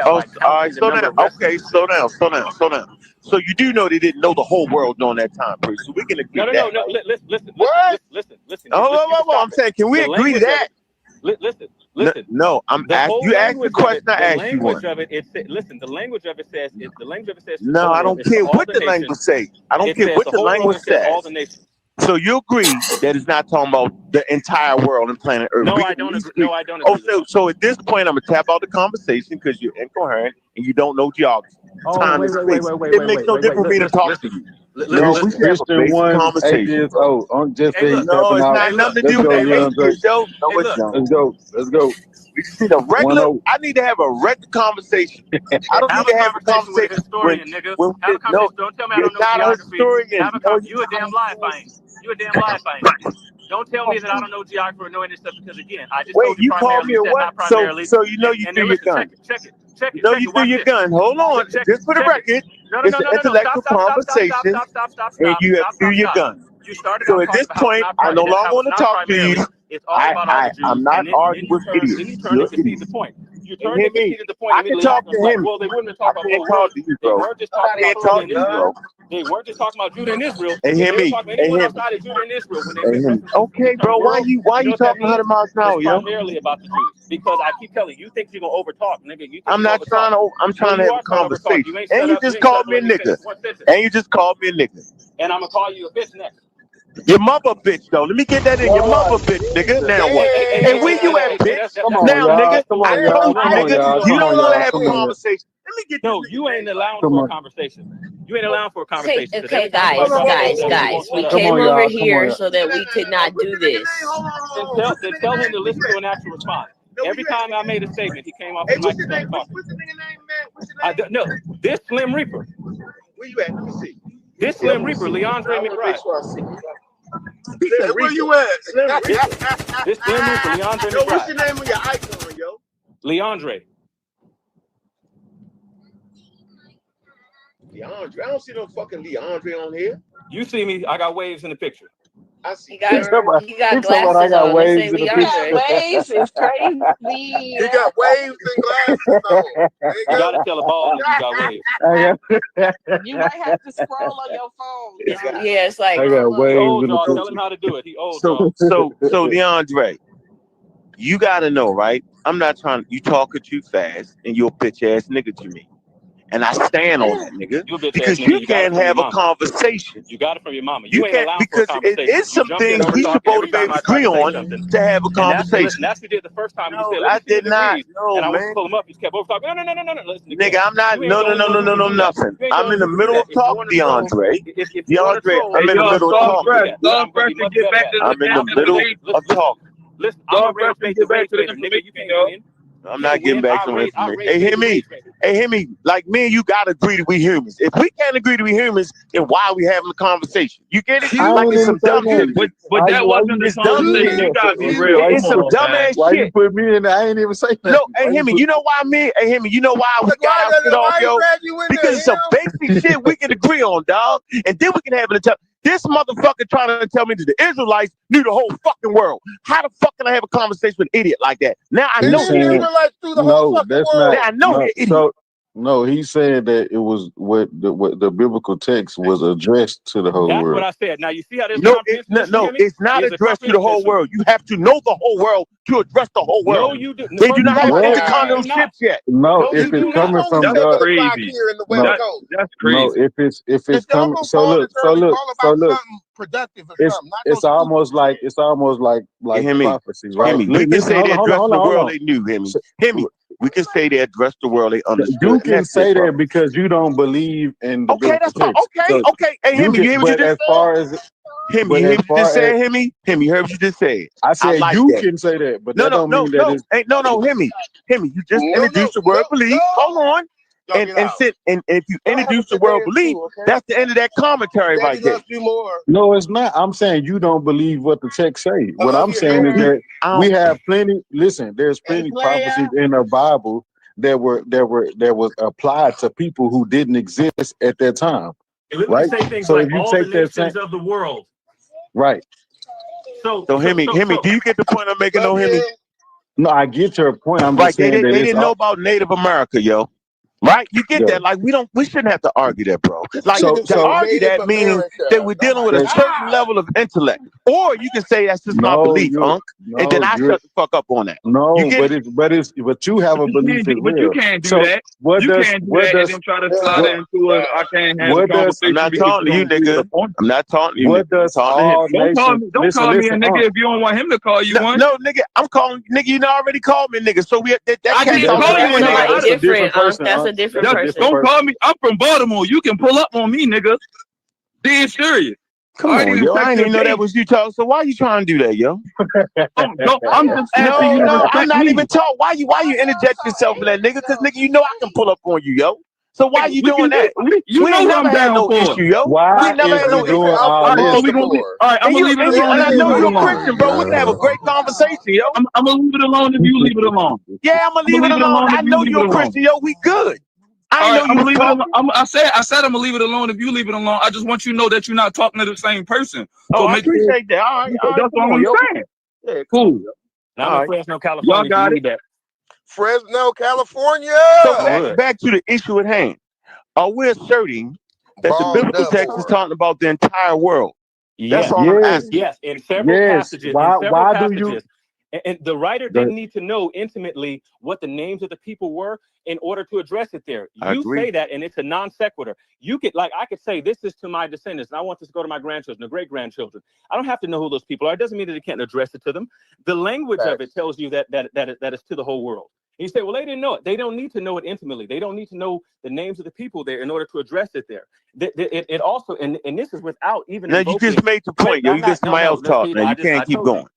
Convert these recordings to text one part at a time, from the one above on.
Oh, all right, slow down. Okay, slow down. So you do know they didn't know the whole world during that time, Bruce. So we can agree No. that. Listen. Oh, I'm saying, can we agree to that? Listen. No, I'm asking. You asked the question. I asked you one. The language of it says. No, I don't care what the language say. I don't care what the language says. All the nations. So you agree that it's not talking about the entire world and planet Earth? No, I don't agree. Oh, so at this point, I'm gonna tap out the conversation because you're incoherent and you don't know geography. Time and space. It makes no difference for me to talk to you. No, we should have a basic conversation. I'm just saying. No, it's not nothing to do with atheist, yo. No, it's not. Let's go. We just need a regular. I need to have a regular conversation. I don't need to have a conversation with a historian, nigga. Have a conversation. No, don't tell me I don't know geography. You a damn lie, Don't tell me that I don't know geography or know any stuff because again, I just told you called me a what? So you know you threw your gun. Check it. No, you threw your gun. Hold on, just for the record. It's an intellectual conversation, and you have threw your gun. So at this point, I no longer want to talk to you. I'm not arguing with idiots. You concede the point. You turned to concede the point. I can talk to him. Well, they wouldn't have talked about you, bro. They weren't just talking about Judah and Israel. And hear me. Okay, bro. Why you talking 100 miles an hour, yo? Primarily about the Jews, because I keep telling you, think you're gonna overtalk, nigga. I'm not trying to. I'm trying to have a conversation. And you just called me a nigga. And I'm gonna call you a bitch next. Your mother bitch though. Let me get that in. Your mother bitch, nigga. Now what? And where you at, bitch? Now, nigga. I told you, nigga. You don't want to have a conversation. Let me get. No, you ain't allowed for a conversation. You ain't allowed for a conversation. Okay, guys. We came over here so that we could not do this. Then tell him to listen to an actual response. Every time I made a statement, he came off the mic and started talking. What's the nigga name, man? What's your name? No, this Slim Reaper. Where you at? Let me see. This Slim Reaper, Leandre McBride. Where you at? This Slim Reaper, Leandre McBride. What's your name of your icon, yo? Leandre. Leandre. I don't see no fucking Leandre on here. You see me, I got waves in the picture. I see. He got glasses on. Waves He got waves. It's crazy. He got waves and glasses on. You gotta tell a ball if you got waves. You might have to scroll on your phone. Yeah, it's like I got waves in the tell him how to do it. He old. So Leandre, you gotta know, right? I'm not trying. You talking too fast, and you're a bitch ass nigga to me. And I stand on that, nigga, because you can't have a conversation. You got it from your mama. You can't, because it is some things we should both be able to agree on to have a conversation. That's what we did the first time. No, I did not. No, and I man. was pull him up. He kept over talking. No. Nigga, I'm not. No, nothing. I'm in the middle of talk, DeAndre. DeAndre, I'm in the middle of talk. I'm in the middle of talk. Listen, I'm a real big debate nigga. You can't win. I'm not getting back to information. Hey, hear me. Like me and you gotta agree to be humans. If we can't agree to be humans, then why are we having a conversation? You get it? Like it's some dumb shit. But that wasn't the conversation. You gotta be real. It's some dumbass shit. Why you put me in there? I ain't even say that. No, hey, hear me. You know why me? Hey, hear me. You know why we got our shit off, yo? Because it's some basic shit we can agree on, dog. And then we can have it. This motherfucker trying to tell me that the Israelites knew the whole fucking world. How the fuck can I have a conversation with an idiot like that? Now I know the Israelites through the whole fucking world. Now I know the idiot. No, he said that it was what the biblical text was addressed to the whole world. That's what I said. Now you see how this it's not addressed to the whole world. You have to know the whole world to address the whole world. No, you do. They do not have intercontinental ships yet. No, if it's coming from God, crazy. That's crazy. No, if it's coming. So look. Productive. It's almost like prophecy, right? We can say they addressed the world they knew. Hear me. We can say they addressed the world they understood. You can say that because you don't believe in the that's fine. Okay. Hey, hear me. You hear what you just said? Hear me. You hear what you just said? Hear me. You heard what you just said. I said you can say that, but that don't mean that it's... No. Hear me. You just introduced the word believe. Hold on. And if you introduce the word belief, that's the end of that commentary right there. No, it's not. I'm saying you don't believe what the text say. What I'm saying is that we have plenty. Listen, there's plenty prophecies in the Bible that was applied to people who didn't exist at that time. Right. So if you take that sense of the world, right. So hear me. Do you get the point I'm making? No, hear me. No, I get your point. I'm Right? just saying that They it's didn't know about Native America, yo. Right? You get yeah. that? Like we shouldn't have to argue that, bro. Like So to argue that meaning that we're dealing with a certain level of intellect, or you can say that's just my no, belief, Unc, and then I you're shut the fuck up on that. You no, get it? but you have a belief as But you well. can't do So that. what You does can't do what that and does then try to slide what it into a I can't have a what does I'm conversation not because talking to you you, don't agree with nigga. the point. I'm not talking to you, what nigga. I'm does talking to him. all nations Don't call me a listen, nigga if you don't want him to call you No, one. no, nigga, I'm calling nigga. You already called me nigga, so that I cat's didn't out call the you bag. a nigga. Somebody I that's a different different, person. That's a different That's a person. different Don't person. call me. I'm from Baltimore. You can pull up on me, nigga. Dead serious. Come I on, didn't yo. I text didn't your even know that page. was you talking. So why you trying to do that, yo? I'm just asking you to No, I'm respect not me. even talking. Why you interject yourself in that, nigga? Because nigga, you know I can pull up on you, yo. So why you We doing can do. that? You We know ain't what never I'm had down no for. issue, yo. We Why ain't never is had we no issue. doing all All right, so this? we gonna all right. I'm gonna leave it alone And if I you know leave it you're a alone. Christian, bro. We can have a great conversation, yo. I'm gonna leave it alone if you leave it alone. Yeah, I'm gonna leave it alone. I If you know leave you're it a alone. Christian, yo. We good. I All ain't right, know I'm you gonna was leave it alone. talking. I said I'm gonna leave it alone if you leave it alone. I just want you to know that you're not talking to the same person. Oh, So I make sure appreciate that. All right, that's come all on, I'm yo. saying. Yeah, Cool. Now I'm all in right. Fresno, Y'all California. got You it. need that. Fresno, California. So Hood. back to the issue at hand. Are we asserting that the Balled biblical up text is hard. talking about the entire world? That's Yes. all I'm Yes, asking. Yes, in several yes. passages, Why do you and the writer the didn't need to know intimately what the names of the people were in order to address it there. I You agree. say that, and it's a non sequitur. You could, like, I could say, this is to my descendants, and I want this to go to my grandchildren, or great grandchildren. I don't have to know who those people are. It doesn't mean that you can't address it to them. The language of it tells you that it's to the whole world. And you say, well, they didn't know it. They don't need to know it intimately. They don't need to know the names of the people there in order to address it there. It also, and this is without even Now you just made your point, yo. You let somebody else talk. Now you can't keep going.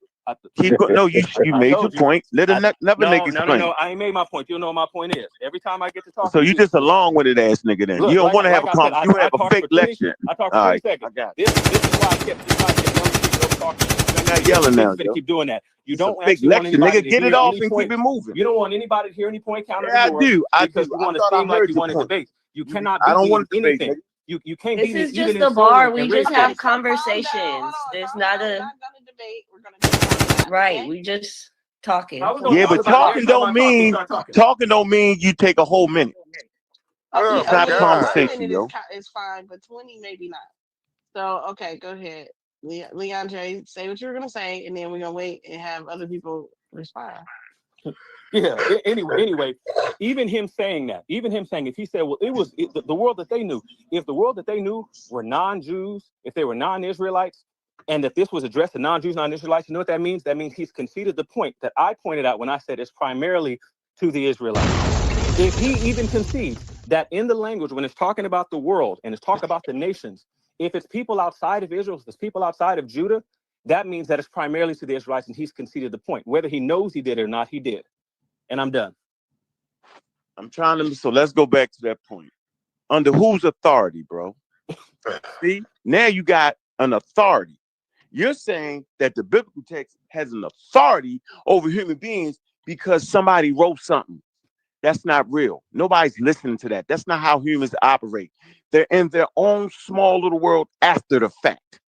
Keep going. No, you made your point. Let another nigga explain. No, I ain't made my point. You'll know what my point is. Every time I get to talk, So you just a long-winded ass nigga then. look, You don't want to have like a I said, conversation. You have a fake lecture. I talked All for 20 right, seconds. I got it. This is why I kept yelling people over talking. I'm not yelling now, To yo. keep doing that. You It's a don't fake actually want lecture, anybody nigga. to Get it hear off any and keep point. it moving. You don't want anybody to hear any point counter Yeah, I do. because you want to seem like you want to debate. You cannot I beat don't me in want to debate, anything. nigga. You can't This beat me is even just in a bar. sewing We and just race have base. conversations. There's not a We're not gonna debate. We're gonna right. We just talking. Yeah, but talking don't mean you take a whole minute. Oh It's my not a God. 1 conversation, minute yo. is fine, but 20 maybe not. So okay, go ahead, Leon J. Say what you were gonna say, and then we're gonna wait and have other people respond. Yeah. Anyway, even him saying if he said, well, it was the world that they knew. If the world that they knew were non-Jews, if they were non-Israelites, and that this was addressed to non-Jews, non-Israelites, you know what that means? That means he's conceded the point that I pointed out when I said it's primarily to the Israelites. If he even concedes that in the language, when it's talking about the world and it's talking about the nations, if it's people outside of Israel, if it's people outside of Judah, that means that it's primarily to the Israelites, and he's conceded the point. Whether he knows he did it or not, he did. And I'm done. So let's go back to that point. Under whose authority, bro? See, now you got an authority. You're saying that the biblical text has an authority over human beings because somebody wrote something. That's not real. Nobody's listening to that. That's not how humans operate. They're in their own small little world after the fact,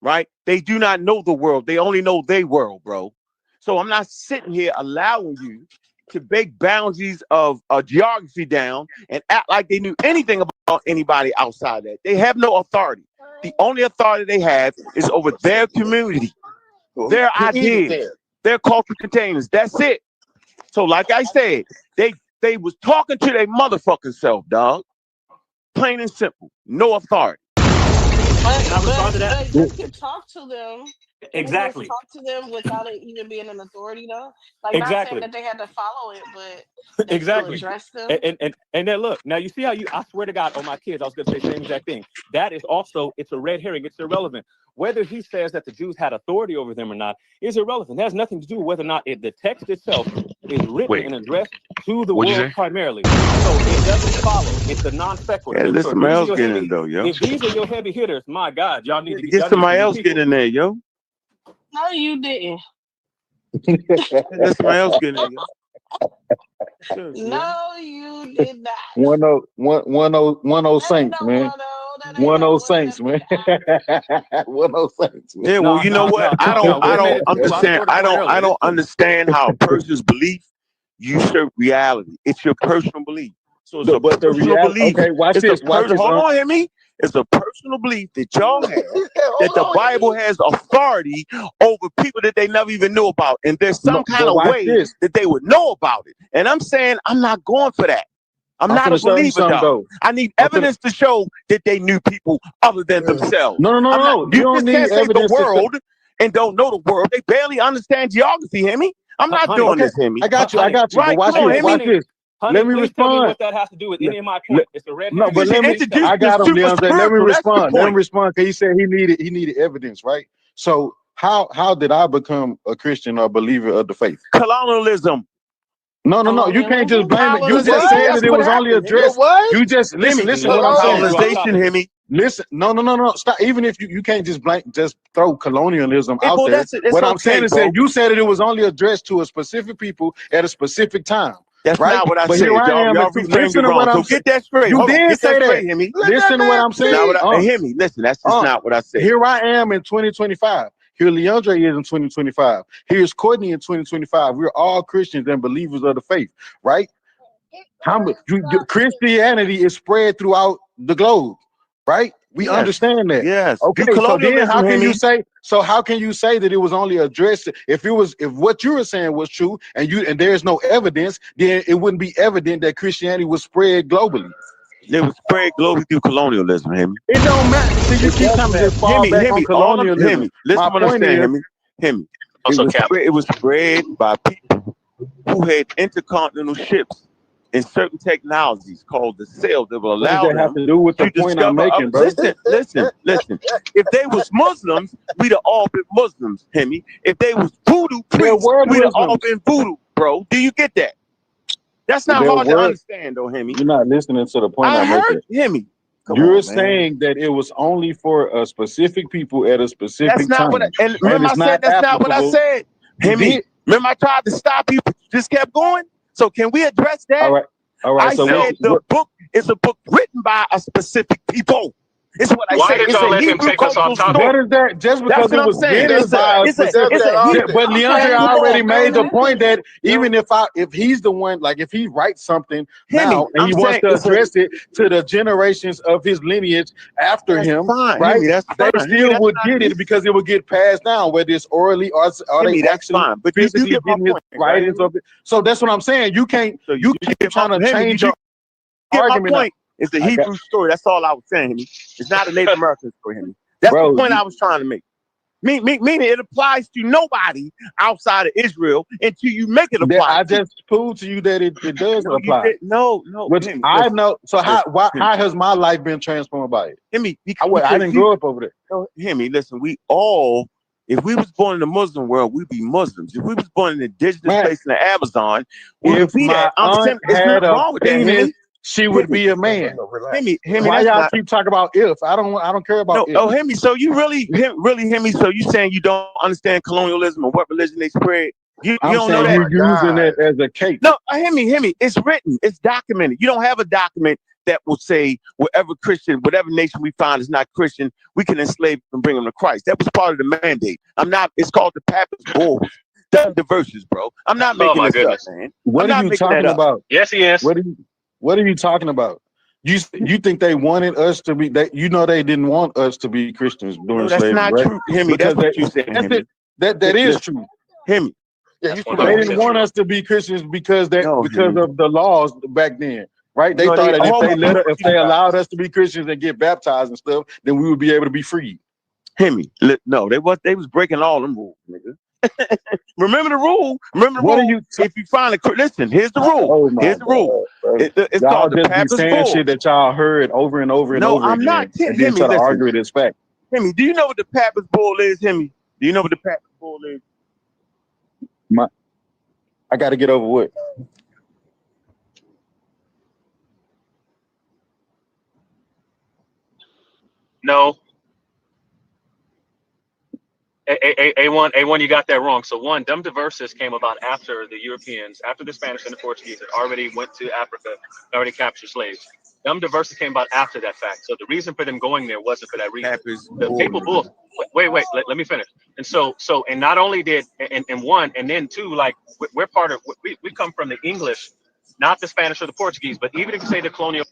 right? They do not know the world. They only know their world, bro. So I'm not sitting here allowing you to bake boundaries of geography down and act like they knew anything about anybody outside that. They have no authority. The only authority they have is over their community, their ideas, their cultural containers. That's it. So, like I said, they was talking to their motherfucking self, dog. Plain and simple. No authority. But you can talk to them. Exactly. Talk to them without it even being an authority, though. Like, not saying Exactly. that they had to follow it, but they Exactly. still address them. And then look, now you see how I swear to God, on my kids, I was going to say the same exact thing. That is also, it's a red herring. It's irrelevant. Whether he says that the Jews had authority over them or not is irrelevant. It has nothing to do with whether or not the text itself is written and addressed to the world primarily. So it doesn't follow. It's a non sequitur. Yeah, let somebody else get in though, yo. If these are your heavy hitters, my God, y'all need to get somebody else get in there, yo. No, you didn't. Let somebody else get in, yo. No, you did not. One oh Saints, man. that One of ain't. those saints, man. One of those saints. Man. Yeah, well, you know what? I don't. I'm just saying. I don't understand how a person's belief usurp reality. It's your personal belief. So it's a personal belief. Okay, watch this. Hold on, hear me. It's a personal belief that y'all have that the Bible has authority over people that they never even knew about, and there's some kind of way that they would know about it. And I'm saying I'm not going for that. I'm not a believer, dog. I need evidence to show that they knew people other than themselves. No. You just can't say the world and don't know the world. They barely understand geography, hear me? I'm not doing this, hear me? I got you. Right, watch this. Honey, let me respond. Tell me what that has to do with any of my point. It's a red. No, but let me. I got him, Leandre. Let me respond. Let me respond. Because he said he needed evidence, right? So how did I become a Christian or a believer of the faith? Colonialism. No. You can't just blame it. You just said that it was only addressed. You just listen. What I'm saying. Colonization, hear me? Listen. No. Stop. Even if you can't just throw colonialism out there. What I'm saying is that you said that it was only addressed to a specific people at a specific time. That's right? not what I but said. Here I am. Listen to what I'm saying. Get that straight. You did say that. Hear me? Listen to what I'm saying. Hear me. Listen, that's just not what I said. Here I am in 2025. Here Leandre is in 2025. Here's Courtney in 2025. We're all Christians and believers of the faith, right? Christianity is spread throughout the globe, right? We understand that. Yes. Okay. So then how can you say? So how can you say that it was only addressed if what you were saying was true and there's no evidence, then it wouldn't be evident that Christianity was spread globally. It was spread globally through colonialism, hear me? It don't matter. See, you keep coming to fall back on colonialism. Hear me. Listen to what I'm saying, hear me. It was spread by people who had intercontinental ships and certain technologies called the sail that will allow them have to do with the point I'm making, bro. Listen. If they was Muslims, we'd have all been Muslims, hear me? If they was voodoo priests, we'd have all been voodoo, bro. Do you get that? That's not hard to understand, though, hear me? You're not listening to the point I'm making. Hear me. You're saying that it was only for a specific people at a specific time. And remember I said that's not what I said. Hear me? Remember I tried to stop you, but you just kept going? So can we address that? All right. I said the book is a book written by a specific people. It's what I say. It's a Hebrew cultural story. What is that? Just because it was written by but Leandre already made the point that even if he's the one, like if he writes something now and he wants to address it to the generations of his lineage after him, right? They still would get it because it would get passed down, whether it's orally or they actually physically getting his writings of it. So that's what I'm saying. You can't. You keep trying to change your argument. It's the Hebrew story. That's all I was saying. It's not a Native American story. That's the point I was trying to make. Meaning it applies to nobody outside of Israel until you make it apply. I just proved to you that it does apply. No. Which I know. So how has my life been transformed by it? Hear me. I didn't grow up over there. Hear me. Listen, we all, if we was born in the Muslim world, we'd be Muslims. If we was born in the indigenous place in the Amazon, we would be that. I'm saying there's nothing wrong with that. She would be a man. Hear me. Why y'all keep talking about if? I don't care about if. Oh, hear me. So you really hear me. So you saying you don't understand colonialism and what religion they spread? You don't know that. You're using it as a cake. No, hear me. It's written. It's documented. You don't have a document that will say whatever nation we find is not Christian, we can enslave and bring them to Christ. That was part of the mandate. It's called the Papist Bulls. The verses, bro. I'm not making this up, man. What are you talking about? Yes, he is. What are you talking about? You think they wanted us to be that? You know they didn't want us to be Christians during slavery, right? That's not true. Hear me. That's what you said. That is true. Hear me. They didn't want us to be Christians because of the laws back then, right? They thought that if they allowed us to be Christians and get baptized and stuff, then we would be able to be freed. Hear me. No, they was breaking all them rules, nigga. Remember the rule. If you find listen, here's the rule. Here's the rule. It's called the Papist Bull. Shit that y'all heard over and over and over again. No, I'm not. And then try to argue it as fact. Hear me. Do you know what the Papist Bull is? Hear me. Do you know what the Papist Bull is? I got to get over what? No. A1, you got that wrong. So one, them diverses came about after the Europeans, after the Spanish and the Portuguese had already went to Africa, already captured slaves. Them diversity came about after that fact. So the reason for them going there wasn't for that reason. The papal bull. Wait. Let me finish. And so not only did and one and then two, like we're part of. We come from the English, not the Spanish or the Portuguese, but even if you say the colonial,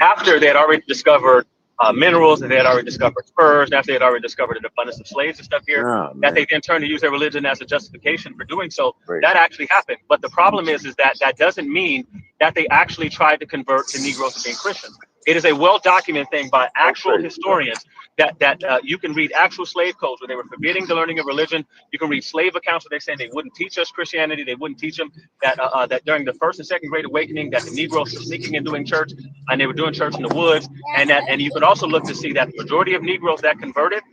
after they had already discovered minerals, and they had already discovered furs, after they had already discovered an abundance of slaves and stuff here, that they then turned to use their religion as a justification for doing so. That actually happened. But the problem is that doesn't mean that they actually tried to convert the Negroes to being Christians. It is a well-documented thing by actual historians that you can read actual slave codes where they were forbidding the learning of religion. You can read slave accounts where they're saying they wouldn't teach us Christianity. They wouldn't teach them that during the First and Second Great Awakening that the Negroes were sneaking and doing church, and they were doing church in the woods. And you could also look to see that the majority of Negroes that converted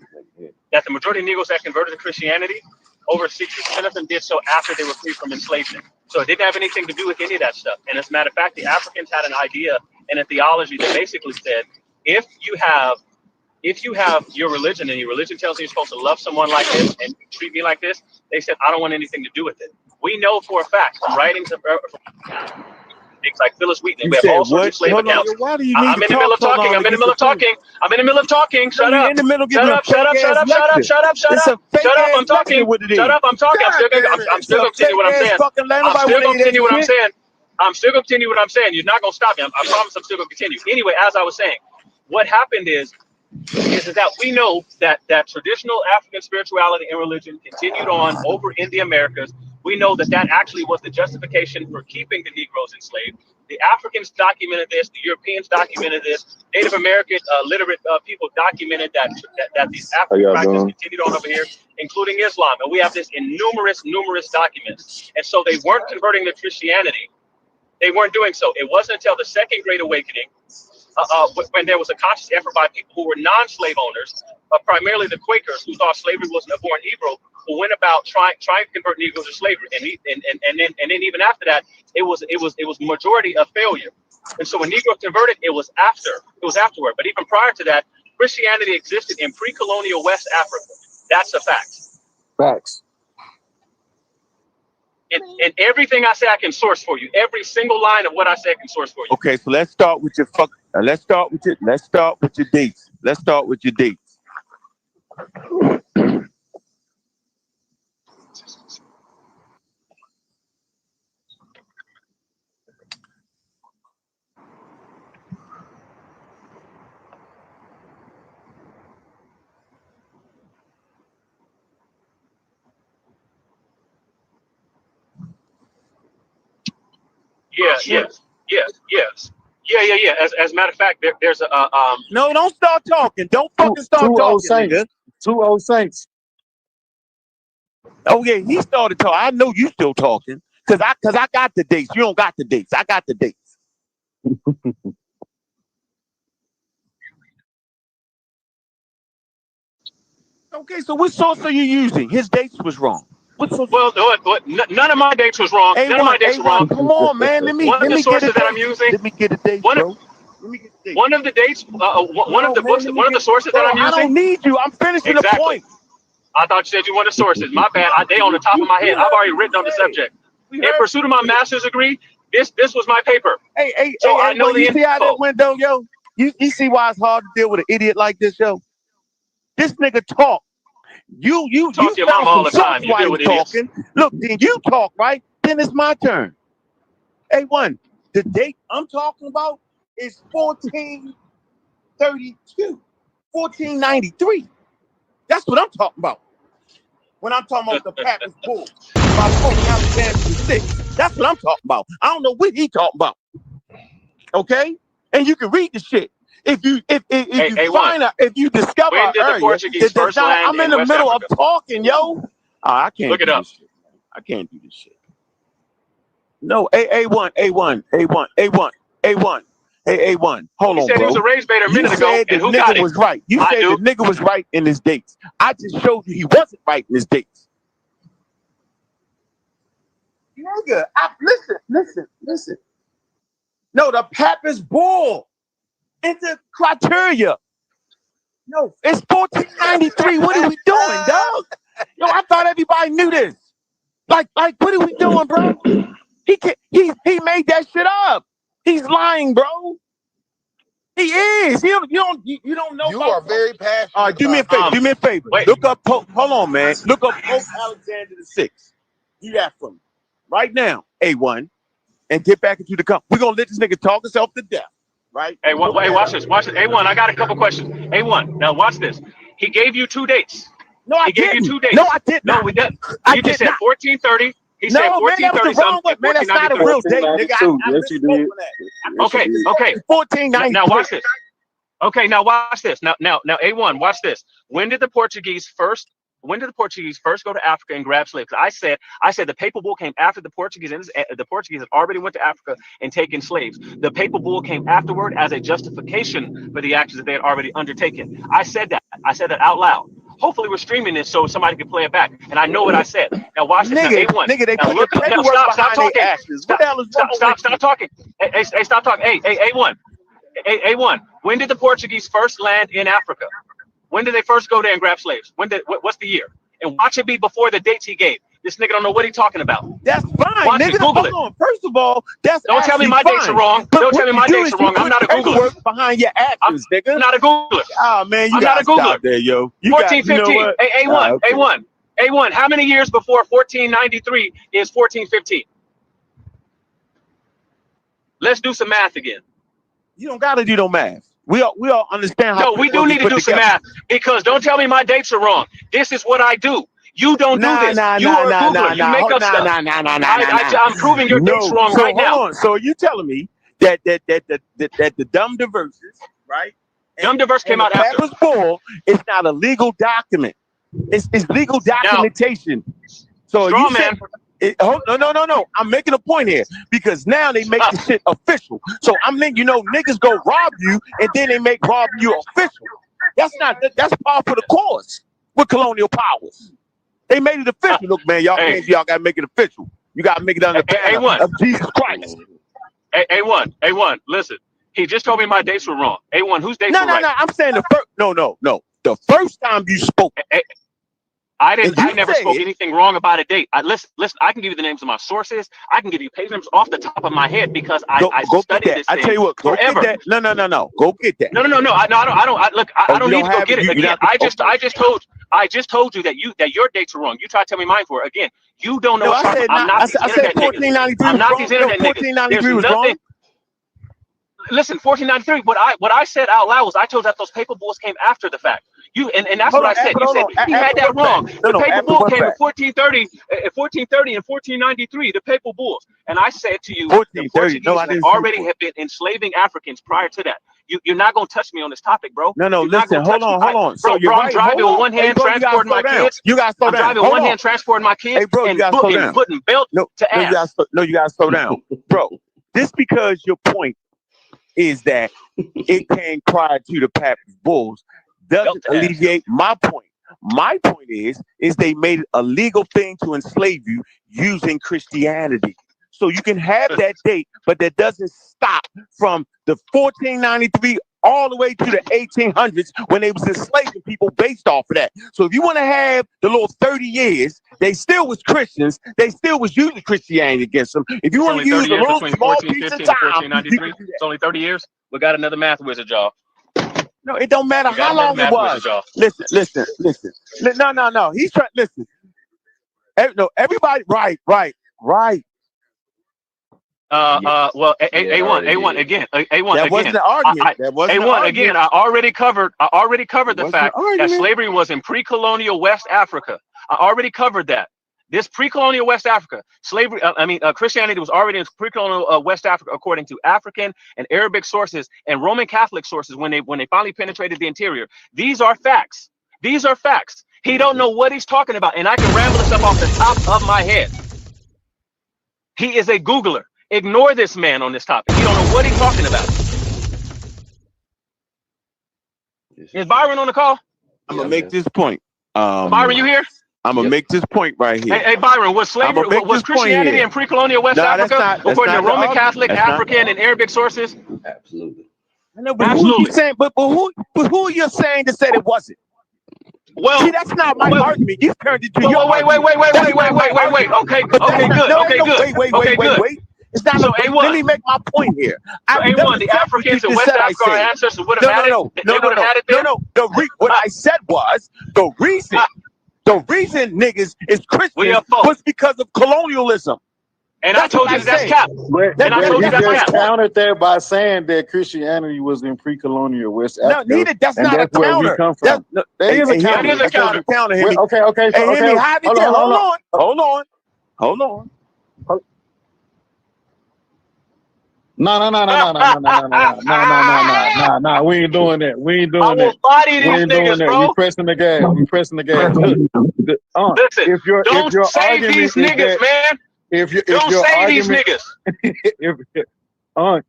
to Christianity, over 60% of them did so after they were free from enslavement. So it didn't have anything to do with any of that stuff. And as a matter of fact, the Africans had an idea and a theology that basically said, if you have your religion and your religion tells you you're supposed to love someone like this and treat me like this, they said, I don't want anything to do with it. We know for a fact from writings of things like Phyllis Wheaton, we have all sorts of slave accounts. I'm in the middle of talking. I'm in the middle of talking. Shut up. Shut up. I'm talking. I'm still continue what I'm saying. You're not gonna stop me. I promise I'm still gonna continue. Anyway, as I was saying, what happened is that we know that traditional African spirituality and religion continued on over in the Americas. We know that actually was the justification for keeping the Negroes enslaved. The Africans documented this. The Europeans documented this. Native American literate people documented that these African practices continued on over here, including Islam. And we have this in numerous documents. And so they weren't converting to Christianity. They weren't doing so. It wasn't until the Second Great Awakening, when there was a conscious effort by people who were non-slave owners, primarily the Quakers, who thought slavery was an abhorrent evil, who went about trying to convert Negroes to slavery, and then even after that, it was majority of failure. And so when Negroes converted, it was afterward. But even prior to that, Christianity existed in pre-colonial West Africa. That's a fact. Facts. And everything I say, I can source for you. Every single line of what I say, I can source for you. Okay, so let's start with your dates. Let's start with your dates. Yes. Yeah. As a matter of fact, there's a No, don't start talking. Don't fucking start talking, nigga. 2 old Saints. Oh yeah, he started talking. I know you still talking because I got the dates. You don't got the dates. I got the dates. Okay, so what source are you using? His dates was wrong. Well, none of my dates was wrong. None of my dates were wrong. Come on, man. Let me get a date, bro. Let me get the date. One of the dates, one of the sources that I'm using. I don't need you. I'm finishing the point. I thought you said you wanted sources. My bad. They on the top of my head. I've already written on the subject. In pursuit of my master's degree, this was my paper. I know you see how that went, though, yo? You see why it's hard to deal with an idiot like this, yo? This nigga talk. You talk to your mama all the time. You deal with talking. Look, then you talk, right? Then it's my turn. A1, the date I'm talking about is 1432, 1493. That's what I'm talking about. When I'm talking about the Papist Bull, my Pope Alexander VI. That's what I'm talking about. I don't know what he talking about. Okay? And you can read the shit. If you discover an area, I'm in the middle of talking, yo. I can't look it up. I can't do this shit. No, A1. Hold on, said bro. He was a race baiter a minute ago, and who got it? Was right. You said the nigga was right in his dates. I just showed you he wasn't right in his dates. Nigga, listen. No, the Papist Bull. Into criteria. No, it's 1493. What are we doing, dog? Yo, I thought everybody knew this. Like, what are we doing, bro? He made that shit up. He's lying, bro. He is. You don't know. You are very passionate. All right, do me a favor. Do me a favor. Wait. Look up Pope. Hold on, man. Look up Pope Alexander VI. Do that for me right now, A1, and get back into the company. We're gonna let this nigga talk himself to death, right? Hey, watch this. Watch this. A1, I got a couple questions. A1, now watch this. He gave you 2 dates. No, I He gave didn't. you 2 dates. No, I did not. No, we did. I You did just said not. 1430. He No, said man, that 1430 was the wrong one. something. Man, that's not a real date, nigga. I Yes, you did. Okay, okay. 1493. Now watch this. Okay, now watch this. Now, A1, watch this. When did the Portuguese first go to Africa and grab slaves? I said the papal bull came after the Portuguese, and the Portuguese had already went to Africa and taken slaves. The papal bull came afterward as a justification for the actions that they had already undertaken. I said that out loud. Hopefully we're streaming this so somebody can play it back. And I know what I said. Now watch this. Nigga, now, A1. Nigga, they now put look the up. Now, paperwork stop behind their talking. actions. What the hell is wrong with you? Stop talking. Hey, stop talking. Hey, A1. A1. When did the Portuguese first land in Africa? When did they first go there and grab slaves? What's the year? And watch it be before the dates he gave. This nigga don't know what he's talking about. That's fine, Watch nigga. it, Google Hold on. First of all, that's Don't tell me my dates are wrong. Don't tell me my dates are wrong. I'm not a Googler. Behind your actions, nigga. I'm not a Googler. Oh man, I'm not a Googler. There, yo. 1415. Hey, A1. okay. A1. How many years before 1493 is 1415? Let's do some math again. You don't gotta do no math. We all understand how. No, we do need to do some math, because don't tell me my dates are wrong. This is what I do. You don't do this. You are a Googler. You make up stuff. I'm proving your dates wrong right now. Hold on. So you telling me that the dumb diverses, right? Dumb diverse came out after. Papyrus Bull is not a legal document. It's legal documentation. So Straw you man. said, no. I'm making a point here, because now they make the shit official. So niggas go rob you and then they make robbing you official. That's par for the course with colonial powers. They made it official. Look, man, y'all gotta make it official. You gotta make it under the banner of Jesus Christ. A1, listen. He just told me my dates were wrong. A1, whose dates were right? No. I'm saying the first. No. The first time you spoke. I never spoke anything wrong about a date. Listen, I can give you the names of my sources. I can give you page numbers off the top of my head, because I studied this thing. I tell you what, go forever. get that. No. Go get that. No. I don't need to go get it again. I just told you that your dates are wrong. You try to tell me mine for it. Again, you don't know. I said 1493. I'm not these internet niggas. 1493 was wrong. Listen, 1493. What I said out loud was, I told that those paper bulls came after the fact. And that's what I said. You said he had that wrong. The paper bull came in 1430 and 1493. The paper bulls. And I said to you, the Portuguese already have been enslaving Africans prior to that. You're not gonna touch me on this topic, bro. No. Listen, hold on. Bro, I'm driving with one hand, transporting my kids. You gotta slow down. I'm driving one hand, transporting my kids. Hey, bro, you gotta slow down. Putting belt to ass. You gotta slow down, bro. Just because your point is that it came prior to the Papyrus Bulls doesn't alleviate my point. My point is they made it a legal thing to enslave you using Christianity. So you can have that date, but that doesn't stop from the 1493 all the way to the 1800s when they was enslaving people based off of that. So if you want to have the little 30 years, they still was Christians. They still was using Christianity against them. If you want to use a little small piece of time, it's only 30 years. We got another math wizard, y'all. No, it don't matter how long it was. Listen. No. He's trying. Listen. Everybody. Right. Well, A1 again. A1 that again. Wasn't an argument. That wasn't A1 again. I already covered the fact that slavery was in pre-colonial West Africa. I already covered that. This pre-colonial West Africa, slavery, Christianity was already in pre-colonial West Africa, according to African and Arabic sources and Roman Catholic sources when they finally penetrated the interior. These are facts. He don't know what he's talking about, and I can ramble this up off the top of my head. He is a Googler. Ignore this man on this topic. He don't know what he's talking about. Is Byron on the call? I'm gonna make this point. Byron, you here? I'm gonna make this point right here. Hey, Byron, was Christianity in pre-colonial West Africa, according to Roman Catholic, African, and Arabic sources? Absolutely. I know, but who you saying? But who you're saying that said it wasn't? Well, see, that's not my argument. You've turned it to your wait. Okay, good. It's not. So Let me make my point here. So A1, the Africans in West Africa, our ancestors would have had it. What I said was the reason niggas is Christians was because of colonialism. And I told you that's cap. And I told you that's cap. Countered there by saying that Christianity was in pre-colonial West Africa. No, neither. That's not a counter. That is a counter. That is a counter. Okay. Hold on. No. We ain't doing that. We ain't doing that. Body these niggas, bro. We pressing the gas. Listen, don't save these niggas, man. If your don't say argument, these niggas.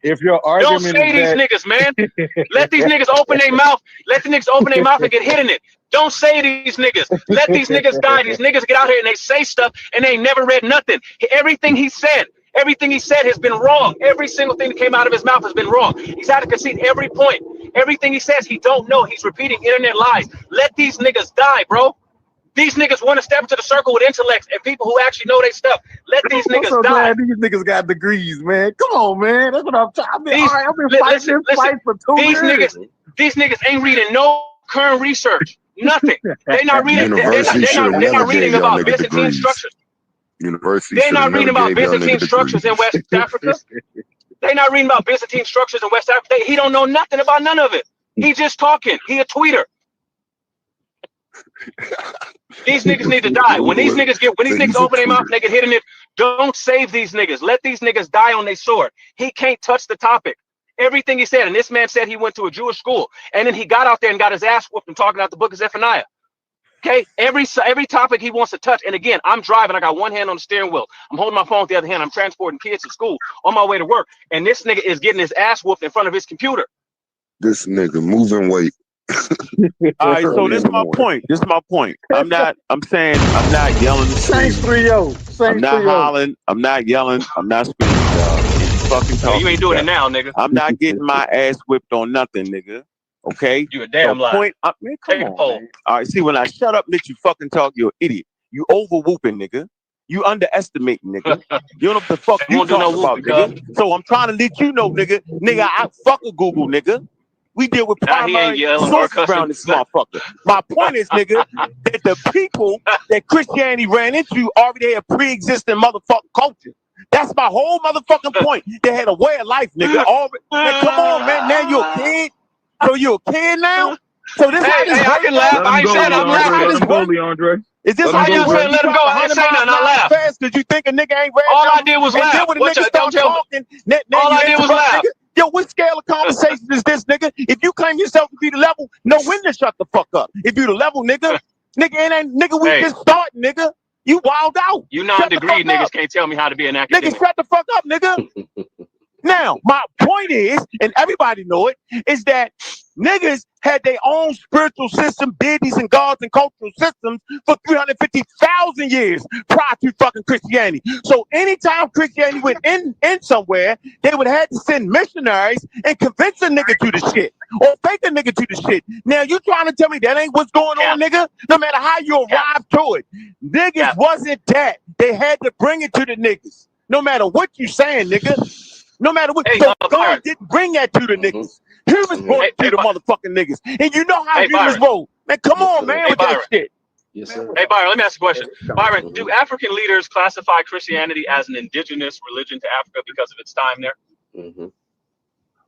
If your argument don't say these niggas, man. Let these niggas open their mouth. Let the niggas open their mouth and get hit in it. Don't say these niggas. Let these niggas die. These niggas get out here and they say stuff and they ain't never read nothing. Everything he said has been wrong. Every single thing that came out of his mouth has been wrong. He's had to concede every point. Everything he says, he don't know. He's repeating internet lies. Let these niggas die, bro. These niggas want to step into the circle with intellects and people who actually know their stuff. Let these niggas die. These niggas got degrees, man. Come on, man. That's what I'm trying. I've been fighting this fight for 2 years. These niggas ain't reading no current reasons. Nothing. They're not reading. They're not reading about Byzantine structures. They're not reading about Byzantine structures in West Africa. They're not reading about Byzantine structures in West Africa. He don't know nothing about none of it. He just talking. He a tweeter. These niggas need to die. When these niggas open their mouth and they get hit in it, don't save these niggas. Let these niggas die on their sword. He can't touch the topic. Everything he said, and this man said he went to a Jewish school, and then he got out there and got his ass whooped and talking out the book of Zephaniah. Okay, every topic he wants to touch, and again, I'm driving. I got one hand on the steering wheel. I'm holding my phone with the other hand. I'm transporting kids to school on my way to work, and this nigga is getting his ass whooped in front of his computer. This nigga moving weight. All right, so this is my point. I'm not yelling the Saints 3-0. I'm not hollering. I'm not yelling. I'm not screaming, dog. Fucking talking. You ain't doing it now, nigga. I'm not getting my ass whipped on nothing, nigga. Okay? You a damn liar. Man, come on, man. All right, see, when I shut up, let you fucking talk, you're an idiot. You over whooping, nigga. You underestimating, nigga. You don't know what the fuck you talking about, nigga. So I'm trying to let you know, nigga. Nigga, I fuck a Google, nigga. We deal with primary sources around this motherfucker. My point is, nigga, that the people that Christianity ran into already had pre-existing motherfucking culture. That's my whole motherfucking point. They had a way of life, nigga. Man, come on, man. Now you're a kid. So you're a kid now? So this I can laugh. I said I'm laughing. Andre. Is this how you say let him go? I didn't say nothing. I laughed. Fast because you think a nigga ain't ready. All I did was laugh. And then when the nigga start talking, all I did was laugh. Yo, what scale of conversation is this, nigga? If you claim yourself to be the level, know when to shut the fuck up. If you the level, nigga, we just starting, nigga. You wild out. You non-degree niggas can't tell me how to be an academic. Nigga, shut the fuck up, nigga. Now, my point is, and everybody know it, is that niggas had their own spiritual system, deities and gods and cultural systems for 350,000 years prior to fucking Christianity. So anytime Christianity went in somewhere, they would have to send missionaries and convince a nigga to the shit or fake a nigga to the shit. Now you trying to tell me that ain't what's going on, nigga? No matter how you arrive to it, niggas wasn't that. They had to bring it to the niggas. No matter what you saying, nigga. No matter what, so God didn't bring that to the niggas. He was brought it to the motherfucking niggas. And you know how he was rolled. Man, come on, man, with that shit. Yes, sir. Hey, Byron, let me ask you a question. Byron, do African leaders classify Christianity as an indigenous religion to Africa because of its time there? Mm-hmm.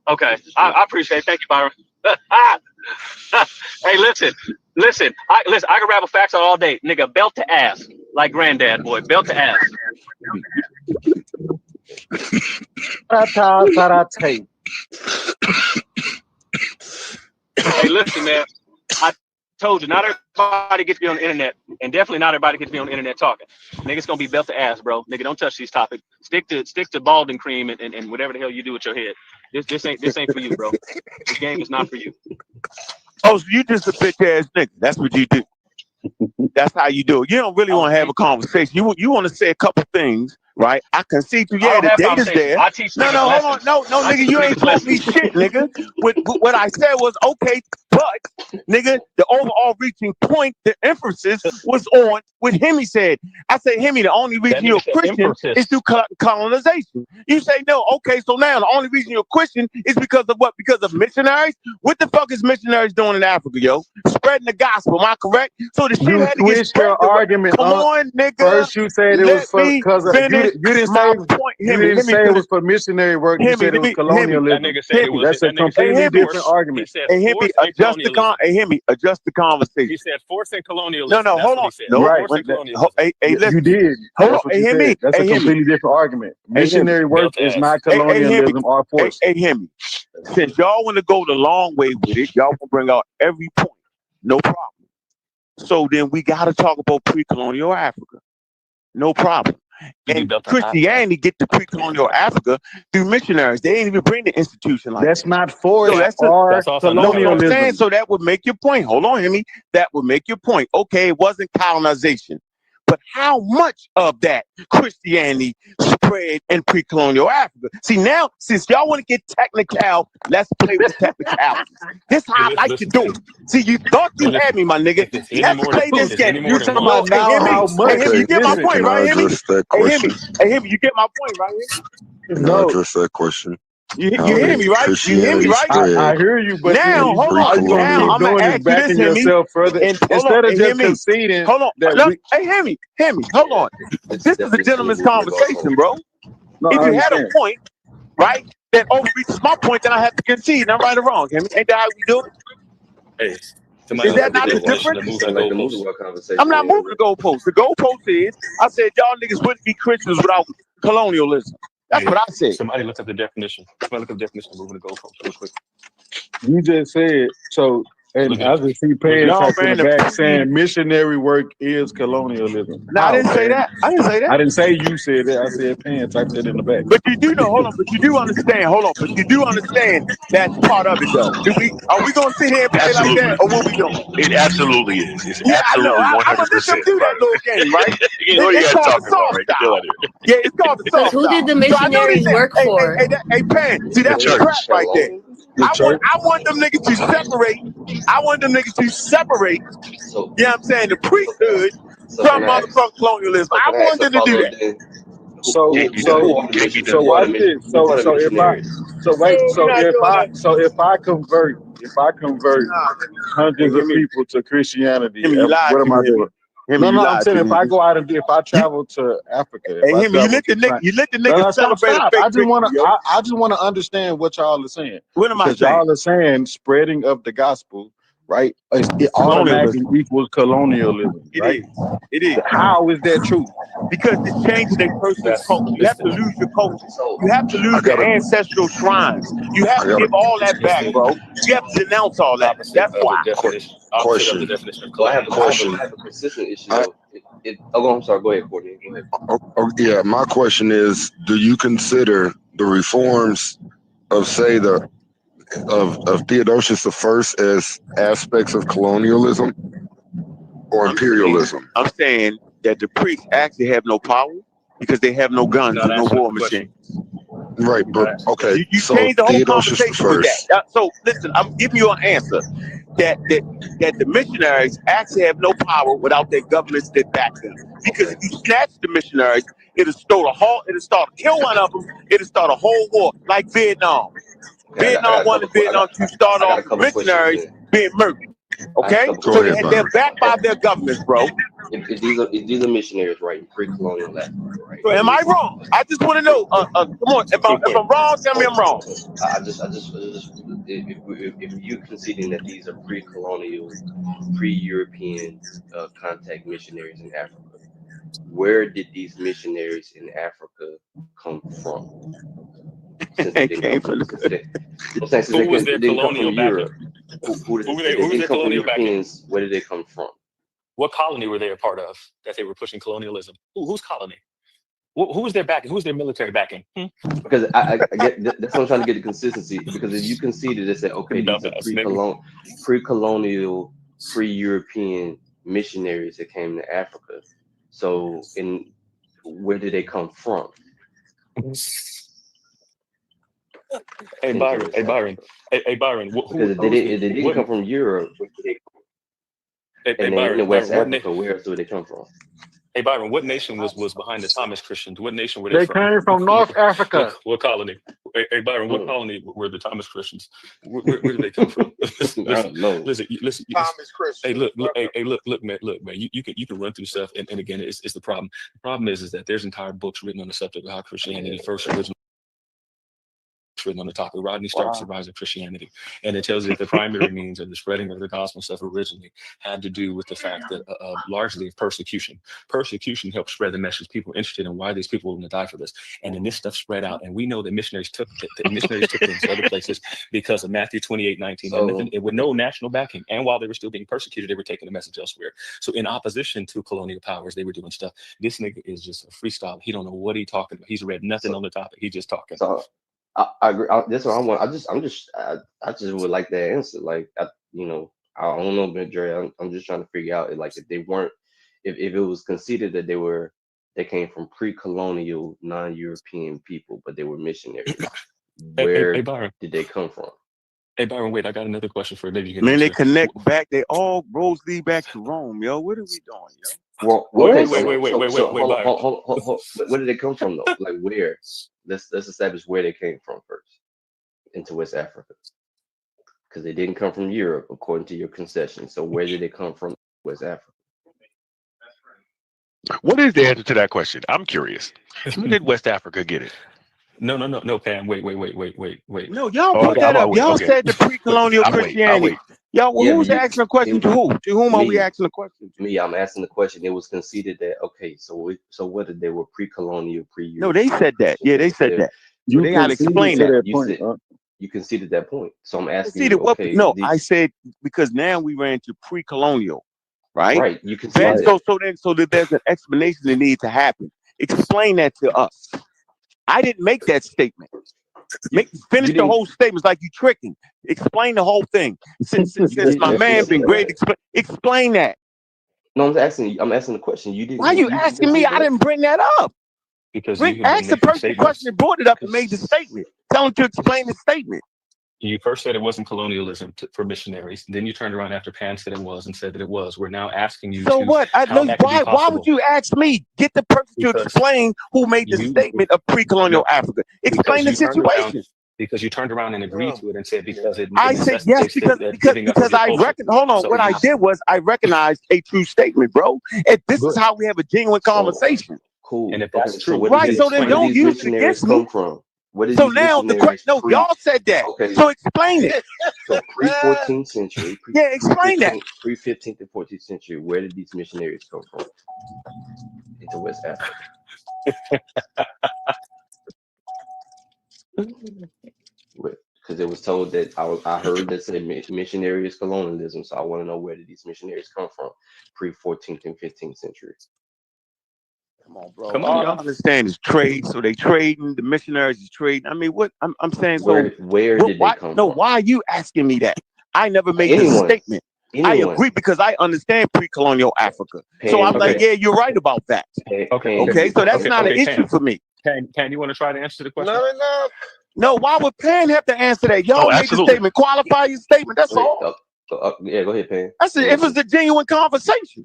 Okay, I appreciate it. Thank you, Byron. Hey, listen. I can rabble facts all day. Nigga, belt to ass. Like granddad, boy. Belt to ass. Hey, listen, man. I told you, not everybody gets to be on the internet, and definitely not everybody gets to be on the internet talking. Niggas gonna be belt to ass, bro. Nigga, don't touch these topics. Stick to balding cream and whatever the hell you do with your head. This ain't for you, bro. This game is not for you. Oh, so you just a bitch ass nigga. That's what you do. That's how you do it. You don't really want to have a conversation. You want to say a couple things right? I concede to I don't the have data's conversations. there. I teach No, niggas hold on, lessons. no, I nigga, teach you ain't niggas told me lessons. shit, nigga. What I said was okay, but nigga, the overall reaching point, the emphasis was on what Hemi said. I said, Hemi, the only That reason you're nigga said Christian emphasis. is through colonization. You say no, okay, so now the only reason you're Christian is because of what? Because of missionaries? What the fuck is missionaries doing in Africa, yo? Spreading the gospel, am I correct? So the shit You had to get switched spread. your argument. Come on, nigga. First, you said it was Let for me because finish you didn't my say point. you Hemi, didn't let me say it finish. was for missionary work. You said it was That colonialism. nigga said it was. That's a That nigga said completely different force. He argument. said Hey, Hemi, force and adjust the colonialism. Hey, Hemi, adjust the conversation. He said force and colonialism. No, That's hold what on. he said. No, Right. Force and colonialism. hey, You listen. did. Hold That's on. what Hey, you Hemi. said. That's Hey, a Hemi. completely different argument. Hey, Hemi. Missionary work Belt is ass. not Hey, Hemi. colonialism or Hey, force. Hemi. Since y'all want to go the long way with it, y'all can bring out every point. No problem. So then we got to talk about pre-colonial Africa. No problem. And Christianity get to pre-colonial Africa through missionaries. They ain't even bring the institution like That's that. not force So that's also colonialism. I'm saying, so that would make your point. Hold on, Hemi. That would make your point. Okay, it wasn't colonization. But how much of that Christianity spread in pre-colonial Africa? See, now, since y'all want to get technical, let's play with technicalities. This how I like to do it. See, you thought you had me, my nigga. Let's play this game. You talking about now how much? Hey, Hemi, you get my point, Can I right, Hemi? address that Hey, question? Hemi, you get my point, right, Hemi? Can I address that question? You How hear did me, right? You hear me, Christianity right? spread I hear you, but Now, in hold on. all you're gonna Now, pre-colonial? keep I'm gonna doing is ask you this, backing Hemi. yourself further And hold instead on, of just Hemi. conceding. Hold on. That Look, hey, Hemi, hold on. This is a gentleman's conversation, bro. No, If I you had a understand. point, right, that overreaches my point, then I have to concede. I'm right or wrong, Hemi. Ain't that how we do it? Hey, is that not the difference? I'm not moving the goalpost. The goalpost is, I said, y'all niggas wouldn't be Christians without colonialism. That's what I said. Somebody look up the definition. Somebody look up the definition of moving the goalpost real quick. You just said so, and I just see Pan type in the back saying missionary work is colonialism. No, I didn't say that. I didn't say that. I didn't say you said that. I said Pan typed that in the back. But you do know, hold on, but you do understand, but you do understand that's part of it though. Are we gonna sit here and play like that, or what we doing? It absolutely is. It's Yeah, I know. absolutely I'm gonna let them 100%. do that little game, right? What are you It's guys called the talking about, soft right? style. Yeah, it's called the Because soft who did style. the So I know these missionaries work for? hey, Pan, see that's the trap right there. I want them niggas to separate. I want them niggas to separate. You know what I'm saying? The priesthood from motherfucking colonialism. I want them to do that. So watch this. If I convert hundreds of people to Christianity, you lied what to am I me, doing? No, I'm saying if I go out and if I travel to Africa, you let the nigga celebrate. Stop. I just want to understand what y'all are saying. What am I saying? Y'all are saying spreading of the gospel, right? It automatically equals colonialism. Right? It is. How is that true? Because it's changing a person's culture. You have to lose your culture. You have to lose your ancestral shrines. You have to give all that back, bro. You have to denounce all that. That's why. Opposite of the definition of Question. I have a consistent issue. I'm sorry. Go ahead, Courtney. Go ahead. Yeah, my question is: do you consider the reforms of, say, of Theodosius I as aspects of colonialism or imperialism? I'm saying that the priests actually have no power because they have no guns and no war machines. Right, but okay. You so change the whole Theodosius conversation with that. So listen, I'm giving you an answer that the missionaries actually have no power without their governments that back them. Because if you snatch the missionaries, it'll start kill one of them, it'll start a whole war like Vietnam. Vietnam 1 and Vietnam 2 start off with missionaries being murdered. Okay? So they're backed by their governments, bro. If these are missionaries, right? Pre-colonial Africa, right? So am I wrong? I just want to know. Come on, if I'm wrong, tell me I'm wrong. If you're conceding that these are pre-colonial, pre-European contact missionaries in Africa, where did these missionaries in Africa come from? Since they didn't come from Europe. Who didn't come from Europeans? Where did they come from? What colony were they a part of that they were pushing colonialism? Whose colony? Who was their backing? Who's their military backing? Because I get that's what I'm trying to get the consistency. Because if you conceded and said, okay, these are pre-colonial, pre-European missionaries that came to Africa. So where did they come from? Hey Byron, hey Byron, hey Byron. Because if they didn't come from Europe, and then in the West Africa, where else do they come from? Hey Byron, what nation was behind the Thomas Christians? What nation were They they from? came from North Africa. What colony? Hey Byron, what colony were the Thomas Christians? Where did they come from? I don't know. Listen. Thomas Christian. Hey, look, man. You can run through stuff, and again, it's the problem. The problem is that there's entire books written on the subject of how Christianity first originally written on the topic. Rodney Stark's The Rise of Christianity, and it tells you that the primary means of the spreading of the gospel stuff originally had to do with the fact that largely persecution. Persecution helped spread the message. People were interested in why these people were going to die for this, and then this stuff spread out. And we know that missionaries took it to other places because of Matthew 28:19, and with no national backing. And while they were still being persecuted, they were taking the message elsewhere. So in opposition to colonial powers, they were doing stuff. This nigga is just a freestyle. He don't know what he's talking about. He's read nothing on the topic. He's just talking. I agree. That's what I want. I just would like that answer. Like, I don't know, Ben Dre. I'm just trying to figure out, like, if they weren't, if it was considered that they came from pre-colonial non-European people, but they were missionaries. Where did they come from? Hey Byron, wait, I got another question for you. Maybe you can Man, answer. they connect back. They all roads lead back to Rome, yo. What are we doing, yo? Well, wait, hold. Where did they come from though? Like, where? Let's establish where they came from first. Into West Africa, because they didn't come from Europe, according to your concession. So where did they come from? West Africa. What is the answer to that question? I'm curious. Who did West Africa get it? No, Pam. Wait. No, y'all brought that up. Y'all said the pre-colonial Christianity. Y'all, who's asking a question to who? To whom are we asking a question to? Me, I'm asking the question. It was conceded that so whether they were pre-colonial, pre-European. No, they said that. Yeah, they said that. So they had to explain that. You conceded that point. So I'm asking you. I said because now we ran to pre-colonial, right? Right. You conceded. So that there's an explanation that needs to happen. Explain that to us. I didn't make that statement. Finish the whole statement. It's like you tricking. Explain the whole thing. Since my man been great, explain that. No, I'm asking the question. You didn't. Why are you asking me? I didn't bring that up. Because ask the person the question that brought it up and made the statement. Tell him to explain the statement. You first said it wasn't colonialism for missionaries. Then you turned around after Pan said it was and said that it was. We're now asking you. So what? Why would you ask me? Get the person to explain who made the statement of pre-colonial Africa. Explain the situation. Because you turned around and agreed to it and said because it. I said yes because I reckon. Hold on. What I did was I recognized a true statement, bro. And this is how we have a genuine conversation. Cool. And if that's true, right? So then don't use it against me. So now the question, no, y'all said that. Okay. So explain it. So pre-14th century. Explain that. Pre-15th and 14th century, where did these missionaries come from? Into West Africa. Because it was told that I heard that said missionary is colonialism. So I want to know, where did these missionaries come from? Pre-14th and 15th century. Come on, bro. All I understand is trade. So they trading. The missionaries is trading. I mean, what I'm saying. Where did they come from? No, why are you asking me that? I never made this statement. I agree because I understand pre-colonial Africa. So I'm like, yeah, you're right about that. Okay. So that's not an issue for me. Pan, you want to try to answer the question? No. Why would Pan have to answer that? Y'all made the statement. Qualify your statement. That's all. Yeah, go ahead, Pan. That's it. If it's a genuine conversation.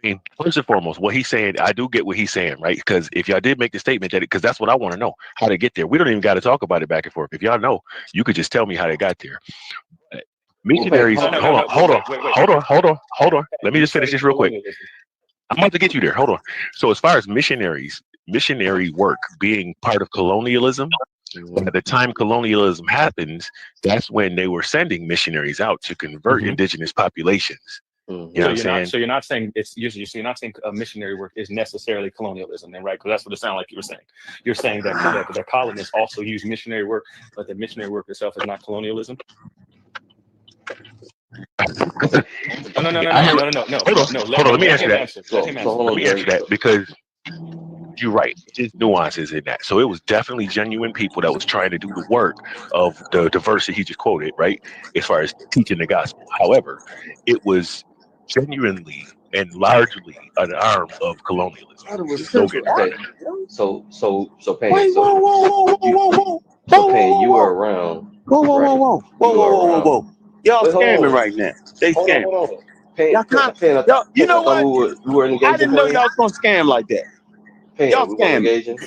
I mean, first and foremost, what he's saying, I do get what he's saying, right? Because if y'all did make the statement that, because that's what I want to know, how to get there. We don't even got to talk about it back and forth. If y'all know, you could just tell me how they got there. Missionaries, hold on. Let me just finish this real quick. I'm about to get you there. Hold on. So as far as missionary work being part of colonialism, at the time colonialism happens, that's when they were sending missionaries out to convert indigenous populations. You know what I'm saying? So you're not saying you're not saying missionary work is necessarily colonialism, then, right? Because that's what it sounded like you were saying. You're saying that the colonists also use missionary work, but the missionary work itself is not colonialism. No. Hold on. Let me answer that. Let me answer that because you're right. There's nuances in that. So it was definitely genuine people that was trying to do the work of the verse that he just quoted, right? As far as teaching the gospel. However, it was genuinely and largely an arm of colonialism. Just don't get me wrong. So Pan, Wait, whoa, whoa, whoa, whoa, whoa, so Pan, you were around. whoa. Y'all Wait, hold scamming on. right now. They Hold scamming. on. Pan, Y'all can't. Y'all, you know what? We were engaging. I didn't know y'all was gonna scam like that. Y'all we were scamming. engaging.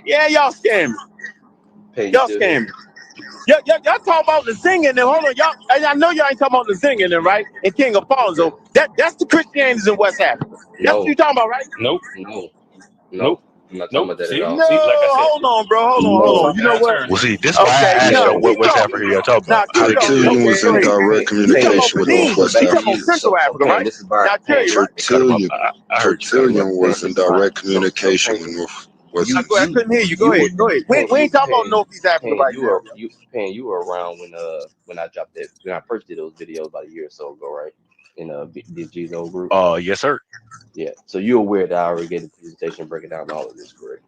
Yeah, y'all scamming. Pan, Y'all scamming. Y'all talk about the singing and hold on, y'all. And I know y'all ain't talking about the singing, and right? And King Alfonso. That's the Christianities in West Africa. That's what you talking about, right? Nope. Nope. I'm not talking about that at all. No, See, like I said, hold on, bro. Hold on. You know what? Well, see, this is why I asked y'all what West Africa y'all talking about. Now, Tertullian was in direct communication with Northwest you talking Africa. about Central Africa, right? This is Byron. Now, tell you, right? Tertullian was in direct communication with Northwest Africa. I couldn't hear you. Go ahead. We ain't talking about Northeast Africa right now. You were around when I dropped that, when I first did those videos about a year or so ago, right? In the Gzo group. Yes, sir. Yeah. So you're aware that I already gave the presentation breaking down all of this, correct?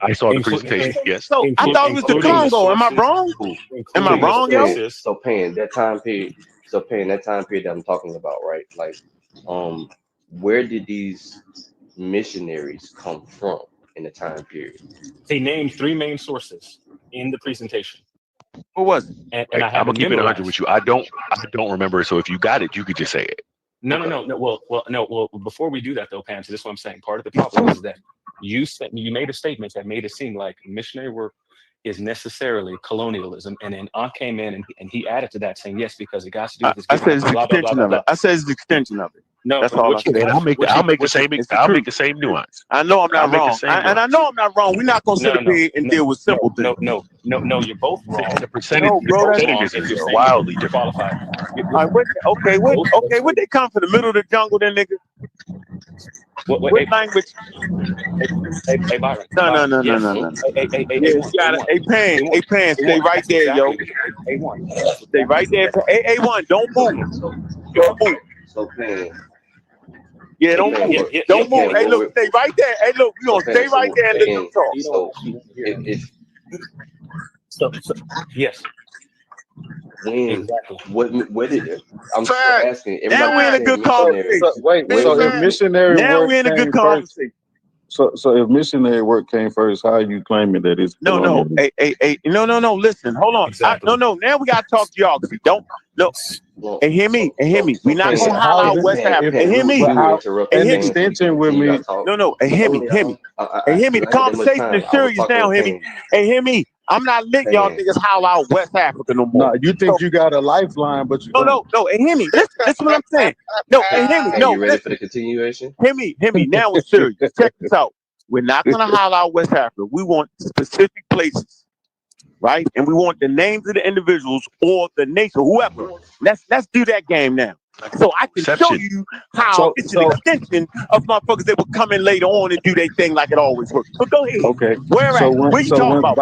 I saw the presentation. Yes. So I thought it was the Congo. Am I wrong? Am I wrong, yo? So paying that time period. That I'm talking about, right? Like, where did these missionaries come from in the time period? He named 3 main sources in the presentation. What was it? And I I'm gonna keep it 100 with you. I don't remember. So if you got it, you could just say it. No. Well, before we do that though, Pam, so this is what I'm saying. Part of the problem is that you made a statement that made it seem like missionary work is necessarily colonialism, and then Ankh came in and he added to that saying yes because it got to do with this. I said it's the extension of it. I said it's the extension of it. No, that's all. I'll make the same nuance. I know I'm not wrong, and I know I'm not wrong. We're not gonna sit up here and deal with simple things. No, you're both wrong. The percentages is wildly different. Okay, what they come from the middle of the jungle, then, nigga? What language? Hey, Byron. No. Hey, Pan, stay right there, yo. Stay right there. A1, don't move. So Pan. Yeah, don't move. Don't move. Hey, look, stay right there. Hey, look, we gonna stay right there and let them talk. So yes. When what did it? I'm still asking. Now we're in a good conversation. So if missionary now work we're in a good conversation. So if missionary work came first, how are you claiming that it's no? Listen, hold on. Exactly. No. Now we gotta talk geography. Don't look. And hear me. We're not gonna holler out West Africa. And hear me. An extension with me. No. And hear me. And hear me. The conversation is serious now. Hear me. And hear me. I'm not letting y'all niggas holler out West Africa no more. No, you think you got a lifeline, but you don't. No. And hear me. Listen what I'm saying. No, and hear me. No, you ready for the continuation? Hear me. Now it's serious. Check this out. We're not gonna holler out West Africa. We want specific places, right? And we want the names of the individuals or the nation, whoever. Let's do that game now. So I can show you how it's an extension of motherfuckers that will come in later on and do their thing like it always works. But go ahead. Okay. Where you talking about?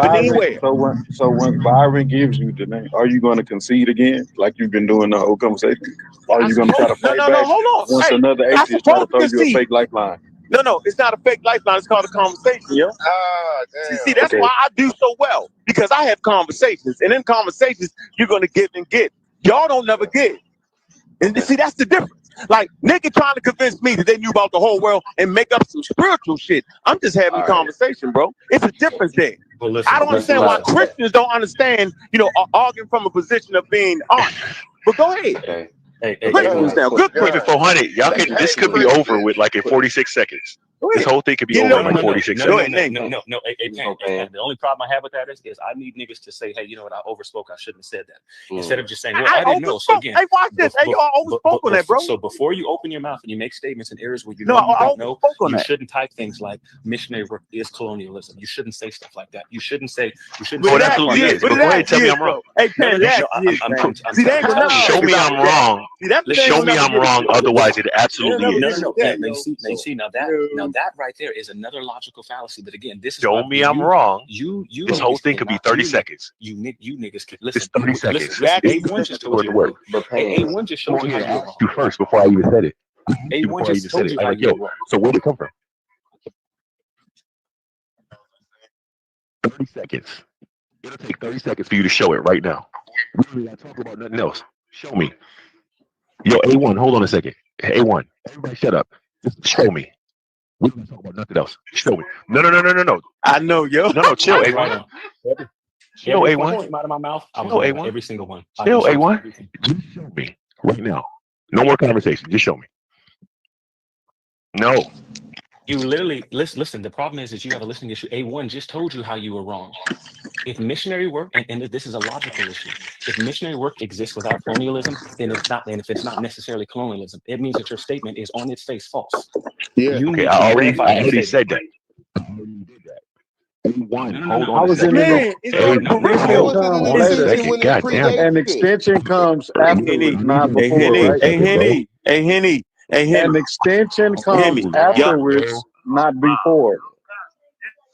So when Byron gives you the name, are you going to concede again, like you've been doing the whole conversation? Or are you going to try to fight back? No, hold on. Once another atheist try to throw you a fake lifeline? No, it's not a fake lifeline. It's called a conversation, yo. See, that's why I do so well, because I have conversations, and in conversations you're gonna give and get. Y'all don't never get. And see, that's the difference. Like nigga trying to convince me that they knew about the whole world and make up some spiritual shit. I'm just having a conversation, bro. It's a difference there. Well, listen, I don't understand why Christians don't understand, arguing from a position of being honest. But go ahead. Okay. Christians now, good Christians. 400. Y'all can. This could be over with like in 46 seconds. This whole thing could be over in like 46 seconds. No. The only problem I have with that is I need niggas to say, hey, you know what? I overspoke. I shouldn't have said that. Instead of just saying, well, I didn't know. So again, hey, watch this. Hey, y'all overspoke on that, bro. So before you open your mouth and you make statements in areas where you don't know, you shouldn't type things like missionary work is colonialism. You shouldn't say stuff like that. You shouldn't say. Oh, it absolutely is. But go ahead, tell me I'm wrong. Hey, Pen, show me I'm wrong. Show me I'm wrong. Otherwise, it absolutely is. Now that right there is another logical fallacy. But again, this is show me I'm wrong. This whole thing could be 30 seconds. You niggas could listen. It's 30 seconds. A1 just told you. A1 just showed you how you're wrong. You first before I even said it. A1 just told you how you're wrong. So where did it come from? 30 seconds. It'll take 30 seconds for you to show it right now. We don't gotta talk about nothing else. Show me. Yo, A1, hold on a second. A1. Everybody shut up. Just show me. We don't talk about nothing else. Show me. No. I know, yo. No, chill, Right A1. on. Chill, Every point A1. that came out of my mouth, I was Chill, wrong. A1. Every single one. Chill, A1. Just show me right now. No more conversation. Just show me. No. You literally listen. The problem is you have a listening issue. A1 just told you how you were wrong. If missionary work, and this is a logical issue, if missionary work exists without colonialism, then it's not. And if it's not necessarily colonialism, it means that your statement is on its face false. Yeah. You Okay, need I to already verify said that. I already did that. A1, hold No. on a second. Man, it's Hey, on hold peripheral. on a It's second. God damn it. An extension comes Henny, afterwards, not hey before, Henny, right? hey Henny, hey Henny, hey An Henny, extension comes Henny. Yup. afterwards, not before.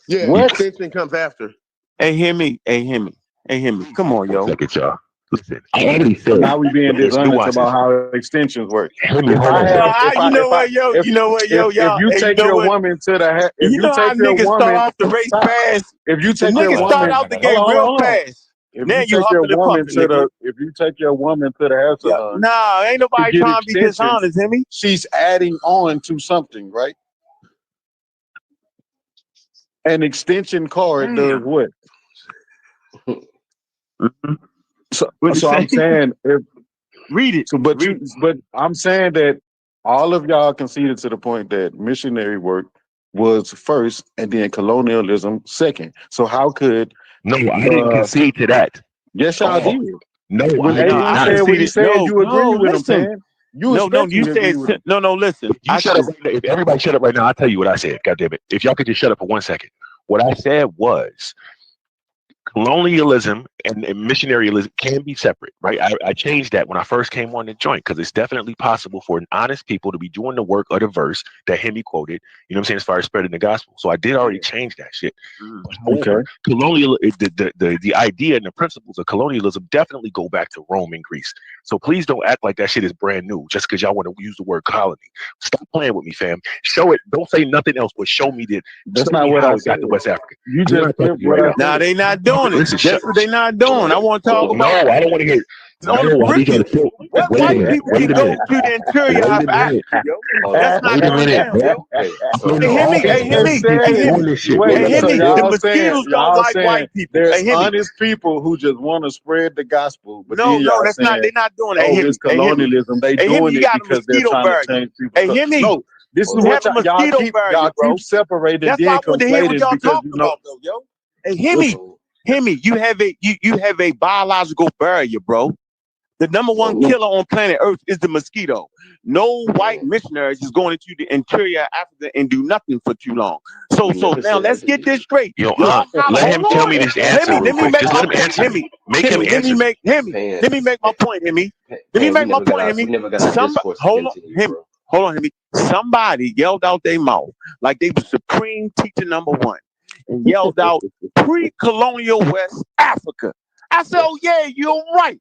Yeah, What? extension comes after. Hey Henny, hey Henny, hey Henny. Come on, yo. Second, y'all. Listen, I already So said now we being there's dishonest nuances. about how extensions work. Henny, If hold I on. have, You know what, yo, if y'all. you Hey, you take know your what? woman to the, if You know you how take your niggas start woman, off the race stop. fast? If you The take your niggas start woman, out the game hold real on. fast. If Now you you take your huffing and woman puffing, to nigga. if you take your woman to the hair salon, Nah, ain't to nobody get trying to be extensions, dishonest, Henny. she's adding on to something, right? An extension cord does what? So I'm saying if read it. So, but I'm saying that all of y'all conceded to the point that missionary work was first, and then colonialism second. So how could No, I didn't concede to that. Yes, y'all did. No, When I did A1 not. said what he said, you agree with him, listen. man. You expect him to agree with him. No, listen. If you shut up right now, if everybody shut up right now, I'll tell you what I said. God damn it. If y'all could just shut up for 1 second. What I said was colonialism and missionaryism can be separate, right? I changed that when I first came on the joint because it's definitely possible for an honest people to be doing the work of the verse that Hemi quoted, you know what I'm saying, as far as spreading the gospel. So I did already change that shit. However, colonial, the idea and the principles of colonialism definitely go back to Rome and Greece. So please don't act like that shit is brand new just because y'all want to use the word colony. Stop playing with me, fam. Show it. Don't say nothing else, but show me that. That's not what I said. Got to West Africa. You just flipped what I said. Nah, they not doing it. That's what they not doing. I want to talk about. No, I don't want to hear. On the peripheral. What white people can go to the interior of Africa, yo? That's not going down, yo. Hey, Hemi. So The y'all mosquitoes don't y'all like saying white people. there's Hey, Hemi. honest people who just want to spread the gospel, but No, then y'all that's saying, not. They're not doing that. oh, it's colonialism. They doing you it got a because they're mosquito trying to barrier. change people's Hey, culture. Hemi. No, this is You what have a y'all mosquito barrier, bro. keep separated. That's Then why I want to hear what conflated y'all because talking about, though, yo. Hey, Hemi, you have a biological barrier, bro. The number one killer on planet Earth is the mosquito. No white missionaries is going into the interior of Africa and do nothing for too long. So now let's get this straight. Yo, let him tell me this answer. Let me make Just my let him answer. Hemi. Make him Let answer. me make my point, Hemi. Let me make my point, Hemi. Hold on, Hemi. Somebody yelled out their mouth like they were supreme teacher number one and yelled out pre-colonial West Africa. I said, oh yeah, you're right.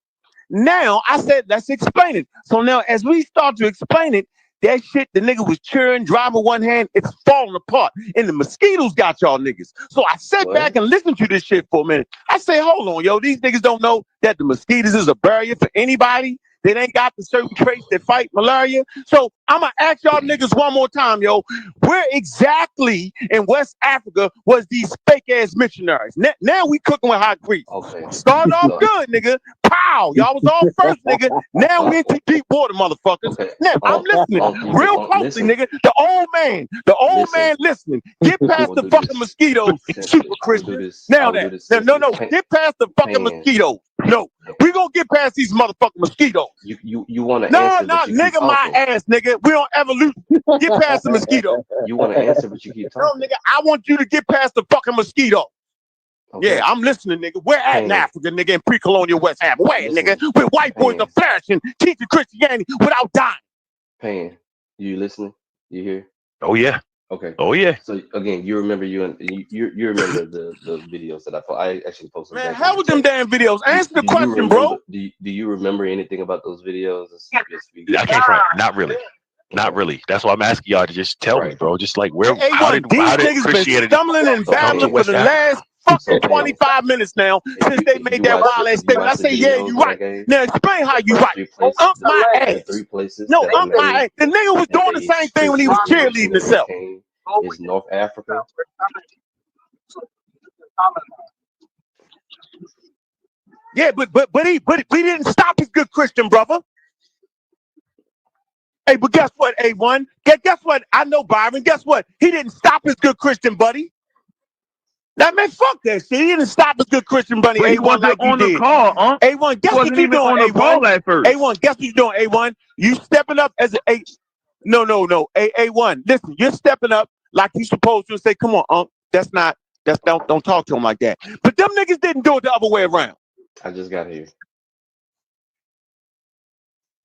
Now I said, let's explain it. So now as we start to explain it, that shit, the nigga was cheering, driving one hand, it's falling apart. And the mosquitoes got y'all niggas. So I sat back and listened to this shit for a minute. I say, hold on, yo, these niggas don't know that the mosquitoes is a barrier for anybody. They ain't got the certain traits that fight malaria. So I'm going to ask y'all niggas one more time, yo. Where exactly in West Africa was these fake ass missionaries? Now we cooking with hot grease. Started off good, nigga. Pow. Y'all was all first, nigga. Now we into deep water, motherfuckers. Now I'm listening real closely, nigga. The old man listening. Get past the fucking mosquitoes, super Christian. Now that. No. Get past the fucking mosquitoes. No. We gonna get past these motherfucking mosquitoes. You want to No, answer, no, but you nigga, keep my talking. ass, nigga. We on evolution. Get past the mosquito. You want to answer, but you keep talking. No, nigga, I want you to get past the fucking mosquito. Okay. Yeah, I'm listening, nigga. We're at in Africa, nigga, in pre-colonial West Africa. Where, nigga? Where white boys are flourishing, teaching Christianity without dying. Pan, you listening? You hear? Oh yeah. Okay. Oh yeah. So again, you remember you remember the videos that I actually posted. Man, hell with them damn videos. Answer the question, bro. Do you remember anything about those videos? I can't front. Not really. Not really. That's why I'm asking y'all to just tell me, bro. Just like where? Hey, how did niggas Christianity been stumbling and babbling for the last fucking 25 minutes now since they made that wild ass statement. I say, yeah, you right. Now explain how you right. My ass. No, my ass. The nigga was doing the same thing when he was cheerleading himself. Is North Africa. Yeah, but we didn't stop his good Christian brother. Hey, but guess what, A1? Guess what? I know Byron. Guess what? He didn't stop his good Christian buddy. Now, man, fuck that shit. He didn't stop his good Christian buddy. But he A1 wasn't like on the did. call, huh? A1, guess what you doing, A1? At first. A1, guess what you doing, A1? You stepping up as a no. A1, listen, you're stepping up like you supposed to say, come on, don't talk to him like that. But them niggas didn't do it the other way around. I just got here.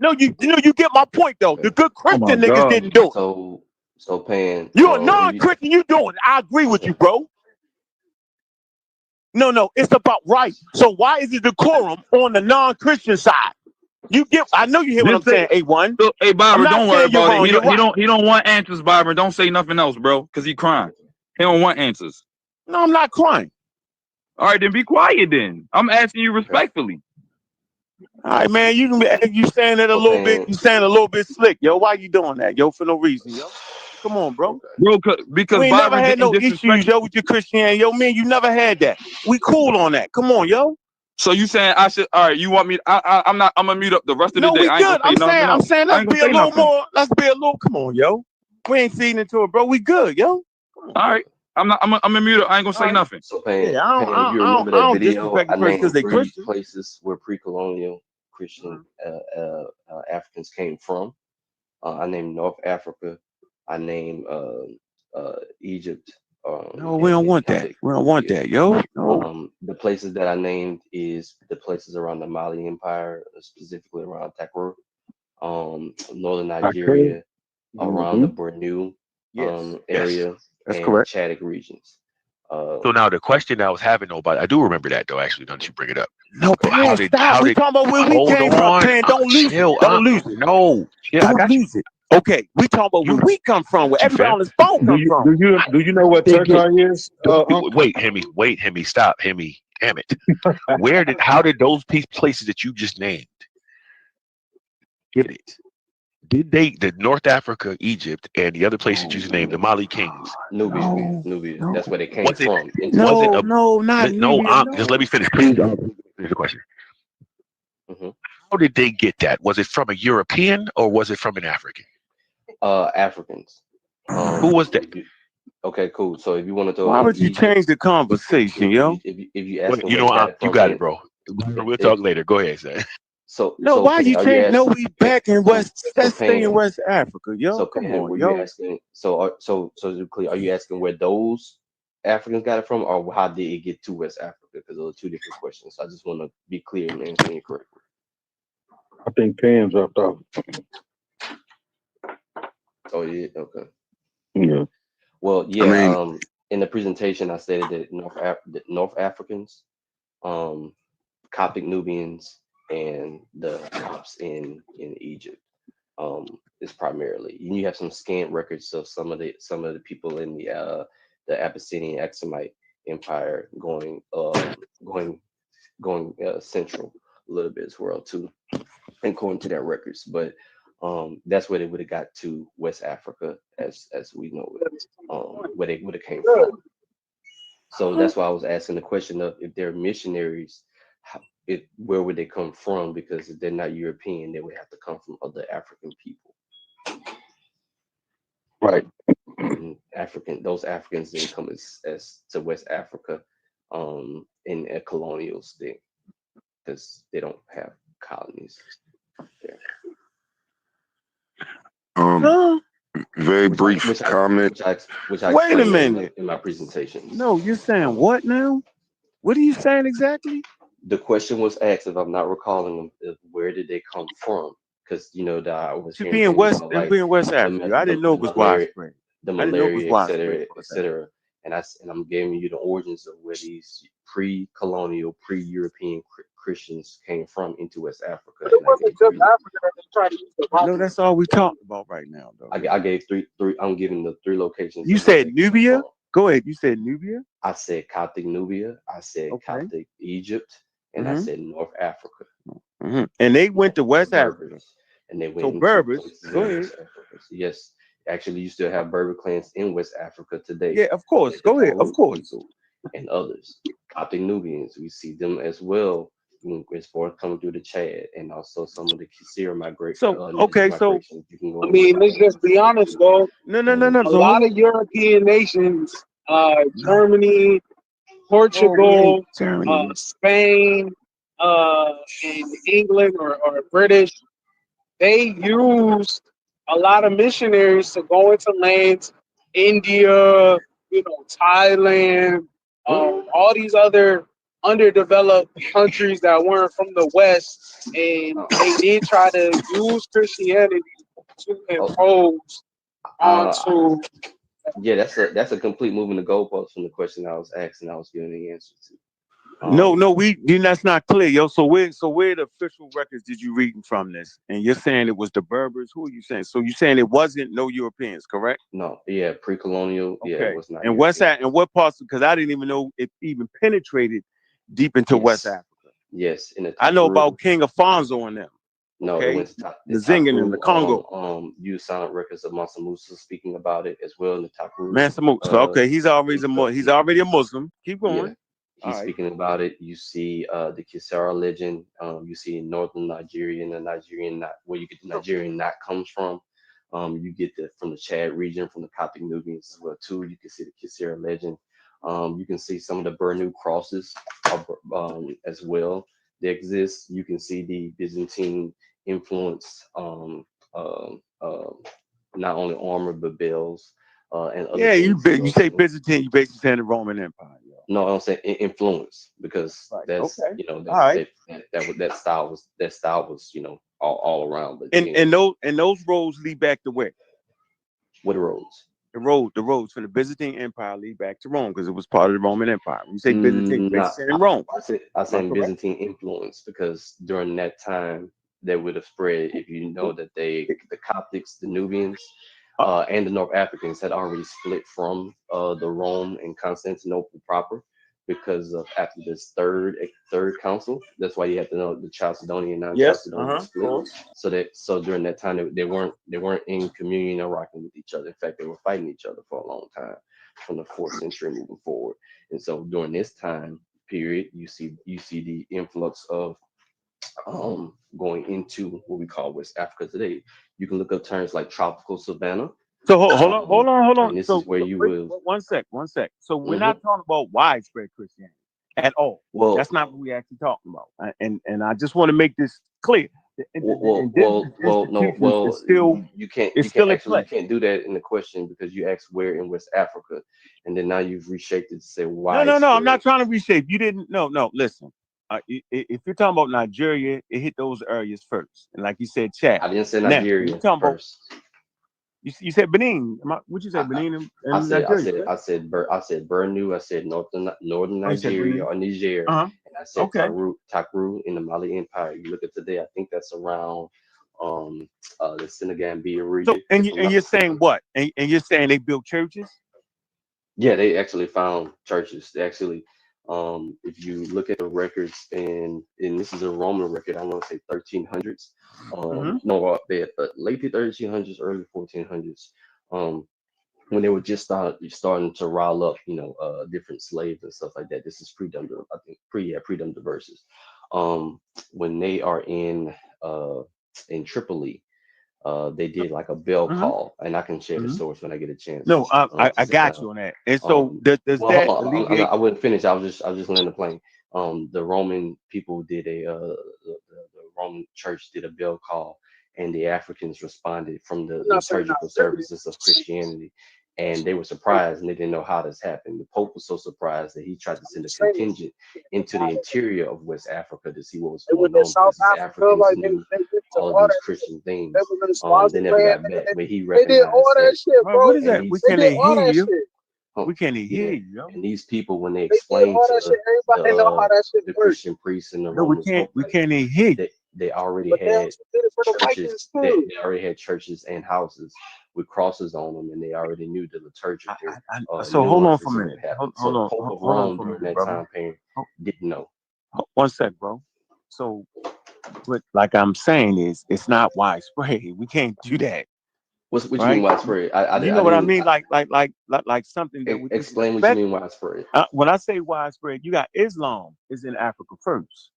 No, you get my point though. The good Christian niggas didn't do it. So Pan, you're a non-Christian, you doing it. I agree with you, bro. No, it's about right. So why is it decorum on the non-Christian side? I know you hear what I'm saying, A1. So, hey, Byron, don't worry about it. He don't want answers, Byron. Don't say nothing else, bro, because he crying. He don't want answers. No, I'm not crying. All right, then be quiet then. I'm asking you respectfully. All right, man, you saying it a little bit. You saying a little bit slick, yo. Why you doing that, yo? For no reason, yo. Come on, bro. Bro, because we ain't Byron never had no issues, yo, with your Christianity, yo. Man, you never had that. We cool on that. Come on, yo. So you saying I should? All right, you want me? I'm not. I'm gonna mute up the rest of the day. No, we good. I'm saying let's be a little more. Let's be a little. Come on, yo. We ain't feeding into it, bro. We good, yo. All right. I'm gonna mute up. I ain't gonna say nothing. So Pan, if you remember that video, I named 3 places where pre-colonial Christian Africans came from. I named North Africa. I named Egypt. No, we don't want that. We don't want that, yo. No. The places that I named is the places around the Mali Empire, specifically around Takru, northern Nigeria, around the Bornu area, that's and correct. Chadic regions. So now the question I was having, I do remember that though. Actually, now that you bring it up. No, Pan, stop. We talking about where we came from, Pan. Don't lose it. Don't lose it. No, don't lose it. Okay, we talking about where we come from, where everybody on this phone come from. Do you know what Turkey is? Wait, Hemi, stop, Hemi. Damn it. How did those places that you just named get it? Did the North Africa, Egypt, and the other places you just named, the Mali Kings? Nubia. That's where they came from. Just let me finish, please. Here's the question. How did they get that? Was it from a European or was it from an African? Africans. Who was that? Okay, cool. So if you want to talk, why would you change the conversation, yo? If you ask, you got it, bro. We'll talk later. Go ahead, sir. Why you change? No, we back in West. Let's stay in West Africa, yo. So come on, yo. You asking, so to clear, are you asking where those Africans got it from, or how did it get to West Africa? Because those are 2 different questions. So I just want to be clear and answer you correctly. I think Pan dropped off. Oh yeah, okay. Yeah. Well, yeah. In the presentation, I stated that North Africans, Coptic Nubians, and the Copts in Egypt is primarily. You have some scant records of some of the people in the Abyssinian Aksumite Empire going central a little bit as well too, according to their records. But that's where they would have got to West Africa as we know it, where they would have came from. So that's why I was asking the question of if they're missionaries, where would they come from? Because if they're not European, they would have to come from other African people. Right. Those Africans didn't come as to West Africa in a colonial state because they don't have colonies there. Very brief comment. Which I wait a minute in my presentation. No, you're saying what now? What are you saying exactly? The question was asked, if I'm not recalling them, where did they come from? Because that I was being West Africa. I didn't know it was widespread. The malaria, et cetera. And I'm giving you the origins of where these pre-colonial, pre-European Christians came from into West Africa. No, that's all we talking about right now, though. I gave three. I'm giving the 3 locations. You said Nubia? Go ahead. You said Nubia? I said Coptic Nubia. I said Coptic Egypt. And I said North Africa. And they went to West Africa. And they went so into Berbers. Go ahead. West Africa. Yes. Actually, you still have Berber clans in West Africa today. Yeah, of course. Go ahead. Of course. And others. Coptic Nubians, we see them as well. As far as coming through the Chad, and also some of the Kisir migration. So okay, so I mean, let's just be honest, though. No. A lot of European nations, Germany, Portugal, Spain, and England or British, they used a lot of missionaries to go into lands, India, Thailand, all these other underdeveloped countries that weren't from the West, and they did try to use Christianity to impose onto. Yeah, that's a complete moving the goalpost from the question I was asked and I was giving the answer to. No, that's not clear, yo. So where the official records did you read from this? And you're saying it was the Berbers. Who are you saying? So you're saying it wasn't no Europeans, correct? No, yeah, pre-colonial. Okay. Yeah, it was not. And what's that? And what parts? Because I didn't even know it even penetrated deep into West Africa. Yes, I know about King Afonso and them. No, okay? It went to the Zingin in the Congo. You silent records of Mansa Musa speaking about it as well in the Taproot. Mansa Musa. Okay, he's already a Muslim. Keep going. Yeah. He's speaking about it. You see the Kisara legend. You see in northern Nigeria and the Nigerian knot, where you get the Nigerian knot comes from. You get from the Chad region, from the Coptic Nubians as well too. You can see the Kisara legend. You can see some of the Bernu crosses as well. They exist. You can see the Byzantine influence, not only armor but bells and other. Yeah, you say Byzantine, you basically saying the Roman Empire. No, I don't say influence because that's that style was all around. But and those roads lead back to where? What roads? The roads from the Byzantine Empire lead back to Rome because it was part of the Roman Empire. When you say Byzantine, basically in Rome. I say Byzantine influence because during that time they would have spread. If you know that the Coptics, the Nubians, and the North Africans had already split from the Rome and Constantinople proper because of after this third council. That's why you have to know the Chalcedonian and non-Chalcedonian split. So during that time they weren't in communion or rocking with each other. In fact, they were fighting each other for a long time from the 4th century moving forward. And so during this time period, you see the influx of going into what we call West Africa today. You can look up terms like tropical savanna. So hold on. And this is where you will. One sec. So we're not talking about widespread Christianity at all. Well, that's not what we're actually talking about. And I just want to make this clear. You can't do that in the question because you asked where in West Africa, and then now you've reshaped it to say why. No. I'm not trying to reshape. You didn't. No. Listen. If you're talking about Nigeria, it hit those areas first, and like you said, Chad. I didn't say Nigeria first. You said Benin. What'd you say? Benin and Nigeria? I said Bornu. I said northern Nigeria or Niger, and I said Takru in the Mali Empire. You look at today, I think that's around the Senegambia region. So, and you're saying what? And you're saying they built churches? Yeah, they actually found churches. They actually. If you look at the records, and this is a Roman record, I want to say 1300s. Late 1300s, early 1400s. When they were just starting to rile up, different slaves and stuff like that. This is pre-dom verses. When they are in Tripoli. They did like a bell call, and I can share the source when I get a chance. No, I got you on that. And so I wouldn't finish. I was just landing the plane. The Roman people did the Roman church did a bell call, and the Africans responded from the liturgical services of Christianity. And they were surprised, and they didn't know how this happened. The Pope was so surprised that he tried to send a contingent into the interior of West Africa to see what was going on. South Africans knew all of these Christian things. They never got back, but he recognized that. What is that? We can't hear you. We can't hear you. And these people, when they explained to the Christian priests and the Romans, we can't hear you. they already But they had also did it for the churches. Vikings They too. already had churches and houses with crosses on them, and they already knew the liturgical So hold on nuances for a of minute. what happened. Hold So the on. Pope of Hold on Rome for a during minute, that brother. time period didn't know. 1 sec, bro. So, what like I'm saying is, it's not widespread. We can't do that, What you mean right? widespread? You know what I mean? Like something that we Explain what you expect. mean widespread. When I say widespread, you got Islam is in Africa first.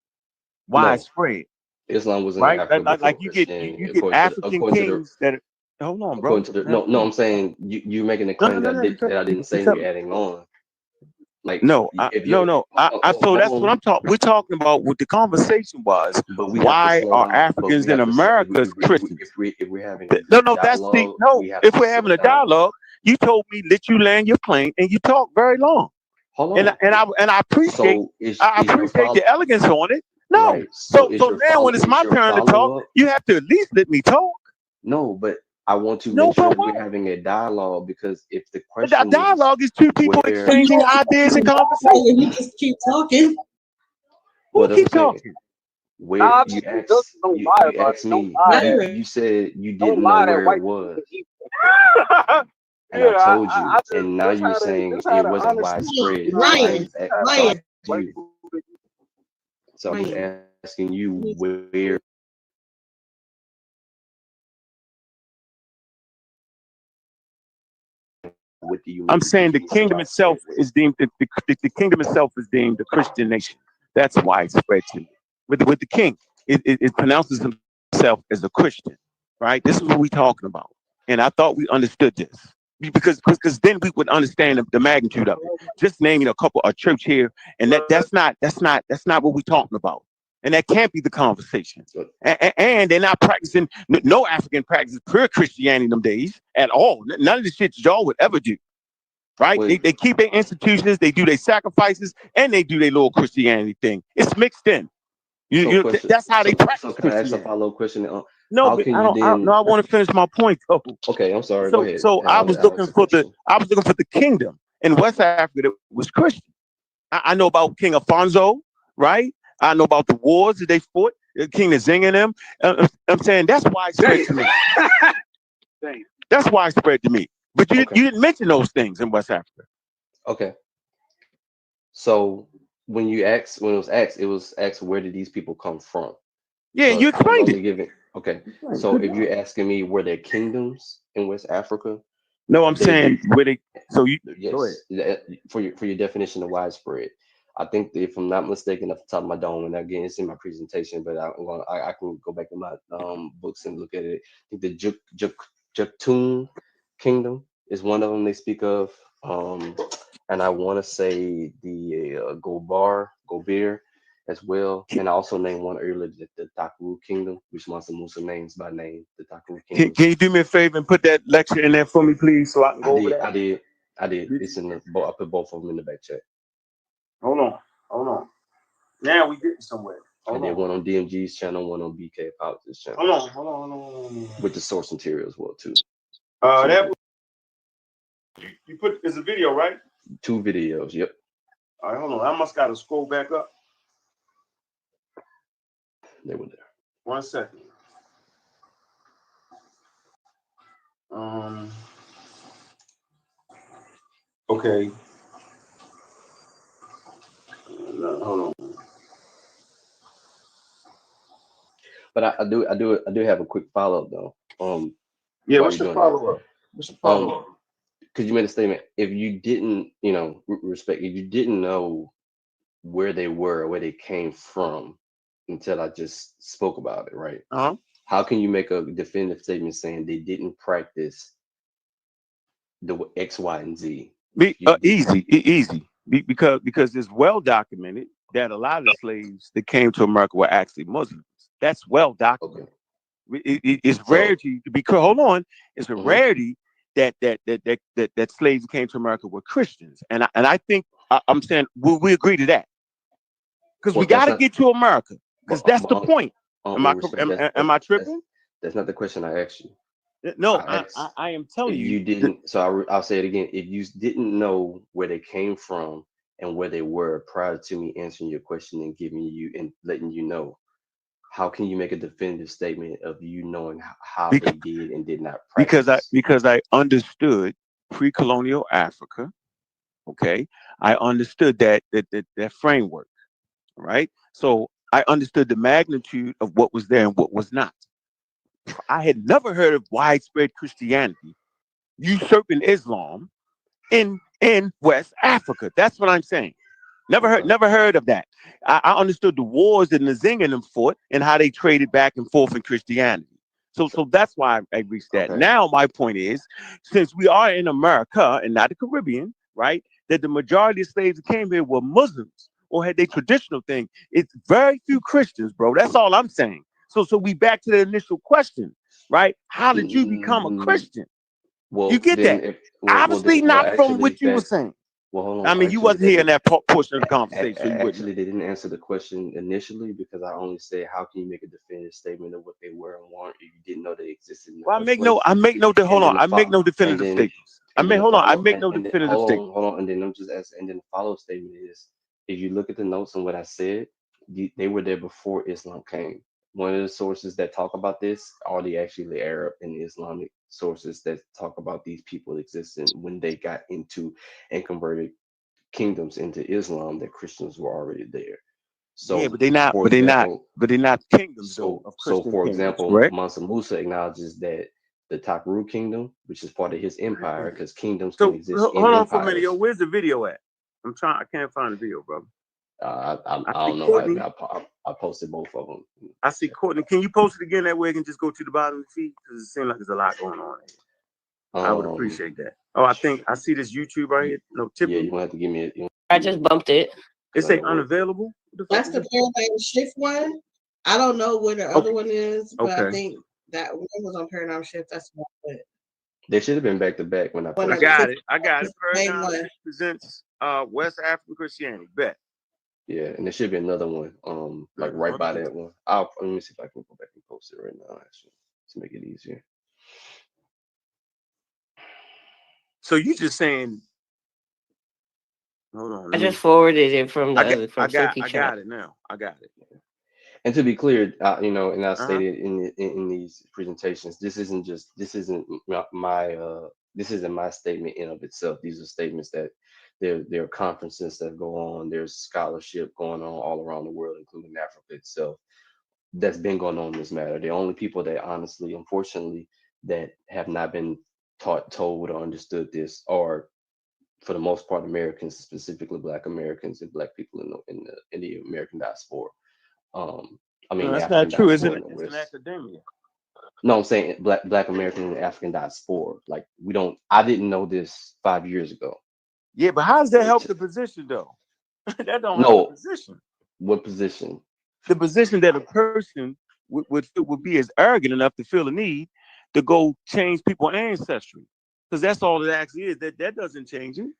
No, Widespread, Islam was in right? Africa before Like you get Christianity, African kings that are, hold on, bro. according to the no, I'm saying you're making a No, claim that I didn't say. We're adding on. Like no, if you so that's what I'm talking. We're talking about what the conversation was. but we have to Why slow are down. But Africans we in have to slow America Christians? if we're having a No, that's the dialogue, no. we have If to we're slow having a down. dialogue, you told me let you land your plane and you talk very long. Hold on. And I appreciate So I appreciate the elegance on it. No, right. so now when it's my turn to talk, you have to at least let me talk. No, but I want to No, make sure but that we're having a dialogue because if the a question dialogue is two people where exchanging ideas and conversation. You just keep talking. well, Who that's keep what I'm saying. talking? Where Nah, you just asked don't you, lie you about it. asked Don't me lie Right. that you said you don't didn't know lie that where it white people was, are evil. and Yeah, I told you, I and now you're saying just it had an wasn't honest widespread. you know So I Ryan, just asked Ryan, white you. people. So I'm just Ryan. asking you where. What do you I'm mean? saying the When you say kingdom itself widespread? is deemed the kingdom itself is deemed a Christian nation. That's widespread to me. With the king, it pronounces himself as a Christian, right? This is what we're talking about, and I thought we understood this because then we would understand the magnitude of it. Just naming a church here, and that's not what we're talking about, and that can't be the conversation. And they're not practicing. No African practices pure Christianity in them days at all. None of the shit y'all would ever do. Right? Wait, They keep their institutions, they do their sacrifices, and they do their little Christianity thing. It's mixed in. That's how they practice so can I ask a Christianity. follow question? No, How but can you no, then? I want to finish my point though. Okay, I'm sorry. Go ahead. So And I was I'll looking ask a for question. the kingdom in West Africa that was Christian. I know about King Alfonso, right? I know about the wars that they fought, King Nzinga and them. I'm saying that's widespread to me. That's widespread to me. But you didn't mention those things in West Africa. Okay. So when it was asked where did these people come from? Yeah, So you I was explained it. only giving okay. So if you're asking me were there kingdoms in West Africa, No, I'm they saying where they. So you go ahead. yes, for your definition of widespread. I think that if I'm not mistaken, off the top of my dome, and again, it's in my presentation, but I can go back in my books and look at it. I think the Juktun Kingdom is one of them they speak of, and I want to say the Gobir as well, and I also named one earlier, the Taku Kingdom, which Mansa Musa names by name, the Taku Kingdom. Can you do me a favor and put that lecture in there for me, please, so I can go over that? I did. It's in the. I put both of them in the back check. Hold on. Now we getting somewhere. I did one on DMG's channel, one on BK Politics channel. Hold on. With the source material as well too. That you put is a video, right? 2 videos. Yep. All right, hold on. I must got to scroll back up. They were there. 1 second. Okay. Hold on. But I do have a quick follow up though. Yeah, While what's you're your doing follow up? that, because you made a statement. If you didn't, if you didn't know where they were, where they came from, until I just spoke about it, right? How can you make a definitive statement saying they didn't practice the X, Y, and Z? Easy. Because it's well documented that a lot of the slaves that came to America were actually Muslims. That's well documented. Okay. It's rarity to be. Hold on, it's a rarity that slaves who came to America were Christians, and I think I'm saying we agree to that because we got to get to America because that's the point. Am I tripping? That's not the question I asked you. No, I am telling you. You didn't. So I'll say it again. If you didn't know where they came from and where they were prior to me answering your question and giving you and letting you know, how can you make a definitive statement of you knowing how they did and did not practice? Because I understood pre-colonial Africa. Okay, I understood that framework, right? So I understood the magnitude of what was there and what was not. I had never heard of widespread Christianity usurping Islam in West Africa. That's what I'm saying. Never heard of that. I understood the wars that Nzinga and them fought and how they traded back and forth in Christianity. So that's why I reached that. Now my point is, since we are in America and not the Caribbean, right, that the majority of slaves that came here were Muslims or had their traditional thing. It's very few Christians, bro. That's all I'm saying. So we back to the initial question, right? How did you become a Christian? Well, you get that? Obviously not from what you were saying. Well, hold on. I mean, you wasn't here in that portion of the conversation. So Actually, they didn't answer the question initially because I only said, how can you make a definitive statement of what they were and weren't if you didn't know they existed? Well, I make no definitive statements. I make no definitive statements. Hold on, and then I'm just asking, and then the follow statement is, if you look at the notes and what I said, they were there before Islam came. One of the sources that talk about this are the Arab and Islamic sources that talk about these people existing when they got into and converted kingdoms into Islam, that Christians were already there. So yeah, but they're not kingdoms though. So for example, Mansa Musa acknowledges that the Takru kingdom, which is part of his empire, because kingdoms can exist in empires. Hold on for a minute, yo. Where's the video at? I can't find the video, brother. I don't know. I posted both of them. I see Courtney. Can you post it again? That way I can just go to the bottom of the feed, because it seems like there's a lot going on here. I would appreciate that. Oh, I think I see this YouTube right here. No, Tiffany. Yeah, you have to give me it. I just bumped it. It say unavailable. That's the Paradigm Shift one. I don't know where the other one is, but I think that one was on Paradigm Shift. That's what I put. They should have been back to back when I put it. I got it. Paradigm Shift presents West African Christianity. Bet. Yeah, and there should be another one, like right by that one. Let me see if I can go back and post it right now, actually, to make it easier. So you just saying? Hold on. I just forwarded it from I got it now. I got it. And to be clear, and I stated in these presentations, this isn't my statement in of itself. These are statements that there are conferences that go on. There's scholarship going on all around the world, including Africa itself, that's been going on in this matter. The only people that honestly, unfortunately, that have not been taught, told, or understood this are, for the most part, Americans, specifically Black Americans and Black people in the American diaspora. That's not true, isn't it? It's an academia. No, I'm saying Black American and African diaspora. Like, I didn't know this 5 years ago. Yeah, but how does that help the position though? That don't help the position. What position? The position that a person would be as arrogant enough to feel the need to go change people's ancestry, because that's all it actually is. That doesn't change it.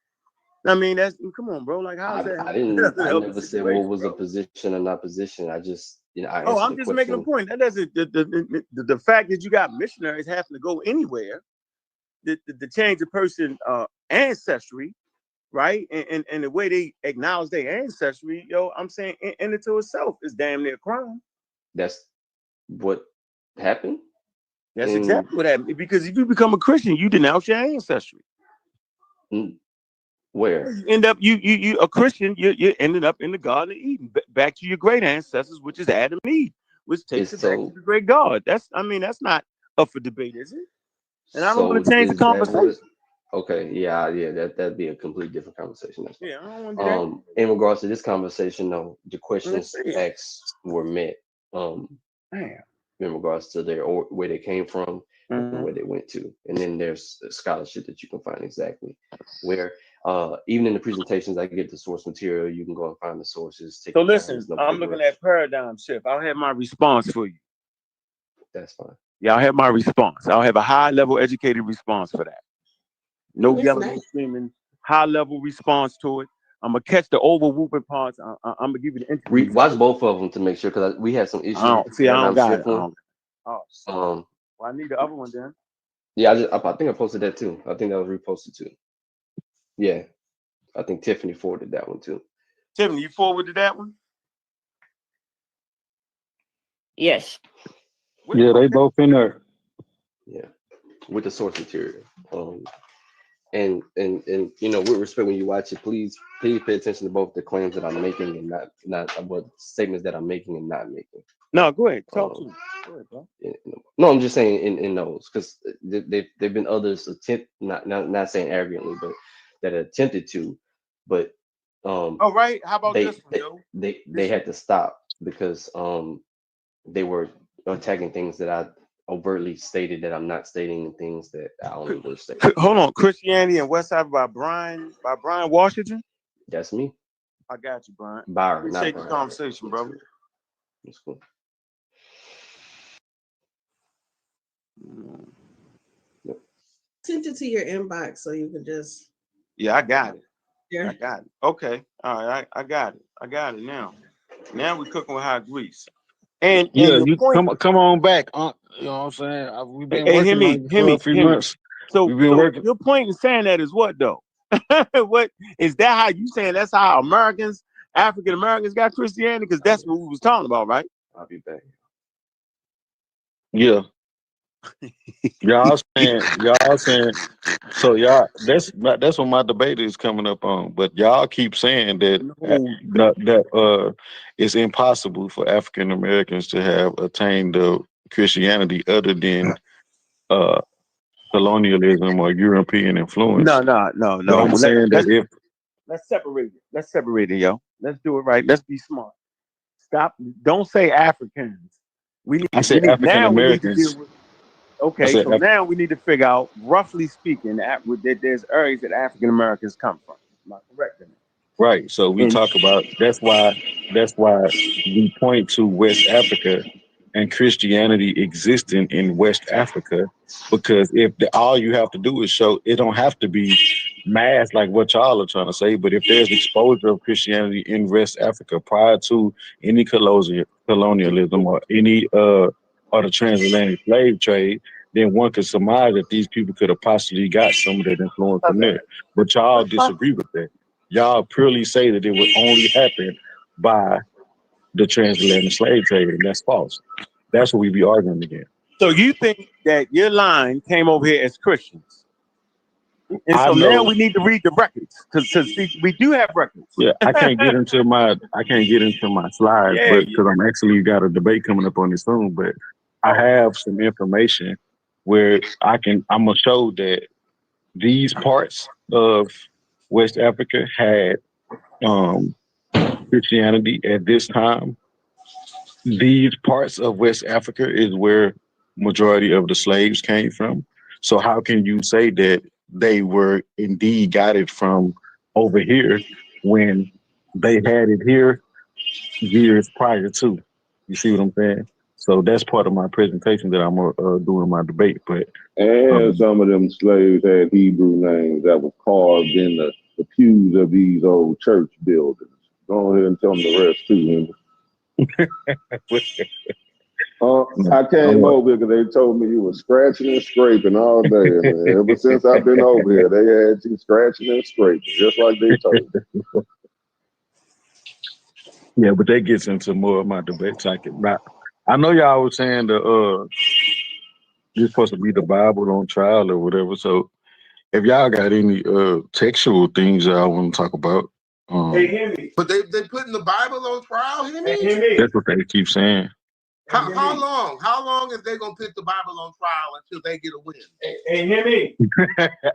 I mean, come on, bro. Like, how is that? I never said what was a position or not position. I just, I'm just making a point. That doesn't the fact that you got missionaries having to go anywhere to change a person's ancestry, right? And the way they acknowledge their ancestry, I'm saying in it to itself is damn near a crime. That's what happened. That's exactly what happened. Because if you become a Christian, you denounce your ancestry. Where you end up, you a Christian, you ended up in the Garden of Eden, back to your great ancestors, which is Adam and Eve, which takes it back to the great God. That's not up for debate, is it? And I don't want to change the conversation. Okay, yeah, that'd be a completely different conversation. Yeah, I don't want to do that. In regards to this conversation, though, the questions asked were met. In regards to where they came from and where they went to, and then there's scholarship that you can find exactly where. Even in the presentations, I get the source material. You can go and find the sources. So listen, I'm looking at Paradigm Shift. I'll have my response for you. That's fine. Yeah, I'll have my response. I'll have a high-level educated response for that. No yelling, no screaming. High-level response to it. I'm gonna catch the over-whooping parts. I'm gonna give you the interview. Watch both of them to make sure, because we had some issues. I don't got it. Well, I need the other one then. Yeah, I think I posted that too. I think that was reposted too. Yeah, I think Tiffany forwarded that one too. Tiffany, you forwarded that one? Yes. Yeah, they both in there. Yeah, with the source material. And you know, with respect, when you watch it, please pay attention to both the claims that I'm making and not what statements that I'm making and not making. No, go ahead. Talk to me. Go ahead, bro. No, I'm just saying in those, because they've been others attempt, not saying arrogantly, but that attempted to, but All right. How about they this one, Joe? they had to stop because they were attacking things that I overtly stated that I'm not stating, and things that I only would say. Hold on. Christianity and West Side by Brian Washington. That's me. I got you, Brian. Byron, Appreciate not the Brian. conversation, brother. That's cool. Send it to your inbox so you can just. Yeah, I got it. Yeah. I got it. Okay. All right. I got it. I got it now. Now we're cooking with hot grease. And yeah, your you point, come on back. You know what I'm saying? We've been hey, working on it for a few months. So, We've been working. Your point in saying that is what though? What is that? How you saying that's how African Americans got Christianity? Because that's what we was talking about, right? I'll be back. Yeah. y'all saying. So y'all, that's what my debate is coming up on. But y'all keep saying that it's impossible for African Americans to have attained the Christianity other than colonialism or European influence. No. But I'm saying that let's separate it. Let's separate it, yo. Let's do it right. Let's be smart. Stop. Don't say Africans. I said African Americans. Okay, so now we need to figure out, roughly speaking, that there's areas that African Americans come from. Am I correct in that? Right. So we talk about that's why we point to West Africa and Christianity existing in West Africa, because if all you have to do is show, it don't have to be mass like what y'all are trying to say, but if there's exposure of Christianity in West Africa prior to any colonialism or any or the transatlantic slave trade, then one could surmise that these people could have possibly got some of that influence from there. But y'all disagree with that. Y'all purely say that it would only happen by the transatlantic slave trade, and that's false. That's what we be arguing against. So you think that your line came over here as Christians? And so now we need to read the records, because we do have records. Yeah, I can't get into my slides, but because I'm actually got a debate coming up on this soon. But I have some information where I'm gonna show that these parts of West Africa had Christianity at this time. These parts of West Africa is where majority of the slaves came from. So how can you say that they were indeed got it from over here when they had it here years prior to? You see what I'm saying? So that's part of my presentation that I'm doing my debate. But some of them slaves had Hebrew names that were carved in the pews of these old church buildings. Go ahead and tell them the rest too, Henry. I came over because they told me you were scratching and scraping all day. And ever since I've been over here, they had you scratching and scraping, just like they told you. Yeah, but that gets into more of my debate. I know y'all was saying you're supposed to be the Bible on trial or whatever. So if y'all got any textual things y'all want to talk about, but they putting the Bible on trial. That's what they keep saying. How long? How long is they gonna put the Bible on trial until they get a win? Hey, hear me?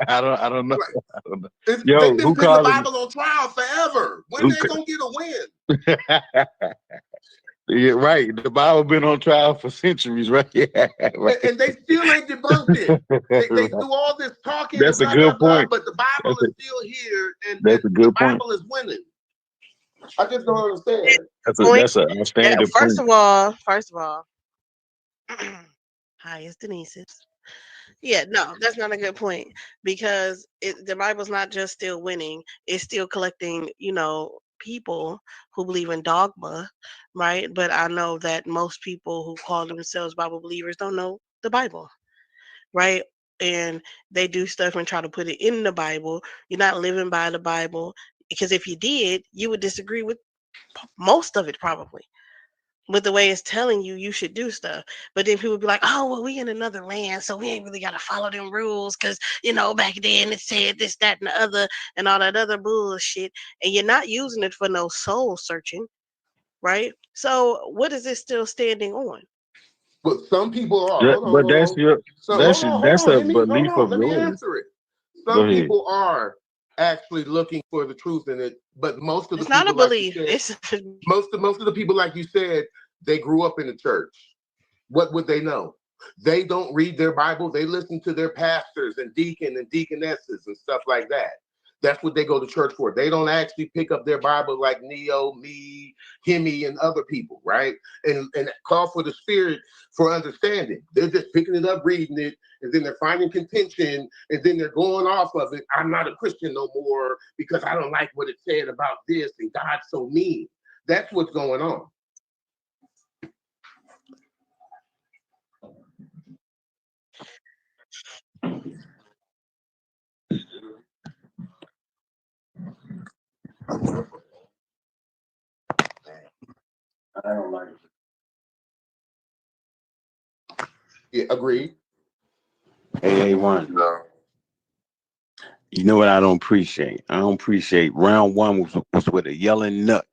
I don't know. Right. I don't know. They've been putting the Bible on trial forever. When they gonna get a win? Yeah, right. The Bible been on trial for centuries, right? Yeah, right. And they still ain't debunked it. They do all this talking. That's and a good blah, point. But the Bible is still here, and that's a good the point. Bible is winning. I just don't understand. That's an outstanding First point. of all, hi, it's Denise's. Yeah, no, that's not a good point, because the Bible's not just still winning; it's still collecting, people who believe in dogma, right? But I know that most people who call themselves Bible believers don't know the Bible, right? And they do stuff and try to put it in the Bible. You're not living by the Bible, because if you did, you would disagree with most of it probably. with the way it's telling you you should do stuff. But then people be like, oh, well, we in another land, so we ain't really got to follow them rules because, you know, back then it said this, that, and the other, and all that other bullshit. And you're not using it for no soul searching, right? So what is it still standing on? But some people are. But that's your that's a belief of Let me yours. answer it. Some people are actually looking for the truth in it, but most of the It's people, not a belief. Said, most of the people, like you said, they grew up in the church. What would they know? They don't read their Bible. They listen to their pastors and deacon and deaconesses and stuff like that. That's what they go to church for. They don't actually pick up their Bible like Neo, me, Hemi, and other people, right? And call for the Spirit for understanding. They're just picking it up, reading it, and then they're finding contention, and then they're going off of it. I'm not a Christian no more because I don't like what it said about this, and God's so mean. That's what's going on. I don't like it. Yeah, agreed. Hey, A1. No. You know what I don't appreciate? I don't appreciate round one was with a yelling nut.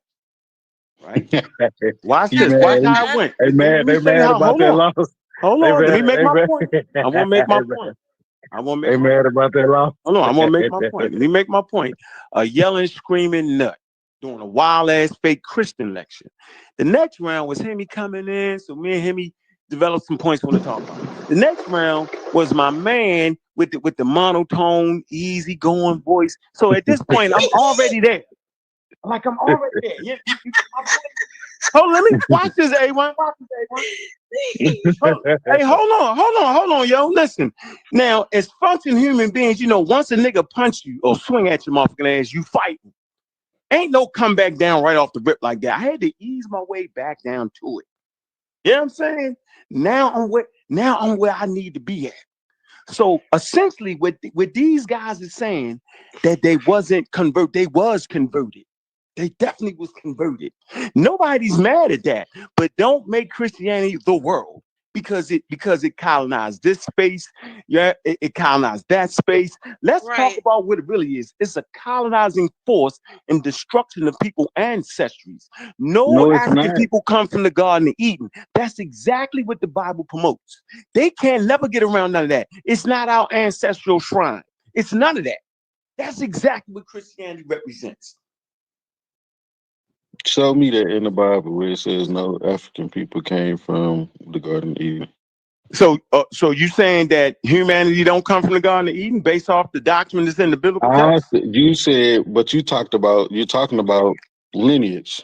Right? Watch this. Watch how it went. Hey man, they mad about that loss. Hold on. Let me make my point. I want to make my point. I want to make mad about that loss. Hold on. I want to make my point. Let me make my point. A yelling, screaming nut doing a wild ass fake Christian lecture. The next round was Hemi coming in. So me and Hemi developed some points we want to talk about. The next round was my man with the monotone, easy going voice. So at this point, I'm already there. Like I'm already there. Hold on, let me watch this, A1. Watch this, A1. Hey, hold on, yo. Listen. Now, as functioning human beings, you know, once a nigga punch you or swing at your motherfucking ass, you fighting. Ain't no come back down right off the rip like that. I had to ease my way back down to it. You know what I'm saying? Now I'm where I need to be at. So essentially, what these guys are saying that they wasn't converted, they was converted. They definitely was converted. Nobody's mad at that, but don't make Christianity the world because it colonized this space. Yeah, it colonized that space. Let's talk about what it really is. It's a colonizing force and destruction of people's ancestries. No African people come from the Garden of Eden. That's exactly what the Bible promotes. They can't never get around none of that. It's not our ancestral shrine. It's none of that. That's exactly what Christianity represents. Show me that in the Bible where it says no African people came from the Garden of Eden. So you saying that humanity don't come from the Garden of Eden based off the doctrine that's in the biblical text? You said, but you're talking about lineage.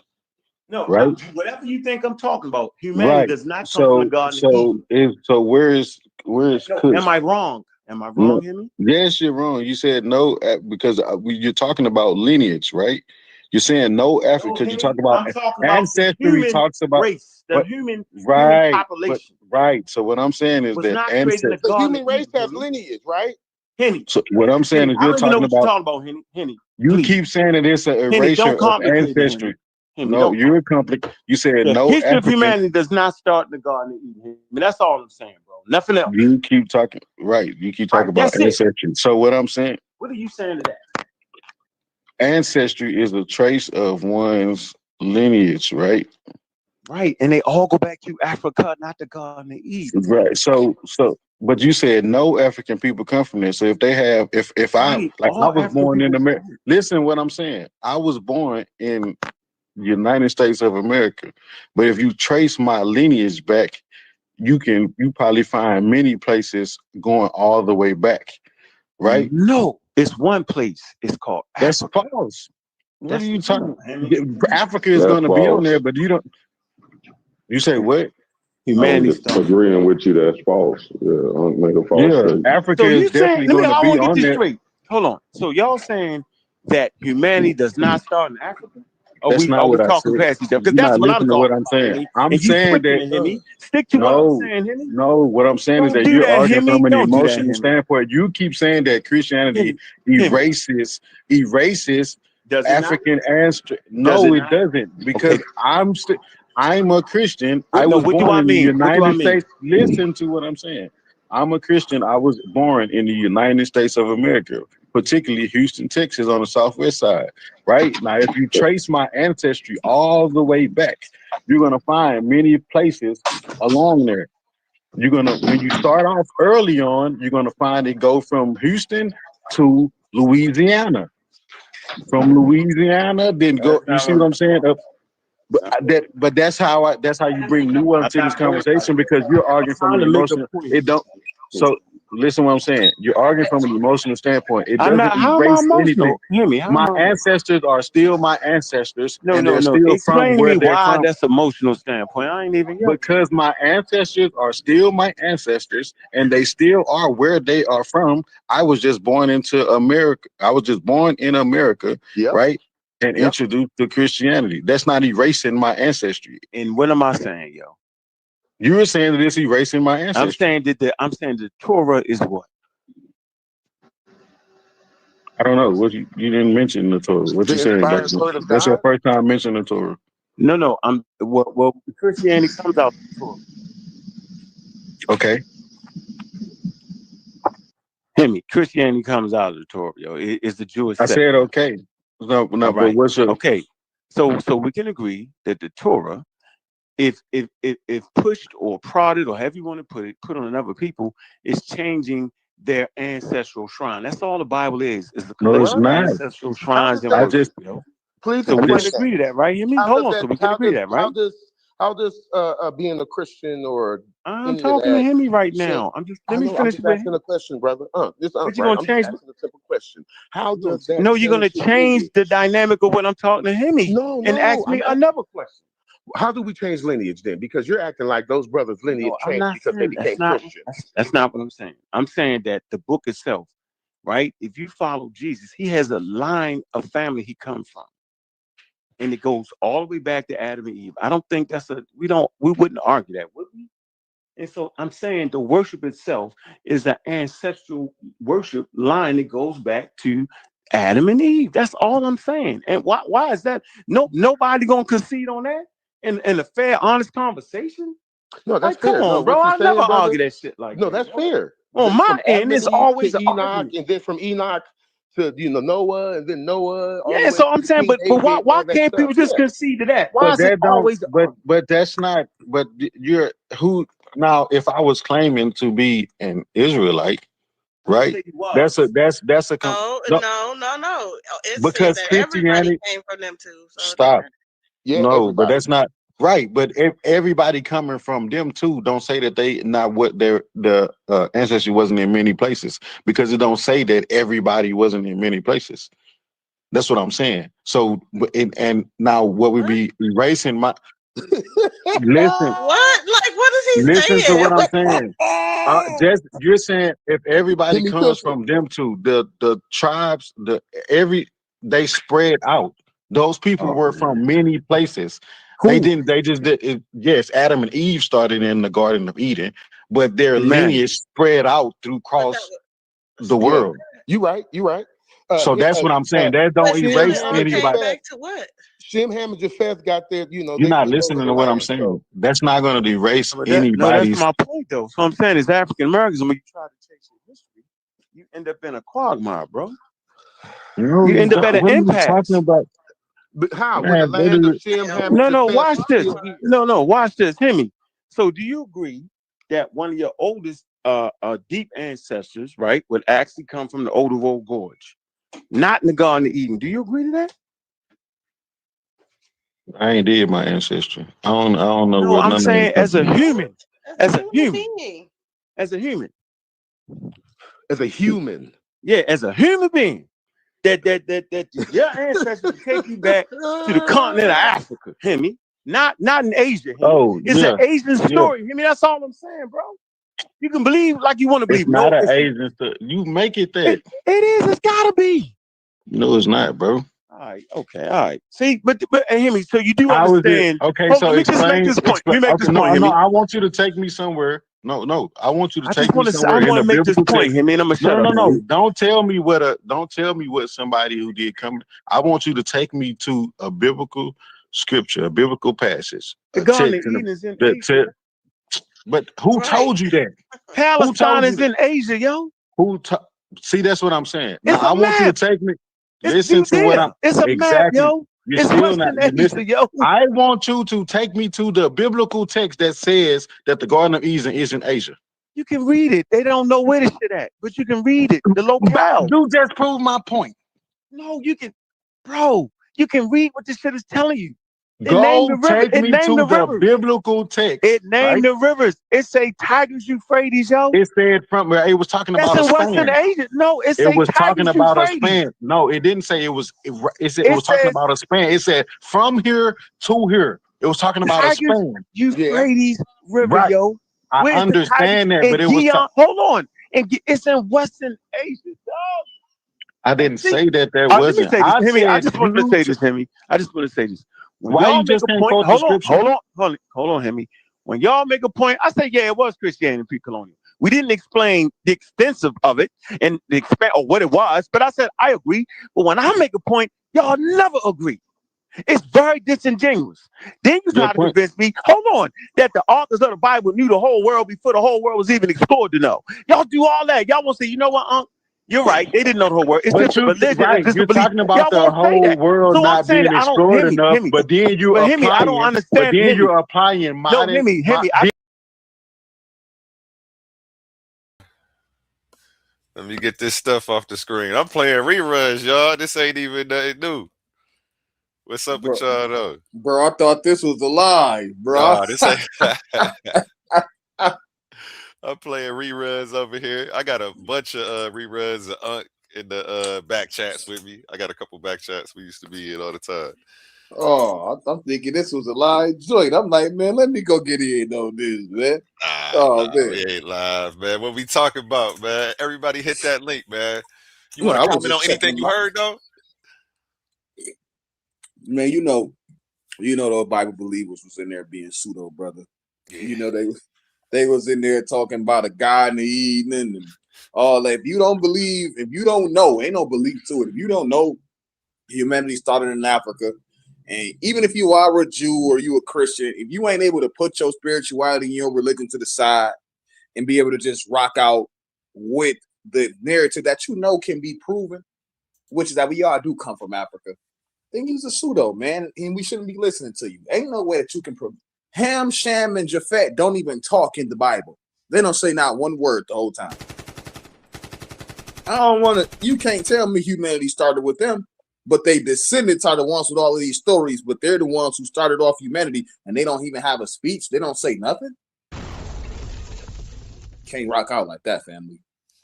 No, right? Whatever you think I'm talking about, humanity does not come from the Garden of Eden. So where is Cush? Am I wrong? Am I wrong, Henry? Yes, you're wrong. You said no because you're talking about lineage, right? You're saying no African because you're talking about ancestry. Talks about race, the human population. Right. So what I'm saying is that the human race has lineage, right? Henny. So what I'm saying is you're talking about. Henny. You keep saying that it's an erasure of ancestry. No, you're complicated. You said no. The history of humanity does not start in the Garden of Eden. I mean, that's all I'm saying, bro. Nothing else. You keep talking, right? You keep talking about ancestry. So what I'm saying. What are you saying to that? Ancestry is a trace of one's lineage, right? Right, and they all go back to Africa, not the Garden of Eden. Right. So, but you said no African people come from there. So if they have, if I was born in America, listen what I'm saying. I was born in United States of America, but if you trace my lineage back, you probably find many places going all the way back, right? No, it's one place. It's called Africa. That's false. What are you talking about? Africa is going to be on there, but you don't. You say what? Humanity agreeing with you. That's false. Make a false statement. Africa is definitely going to be on there. Straight. Hold on. So y'all saying that humanity does not start in Africa? That's not what I said. Past each other? Because that's what I'm talking what I'm saying. I'm saying that. Stick to what I'm saying, Henny. No, what I'm saying is that you're arguing from an emotional standpoint. You keep saying that Christianity erases African ancestry. No, it doesn't. Because I'm a Christian. What, I no, was what do born I in the mean? What do I United mean? States. Listen to what I'm saying. I'm a Christian. I was born in the United States of America, particularly Houston, Texas, on the southwest side. Right now, if you trace my ancestry all the way back, you're gonna find many places along there. You're gonna when you start off early on, you're gonna find it go from Houston to Louisiana. From Louisiana, then go. You see what I'm saying? But that's how you bring nuance in this conversation because you're arguing from Trying an to make a emotional. point. It don't. So listen, what I'm saying. You're arguing from an emotional standpoint. It I'm doesn't not. How am I erase anything. emotional? Hear me. How am My I? ancestors are still my ancestors, No, and no, they're no. still from Explain to where me they're why from. that's emotional standpoint. I ain't even young. Because my ancestors are still my ancestors, and they still are where they are from. I was just born into America. I was just born in America, right? And introduced to Christianity. That's not erasing my ancestry. And what am I saying, yo? You were saying that it's erasing my ancestry. I'm saying the Torah is what? I don't know. What you didn't mention the Torah. What you saying? That's your first time mentioning the Torah. No. Well, Christianity comes out of the Torah. Okay. Hear me. Christianity comes out of the Torah, yo. It's the Jewish. I said okay. No, right. but what's your okay? So we can agree that the Torah, if pushed or prodded or however you want to put on another people, is changing their ancestral shrine. That's all the Bible is the collection of ancestral shrines and worship, yo. Please so we can explain agree to that, right? Hear me? Hold on, so we can agree to that, right? How does being a Christian or I'm talking to him right now. Let me finish I'm asking a question, brother. But you're gonna change asking a simple question. How does that? No, you're gonna change the dynamic of what I'm talking to him. And ask me another question. How do we change lineage then? Because you're acting like those brothers' lineage changed because they became Christian. That's not what I'm saying. I'm saying that the book itself, right? If you follow Jesus, he has a line of family he comes from. And it goes all the way back to Adam and Eve. I don't think we wouldn't argue that, would we? And so I'm saying the worship itself is an ancestral worship line that goes back to Adam and Eve. That's all I'm saying. And why is that? Nobody gonna concede on that in a fair, honest conversation. No, that's fair. Come on, bro. I never argue that shit like that. No, that's fair. On my end, it's always Enoch, argument. And then from Enoch to Noah, and then Noah. Yeah, so I'm saying, but why can't people just concede to that? Why is it always? But that's not. But you're who now? If I was claiming to be an Israelite, right? That's a No. It's because that Christianity everybody came from them too. So stop. Yeah, no, everybody. But that's not right. But everybody coming from them too, don't say that they not what the ancestry wasn't in many places because it don't say that everybody wasn't in many places. That's what I'm saying. So and now what we be erasing my listen. What? Like what is he Listen saying? to what I'm saying. Just you're saying if everybody comes from them too, the tribes, they spread out. Those people were from many places. They didn't. They just did. Yes, Adam and Eve started in the Garden of Eden, but their lineage spread out through across the world. You right. So that's what I'm saying. That don't erase anybody. Back to what? Shem, Ham, and Japheth got their, You're not listening to what I'm saying. That's not going to erase anybody's. No, that's my point, though. So I'm saying is African Americans, when you try to chase your history, you end up in a quagmire, bro. No, you end up at an impasse. Talking about? But how? When the land of Shem, Ham, and No, Japheth watch this. still here. No, watch this. Hear me. So do you agree that one of your oldest deep ancestors, right, would actually come from the Olduvai Gorge, not in the Garden of Eden? Do you agree to that? I ain't did my ancestry. I don't know. No, what I'm saying as a human. As a human. Yeah, as a human being. That your ancestors take you back to the continent of Africa. Hear me? Not in Asia. It's an Asian story. Hear me? That's all I'm saying, bro. You can believe like you want to believe. It's not an Asian story. You make it that. It is. It's gotta be. No, it's not, bro. All right. Okay. All right. See, but hear me. So you do understand. Okay. Hold, So let me just make this point. Let me make this point. No, I want you to take me somewhere. No. I want you to take me somewhere. I want to make this point. Hear me? And I'm gonna shut up. No. Don't tell me what somebody who did come. I want you to take me to a biblical scripture, a biblical passage, The a Garden of text, Eden is in Asia. but who told you that? Palestine is in Asia, yo. See, that's what I'm saying. It's Now, I want you to map. take me. It's Listen to what I'm. It's a map, Exactly. yo. You're It's still not. Western Asia, Listen, yo. I want you to take me to the biblical text that says that the Garden of Eden is in Asia. You can read it. They don't know where this shit at, but you can read it. The locale. You just proved my point. No, you can, bro. You can read what this shit is telling you. Go take me to the biblical text. It named the rivers. It say Tigris, Euphrates, yo. It said from where it was talking about a span. Western Asia. No, it was talking about a Euphrates. span. No, it didn't say it was. It said it was talking about a span. It said from here to here. It was talking about a span. Euphrates River, yo. I understand that, but it was. Hold on, and it's in Western Asia, dog. I didn't say that wasn't. I just want to say this, Hemi. I just want to say this. Why you just can't quote the scripture? Hold on, Hemi. When y'all make a point, I say, yeah, it was Christianity pre-colonial. We didn't explain the extensive of it and the or what it was, but I said I agree. But when I make a point, y'all never agree. It's very disingenuous. Then you try to convince me, hold on, that the authors of the Bible knew the whole world before the whole world was even explored to know. Y'all do all that. Y'all won't say, you know what, Unc? You're right. They didn't know the whole world. It's just a religion. Right. You're talking about the whole world not being explored enough, but then you're applying. I don't understand. But then you're applying modern. No, Hemi. Let me get this stuff off the screen. I'm playing reruns, y'all. This ain't even nothing new. What's up with y'all though? Bro, I thought this was a lie, bro. Nah, this ain't. I'm playing reruns over here. I got a bunch of reruns of in the back chats with me. I got a couple back chats we used to be in all the time. Oh, I'm thinking this was a live joint. I'm like, man, let me go get in on this, man. Man, we ain't live, man. What we talking about, man? Everybody hit that link, man. You want to comment on anything you heard though? Man, you know the Bible believers was in there being pseudo, brother. Yeah. You know they was in there talking about a Garden of Eden and all that. If you don't believe, if you don't know, ain't no belief to it. If you don't know, humanity started in Africa, and even if you are a Jew or you a Christian, if you ain't able to put your spirituality and your religion to the side and be able to just rock out with the narrative that you know can be proven, which is that we all do come from Africa, then use a pseudo, man, and we shouldn't be listening to you. Ain't no way that you can prove. Ham, Shem, and Japhet don't even talk in the Bible. They don't say not one word the whole time. I don't want to. You can't tell me humanity started with them, but they descendants are the ones with all of these stories. But they're the ones who started off humanity, and they don't even have a speech. They don't say nothing. Can't rock out like that, family.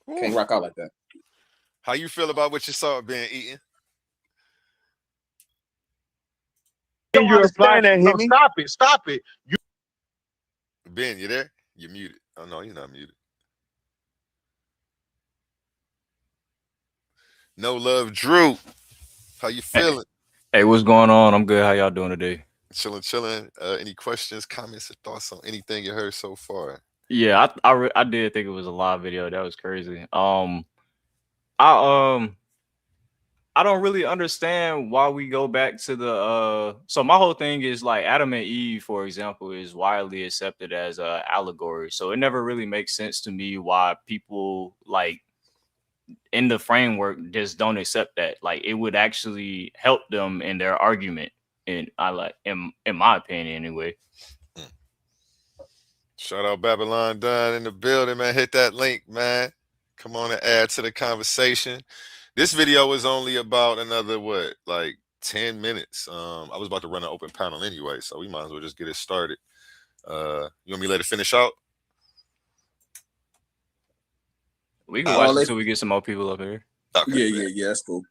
Can't rock out like that. How you feel about what you saw being eaten? You're applying that. No, stop it. Ben, you there? You're muted. Oh no, you're not muted. No love, Drew. How you feeling? Hey, what's going on? I'm good. How y'all doing today? Chilling. Any questions, comments, or thoughts on anything you heard so far? Yeah, I did think it was a live video. That was crazy. I don't really understand why we go back to the so my whole thing is like Adam and Eve, for example, is widely accepted as an allegory. So it never really makes sense to me why people like in the framework just don't accept that. Like it would actually help them in their argument. And I like in my opinion anyway. Shout out Babylon Dunn in the building, man. Hit that link, man. Come on and add to the conversation. This video is only about another, like 10 minutes. I was about to run an open panel anyway, so we might as well just get it started. You want me to let it finish out? We can watch it until we get some more people up here. Okay, yeah, that's cool.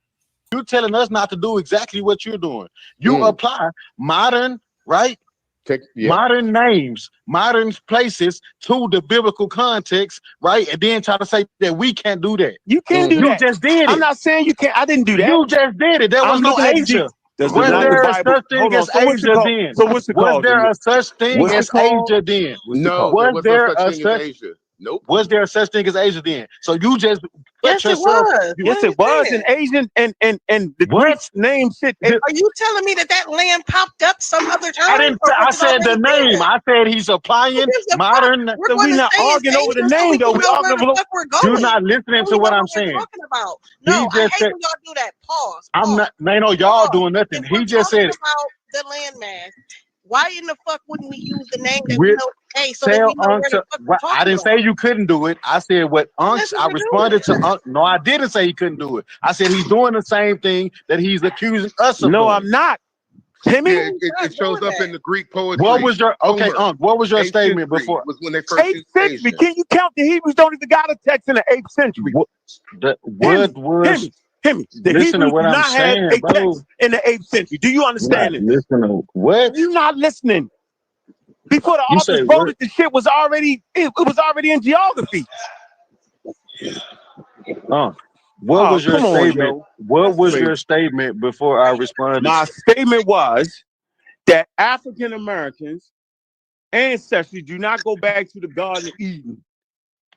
You're telling us not to do exactly what you're doing. You apply modern, right? Modern names, modern places to the biblical context, right? And then try to say that we can't do that. You can't do that. You just did it. I'm not saying you can't. I didn't do that. You just did it. There was no Asia. Was there a such thing as Asia then? So what's it called? Was there a such thing as Asia then? No, was there a such Asia. Nope. Was there such thing as Asia then? So you just yes, it was. Yes, it was an Asian and the Greeks name shit. Are you telling me that land popped up some other time? I didn't. I said the name. I said he's applying modern. We're going to not stay arguing as over the Asians so name we though. can We know arguing where the fuck we're going. You're not listening to what I'm saying. Talking about. No, I hate when y'all do that. Pause. I'm not. No, y'all doing nothing. He just said about the landmass. Why in the fuck wouldn't we use the name that we know today so that we know where the fuck we're talking I didn't about? say you couldn't do it. I said what Unc. I responded to Unc. No, I didn't say he couldn't do it. I said he's doing the same thing that he's accusing us of. No, I'm not. Timmy, yeah, it shows up in the Greek poetry. What was your Unc? What was your statement before? Was when they first 8th century. Can you count the Hebrews? Don't even got a text in the 8th century. What was? Him. The Listen Hebrews to what do I'm not saying, have a bro. text in the 8th century. Do you understand it? Listen to what? You're not listening. Before the You authors say wrote what? it, the shit was already it was already in geography. What was your statement? On, what was your statement before I responded? My statement was that African Americans' ancestry do not go back to the Garden of Eden.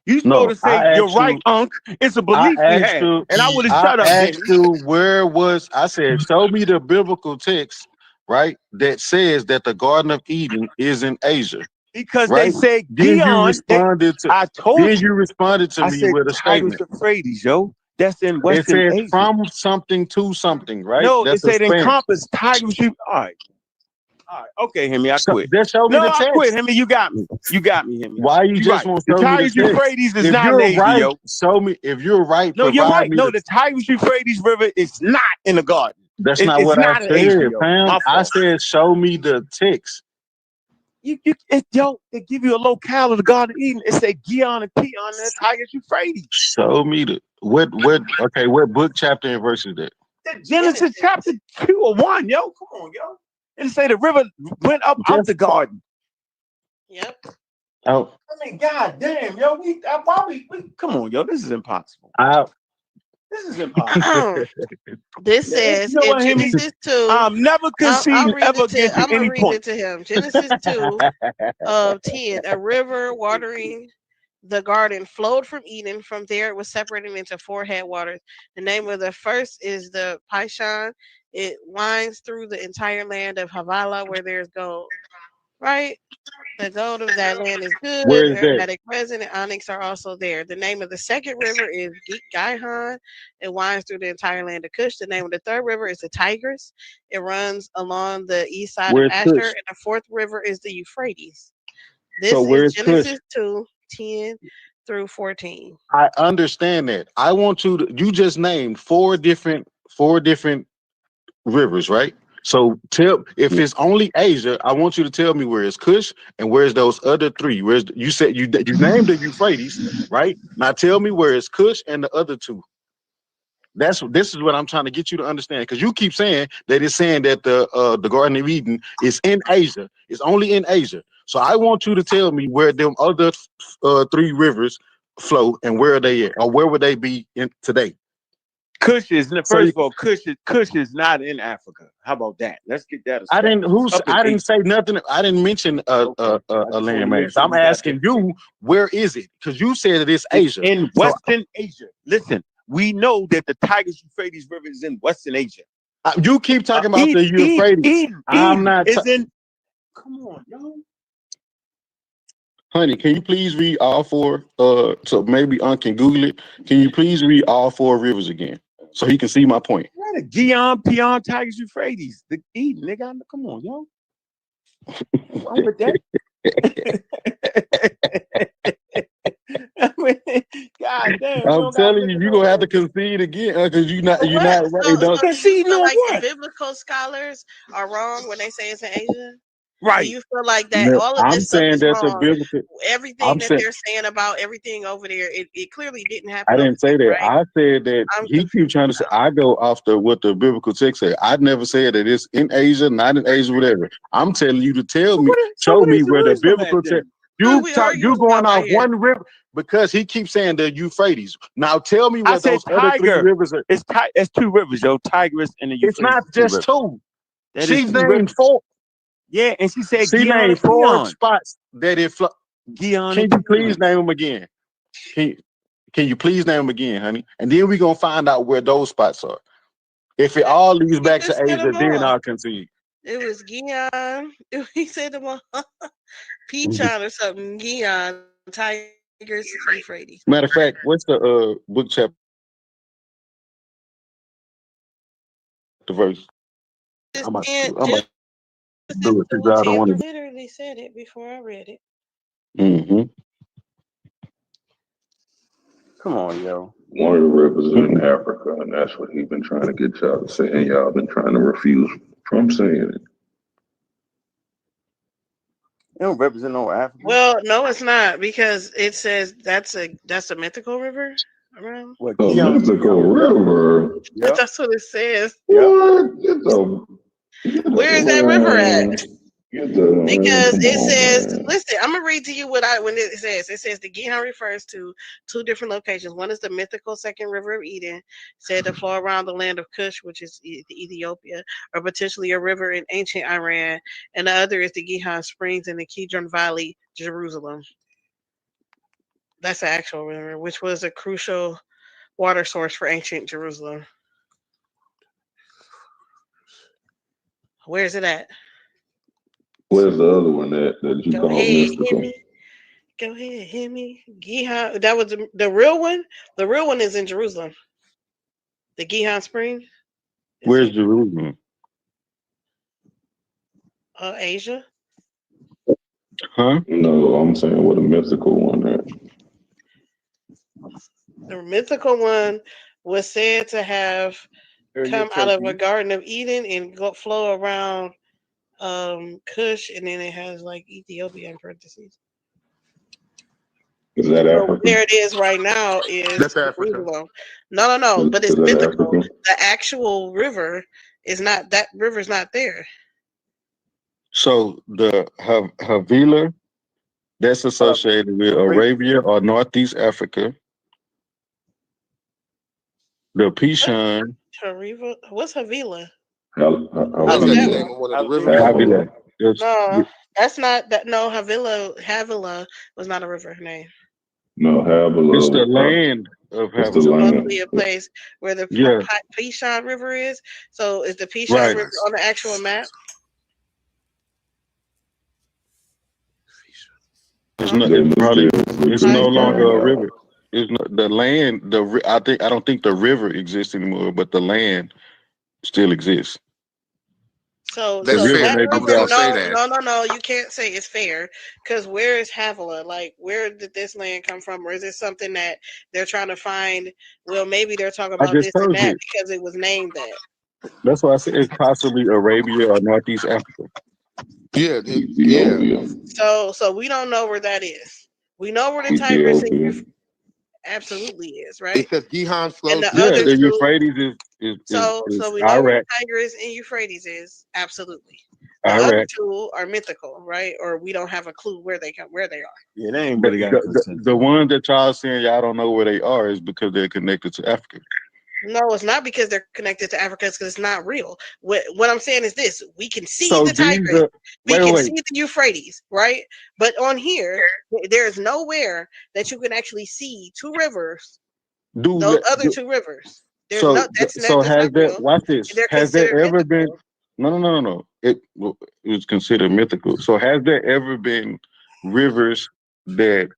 You're supposed to say, you're right, Unc. It's a belief we had. And I would have shut up. I asked you where was, I said, show me the biblical text, right, that says that the Garden of Eden is in Asia. Because right? they said Then Gion. you responded to I told then you. you responded to I me said with a Tigris statement. Euphrates, yo. That's in It Western says Asia. from something to something, right? No, That's it said Spanish. encompass Tigris. All right. Okay, Hemi, I quit. Just show me the text. I quit, Hemi. You got me. You got me, Hemi. Why you just won't show the me Tigris the text? Euphrates is If not you're in Asia, right, yo. show me. If you're right, No, you're right. me No, the the Tigris Euphrates River is not in the garden. That's not what I said, Asia, fam. I said show me the text. They give you a locale of the Garden of Eden. It say Gion and Peon and the Tigris Euphrates. Show me the what book, chapter, and verse is that? Genesis chapter 2 or 1, yo. Come on, yo. And say the river went up out the garden. Yep. Oh. I mean, god damn, yo. Come on, yo. This is impossible. This is impossible. This says in Genesis 2. I'm never conceding ever against you any point. It to him. Genesis 2 of 10. A river watering the garden flowed from Eden. From there, it was separated into 4 headwaters. The name of the first is the Pishon. It winds through the entire land of Havilah, where there's gold. Right? The gold of that land is good. Where is aromatic resin and onyx are also there. The name of the second river is Gihon. It winds through the entire land of Cush. The name of the third river is the Tigris. It runs along the east side of Asher. Kush? And the fourth river is the Euphrates. This is Genesis 2, 10 through 14. I understand that. I want you just named four different rivers, right? So if it's only Asia, I want you to tell me where is Cush and where's those other 3. Where's you said you named the Euphrates, right? Now tell me where is Cush and the other 2. This is what I'm trying to get you to understand, because you keep saying that it's saying that the Garden of Eden is in Asia. It's only in Asia. So I want you to tell me where them other 3 rivers flow and where are they at, or where would they be in today? Cush is first of all, Cush is not in Africa. How about that? Let's get that. I didn't say nothing. I didn't mention a landmass. I'm asking you, where is it? Because you said it's Asia. In Western Asia. Listen, we know that the Tigris Euphrates River is in Western Asia. You keep talking about the Euphrates. I'm not. Come on, yo. Honey, can you please read all 4? So maybe Unc can Google it. Can you please read all 4 rivers again, so he can see my point? Yeah, the Gion, Peon, Tigris, Euphrates, the Eden, nigga. Come on, yo. Why with that? I mean, God damn. I'm telling you, you're gonna have to concede again, because you're not right. Don't concede no what? The biblical scholars are wrong when they say it's in Asia. Right. Do you feel like that all of this stuff is wrong? Everything that they're saying about everything over there, it clearly didn't happen. I didn't say that. Right? I said that he keeps trying to say, I go after what the biblical text said. I never said that it's in Asia, not in Asia, whatever. I'm telling you to show me where the biblical text. You going off one river, because he keeps saying the Euphrates. Now tell me where those other 3 rivers are. It's 2 rivers, yo. Tigris and the Euphrates. It's not just 2. She's named 4. Yeah, and she said she named 4 spots that it flow. Gion. Can you please name them again? Can you please name them again, honey? And then we're gonna find out where those spots are. If it all leads back to Asia, then I'll concede. It was Gion. He said them all. Pichon or something. Gion, Tigers, Euphrates. Matter of fact, what's the book chapter verse? I'm about to do it because I don't want to. Literally said it before I read it. Mm-hmm. Come on, yo. One of the rivers is in Africa, and that's what he's been trying to get y'all to say, and y'all been trying to refuse from saying it. They don't represent no Africa. Well, no, it's not, because it says that's a mythical river around. What, a mythical river? Yep. That's what it says. What? Where is that river at? Because it says, listen, I'm gonna read to you when it says. It says the Gihon refers to two different locations. One is the mythical second river of Eden, said to flow around the land of Cush, which is Ethiopia, or potentially a river in ancient Iran, and the other is the Gihon Springs in the Kidron Valley, Jerusalem. That's the actual river, which was a crucial water source for ancient Jerusalem. Where is it at? Where's the other one that you call mystical? Go ahead, hit me. Gihon. That was the real one. The real one is in Jerusalem. The Gihon Spring. Where's Jerusalem? Asia. Huh? No, I'm saying what a mythical one is. The mythical one was said to have come out of a Garden of Eden and flow around Cush, and then it has like Ethiopia in parentheses. Is that Africa? Where it is right now is Jerusalem. No, but it's mythical. Africa? The actual river is not. That river's not there. So the Havila, that's associated with Arabia or Northeast Africa. The Pishon. What's Havila? Havila. No, that's not that. No, Havila was not a river name. No, Havila. It's the land of Havila. It's supposed to be a place where the Pishon River is. So is the Pishon River on the actual map? It's not. It's no longer a river. It's not the land. I don't think the river exists anymore, but the land still exists. So the river may be no, you can't say it's fair, because where is Havilah? Like, where did this land come from? Or is it something that they're trying to find? Well, maybe they're talking about this and that because it was named that. That's why I said it's possibly Arabia or Northeast Africa. Yeah. So we don't know where that is. We know where the Tigris absolutely is, right? It says Gihon flows. And the Euphrates is so we know where the Tigris and Euphrates is, absolutely. The other two are mythical, right? Or we don't have a clue where they are. Yeah, they ain't really got the ones that y'all saying y'all don't know where they are is because they're connected to Africa. No, it's not because they're connected to Africa, because it's not real. What I'm saying is this: we can see the Tigris, we can see the Euphrates, right? But on here, there is nowhere that you can actually see two rivers. Those other two rivers. There's watch this. Has there ever been? No. It was considered mythical. So has there ever been rivers that?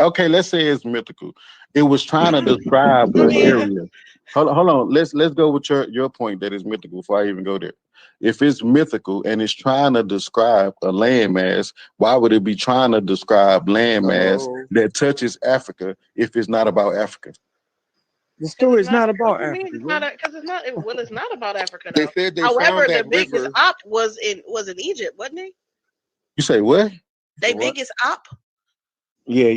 Okay, let's say it's mythical. It was trying to describe an area. Hold on. Let's go with your point that is mythical before I even go there. If it's mythical and it's trying to describe a landmass, why would it be trying to describe landmass that touches Africa if it's not about Africa? The story is not about Africa. Because it's not. Well, it's not about Africa. Though. However, the biggest op was in Egypt, wasn't it? You say what? They biggest op. Yeah.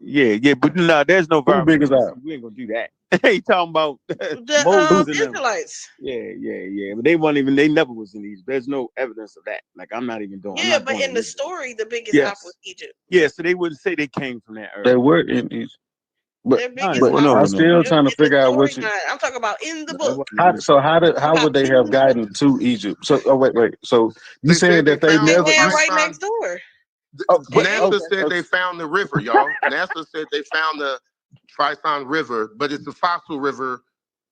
Yeah, but no, there's no Who biggest op? We ain't gonna do that. They talking about the Israelites. Yeah. But they never was in Egypt. There's no evidence of that. Like, I'm not even doing. Yeah, but in the story, the biggest op was Egypt. Yeah, so they wouldn't say they came from that area. They were in Egypt. But I'm still trying to figure out what I'm talking about in the book. How would they have gotten to Egypt? So wait. So you saying that they never right next door? NASA said they found the river, y'all. NASA said they found the Trison River, but it's a fossil river.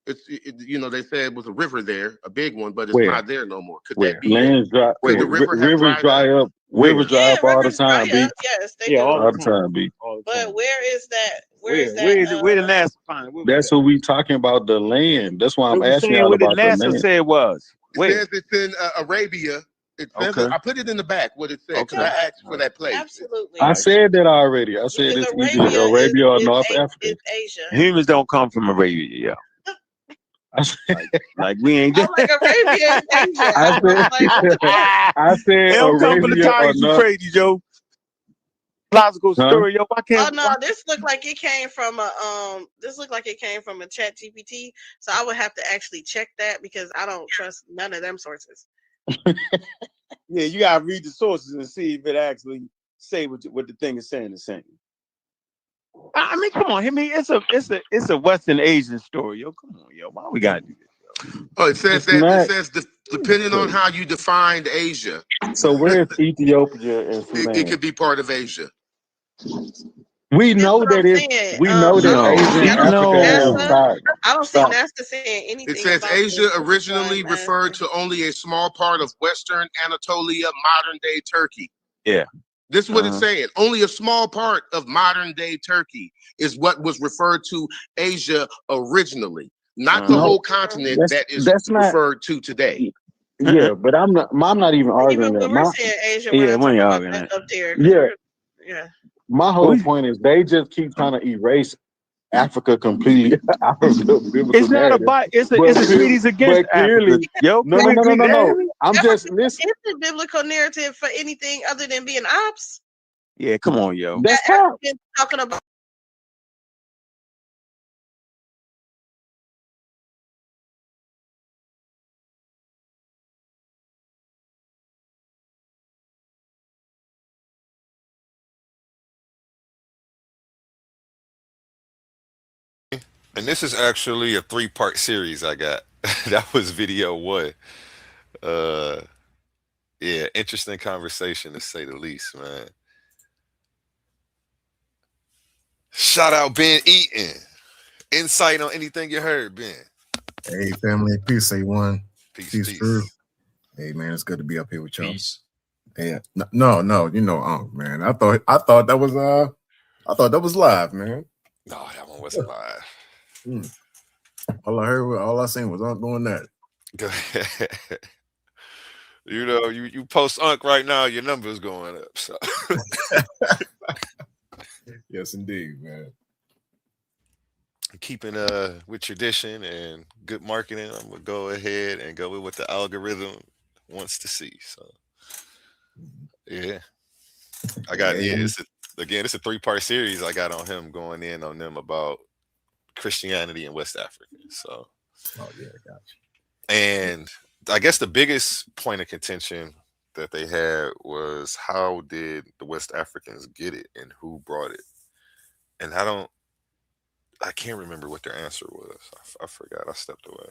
They said it was a river there, a big one, but it's not there no more. Could that be Lands dry, the river have rivers dry up? Rivers dry up all the time, B. Yes, they do. All the time, B. But where is that? Where the NASA find? That's what we talking about, the land. That's why I'm asking y'all what about the NASA land. said it was. It says it's in Arabia. It says I put it in the back what it said because I asked for that place. Absolutely. I said that already. I said it's either Arabia or North Africa. It's Asia. Humans don't come from Arabia, like we ain't. I'm like Arabia is Asia. I said They don't come from the Arabia or Tigers, you North. crazy, Joe. Plausible story, yo. Why can't? Oh no, this looked like it came from a Chat GPT. So I would have to actually check that because I don't trust none of them sources. Yeah, you gotta read the sources and see if it actually say what the thing is saying. I mean, come on, I mean, it's a Western Asian story, yo. Come on, yo. Why we gotta do this? Oh, it says depending on how you defined Asia. So where is Ethiopia and Sudan? It could be part of Asia. We know that it's. We know that Asia and Africa. I don't see NASA saying anything. It says Asia originally referred to only a small part of Western Anatolia, modern day Turkey. Yeah. This is what it's saying. Only a small part of modern day Turkey is what was referred to Asia originally, not the whole continent that is referred to today. Yeah, but I'm not even arguing that. We're saying Asia. We're arguing that up there. Yeah. My whole point is they just keep trying to erase Africa completely out of the biblical It's not narrative. about. It's a treaties against Africa. Yo, no. I'm just listening. It's the biblical narrative for anything other than being ops. Yeah, come on, yo. That's talking about. And this is actually a 3-part series I got. That was video 1. Yeah, interesting conversation to say the least, man. Shout out Ben Eaton. Insight on anything you heard, Ben. Hey, family, peace, A1. Peace. Through. Hey, man, it's good to be up here with y'all. Peace. Yeah, no, man. I thought that was live, man. No, that one wasn't live. All I seen was Unc doing that. Go ahead. You post Ankh right now, your number's going up. So yes, indeed, man. Keeping with tradition and good marketing, I'm gonna go ahead and go with what the algorithm wants to see. So yeah. I got it's a 3-part series I got on him, going in on them about Christianity in West Africa. So gotcha. And I guess the biggest point of contention that they had was how did the West Africans get it and who brought it? And I can't remember what their answer was. I forgot. I stepped away.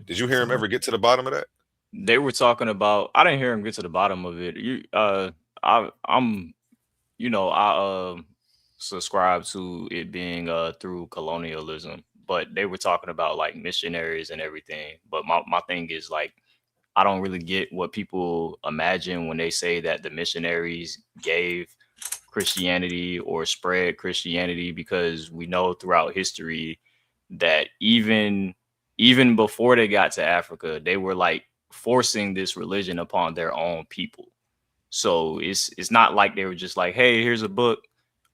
Did you hear him ever get to the bottom of that? They were talking about. I didn't hear him get to the bottom of it. I subscribe to it being through colonialism, but they were talking about like missionaries and everything. But my thing is like, I don't really get what people imagine when they say that the missionaries gave Christianity or spread Christianity, because we know throughout history that even before they got to Africa, they were like forcing this religion upon their own people. So it's not like they were just like, hey, here's a book.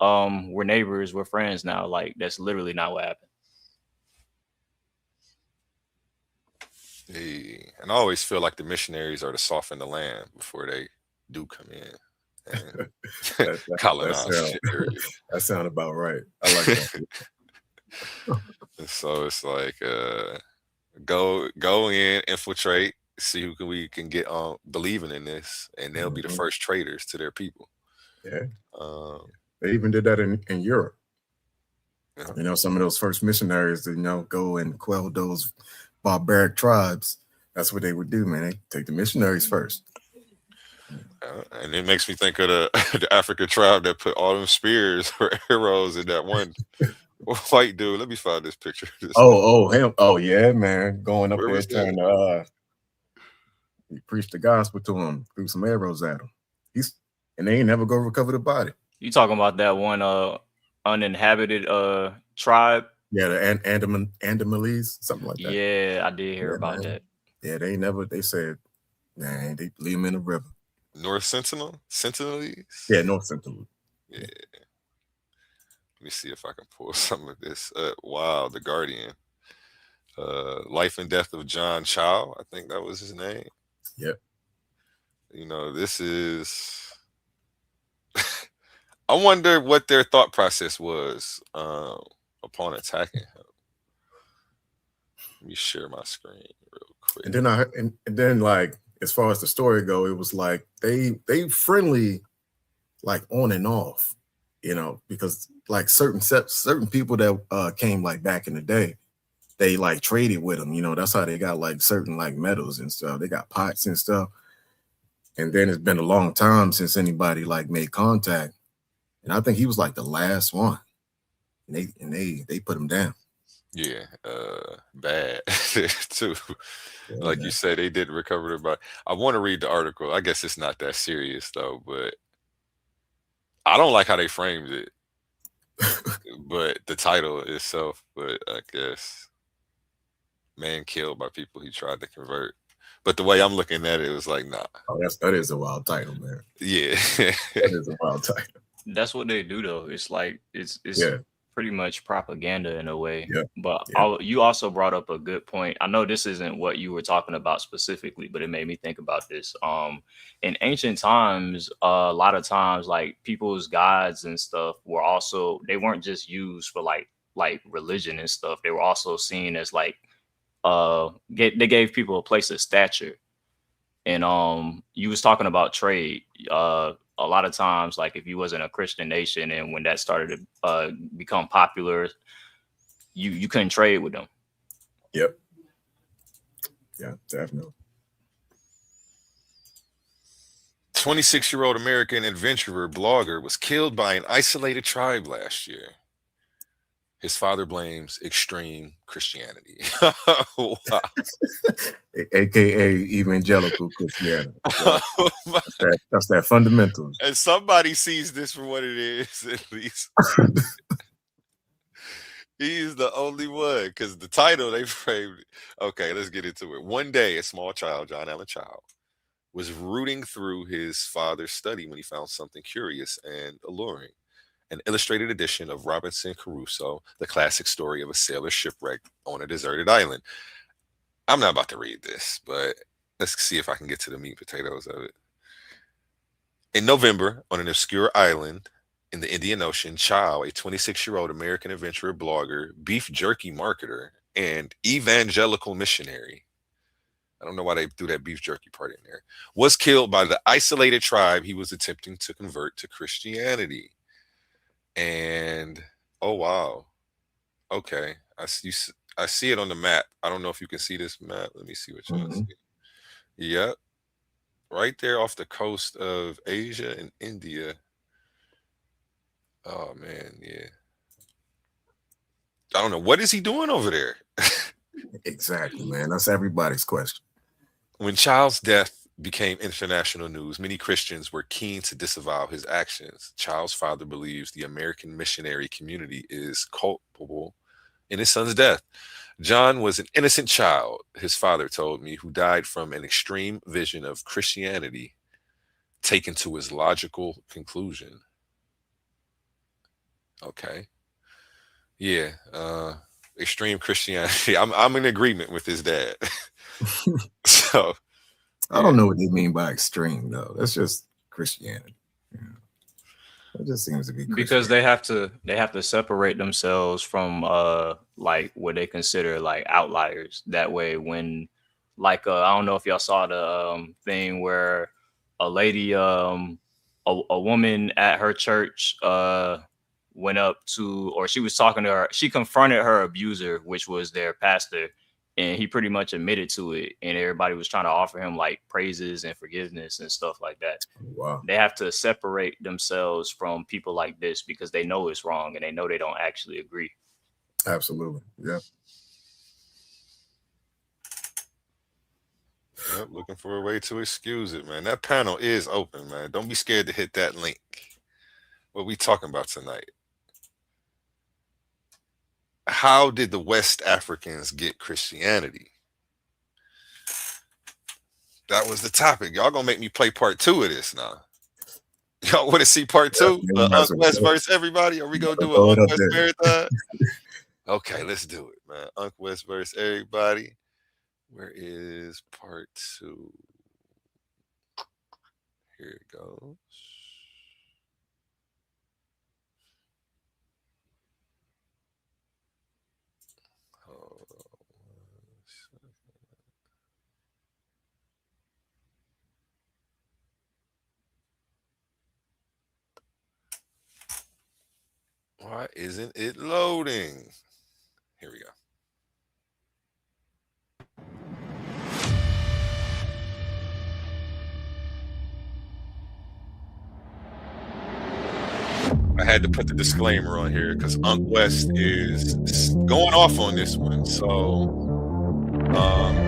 We're neighbors, we're friends now. Like, that's literally not what happened. Hey, and I always feel like the missionaries are to soften the land before they do come in and colonize. That sounds about right. I like that. So it's like go in, infiltrate, see who we can get on believing in this, and they'll be the first traders to their people. Yeah. They even did that in Europe. Yeah. Some of those first missionaries, go and quell those barbaric tribes. That's what they would do, man. They take the missionaries first. And it makes me think of the, the African tribe that put all them spears or arrows in that one white dude. Let me find this picture. Him. Oh yeah, man. Going up Where there was trying that? to he preached the gospel to him, threw some arrows at him. And they ain't never go recover the body. You talking about that one uninhabited tribe? Yeah, the Andamalese, something like that. Yeah, I did hear about that. Yeah, they said, man, they leave him in the river. North Sentinelese? Yeah, North Sentinel. Yeah. Let me see if I can pull some of this. Wow, The Guardian. Life and Death of John Chow, I think that was his name. Yep. You know, this is I wonder what their thought process was upon attacking him. Let me share my screen real quick. And then and then like as far as the story go, it was like they friendly, like on and off, you know, because like certain people that came like back in the day, they like traded with them, you know. That's how they got like certain like metals and stuff. They got pots and stuff. And then it's been a long time since anybody like made contact. And I think he was like the last one. And they put him down. Yeah, bad too. Yeah, like man. you said, they didn't recover the body. I want to read the article. I guess it's not that serious though, but I don't like how they framed it. But the title itself, but I guess man killed by people he tried to convert. But the way I'm looking at it, it was like, nah. Oh, that is a wild title, man. Yeah. That is a wild title. That's what they do though. It's like it's pretty much propaganda in a way. Yeah. But you also brought up a good point. I know this isn't what you were talking about specifically, but it made me think about this. In ancient times, a lot of times like people's gods and stuff were also, they weren't just used for like religion and stuff. They were also seen as like they gave people a place of stature. And you was talking about trade. A lot of times, like if you wasn't a Christian nation, and when that started to become popular, you couldn't trade with them. Yep. Yeah, definitely. 26-year-old American adventurer blogger was killed by an isolated tribe last year. His father blames extreme Christianity. Wow. AKA evangelical Christianity. That's that fundamentals. And somebody sees this for what it is, at least. He's the only one, because the title they framed it. Okay, let's get into it. One day, a small child, John Allen Child, was rooting through his father's study when he found something curious and alluring. An illustrated edition of Robinson Crusoe, the classic story of a sailor shipwrecked on a deserted island. I'm not about to read this, but let's see if I can get to the meat and potatoes of it. In November, on an obscure island in the Indian Ocean, Chow, a 26-year-old American adventurer blogger, beef jerky marketer, and evangelical missionary, I don't know why they threw that beef jerky part in there, was killed by the isolated tribe he was attempting to convert to Christianity. And oh wow, okay, I see it on the map. I don't know if you can see this map. Let me see what y'all see. Yep, right there off the coast of Asia and India. Oh man, yeah. I don't know, what is he doing over there? Exactly, man. That's everybody's question. When Child's death became international news, many Christians were keen to disavow his actions. Child's father believes the American missionary community is culpable in his son's death. John was an innocent child, his father told me, who died from an extreme vision of Christianity taken to his logical conclusion. Okay. Yeah, extreme Christianity. I'm in agreement with his dad. So I don't know what they mean by extreme though. That's just Christianity. Yeah. It just seems to be because they have to separate themselves from like what they consider like outliers. That way, when like I don't know if y'all saw the thing where a lady a woman at her church went up to, or she was talking to her, she confronted her abuser, which was their pastor, and he pretty much admitted to it, and everybody was trying to offer him like praises and forgiveness and stuff like that. Wow. They have to separate themselves from people like this because they know it's wrong and they know they don't actually agree. Absolutely. Yeah. Yep, looking for a way to excuse it, man. That panel is open, man. Don't be scared to hit that link. What we talking about tonight? How did the West Africans get Christianity? That was the topic. Y'all gonna make me play part 2 of this now. Y'all want to see part 2? Ankh West versus everybody? Are we gonna do an Ankh West marathon? Okay, let's do it, man. Ankh West versus everybody. Where is part 2? Here it goes. Hold on 1 second. Why isn't it loading? Here we go. I had to put the disclaimer on here because Ankh West is going off on this one. So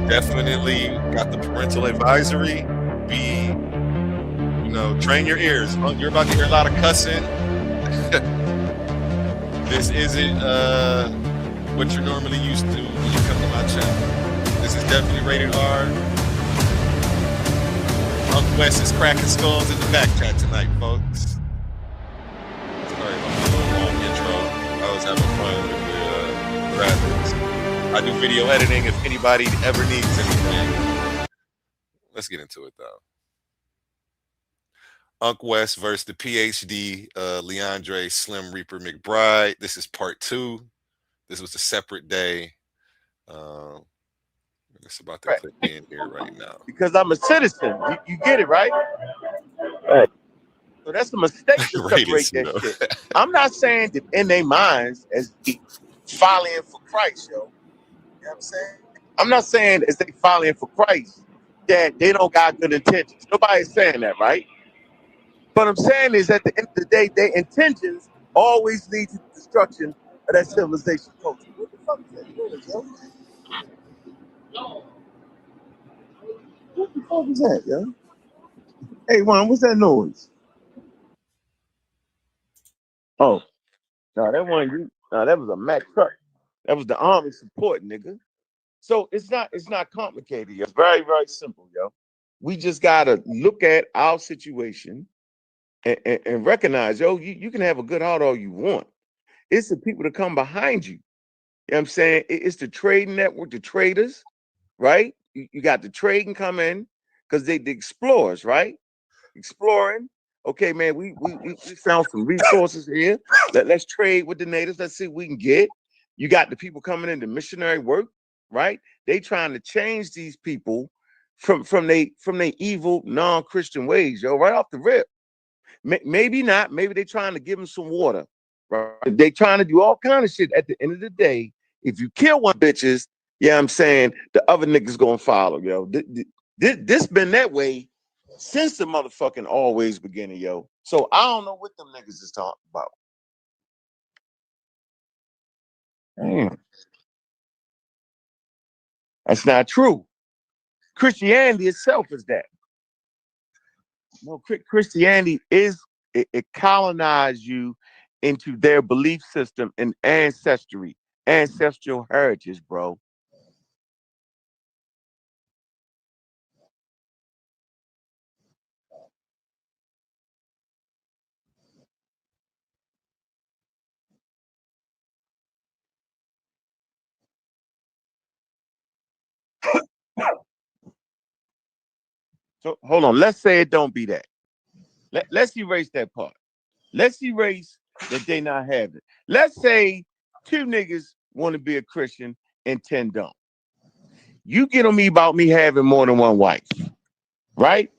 definitely got the parental advisory. Be, train your ears. You're about to hear a lot of cussing. This isn't what you're normally used to when you come to my channel. This is definitely rated R. Ankh West is cracking skulls in the back chat tonight, folks. Sorry about the little long intro. I was having fun with the graphics. I do video editing if anybody ever needs anything. Let's get into it, though. Ankh West versus the PhD, Leandre Slim Reaper McBride. This is part 2. This was a separate day. It's about to click in here right now. Because I'm a citizen. You get it, right? Right. So that's a mistake to separate that shit. I'm not saying that in their minds as they following for Christ, yo. You know what I'm saying? I'm not saying as they following for Christ that they don't got good intentions. Nobody's saying that, right? But I'm saying is at the end of the day, their intentions always lead to the destruction of that civilization culture. What the fuck is that noise, yo? What the fuck is that, yo? Hey, Juan, what's that noise? Oh, no, that wasn't you. No, that was a Mack truck. That was the Army support, nigga. So it's not complicated, yo. It's very, very simple, yo. We just gotta look at our situation and recognize, yo, you can have a good heart all you want. It's the people that come behind you. You know what I'm saying? It's the trading network, the traders, right? You got the trading come in because the explorers, right? Exploring. Okay, man, we found some resources here. Let's trade with the natives. Let's see what we can get. You got the people coming into missionary work, right? They trying to change these people from they evil non-Christian ways, yo, right off the rip. Maybe not. Maybe they trying to give them some water. Right? They trying to do all kind of shit. At the end of the day, if you kill one bitches, yeah, I'm saying the other niggas gonna follow, yo. This been that way since the motherfucking always beginning, yo. So I don't know what them niggas is talking about. Damn. That's not true. Christianity itself is that. No, Christianity is it colonized you into their belief system and ancestry, ancestral heritage, bro. So hold on. Let's say it don't be that. Let's erase that part. Let's erase that they not have it. Let's say 2 niggas want to be a Christian and 10 don't. You get on me about me having more than one wife, right?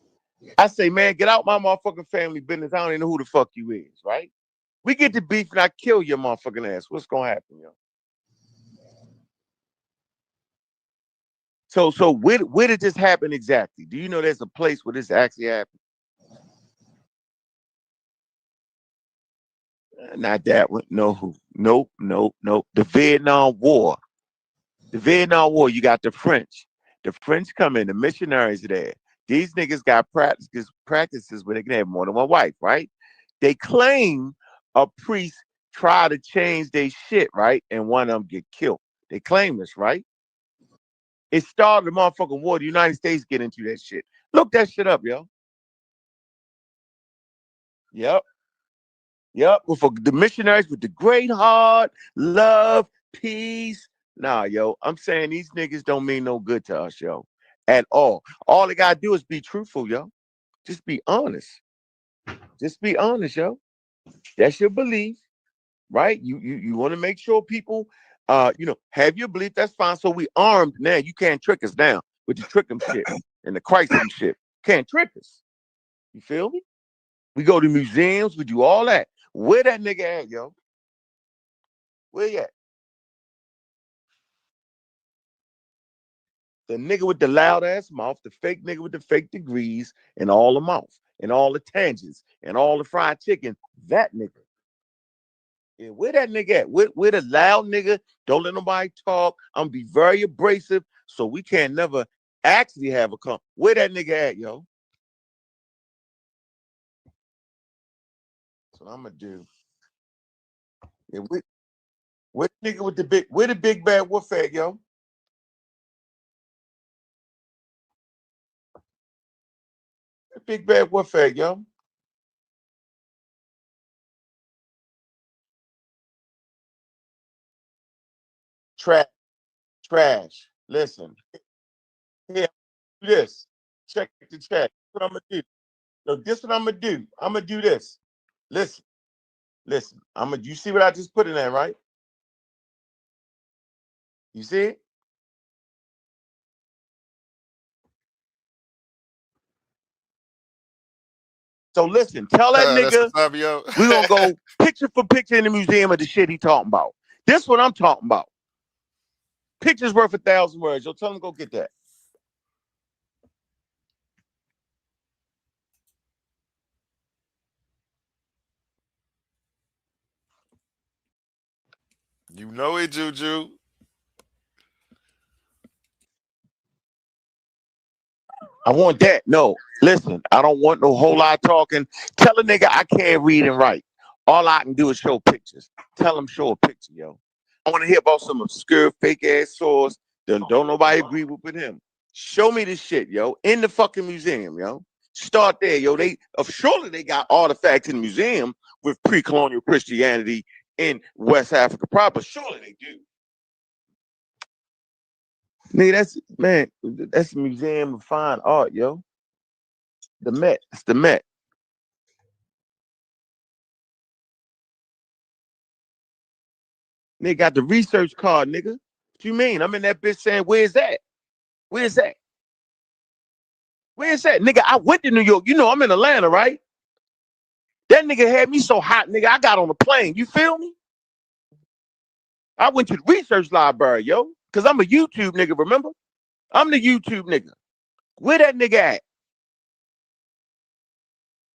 I say, man, get out my motherfucking family business. I don't even know who the fuck you is, right? We get to beef and I kill your motherfucking ass. What's gonna happen, yo? So where did this happen exactly? Do you know there's a place where this actually happened? Not that one. No. Nope. The Vietnam War. The Vietnam War, you got the French. The French come in, the missionaries are there. These niggas got practices where they can have more than one wife, right? They claim a priest tried to change their shit, right? And one of them get killed. They claim this, right? It started the motherfucking war. The United States get into that shit. Look that shit up, yo. Yep. With the missionaries with the great heart, love, peace. Nah, yo, I'm saying these niggas don't mean no good to us, yo, at all. All they gotta do is be truthful, yo. Just be honest. Just be honest, yo. That's your belief, right? You want to make sure people, have your belief. That's fine. So we armed now. You can't trick us now with the trick 'em shit and the Christ 'em shit. Can't trick us. You feel me? We go to museums. We do all that. Where that nigga at, yo? Where you at? The nigga with the loud ass mouth, the fake nigga with the fake degrees and all the mouth and all the tangents and all the fried chicken. That nigga. Yeah, where that nigga at? Where the loud nigga? Don't let nobody talk. I'm gonna be very abrasive, so we can't never actually have a Where that nigga at, yo? That's what I'm gonna do. Yeah, where the nigga with where the big bad wolf at, yo? The big bad wolf at, yo? Trash. Listen. Here, do this. Check the chat. What I'm gonna do. So this what I'm gonna do. I'm gonna do this. Listen. You see what I just put in there, right? You see it? So listen, tell that That's nigga what's up, yo. we're gonna go picture for picture in the museum of the shit he talking about. This what I'm talking about. Pictures worth 1,000 words. Yo, tell him go get that. You know it, Juju. I want that. No, listen, I don't want no whole lot of talking. Tell a nigga I can't read and write. All I can do is show pictures. Tell him show a picture, yo. I want to hear about some obscure fake ass source that don't nobody agree with him. Show me this shit, yo, in the fucking museum, yo. Start there, yo. Surely they got artifacts in the museum with pre-colonial Christianity in West Africa proper. Surely they do. Nigga, that's the Museum of Fine Art, yo. The Met. It's the Met. Nigga got the research card, nigga. What you mean? I'm in that bitch saying, where's that? Where's that? Where's that? Nigga, I went to New York. You know I'm in Atlanta, right? That nigga had me so hot, nigga, I got on the plane. You feel me? I went to the research library, yo. Because I'm a YouTube nigga, remember? I'm the YouTube nigga. Where that nigga at?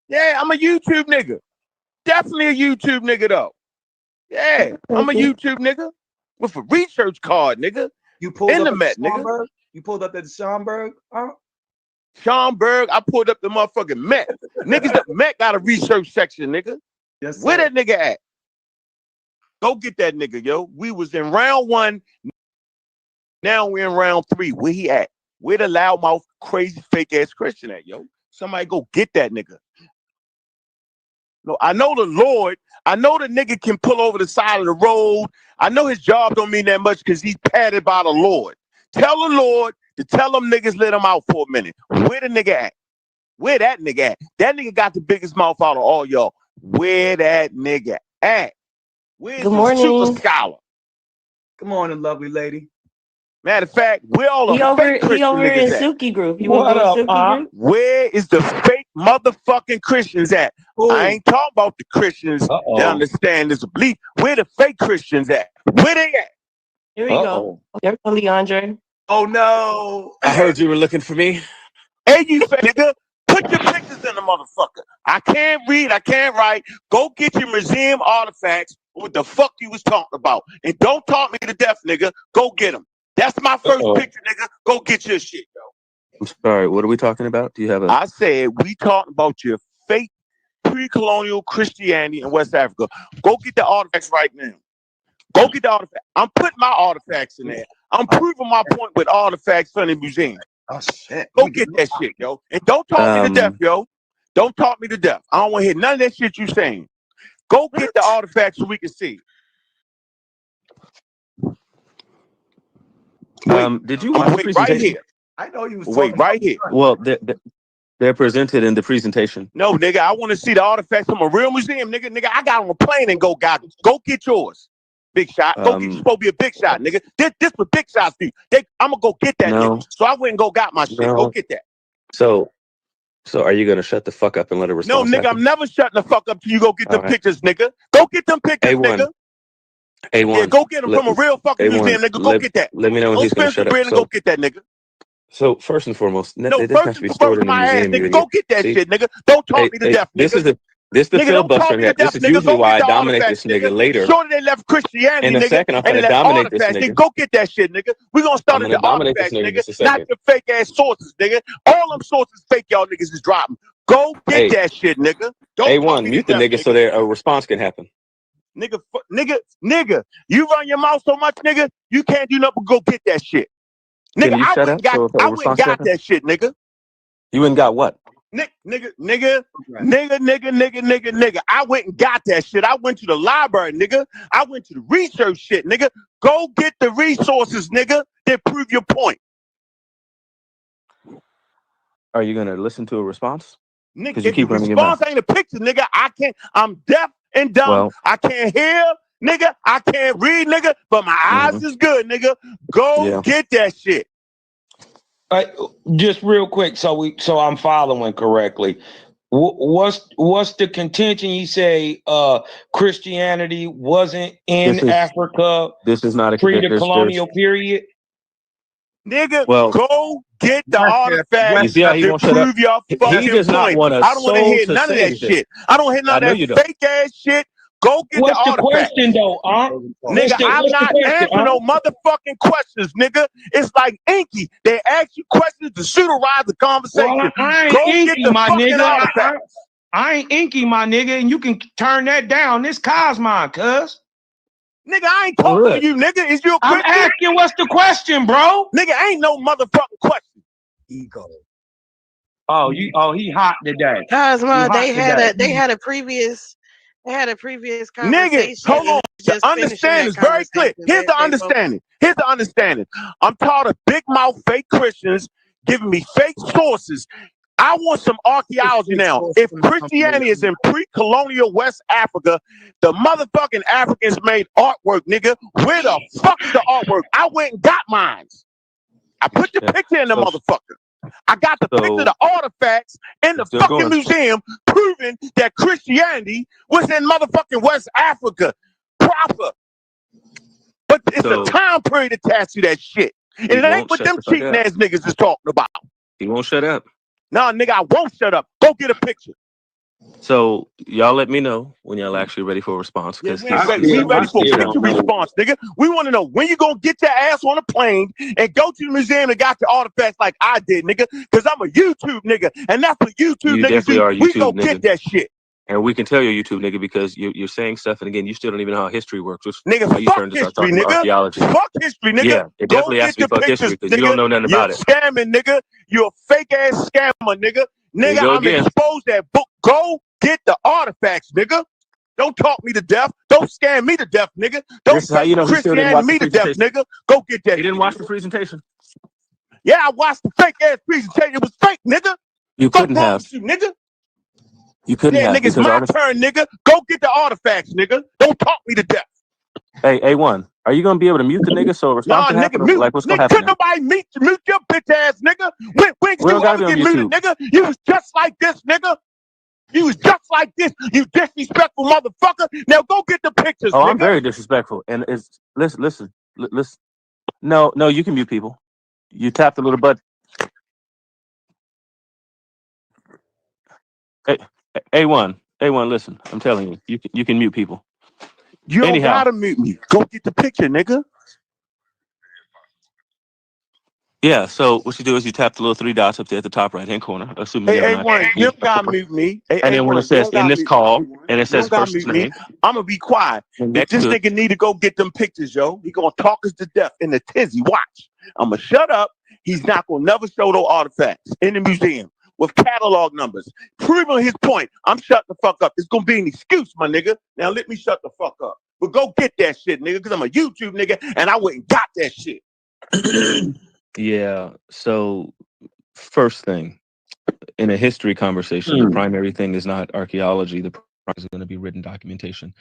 Yeah, I'm a YouTube nigga. Definitely a YouTube nigga, though. Yeah, I'm a YouTube nigga with a research card, nigga. You pulled in up the Met, nigga. Schomburg? You pulled up at the Schomburg? Schomburg, I pulled up the motherfucking Met. Niggas, the Met got a research section, nigga. Yes, where that nigga at? Go get that nigga, yo. We was in round 1. Now we're in round 3. Where he at? Where the loudmouth, crazy, fake ass Christian at, yo? Somebody go get that nigga. No, I know the Lord. I know the nigga can pull over the side of the road. I know his job don't mean that much because he's padded by the Lord. Tell the Lord to tell them niggas let him out for a minute. Where the nigga at? Where that nigga at? That nigga got the biggest mouth out of all y'all. Where that nigga at? Where's the super scholar? Good morning, lovely lady. Matter of fact, where all the fake Christian niggas at? Suki group. You want to do a Suki group? Where is the fake motherfucking Christians at? Ooh. I ain't talking about the Christians that understand this belief. Where the fake Christians at? Where they at? Here we go. There go Leandre. Oh no! I heard you were looking for me. Hey, you fat nigga, put your pictures in the motherfucker. I can't read, I can't write. Go get your museum artifacts. What the fuck you was talking about? And don't talk me to death, nigga. Go get them. That's my first picture, nigga. Go get your shit, yo. I'm sorry. What are we talking about? Do you have a? I said we talking about your fake pre-colonial Christianity in West Africa. Go get the artifacts right now. Go get the artifacts. I'm putting my artifacts in there. I'm proving my point with artifacts from the museum. Oh shit. Go get that shit, yo. And don't talk me to death, yo. Don't talk me to death. I don't want to hear none of that shit you saying. Go get the artifacts so we can see. Did you watch the presentation? Right here. I know you was Wait right here. Well, they're presented in the presentation. No, nigga, I want to see the artifacts from a real museum, nigga. Nigga, I got on a plane and go get yours. Big shot. Go get. You're supposed to be a big shot, nigga. This for big shots for you. I'm gonna go get that nigga. So I went and got my shit. Go get that. So are you gonna shut the fuck up and let it respond? No, nigga, I'm never shutting the fuck up till you go get them pictures, nigga. Go get them pictures, nigga. A1. Yeah, go get them from a real fucking museum, nigga. Go get that. Let me know when he's gonna shut up. And go get that, nigga. So first and foremost, No, it doesn't have to be stored in the museum. Nigga, go get that shit, nigga. don't talk me to death, nigga. This is the filibuster here. This is usually why I dominate this nigga later. Sure, they left Christianity, in a nigga. second, I'm gonna dominate this nigga. Go get that shit, nigga. We're gonna start at the artifacts, nigga. Not your fake ass sources, nigga. All them sources fake y'all niggas is dropping. Go get that shit, nigga. Don't A1, mute the nigga so that a response can happen. Nigga, you run your mouth so much, nigga, you can't do nothing but go get that shit. Nigga, I went and got that shit, nigga. You went and got what? Nigga. I went and got that shit. I went to the library, nigga. I went to the research shit, nigga. Go get the resources, nigga, that prove your point. Are you gonna listen to a response? Nigga, if the response ain't a picture, nigga, I can't. I'm deaf and dumb. Well, I can't hear, nigga. I can't read, nigga. But my eyes is good, nigga. Go get that shit. Just real quick, so I'm following correctly. What's the contention? You say Christianity wasn't in Africa. This is not a pre the colonial period. Nigga, go get the artifacts to prove your fucking point. I don't want to hear none of that shit. I don't hear none of that fake ass shit. Go get the artifacts. What's the question, though, Nigga, I'm not answering no motherfucking questions, nigga. It's like Inky. They ask you questions to pseudorize the conversation. Well, I ain't Inky, my nigga. I ain't Inky, my nigga, and you can turn that down. This car's mine, cuz. Nigga, I ain't talking to you, nigga. Is you a Christian? I'm asking what's the question, bro? Nigga, ain't no motherfucking question. Ego. Oh, he hot today. Cosmo, they had a previous conversation. Nigga, hold on. The understanding is very clear. Here's the understanding. I'm tired of big mouth fake Christians giving me fake sources. I want some archaeology now. If Christianity is in pre-colonial West Africa, the motherfucking Africans made artwork, nigga. Where the fuck is the artwork? I went and got mine. I put the picture in the motherfucker. I got the picture of the artifacts in the fucking museum proving that Christianity was in motherfucking West Africa proper. But it's a time period attached to that shit. And it ain't what them cheating ass niggas is talking about. He won't shut up. Nah, nigga, I won't shut up. Go get a picture. So y'all let me know when y'all actually ready for a response. We ready for a picture response, nigga. We want to know when you gonna get your ass on a plane and go to the museum and got your artifacts like I did, nigga. Because I'm a YouTube nigga, and that's what YouTube niggas do. We go get that shit. And we can tell you're YouTube nigga because you're saying stuff, and again, you still don't even know how history works. Nigga, fuck history, nigga. Archaeology. Fuck history, nigga. Yeah, it definitely has to be fuck history because you don't know nothing about it. Scamming, nigga. You're a fake ass scammer, nigga. Nigga, I'm exposed that book. Go get the artifacts, nigga. Don't talk me to death. Don't scam me to death, nigga. Don't Christianity me to death, nigga. Go get that. You didn't watch the presentation? Yeah, I watched the fake ass presentation. It was fake, nigga. You couldn't have. You, nigga. You couldn't have. Nigga, it's my turn, nigga. Go get the artifacts, nigga. Don't talk me to death. Hey, A1, are you gonna be able to mute the nigga so a response can happen? Nigga, like, what's gonna happen? Could nobody mute your bitch ass, nigga? When you ever get muted, nigga? You was just like this, nigga. You was just like this, you disrespectful motherfucker. Now go get the pictures, nigga. I'm very disrespectful. And it's listen. No, you can mute people. You tapped the little button. A1, listen, I'm telling you, you can mute people. You don't Anyhow. gotta mute me. Go get the picture, nigga. Yeah, so what you do is you tap the little three dots up there at the top right hand corner, assuming you have an A1, you don't gotta mute me. and then when it says in this call, and it says person's name, I'm gonna be quiet. If this nigga need to go get them pictures, yo, he gonna talk us to death in the tizzy. Watch. I'm gonna shut up. He's not gonna never show those artifacts in the museum with catalog numbers. Proving his point. I'm shutting the fuck up. It's gonna be an excuse, my nigga. Now let me shut the fuck up. But go get that shit, nigga, because I'm a YouTube nigga and I went and got that shit. Yeah. So first thing in a history conversation, the primary thing is not archaeology. The primary is going to be written documentation.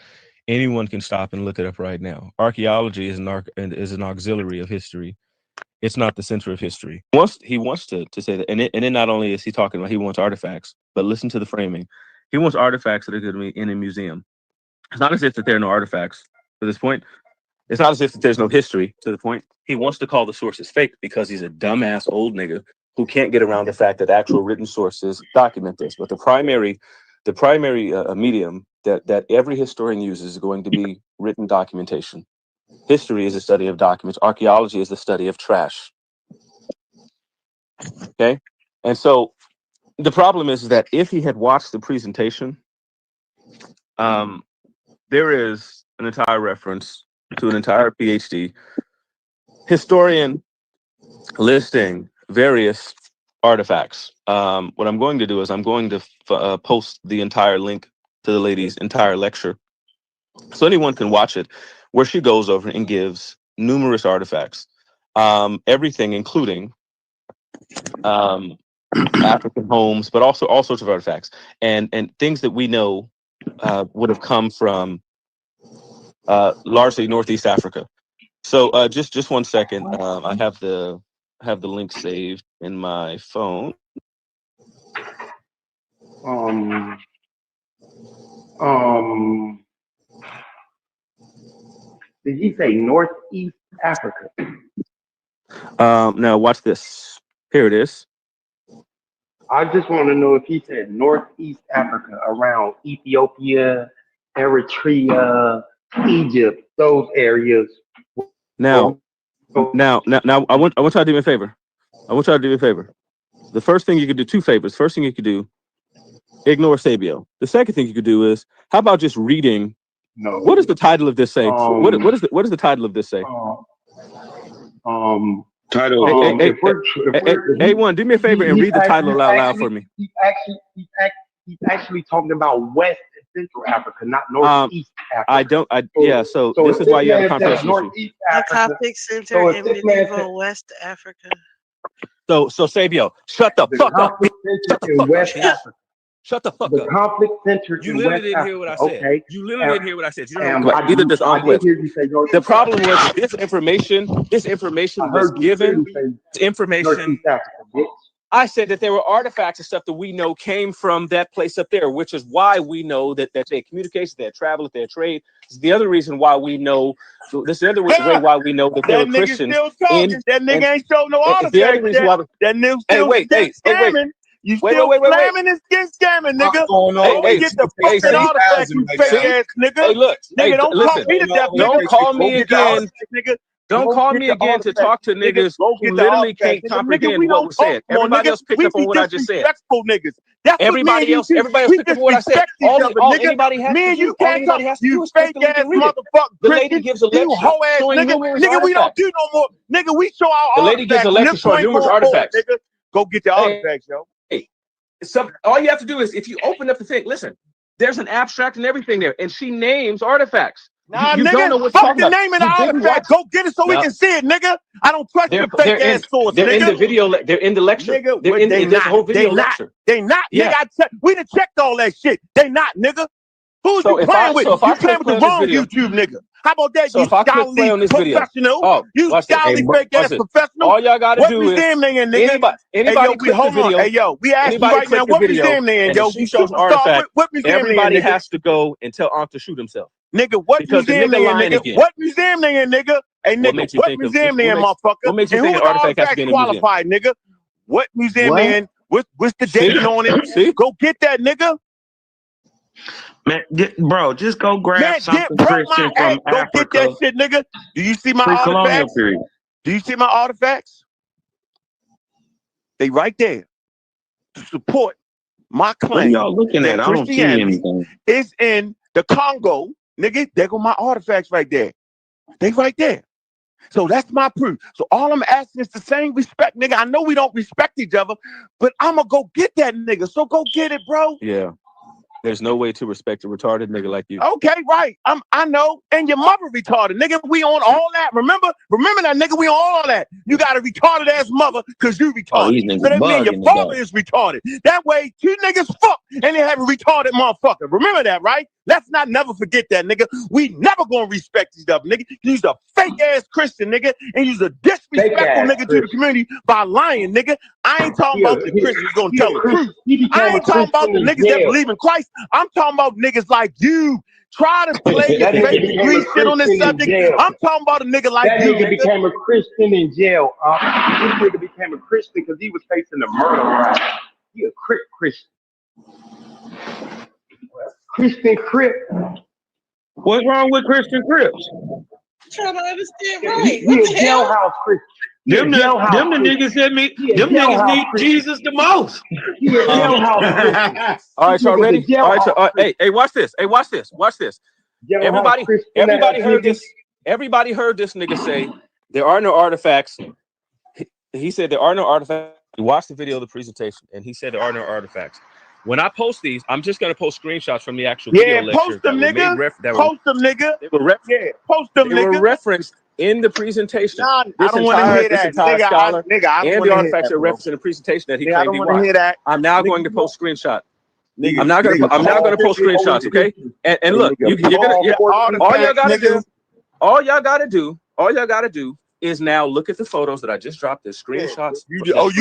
Anyone can stop and look it up right now. Archaeology is an auxiliary of history. It's not the center of history. He wants to say that, and then not only is he talking about he wants artifacts, but listen to the framing. He wants artifacts that are going to be in a museum. It's not as if that there are no artifacts to this point. It's not as if that there's no history to the point. He wants to call the sources fake because he's a dumbass old nigga who can't get around the fact that actual written sources document this. But the primary medium that every historian uses is going to be written documentation. History is the study of documents. Archaeology is the study of trash. Okay? And so the problem is that if he had watched the presentation, there is an entire reference to an entire PhD historian listing various artifacts. What I'm going to do is I'm going to post the entire link to the lady's entire lecture so anyone can watch it, where she goes over and gives numerous artifacts, everything including African homes, but also all sorts of artifacts and things that we know would have come from largely Northeast Africa. So just 1 second. I have the link saved in my phone. Did he say Northeast Africa? Now watch this. Here it is. I just want to know if he said Northeast Africa, around Ethiopia, Eritrea, Egypt, those areas. Now, I want y'all to do me a favor. The first thing you could do, two favors. First thing you could do, ignore Sabio. The second thing you could do is, how about just reading? No. What does the title of this say? What does the title of this say? Title. A1, do me a favor and read the title out loud for me. He's actually talking about West and Central Africa, not Northeast Africa. So this is why you have a comprehension issue. The Coptic Center in medieval West Africa. So Sabio, shut the fuck up. Shut the fuck up. The conflict center. You literally didn't hear what I said. Okay. You literally didn't hear what I said. You don't know. Either this the problem was this information was given. Information. I said that there were artifacts and stuff that we know came from that place up there, which is why we know that they had communication, they had travel, they had trade. It's the other reason why we know. This is the other way why we know that there were Christians. That nigga ain't showing no artifacts. The other reason why that nigga still scamming. You still slamming and skin scamming, nigga. Get the fucking artifacts, you fake ass nigga. Hey, look, nigga, don't call me to death, nigga. Don't call me again, nigga. Don't call me again to talk to niggas who literally can't comprehend what was said. Everybody else picked up on what I just said. Everybody else picked up on what I said. All anybody has to do, you fake ass motherfucker. The lady gives a lecture showing numerous nigga, we don't do no more. Nigga, we show our artifacts. The lady gives a lecture showing numerous artifacts. Go get the artifacts, yo. All you have to do is, if you open up the thing, listen, there's an abstract and everything there, and she names artifacts. Nah, you nigga, don't know what fuck the name of the artifact. Go get it so we can see it, nigga. I don't trust your fake ass source, They're nigga. in the video. They're in the lecture. Nigga, they're in the whole video lecture. They not. Yeah. Nigga, we done checked all that shit. They not, nigga. Who's So you if playing I- with? so if You I playing click with the play on wrong this video- YouTube nigga. How about that, So you if I click play on scholarly this video- professional? You watch this. scholarly Hey, fake ass watch this. professional? All y'all gotta What do is- museum they in, nigga? Anybody we click the hold on. video. Hey, yo, we ask you Anybody right click now, the what video, museum they in, and yo? if she You shows an superstar, artifact, what museum everybody they in, nigga? has to go and tell Ankh to shoot himself. Nigga, what Because the museum nigga they in, lying nigga? again. What museum they in, nigga? Hey, nigga, what museum they in, motherfucker? What makes you And think who an artifact has to artifacts be in a museum? qualified, nigga? What museum What? they in? What's the dating on it? See? Go get that, nigga. Man, bro, just go grab Man, something bro, Christian from go get that Africa, shit, nigga. Do you see my pre-colonial artifacts? period. Do you see my artifacts? They right there to support my What are claim y'all looking that at? I don't see Christianity anything. is in the Congo, nigga. There go my artifacts right there. They right there. So that's my proof. So all I'm asking is the same respect, nigga. I know we don't respect each other, but I'm gonna go get that nigga. So go get it, bro. Yeah. There's no way to respect a retarded nigga like you. Okay, right. I know. And your mother retarded, nigga. We on all that. Remember that, nigga. We on all that. You got a retarded ass mother because you retarded. Oh, these So niggas that means your bugging father today. is retarded. That way, two niggas fuck and they have a retarded motherfucker. Remember that, right? Let's not never forget that, nigga. We never gonna respect each other, nigga. You's a fake ass Christian, nigga, and you's a disrespectful nigga to the community by lying, nigga. I ain't talking about the Christians gonna tell the truth. I ain't talking about the niggas that believe in Christ. I'm talking about niggas like you. Try to play your That nigga fake became degree a shit on this Christian in subject. jail. I'm talking about a nigga like That you, nigga nigga. became a Christian in jail. This nigga became a Christian because he was facing a murder trial. He a Christian. Christian Crip. What's wrong with Christian Crips? Trying to understand, right? He What a the hell? jailhouse Christian. Them the niggas that me. Them niggas need Jesus the most. He a jailhouse Christian. All right, y'all ready? All right, hey, watch this. Hey, watch this. Watch this. Everybody heard this. Everybody heard this nigga say there are no artifacts. He said there are no artifacts. We watched the video of the presentation, and he said there are no artifacts. When I post these, I'm just gonna post screenshots from the actual video lecture. Post them, nigga. Post them, nigga. They were post them, they nigga. were referenced in the presentation. Nah, I don't want to hear that, nigga. Scholar I don't and want the to hear artifacts that, are bro. referenced in the presentation that he Nigga, I claimed don't he want to watched. hear that. I'm now Nigga, going to post screenshot. Nigga, I'm now gonna post screenshots, okay? And look, you're gonna all y'all gotta do is now look at the photos that I just dropped. There's screenshots. You don't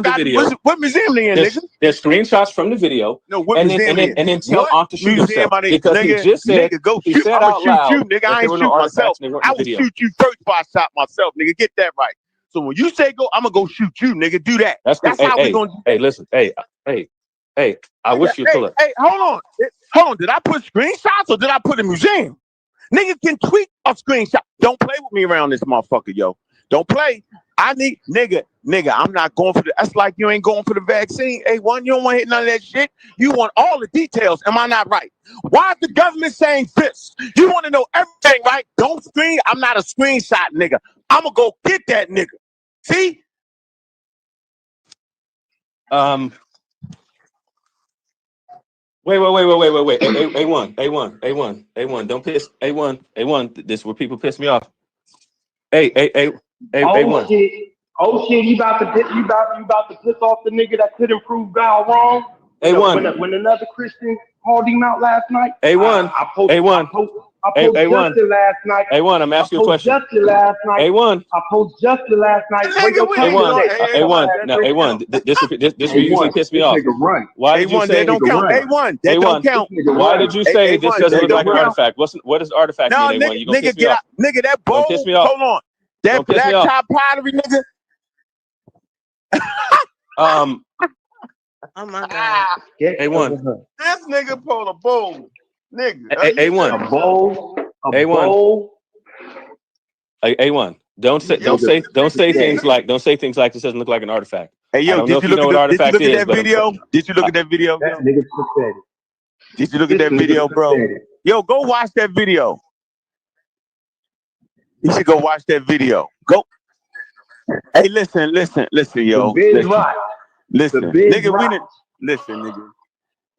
got video. What museum they in, nigga? There's screenshots from the video. No, what and museum then tell what on to shoot museum himself are they? because Nigga, he just said nigga, go he shoot. said I'ma out shoot loud you, nigga. that I there ain't were shoot no myself. artifacts and they weren't I in the will video. shoot you first before I shot myself, nigga. Get that right. So when you say go, I'm gonna go shoot you, nigga. Do that. That's cool. How we gonna. Hey, listen. Hey. I wish you'd pull it. Hey, hold on. Did I put screenshots or did I put a museum? Nigga can tweet a screenshot. Don't play with me around this motherfucker, yo. Don't play. I need nigga. I'm not going for the. That's like you ain't going for the vaccine. A1, you don't want to hit none of that shit. You want all the details. Am I not right? Why is the government saying this? You want to know everything, right? Don't screen. I'm not a screenshot, nigga. I'm gonna go get that nigga. See? Wait. A1. Don't piss. A1. This is where people piss me off. A1. Oh shit! You about to piss off the nigga that couldn't prove God wrong? A1. When another Christian called him out last night. A1. I posted Justin last night. A1. I'm asking you a question. Justin last night. A1. I posted Justin last night. A1. Now A1. This usually piss me off. Why did you say they don't count? A1. They don't count. Why did you say this doesn't look like an artifact? What does artifact mean? A1. You gonna piss me off? Nigga, that bowl. Hold on. That black top pottery, nigga. Oh my God. A1. This nigga pulled a bowl. Nigga. A1. A bowl. A1. A1. Don't say things like this doesn't look like an artifact. Hey yo, did you look at that video? Did you look at that video? That nigga's pathetic. Did you look at that video, bro? Yo, go watch that video. You should go watch that video. Go. Hey, listen, yo. Listen, nigga, we didn't. Listen, nigga.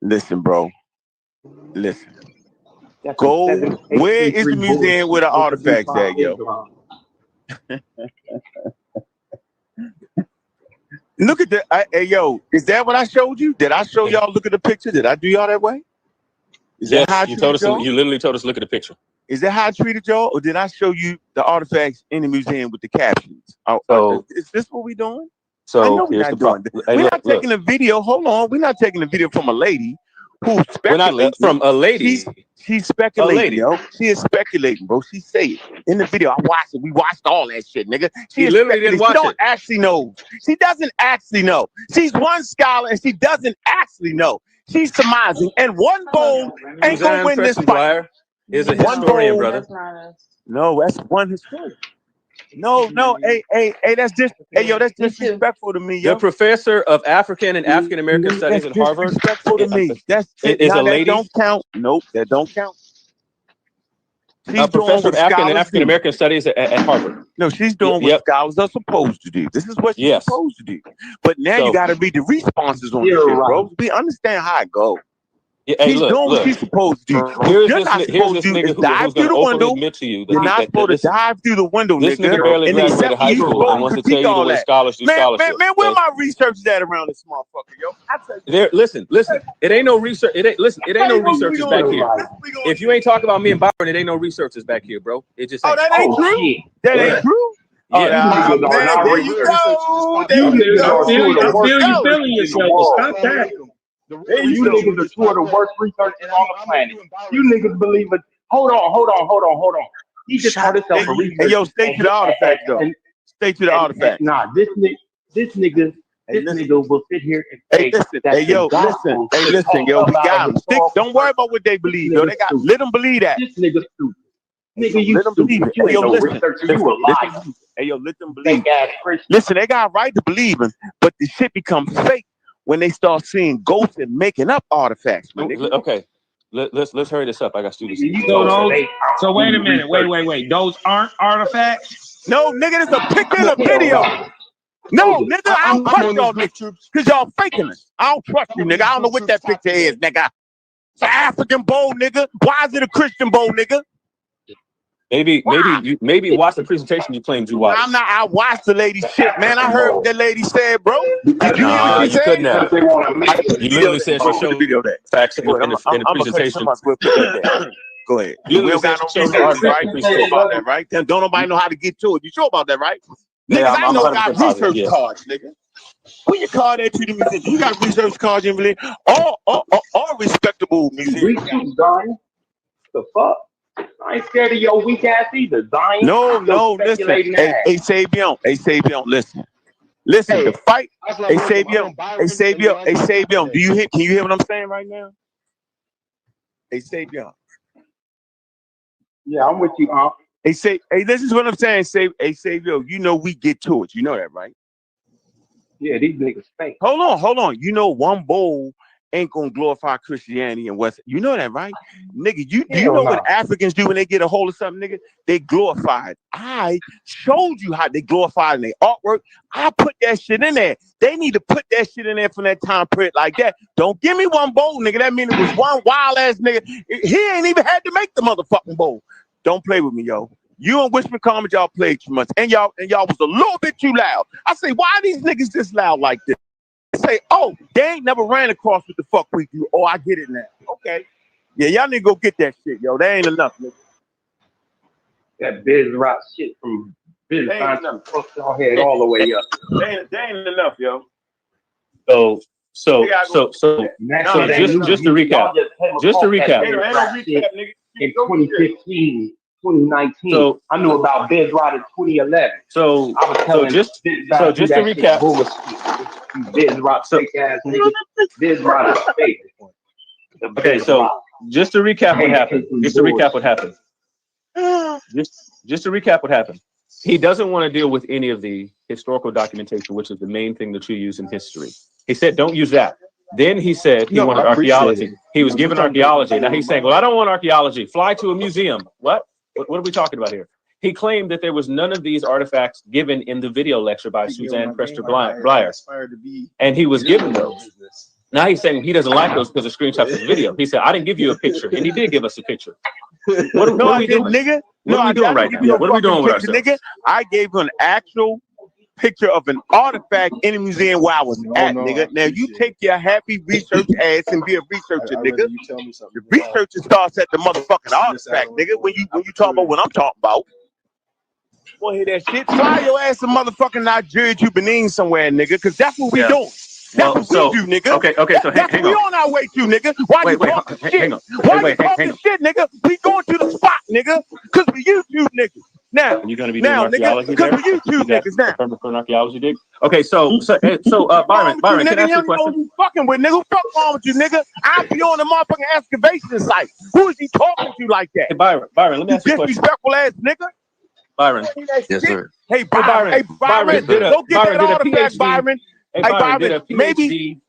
Listen, bro. Listen. Go. Where is the museum where the artifacts at, yo? Look at the. Hey, yo, is that what I showed you? Did I show y'all? Look at the picture. Did I do y'all that way? Yes, you told us. You literally told us to look at the picture. Is that how I treated y'all, or did I show you the artifacts in the museum with the captions? Is this what we doing? So I know we're not doing this. We're not taking a video. Hold on, we're not taking a video from a lady. Who speculating? From a lady. She's speculating, yo. She is speculating, bro. She say it in the video. I watched it. We watched all that shit, nigga. She literally didn't watch She don't it. actually know. She doesn't actually know. She's one scholar and she doesn't actually know. She's surmising, and one bowl ain't gonna win this fight. Is a historian, brother. No, that's one historian. No, hey, that's just, hey, yo, that's disrespectful to me, yo. The professor of African and African American studies at Harvard. Disrespectful to me. That's is a lady. That don't count. Nope, that don't count. A professor of African and African American studies at Harvard. No, she's doing what scholars are supposed to do. This is what she's supposed to do. But now you got to read the responses on this shit, bro. We understand how it goes. Yeah, she's doing what she's supposed to do. Here's You're this, not here's supposed this to nigga dive through the window. admit to you that You're not supposed to dive through the window, this nigga barely and then graduated high school and wants to tell you the way scholars do scholarship. Man, where my research is at around this motherfucker, yo? There, listen. It ain't no research. It ain't no researchers back here. If you ain't talking about me and Byron, it ain't no researchers back here, bro. It just ain't. Oh, that ain't true. That ain't true. Yeah, there you go. There you go. You feeling yourself. Stop that. You niggas are two of the worst researchers on the planet. You niggas believe it. Hold on. He just called himself a researcher. Hey, yo, stay to the artifact, though. Stay to the artifact. Nah, this nigga will sit here and say that listen, yo, we got them. Don't worry about what they believe, yo. Let them believe that. This nigga's stupid. Nigga, you stupid. You ain't no researcher. You a liar. Hey, yo, let them believe. Listen, they got a right to believe him, but the shit becomes fake when they start seeing ghosts and making up artifacts. Okay, let's hurry this up. I got students. So wait a minute. Wait. Those aren't artifacts? No, nigga, there's a picture in the video. No, nigga, I don't trust y'all niggas because y'all faking us. I don't trust you, nigga. I don't know what that picture is, nigga. It's an African bowl, nigga. Why is it a Christian bowl, nigga? Maybe watch the presentation you claimed you watched. I watched the lady shit, man. I heard what that lady said, bro. Did you hear what she said? Couldn't have. You literally said she showed video that facts in the presentation. Go ahead. We don't got no research, right? You sure about that, right? Don't nobody know how to get to it. You sure about that, right? Niggas, I know got research cards, nigga. Put your card at you, you got research cards, you believe? All respectable musicians. The fuck? I ain't scared of your weak ass either. No, listen. Hey, Sabion, listen. Listen, the fight. Hey, Sabion, can you hear what I'm saying right now? Hey, Sabion. Yeah, I'm with you, Hey, this is what I'm saying. Hey, Sabion, you know we get to it. You know that, right? Yeah, these niggas fake. Hold on. You know one bowl ain't gonna glorify Christianity and West. You know that, right? Nigga, do you know what Africans do when they get a hold of something, nigga? They glorify it. I showed you how they glorify it in their artwork. I put that shit in there. They need to put that shit in there from that time period like that. Don't give me one bowl, nigga. That means it was one wild ass nigga. He ain't even had to make the motherfucking bowl. Don't play with me, yo. You and Wishman Commons, y'all played too much. And y'all was a little bit too loud. I say, why are these niggas this loud like this? Say, oh, they ain't never ran across what the fuck we do. Oh, I get it now. Okay. Yeah, y'all need to go get that shit, yo. That ain't enough, nigga. That Biz Rock shit from Biz Rock y'all head all the way up. They ain't enough, yo. So just to recap. In 2015, 2019. So I knew about Biz Rock in 2011. So I was telling just to recap. Biz Rock fake ass nigga. Biz Rock is fake. Okay, so just to recap what happened. Just to recap what happened. He doesn't want to deal with any of the historical documentation, which is the main thing that you use in history. He said, don't use that. Then he said he wanted archaeology. He was given archaeology. Now he's saying, well, I don't want archaeology. Fly to a museum. What are we talking about here? He claimed that there was none of these artifacts given in the video lecture by Suzanne Prester Blyer. And he was given those. Now he's saying he doesn't like those because of screenshots of the video. He said, I didn't give you a picture. And he did give us a picture. What are we doing? Nigga. What are we doing right now? What are we doing with ourselves? Nigga, I gave you an actual picture of an artifact in a museum where I was at, nigga. Now you take your happy research ass and be a researcher, nigga. The researcher starts at the motherfucking artifact, nigga. When you talk about what I'm talking about. Wanna hear that shit? Fly your ass to motherfucking Nigeria to Benin somewhere, nigga, because that's what we doing. Well, That's so what we do, nigga. okay, so That's hang what we on. on our way to, nigga. Why you talking shit? Why you talking shit, nigga? We going to the spot, nigga. Cause we YouTube niggas. Now, Are you going to be doing nigga, archaeology cause there? we YouTube niggas now. Affirm for an archaeology dig. Okay, so Byron, You, can I nigga, ask you a you know question? you fucking with, nigga. Who fuck wrong with you, nigga? I be on the motherfucking excavation site. Who is he talking to like that? Hey, Byron, let me ask you a question. Disrespectful ass nigga. Byron. Yes, sir. Hey, Byron. Hey, Byron. Go get that artifact, Byron. Hey, Byron did a PhD. Maybe.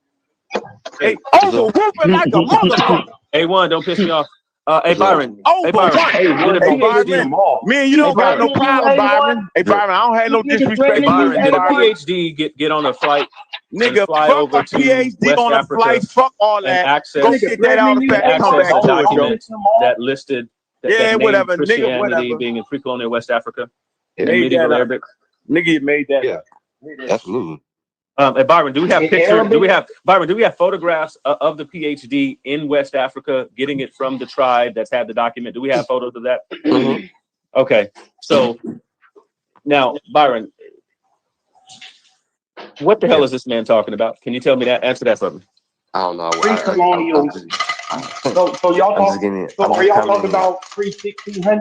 Hey, overwhooping like a motherfucker. Hey, one, don't piss me off. Hey, Byron. Hey, Byron. PhD. Man, you don't got no problem, Byron. Hey, Byron, I don't have no disrespect. Hey, Byron did a Byron. PhD. Get on a flight. Nigga, fly fuck over a to PhD West on a Africa flight. Fuck all that. Access, Go get that artifact and come back access a to it, yo. document that listed that whatever, nigga, Christianity whatever. being in pre-colonial West Africa Yeah. and medieval Arabic. Nigga, you made that up. Absolutely. Hey, Byron, do we have pictures? Do we have photographs of the PhD in West Africa, getting it from the tribe that's had the document? Do we have photos of that? Mm-hmm. Okay, so now, Byron, what the hell is this man talking about? Can you tell me that? Answer that for me. I don't know. Pre-colonial. So y'all talking? So are y'all talking about pre-1600?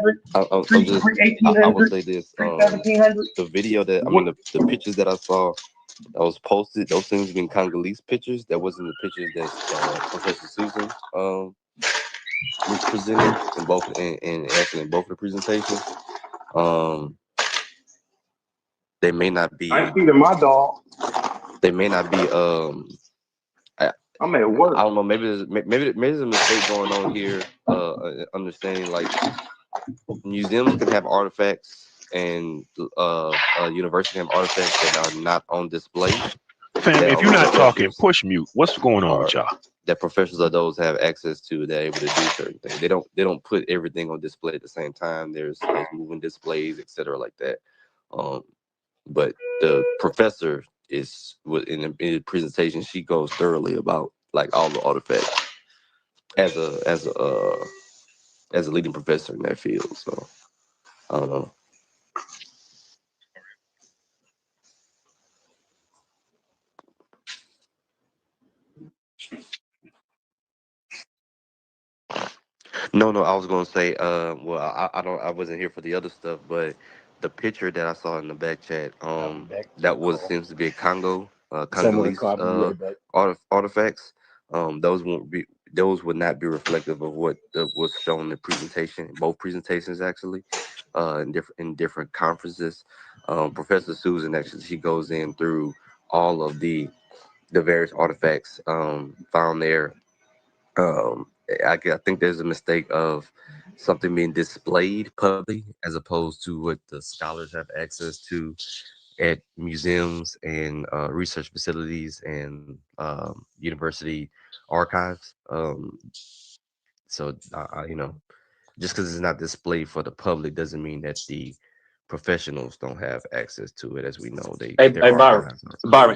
Pre-1800? I would say this. Pre-1700? The video the pictures that I saw that was posted, those things have been Congolese pictures. That wasn't the pictures that Professor Susan was presenting in both in both of the presentations. They may not be. I ain't feeding my dog. They may not be. I'm at work. I don't know. Maybe there's a mistake going on here. Understanding like museums can have artifacts and university have artifacts that are not on display. Fam, if you're not talking, push mute. What's going on with y'all? That professors of those have access to, they're able to do certain things. They don't put everything on display at the same time. There's moving displays, etc., like that. But the professor in the presentation, she goes thoroughly about like all the artifacts as a leading professor in that field. So I don't know. No, I was gonna say, well, I wasn't here for the other stuff, but the picture that I saw in the back chat, seems to be a Congolese artifacts. Those would not be reflective of what was shown in the presentation, both presentations actually, in different conferences. Professor Susan actually, she goes in through all of the various artifacts found there. I think there's a mistake of something being displayed publicly as opposed to what the scholars have access to at museums and research facilities and university archives. So just because it's not displayed for the public doesn't mean that the professionals don't have access to it. As we know, Byron,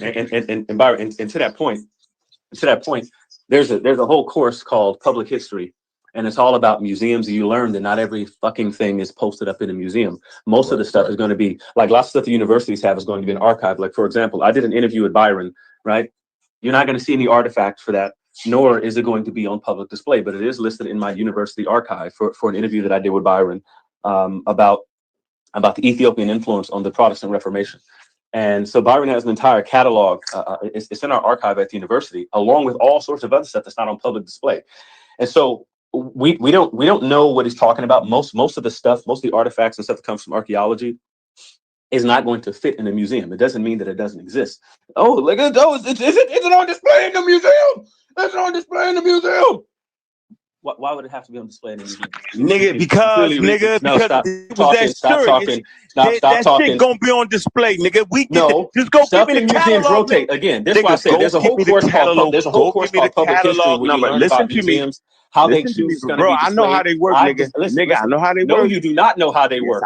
and to that point, there's a whole course called public history, and it's all about museums. You learn that not every fucking thing is posted up in a museum. Most of the stuff is going to be like lots of stuff the universities have is going to be an archive. Like, for example, I did an interview with Byron, right? You're not going to see any artifacts for that, nor is it going to be on public display, but it is listed in my university archive for an interview that I did with Byron about the Ethiopian influence on the Protestant Reformation. And so Byron has an entire catalog. It's in our archive at the university, along with all sorts of other stuff that's not on public display. And so we don't know what he's talking about. Most of the stuff, most of the artifacts and stuff that comes from archaeology is not going to fit in a museum. It doesn't mean that it doesn't exist. Oh, look at those! Is it on display in the museum? It's on display in the museum. Why would it have to be on display in the museum? Nigga, because it was that shirt. That shit gonna be on display, nigga. Just go stuff give me in the museums catalog. rotate. Again, that's why I said there's a whole course called public history where you learn about museums, how they choose going to be displayed. I know how they work, nigga. Nigga, I know how they work. No, you do not know how they work.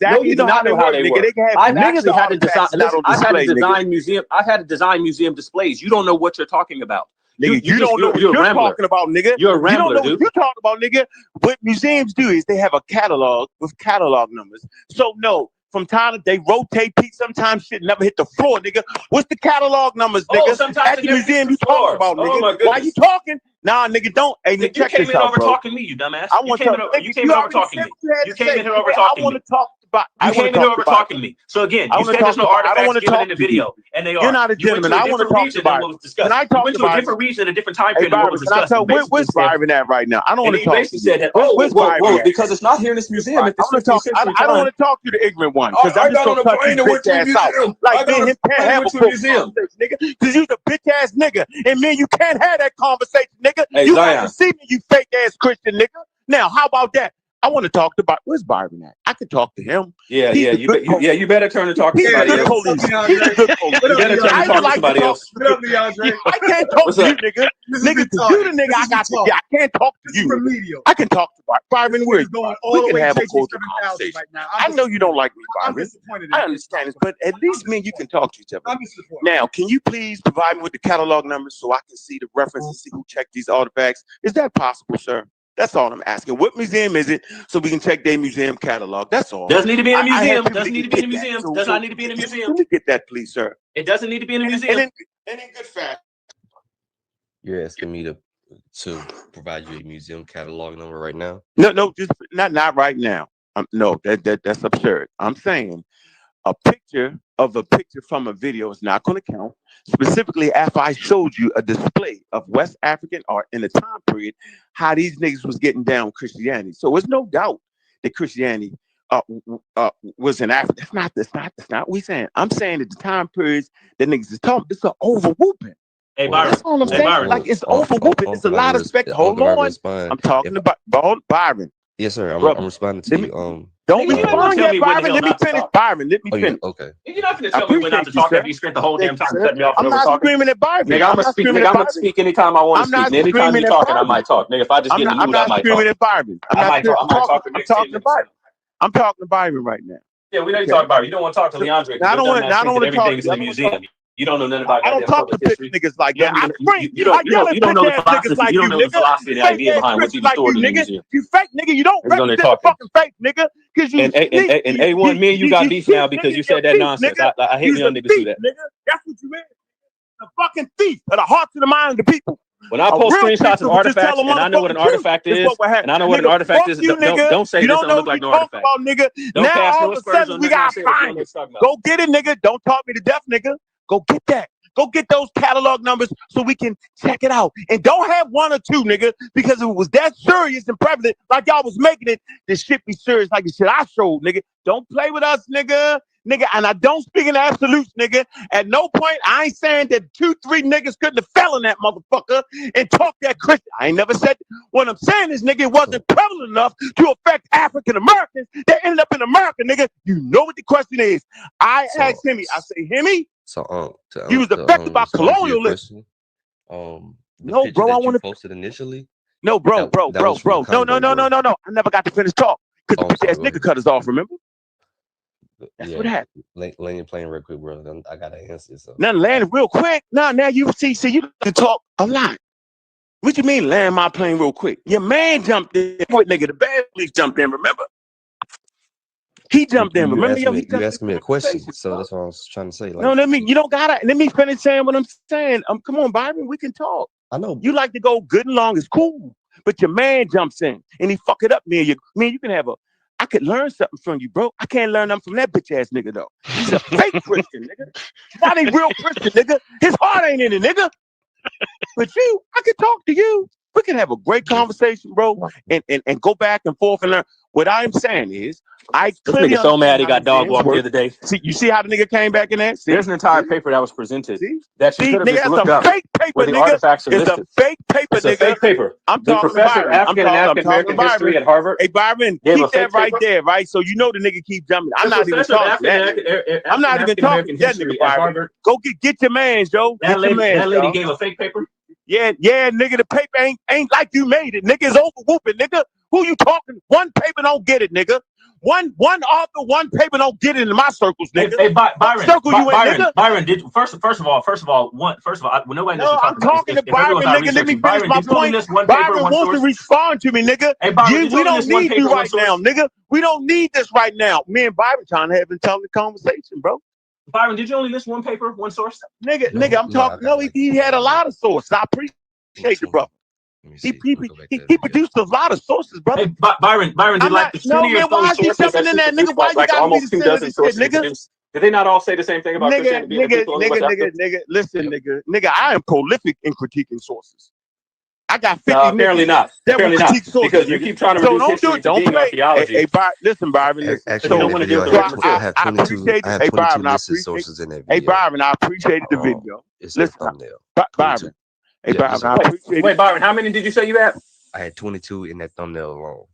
No, you do not know how they work. I've actually had to design. I've had to design museum. I've had to design museum displays. You don't know what you're talking about. Nigga, you don't know what you're talking about, nigga. You're a rambler, you don't know dude. what you're talking about, nigga. What museums do is they have a catalog with catalog numbers. So no, from time they rotate Pete. Sometimes shit never hit the floor, nigga. What's the catalog numbers, nigga? Oh, sometimes At it the never museum hits you the floor. talking about, Oh nigga. my Why you goodness. talking? Nah, nigga, don't. Hey, You nigga, check came this in out, over bro. talking me, you dumbass. I You want came to. in. You came in over talking me. You came in here over I talking want me. to talk about. You came in here over talking to me. So again, I you want to said there's talk no about. I don't artifacts want to given talk in the to you. video, and they You're are. not a You went gentleman. to a I want to different talk to region than Byron. what was discussed. Can I You talk went to to a Byron? different region, a different time Hey, period than what Byron, was can I discussed, tell and where's basically said, Byron at right now? I don't and want then to you talk basically to you. said that, oh, Where's well, Byron at? because it's not here in this museum. If I it's want to 15th talk. century I don't time, want to talk to the ignorant one because I'm I just got gonna on a cut plane his and went bitch to a ass out. museum. Like I me got and on him a can't plane and have went a to a full museum. conversation, nigga. Because you's a bitch ass nigga, and me and you can't have that conversation, nigga. Hey, You have Zion. to see me, you fake ass Christian nigga. Now, how about that? I want to talk to Byron. Where's Byron at? I can talk to him. Yeah, He's yeah, the good police. you better turn and talk to He's the somebody good else. police. He's the good police. You better turn I and talk would to like to somebody talk else. to the good police. I can't talk What's to up? you, nigga. Nigga, to you, the nigga, I got to. Yeah, I can't talk to you. Nigga. I can talk to Byron. Where is Byron? We can have a cordial conversation. I know you don't like me, Byron. I understand this, but at least me and you can talk to each other. Now, can you please provide me with the catalog numbers so I can see the reference and see who checked these artifacts? Is that possible, sir? That's all I'm asking. What museum is it so we can check their museum catalog? That's all. Doesn't need to be in a I museum. had Doesn't need to be in a museum. Does not need to be in a museum. Can we get that, please, sir? It doesn't need to be in a museum. And in good fact. You're asking me to provide you a museum catalog number right now? No, just not right now. No, that's absurd. I'm saying a picture from a video is not going to count. Specifically, after I showed you a display of West African art in the time period, how these niggas was getting down with Christianity. So there's no doubt that Christianity was in Africa. That's not what we saying. I'm saying that the time periods that niggas is talking, it's an over whooping. Hey, Byron. That's all I'm saying. Byron. Like it's over whooping. It's a lot of spec. Hold on. I'm talking about Byron. Yes, sir. I'm responding to you. Don't respond yet, Byron. Let me finish. Byron, let me finish. Okay. You're not going to tell me when not to talk after you spent the whole damn time cutting me off. I'm not screaming at Byron. Nigga, I'm going to speak anytime I want to speak. Anytime you're talking, I might talk. Nigga, if I just get in the mood, I might talk. I'm not screaming at Byron. I might talk. I'm talking to Byron. I'm talking to Byron right now. Yeah, we know you're talking about. You don't want to talk to Leandre. I don't want to everything talk. is in the museum. You don't know nothing about. I don't talk to bitch niggas like that. I scream. You don't know the philosophy. You don't know the philosophy and the idea behind what's even stored in the museum. You fake nigga. You don't represent the fucking faith, nigga. Because you and A1, me and you got beef now because you said that nonsense. I hate young niggas do that. That's what you is. The fucking thief of the hearts and the mind of the people. When I post screenshots of artifacts and I know what an artifact is, and I know what an artifact is, don't say this don't look like an artifact. Don't now all of a sudden we got to find it. Go get it, nigga. Don't talk me to death, nigga. Go get that. Go get those catalog numbers so we can check it out. And don't have one or two, nigga, because if it was that serious and prevalent like y'all was making it, this shit be serious like the shit I showed, nigga. Don't play with us, nigga. Nigga, and I don't speak in absolutes, nigga. At no point, I ain't saying that 2-3 niggas couldn't have fell in that motherfucker and talk that Christian. I ain't never said. What I'm saying is, nigga, it wasn't prevalent enough to affect African Americans that ended up in America, nigga. You know what the question is. I asked Hemi. I say, Hemi, he was affected by colonialism. No, bro, I want to posted initially. No, bro. No. I never got to finish talk because the bitch ass nigga cut us off. Remember? That's what happened. Land your plane real quick, bro. I gotta answer so. Now land real quick. Now you see you can talk a lot. What you mean land my plane real quick? Your man jumped in. What nigga? The bad police jumped in. Remember? He jumped in. Remember? You asked me a question, so that's what I was trying to say. Like, no, you don't gotta. Let me finish saying what I'm saying. Come on, Byron. We can talk. I know you like to go good and long. It's cool, but your man jumps in and he fuck it up. Me and you can have a. I could learn something from you, bro. I can't learn nothing from that bitch ass nigga though. He's a fake Christian, nigga. Not a real Christian, nigga. His heart ain't in it, nigga. But I could talk to you. We can have a great conversation, bro, and go back and forth and learn. What I'm saying is, I clearly this nigga so mad he got dog walked the other day. You see how the nigga came back in there? There's an entire paper that was presented that you could have just looked up. Fake paper, the nigga. artifacts are it's listed. a fake paper, it's nigga. A fake paper. I'm the talking professor of of African and African American history at Harvard. Hey, Byron, keep that right there, right? So you know the nigga keep jumping. I'm not even talking that. I'm not even talking that nigga, Byron. Go get your man, Joe. That lady gave a fake paper. Yeah, nigga, the paper ain't like you made it. Nigga, it's over whooping, nigga. Who you talking? One paper don't get it, nigga. One author, one paper don't get it in my circles, nigga. Hey, Byron, circle you in, nigga. Byron, did first of all, nobody no, I'm talking to Byron, nigga. Let me finish my point. Byron wants to respond to me, nigga. Hey, Byron, we don't need you right now, nigga. We don't need this right now. Me and Byron trying to have a conversation, bro. Byron, did you only list one paper, one source? Nigga, I'm talking. No, he had a lot of sources. I appreciate you, bro. He produced a lot of sources, brother. Hey, Byron, did like the 20 or so sources jumping in there, nigga? Why you gotta be the center of this shit, nigga? Did they not all say the same thing about Christianity? Nigga, listen, nigga, I am prolific in critiquing sources. I got 50 apparently not. Apparently not. Because you keep trying to reduce history to being archaeology. Hey, listen, Byron. Actually, don't want to give I have 22. Hey, Byron, I appreciate sources in that video. Hey, Byron, I appreciated the video. Listen, Byron. Hey, Byron, I appreciate it. Wait, Byron, how many did you say you had? I had 22 in that thumbnail alone.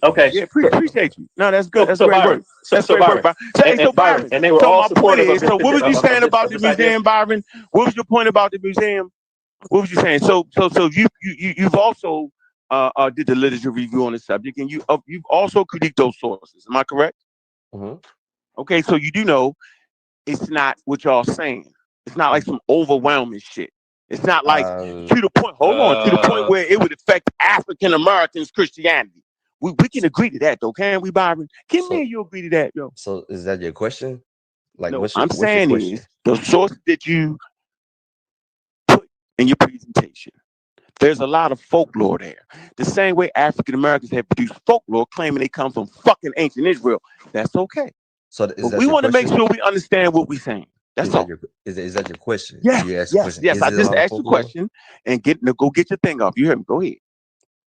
Okay. Yeah, appreciate you. No, that's good. That's great work. That's great work, Byron. So Byron, and they were all supportive. So what was you saying about the museum, Byron? What was your point about the museum? What was you saying? So you've also did the literature review on the subject, and you've also critiqued those sources. Am I correct? Mm-hmm. Okay, so you do know it's not what y'all saying. It's not like some overwhelming shit. It's not like to the point. Hold on, to the point where it would affect African Americans' Christianity. We can agree to that, though, can we, Byron? Can me and you agree to that, yo? So is that your question? Like, no, what's I'm saying question? Is the source that you put in your presentation. There's a lot of folklore there. The same way African Americans have produced folklore claiming they come from fucking ancient Israel. That's okay. So we want to make sure we understand what we're saying. That's all. Is that your question? Yes. I just asked you a question and go get your thing off. You heard me? Go ahead.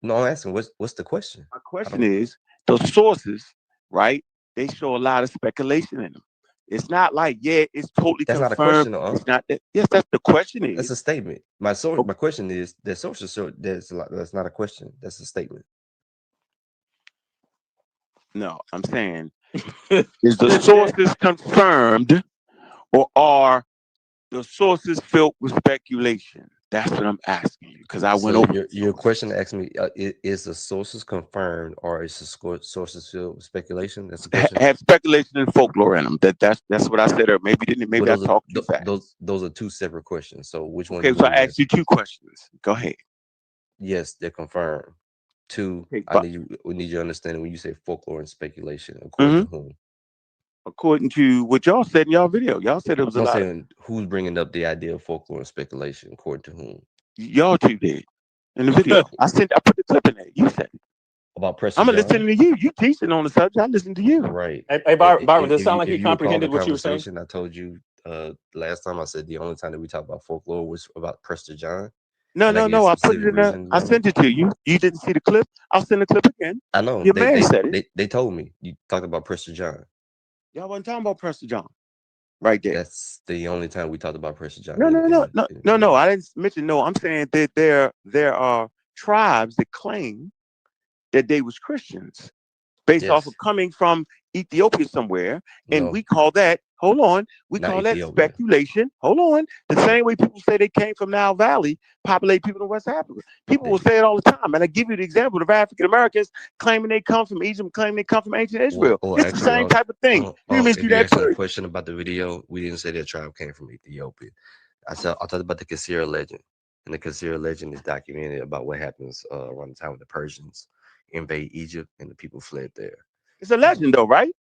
No, I'm asking what's the question? My question is the sources, right? They show a lot of speculation in them. It's not like it's totally that's confirmed. Not a question. It's not that. Yes, that's the question. That's a statement. My question is the sources show that's not a question. That's a statement. No, I'm saying is the sources confirmed or are the sources filled with speculation? That's what I'm asking you because I went over. Your question asked me: is the sources confirmed or is the sources filled with speculation? That's the question. Have speculation and folklore in them. That's what I said. Or maybe didn't. Maybe I talked too fast. Those are two separate questions. So which one? Okay, so I asked you two questions. Go ahead. Yes, they're confirmed. Two, we need your understanding when you say folklore and speculation. According to whom? According to what y'all said in y'all video. Y'all said it was a lot. Saying who's bringing up the idea of folklore and speculation. According to whom? Y'all two did in the video. I put the clip in there. You said it. About Preston I'm listening to you. You teaching on the subject. I listen to you. Right. Hey, Byron, does it sound like you comprehended what you were saying? I told you last time I said the only time that we talked about folklore was about Prester John. No. I put it in there. I sent it to you. You didn't see the clip. I'll send the clip again. I know. Your man said it. They told me you talked about Prester John. Y'all wasn't talking about Prester John. Right there. That's the only time we talked about Prester John. No. I didn't mention. No, I'm saying that there are tribes that claim that they was Christians based off of coming from Ethiopia somewhere, and we call that. Hold on, we call that speculation. Hold on, the same way people say they came from Nile Valley, populate people in West Africa. People will say it all the time, and I give you the example of African Americans claiming they come from Egypt, claiming they come from ancient Israel. It's the same type of thing. If you asked a question about the video, we didn't say that tribe came from Ethiopia. I talked about the Kasira legend, and the Kasira legend is documented about what happens around the time when the Persians invade Egypt and the people fled there. It's a legend, though, right?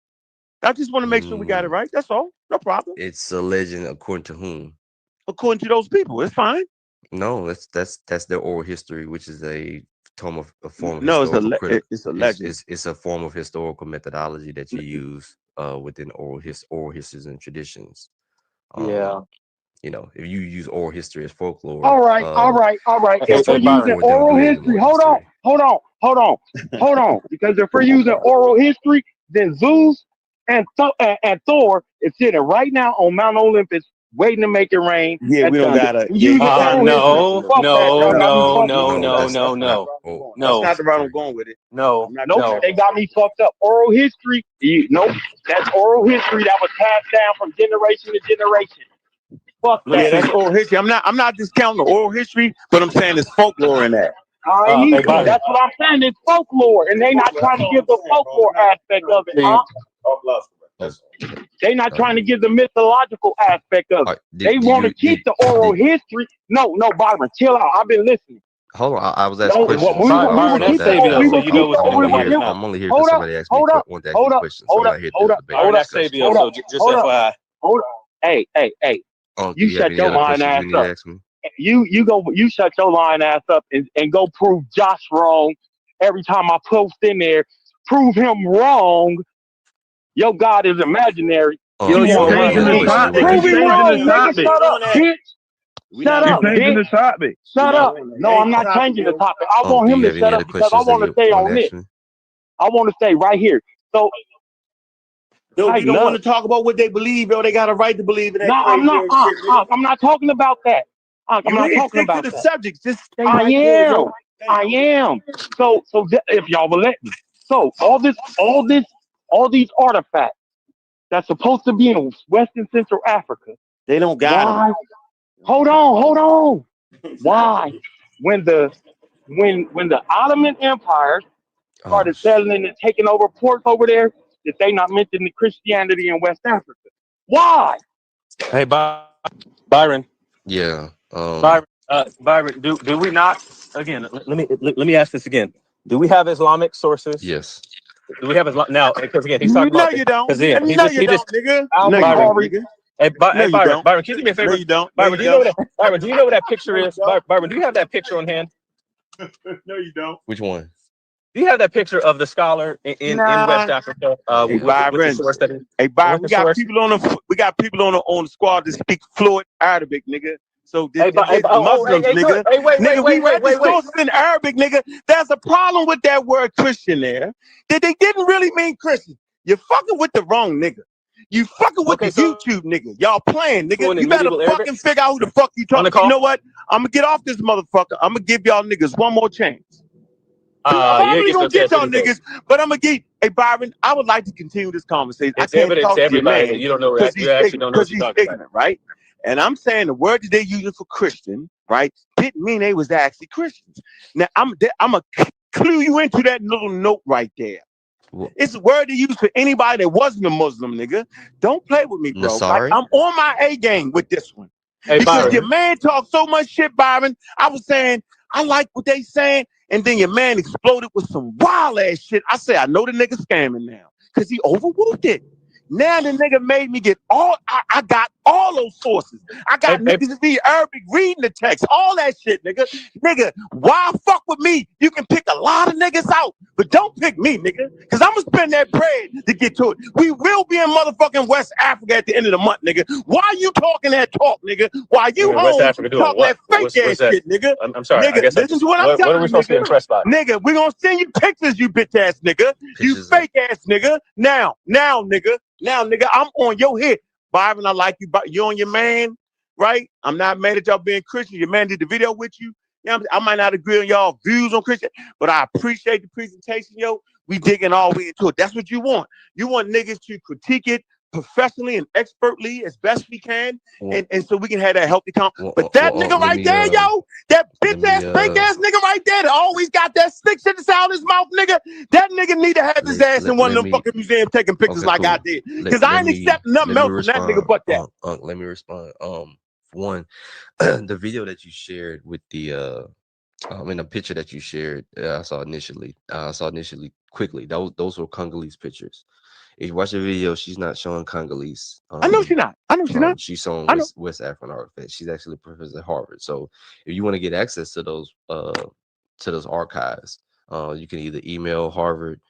I just want to make sure we got it right. That's all. No problem. It's a legend according to whom? According to those people. It's fine. No, that's their oral history, which is a form of no, it's a legend. It's a form of historical methodology that you use within oral histories and traditions. You know, if you use oral history as folklore. All right. If we're using oral history, hold on. Because if we're using oral history, then Zeus and Thor is sitting right now on Mount Olympus waiting to make it rain. Yeah, we don't gotta. No. That's not the route I'm going with it. No. They got me fucked up. Oral history. That's oral history that was passed down from generation to generation. Fuck that. Yeah, that's oral history. I'm not discounting the oral history, but I'm saying there's folklore in that. I ain't Hey, either. Byron. That's what I'm saying. It's folklore, and they not trying to give the folklore aspect of it. They not trying to give the mythological aspect of it. They want to keep the oral history. No, Byron, chill out. I've been listening. Hold on, I was asking No, questions. we will keep the. We will keep the. I'm only here because somebody asked me want to ask me questions. Hold up. Hey. You shut your lying ass up. You shut your lying ass up and go prove Josh wrong every time I post in there. Prove him wrong. Your God is imaginary. Yo, you changing the topic. Prove him wrong, nigga. Shut up, bitch. Shut up, changing bitch. the topic. Shut up. No, I'm not changing the topic. I want him to shut up because I want to stay on this. I want to stay right here. So. Yo, you don't want to talk about what they believe, yo. They got a right to believe in that. No, I'm not. I'm not talking about that. I'm not talking about the that. subject. Just stay I right there, am. yo. I am. So if y'all will let me. So all these artifacts that's supposed to be in West and Central Africa. They don't got them. Hold on. Why? When the Ottoman Empire started settling and taking over ports over there, did they not mention the Christianity in West Africa? Why? Hey, Byron. Yeah. Byron, do we not? Again, let me ask this again. Do we have Islamic sources? Yes. Do we have Islam now? Because again, he's talking about. No, you don't. Byron, Nigga. Hey, Byron, don't. Byron, can you do me a favor? No, you don't. Byron, do you know what that picture is? Byron, do you have that picture on hand? No, you don't. Which one? Do you have that picture of the scholar in West Africa? With the source that is? Hey, Byron, we got people on the squad that speak fluent Arabic, nigga. So this Muslims, nigga. Nigga, we read the sources in Arabic, nigga. There's a problem with that word Christian there. That they didn't really mean Christian. You're fucking with the wrong nigga. You fucking with the YouTube nigga. Y'all playing, nigga. You better fucking figure out who the fuck you talking to. You know what? I'm gonna get off this motherfucker. I'm gonna give y'all niggas one more chance. I'm only gonna get y'all niggas, but I'm gonna get. Hey Byron, I would like to continue this conversation. I can't talk to your man you don't know because he's ignorant, right? And I'm saying the word that they using for Christian, right, didn't mean they was actually Christians. Now I'm gonna clue you into that little note right there. It's a word they use for anybody that wasn't a Muslim, nigga. Don't play with me, bro. Like, I'm on my A game with this one. Because Byron. your man talked so much shit, Byron. I was saying, I like what they saying. And then your man exploded with some wild ass shit. I say, I know the nigga scamming now. Because he overwhelmed it. Now the nigga made me get I got all those sources. I got niggas in the Arabic reading the text, all that shit, nigga. Nigga, why fuck with me? You can pick a lot of niggas out, but don't pick me, nigga. Because I'm going to spend that bread to get to it. We will be in motherfucking West Africa at the end of the month, nigga. Why you talking that talk, nigga? Why you home West Africa doing talking that fake ass shit, nigga? I'm sorry. Nigga, listen to what I'm telling you. What are we supposed to be impressed by? Nigga, we're going to send you pictures, you bitch ass nigga. You fake ass nigga. Now, nigga. Now, nigga, I'm on your head. Byron, I like you. You on your man, right? I'm not mad at y'all being Christian. Your man did the video with you. I might not agree on y'all views on Christian, but I appreciate the presentation, yo. We digging all the way into it. That's what you want. You want niggas to critique it professionally and expertly as best we can, and so we can have that healthy but that nigga right there, yo, that bitch ass, fake ass nigga right there that always got that stick shit out his mouth, nigga, that nigga need to have his ass in one of them fucking museums taking pictures like I did. Because I ain't accepting nothing else from that nigga but that. Let me respond. One, the video that you shared with the in the picture that you shared, I saw initially quickly. Those were Congolese pictures. If you watch the video, she's not showing Congolese. I know she's not. She's showing West African artifacts. She's actually a professor at Harvard. So if you want to get access to those archives, you can either email Harvard,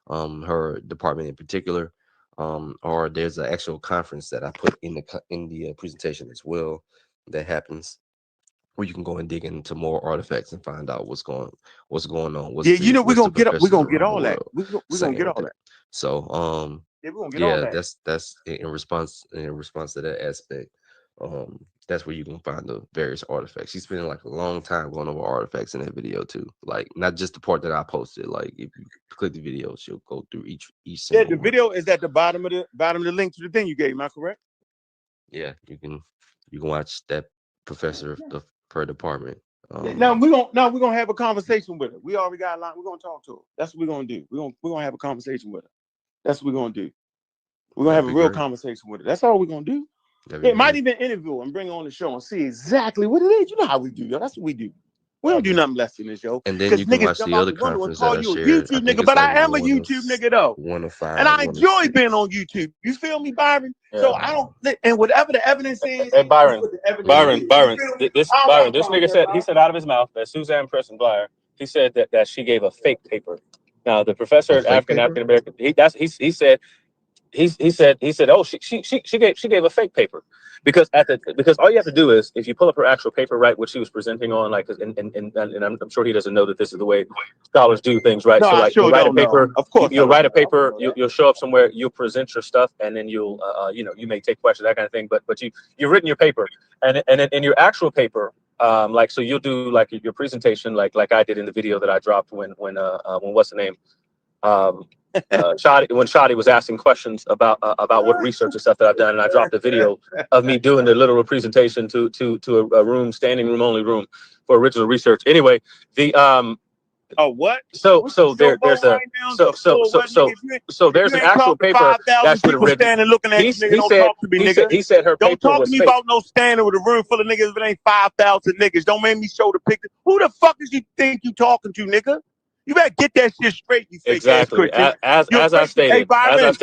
her department in particular, or there's an actual conference that I put in the presentation as well that happens, where you can go and dig into more artifacts and find out what's going on. We're gonna get all that. We're gonna get all that. So that's in response to that aspect. That's where you can find the various artifacts. She's spending like a long time going over artifacts in that video too. Like not just the part that I posted. Like if you click the video, she'll go through each. Yeah, the video is at the bottom of the link to the thing you gave. Am I correct? Yeah, you can watch that professor per department Now we're gonna have a conversation with her. We already got a line. We're gonna talk to her. That's what we're gonna do. We're gonna have a conversation with her. That's what we're gonna do. We're gonna have a real conversation with her. That's all we're gonna do. It might even interview her and bring her on the show and see exactly what it is. You know how we do, yo. That's what we do. We don't do nothing less than this, yo. And then you can watch the other conference that I you a shared. YouTube nigga, but I am a YouTube nigga though. 105. And I enjoy being on YouTube. You feel me, Byron? Yeah. So I don't. And whatever the evidence is, hey Byron, Byron, this nigga nigga said he said out of his mouth that Suzanne Preston Blyer, he said that she gave a fake paper. Now the professor at African American, he said, oh she gave a fake paper because all you have to do is if you pull up her actual paper, right, which she was presenting on, like, and I'm sure he doesn't know that this is the way scholars do things, right? No, so like you'll write a paper, of course you'll write a paper, you'll show up somewhere, you'll present your stuff, and then you'll you may take questions, that kind of thing, but you've written your paper, and in your actual paper, like, so you'll do like your presentation like I did in the video that I dropped when what's the name, Shadi was asking questions about what research and stuff that I've done, and I dropped a video of me doing the literal presentation to a room, standing room only room for original research. Anyway, the what? So there's an actual paper that should have written. He said her don't paper talk was to me fake. about no standing with a room full of niggas if it ain't 5,000 niggas. Don't make me show the picture. Who the fuck is you think you talking to, nigga? You better get that shit straight, you fake ass Christian. As I stated. Hey Byron,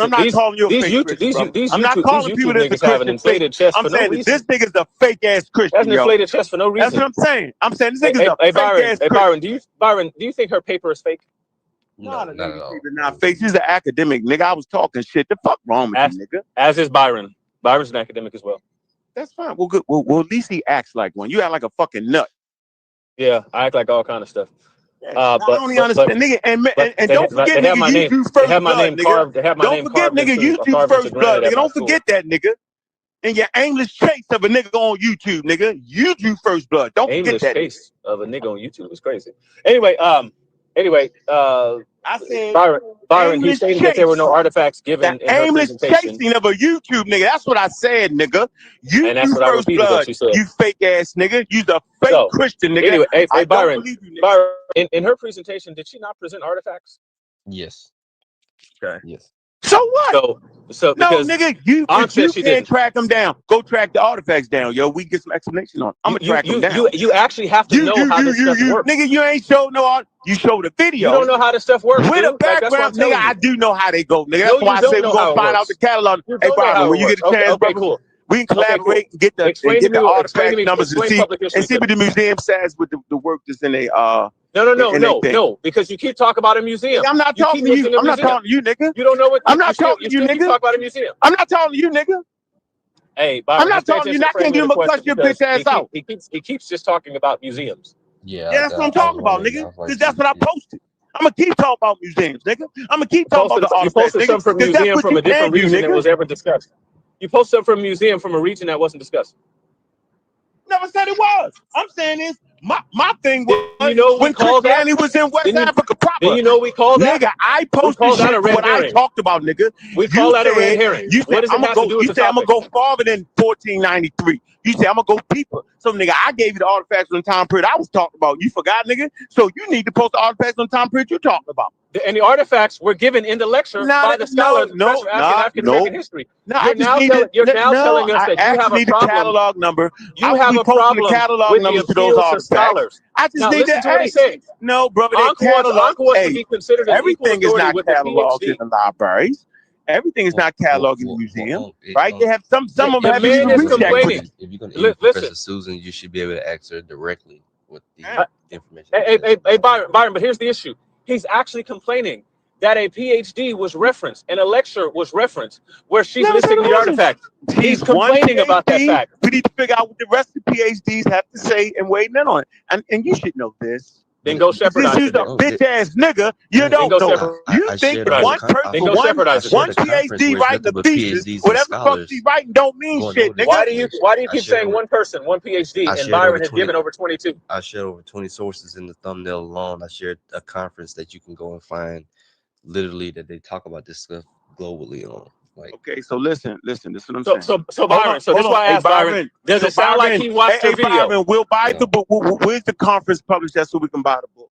I'm not calling you a fake Christian. I'm not calling people that's a Christian fake. I'm saying that this nigga's a fake ass Christian. That's an inflated chest for no reason. That's what I'm saying. I'm saying this nigga's a fake ass Christian. Byron, do you think her paper is fake? No, not at all. Not fake. She's an academic, nigga. I was talking shit. The fuck wrong with you, nigga? As is Byron. Byron's an academic as well. That's fine. Well, good. Well, at least he acts like one. You act like a fucking nut. Yeah, I act like all kind of stuff. I don't even understand, nigga. And don't forget, nigga, you drew first blood, nigga. Don't forget, nigga, you drew first blood, nigga. Don't forget that, nigga. And your aimless chase of a nigga on YouTube, nigga. You drew first blood. Don't forget that. Aimless chase of a nigga on YouTube is crazy. Anyway, I said Byron, he stated that there were no artifacts given in her aimless presentation. chasing of a YouTube nigga. That's what I said, nigga. You and that's drew what first I repeated blood. what you said. You fake ass nigga. You's a fake Christian nigga. Anyway, hey Byron, believe you, nigga. Byron, in her presentation, did she not present artifacts? Yes. Okay. Yes. So what? So no, because nigga, you can't track them down. Go track the artifacts down, yo. We get some explanation on. I'm gonna track them down. You actually have to know how this stuff works. Nigga, you ain't showed no art. You showed a video. You don't know how this stuff works. With a background, nigga, I do know how they go, nigga. That's why I say we're gonna find out the catalog. Hey, Byron, when you get a chance, brother, cool. We can collaborate and get the artifact numbers and see what the museum says with the work that's in a No, because you keep talking about a museum. I'm not talking to you. I'm not talking to you, nigga. You don't know what. I'm not talking to you, nigga. Talk about a museum. I'm not talking to you, nigga. Hey, Byron, I'm not talking to you. I can't give him a cuss your bitch ass out. He keeps just talking about museums. Yeah, that's what I'm talking about, nigga. Because that's what I posted. I'm gonna keep talking about museums, nigga. I'm gonna keep talking about the artifacts, nigga. You posted some from a museum from a different region that was ever discussed. You posted some from a museum from a region that wasn't discussed. Never said it was. I'm saying this. My thing was when Christianity was in West Africa proper. Do you know we call that? Nigga, I posted shit what I talked about, nigga. We call that a red herring. You said I'm gonna go farther than 1493. You said I'm gonna go deeper. So nigga, I gave you the artifacts on the time period I was talking about. You forgot, nigga. So you need to post the artifacts on the time period you're talking about. And the artifacts were given in the lecture by the scholar, African American history. You're now telling us that you have a problem. Catalog number. You have a problem catalog numbers to those artifacts. I just need to what he said. No, brother. Ankh wants to be considered everything is not cataloged in the libraries. Everything is not cataloged in the museum, right? They have some of them have even complaining. If you're gonna Professor Susan, you should be able to ask her directly with the information. Hey, Byron, but here's the issue. He's actually complaining that a PhD was referenced and a lecture was referenced where she's listing the artifact. He's complaining about that fact. We need to figure out what the rest of the PhDs have to say and waiting in on it. And you should know this. Then go shepherdize. This is a bitch ass nigga. You don't know. You think that one person, one PhD writing a thesis, whatever the fuck she's writing, don't mean shit, nigga. Why do you keep saying one person, one PhD, and Byron has given over 22? I shared over 20 sources in the thumbnail alone. I shared a conference that you can go and find, literally that they talk about this stuff globally on. Like, okay, so listen. This is what I'm So saying. so Byron. So this is why I asked Byron. Does it sound like he watched the video? Byron, we'll buy the book. Where's the conference published that so we can buy the book?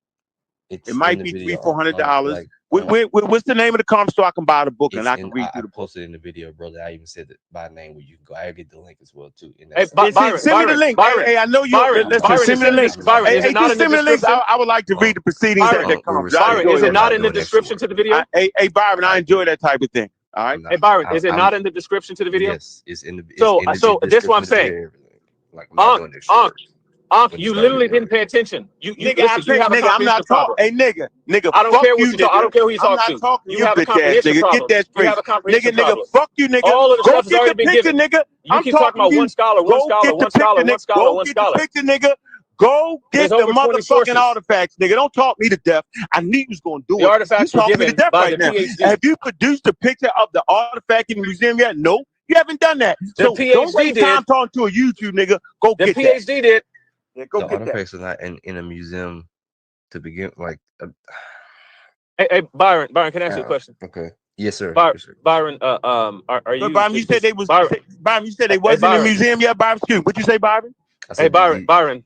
It might be $300-400. like, What's the name of the conference so I can buy the book and I can read through the book? I posted in the video, brother. I even said it by name where you can go. I get the link as well too. Hey, Byron, send me the link. Hey, I know you. Listen, send me the link. Byron, is it not in the description? I would like to read the proceedings at that conference. Byron, is it not in the description to the video? Hey, Byron, I enjoy that type of thing. All right. Hey, Byron, is it not in the description to the video? Yes, it's in the. So this is what I'm saying. Ankh, you literally didn't pay attention. Nigga, I'm not talking. Hey, nigga, I don't care what you talk. I don't care who you talk to. I'm not talking to you have a comprehension problem. Get that straight. You have a comprehension problem. Nigga, fuck you, nigga. All of the stuff has already been given. Nigga. You keep talking about one scholar. Go get the picture, nigga. Go get the motherfucking artifacts, nigga. Don't talk me to death. I knew you was gonna do it. The artifacts were given by the PhD. Have you produced a picture of the artifact in the museum yet? No, you haven't done that. So don't waste time talking to a YouTube nigga. Go get that. The PhD did. Yeah, go the get artifacts are not in a museum to begin. Like, hey, Byron, can I ask you a question? Okay. Yes, sir. Byron, are you? Byron, you said they was. Byron, you said they wasn't in the museum yet. Byron, excuse me. What'd you say, Byron? Hey, Byron.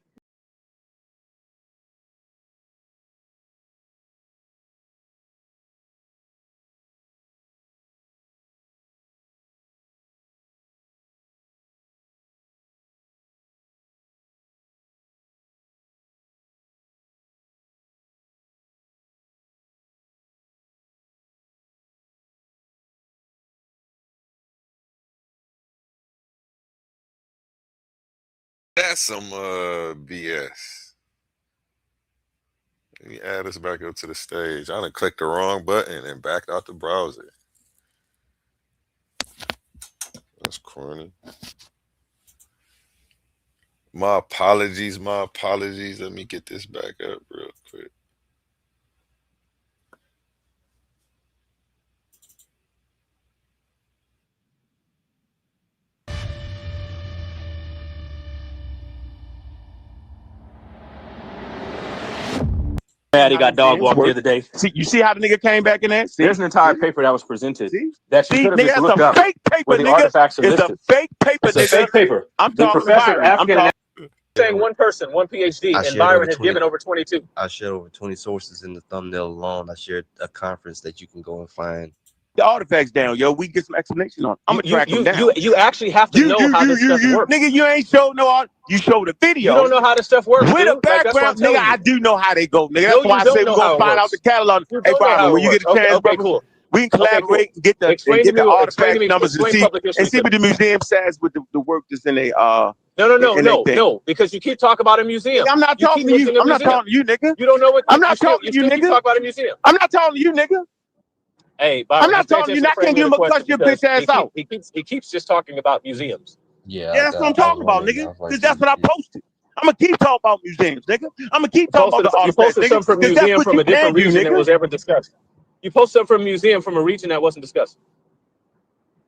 That's some BS. Let me add this back up to the stage. I done clicked the wrong button and backed out the browser. That's corny. My apologies. Let me get this back up real quick. He got dog walked the other day. See, you see how the nigga came back in there? There's an entire paper that was presented. That you could have Nigga, just looked up. fake paper, where the nigga. artifacts are It's listed. a fake paper, It's a nigga. fake paper. I'm the talking professor, Byron. African saying one person, one PhD, and Byron has given over 22. I shared over 20 sources in the thumbnail alone. I shared a conference that you can go and find the artifacts down, yo. We get some explanation on. I'm gonna track them down. You actually have to know how this stuff works. Nigga, you ain't show no art. You show the video. You don't know how this stuff works. With a background, nigga, I do know how they go, nigga. That's why I say we're gonna find out the catalog. Hey, Byron, when you get a chance, brother, we can collaborate and get the artifact numbers and see what the museum says with the work that's in a No, because you keep talking about a museum. I'm not talking to you. I'm not talking to you, nigga. You don't know what. I'm not talking to you, nigga. Talk about a museum. I'm not talking to you, nigga. Hey, Byron, I'm not talking to you. I can't give him a cuss your bitch ass out. He keeps just talking about museums. Yeah, that's what I'm talking about, nigga. Because that's what I posted. I'm gonna keep talking about museums, nigga. I'm gonna keep talking about the artifacts, nigga. You posted something from a museum from a different region that was ever discussed. You posted something from a museum from a region that wasn't discussed.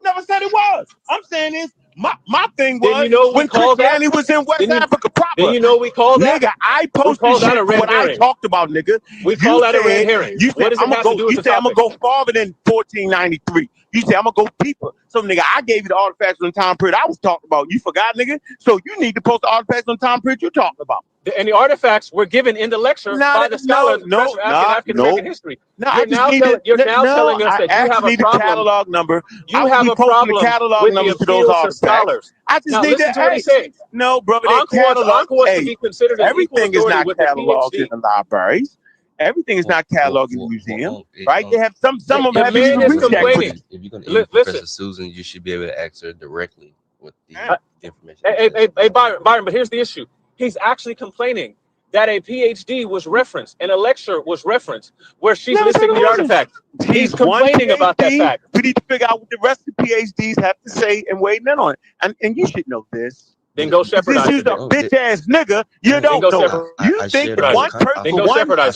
Never said it was. I'm saying this. My thing was when Christianity was in West Africa proper. Then you know we call that? Nigga, I posted shit what I talked about, nigga. We call that a red herring. You said I'm gonna go farther than 1493. You said I'm gonna go deeper. So nigga, I gave you the artifacts on the time period I was talking about. You forgot, nigga. So you need to post the artifacts on the time period you talking about. And the artifacts were given in the lecture by the scholars of African American history. You're now telling us that you have a problem. Catalog number. You have a problem with the appeals to scholars. I just need to what he's saying. No, brother, Ankh wants to be considered everything is not cataloged in the libraries. Everything is not cataloged in the museum, right? They have some of them have even reached that. If you're gonna Professor Susan, you should be able to ask her directly with the information. Hey, Byron, but here's the issue. He's actually complaining that a PhD was referenced and a lecture was referenced where she's listing the artifact. He's complaining about that fact. We need to figure out what the rest of the PhDs have to say and weigh in on it. And you should know this. Then go shepherdize. This is a bitch ass nigga. You don't know. You think that one person,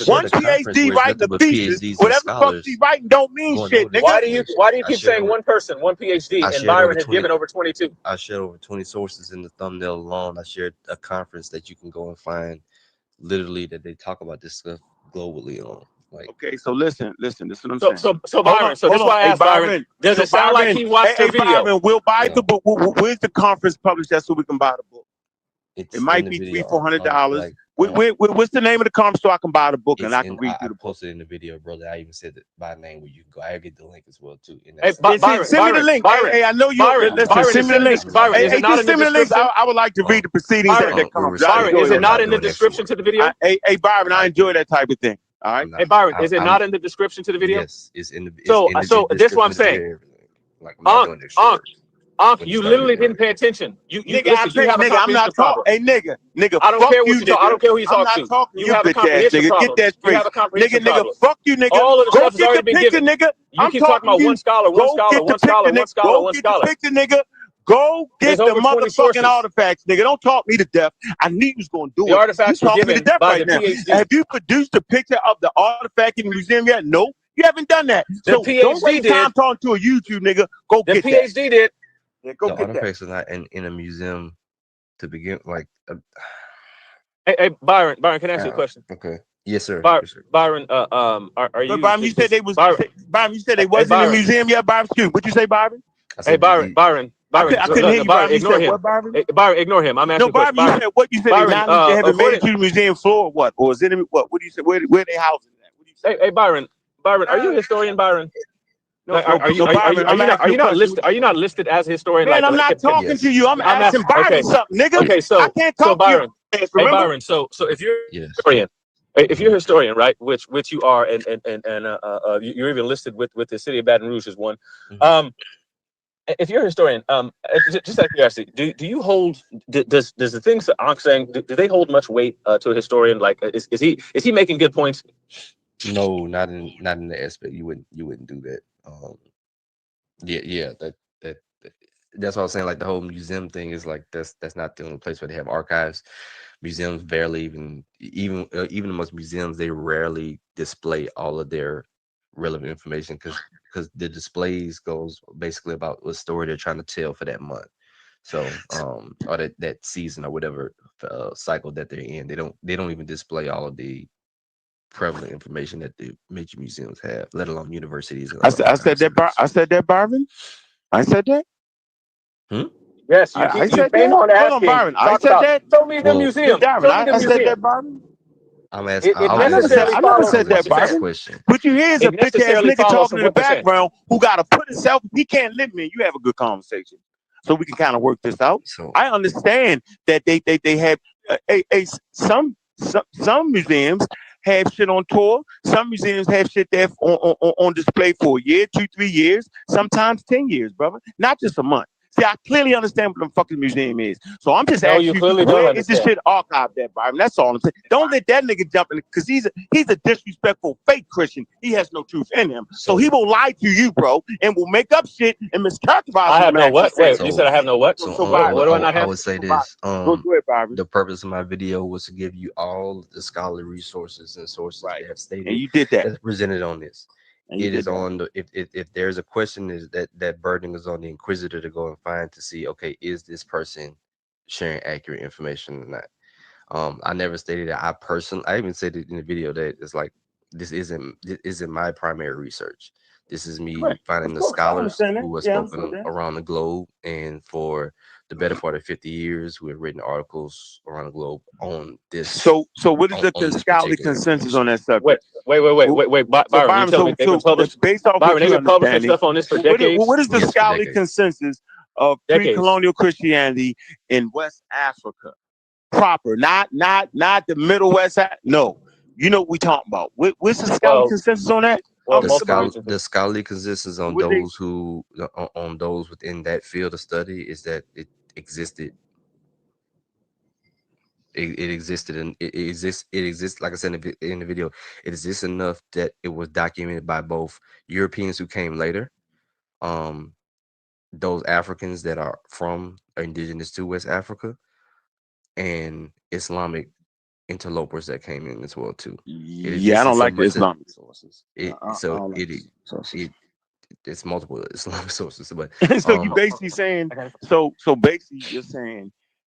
one PhD writing the thesis, whatever the fuck she writing, don't mean shit, nigga. Why do you keep saying one person, one PhD, and Byron has given over 22? I shared over 20 sources in the thumbnail alone. I shared a conference that you can go and find, literally that they talk about this stuff globally on. Like, okay, so listen. This is what I'm So saying. Byron. So this is why I asked Byron. Does it sound like he watched the video? Byron, we'll buy the book. Where's the conference published that so we can buy the book? It might be $300-400. What's the name of the conference so I can buy the book and I can read through the book? I posted in the video, brother. I even said it by name where you can go. I get the link as well too. Hey, Byron, send me the link. Hey, I know you. Listen, send me the link. Byron, is it not in the description? I would like to read the proceedings at that conference. Byron, is it not in the description to the video? Hey, Byron, I enjoy that type of thing. All right. Hey, Byron, is it not in the description to the video? Yes, it's in the. So this is what I'm saying. Ankh, you literally didn't pay attention. I'm not talking. Hey, nigga, I don't care what you talk. I don't care who you talk to. You have a comprehension problem. Get that straight. You have a comprehension problem. Nigga, fuck you, nigga. All of the stuff has already been given. Nigga. You keep talking about one scholar. Go get the picture, nigga. Go get the motherfucking artifacts, nigga. Don't talk me to death. I knew you was gonna do it. The artifacts were given by the PhD. Have you produced a picture of the artifact in the museum yet? No, you haven't done that. So don't waste time talking to a YouTube nigga. Go get that. The PhD did. Yeah, the artifacts are not in a museum to begin. Like, hey, Byron, can I ask you a question? Okay. Yes, sir. Byron, are you? Byron, you said they was. Byron, you said they wasn't in the museum yet. Byron, excuse me. What'd you say, Byron? Hey, Byron. I couldn't hear you, Byron. Ignore him. Byron, ignore him. I'm asking. No, Byron, you said what? You said they haven't made it to the museum floor. Or what? Or is it what? What do you say? Where they housing at? What do you say? Hey, Byron, are you a historian, Byron? Are you not listed? Are you not listed as a historian? Man, I'm not talking to you. I'm asking Byron something, nigga. Okay, so I can't talk Byron. to you. Hey, Byron. So if you're a historian, if you're a historian, right, which you are, and you're even listed with the city of Baton Rouge as one. If you're a historian, just out of curiosity, do you hold? Does the things that Ankh saying do they hold much weight to a historian? Like, is he making good points? No, not in the aspect. You wouldn't do that. That's what I was saying. Like, the whole museum thing is like that's not the only place where they have archives. Museums barely even amongst museums, they rarely display all of their relevant information because the displays goes basically about what story they're trying to tell for that month. So or that season or whatever cycle that they're in. They don't even display all of the prevalent information that the major museums have, let alone universities. I said that, Byron. I said that. Yes, I said that. Hold on, Byron. I said that. Show me the museum. I said that, Byron. I'm asking. I never said that, Byron. What you hear is a bitch ass nigga talking in the background who got to put himself. He can't live me. You have a good conversation, so we can kind of work this out. So I understand that they have some museums have shit on tour. Some museums have shit there on display for a year, 2-3 years, sometimes 10 years, brother. Not just a month. See, I clearly understand what the fucking museum is. So I'm just asking you, where is this shit archived at, Byron? That's all I'm saying. Don't let that nigga jump in, because he's a disrespectful fake Christian. He has no truth in him. So he will lie to you, bro, and will make up shit and mischaracterize. I have no what? Wait, you said I have no what? So Byron, what do I not have? I would say this. Go ahead, Byron. The purpose of my video was to give you all the scholarly resources and sources that have stated, and you did that. That's presented on this. It is on the if there's a question, is that burden is on the inquisitor to go and find to see, okay, is this person sharing accurate information or not? I never stated that I even said it in the video that it's like this isn't my primary research. This is me finding the scholars who have spoken around the globe, and for the better part of 50 years who have written articles around the globe on this. So what is the scholarly consensus on that subject? Wait, Byron, so based off Byron, they've been publishing stuff on this for decades. What is the scholarly consensus of pre-colonial Christianity in West Africa proper? Not the Middle West. No, you know what we talking about. What's the scholarly consensus on that? The scholarly consensus on those within that field of study is that it existed. It existed, and it exists. Like I said in the video, it exists enough that it was documented by both Europeans who came later, those Africans that are indigenous to West Africa, and Islamic interlopers that came in as well too. Yeah, I don't like the Islamic sources. It's multiple Islamic sources, but so you basically saying, so basically you're saying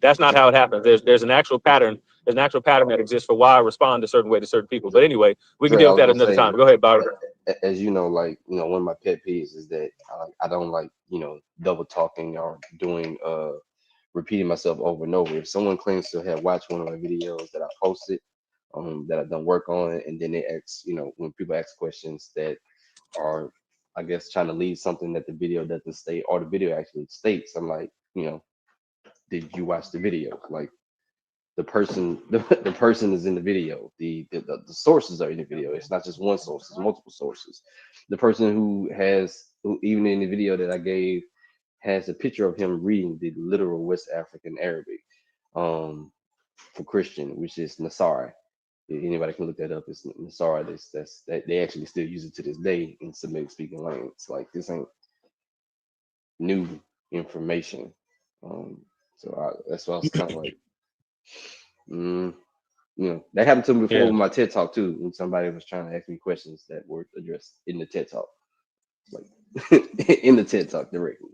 That's not how it happens. There's an actual pattern. There's an actual pattern that exists for why I respond a certain way to certain people. But anyway, we can Dre, deal I with was that gonna another say, time. Go ahead, Byron. as you know, like, one of my pet peeves is that I don't like, double talking or doing repeating myself over and over. If someone claims to have watched one of my videos that I posted, that I've done work on, and then they ask, when people ask questions that are, I guess, trying to lead something that the video doesn't state, or the video actually states, I'm like, did you watch the video? Like the person, the person is in the video. The sources are in the video. It's not just one source; it's multiple sources. The person who even in the video that I gave has a picture of him reading the literal West African Arabic for Christian, which is Nasara. Anybody can look that up. It's Nasara. That they actually still use it to this day in Semitic speaking language. Like this ain't new information. That's why I was kind of like, that happened to me before Yeah. with my TED talk too. When somebody was trying to ask me questions that were addressed in the TED talk, like in the TED talk directly.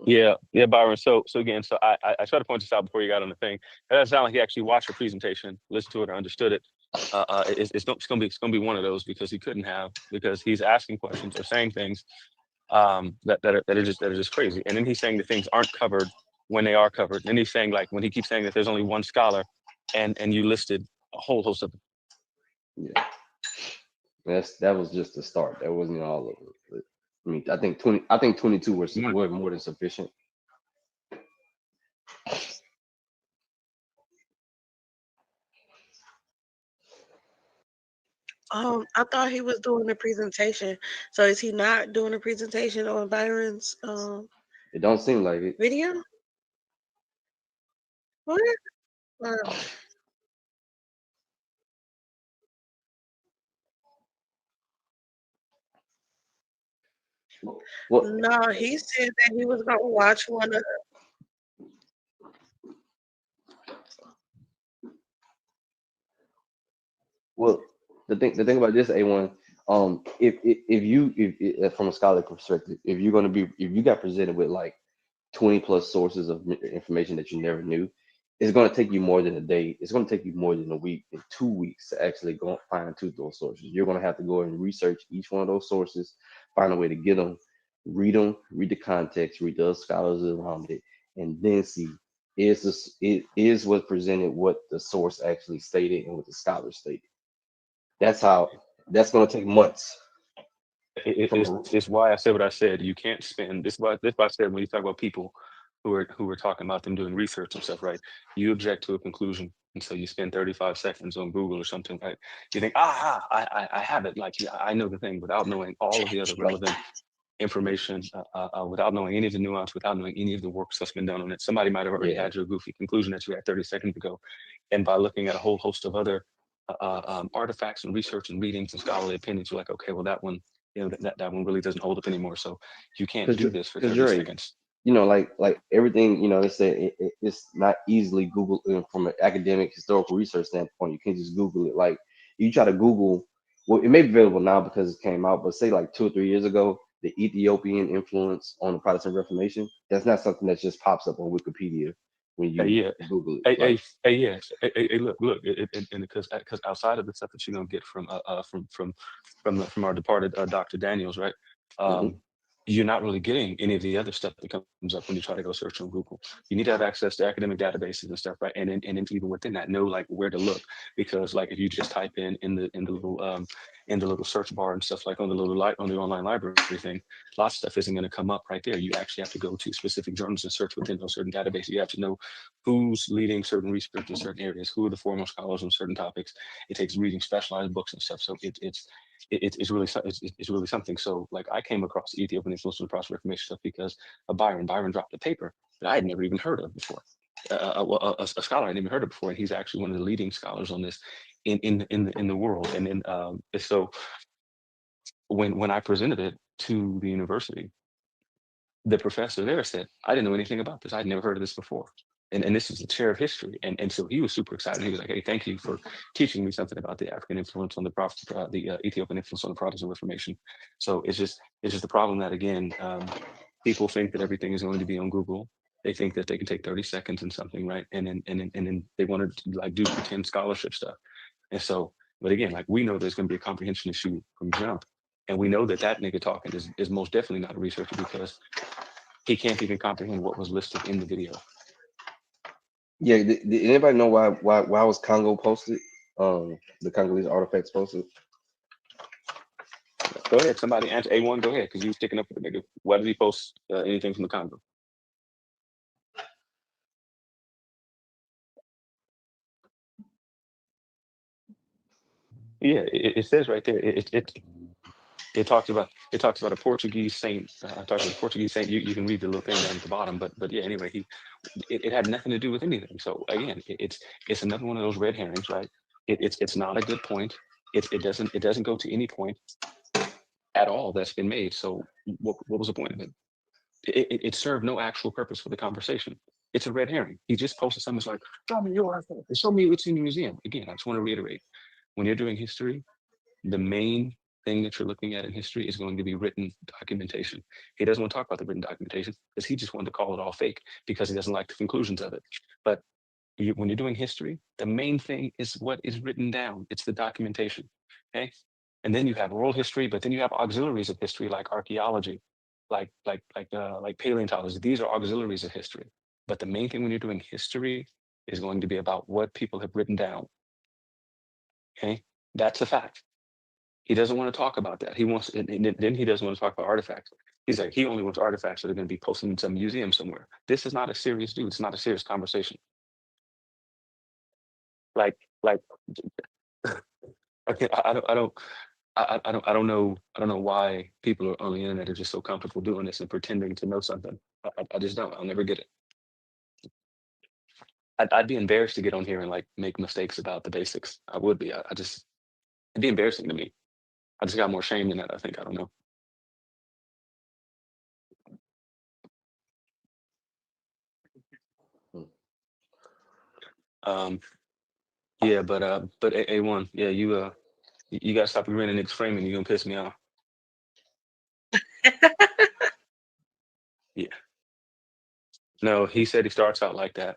Yeah, Byron. So again, I tried to point this out before you got on the thing. That doesn't sound like he actually watched the presentation, listened to it, or understood it. It's gonna be one of those because he couldn't have, because he's asking questions or saying things that are just crazy. And then he's saying that things aren't covered when they are covered. And then he's saying, like, when he keeps saying that there's only one scholar, and you listed a whole host of them. Yeah, that was just the start. That wasn't all of it. But, I mean, I think 22 were more than sufficient. I thought he was doing a presentation. So is he not doing a presentation on Byron's It don't seem like it. video? What? What? No, he said that he was gonna watch one of Well, the thing about this A1, if from a scholarly perspective, if you got presented with like 20 plus sources of information that you never knew, it's going to take you more than a day. It's going to take you more than a week and 2 weeks to actually go and find tooth those sources. You're going to have to go and research each one of those sources, find a way to get them, read the context, read the other scholars around it, and then see is what presented what the source actually stated and what the scholar stated. That's going to take months. It's why I said what I said. You can't spend this. Why I said when you talk about people who are talking about them doing research and stuff, right? You object to a conclusion, and so you spend 35 seconds on Google or something, right? You think, I have it. Like, yeah, I know the thing without knowing all of the other relevant information, without knowing any of the nuance, without knowing any of the work that's been done on it. Somebody might have already had your goofy conclusion that you had 30 seconds ago, and by looking at a whole host of other artifacts and research and readings and scholarly opinions, you're like, okay, well, that one, that one really doesn't hold up anymore. So you can't do this for 30 seconds. Like everything, it's not easily Google from an academic historical research standpoint. You can't just Google it. Like you try to Google, well, it may be available now because it came out, but say like 2 or 3 years ago, the Ethiopian influence on the Protestant Reformation, that's not something that just pops up on Wikipedia when you Google it. Look, and because outside of the stuff that you're gonna get from our departed Dr. Daniels, right? You're not really getting any of the other stuff that comes up when you try to go search on Google. You need to have access to academic databases and stuff, right? And then even within that, know like where to look, because like if you just type in the little search bar and stuff, like on the online library thing, lots of stuff isn't going to come up right there. You actually have to go to specific journals and search within those certain databases. You have to know who's leading certain research in certain areas, who are the foremost scholars on certain topics. It takes reading specialized books and stuff. So it's really something. So like I came across the Ethiopian influence on the Protestant Reformation stuff because of Byron. Byron dropped a paper that I had never even heard of before. A scholar I hadn't even heard of before, and he's actually one of the leading scholars on this in the world. And then so when I presented it to the university, the professor there said, I didn't know anything about this. I'd never heard of this before. And this is the chair of history. And so he was super excited. He was like, hey, thank you for teaching me something about the African influence on the Ethiopian influence on the Protestant Reformation. So it's just the problem that, again, people think that everything is going to be on Google. They think that they can take 30 seconds and something, right? And then they want to like do pretend scholarship stuff. And so, but again, like we know there's going to be a comprehension issue from jump. And we know that nigga talking is most definitely not a researcher, because he can't even comprehend what was listed in the video. Yeah, did anybody know why was Congo posted? The Congolese artifacts posted. Go ahead, somebody answer A1. Go ahead, because you sticking up for the nigga. Why did he post anything from the Congo? Yeah, it says right there. It talks about a Portuguese saint. Talks about a Portuguese saint. You can read the little thing down at the bottom, but yeah. Anyway, it had nothing to do with anything. So again, it's another one of those red herrings, right? It's not a good point. It doesn't go to any point at all that's been made. So what was the point of it? It served no actual purpose for the conversation. It's a red herring. He just posted something like, "Show me your artifact. Show me what's in the museum." Again, I just want to reiterate: when you're doing history, the main thing that you're looking at in history is going to be written documentation. He doesn't want to talk about the written documentation because he just wanted to call it all fake because he doesn't like the conclusions of it. But when you're doing history, the main thing is what is written down. It's the documentation. Okay. And then you have oral history, but then you have auxiliaries of history like archaeology, like paleontology. These are auxiliaries of history. But the main thing when you're doing history is going to be about what people have written down. Okay. That's a fact. He doesn't want to talk about that. He wants, and then he doesn't want to talk about artifacts. He's like, he only wants artifacts that are going to be posted in some museum somewhere. This is not a serious dude. It's not a serious conversation. Like, okay, I don't know why people on the internet are just so comfortable doing this and pretending to know something. I just don't. I'll never get it. I'd be embarrassed to get on here and like make mistakes about the basics. I would be. It'd be embarrassing to me. I just got more shame than that. I think. I don't know. Yeah, but A1, yeah, you gotta stop grinning and framing. You're gonna piss me off. Yeah. No, he said he starts out like that.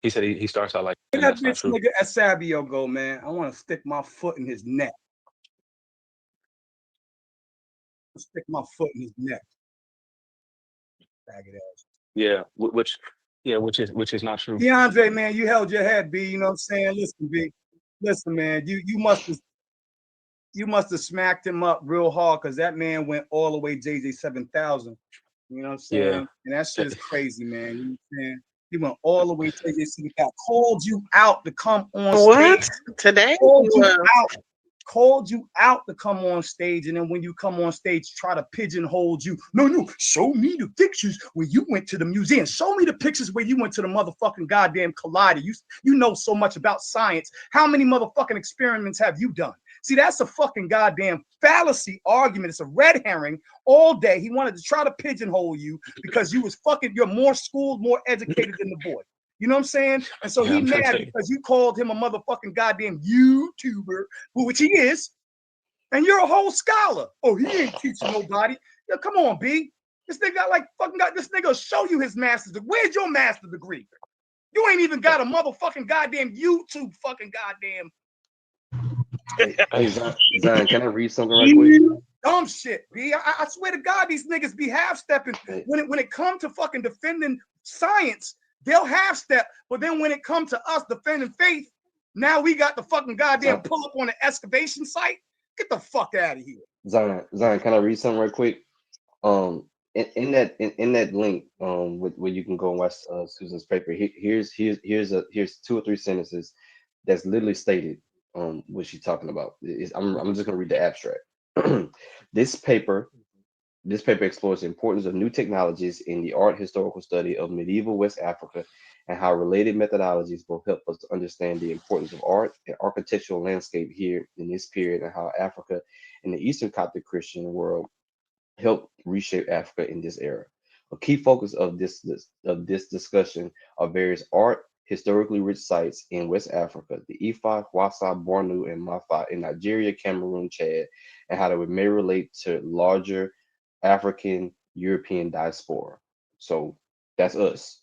He said he starts out like that. Where that That's not bitch true. nigga Asabio go, man? I want to stick my foot in his neck. Stick my foot in his neck. Faggot ass. Yeah, which is not true. DeAndre, man, you held your head, B. You know what I'm saying? Listen, B. Listen, man, you must have smacked him up real hard because that man went all the way JJ 7000. You know what I'm saying? Yeah. And that shit is crazy, man. You know what I'm saying? He went all the way to JJ 7000. Called you out to come on What? stage. Today? Called you out to come on stage, and then when you come on stage, try to pigeonhole you. No, show me the pictures where you went to the museum. Show me the pictures where you went to the motherfucking goddamn collider. You know so much about science. How many motherfucking experiments have you done? See, that's a fucking goddamn fallacy argument. It's a red herring all day. He wanted to try to pigeonhole you because you're more schooled, more educated than the boy. You know what I'm saying? And so he mad because you called him a motherfucking goddamn YouTuber, which he is, and you're a whole scholar. Oh, he ain't teaching nobody. Yo, come on, B. This nigga got this nigga show you his master's degree. Where's your master's degree? You ain't even got a motherfucking goddamn YouTube fucking goddamn. Hey, Zion, can I read something right quick? Dumb shit, B. I swear to God, these niggas be half-stepping. When it comes to fucking defending science, they'll half-step. But then when it comes to us defending faith, now we got the fucking goddamn pull up on the excavation site. Get the fuck out of here. Zion, can I read something right quick? In that link, where you can go and watch Susan's paper. Here's 2 or 3 sentences that's literally stated what she's talking about. I'm just gonna read the abstract. This paper explores the importance of new technologies in the art historical study of medieval West Africa and how related methodologies will help us understand the importance of art and architectural landscape here in this period and how Africa and the Eastern Coptic Christian world helped reshape Africa in this era. A key focus of this discussion are various art historically rich sites in West Africa, the Ifa, Hausa, Bornu, and Mafa in Nigeria, Cameroon, Chad, and how they may relate to larger African European diaspora. So that's us.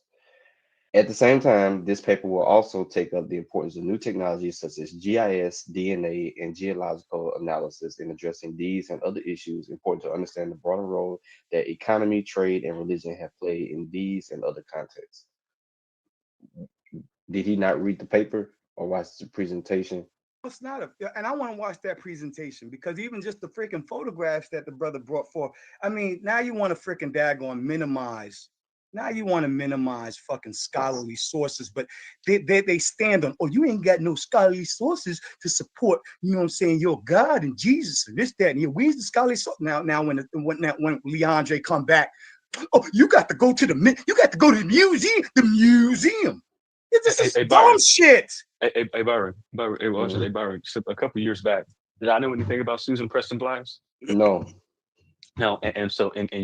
At the same time, this paper will also take up the importance of new technologies such as GIS, DNA, and geological analysis in addressing these and other issues important to understand the broader role that economy, trade, and religion have played in these and other contexts. Did he not read the paper or watch the presentation? It's not and I want to watch that presentation because even just the freaking photographs that the brother brought forth. I mean, now you want to freaking daggone minimize Now you want to minimize fucking scholarly sources, but they stand on, oh, you ain't got no scholarly sources to support, you know what I'm saying, your God and Jesus and this, that, and here. Where's the scholarly source? Now when Leandre come back, oh, you got to go to the museum. The museum. This is dumb shit. Hey, Byron. So a couple years back, did I know anything about Susan Preston Blimes? No. No, and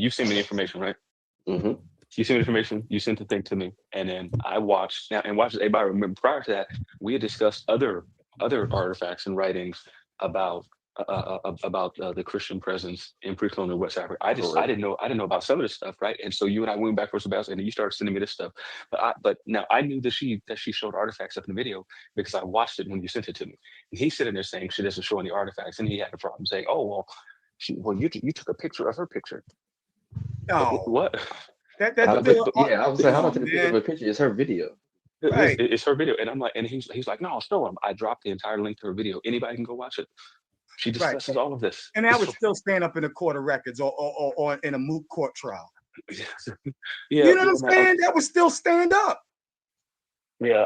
you sent me the information, right? Mm-hmm. You sent me information, you sent the thing to me, and then I watched. Now, and watch this. Hey, Byron, remember prior to that, we had discussed other artifacts and writings about the Christian presence in pre-colonial West Africa. I didn't know about some of this stuff, right? And so you and I went back for some battles, and then you started sending me this stuff. But now I knew that she showed artifacts up in the video because I watched it when you sent it to me. And he's sitting there saying she doesn't show any artifacts, and he had a problem saying, "Oh well, you took a picture of her picture." Oh, what? I was like, how about the picture of a picture? It's her video. Right. It's her video, and I'm like, and he's like, no, show him. I dropped the entire link to her video. Anybody can go watch it. She discusses all of this, and that would still stand up in a court of records or in a moot court trial. Yeah, you know what I'm saying? That would still stand up. Yeah,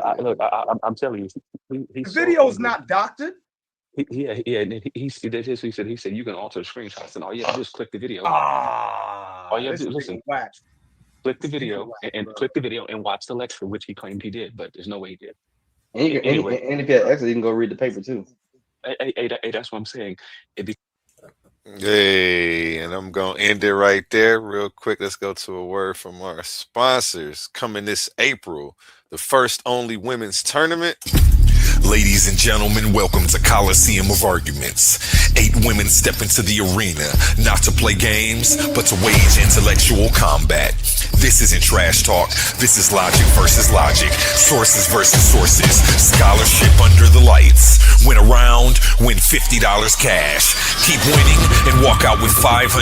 I'm telling you, the video's not doctored. He said you can alter the screenshots, and all you have to do is click the video. All you have to do, listen. Click the video and watch the lecture, which he claimed he did, but there's no way he did. And if you had access, you can go read the paper too. Hey, that's what I'm saying. Hey, and I'm going to end it right there real quick. Let's go to a word from our sponsors. Coming this April, the first only women's tournament. Ladies and gentlemen, welcome to Coliseum of Arguments. 8 women step into the arena, not to play games, but to wage intellectual combat. This isn't trash talk. This is logic versus logic, sources versus sources, scholarship under the lights. Win a round, win $50 cash. Keep winning and walk out with $500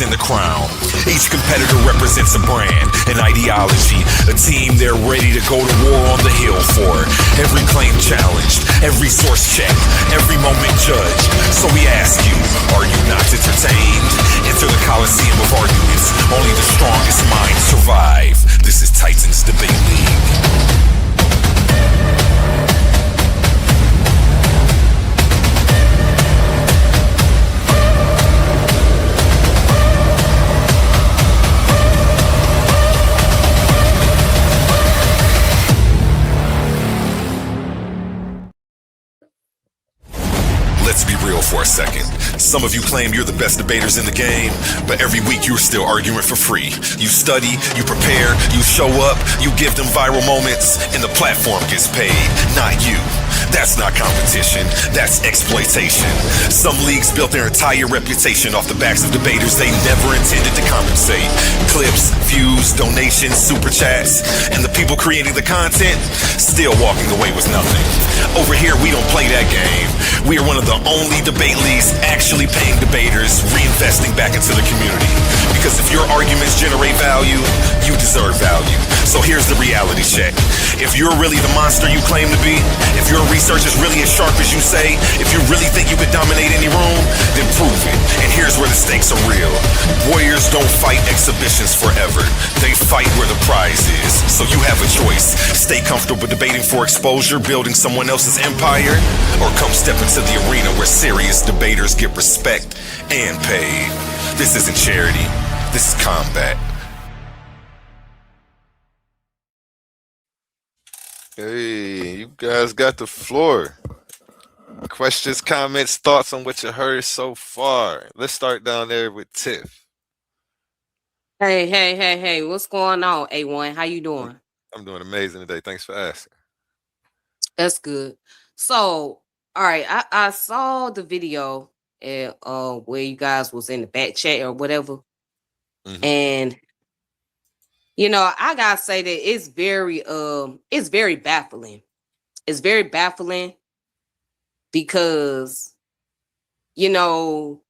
in the crown. Each competitor represents a brand, an ideology, a team they're ready to go to war on the hill for. Every claim challenged, every source checked, every moment judged. So we ask you, are you not entertained? Enter the Coliseum of Arguments. Only the strongest minds survive. This is Titans Debate League. Let's be real for a second. Some of you claim you're the best debaters in the game, but every week you're still arguing for free. You study, you prepare, you show up, you give them viral moments, and the platform gets paid, not you. That's not competition, that's exploitation. Some leagues built their entire reputation off the backs of debaters they never intended to compensate. Clips, views, donations, super chats, and the people creating the content still walking away with nothing. Over here, we don't play that game. We are one of the only debate leagues actually paying debaters, reinvesting back into the community. Because if your arguments generate value, you deserve value. So here's the reality check. If you're really the monster you claim to be, if your research is really as sharp as you say, if you really think you could dominate any room, then prove it. And here's where the stakes are real. Warriors don't fight exhibitions forever. They fight where the prize is. So you have a choice. Stay comfortable debating for exposure, building someone else's empire, or come step into the arena where serious debaters get respect and paid. This isn't charity. This is combat. Hey, you guys got the floor. Questions, comments, thoughts on what you heard so far. Let's start down there with Tiff. Hey, what's going on, A1? How you doing? I'm doing amazing today. Thanks for asking. That's good. So, all right, I saw the video where you guys was in the back chat or whatever. Mm-hmm. And you know, I gotta say that it's very baffling. It's very baffling because, you know,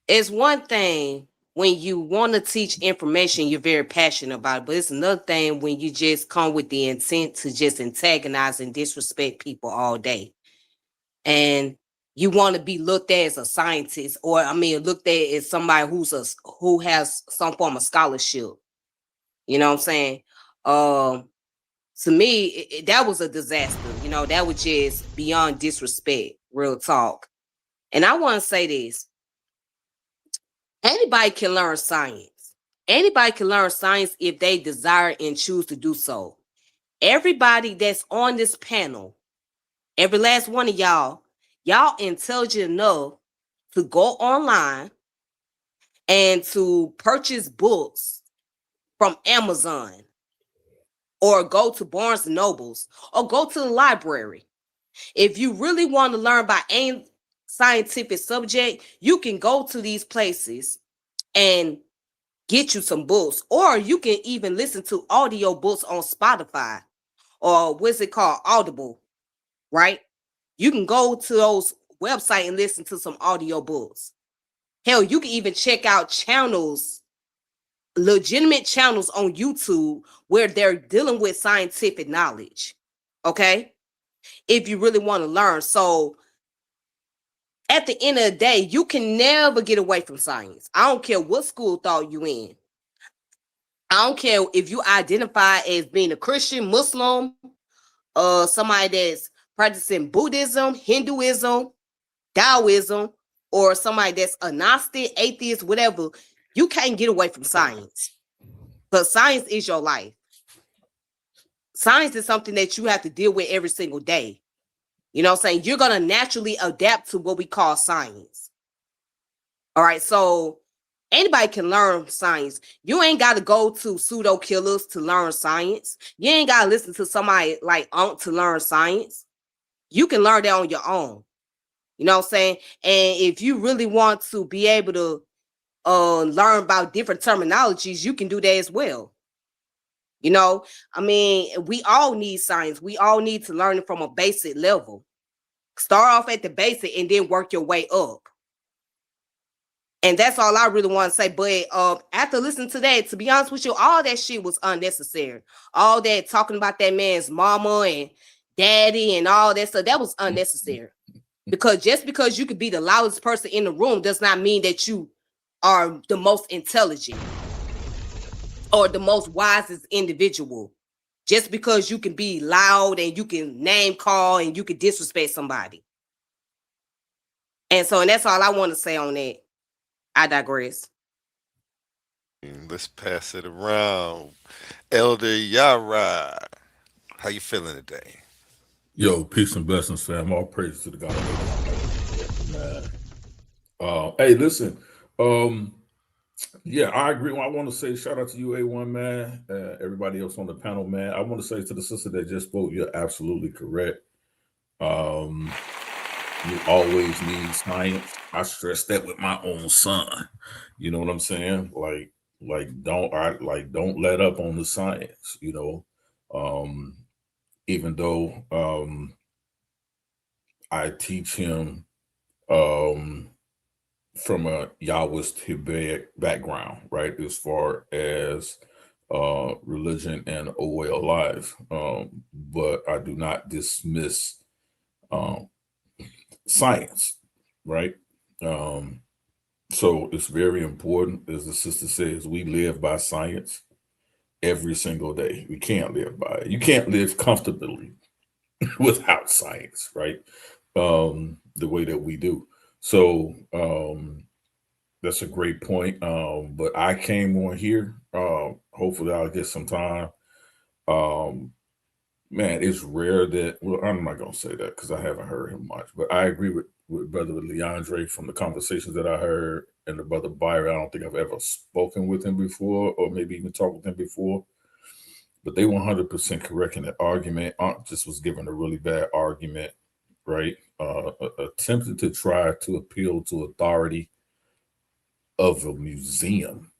it's one thing when you want to teach information, you're very passionate about it, but it's another thing when you just come with the intent to just antagonize and disrespect people all day. And you want to be looked at as a scientist, or looked at as somebody who has some form of scholarship. You know what I'm saying? To me, that was a disaster. You know, that was just beyond disrespect, real talk. And I want to say this. Anybody can learn science. Anybody can learn science if they desire and choose to do so. Everybody that's on this panel, every last one of y'all intelligent enough to go online and to purchase books from Amazon or go to Barnes and Nobles or go to the library. If you really want to learn about any scientific subject, you can go to these places and get you some books, or you can even listen to audio books on Spotify or what's it called, Audible, right? You can go to those websites and listen to some audio books. Hell, you can even check out channels, legitimate channels on YouTube where they're dealing with scientific knowledge, okay? If you really want to learn. So at the end of the day, you can never get away from science. I don't care what school thought you in. I don't care if you identify as being a Christian, Muslim, somebody that's practicing Buddhism, Hinduism, Taoism, or somebody that's agnostic, atheist, whatever. You can't get away from science. Because science is your life. Science is something that you have to deal with every single day. You know what I'm saying? You're going to naturally adapt to what we call science. All right, so anybody can learn science. You ain't got to go to pseudo killers to learn science. You ain't got to listen to somebody like Ankh to learn science. You can learn that on your own. You know what I'm saying? And if you really want to be able to learn about different terminologies, you can do that as well. You know, I mean, we all need science. We all need to learn it from a basic level. Start off at the basic and then work your way up. And that's all I really want to say. But after listening to that, to be honest with you, all that shit was unnecessary. All that talking about that man's mama and daddy and all that stuff, that was unnecessary. Because just because you could be the loudest person in the room does not mean that you are the most intelligent or the most wisest individual. Just because you can be loud and you can name call and you can disrespect somebody. And that's all I want to say on that. I digress. Let's pass it around. Elder Yara, how you feeling today? Yo, peace and blessings, fam. All praise to the God. Man. Hey, listen. Yeah, I agree. I want to say shout out to you, A1, man. Everybody else on the panel, man. I want to say to the sister that just spoke, you're absolutely correct. You always need science. I stress that with my own son. You know what I'm saying? Don't let up on the science, you know. Even though I teach him from a Yahwist Hebraic background, right? As far as religion and a way of life. But I do not dismiss science, right? So it's very important, as the sister says, we live by science every single day. We can't live by it. You can't live comfortably without science, right? The way that we do. So that's a great point. But I came on here. Hopefully I'll get some time. Man, it's rare that, well, I'm not going to say that because I haven't heard him much, but I agree with Brother Leandre from the conversations that I heard, and the Brother Byron. I don't think I've ever spoken with him before, or maybe even talked with him before, but they 100% correct in that argument. Aunt just was given a really bad argument, right? Attempted to try to appeal to authority of a museum.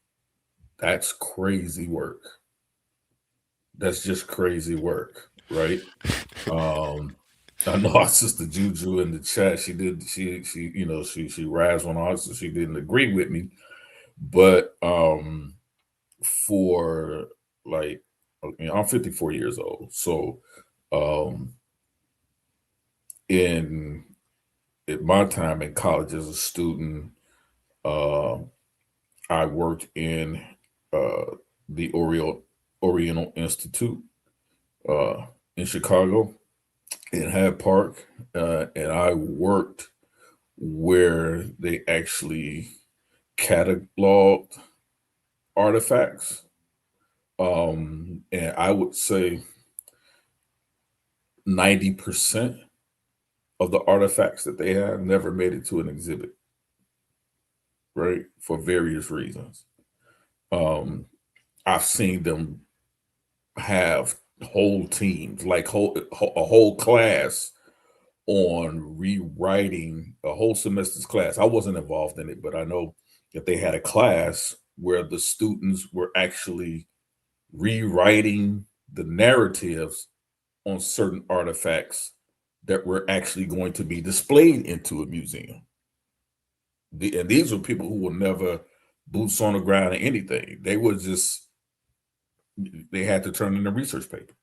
That's crazy work. That's just crazy work, right? I know our sister Juju in the chat, she razzed one off, so she didn't agree with me. But for like, I'm 54 years old. So at my time in college as a student, I worked in the Oriental Institute in Chicago, in Hyde Park, and I worked where they actually cataloged artifacts. And I would say 90% of the artifacts that they have never made it to an exhibit, right? For various reasons. I've seen them have whole teams, like a whole class on rewriting a whole semester's class. I wasn't involved in it, but I know that they had a class where the students were actually rewriting the narratives on certain artifacts that were actually going to be displayed into a museum. And these were people who were never boots on the ground or anything. They were just, they had to turn in a research paper.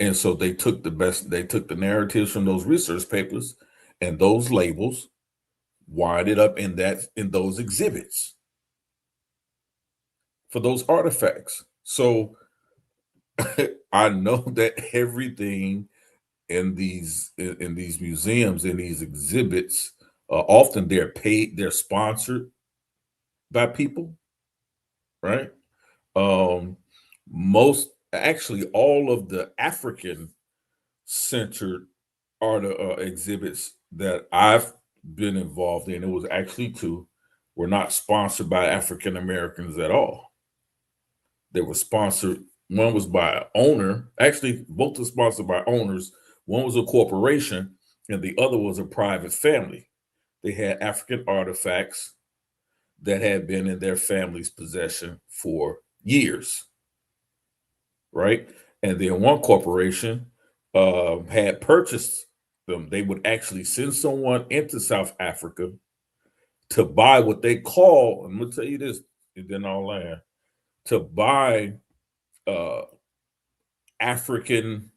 And so they took the narratives from those research papers and those labels, wired it up in those exhibits for those artifacts. So I know that everything in these museums, in these exhibits, often they're paid, they're sponsored by people, right? Actually, all of the African-centered art exhibits that I've been involved in, it was actually two, were not sponsored by African Americans at all. They were sponsored. One was by an owner. Actually, both were sponsored by owners. One was a corporation, and the other was a private family. They had African artifacts that had been in their family's possession for years, right? And then one corporation had purchased them. They would actually send someone into South Africa to buy what they call, I'm going to tell you this, and then I'll land, to buy African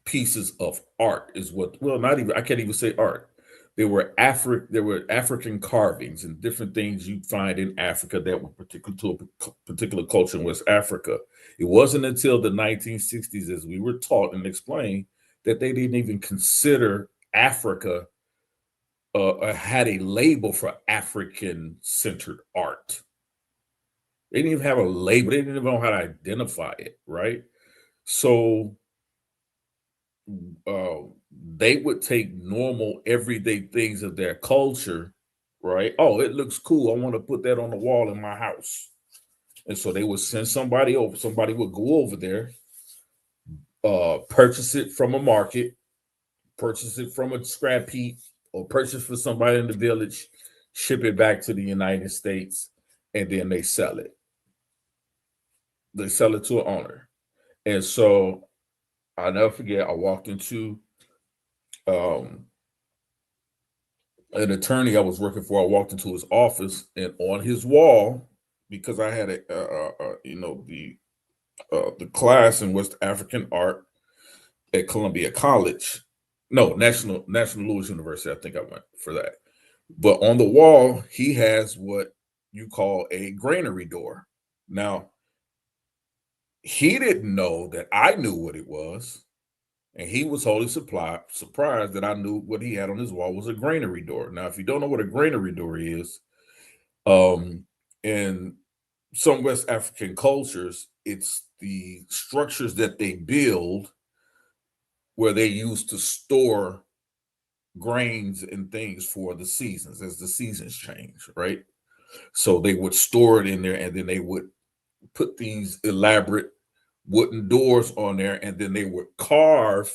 pieces of art is what, well, not even, I can't even say art. There were African carvings and different things you'd find in Africa that were particular to a particular culture in West Africa. It wasn't until the 1960s, as we were taught and explained, that they didn't even consider Africa had a label for African-centered art. They didn't even have a label. They didn't even know how to identify it, right? So they would take normal, everyday things of their culture, right? Oh, it looks cool. I want to put that on the wall in my house. And so they would send somebody over. Somebody would go over there, purchase it from a market, purchase it from a scrap heap, or purchase for somebody in the village, ship it back to the United States, and then they sell it. They sell it to an owner. And so I'll never forget, I walked into an attorney I was working for. I walked into his office, and on his wall, because I had the class in West African art at Columbia College, no, National Louis University, I think I went for that. But on the wall, he has what you call a granary door. Now, he didn't know that I knew what it was. And he was wholly surprised that I knew what he had on his wall was a granary door. Now, if you don't know what a granary door is, in some West African cultures, it's the structures that they build where they use to store grains and things for the seasons as the seasons change, right? So they would store it in there, and then they would put these elaborate wooden doors on there, and then they would carve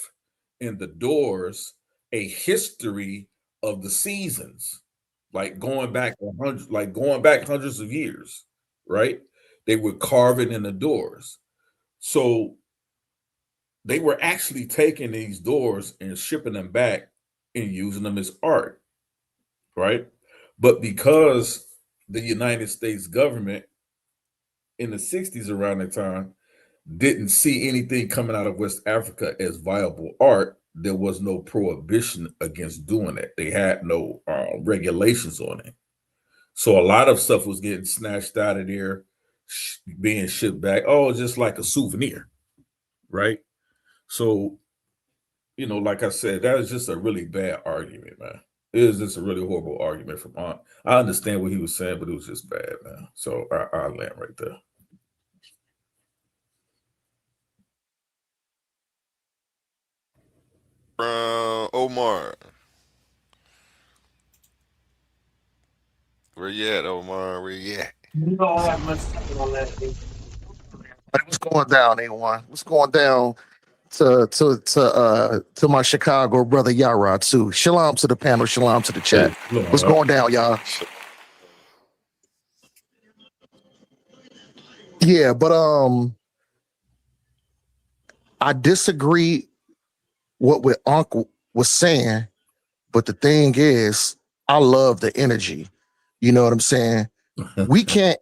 in the doors a history of the seasons, like going back hundreds of years, right? They would carve it in the doors. So they were actually taking these doors and shipping them back and using them as art, right? But because the United States government in the 60s around that time didn't see anything coming out of West Africa as viable art, there was no prohibition against doing it. They had no regulations on it. So a lot of stuff was getting snatched out of there, being shipped back. Oh, just like a souvenir, right? So, like I said, that is just a really bad argument, man. It is just a really horrible argument from Ankh. I understand what he was saying, but it was just bad, man. So I'll land right there. Omar. Where you at, Omar? Where you at? You don't have much time on that. What's going down, A1? What's going down to my Chicago brother Yara too? Shalom to the panel, shalom to the chat. What's going down, y'all? Yeah, but I disagree what Ankh was saying, but the thing is, I love the energy. You know what I'm saying? We can't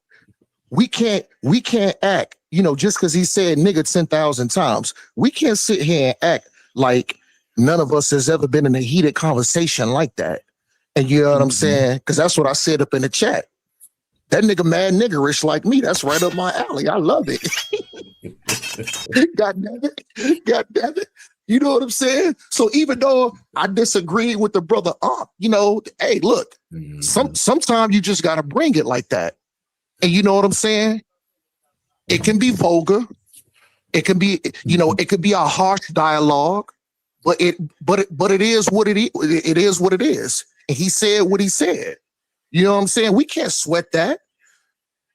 act, just because he said nigga 10,000 times. We can't sit here and act like none of us has ever been in a heated conversation like that. And you know what I'm saying? Because that's what I said up in the chat. That nigga mad niggerish like me. That's right up my alley. I love it. God damn it. God damn it. You know what I'm saying? So even though I disagree with the brother Ankh, hey, look, sometimes you just got to bring it like that. And you know what I'm saying? It can be vulgar. It can be, it could be a harsh dialogue, but it is what it is. It is what it is. And he said what he said. You know what I'm saying? We can't sweat that.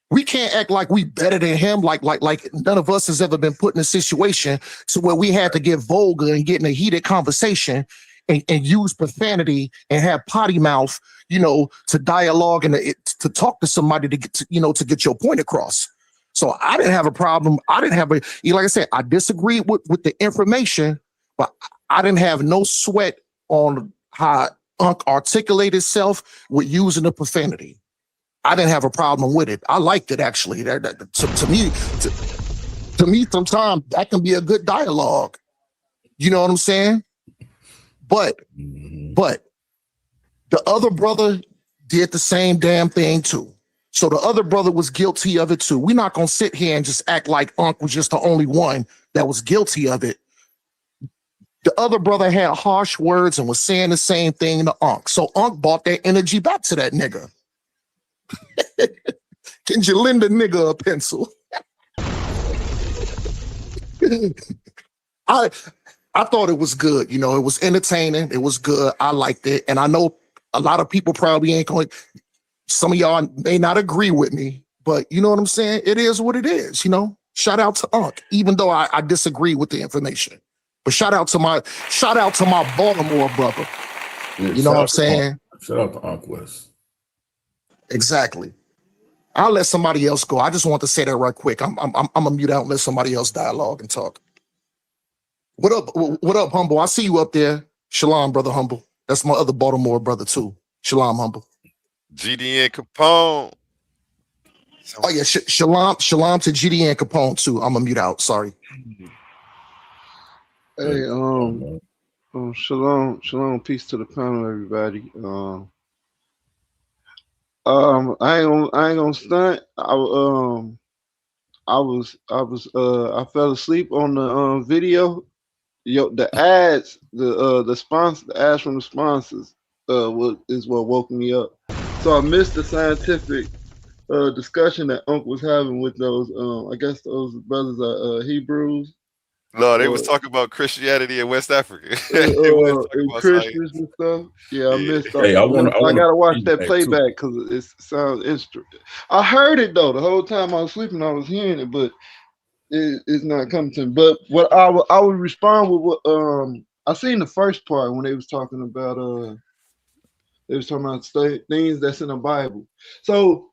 We can't act like we better than him, like none of us has ever been put in a situation to where we had to get vulgar and get in a heated conversation and use profanity and have potty mouth, to dialogue and to talk to somebody to get to get your point across. So I didn't have a problem. Like I said, I disagree with the information, but I didn't have no sweat on how Ankh articulated itself with using the profanity. I didn't have a problem with it. I liked it actually. To me, sometimes that can be a good dialogue. You know what I'm saying? But the other brother did the same damn thing too. So the other brother was guilty of it too. We're not gonna sit here and just act like Ankh was just the only one that was guilty of it. The other brother had harsh words and was saying the same thing to Ankh. So Ankh brought that energy back to that nigga. Can you lend a nigga a pencil? I thought it was good. It was entertaining. It was good. I liked it. And I know a lot of people probably ain't going, some of y'all may not agree with me, but you know what I'm saying? It is what it is, Shout out to Ankh, even though I disagree with the information. But shout out to my Baltimore brother. Yeah, you know what I'm saying? Shout out to Ankh West. Exactly. I'll let somebody else go. I just want to say that right quick. I'm gonna mute out and let somebody else dialogue and talk. What up? What up, Humble? I see you up there. Shalom, brother Humble. That's my other Baltimore brother too. Shalom, Humble. GD and Capone. Oh yeah, shalom to GD and Capone too. I'm gonna mute out. Sorry. Hey, shalom, peace to the panel, everybody. I ain't gonna stunt. I fell asleep on the video. The ads, the sponsor, the ads from the sponsors, is what woke me up. So I missed the scientific discussion that Uncle was having with those. I guess those brothers are Hebrews. No, they was talking about Christianity in West Africa. Christians and stuff. Yeah, I missed. Hey, I gotta watch that playback because it sounds interesting. I heard it though the whole time I was sleeping. I was hearing it, but it's not coming to me. But what I would respond with what I seen the first part when they was talking about things that's in the Bible. So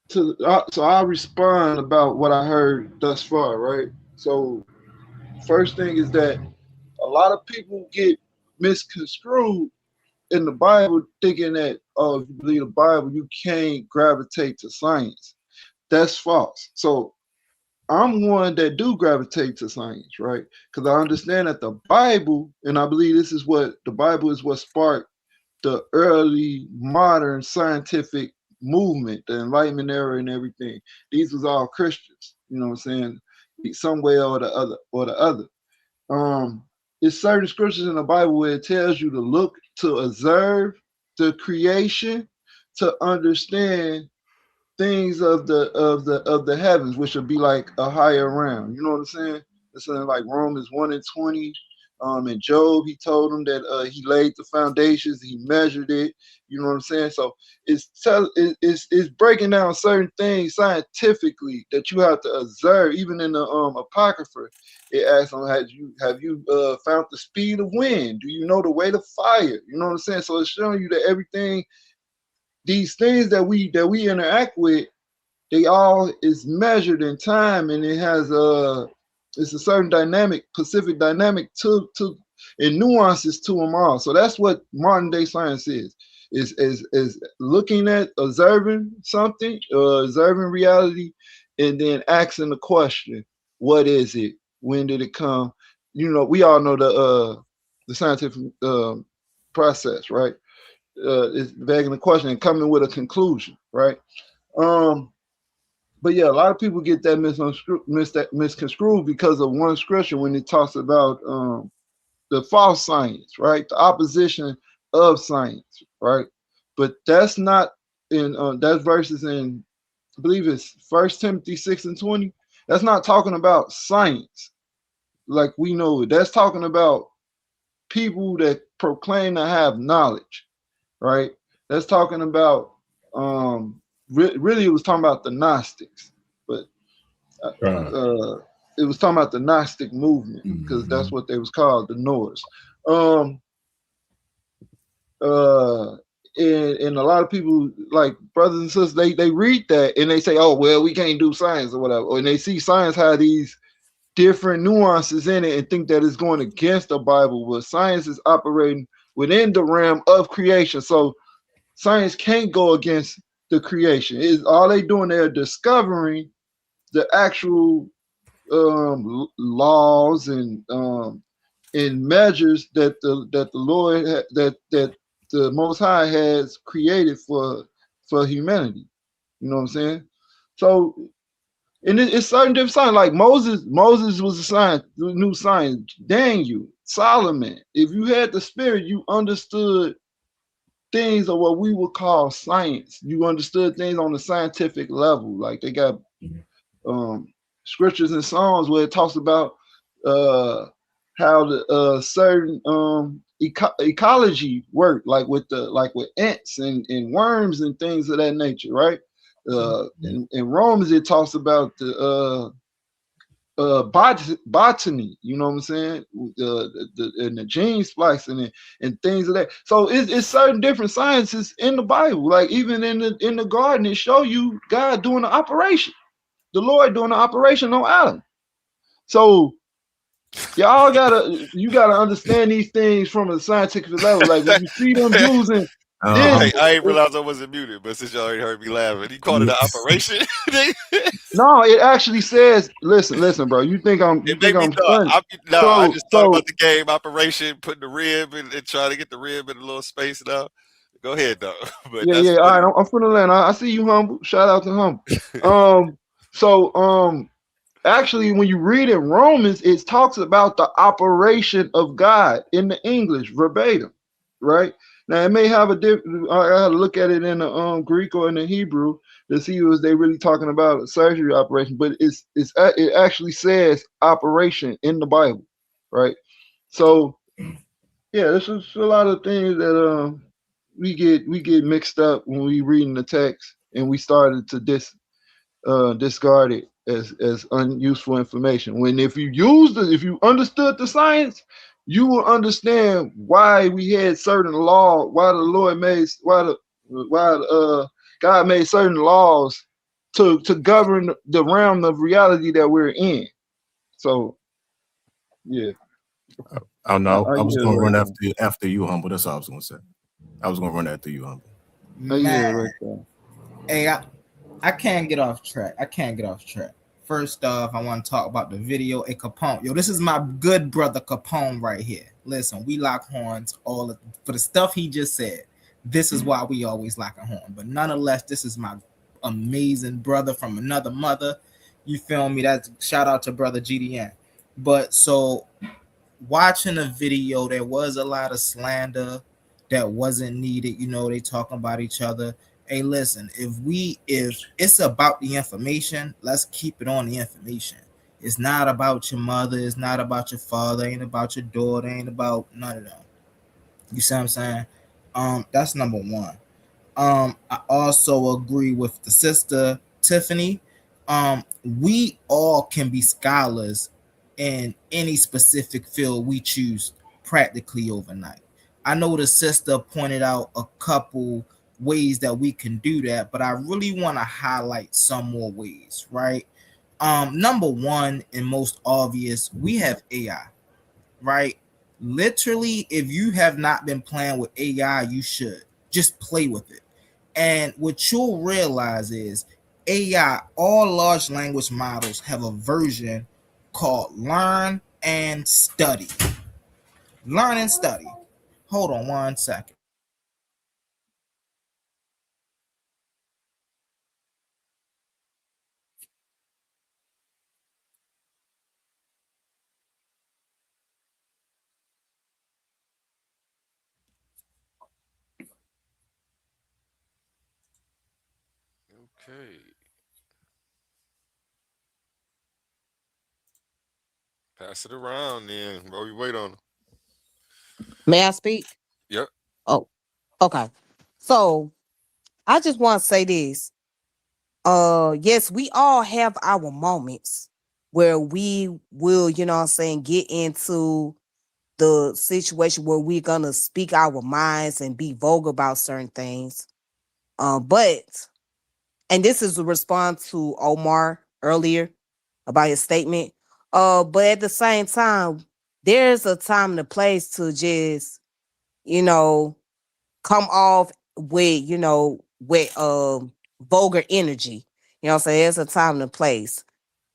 so I'll respond about what I heard thus far, right? So first thing is that a lot of people get misconstrued in the Bible thinking that, if you believe the Bible, you can't gravitate to science. That's false. So I'm one that do gravitate to science, right? Because I understand that the Bible, and I believe this is what the Bible is what sparked the early modern scientific movement, the Enlightenment era and everything. These was all Christians, you know what I'm saying? Some way or the other. It's certain scriptures in the Bible where it tells you to look, to observe the creation, to understand things of the heavens, which would be like a higher realm. You know what I'm saying? It's in like Romans 1:20. In Job, he told him that he laid the foundations, he measured it. You know what I'm saying? So it's breaking down certain things scientifically that you have to observe. Even in the Apocrypha, it asks them, have you found the speed of wind? Do you know the weight of fire? You know what I'm saying? So it's showing you that everything, these things that we interact with, they all is measured in time, and it has it's a certain dynamic, specific dynamic to and nuances to them all. So that's what modern day science is looking at, observing something, observing reality, and then asking the question, what is it? When did it come? You know, we all know the scientific process, right? It's begging the question and coming with a conclusion, right? But yeah, a lot of people get that misconstrued because of one scripture when it talks about the false science, right? The opposition of science, right? But that's not in that verses in, I believe it's 1 Timothy 6:20. That's not talking about science like we know it. That's talking about people that proclaim to have knowledge, right? That's talking about really it was talking about the Gnostics, but it was talking about the Gnostic movement because that's what they was called, the Noahs. And a lot of people, like brothers and sisters, they read that and they say, oh well, we can't do science or whatever, and they see science have these different nuances in it and think that it's going against the Bible, but science is operating within the realm of creation. So science can't go against the creation. Is all they doing? They're discovering the actual laws and measures that the Lord that the Most High has created for humanity. You know what I'm saying? So, and it's certain different signs. Like Moses was a sign, new sign. Daniel, Solomon. If you had the Spirit, you understood things of what we would call science. You understood things on the scientific level. Like they got scriptures and songs where it talks about how the certain ecology work, like with ants and worms and things of that nature, right? In Romans it talks about the botany, you know what I'm saying? And the gene splicing and things of that. So it's certain different sciences in the Bible. Like even in the garden, it show you God doing the operation, the Lord doing the operation on Adam. So y'all you gotta understand these things from a scientific level. Like when you see them using Hey, I ain't realized I wasn't muted, but since y'all already heard me laughing, he called it an operation. No, it actually says, listen, bro. You think I'm funny? I just thought about the game Operation, putting the rib and trying to get the rib in a little space now. Go ahead, though. But yeah. that's All right, I'm finna land. I see you, Humble. Shout out to Humble. Actually, when you read in Romans, it talks about the operation of God in the English verbatim, right? Now it may have a different. I gotta look at it in the Greek or in the Hebrew to see was they really talking about a surgery operation, but it actually says operation in the Bible, right? So yeah, there's just a lot of things that we get mixed up when we reading the text, and we started to discard it as unuseful information. When if you understood the science, you will understand why we had certain law, why God made certain laws to govern the realm of reality that we're in. So yeah. I know. I was gonna run after you, Humble. That's all I was gonna say. I was gonna run after you, Humble. Man. Hey, I can't get off track. First off, I want to talk about the video. Capone. Yo, this is my good brother Capone right here. listen, we lock horns for the stuff he just said. This is why we always lock a horn. But nonetheless, this is my amazing brother from another mother. You feel me? That's shout out to brother GDN. But so watching the video, there was a lot of slander that wasn't needed. You know, they talking about each other. Hey, listen, if it's about the information, let's keep it on the information. It's not about your mother, it's not about your father, ain't about your daughter, ain't about none of that. You see what I'm saying? That's number one. I also agree with the sister Tiffany. We all can be scholars in any specific field we choose practically overnight. I know the sister pointed out a couple ways that we can do that, but I really want to highlight some more ways, right? Number one and most obvious, we have AI, right? Literally, if you have not been playing with AI, you should just play with it. And what you'll realize is AI, all large language models have a version called Learn and Study. Learn and Study. Hold on one second. Okay. Pass it around then while we wait on them. May I speak? Yep. Oh, okay. So I just want to say this. Yes, we all have our moments where we will, you know what I'm saying, get into the situation where we're gonna speak our minds and be vulgar about certain things. But and this is a response to Omar earlier about his statement. But at the same time, there's a time and a place to just, you know, come off with, you know, with vulgar energy. You know what I'm saying? There's a time and a place.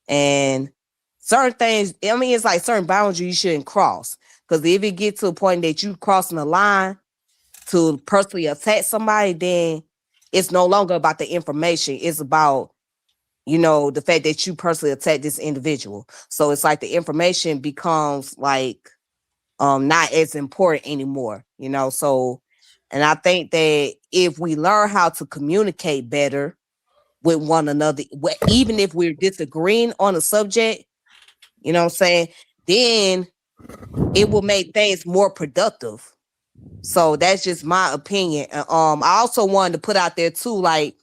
And certain things, I mean, it's like certain boundaries you shouldn't cross. Because if it gets to a point that you crossing the line to personally attack somebody, then it's no longer about the information. It's about, you know, the fact that you personally attack this individual. So it's like the information becomes like not as important anymore, you know. So and I think that if we learn how to communicate better with one another, even if we're disagreeing on a subject, you know what I'm saying, then it will make things more productive. So that's just my opinion. I also wanted to put out there too, like,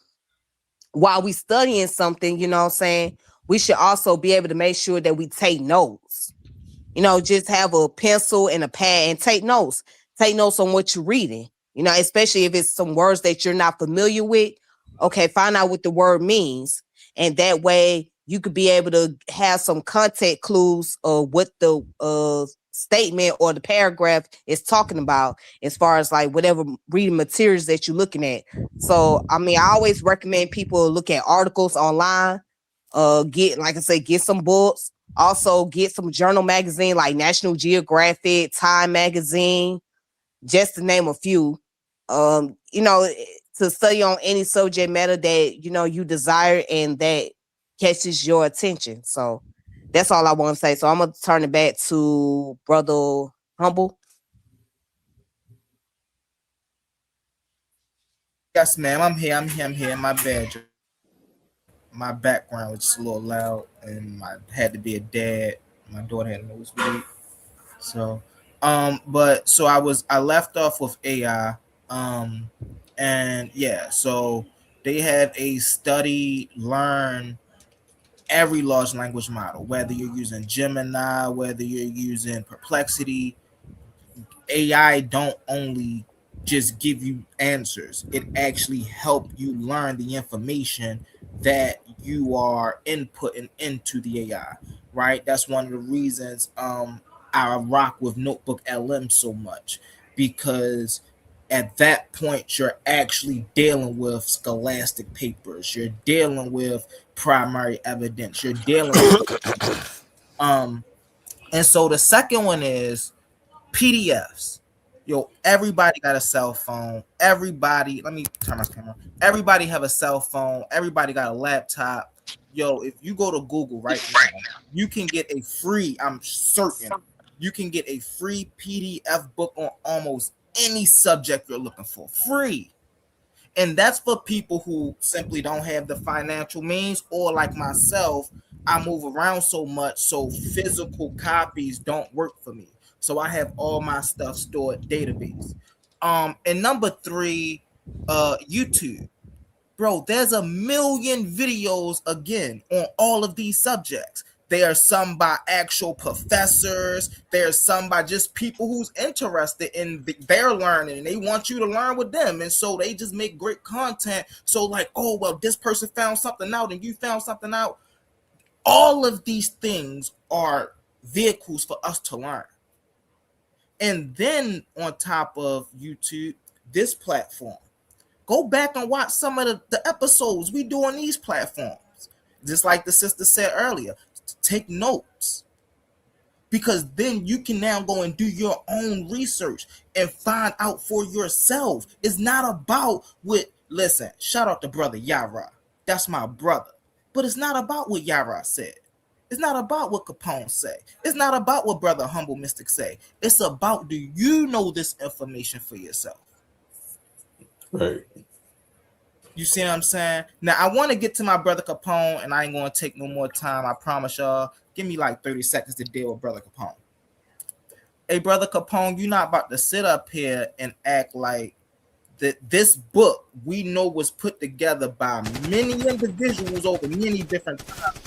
while we studying something, you know what I'm saying, we should also be able to make sure that we take notes. You know, just have a pencil and a pad and take notes. Take notes on what you're reading. You know, especially if it's some words that you're not familiar with. Okay, find out what the word means. And that way you could be able to have some context clues of what the statement or the paragraph is talking about as far as like whatever reading materials that you're looking at. So, I mean, I always recommend people look at articles online. Get, like I said, get some books. Also, get some journal magazine like National Geographic, Time Magazine, just to name a few. You know, to study on any subject matter that, you know, you desire and that catches your attention. So that's all I want to say. So I'm gonna turn it back to Brother Humble. Yes, ma'am. I'm here. I'm here. My bad. My background was just a little loud, and I had to be a dad. My daughter had a nosebleed. So, but so I left off with AI, and yeah, so they have a study, learn every large language model, whether you're using Gemini, whether you're using Perplexity. AI don't only just give you answers, it actually help you learn the information that you are inputting into the AI, right? That's one of the reasons I rock with Notebook LM so much, because at that point you're actually dealing with scholastic papers, you're dealing with primary evidence, you're dealing with and so the second one is PDFs. Yo, everybody got a cell phone. Everybody, let me turn my camera. Everybody have a cell phone. Everybody got a laptop. Yo, if you go to Google right now, you can get a free, I'm certain, you can get a free PDF book on almost any subject you're looking for. Free. And that's for people who simply don't have the financial means, or like myself, I move around so much, so physical copies don't work for me. So I have all my stuff stored database. And number 3, YouTube. Bro, there's a million videos again on all of these subjects. There are some by actual professors. There's some by just people who's interested in their learning and they want you to learn with them. And so they just make great content. So like, oh, well, this person found something out and you found something out. All of these things are vehicles for us to learn. And then on top of YouTube, this platform, go back and watch some of the episodes we do on these platforms. Just like the sister said earlier, take notes. Because then you can now go and do your own research and find out for yourself. It's not about listen, shout out to brother Yara. That's my brother. But it's not about what Yara said. It's not about what Capone said. It's not about what brother Humble Mystic say. It's about, do you know this information for yourself? Right. You see what I'm saying? Now, I want to get to my brother Capone, and I ain't going to take no more time. I promise y'all. Give me like 30 seconds to deal with brother Capone. Hey, brother Capone, you're not about to sit up here and act like that this book we know was put together by many individuals over many different times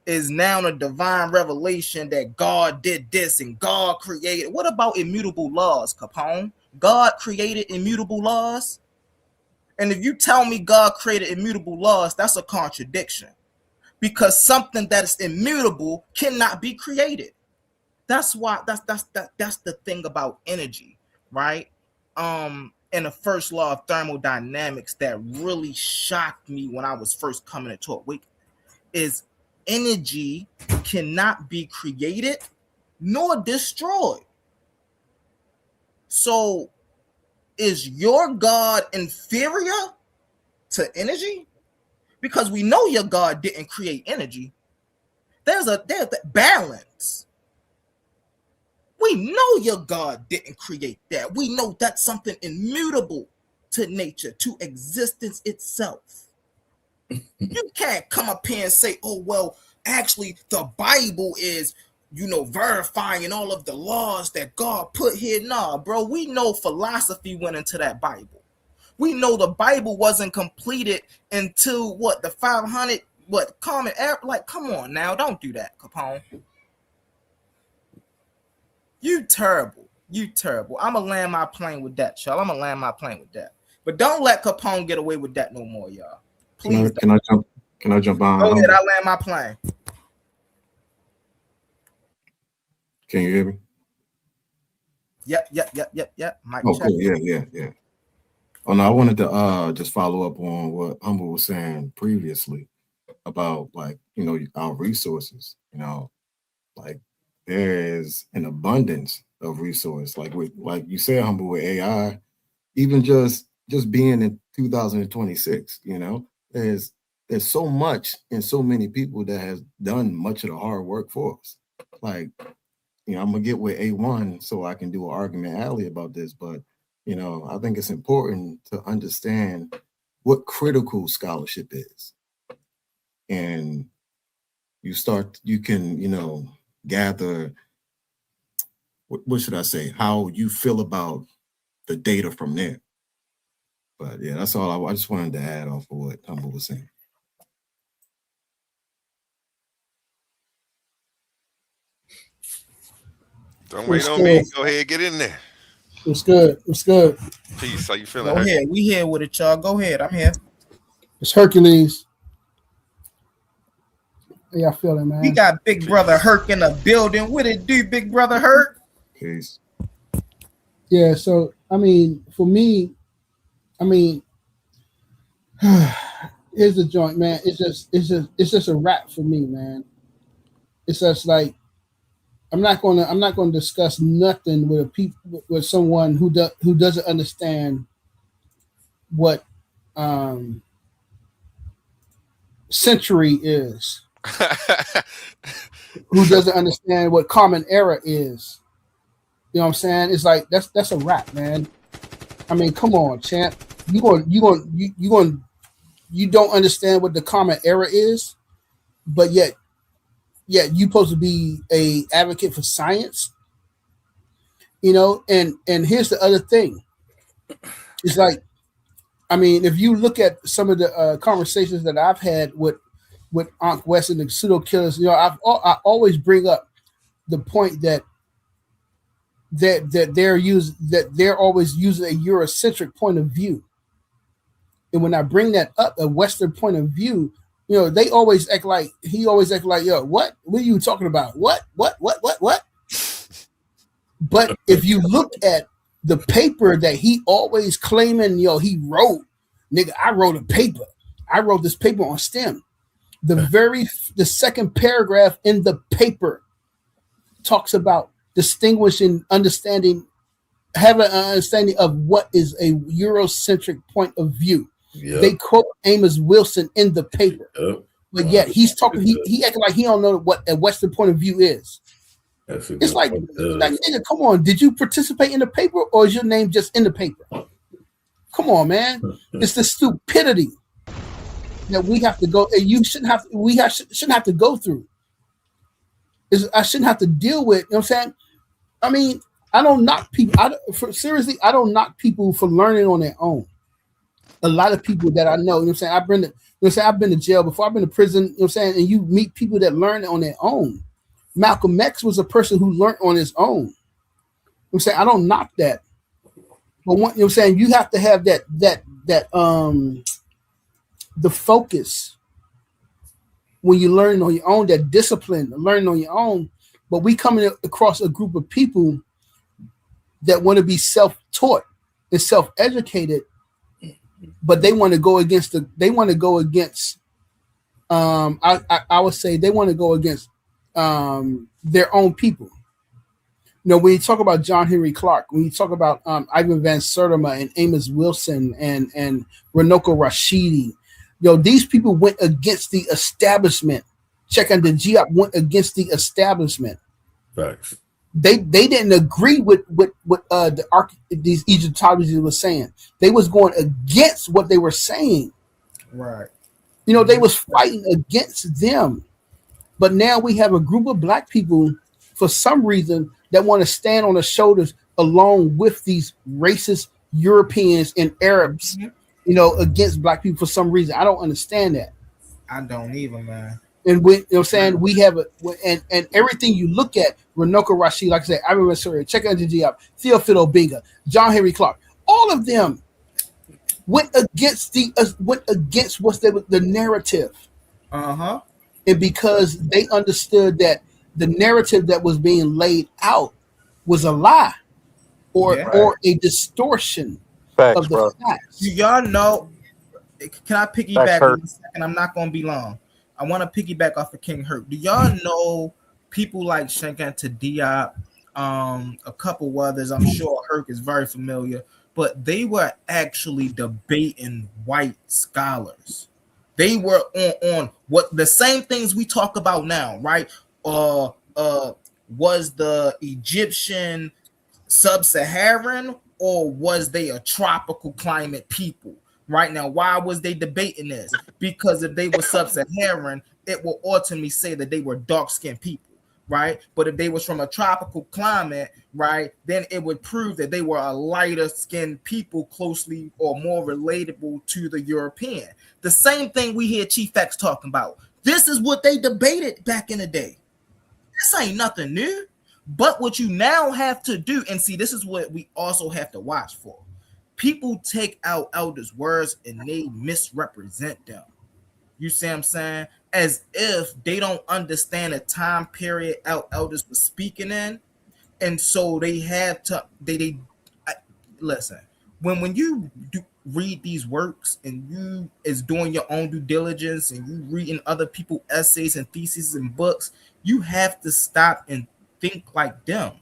is now a divine revelation that God did this and God created. What about immutable laws, Capone? God created immutable laws? And if you tell me God created immutable laws, that's a contradiction, because something that is immutable cannot be created. That's why that's the thing about energy, right? And the first law of thermodynamics that really shocked me when I was first coming into awakening is energy cannot be created nor destroyed. So is your God inferior to energy? Because we know your God didn't create energy. There's a balance. We know your God didn't create that. We know that's something immutable to nature, to existence itself. You can't come up here and say, oh, well, actually, the Bible is, verifying all of the laws that God put here. Nah, bro, we know philosophy went into that Bible. We know the Bible wasn't completed until the 500, common era. Like, come on now, don't do that, Capone. You terrible. I'm gonna land my plane with that, y'all. But don't let Capone get away with that no more, y'all. Please. Can I jump on? Go ahead, I land my plane. Can you hear me? Yep. Mic check. Okay, yeah. Oh no, I wanted to just follow up on what Humble was saying previously about our resources. Like there is an abundance of resource. Like you said, Humble, with AI, even just being in 2026, there's so much and so many people that has done much of the hard work for us. Like, I'm gonna get with A1 so I can do an argument alley about this, but I think it's important to understand what critical scholarship is. And you can gather, what should I say, how you feel about the data from there. But yeah, that's all I just wanted to add off of what Humble was saying. Don't wait on me. Go ahead, get in there. What's good? Peace. How you feeling? Go ahead. We here with it, y'all. Go ahead. I'm here. It's Hercules. How y'all feeling, man? We got Big Brother Herc in the building. What it do, Big Brother Herc? Peace. Yeah, so for me, here's the joint, man. It's just a wrap for me, man. It's just like I'm not gonna discuss nothing with someone who doesn't understand what century is, who doesn't understand what common era is. You know what I'm saying? It's like that's a wrap, man. I mean, come on, champ. You don't understand what the common era is, but yet you supposed to be a advocate for science. You know, and here's the other thing. It's like, I mean, if you look at some of the conversations that I've had with Ankh West and the pseudo killers, you know, I always bring up the point that they're always using a Eurocentric point of view, and when I bring that up, a Western point of view, you know, they always act like yo, what are you talking about? What? But if you look at the paper that he always claiming, he wrote, nigga, I wrote a paper. I wrote this paper on STEM. The second paragraph in the paper talks about distinguishing, having an understanding of what is a Eurocentric point of view. Yep. They quote Amos Wilson in the paper, but yet he's talking. He acting like he don't know what a Western point of view is. It's like nigga, come on. Did you participate in the paper, or is your name just in the paper? Come on, man. It's the stupidity that we have to go. And you shouldn't have. Shouldn't have to go through. I shouldn't have to deal with. You know what I'm saying? I mean, I don't knock people. Seriously, I don't knock people for learning on their own. A lot of people that I know, you know what I'm saying? I've been to jail before. I've been to prison. You know what I'm saying? And you meet people that learn on their own. Malcolm X was a person who learned on his own. You know what I'm saying? I don't knock that. But you know what I'm saying? You have to have that the focus when you learn on your own, that discipline, learning on your own. But we coming across a group of people that want to be self-taught and self-educated, but they want to go against I would say they want to go against their own people. You know, when you talk about John Henry Clark, when you talk about Ivan Van Sertima and Amos Wilson and Runoko Rashidi, these people went against the establishment. Check out the Giap went against the establishment. Facts. They didn't agree with these Egyptologists were saying. They was going against what they were saying. Right. They was fighting against them. But now we have a group of black people, for some reason, that want to stand on the shoulders along with these racist Europeans and Arabs, against black people for some reason. I don't understand that. I don't either, man. And we, we have and everything you look at, Runoko Rashid, like I said, I remember, sorry, check out the Giap, Theophilo Binga, John Henry Clark, all of them went against what's the narrative. Uh-huh. And because they understood that the narrative that was being laid out was a lie or a distortion of the facts. Do y'all know? Can I piggyback in a second? I'm not going to be long. I want to piggyback off of King Herc. Do y'all know people like Shenkanta Diop, a couple others? I'm sure Herc is very familiar, but they were actually debating white scholars. They were on what the same things we talk about now, right? Was the Egyptian sub-Saharan, or was they a tropical climate people? Right now, why was they debating this? Because if they were sub-Saharan, it will ultimately say that they were dark-skinned people, right? But if they was from a tropical climate, right, then it would prove that they were a lighter-skinned people, closely or more relatable to the European. The same thing we hear Chief X talking about. This is what they debated back in the day. This ain't nothing new. But what you now have to do, and see, this is what we also have to watch for. People take out elders' words and they misrepresent them. You see what I'm saying? As if they don't understand the time period our elders were speaking in. And so they have to, listen, when you read these works and you is doing your own due diligence and you reading other people's essays and theses and books, you have to stop and think like them.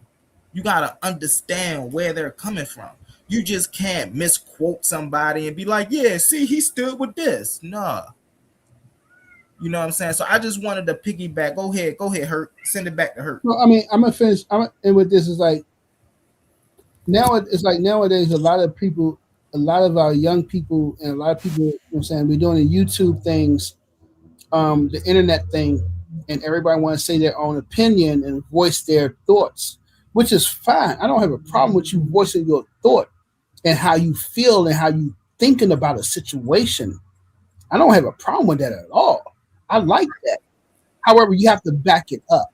You gotta understand where they're coming from. You just can't misquote somebody and be like, yeah, see, he stood with this. Nah. You know what I'm saying? So I just wanted to piggyback. Go ahead, Hurt. Send it back to Hurt. Well, I mean, I'm gonna finish. And with this is like now it's like nowadays a lot of people, a lot of our young people, and a lot of people, you know what I'm saying, we're doing the YouTube things, the internet thing, and everybody want to say their own opinion and voice their thoughts, which is fine. I don't have a problem with you voicing your thought and how you feel and how you thinking about a situation. I don't have a problem with that at all. I like that. However, you have to back it up.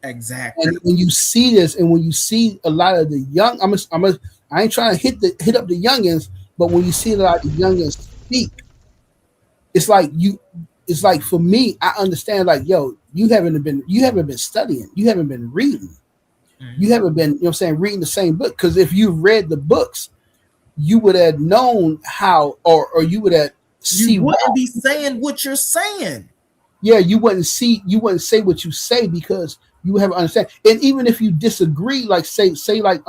Exactly. And when you see this, and when you see a lot of the young, I ain't trying to hit up the youngins, but when you see a lot of the youngins speak, it's like for me, I understand. Like, yo, you haven't been studying, you haven't been reading, you haven't been, you know what I'm saying, reading the same book. Because if you read the books, you would have known how, or you would have you wouldn't be saying what you're saying. Yeah, you wouldn't say what you say because you haven't understand. And even if you disagree, like say like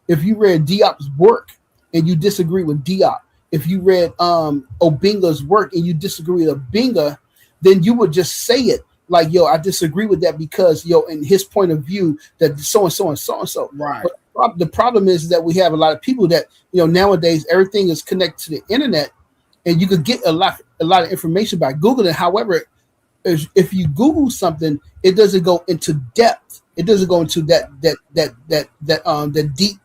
if you read Diop's work and you disagree with Diop, if you read Obinga's work and you disagree with Obinga, then you would just say it like, yo, I disagree with that because, yo, in his point of view, that so and so and so and so. Right. But the problem is that we have a lot of people that, you know, nowadays everything is connected to the internet, and you could get a lot of information by Googling. However, if you Google something, it doesn't go into depth. It doesn't go into that deep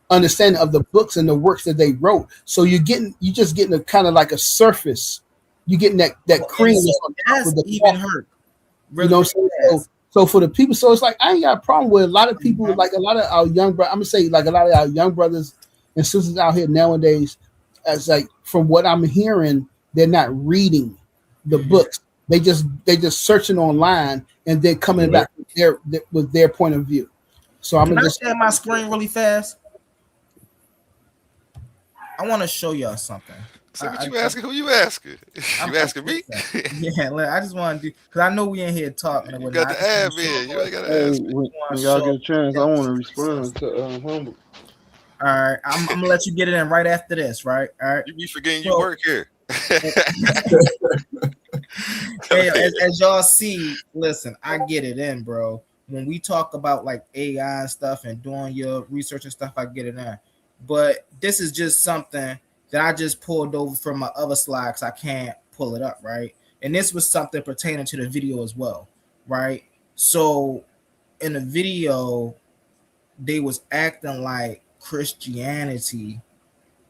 understanding of the books and the works that they wrote. So you're just getting a kind of like a surface. You're getting that cream. That's even hurt. Really, you know what I'm saying? So for the people, so it's like I ain't got a problem with a lot of people, like a lot of our young brothers. I'm gonna say like a lot of our young brothers and sisters out here nowadays, as like from what I'm hearing, they're not reading the books. They just searching online and then coming back with their point of view. So I'm gonna just share my screen really fast. I want to show y'all something. So what you asking? Who you asking? You asking me? Yeah, I just want to do because I know we in here talking. You got the admin. You ain't got to ask me. When y'all get a chance, I want to respond to Humble. All right, I'm gonna let you get it in right after this. Right. All right. You be forgetting you work here. Hey, as y'all see, listen, I get it in, bro. When we talk about like AI and stuff and doing your research and stuff, I get it in. But this is just something that I just pulled over from my other slide because I can't pull it up, right? And this was something pertaining to the video as well, right? So in the video, they was acting like Christianity,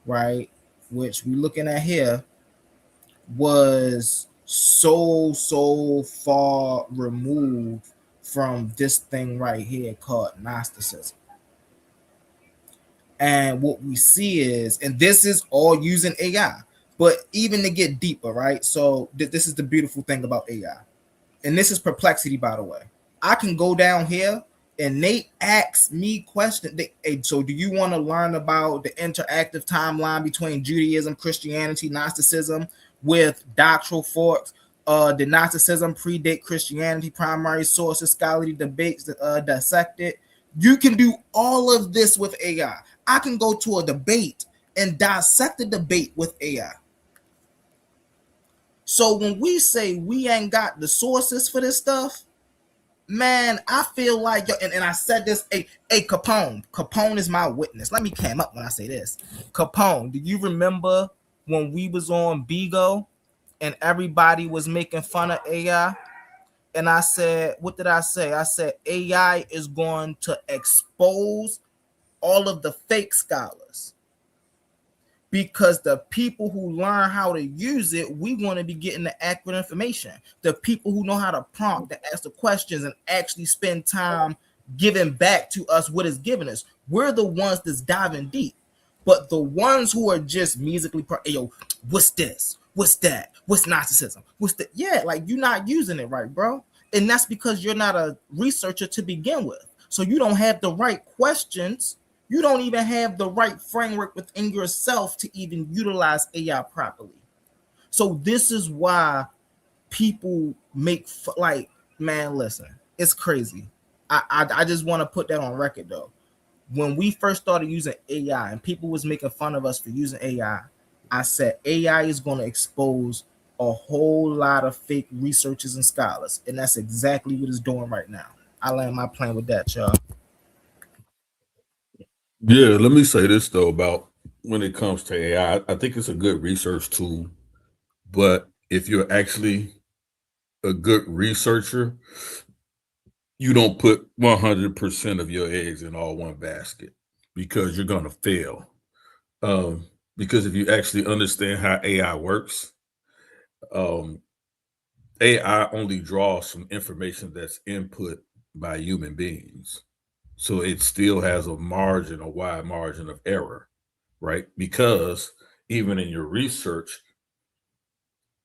right? Which we looking at here was so far removed from this thing right here called Gnosticism. And what we see is, and this is all using AI, but even to get deeper, right? So this is the beautiful thing about AI. And this is Perplexity, by the way. I can go down here and they ask me questions. So do you want to learn about the interactive timeline between Judaism, Christianity, Gnosticism with doctrinal forks? Did Gnosticism predate Christianity? Primary sources, scholarly debates dissected. You can do all of this with AI. I can go to a debate and dissect the debate with AI. So when we say we ain't got the sources for this stuff, man, I feel like, and I said this, Capone is my witness. Let me cam up when I say this. Capone, do you remember when we was on Bigo and everybody was making fun of AI? And I said, what did I say? I said, AI is going to expose all of the fake scholars because the people who learn how to use it, we want to be getting the accurate information. The people who know how to prompt, to ask the questions and actually spend time giving back to us what is giving us. We're the ones that's diving deep. But the ones who are just musically, what's this? What's that? What's Gnosticism? What's that? Yeah, like you're not using it right, bro. And that's because you're not a researcher to begin with. So you don't have the right questions. You don't even have the right framework within yourself to even utilize AI properly. So this is why people make, man, listen, it's crazy. I just want to put that on record though. When we first started using AI and people was making fun of us for using AI, I said AI is going to expose a whole lot of fake researchers and scholars, and that's exactly what it's doing right now. I land my plan with that, y'all. Yeah, let me say this though about when it comes to AI. I think it's a good research tool, but if you're actually a good researcher, you don't put 100% of your eggs in all one basket because you're going to fail. Because if you actually understand how AI works, AI only draws some information that's input by human beings. So it still has a wide margin of error, right? Because even in your research,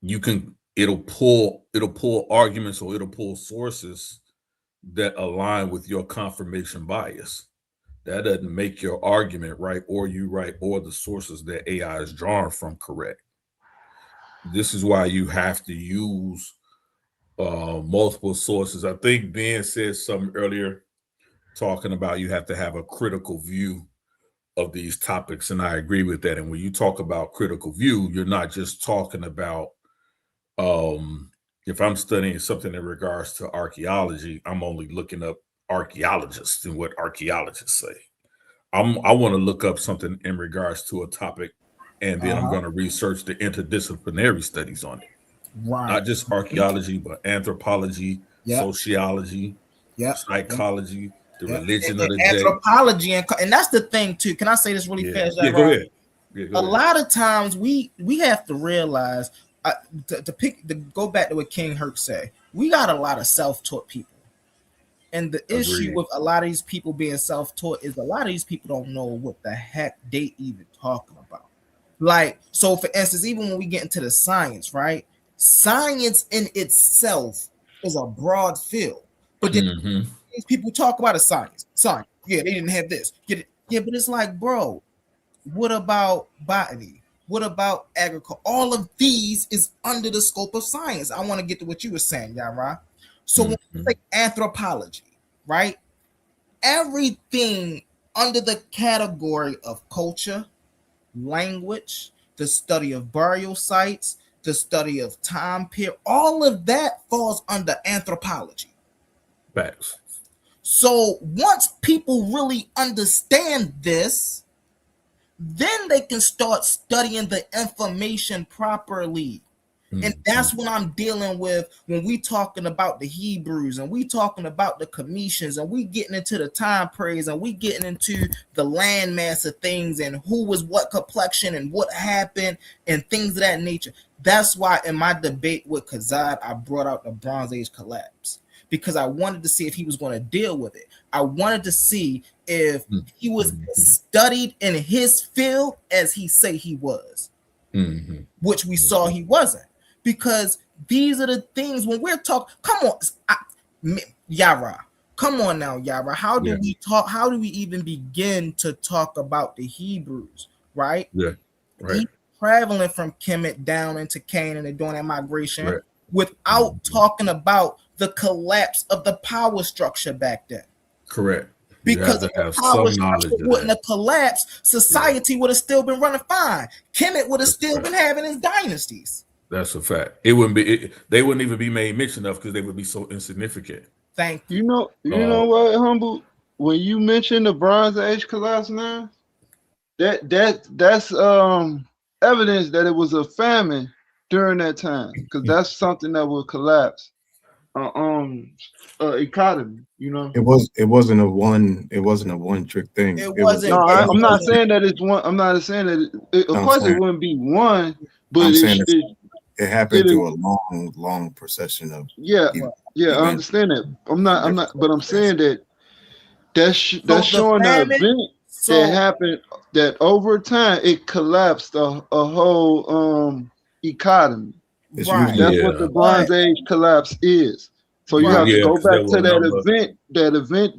it'll pull arguments or it'll pull sources that align with your confirmation bias. That doesn't make your argument right or you right or the sources that AI is drawn from correct. This is why you have to use multiple sources. I think Ben said something earlier talking about you have to have a critical view of these topics, and I agree with that. And when you talk about critical view, you're not just talking about if I'm studying something in regards to archaeology, I'm only looking up archaeologists and what archaeologists say. I want to look up something in regards to a topic, and then I'm going to research the interdisciplinary studies on it. Right. Not just archaeology, but anthropology, sociology, psychology, the religion of the day. Anthropology, and that's the thing too. Can I say this really fast? Yeah, go ahead. A lot of times we have to realize to go back to what King Herc said. We got a lot of self-taught people. And the issue with a lot of these people being self-taught is a lot of these people don't know what the heck they even talking about. Like, so for instance, even when we get into the science, right? Science in itself is a broad field. But then these people talk about a science. Science. Yeah, they didn't have this. Get it? Yeah, but it's like, bro, what about botany? What about agriculture? All of these is under the scope of science. I want to get to what you were saying, Yara. So when we say anthropology, right? Everything under the category of culture, language, the study of burial sites, the study of time period, all of that falls under anthropology. Facts. So once people really understand this, then they can start studying the information properly. And that's what I'm dealing with when we talking about the Hebrews and we talking about the Commissions and we getting into the time periods and we getting into the landmass of things and who was what complexion and what happened and things of that nature. That's why in my debate with Kazad, I brought out the Bronze Age collapse because I wanted to see if he was going to deal with it. I wanted to see if he was studied in his field as he say he was, which we saw he wasn't. Because these are the things when we're talking. Come on, Yara. Come on now, Yara. How do we talk? How do we even begin to talk about the Hebrews? Right? Yeah. Right. He traveling from Kemet down into Canaan and doing that migration without talking about the collapse of the power structure back then. Correct. Because if the power structure wouldn't have collapsed, society would have still been running fine. Kemet would have still been having his dynasties. That's a fact. It wouldn't be. They wouldn't even be made mention of because they would be so insignificant. Thank you. You know what, Humble? When you mention the Bronze Age collapse, now that's evidence that it was a famine during that time because that's something that would collapse economy. You know, it wasn't a one trick thing. It wasn't. No, I'm not saying that it's one. I'm not saying that. Of course, it wouldn't be one, but it happened through a long procession of I understand that. I'm not, but I'm saying that's showing an event that happened that over time it collapsed a whole economy. That's what the Bronze Age collapse is. So you have to go back to that event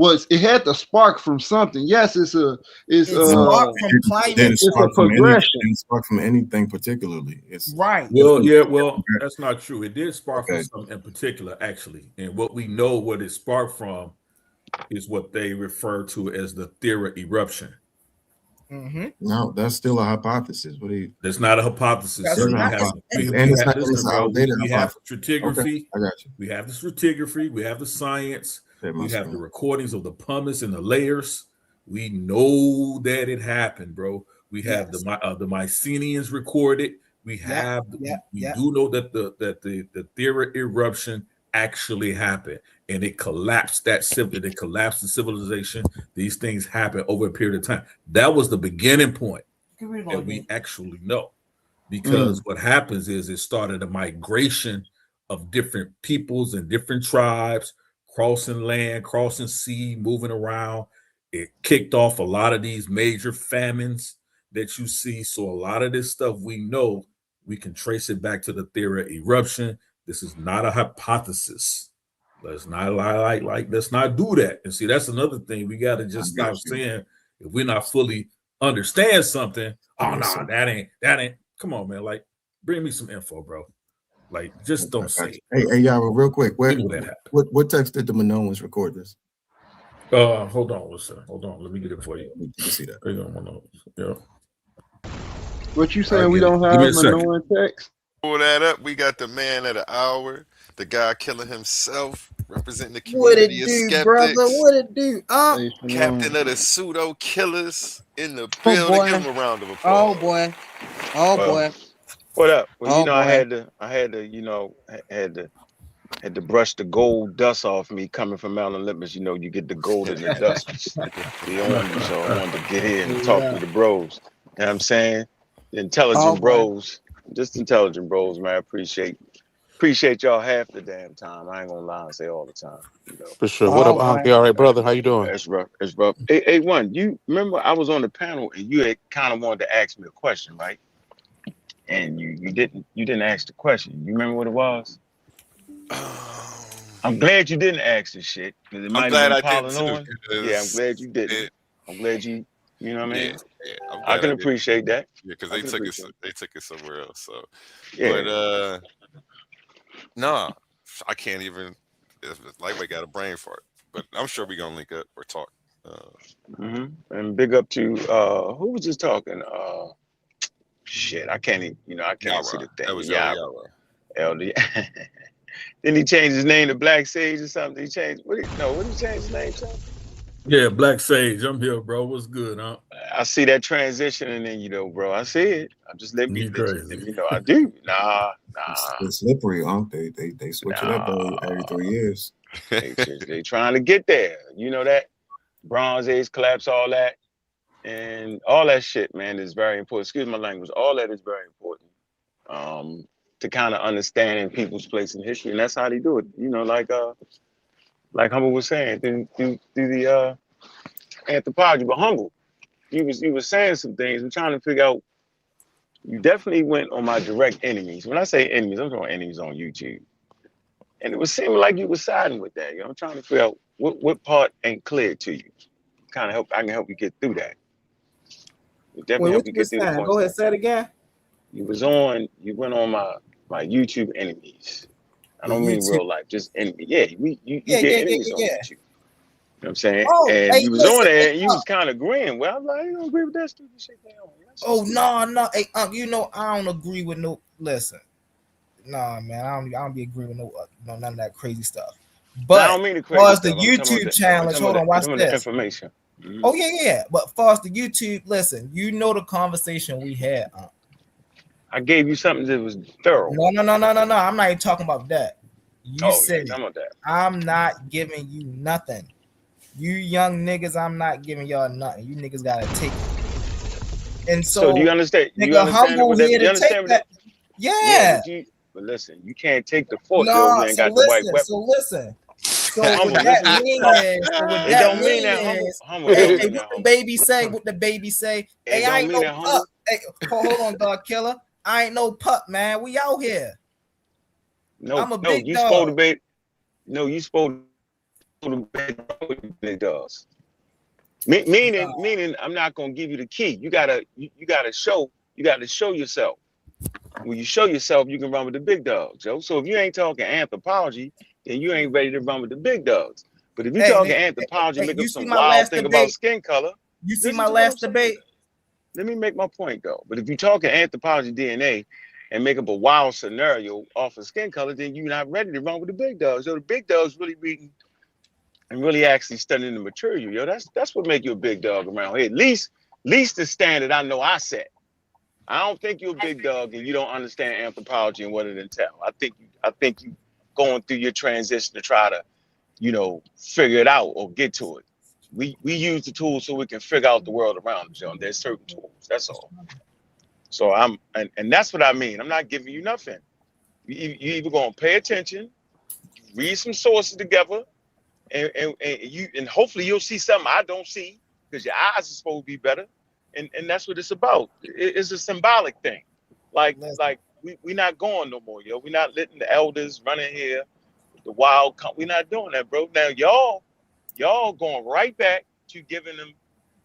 was it had to spark from something. Yes, it's sparked from climate. It's a progression. Didn't spark from anything particularly. It's right. Well, that's not true. It did spark from something in particular, actually. And what we know what it sparked from is what they refer to as the theory eruption. No, that's still a hypothesis. What do you? That's not a hypothesis. That's We not, have it's an outdated we have hypothesis. stratigraphy. Okay, I got you. We have the stratigraphy. We have the science. We have the recordings of the pumice and the layers. We know that it happened, bro. We have the Mycenaeans recorded. We have we do know that the theory eruption actually happened, and it collapsed it collapsed the civilization. These things happen over a period of time. That was the beginning point that we actually know, because what happens is it started a migration of different peoples and different tribes crossing land, crossing sea, moving around. It kicked off a lot of these major famines that you see. So a lot of this stuff we know, we can trace it back to the theory of eruption. This is not a hypothesis. Let's not let's not do that. And see, that's another thing. We got to just stop saying, if we're not fully understand something, oh no, that ain't. Come on, man. Like, bring me some info, bro. Like, just don't say it. Hey, y'all, real quick. What text did the Minoans record this? Hold on, hold on. Let me get it for you. You see that? Yeah. What you saying? We don't have Minoan text? Pull that up. We got the man of the hour, the guy killing himself, representing the community of skeptics. Brother? What it do? Captain of the pseudo killers in the building. Give him a round of applause. Oh boy. What up? Well, I had to brush the gold dust off me coming from Mount Olympus. You get the gold in the dust. The orange, so I wanted to get in and talk to the bros. You know what I'm saying? Intelligent bros. Just intelligent bros, man. I appreciate y'all half the damn time. I ain't gonna lie and say all the time. For sure. What up, Ankh? All right, brother? How you doing? It's rough. It's rough. Hey, one, you remember I was on the panel and you had kind of wanted to ask me a question, right? And you didn't ask the question. You remember what it was? I'm glad you didn't ask this shit, because it might have been piling on. Yeah, I'm glad you didn't. I'm glad you know what I mean? Yeah, I can appreciate that. Yeah, because they took it somewhere else. So, yeah. But no, I can't even. Lightweight got a brain fart, but I'm sure we're gonna link up or talk. And big up to who was just talking? Shit, I can't even. I can't see the thing. That was LD. Didn't he change his name to Black Sage or something? What did he change his name to? Yeah, Black Sage. I'm here, bro. What's good, huh? I see that transition, and then bro, I see it. I'm just letting you know. I do. Nah. It's slippery, aren't they? They switch it up every 3 years. They trying to get there. You know that Bronze Age collapse, all that, and all that shit, man, is very important. Excuse my language. All that is very important. To kind of understanding people's place in history, and that's how they do it. Like Humble was saying, through the anthropology. But Humble, you was saying some things. I'm trying to figure out. You definitely went on my direct enemies. When I say enemies, I'm talking enemies on YouTube, and it was seeming like you were siding with that. I'm trying to figure out what part ain't clear to you. I can help you get through that. Definitely help you get through the point. Go ahead, say it again. You went on my YouTube enemies. I don't mean real life, just enemy. Yeah, you get enemies on YouTube. You know what I'm saying? And you was on there and you was kind of agreeing. Well, I'm like, you don't agree with that stupid shit they on. No. Hey, I don't agree with no. Listen, nah, man, I don't be agreeing with none of that crazy stuff. But I don't mean the crazy as stuff. the YouTube challenge, hold on, watch this. Information. Oh yeah. But far as the YouTube, listen, the conversation we had. I gave you something that was thorough. No. I'm not even talking about that. You said about that. I'm not giving you nothing. You young niggas, I'm not giving y'all nothing. You niggas gotta take it. And so do you understand? Humble here to take that. Yeah. But listen, you can't take the fort. You ain't got the white weapon. So listen. So what that means, what the baby say, hey, I ain't no pup. Hey, hold on, dog killer. I ain't no pup, man. We out here. I'm a big you dog. supposed to be. No, you supposed It does. Meaning, I'm not gonna give you the key. You gotta show yourself. When you show yourself, you can run with the big dogs, Joe. So if you ain't talking anthropology, then you ain't ready to run with the big dogs. But if you talking anthropology, make up some wild thing about skin color. You see my last debate? Let me make my point go. But if you're talking anthropology DNA and make up a wild scenario off of skin color, then you're not ready to run with the big dogs. So the big dogs really reading and really actually studying the material, yo. That's what make you a big dog around here. At least the standard I know I set. I don't think you're a big dog and you don't understand anthropology and what it entails. I think you going through your transition to try to, figure it out or get to it. We use the tools so we can figure out the world around us, yo. There's certain tools. That's all. So and that's what I mean. I'm not giving you nothing. You either gonna pay attention, read some sources together, and hopefully you'll see something I don't see because your eyes are supposed to be better. And that's what it's about. It's a symbolic thing. Like we not going no more, yo. We're not letting the elders run in here, the wild. We're not doing that, bro. Now y'all going right back to giving them.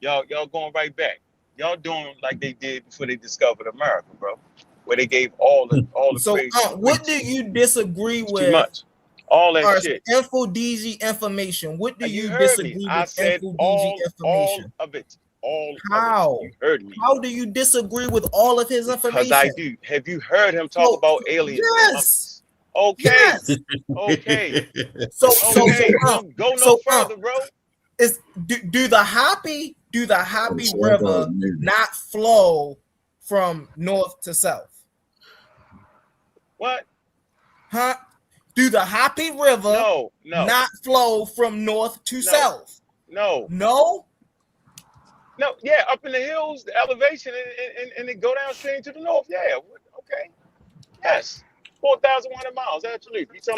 Y'all going right back. Y'all doing like they did before they discovered America, bro. Where they gave all the So what do you disagree with? Too much. All that shit. InfoDG information. What do you Me. disagree with? I said InfoDG information. All of it. All How? of it. You heard me. How do you disagree with all of his information? Because I do. Have you heard him talk about aliens? Yes. Okay. Yes. Okay. So go no further, bro. Do the Hopi River not flow from north to south? What? Huh? Do the Hopi River not flow from north to south? No. No? No, yeah, up in the hills, the elevation, and it go downstream to the north. Yeah, okay. Yes. 4,100 miles, absolutely. So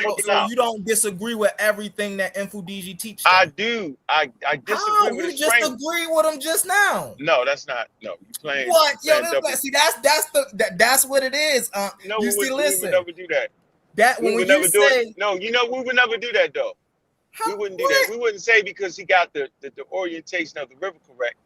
you don't disagree with everything that InfoDG teaches? I do. I disagree with his framework. You just agree with him just now. No, that's not. No, you playing. What? Yo, see, that's what it is. No, you see, listen. We would never do that. We would never do it. No, we would never do that though. We wouldn't do that. We wouldn't say because he got the orientation of the river correct,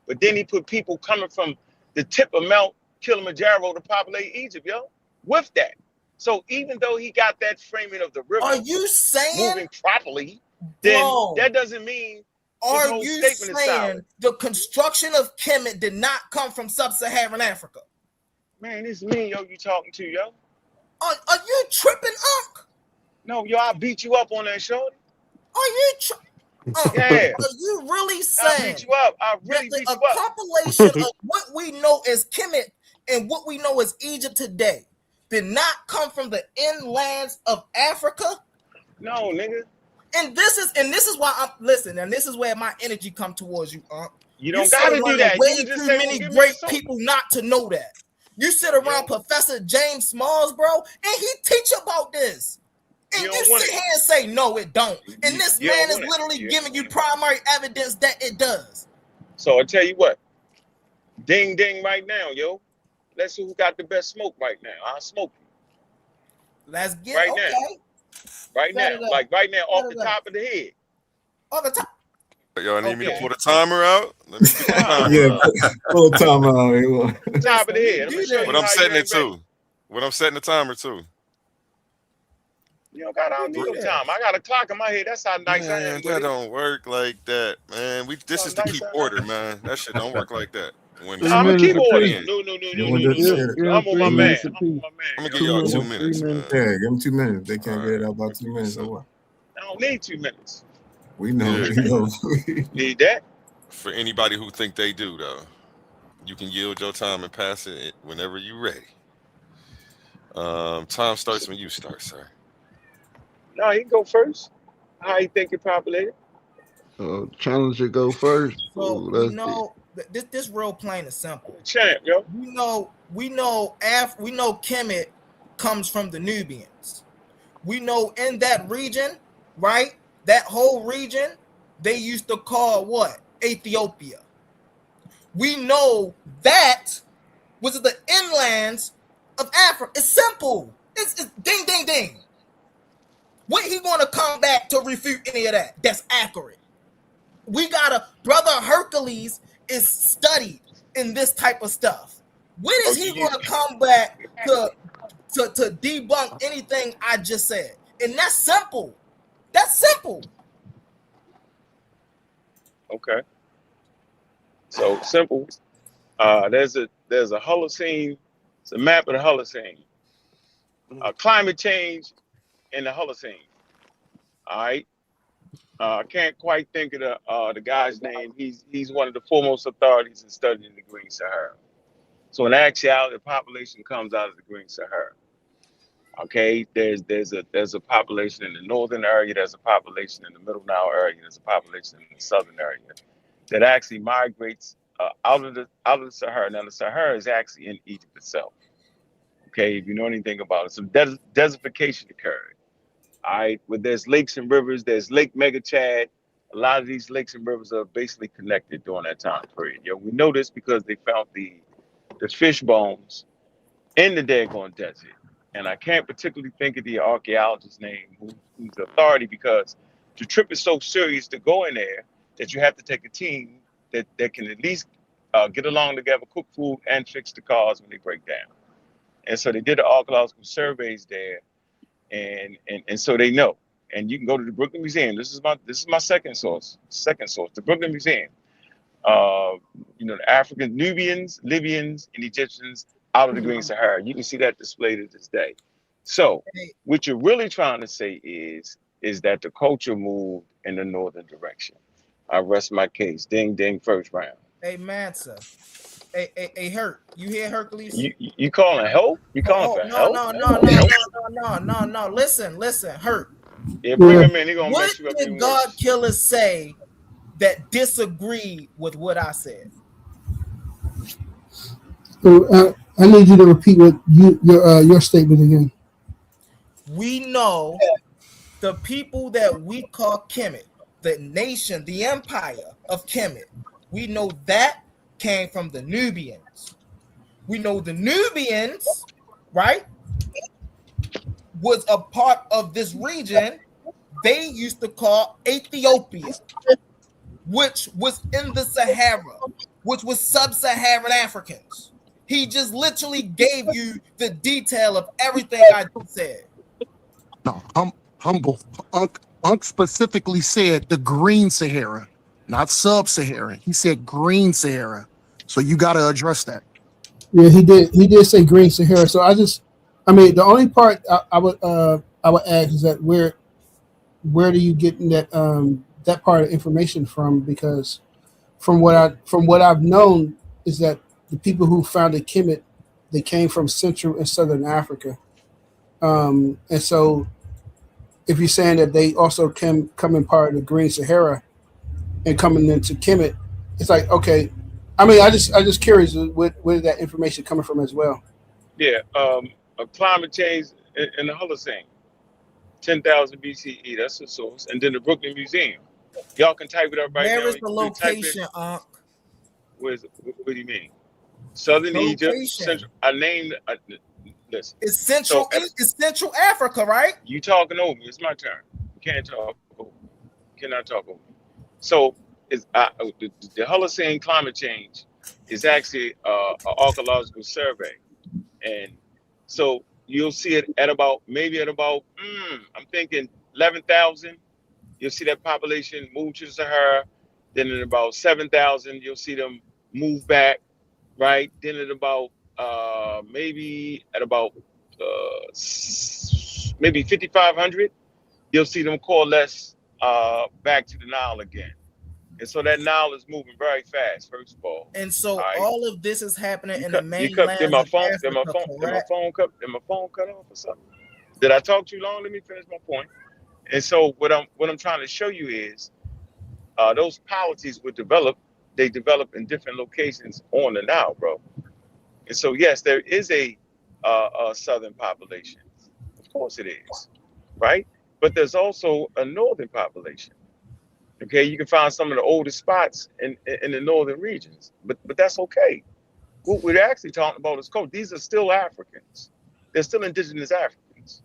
but then he put people coming from the tip of Mount Kilimanjaro to populate Egypt, yo. With that. So even though he got that framing of the river, are you saying moving properly? Then that doesn't mean. Are you saying the construction of Kemet did not come from sub-Saharan Africa? Man, it's me, yo. You talking to, yo? Are you tripping, Unc? No, yo. I beat you up on that, shorty. Are you? Yeah. Are you really saying? I beat you up. I really beat you up. A compilation of what we know as Kemet and what we know as Egypt today did not come from the inlands of Africa? No, nigga. And this is why I'm listen, and this is where my energy come towards you, You don't gotta do that. Way too many great people not to know that. You sit around Professor James Smalls, bro, and he teach about this. And you sit here and say, no, it don't. And this man is literally giving you primary evidence that it does. So I'll tell you what. Ding ding right now, yo. Let's see who got the best smoke right now. I'll smoke you. Let's get right now. Right now. Like right now, off the top of the head. Off the top. Y'all need me to pull the timer out? Let me get the timer out. Pull the timer out. Top of the head. What I'm setting it to. What I'm setting the timer to. You I don't need no time. I got a clock in my head. That's how nice I am. That don't work like that, man. This is to keep order, man. That shit don't work like that. I'm a keyboard. No. I'm on my man. I'm gonna give y'all 2 minutes. Man. Yeah, give them 2 minutes. They can't get it out about 2 minutes or what? I don't need 2 minutes. We know. Need that. For anybody who think they do, though, you can yield your time and pass it whenever you're ready. Time starts when you start, sir. No, he can go first. How you think it populated? Challenger go first. So this real plain and simple. Champ, yo. We know Kemet comes from the Nubians. We know in that region, right? That whole region, they used to call what? Ethiopia. We know that was the inlands of Africa. It's simple. It's ding, ding, ding. What he gonna come back to refute any of that? That's accurate. We gotta, brother Hercules is studied in this type of stuff. When is he gonna come back to debunk anything I just said? And that's simple. That's simple. Okay. So simple. There's a Holocene. It's a map of the Holocene. Climate change in the Holocene. All right. I can't quite think of the guy's name. He's one of the foremost authorities in studying the Green Sahara. So in actuality, the population comes out of the Green Sahara. Okay, there's a population in the northern area. There's a population in the middle Nile area. There's a population in the southern area that actually migrates out of the Sahara. Now the Sahara is actually in Egypt itself. Okay, if you know anything about it, some desertification occurred. All right, where there's lakes and rivers, there's Lake Mega Chad. A lot of these lakes and rivers are basically connected during that time period. We know this because they found the fish bones in the daggone desert. And I can't particularly think of the archaeologist's name who's the authority, because the trip is so serious to go in there that you have to take a team that can at least get along together, cook food, and fix the cars when they break down. And so they did the archaeological surveys there. And so they know. And you can go to the Brooklyn Museum. This is my second source. The Brooklyn Museum. The African Nubians, Libyans, and Egyptians out of the Green Sahara. You can see that displayed to this day. So what you're really trying to say is that the culture moved in the northern direction. I rest my case. Ding ding, first round. Hey Mansa. Hey, Herc. You hear Hercules? You calling help? You calling for help? No. Listen, Herc. Yeah, bring him in. He gonna mess you up. What did God Killers say that disagreed with what I said? So, I need you to repeat what your statement again. We know the people that we call Kemet, the nation, the empire of Kemet. We know that came from the Nubians. We know the Nubians, right, was a part of this region they used to call Ethiopia, which was in the Sahara, which was sub-Saharan Africans. He just literally gave you the detail of everything I just said. No, humble. Unc specifically said the Green Sahara, not sub-Saharan. He said Green Sahara. So you got to address that. Yeah, he did. He did say Green Sahara. So the only part I would ask is that where do you get that part of information from? Because from what I've known is that the people who founded Kemet, they came from Central and Southern Africa, and so if you're saying that they also come in part of the Green Sahara and coming into Kemet, it's like, okay. I just curious where that information coming from as well. Yeah, climate change in the Holocene, 10,000 BCE. That's the source. And then the Brooklyn Museum. Y'all can type it up right now. Where is the location, Unc? What do you mean? Southern Egypt, Central. I named. Listen. It's Central. It's Central Africa, right? You talking over me? It's my turn. You can't talk over me. You cannot talk over me. So the Holocene climate change is actually an archaeological survey, and so you'll see it at about I'm thinking 11,000. You'll see that population move to the Sahara. Then at about 7,000, you'll see them move back, right? Then at about maybe 5,500, you'll see them coalesce back to the Nile again. And so that Nile is moving very fast, first of all. And so all of this is happening in the mainland. Did my phone cut off or something? Did I talk too long? Let me finish my point. And so what I'm trying to show you is those polities were developed. They develop in different locations on the Nile, bro. And so yes, there is a southern population. Of course it is, right? But there's also a northern population. Okay, you can find some of the oldest spots in the northern regions, but that's okay. What we're actually talking about is culture. These are still Africans. They're still indigenous Africans.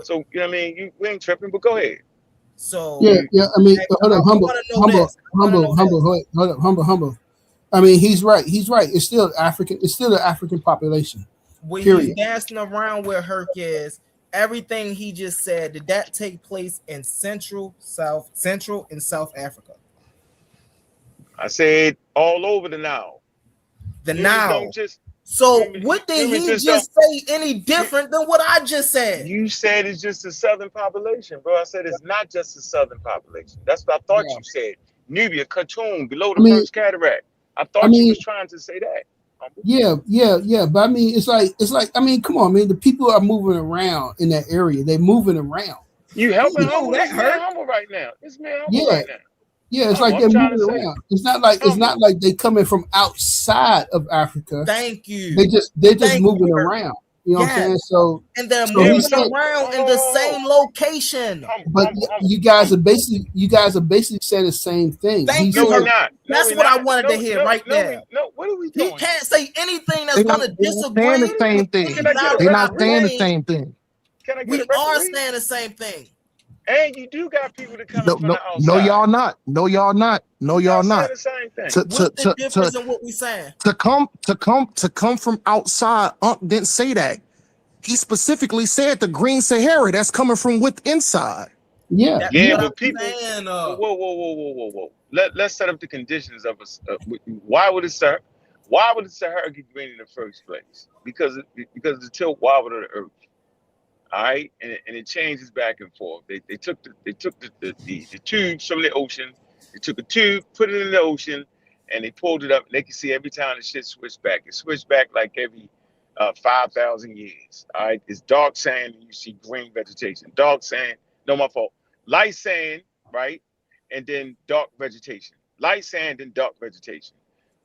So you know what I mean, we ain't tripping, but go ahead. So yeah. I mean, hold up, humble. I mean, he's right. It's still African. It's still an African population. When Period. he's dancing around where Herc is, everything he just said, did that take place in Central and South Africa? I said all over the Nile. The Nile. So what did he just say any different than what I just said? You said it's just the southern population, bro. I said it's not just the southern population. That's what I thought you said. Nubia, Khartoum, below the first cataract. I thought you was trying to say that. Yeah. But I mean, it's like, I mean, come on, man. The people are moving around in that area. They're moving around. You helping humble? This man humble right now. This man humble right now. Yeah, it's like they're moving around. It's not like they coming from outside of Africa. Thank you. They're just moving around. You know what I'm saying? So and they're moving around in the same location. But you guys are basically saying the same thing. Thank you. That's what I wanted to hear right there. No, what are we doing? He can't say anything that's going to disagree. They're not saying the same thing. They're not saying the same thing. We are saying the same thing. And you do got people that come from the outside. No, y'all not. No, y'all not. No, y'all not. The same thing. What's the difference in what we saying? To come from outside, Ankh didn't say that. He specifically said the Green Sahara. That's coming from within inside. Yeah. But people. Whoa. Let's set up the conditions of us. Why would the Sahara get green in the first place? Because the tilt wobbled of the earth. All right, and it changes back and forth. They took the tubes from the ocean. They took a tube, put it in the ocean, and they pulled it up. And they can see every time the shit switched back. It switched back like every 5,000 years. All right, it's dark sand and you see green vegetation. Dark sand, no, my fault. Light sand, right, and then dark vegetation. Light sand and dark vegetation.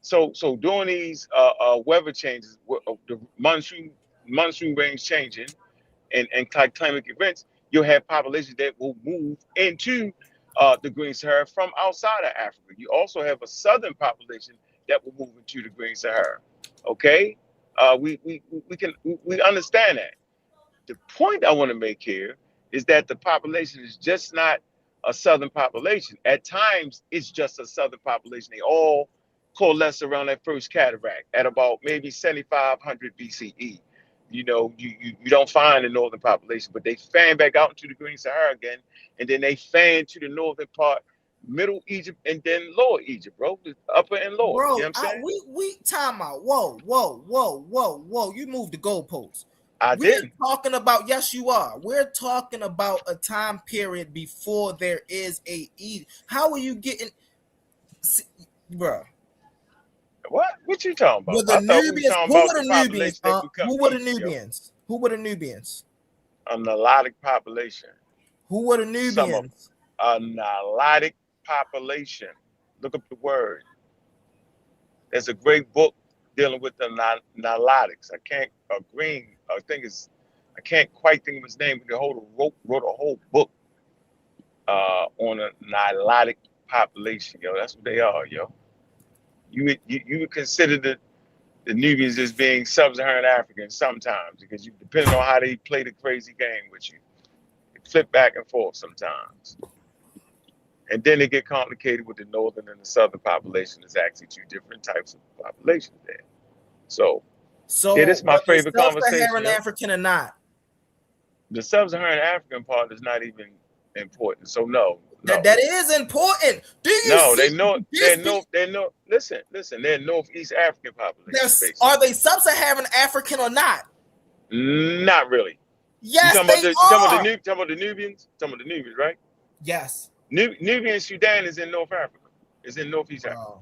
So during these weather changes, the monsoon range changing. And climate events, you'll have populations that will move into the Green Sahara from outside of Africa. You also have a southern population that will move into the Green Sahara. Okay, we understand that. The point I want to make here is that the population is just not a southern population. At times, it's just a southern population. They all coalesce around that first cataract at about maybe 7,500 BCE. You know, you don't find the northern population, but they fan back out into the Green Sahara again, and then they fan to the northern part, Middle Egypt, and then Lower Egypt, bro, the upper and lower. Bro, you know what I'm saying? we time out. Whoa! You moved the goalposts. We're talking about, yes, you are. We're talking about a time period before there is a Egypt. How are you getting, bro? What you talking about? Who were the Nubians? A Nilotic population. Who were the Nubians? A Nilotic population. Look up the word. There's a great book dealing with the Nilotics. I can't quite think of his name, but they wrote a whole book on a Nilotic population. Yo, that's what they are, yo. You would consider the Nubians as being sub-Saharan African sometimes, because you depending on how they play the crazy game with you. They flip back and forth sometimes. And then they get complicated with the northern and the southern population. There's actually two different types of populations there. So it is my favorite conversation. Sub-Saharan African or not? The sub-Saharan African part is not even important. So no. That is important. Do you they know. Listen, they're Northeast African population. Are they sub-Saharan African or not? Not really. Yes, talking about the Nubians, right? Yes. Nubian Sudan is in North Africa. It's in Northeast Africa.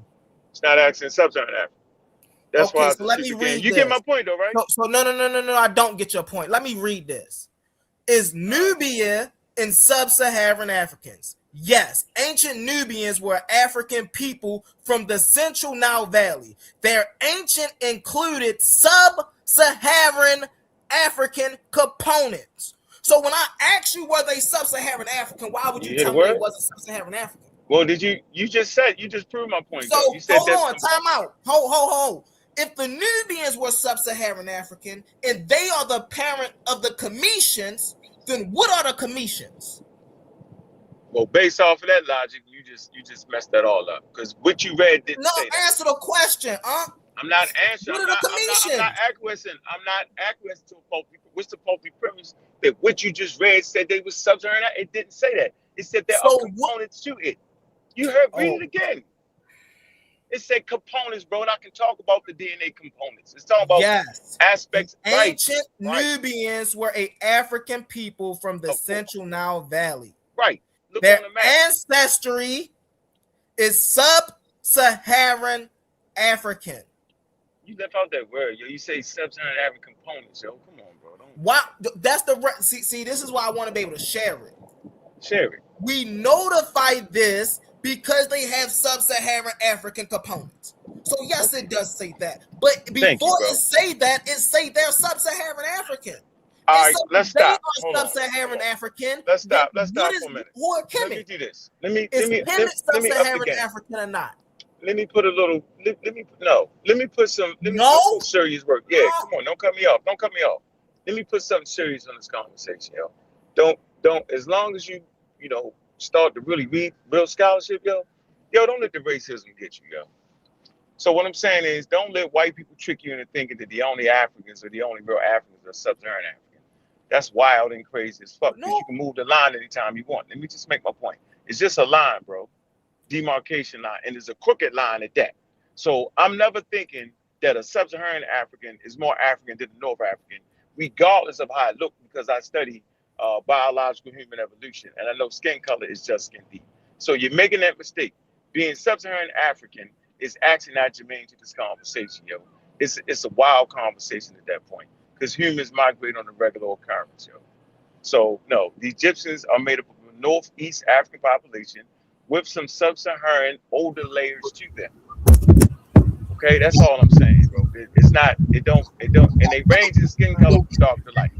It's not actually in sub-Saharan Africa. That's why. So let me read. You get my point, though, right? So no. I don't get your point. Let me read this. Is Nubia in sub-Saharan Africans? Yes, ancient Nubians were African people from the central Nile Valley. Their ancient included sub-Saharan African components. So when I ask you were they sub-Saharan African, why would you tell me it wasn't sub-Saharan African? Well, you just proved my point. So you said hold on, time out. Hold. If the Nubians were sub-Saharan African and they are the parent of the Cometians, then what are the commissions? Well, based off of that logic, you just messed that all up. Because what you read didn't No, say that. answer the question, I'm not answering. What are the commissions? I'm not acquiescing. I'm not acquiescing to a faulty. What's the faulty premise that what you just read said they was sub-Saharan? It didn't say that. It said there are components to it. You heard? Read it again. It said components, bro, and I can talk about the DNA components. It's talking about aspects. Ancient Nubians were an African people from the Central Nile Valley. Right. Look Their on the map. ancestry is sub-Saharan African. You left out that word, yo. You say sub-Saharan African components, yo. Come on, bro. Why? That's the see. This is why I want to be able to share it. Share it. We notify this because they have sub-Saharan African components. So yes, it does say that. But before it say that, it say they're sub-Saharan African. All right, let's stop. They are sub-Saharan African. Let's stop. Let's stop for a minute. Let me do this. Let me sub-Saharan African or not? Let me put a little. Let me put some. Put some serious work. Yeah, come on. Don't cut me off. Don't cut me off. Let me put something serious on this conversation, yo. Don't. As long as you start to really read real scholarship, yo, don't let the racism get you, yo. So what I'm saying is, don't let white people trick you into thinking that the only Africans or the only real Africans are sub-Saharan African. That's wild and crazy as fuck. Because you can move the line anytime you want. Let me just make my point. It's just a line, bro. Demarcation line, and there's a crooked line at that. So I'm never thinking that a sub-Saharan African is more African than the North African, regardless of how it looks, because I study biological human evolution, and I know skin color is just skin deep. So you're making that mistake. Being sub-Saharan African is actually not germane to this conversation, yo. It's a wild conversation at that point, because humans migrate on a regular occurrence, yo. So no, the Egyptians are made up of a Northeast African population with some sub-Saharan older layers to them. Okay, that's all I'm saying, bro. It's not. It don't. And they range in skin color from dark to light.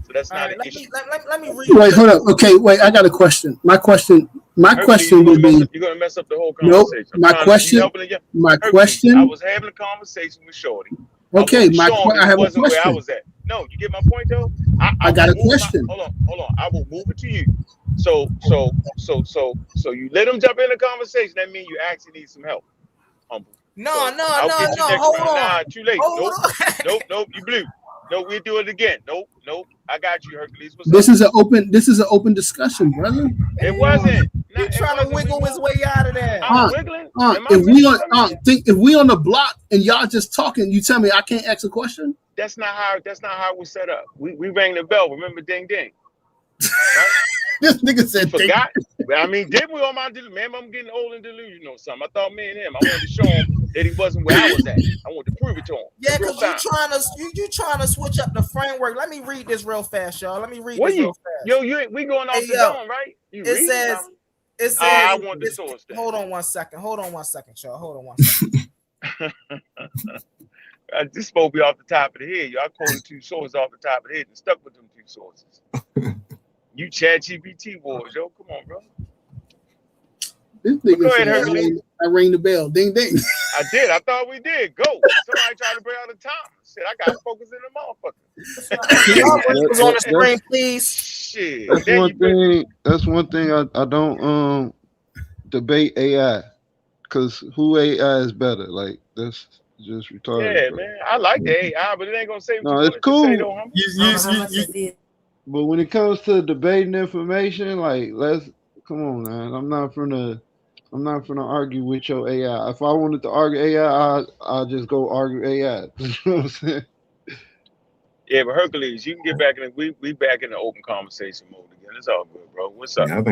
So that's not an issue. Let me read. Wait, hold up. Okay, wait. I got a question. My question would be. You're gonna mess up the whole conversation. Nope. My question. I was having a conversation with Shorty. Okay, I have a question. Where I was at. No, you get my point though. I got a question. Hold on. I will move it to you. So you let them jump in the conversation. That means you actually need some help. Humble. No. Hold on. Nah, too late. Nope. You blew. No, we'll do it again. Nope. I got you, Hercules. This is an open discussion, brother. It wasn't. He's trying to wiggle his way out of there. I'm wiggling. If we on the block and y'all just talking, you tell me I can't ask a question? That's not how it was set up. We rang the bell. Remember, ding ding. Right? This nigga said forgot. I mean, didn't we on my man? I'm getting old and delusional or something. I thought me and him. I wanted to show him that he wasn't where I was at. I wanted to prove it to him. Yeah, because you trying to switch up the framework. Let me read this real fast, y'all. Let me read this real fast. Yo, we going off the dome, right? It says. I want the source. Hold on one second, y'all. Hold on one second. This supposed to be off the top of the head. Y'all quoted 2 sources off the top of the head and stuck with them 2 sources. You Chat GPT wars, yo. Come on, bro. This nigga said, I rang the bell. Ding, ding. I did. I thought we did. Go. Somebody tried to bring out the time. Shit, I got to focus in the motherfucker. On the screen, please. Shit. That's one thing I don't debate AI, because who AI is better? Like, that's just retarded. Yeah, bro. Man. I like the AI, but it ain't gonna say. No, it's cool. Say, though, but when it comes to debating information, like, come on, man. I'm not gonna argue with your AI. If I wanted to argue AI, I'll just go argue AI. You know what I'm saying? Yeah, but Hercules, you can get back in. We back in the open conversation mode again. It's all good, bro. What's up? Yeah,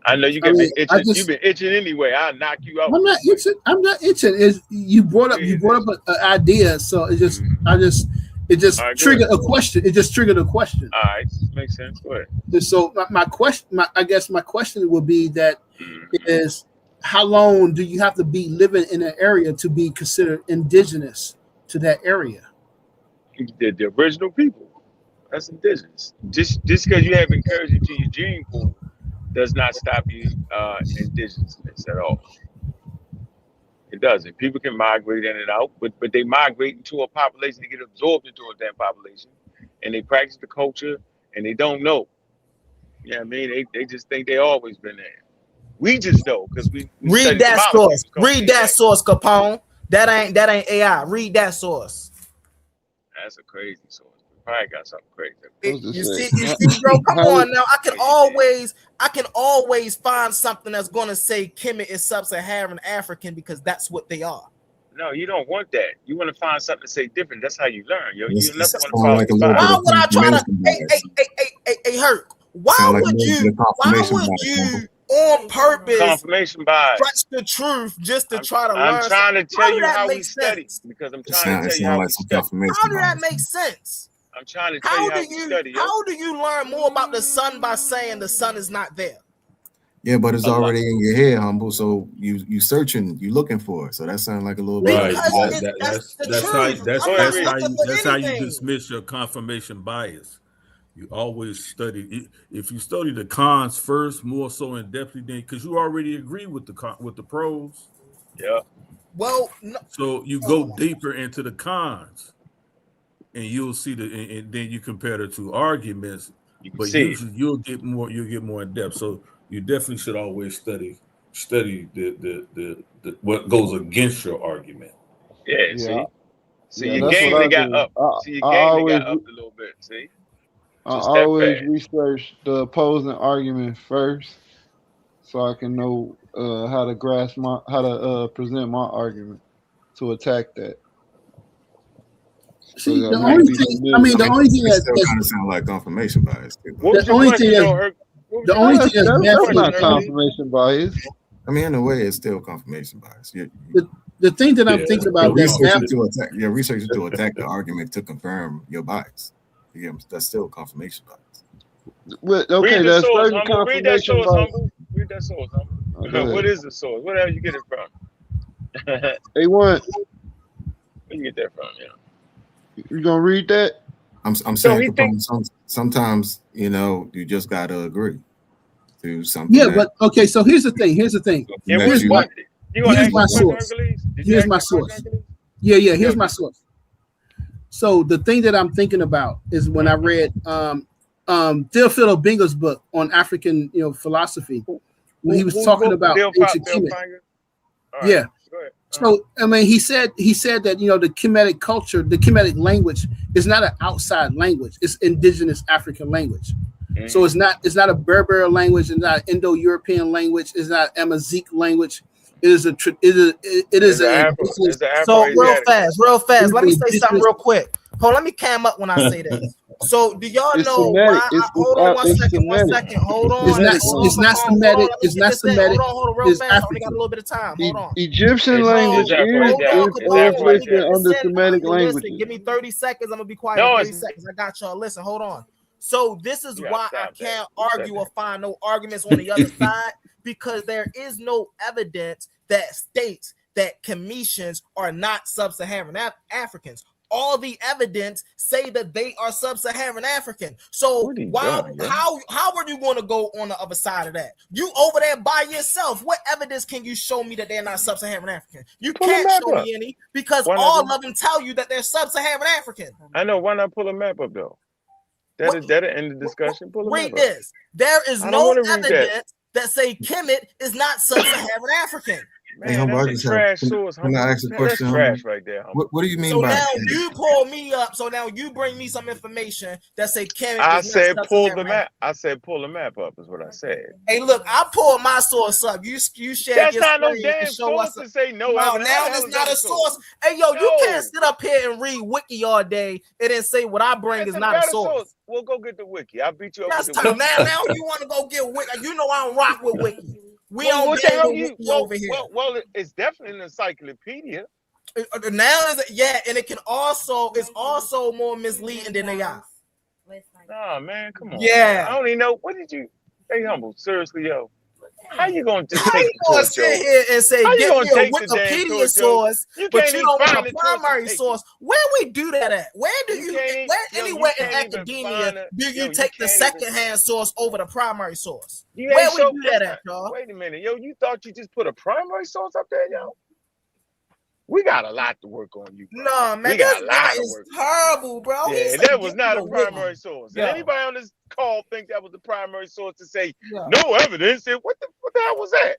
I know you can be itching. You've been itching anyway. I'll knock you out. I'm not itching. You brought up an idea, so it just right, triggered a question. It just triggered a question. All right, makes sense. Go ahead. So my question would be that is, how long do you have to be living in an area to be considered indigenous to that area? The original people. That's indigenous. Just because you have incursion to your gene pool does not stop you indigenousness at all. It doesn't. People can migrate in and out, but they migrate into a population, they get absorbed into a damn population, and they practice the culture, and they don't know. Yeah, I mean, they just think they always been there. We just know because we read studied that some source. molecules called Read that DNA. source, Capone. That ain't AI. Read that source. That's a crazy source. We probably got something crazy. You see, bro. Come on now. I can always find something that's gonna say Kemet is sub-Saharan African because that's what they are. No, you don't want that. You want to find something to say different. That's how you learn. You It's never want to sound follow like a the little bit Why of would I try to? confirmation bias. Hey, Herc. Why Sound like a would little bit you? of Why confirmation would bias, Uncle. you on purpose confirmation bias. stretch the truth just to try to I'm learn? trying to How tell do you that how make we study sense? because I'm It trying to tell you sound how like we some study. confirmation How do that bias. make sense? I'm trying to tell you how we study. How do you learn more about the sun by saying the sun is not there? Yeah, but it's A lot. already in your head, Humble. So you searching, you looking for it. So that sounds like a little bit. Right. Because That's the that's how truth. I'm not looking for that's how you anything. dismiss your confirmation bias. You always study. If you study the cons first, more so in depth, then because you already agree with the pros. Yeah. Well, no, so you go deeper into the cons, and you'll see and then you compare the two arguments. But usually you'll get more in depth. So you definitely should always study the what goes against your argument. Yeah. See, your that's game what I got do. up. See, your game got up a little bit. See, I just that always fast. research the opposing argument first, so I can know how to present my argument to attack that. See, So the only thing, the only thing It still that's kind of sound like confirmation bias. What was your question, though, Herc? the only thing that's that's not definitely confirmation bias. I mean, in a way, it's still confirmation bias. the thing that I'm thinking about that's research to attack the argument to confirm your bias. Yeah, that's still confirmation bias. Okay, read the there's source, certain Humble. Read that confirmation source, bias. Humble. Read that source, Humble. Okay. What is the source? Where the hell you get it from? They want. Where you get that from? Yeah. You gonna read that? I'm saying, Capone, sometimes you just gotta agree to something. Yeah, but okay. So here's the thing. Here's my source. Here's my source. Yeah. Here's my source. So the thing that I'm thinking about is when I read Theophilo Bingo's book on African, philosophy, when he was talking about ancient Kemet. Yeah. So I mean, he said that the Kemetic culture, the Kemetic language, is not an outside language; it's indigenous African language. Mm-hmm. So it's not a Berber language, it's not an Indo-European language, it's not Amazigh language. It is a so real fast. Let me say something real quick. Let me cam up when I say this. So do y'all know why? Hold on one second. Hold on. It's not Semitic. It's not Semitic. Hold on, real fast. I only got a little bit of time. Hold on. Egyptian language is inflicted under Semitic language. Give me 30 seconds. I'm gonna be quiet. 30 seconds. I got y'all. Listen, hold on. So this is why I can't argue or find no arguments on the other side, because there is no evidence that states that Cometians are not sub-Saharan Africans. All the evidence say that they are sub-Saharan African. So how are you going to go on the other side of that? You over there by yourself. What evidence can you show me that they're not sub-Saharan African? You can't show me any, because all of them tell you that they're sub-Saharan African. I know. Why not pull a map up though? That'll end the discussion. Read this. There is no evidence that say Kemet is not sub-Saharan African. Man, that's a trash source. Can I ask a question? That's trash right there. What do you mean by? So now you pull me up. So now you bring me some information that say Kemet. I said pull the map. I said pull the map up is what I said. Hey, look, I pulled my source up. You share that's your not no damn damn source to say no. Now it's not a source. Hey, yo, you can't sit up here and read wiki all day and then say what I bring is not a source. We'll go get the wiki. I'll beat you up. With the wiki. Now you want to go get wiki? You know I don't rock with wiki. We don't what get wiki over here. Well, it's definitely an encyclopedia. Now and it can also more misleading than they are. Nah, man, come on. Yeah, I don't even know. What did you? Hey, Humble, seriously, yo. How you gonna just take the sit here and say get me a Wikipedia source, but you don't want a primary source? Where we do that at? Where do anywhere in academia do you take the secondhand source over the primary source? Where we do that at, y'all? Wait a minute, yo. You thought you just put a primary source up there, yo? We got a lot to work on you, bro. No, man, We got this a guy lot to is work on. terrible, bro. He Yeah, said, that was "Give not me a a primary witness." source. Did Yo, anybody on this call think that was the primary source to say yo. no evidence? And what the hell was that?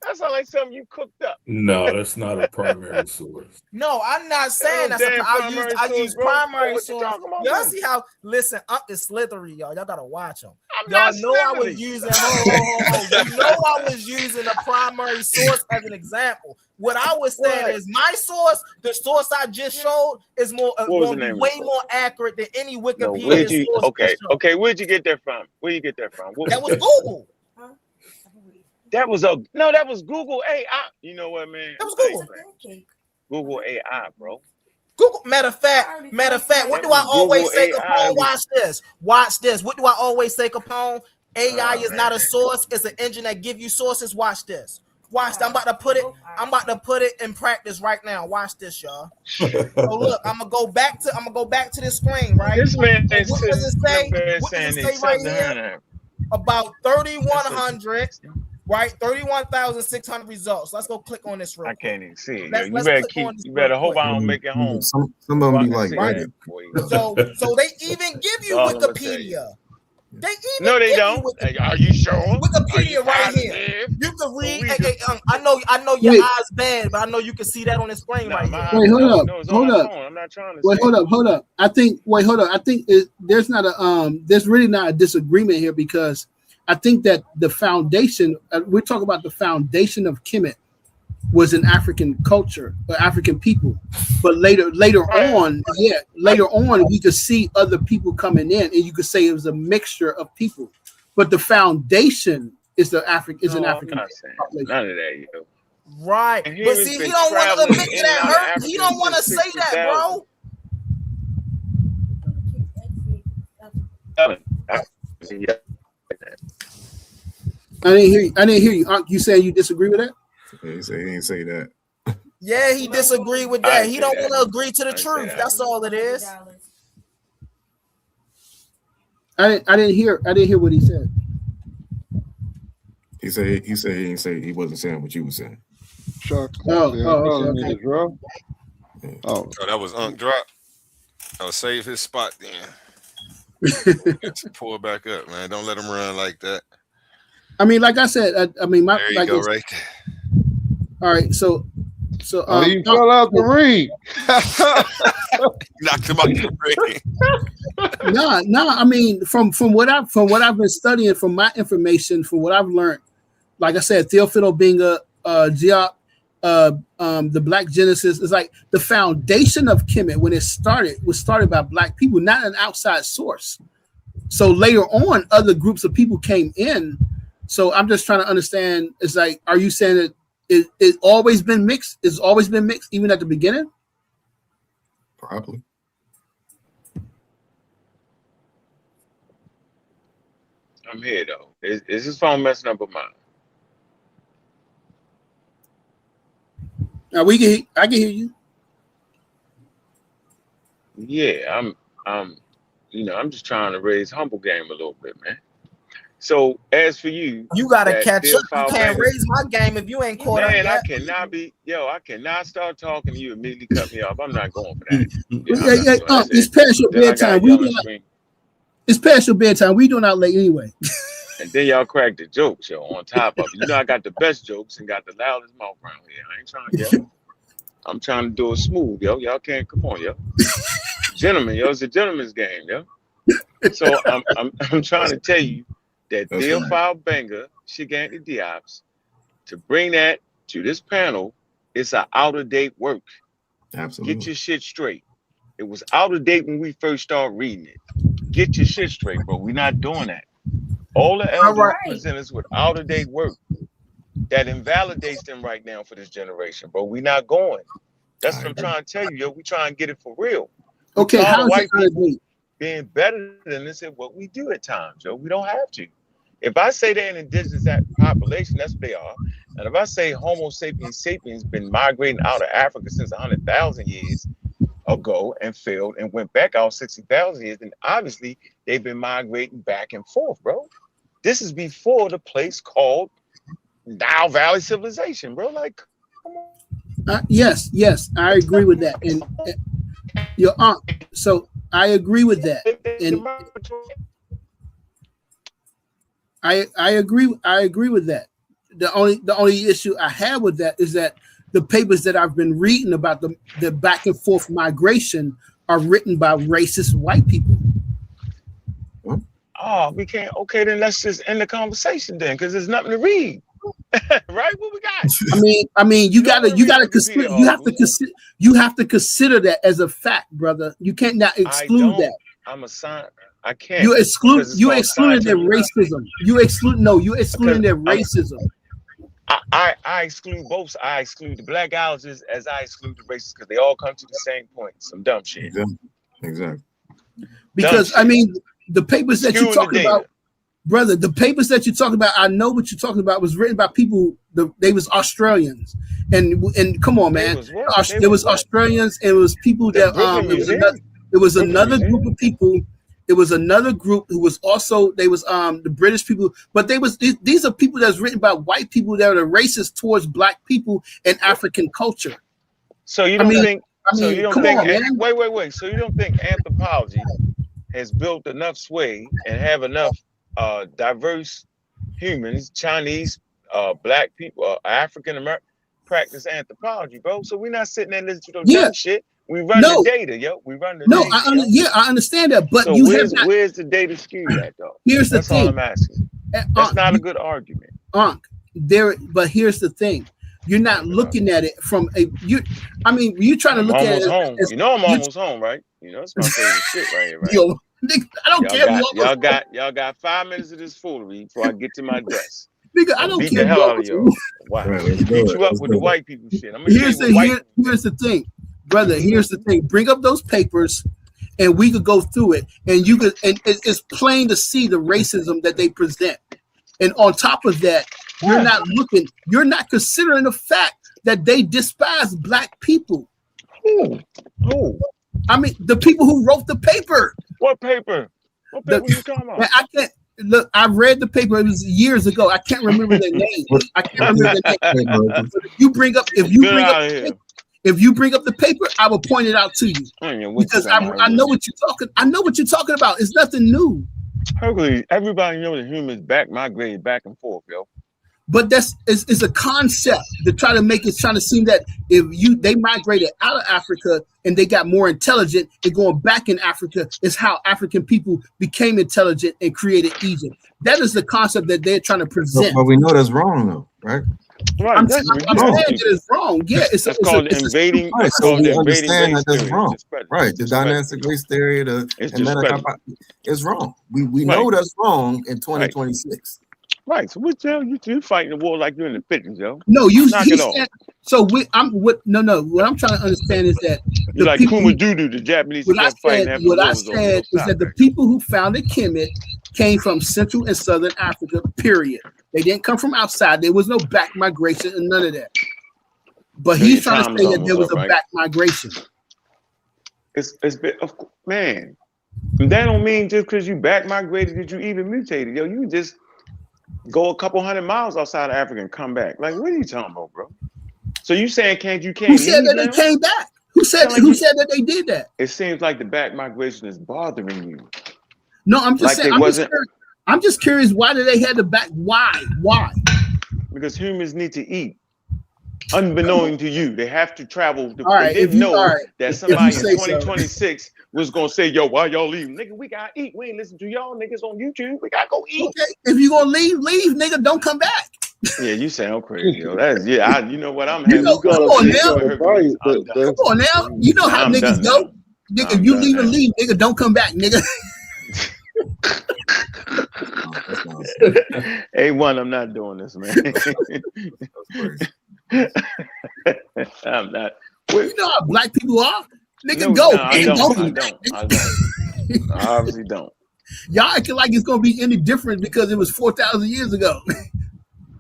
That sounds like something you cooked up. No, that's not a primary source. No, I'm not That saying was that's a. damn I primary source, use bro. primary What you source. talking about? Y'all Then? see how? Listen, Unc is slithery, y'all. Y'all gotta watch him. I'm Y'all not know I was slithery. using. Hold. You know I was using a primary source as an example. What I was saying is my source, the source I just showed, is more What was the going to be name of way the source? more accurate than any No, Wikipedia where'd you? source. Okay. Where'd you get that from? Where you get that from? What That was that? Google. That was that was Google AI. You know what, man? That was Google. Google AI, bro. Google. Matter of fact, what That do I was always Google say, AI. Capone? Watch this. What do I always say, Capone? AI is man. not a source; it's an engine that give you sources. Watch this. Watch. I'm about to put it in practice right now. Watch this, y'all. So look, I'm gonna go back to this screen, right? This man So what does it say? What does it say right here? About 3,100, right? 31,600 results. Let's go click on this real I quick. can't even see it. Let's better click on this you real better hope quick. I don't make it home. Some of them be like Right. Reddit. So they even give you That's all I'ma tell you. Wikipedia. They even No, they give don't. you Wikipedia. Are you sure? Are Wikipedia you right here. positive? You can read. read I know your Wait. eyes bad, but I know you can see that on the screen Nah, right my here. eyes, Wait, hold up. no, it's on Hold my up. phone. I'm not trying to Wait, see hold it. up, hold up. I think there's not a there's really not a disagreement here, because I think that the foundation, we're talking about the foundation of Kemet was an African culture, African people. But later on, we could see other people coming in, and you could say it was a mixture of people. But the foundation is an No, African I'm not saying population. none of that, yo. Right. And But humans see, he been don't want to traveling admit to in and that out of hurt. Africa He don't want to since say that, 60,000. bro. I didn't hear you. You saying you disagree with that? He didn't say that. Yeah, he disagreed with that. He don't want to agree to the truth. That's all it is. I didn't hear what he said. He said he wasn't saying what you were saying. Okay. Oh, that was Unc drop. I'll save his spot then. Get to pull back up, man. Don't let him run like that. I mean, like I said, There you go, right there. All right, so he fell out the ring. Knocked him out the ring. No. I mean, from what I've been studying, from my information, from what I've learned, like I said, Theophilo being Geop, the Black Genesis is like the foundation of Kemet when it was started by Black people, not an outside source. So later on, other groups of people came in. So I'm just trying to understand. It's like, are you saying that it's always been mixed? It's always been mixed, even at the beginning? Probably. I'm here though. Is his phone messing up with mine? Now I can hear you. Yeah, I'm just trying to raise humble game a little bit, man. So as for you, You gotta that catch up. You Theophile can't Banger, raise my game if you ain't caught up man, I yet. cannot start talking to you, immediately cut me off. I'm not going for that. It's past your Then I got bedtime. yell and scream. It's past your bedtime. We doing out late anyway. And then y'all crack the jokes, yo, on top of it. You know I got the best jokes and got the loudest mouth around here. I ain't trying to yell. I'm trying to do it smooth, yo. Y'all can't come on, yo. Gentlemen, yo, it's a gentleman's game, yo. So I'm trying to tell you that Theophile Banger, Shiganti Diops, to bring that to this panel, it's an out-of-date work. Absolutely. Get your shit straight. It was out of date when we first started reading it. Get your shit straight, bro. We're not doing that. All the elders present us with out-of-date work that invalidates them right now for this generation, bro. We're not going. That's what I'm trying to tell you, yo. We try and get it for real. Okay, how is white it out of people date? being better than this at what we do at times, yo. We don't have to. If I say they're an indigenous population, that's what they are. And if I say Homo sapiens sapiens been migrating out of Africa since 100,000 years ago and failed and went back out 60,000 years, then obviously they've been migrating back and forth, bro. This is before the place called Nile Valley civilization, bro. Like, come Yes, I agree with that. And your aunt. So I agree with that. And I agree with that. The only issue I have with that is that the papers that I've been reading about the back and forth migration are written by racist white people. Oh, we can't. Okay, then let's just end the conversation then, because there's nothing to read. Right? What we got? I mean, you gotta consider. You have to consider that as a fact, brother. You can't not exclude that. I'm a sign. I can't. You excluding their racism. You excluding their racism. I exclude both. I exclude the black houses as I exclude the racists because they all come to the same point. Some dumb shit. Exactly. Because I mean, the papers that you're talking about, brother, the papers that you're talking about, I know what you're talking about was written by people. They was Australians, and come on, man, there was Australians, and it was people that it was another group of people. It was another group who was also the British people, but these are people that's written by white people that are racist towards black people and African culture. So you don't think? So you don't think? Wait. So you don't think anthropology has built enough sway and have enough diverse humans, Chinese, black people, African American, practice anthropology, bro? So we're not sitting there listening to dumb shit. We run the data, yo. We run the data. I understand that, but so where's the data skewed at, though? That's all I'm asking. That's not a good argument. But here's the thing. You're not looking at it from you're trying to look at it. Home. I'm almost home, right? That's my favorite shit right here, right? Yo, I don't care. Y'all got 5 minutes of this foolery before I get to my desk. Nigga, I don't beat care. The hell out of y'all. Wow. Beat you up with the white people shit. Here's the thing, brother. Here's the thing. Bring up those papers, and we could go through it, and it's plain to see the racism that they present. And on top of that, you're not considering the fact that they despise black people. Who? I mean, the people who wrote the paper. What paper? What paper are you talking about? I can't look. I read the paper. It was years ago. I can't remember their name. If you bring up the paper, I will point it out to you because I know what you're talking. I know what you're talking about. It's nothing new. Everybody knows that humans migrated back and forth, yo. But it's a concept to try to seem that they migrated out of Africa and they got more intelligent and going back in Africa is how African people became intelligent and created Egypt. That is the concept that they're trying to present. But we know that's wrong though, right? Right, I'm saying that it's wrong. Yeah, it's called invading. Right, so we understand that that's wrong. Right, the dynastic race theory, it's wrong. We know that's wrong in 2026. Right. So what the hell you fighting the war like you're in the 50s, yo? No, what I'm trying to understand is that you're like Kuma Dudu, the Japanese. What I said is that the people who founded Kemet came from Central and Southern Africa, period. They didn't come from outside. There was no back migration and none of that. But he's trying to say that there was a back migration. It's been, man. That don't mean just because you back migrated that you even mutated, yo. You just go a couple 100 miles outside of Africa and come back. Like, what are you talking about, bro? So you saying you can't? Who said that they came back? Who said that they did that? It seems like the back migration is bothering you. No, I'm just saying. I'm just curious. Why did they have to back? Why? Because humans need to eat. Unbeknown to you, they have to travel. They didn't know that somebody in 2026 was gonna say, "Yo, why y'all leaving? Nigga, we gotta eat. We ain't listen to y'all niggas on YouTube. We gotta go eat." Okay, if you gonna leave, nigga. Don't come back. Yeah, you sound crazy, yo. You know what I'm having. Come on now. You know how niggas go. Nigga, if you leave, nigga. Don't come back, nigga. A1, I'm not doing this, man. I'm not. You know how black people are. Nigga, go. I don't. I obviously don't. Y'all acting like it's gonna be any different because it was 4,000 years ago.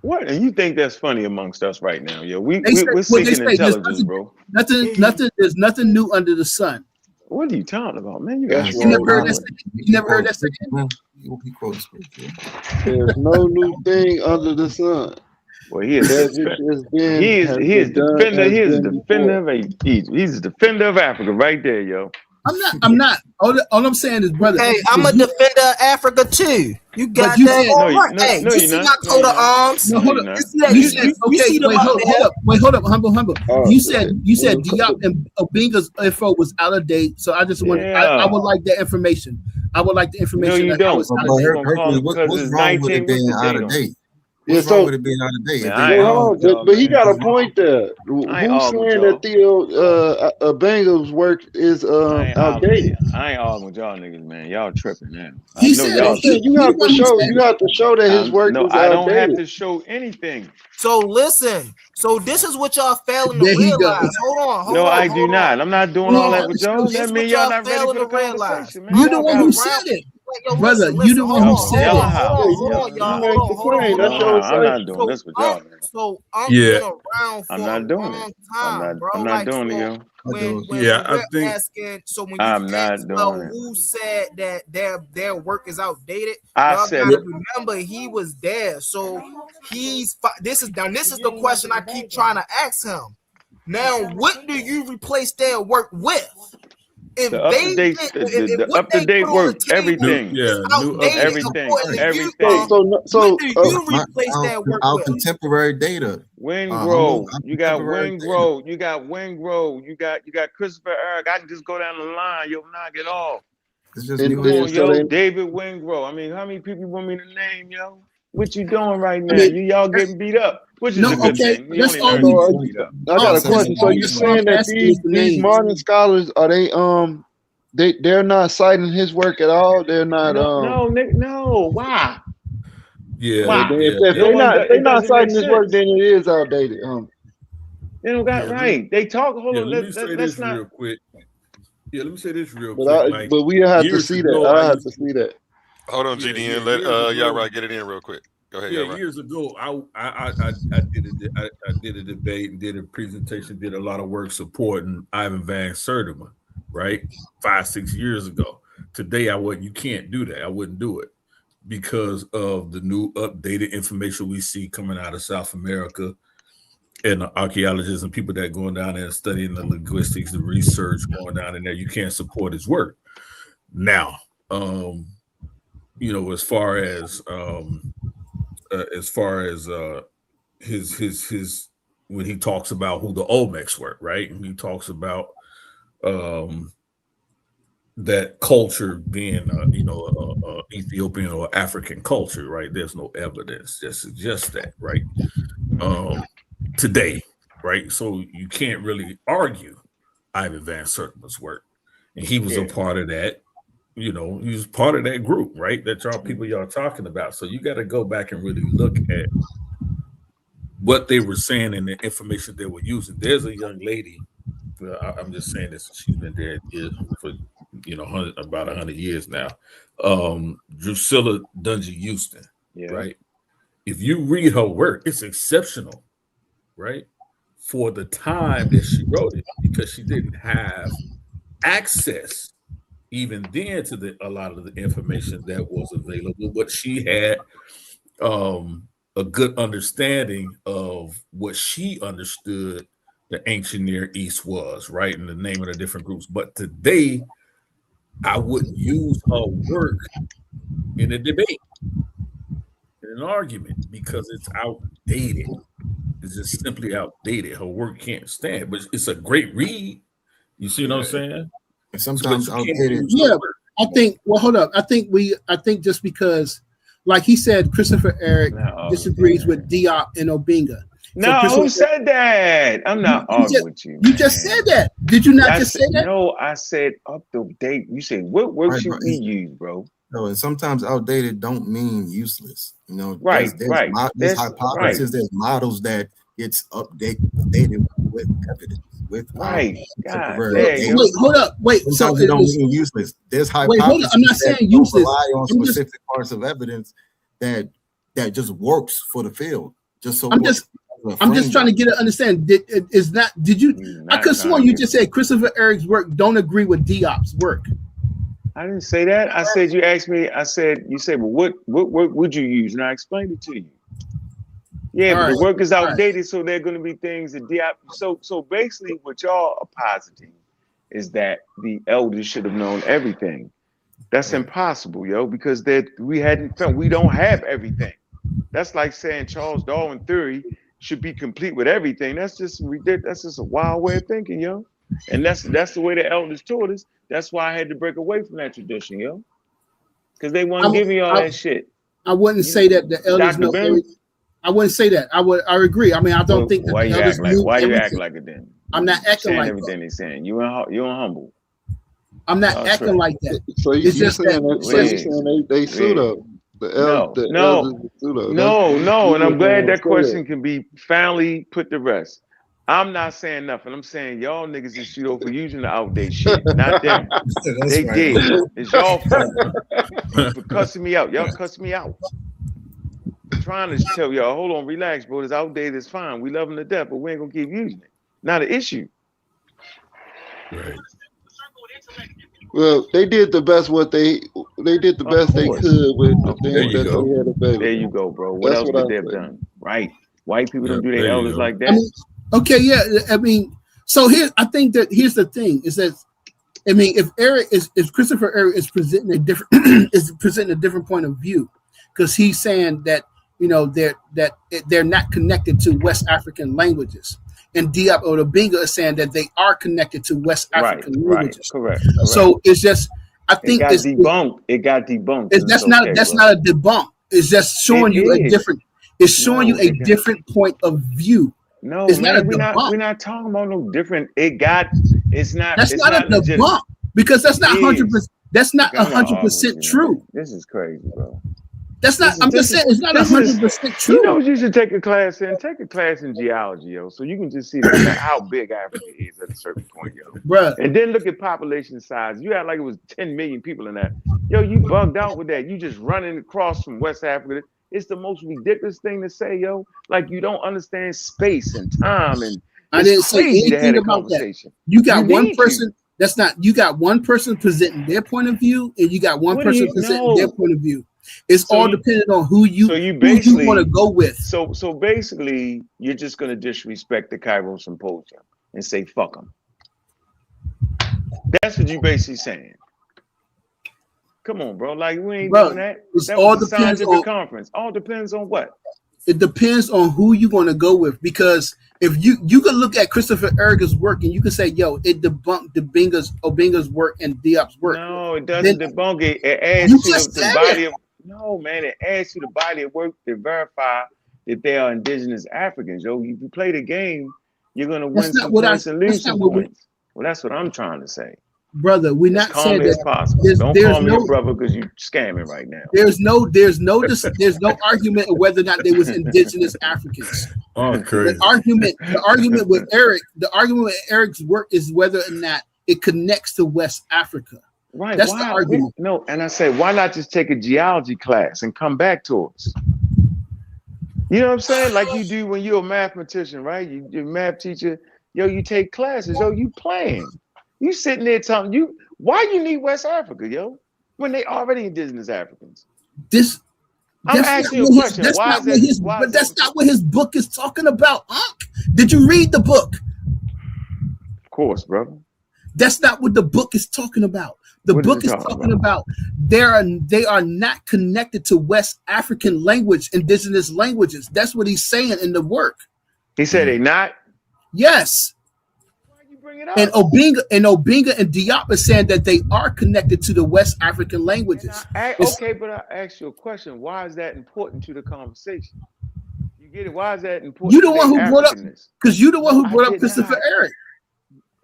What? And you think that's funny amongst us right now, yo? We're seeking intelligence, bro. Nothing. There's nothing new under the sun. What are you talking about, man? You never heard that saying? There's no new thing under the sun. Well, he is Has the it defender. just been? He is Has he is been done? defender. Has He is been defender before? of Egypt. He's the defender of Africa right there, yo. I'm not. All I'm saying is, brother. Hey, I'm a defender of Africa too. You got you that said all right. Hey, you see my coat of arms? No, hold up. You see that? You said You see them up there? Hold up, humble. You said Diop the and Obinga's info was out of date, so I just want I would like that information. I would like the information. No, you that don't. was out But of date. Hercules, what's wrong with it being out of date? What's wrong with it being out of date? Man, If I they ain't wrong, arguing with y'all, but he man. got a point there. I ain't Who's arguing with saying y'all. that Theo Bango's work is outdated? I ain't arguing with y'all niggas, man. Y'all tripping, man. I He know said y'all tripping. You have to show that his work No, is I don't have outdated. to show anything. So listen. So this is what y'all failing to There he goes. realize. Hold on. No, I do not. I'm not doing all that with y'all. This That is mean what y'all y'all not ready failing for to the realize. conversation, man. You're the Y'all one got who it. said it, Yo, brother. listen, You the one who said Y'all it. how? hold on, y'all. That's No, your I'm not assertion. doing this with y'all, man. So I'm Yeah. been around for I'm a not doing it. long time, bro. I'm not Like, doing it, so yo. when Yeah, I we're think asking, so when you I'm not ask, doing well, it. who said that their work is outdated? I Y'all said gotta it. remember he was there. So this is the question I keep trying to ask him. Now, what do you replace their work with? If The up to date, the what up to they date put on work, the table everything, is outdated everything, according to you, everything. what do you replace that work our with? contemporary data. Wingrove, you got contemporary Wingrove, you got Wingrove, you got Christopher Eric. I can just go down the line, yo, knock it off. It's just Come new. on, yo, David Wingrove. I mean, how many people want me to name, yo? What you doing right now? I mean, Y'all getting beat up, which is no, a good okay, thing. You that's only all learn we to do. get beat up. I got a That's question. So all you that's all saying I'm that asking is the these names. modern scholars are they're not citing his work at all? They're not no. Why? Yeah, Why? If No one. they're It not doesn't make citing his work, sense. then it is outdated. They don't got right. They talk. Hold on. let me say Let's this not. real quick. Yeah, let me say this real But quick. Like we have to years see ago, that. I I have used to see that. Hold on, yeah, GDN. years Let ago, Yara get it in real quick. Go ahead, yeah, Yara. years ago, I did a debate and did a presentation, did a lot of work supporting Ivan Van Sertima, right? 5-6 years ago. Today, you can't do that. I wouldn't do it because of the new updated information we see coming out of South America and the archaeologists and people that are going down there and studying the linguistics, the research going down in there. You can't support his work. Now, as far as his when he talks about who the Olmecs were, right? And he talks about that culture being Ethiopian or African culture, right? There's no evidence that suggests that, right? Today, right? So you can't really argue Ivan Van Sertima's work, and he was a part of that. He was part of that group, right? That people y'all talking about. So you got to go back and really look at what they were saying and the information they were using. There's a young lady. I'm just saying this. She's been there for about 100 years now. Drusilla Dungy Houston, right? If you read her work, it's exceptional, right? For the time that she wrote it, because she didn't have access even then to a lot of the information that was available, but she had a good understanding of what she understood the ancient Near East was, right? And the name of the different groups. But today, I wouldn't use her work in a debate, in an argument, because it's outdated. It's just simply outdated. Her work can't stand, but it's a great read. You see what I'm saying? Sometimes outdated. Yeah, I think. Well, hold up. I think just because, like he said, Christopher Eric disagrees with Diop and Obinga. No, who said that? I'm not arguing with you. You just said that. Did you not just say that? No, I said up to date. You said what work should we use, bro? No, and sometimes outdated don't mean useless. Right, there's hypotheses, there's models that gets updated with evidence. With right. Wait, hold up. Wait, sometimes so it don't mean useless. There's hypotheses. Hold up. I'm not saying useless. Rely on specific parts of evidence that just works for the field. I'm just trying to get an understanding. Did you? I could swear you just said Christopher Eric's work don't agree with Diop's work. I didn't say that. I said you asked me. You said, well, what work would you use? And I explained it to you. Yeah, but the right. work is All right. outdated, so there are going to be things that so basically what y'all are positing is that the elders should have known everything. That's impossible, yo, because we don't have everything. That's like saying Charles Darwin theory should be complete with everything. That's just ridiculous. That's just a wild way of thinking, yo. And that's the way the elders taught us. That's why I had to break away from that tradition, yo. Because they weren't giving you all that shit. I wouldn't say that the elders Dr. know Ben? everything. I wouldn't say that. I agree. I mean, I don't think that Why the you elders act like knew why you act everything. like it then? I'm not acting saying like everything that. they're saying. You're humble. I'm not Y'all acting trip. like that. So It's you just saying that. that? So you saying they pseudo? The elders are pseudo. No, and I'm glad that Say question can be finally put to rest. I'm not saying nothing. I'm saying y'all niggas is pseudo for using the outdated shit, not them. They right. did. It's y'all fault for cussing me out. Y'all cuss me out. Trying to tell y'all, hold on, relax, bro. It's outdated. It's fine. We love them to death, but we ain't gonna keep using it. Not an issue. Right. Well, they did the best they did the best they could with the things that they had available. There you go, bro. What else would they have done? Right. White people don't do their elders like that. I mean, okay, yeah. I mean, so I think that here's the thing is that, I mean, if Christopher Eric is presenting a different point of view, because he's saying that they're not connected to West African languages, and Diop Odobinga is saying that they are connected to West African languages. Correct. So it's just, I think it got debunked. That's not a debunk. It's just showing you a different. It's showing you a different point of view. No, it's man, not we're not talking about no different. It's not. That's it's not not a debunk because that's not 100%. That's not 100% true. This is crazy, bro. That's not. I'm just saying it's not 100% true. You know what you should take a class in? Take a class in geology, yo, so you can just see how big Africa is at a certain point, yo. Bruh. And then look at population size. You act like it was 10 million people in that. Yo, you bugged out with that. You just running across from West Africa. It's the most ridiculous thing to say, yo. Like you don't understand space and time, and I didn't say anything about that. You got one person. That's not. You got one person presenting their point of view, and you got one person presenting their point of view. It's all dependent on who you want to go with. So basically, you're just going to disrespect the Cairo Symposium and say fuck them. That's what you basically saying. Come on, bro. Like we ain't doing that. That was a scientific conference. All depends on what. It depends on who you're going to go with, because if you can look at Christopher Erga's work and you can say, yo, it debunked Obinga's work and Diop's work. No, it doesn't debunk it. It adds to the body of it adds to the body of work to verify that they are indigenous Africans. Yo, if you play the game, you're gonna win some points and lose some points. Well, that's what I'm trying to say. Brother, we're not saying that. As possible. Don't call me a brother because you're scamming right now. There's no argument of whether or not they was indigenous Africans. Oh, crazy. The argument with Eric's work is whether or not it connects to West Africa. Right. That's the argument. No, and I say, why not just take a geology class and come back to us? You know what I'm saying? Like you do when you're a mathematician, right? You're a math teacher. Yo, you take classes. Yo, you playing. You sitting there telling why you need West Africa, yo, when they already indigenous Africans. I'm asking you a question. That's not what his book is talking about, Ankh. Did you read the book? Of course, brother. That's not what the book is talking about. The book is talking about they are not connected to West African indigenous languages. That's what he's saying in the work. He said they not? Yes. And Obinga and Diop are saying that they are connected to the West African languages. Okay, but I asked you a question. Why is that important to the conversation? You get it? Why is that important? You the one who brought up, because you the one who brought up Christopher Eric.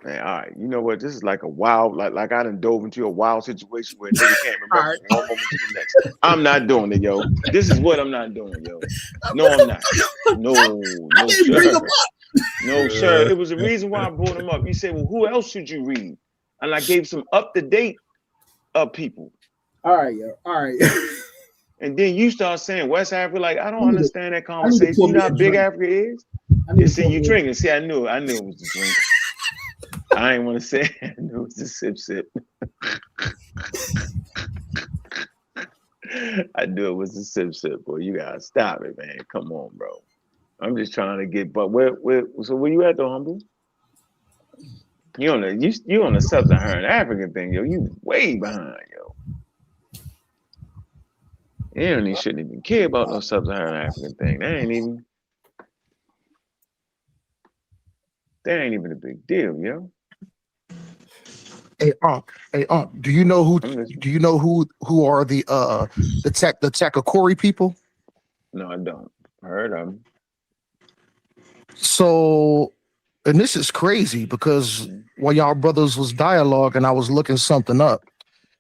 Man, all right. You know what? This is like a wild, like I done dove into a wild situation where nigga can't remember one moment to the next. I'm not doing it, yo. This is what I'm not doing, yo. No, I'm not. No, sir. No, sir. It was the reason why I brought him up. You said, well, who else should you read? And I gave some up-to-date people. All right, yo. All right. And then you start saying West Africa, like, I don't understand that conversation. You know how big Africa is? You see, you drinking. See, I knew it was the drink. I ain't want to say it. I knew it was the sip. I knew it was the sip, boy. You gotta stop it, man. Come on, bro. I'm just trying to get. But so where you at though, humble? You on the sub-Saharan African thing, yo. You way behind, yo. You shouldn't even care about no sub-Saharan African thing. That ain't even a big deal, yo. Hey, do you know who are the Takakori people? No, I don't. I heard of them. So, and this is crazy because while y'all brothers was dialogue and I was looking something up,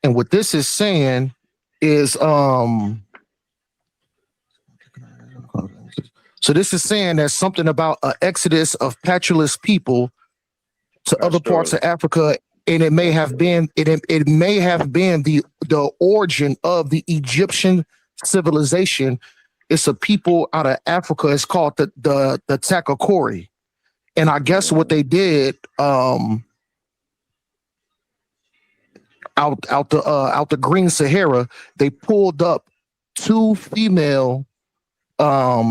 and what this is saying is so this is saying there's something about an exodus of patulous people to other parts of Africa, and it may have been the origin of the Egyptian civilization. It's a people out of Africa. It's called the Takakori, and I guess what they did out the Green Sahara, they pulled up two female. I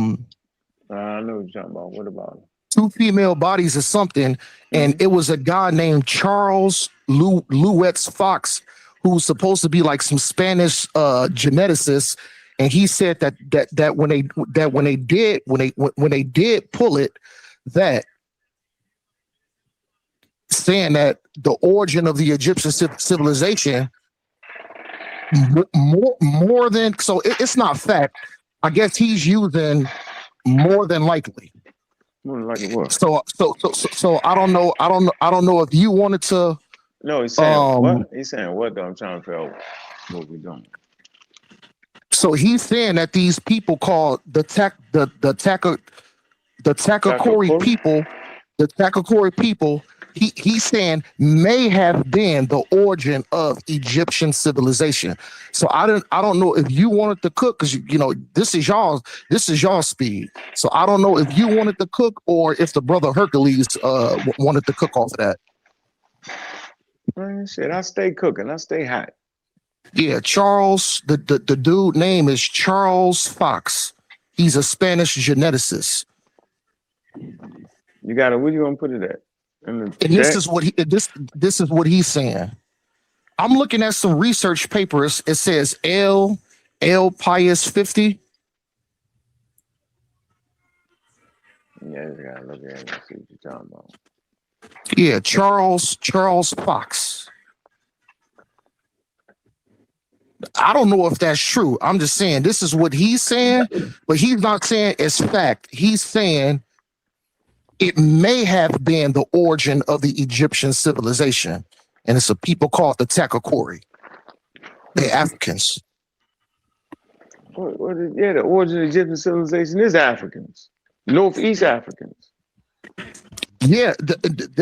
know what you're talking about. What about it? Two female bodies or something, and it was a guy named Charles Luetz Fox, who's supposed to be like some Spanish geneticist, and he said that when they did pull it, that saying that the origin of the Egyptian civilization more than so it's not fact. I guess he's using more than likely. Like what? So I don't know if you wanted to. No, he's saying what? He's saying what though? I'm trying to figure out what we're doing. So he's saying that these people called the Takakori people, he's saying may have been the origin of Egyptian civilization. So I don't know if you wanted to cook, because this is y'all speed. So I don't know if you wanted to cook or if the brother Hercules wanted to cook off of that. Shit, I stay cooking. I stay hot. Yeah, Charles, the dude name is Charles Fox. He's a Spanish geneticist. You got it. Where you gonna put it at? And this is what he's saying. I'm looking at some research papers. It says L Pius 50. Yeah, you gotta look at it and see what you're talking about. Yeah, Charles Fox. I don't know if that's true. I'm just saying this is what he's saying, but he's not saying it's fact. He's saying it may have been the origin of the Egyptian civilization, and it's a people called the Takakori. They're Africans. The origin of Egyptian civilization is Africans, Northeast Africans. Yeah,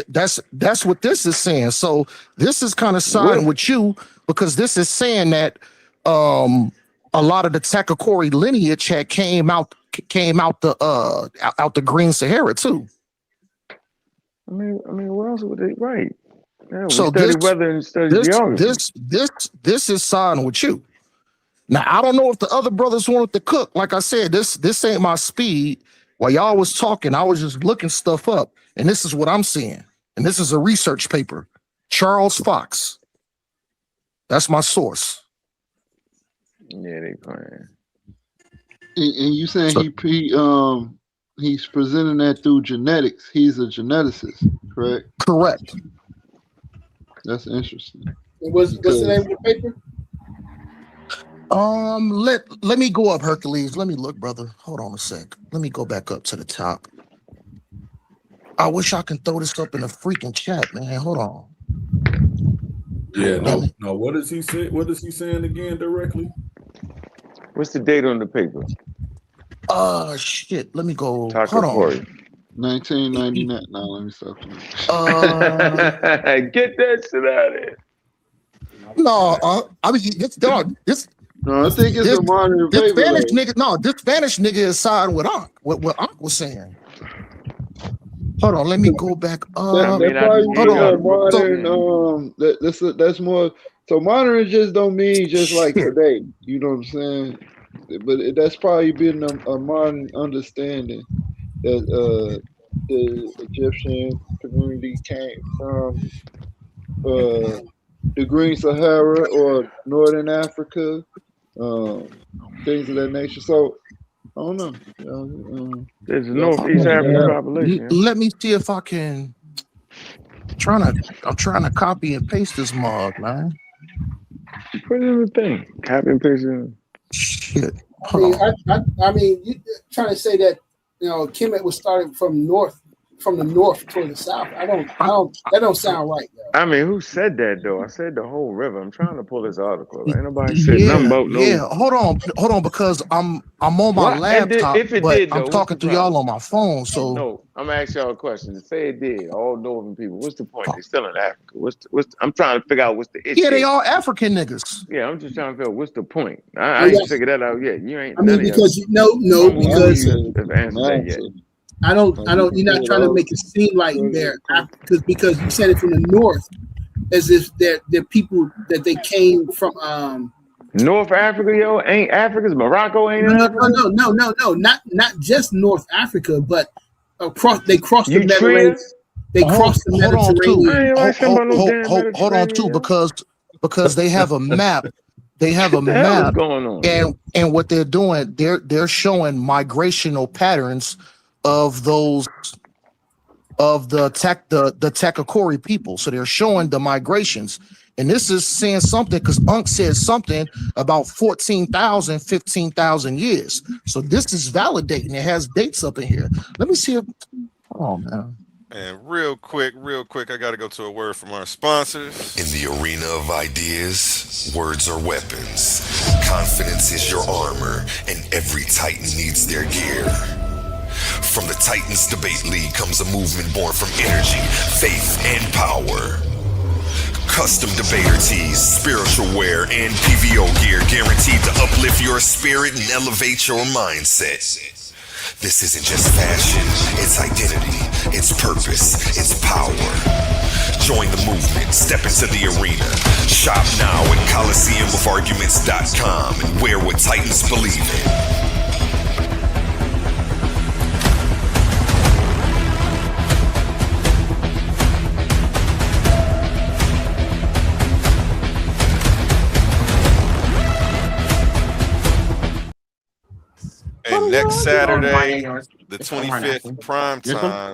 that's what this is saying. So this is kind of siding with you, because this is saying that a lot of the Takakori lineage had came out the Green Sahara too. I mean, what else would they write? Yeah, so study weather and study geography. This is siding with you. Now I don't know if the other brothers wanted to cook. Like I said, this ain't my speed. While y'all was talking, I was just looking stuff up, and this is what I'm seeing. And this is a research paper. Charles Fox. That's my source. Yeah, they playing. And you saying he's presenting that through genetics. He's a geneticist, correct? Correct. That's interesting. What's the name of the paper? Let me go up, Hercules. Let me look, brother. Hold on a sec. Let me go back up to the top. I wish I can throw this up in a freaking chat, man. Hold on. Yeah, no. What is he saying? What is he saying again directly? What's the date on the paper? Shit. Let me go. Hold on. 1999. Now let me stop. Get that shit out of here. No, I mean this. No, I think it's a modern this paper. Spanish nigga. No, this Spanish nigga is siding with Ankh. What Ankh was saying. Hold on, let me go back up. That's more. So modern just don't mean just like today. You know what I'm saying? But that's probably been a modern understanding. that the Egyptian community came from the Green Sahara or Northern Africa, things of that nature. So I don't know. There's a Northeast African population. Let me see if I can. I'm trying to copy and paste this mug, man. Put it in the thing. Copy and paste it. Shit. I mean, you trying to say that Kemet was started from the north toward the south. That don't sound right. I mean, who said that though? I said the whole river. I'm trying to pull this article. Ain't nobody said nothing about no. Yeah, hold on, because I'm on my laptop, but I'm talking to y'all on my phone. So no, I'm gonna ask y'all a question. Say it did. All northern people. What's the point? They're still in Africa. I'm trying to figure out what's the issue. Yeah, they all African niggas. Yeah, I'm just trying to figure out what's the point. I ain't figured that out yet. You ain't. I mean, because because have answered that yet. I don't. You're not trying to make it seem like they're because you said it from the north, as if they're people that they came from. North Africa, yo, ain't Africa's Morocco, ain't Africa? No, not just North Africa, but they crossed the Mediterranean. They crossed the Mediterranean. Hold on, too, because they have a map. They have a map going on? And what they're doing, they're showing migrational patterns of those of the Takakori people. So they're showing the migrations. And this is saying something because Ankh said something about 14,000, 15,000 years. So this is validating. It has dates up in here. Let me see if man. And real quick, I got to go to a word from our sponsors. In the arena of ideas, words are weapons. Confidence is your armor, and every Titan needs their gear. From the Titans Debate League comes a movement born from energy, faith, and power. Custom debater tees, spiritual wear, and PVO gear guaranteed to uplift your spirit and elevate your mindset. This isn't just fashion, it's identity, it's purpose, it's power. Join the movement, step into the arena. Shop now at ColiseumOfArguments.com and wear what Titans believe in. And next Saturday, the 25th, prime time,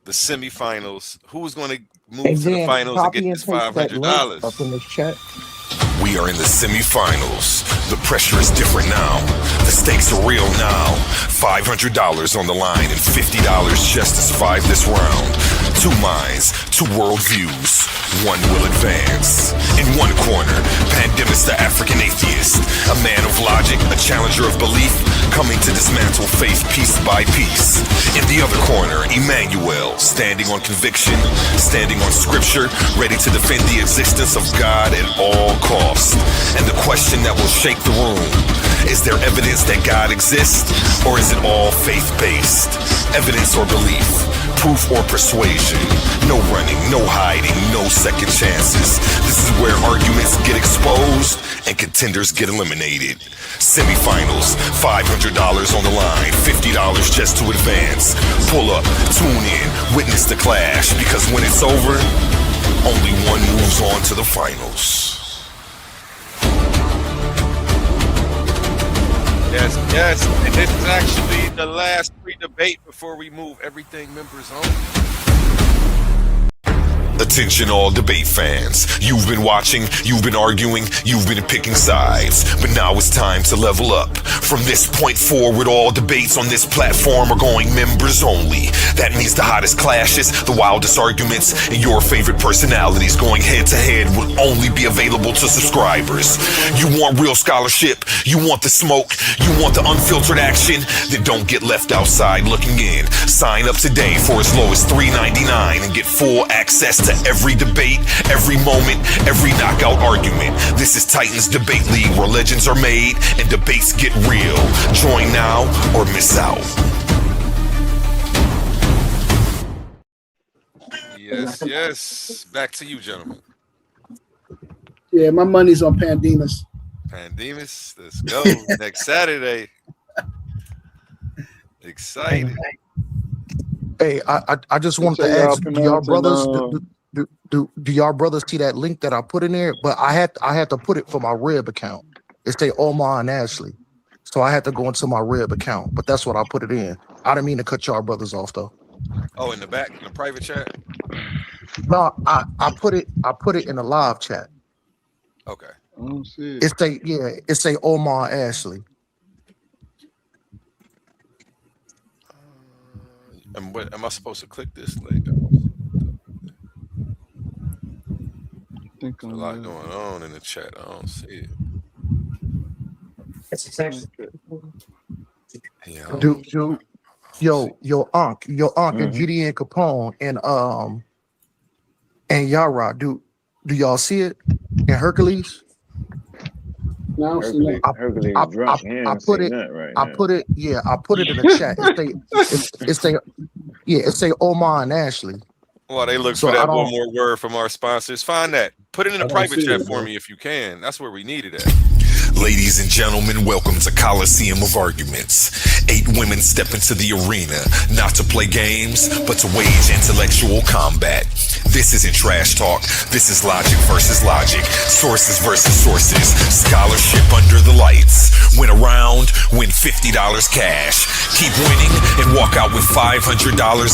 the semifinals. Who's going to move to the finals and get this $500? Up in this chat. We are in the semifinals. The pressure is different now. The stakes are real now. $500 on the line and $50 just to survive this round. Two minds, two worldviews. One will advance. In one corner, Pandemics the African atheist. A man of logic, a challenger of belief, coming to dismantle faith piece by piece. In the other corner, Emmanuel, standing on conviction, standing on scripture, ready to defend the existence of God at all costs. And the question that will shake the room, is there evidence that God exists, or is it all faith-based? Evidence or belief? Proof or persuasion? No running, no hiding, no second chances. This is where arguments get exposed and contenders get eliminated. Semifinals, $500 on the line, $50 just to advance. Pull up, tune in, witness the clash, because when it's over, only one moves on to the finals. Yes, and this is actually the last pre-debate before we move everything members on. Attention all debate fans. You've been watching, you've been arguing, you've been picking sides. But now it's time to level up. From this point forward, all debates on this platform are going members only. That means the hottest clashes, the wildest arguments, and your favorite personalities going head to head will only be available to subscribers. You want real scholarship, you want the smoke, you want the unfiltered action, then don't get left outside looking in. Sign up today for as low as $3.99 and get full access to every debate, every moment, every knockout argument. This is Titans Debate League, where legends are made and debates get real. Join now or miss out. Yes. Back to you, gentlemen. Yeah, my money's on Pandemus. Let's go. Next Saturday. Excited. Hey, I just wanted to ask, do y'all brothers do y'all brothers see that link that I put in there? But I had to put it for my Rib account. It say Omar and Ashley, so I had to go into my Rib account. But that's what I put it in. I didn't mean to cut y'all brothers off though. Oh, in the back, in the private chat. No, I put it in the live chat. Okay. Oh shit. It say Omar and Ashley. And what am I supposed to click this link? There's a lot going on in the chat. I don't see it. Yeah, Yo, Ankh and Gideon Capone and Yara, do y'all see it in Hercules? No, Hercules drunk. I put it in the chat. It say Omar and Ashley. Well, they look for that one more word from our sponsors. Find that. Put it in the private chat for me if you can. That's where we need it at. Ladies and gentlemen, welcome to Coliseum of Arguments. 8 women step into the arena, not to play games, but to wage intellectual combat. This isn't trash talk. This is logic versus logic. Sources versus sources. Scholarship under the lights. Win a round, win $50 cash. Keep winning and walk out with $500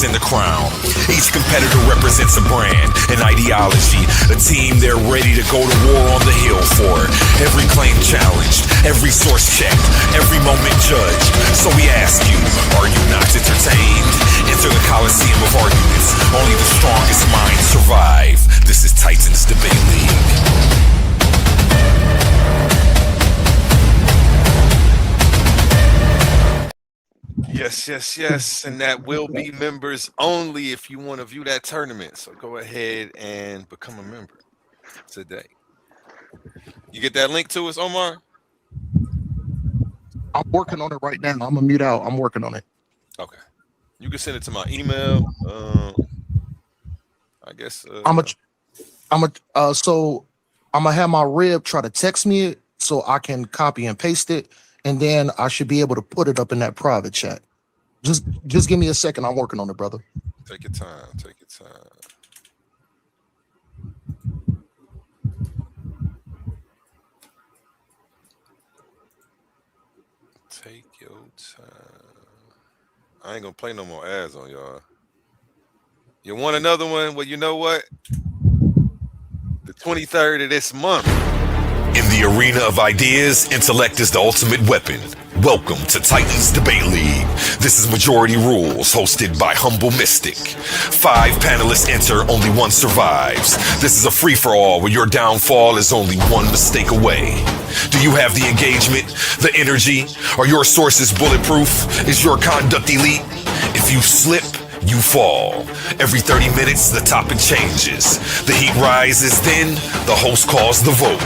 in the crown. Each competitor represents a brand, an ideology, a team they're ready to go to war on the hill for. Every claim challenged, every source checked, every moment judged. So we ask you, are you not entertained? Enter the Coliseum of Arguments. Only the strongest minds survive. This is Titans Debate League. Yes. And that will be members only if you want to view that tournament. So go ahead and become a member today. You get that link to us, Omar? I'm working on it right now. I'm gonna mute out. I'm working on it. Okay. You can send it to my email. I guess so I'm gonna have my Rib try to text me it so I can copy and paste it, and then I should be able to put it up in that private chat. Just give me a second. I'm working on it, brother. Take your time. Take your time. Take your time. I ain't gonna play no more ads on y'all. You want another one? Well, you know what? The 23rd of this month. In the arena of ideas, intellect is the ultimate weapon. Welcome to Titans Debate League. This is Majority Rules, hosted by Humble Mystic. 5 panelists enter, only one survives. This is a free-for-all where your downfall is only one mistake away. Do you have the engagement, the energy? Are your sources bulletproof? Is your conduct elite? If you slip, you fall. Every 30 minutes, the topic changes. The heat rises, then the host calls the vote.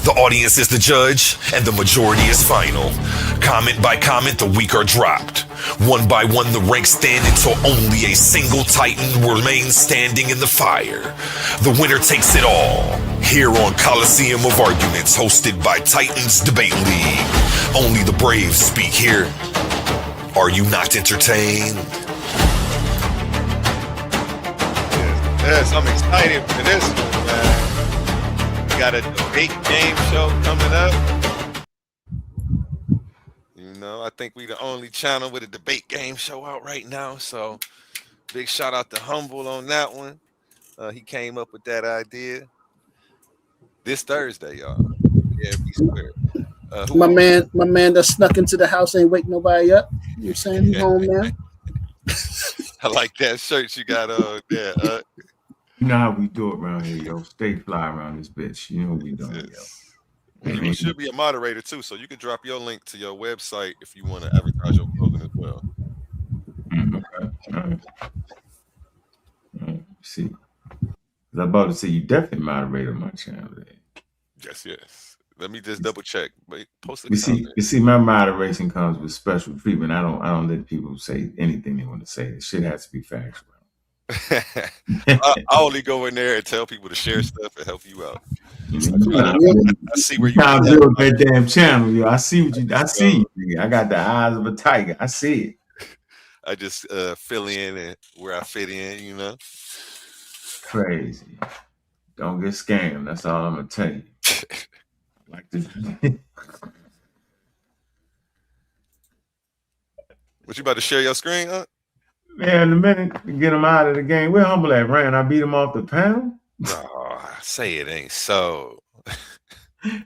The audience is the judge, and the majority is final. Comment by comment, the weak are dropped. One by one, the ranks stand until only a single Titan remains standing in the fire. The winner takes it all. Here on Coliseum of Arguments, hosted by Titans Debate League. Only the brave speak here. Are you not entertained? Yes, I'm excited for this one, man. We got a debate game show coming up. You know, I think we the only channel with a debate game show out right now. So big shout out to Humble on that one. He came up with that idea this Thursday, y'all. Yeah, be square. My man that snuck into the house ain't wake nobody up. You know what I'm saying? He's home now. I like that shirt you got on there. You know how we do it around here, yo. Stay fly around this bitch. You know what we doing, yo. You should be a moderator too, so you can drop your link to your website if you want to advertise your clothing as well. Okay. All right. See, I'm about to say you definitely moderated my channel. Yes. Let me just double check. Wait, post You see, my moderation comes with special treatment. I don't let people say anything they want to say. The shit has to be factual. I only go in there and tell people to share stuff and help you out. I see where you trying to build that damn channel, yo. I see what you. I see you. I got the eyes of a tiger. I see it. I just fill in and where I fit in, you know. Crazy. Don't get scammed. That's all I'm gonna tell you. Like this. What you about to share your screen, huh? Man, the minute to get him out of the game, where Humble at, Rand? I beat him off the panel. Oh, say it ain't so. The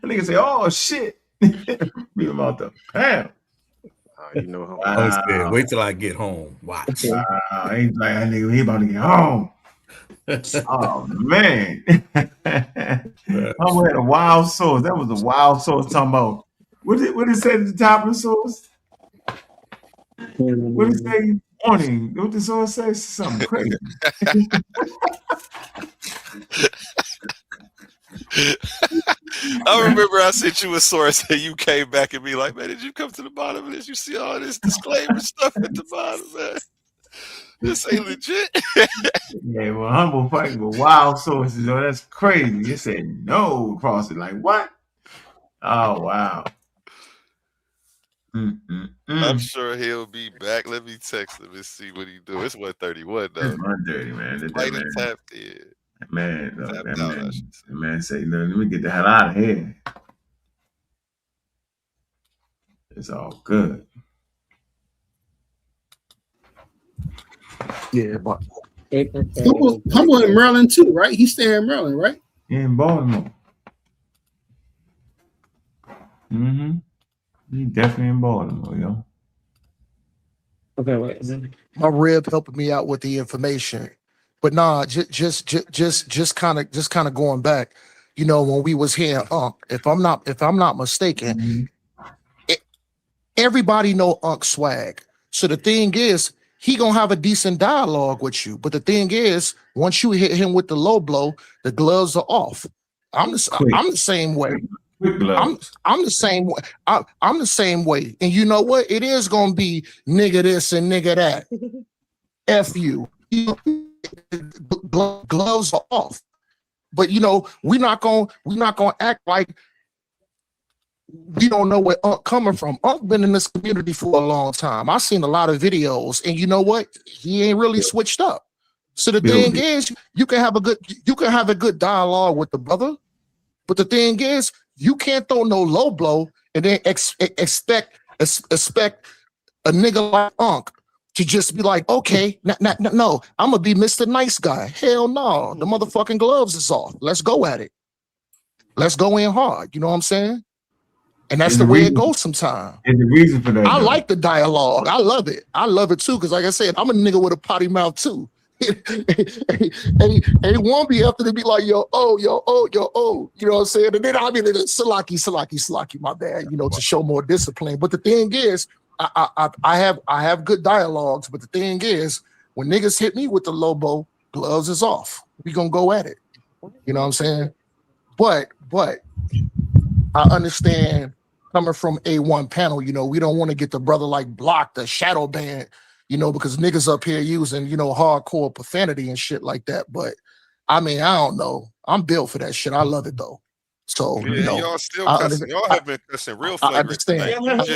nigga say, "Oh shit," beat him off the panel. You know, wow. Wait till I get home. Watch. Wow. He's like, that nigga, he about to get home. Oh man. Humble had a wild source. That was a wild source talking about. What did it say at the top of the source? What did it say? Warning. What the source say? Something crazy. I remember I sent you a source and you came back and be like, man, did you come to the bottom of this? You see all this disclaimer stuff at the bottom, man. This ain't legit. Yeah, well, Humble fighting with wild sources. Oh, that's crazy. It said no across it. Like, what? Oh, wow. I'm sure he'll be back. Let me text him and see what he do. It's 1:31 though. It's 1:30, man. Might have tapped in. Man, look, that man say, no, let me get the hell out of here. It's all good. Yeah, but Humble in Maryland too, right? He's staying in Maryland, right? Yeah, in Baltimore. He definitely in Baltimore, yo. Okay, my rib helping me out with the information, but nah, just kind of going back. You know, when we was here, if I'm not mistaken, everybody know Unc swag. So the thing is, he gonna have a decent dialogue with you. But the thing is, once you hit him with the low blow, the gloves are off. I'm the same way. I'm the same way. I'm the same way. And you know what? It is gonna be nigga this and nigga that. F you. Gloves are off. But you know, we're not gonna act like we don't know where Unc coming from. Unc been in this community for a long time. I've seen a lot of videos, and you know what? He ain't really switched up. So the thing is, you can have a good dialogue with the brother, but the thing is, you can't throw no low blow and then expect a nigga like Unc to just be like, okay, no, I'm gonna be Mr. Nice Guy. Hell no, the motherfucking gloves is off. Let's go at it. Let's go in hard. You know what I'm saying? And that's the way it goes sometimes. There's a reason for that. I like the dialogue. I love it. I love it too, because like I said, I'm a nigga with a potty mouth too. and it won't be after to be like, yo, oh. You know what I'm saying? And then I mean, Salaki, my bad, you know, to show more discipline. But the thing is, I have good dialogues, but the thing is, when niggas hit me with the low blow, gloves is off. We gonna go at it. You know what I'm saying? But I understand coming from A1 panel, you know, we don't want to get the brother like blocked, the shadow ban, you know, because niggas up here using, you know, hardcore profanity and shit like that. But I mean, I don't know. I'm built for that shit. I love it though. So yeah, you know, y'all still cussing. Y'all have been cussing real flagrant. I understand. Tonight.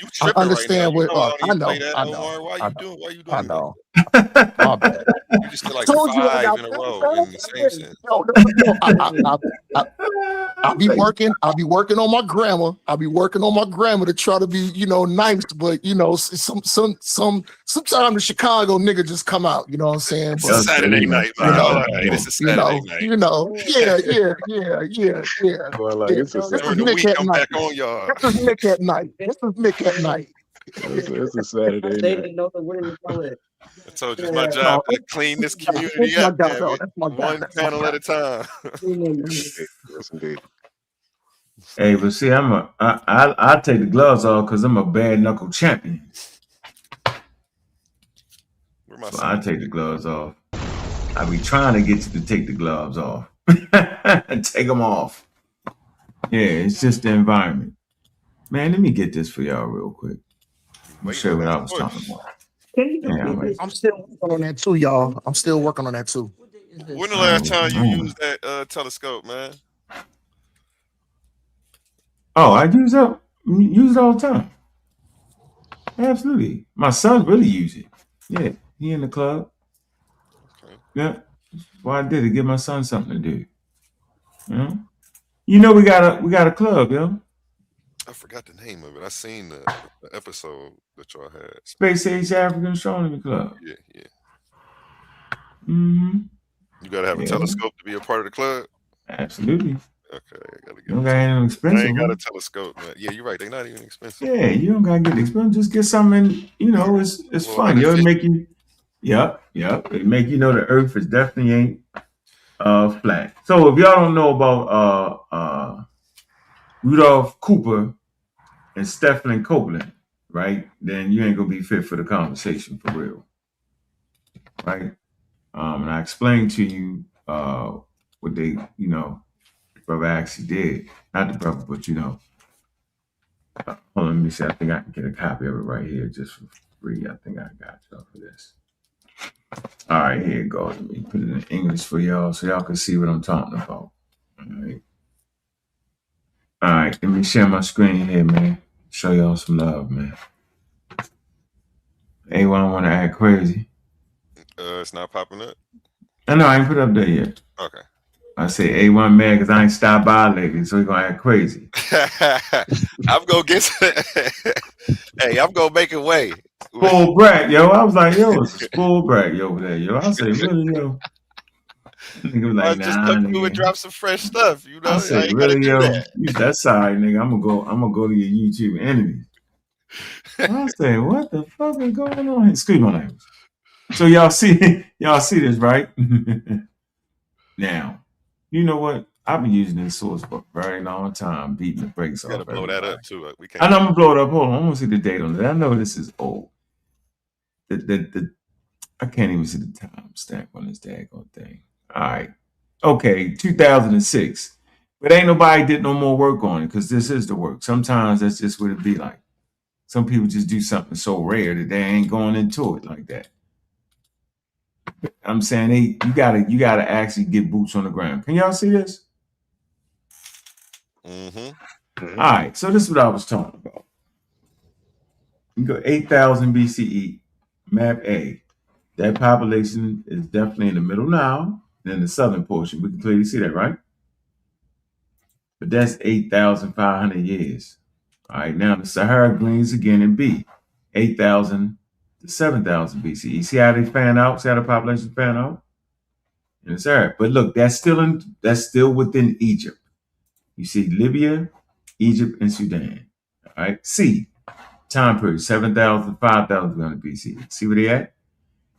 You tripping I understand right now. what I know. I Why you doing I know. My bad. You just did like 5 in a row in the same sentence. I'll be working on my grammar. I'll be working on my grammar to try to be, you know, nice. But you know, sometimes the Chicago nigga just come out. You know what I'm saying? It's a Saturday night, man. It's a Saturday night. You know, yeah. Well, like, it's a During the week, I'm back on y'all. This is Nick at night. It's a Saturday night. I told you it's my job to clean this community up, one panel at a time. Yes, indeed. Hey, but see, I take the gloves off because I'm a bad knuckle champion. So I take the gloves off. I be trying to get you to take the gloves off. Take them off. Yeah, it's just the environment. Man, let me get this for y'all real quick. I'm sure what I was talking about. I'm still working on that too, y'all. I'm still working on that too. When the last time you used that telescope, man? Oh, I use it all the time. Absolutely. My son really use it. Yeah, he in the club. Okay. Yeah. Why I did it, give my son something to do. You know we got a club, yo. I forgot the name of it. I seen the episode that y'all had. Space Age African Astronomy Club. Yeah, yeah. Mm-hmm. You gotta have a Yeah. telescope to be a part of the club. Absolutely. Okay, I gotta You get don't a got any I expensive ain't got a one. telescope, man. Yeah, you're right. They're not even expensive. Yeah, you don't gotta get expensive. Just get something, it's Well, fun. Yo, it 150. make you Yep. It make you know the earth is definitely ain't flat. So if y'all don't know about Rudolph Cooper and Stephen Copeland, right? Then you ain't gonna be fit for the conversation for real. Right? And I explained to you what they, brother actually did. Not the brother, but hold on, let me see. I think I can get a copy of it right here just for free. I think I got y'all for this. All right, here it goes. Let me put it in English for y'all so y'all can see what I'm talking about. All right. All right, let me share my screen here, man. Show y'all some love, man. A1 want to act crazy. It's not popping up. I know I ain't put it up there yet. Okay. I say A1 mad because I ain't stopped by lately, so he gonna act crazy. I'm gonna get. Hey, I'm gonna make it way. Spoiled brat, yo. I was like, yo, it's a spoiled brat, yo, over there, yo. I say, really, yo. Nigga was I like, just nah, come through and nigga. drop some fresh stuff. You know, I I say, ain't gotta really, do yo. that. That's sorry, nigga. I'm gonna go to your YouTube enemies. I say, what the fuck is going on here? Excuse my language. So y'all see this, right? Now, you know what? I've been using this source for a very long time, beating the brakes You gotta off blow that everybody. up too. We I can't. know I'm gonna blow it up. Hold on, I want to see the date on it. I know this is old. I can't even see the time stamp on this daggone thing. All right. Okay, 2006. But ain't nobody did no more work on it because this is the work. Sometimes that's just what it be like. Some people just do something so rare that they ain't going into it like that. I'm saying you gotta actually get boots on the ground. Can y'all see this? Mm-hmm. All right, so this is what I was talking about. You go 8,000 BCE, map A. That population is definitely in the middle now, and in the southern portion. We can clearly see that, right? But that's 8,500 years. All right, now the Sahara gleans again in B, 8,000 to 7,000 BCE. See how they fan out? See how the populations fan out? In the Sahara. But look, that's still within Egypt. You see Libya, Egypt, and Sudan. All right. C, time period, 7,000, 5,300 BC. See where they at?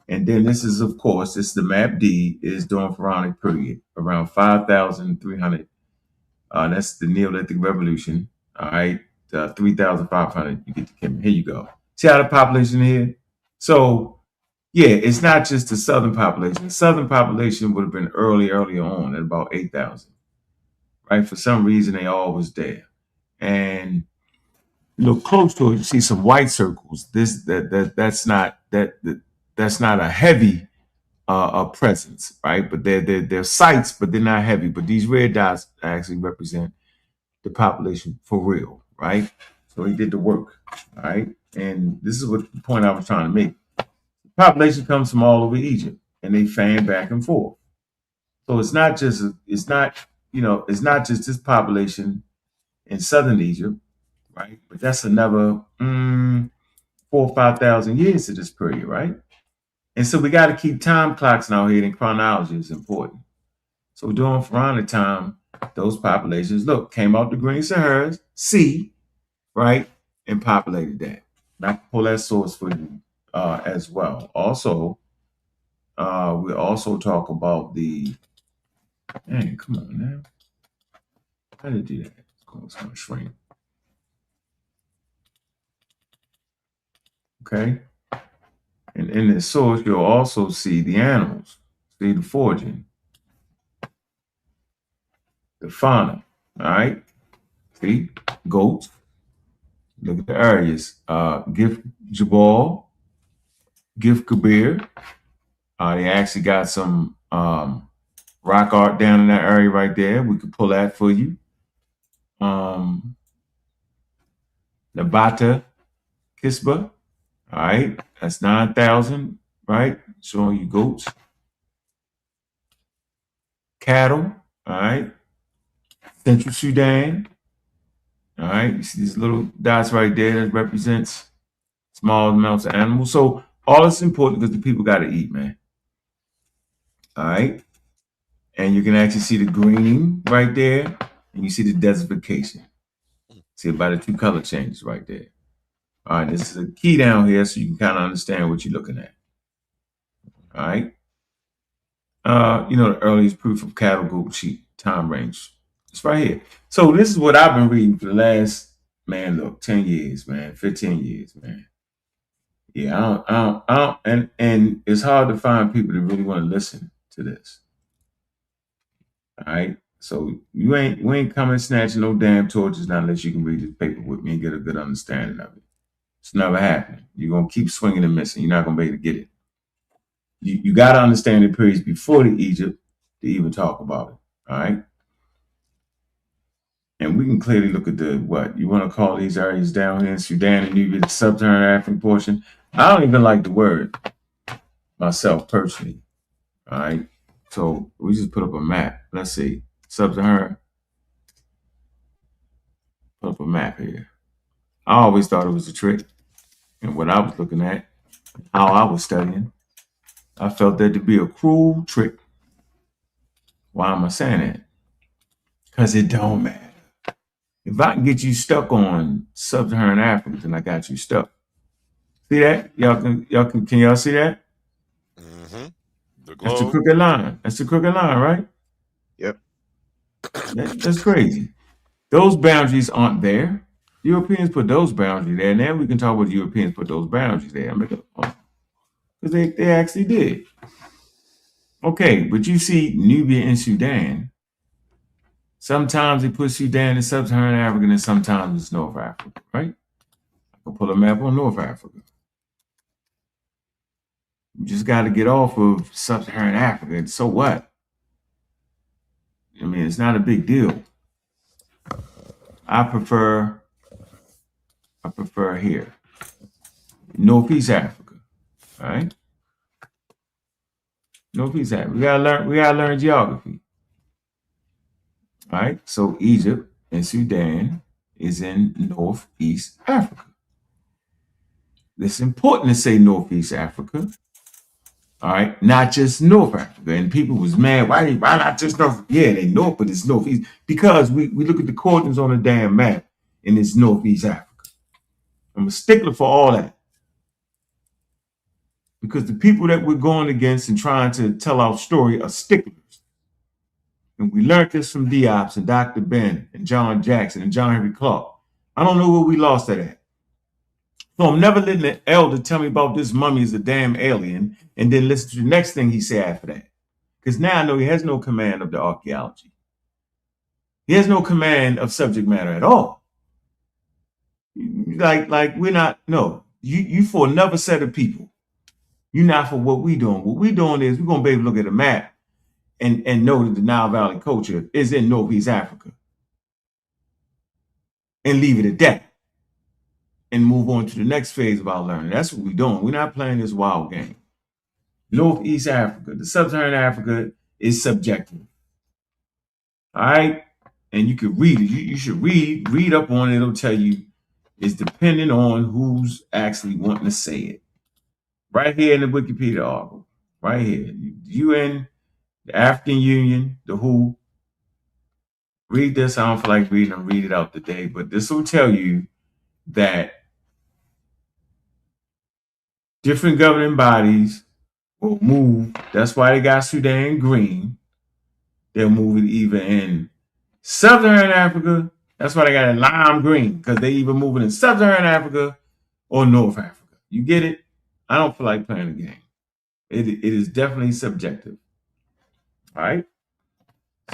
And then this is the map D is during pharaonic period, around 5,300. That's the Neolithic Revolution. All right. 3,500. You get the Kemet. Here you go. See how the population here? So, yeah, it's not just the southern population. The southern population would have been earlier on at about 8,000. Right? For some reason, they always there. And look close to it, you see some white circles. That's not a heavy presence, right? But they're sites, but they're not heavy. But these red dots actually represent the population for real, right? So he did the work, all right? And this is what the point I was trying to make. The population comes from all over Egypt, and they fan back and forth. So it's not just this population in southern Egypt, right? But that's another 4,000 or 5,000 years to this period, right? And so we got to keep time clocks in our head, and chronology is important. So during pharaonic time, those populations, came out the Green Saharas, sea, right, and populated that. And I can pull that source for you as well. Also, we also talk about come on now. How did it do that? It's going to shrink. Okay. And in the source, you'll also see the animals, see the foraging, the fauna, all right? See, goats. Look at the areas. Gif Jabal, Gif Kabir. They actually got some rock art down in that area right there. We could pull that for you. Nabata, Kisba, All right, that's 9,000, right? Showing you goats, cattle, all right? Central Sudan, all right? You see these little dots right there that represents small amounts of animals. So all this is important because the people got to eat, man. All right? And you can actually see the greening right there, and you see the desertification. See about the two color changes right there. All right, this is a key down here so you can kind of understand what you're looking at. All right. The earliest proof of cattle, goat, sheep, time range. It's right here. So this is what I've been reading for the last, 10 years, man, 15 years, man. Yeah, I don't, and it's hard to find people that really want to listen to this. All right. So we ain't coming snatching no damn torches now unless you can read this paper with me and get a good understanding of it. It's never happening. You're going to keep swinging and missing. You're not going to be able to get it. You got to understand the periods before the Egypt to even talk about it. All right. And we can clearly look at what you want to call these areas down here in Sudan and Nubia, the sub-Saharan African portion. I don't even like the word myself personally. All right. So we just put up a map. Let's see. Sub-Saharan. Put up a map here. I always thought it was a trick. And what I was looking at, how I was studying, I felt that to be a cruel trick. Why am I saying that? Because it don't matter. If I can get you stuck on sub-Saharan Africa, then I got you stuck. See that? Can y'all see that? Mm-hmm. That's the crooked line. That's the crooked line, right? Yep. That's crazy. Those boundaries aren't there. Europeans put those boundaries there. Now we can talk about Europeans put those boundaries there. Because they actually did. Okay, but you see Nubia and Sudan. Sometimes they put Sudan in sub-Saharan Africa and sometimes it's North Africa, right? I can pull a map on North Africa. You just got to get off of sub-Saharan Africa. And so what? I mean, it's not a big deal. I prefer here. Northeast Africa. All right? Northeast Africa. We gotta learn geography. All right. So Egypt and Sudan is in Northeast Africa. It's important to say Northeast Africa. All right, not just North Africa. And people was mad. Why not just North? Yeah, they North, but it's Northeast. Because we look at the coordinates on the damn map and it's Northeast Africa. I'm a stickler for all that. Because the people that we're going against and trying to tell our story are sticklers. And we learned this from Diops and Dr. Ben and John Jackson and John Henry Clark. I don't know where we lost that at. So I'm never letting an elder tell me about this mummy is a damn alien and then listen to the next thing he said after that. Because now I know he has no command of the archaeology. He has no command of subject matter at all. Like we're not, no. You for another set of people. You're not for what we doing. What we doing is we're going to be able to look at a map and know that the Nile Valley culture is in Northeast Africa. And leave it at that. And move on to the next phase of our learning. That's what we're doing. We're not playing this wild game. Northeast Africa, the sub-Saharan Africa is subjective. All right? And you can read it. You should read up on it. It'll tell you it's depending on who's actually wanting to say it. Right here in the Wikipedia article. Right here. UN, the African Union, the WHO. Read this. I don't feel like reading and read it out today, but this will tell you that different governing bodies will move. That's why they got Sudan green. They'll move it either in sub-Saharan Africa. That's why they got it lime green, because they either moving in sub-Saharan Africa or North Africa. You get it? I don't feel like playing the game. It is definitely subjective. All right?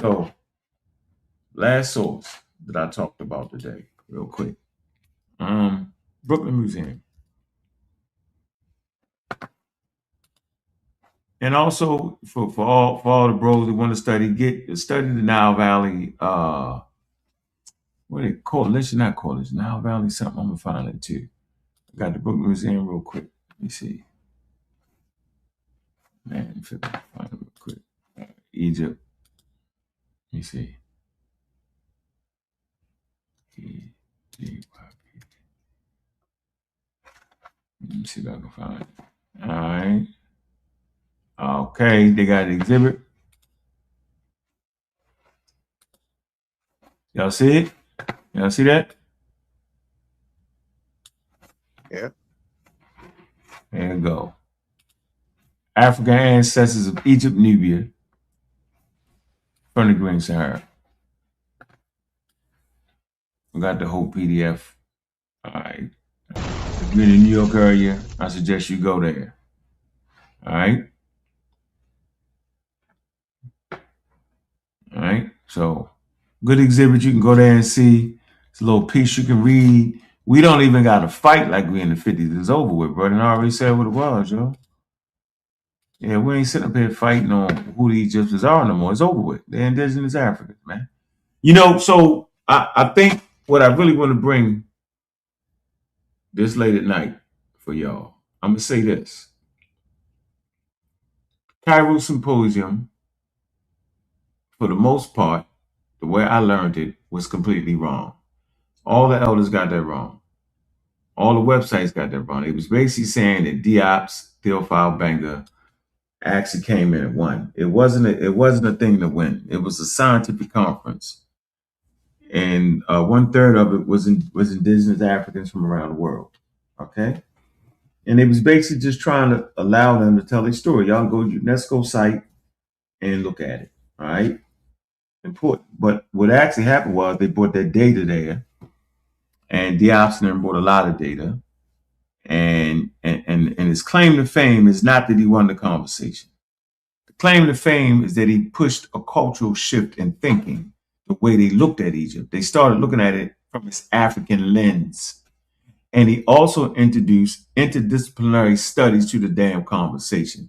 So, last source that I talked about today, real quick. Brooklyn Museum. And also for all the bros that want to study the Nile Valley, what they coalition, not coalition, Nile Valley something. I'm gonna find it too. Got the Brooklyn Museum real quick. Let me see. Man, if I can find it real quick. Egypt. Let me see. Let me see if I can find it. All right. Okay, they got an exhibit. Y'all see it? Y'all see that? Yeah. There you go. African ancestors of Egypt, Nubia, from the Green Sahara. We got the whole PDF. All right. If you're in the New York area, I suggest you go there. All right. All right. So, good exhibit. You can go there and see. It's a little piece you can read. We don't even got to fight like we in the 50s. It's over with, bro. And I already said what it was, yo. Yeah, we ain't sitting up here fighting on who the Egyptians are no more. It's over with. They're indigenous Africans, man. You know, so I think what I really want to bring this late at night for y'all, I'm going to say this. Cairo Symposium, for the most part, the way I learned it was completely wrong. All the elders got that wrong. All the websites got that wrong. It was basically saying that Diop's Theophile Benga actually came in and won. It wasn't a thing to win. It was a scientific conference. And 1/3 of it was indigenous Africans from around the world. Okay? And it was basically just trying to allow them to tell their story. Y'all go to UNESCO site and look at it. All right? Important. But what actually happened was they brought their data there. And Diopson brought a lot of data. And his claim to fame is not that he won the conversation. The claim to fame is that he pushed a cultural shift in thinking, the way they looked at Egypt. They started looking at it from his African lens. And he also introduced interdisciplinary studies to the damn conversation.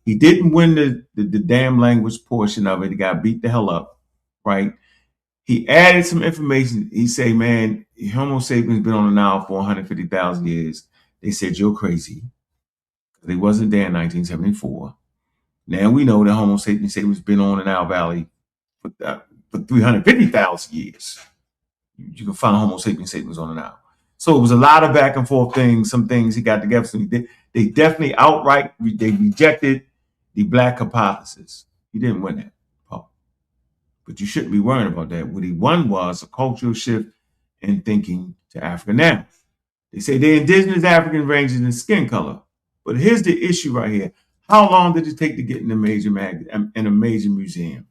He didn't win the damn language portion of it. He got beat the hell up, right? He added some information. He said, man, Homo sapiens been on the Nile for 150,000 years. They said, you're crazy. They wasn't there in 1974. Now we know that Homo sapiens been on the Nile Valley for 350,000 years. You can find Homo sapiens on the Nile. So it was a lot of back and forth things, some things he got together. So they definitely outright, they rejected the black hypothesis. He didn't win that. But you shouldn't be worrying about that. What he won was a cultural shift in thinking to Africa. Now, they say the indigenous African ranges in skin color. But here's the issue right here. How long did it take to get in a major museum?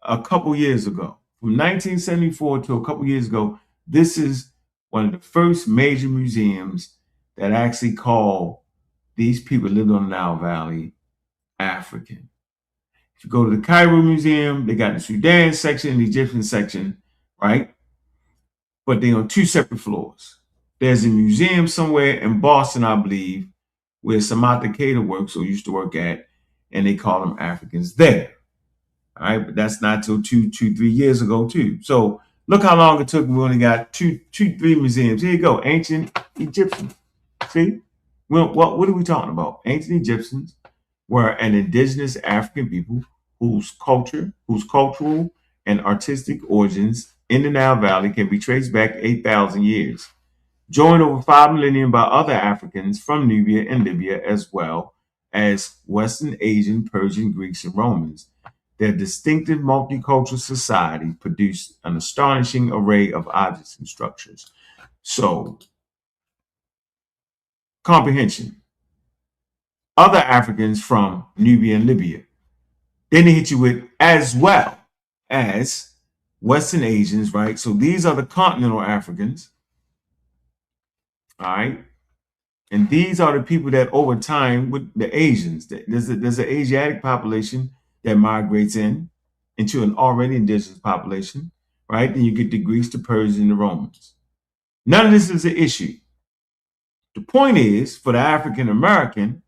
A couple years ago. From 1974 to a couple years ago, this is one of the first major museums that actually call these people living on the Nile Valley African. If you go to the Cairo Museum, they got the Sudan section and the Egyptian section, right? But they're on two separate floors. There's a museum somewhere in Boston, I believe, where Samantha Cater works or used to work at, and they call them Africans there. All right, but that's not till 3 years ago, too. So look how long it took. We only got three museums. Here you go, ancient Egyptian. See? Well, what are we talking about? Ancient Egyptians were an indigenous African people whose cultural and artistic origins in the Nile Valley can be traced back 8,000 years, joined over 5 millennia by other Africans from Nubia and Libya, as well as Western Asian, Persian, Greeks, and Romans. Their distinctive multicultural society produced an astonishing array of objects and structures. So, comprehension. Other Africans from Nubia and Libya. Then they hit you with as well as Western Asians, right? So these are the continental Africans, all right? And these are the people that over time with the Asians, there's an Asiatic population that migrates into an already indigenous population, right? Then you get the Greeks, the Persians, and the Romans. None of this is an issue. The point is for the African American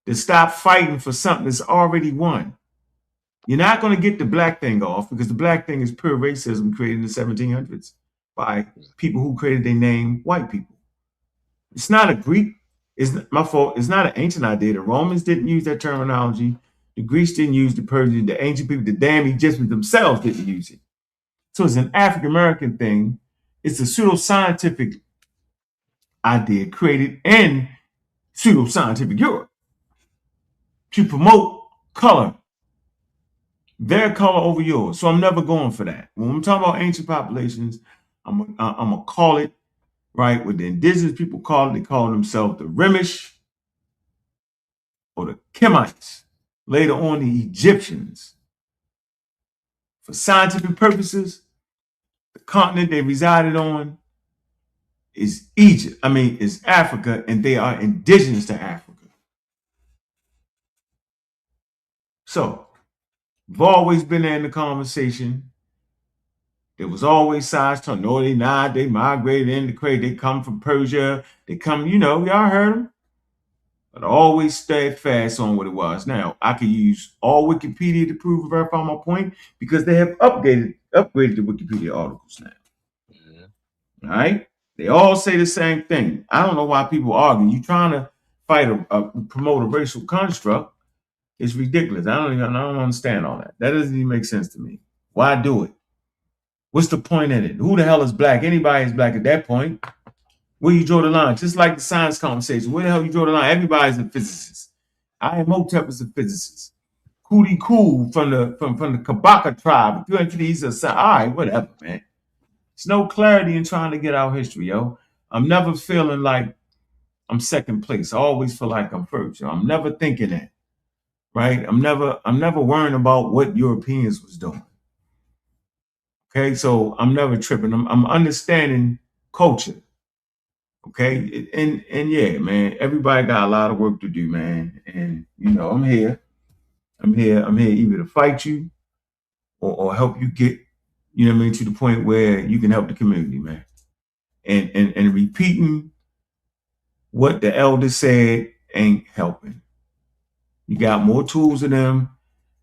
to stop fighting for something that's already won. You're not going to get the black thing off because the black thing is pure racism created in the 1700s by people who created their name white people. It's not a Greek. It's my fault. It's not an ancient idea. The Romans didn't use that terminology. The Greeks didn't use the Persians. The ancient people, the damn Egyptians themselves didn't use it. So it's an African American thing. It's a pseudoscientific idea created in pseudoscientific Europe to promote color, their color over yours. So I'm never going for that. When I'm talking about ancient populations, I'm gonna call it right what the indigenous people call it. They call themselves the Remish or the Kemites. Later on, the Egyptians. For scientific purposes, the continent they resided on is Egypt. Is Africa, and they are indigenous to Africa. So, we've always been there in the conversation. There was always sides to no, they not. They migrated in the crate. They come from Persia. They come, y'all heard them. But I always steadfast on what it was. Now, I could use all Wikipedia to prove and verify my point because they have upgraded the Wikipedia articles now. All right? They all say the same thing. I don't know why people argue. You trying to fight promote a racial construct. It's ridiculous. I don't understand all that. That doesn't even make sense to me. Why do it? What's the point in it? Who the hell is black? Anybody is black at that point. Where you draw the line? Just like the science conversation. Where the hell you draw the line? Everybody's a physicist. Imhotep is a physicist. Cootie Cool from the Kabaka tribe. He's a all right, whatever, man. There's no clarity in trying to get our history, yo. I'm never feeling like I'm second place. I always feel like I'm first. Yo. I'm never thinking that. Right? I'm never worrying about what Europeans was doing. Okay, so I'm never tripping. I'm understanding culture. Okay, and yeah, man, everybody got a lot of work to do, man. And I'm here. I'm here either to fight you or help you get, to the point where you can help the community, man. And repeating what the elders said ain't helping. You got more tools than them.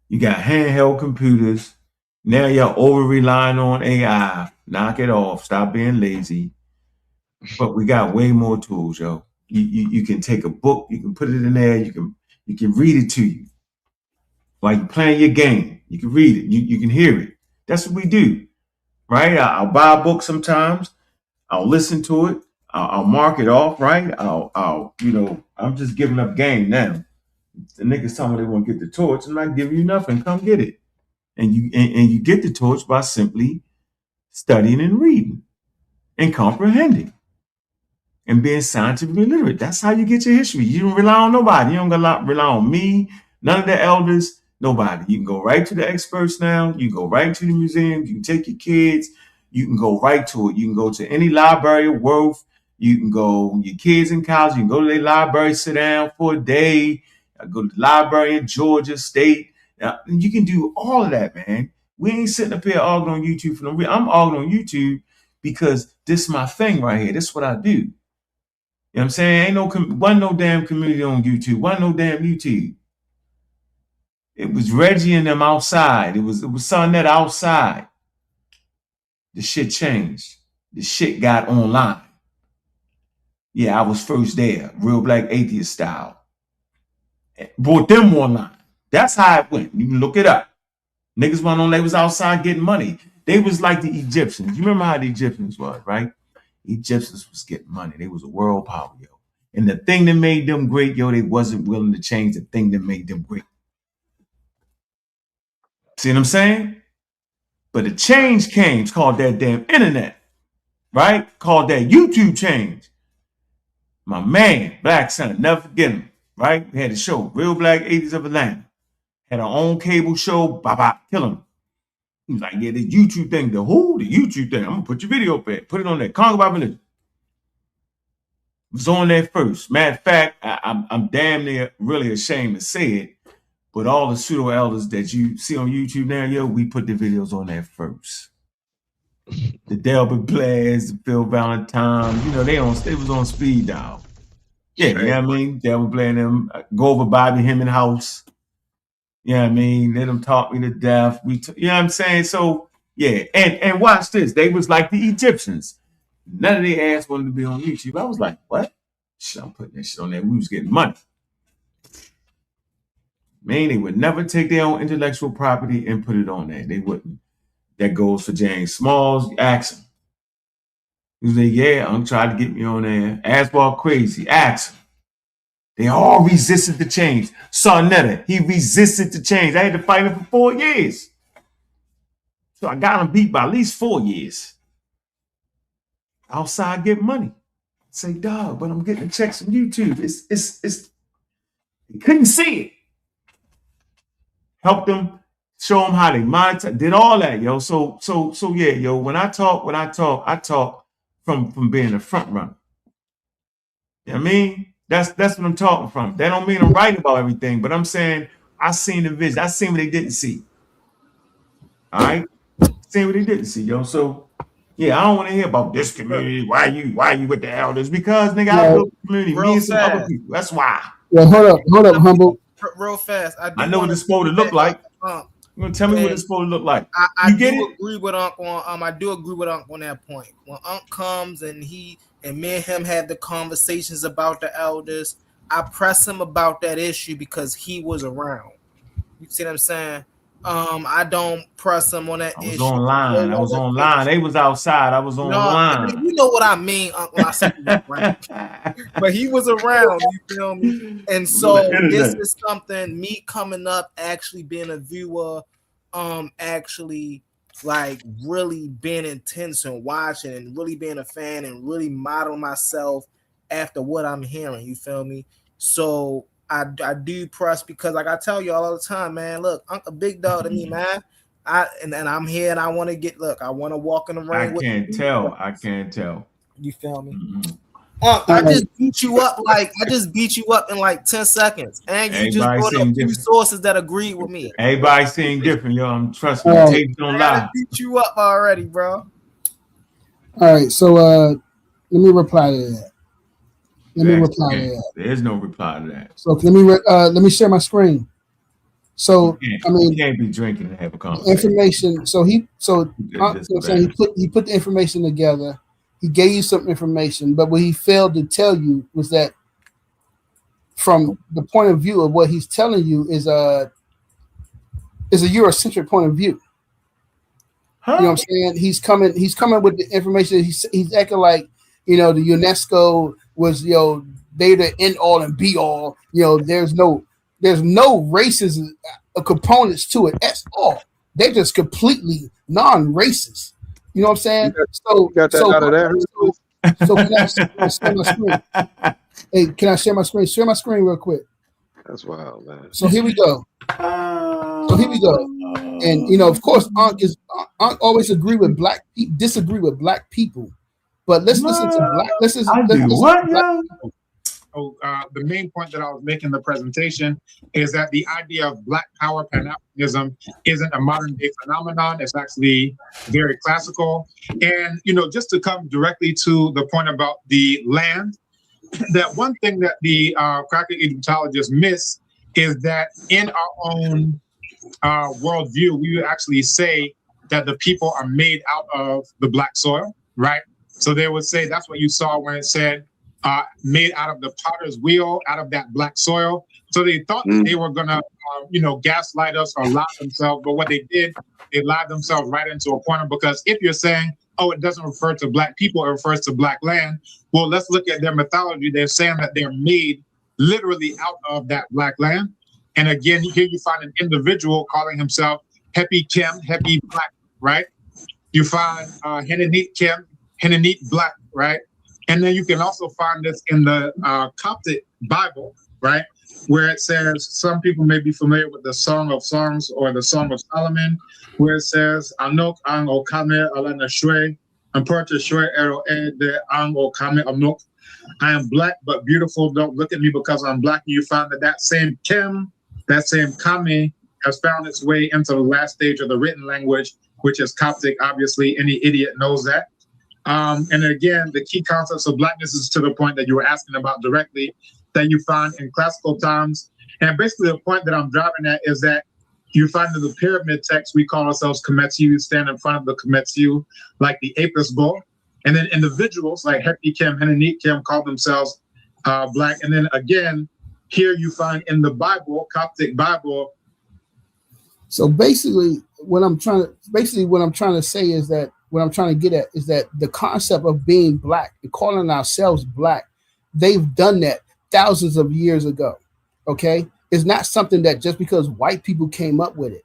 You got handheld computers. Now you're over relying on AI. Knock it off. Stop being lazy. But we got way more tools, yo. You can take a book, you can put it in there, you can read it to you. While you're playing your game, you can read it, you can hear it. That's what we do, right? I'll buy a book sometimes. I'll listen to it. I'll mark it off, right? I'm just giving up game now. The niggas tell me they want to get the torch. I'm not giving you nothing. Come get it. And you get the torch by simply studying and reading and comprehending and being scientifically literate. That's how you get your history. You don't rely on nobody. You don't rely on me, none of the elders, nobody. You can go right to the experts now. You can go right to the museums. You can take your kids. You can go right to it. You can go to any library of worth. You can go, your kids in college, you can go to their library, sit down for a day. Go to the library in Georgia State. You can do all of that, man. We ain't sitting up here arguing on YouTube for no reason. I'm arguing on YouTube because this is my thing right here. This is what I do. You know what I'm saying? Wasn't no damn community on YouTube. Wasn't no damn YouTube. It was Reggie and them outside. It was something that outside. The shit changed. The shit got online. Yeah, I was first there. Real Black Atheist style. Brought them online. That's how it went. You can look it up. Niggas went on, they was outside getting money. They was like the Egyptians. You remember how the Egyptians was, right? Egyptians was getting money. They was a world power, yo. And the thing that made them great, yo, they wasn't willing to change the thing that made them great. See what I'm saying? But the change came. It's called that damn internet, right? Called that YouTube change. My man, Black Son, never forget him, right? We had a show, Real Black Atheists of Atlanta. Had our own cable show, bye-bye, kill him. He was like, yeah, this YouTube thing, the YouTube thing. I'm gonna put your video up there, put it on there. Congo by religion. It was on there first. Matter of fact, I'm damn near really ashamed to say it, but all the pseudo elders that you see on YouTube now, yo, we put the videos on there first. The Delbert Blaz, the Phil Valentine, they was on speed dial. Yeah, you know what I mean? Delbert Blaz and them go over Bobby Hemming house. You know what I mean? Let them talk me to death. You know what I'm saying? So, yeah. And watch this. They was like the Egyptians. None of their ass wanted to be on YouTube. I was like, what? Shit, I'm putting that shit on there. We was getting money. Man, they would never take their own intellectual property and put it on there. They wouldn't. That goes for James Smalls. Ask him. He was like, yeah, I'm trying to get me on there. Asball crazy. Ask him. They all resisted the change. Sarnetta, he resisted the change. I had to fight him for 4 years. So I got him beat by at least 4 years. Outside get money. Say, dog, but I'm getting checks from YouTube. It's he couldn't see it. Helped them, show them how they monetize, did all that, yo. So yeah, yo, when I talk, I talk from being a front runner. You know what I mean? That's what I'm talking from. That don't mean I'm writing about everything, but I'm saying I seen the vision. I seen what they didn't see. All right? Seen what they didn't see, yo. So yeah, I don't want to hear about this community. Why you with the elders? Because nigga, I built the community, me and some other people. That's why. Well, hold up, humble. Real fast. I know what it's supposed to look like. You gonna tell me what it's supposed to look like? I do agree with Ankh on I do agree with Ankh on that point. When Ankh comes and me and him had the conversations about the elders, I press him about that issue because he was around. You see what I'm saying? I don't press him on that issue. I was online. They was outside. I was online. I mean, you know what I mean when I say he was around. But he was around, you feel me? And so this is something, me coming up, actually being a viewer, actually like really being intense and watching and really being a fan and really model myself after what I'm hearing, you feel me? So I do press because like I tell you all the time, man, look, I'm a big dog to me, man. And I'm here and I want to I want to walk in the ring. I can't tell. You feel me? I just beat you up in like 10 seconds. And you just brought up 2 sources that agreed with me. Everybody's seeing different, yo. I'm trust me. Tapes don't lie. I beat you up already, bro. All right, so let me reply to that. There's no reply to that. So let me share my screen. So you can't be drinking and have a conversation. Information. So he put the information together. He gave you some information, but what he failed to tell you was that from the point of view of what he's telling you is a Eurocentric point of view. You know what I'm saying? He's coming with the information. He's acting like, the UNESCO was, they the end all and be all. There's no races components to it at all. They're just completely non-racist. You know what I'm saying? So can I share my screen? Hey, can I share my screen? Share my screen real quick. That's wild, man. So here we go. And of course, Ankh always disagree with black people. But let's listen to black. So the main point that I was making in the presentation is that the idea of Black power Pan-Africanism isn't a modern day phenomenon. It's actually very classical. And, just to come directly to the point about the land, that one thing that the cracker Egyptologists miss is that in our own worldview, we would actually say that the people are made out of the Black soil, right? So they would say that's what you saw when it said made out of the potter's wheel, out of that black soil. So they thought that they were going to, gaslight us or lie themselves. But what they did, they lied themselves right into a corner, because if you're saying, oh, it doesn't refer to black people, it refers to black land. Well, let's look at their mythology. They're saying that they're made literally out of that black land. And again, here you find an individual calling himself Hepi Kim, Hepi Black, right? You find Henanit Kim, Henanit Black, right? And then you can also find this in the Coptic Bible, right? Where it says, some people may be familiar with the Song of Songs or the Song of Solomon, where it says, Anok ang okame alana shwe, Amperta shwe ero e de ang okame anok. I am black but beautiful. Don't look at me because I'm black. You find that same Kim, that same Kame has found its way into the last stage of the written language, which is Coptic. Obviously, any idiot knows that. And again, the key concepts of blackness is to the point that you were asking about directly, that you find in classical times. And basically the point that I'm driving at is that you find in the pyramid text, we call ourselves Kemetiu, stand in front of the Kemetiu, like the Apis bull. And then individuals like Hepi Kim, Henanit Kim call themselves Black. And then again, here you find in the Bible, Coptic Bible. So basically, what I'm trying to say is that what I'm trying to get at is that the concept of being Black and calling ourselves Black, they've done that thousands of years ago. Okay, it's not something that just because white people came up with it.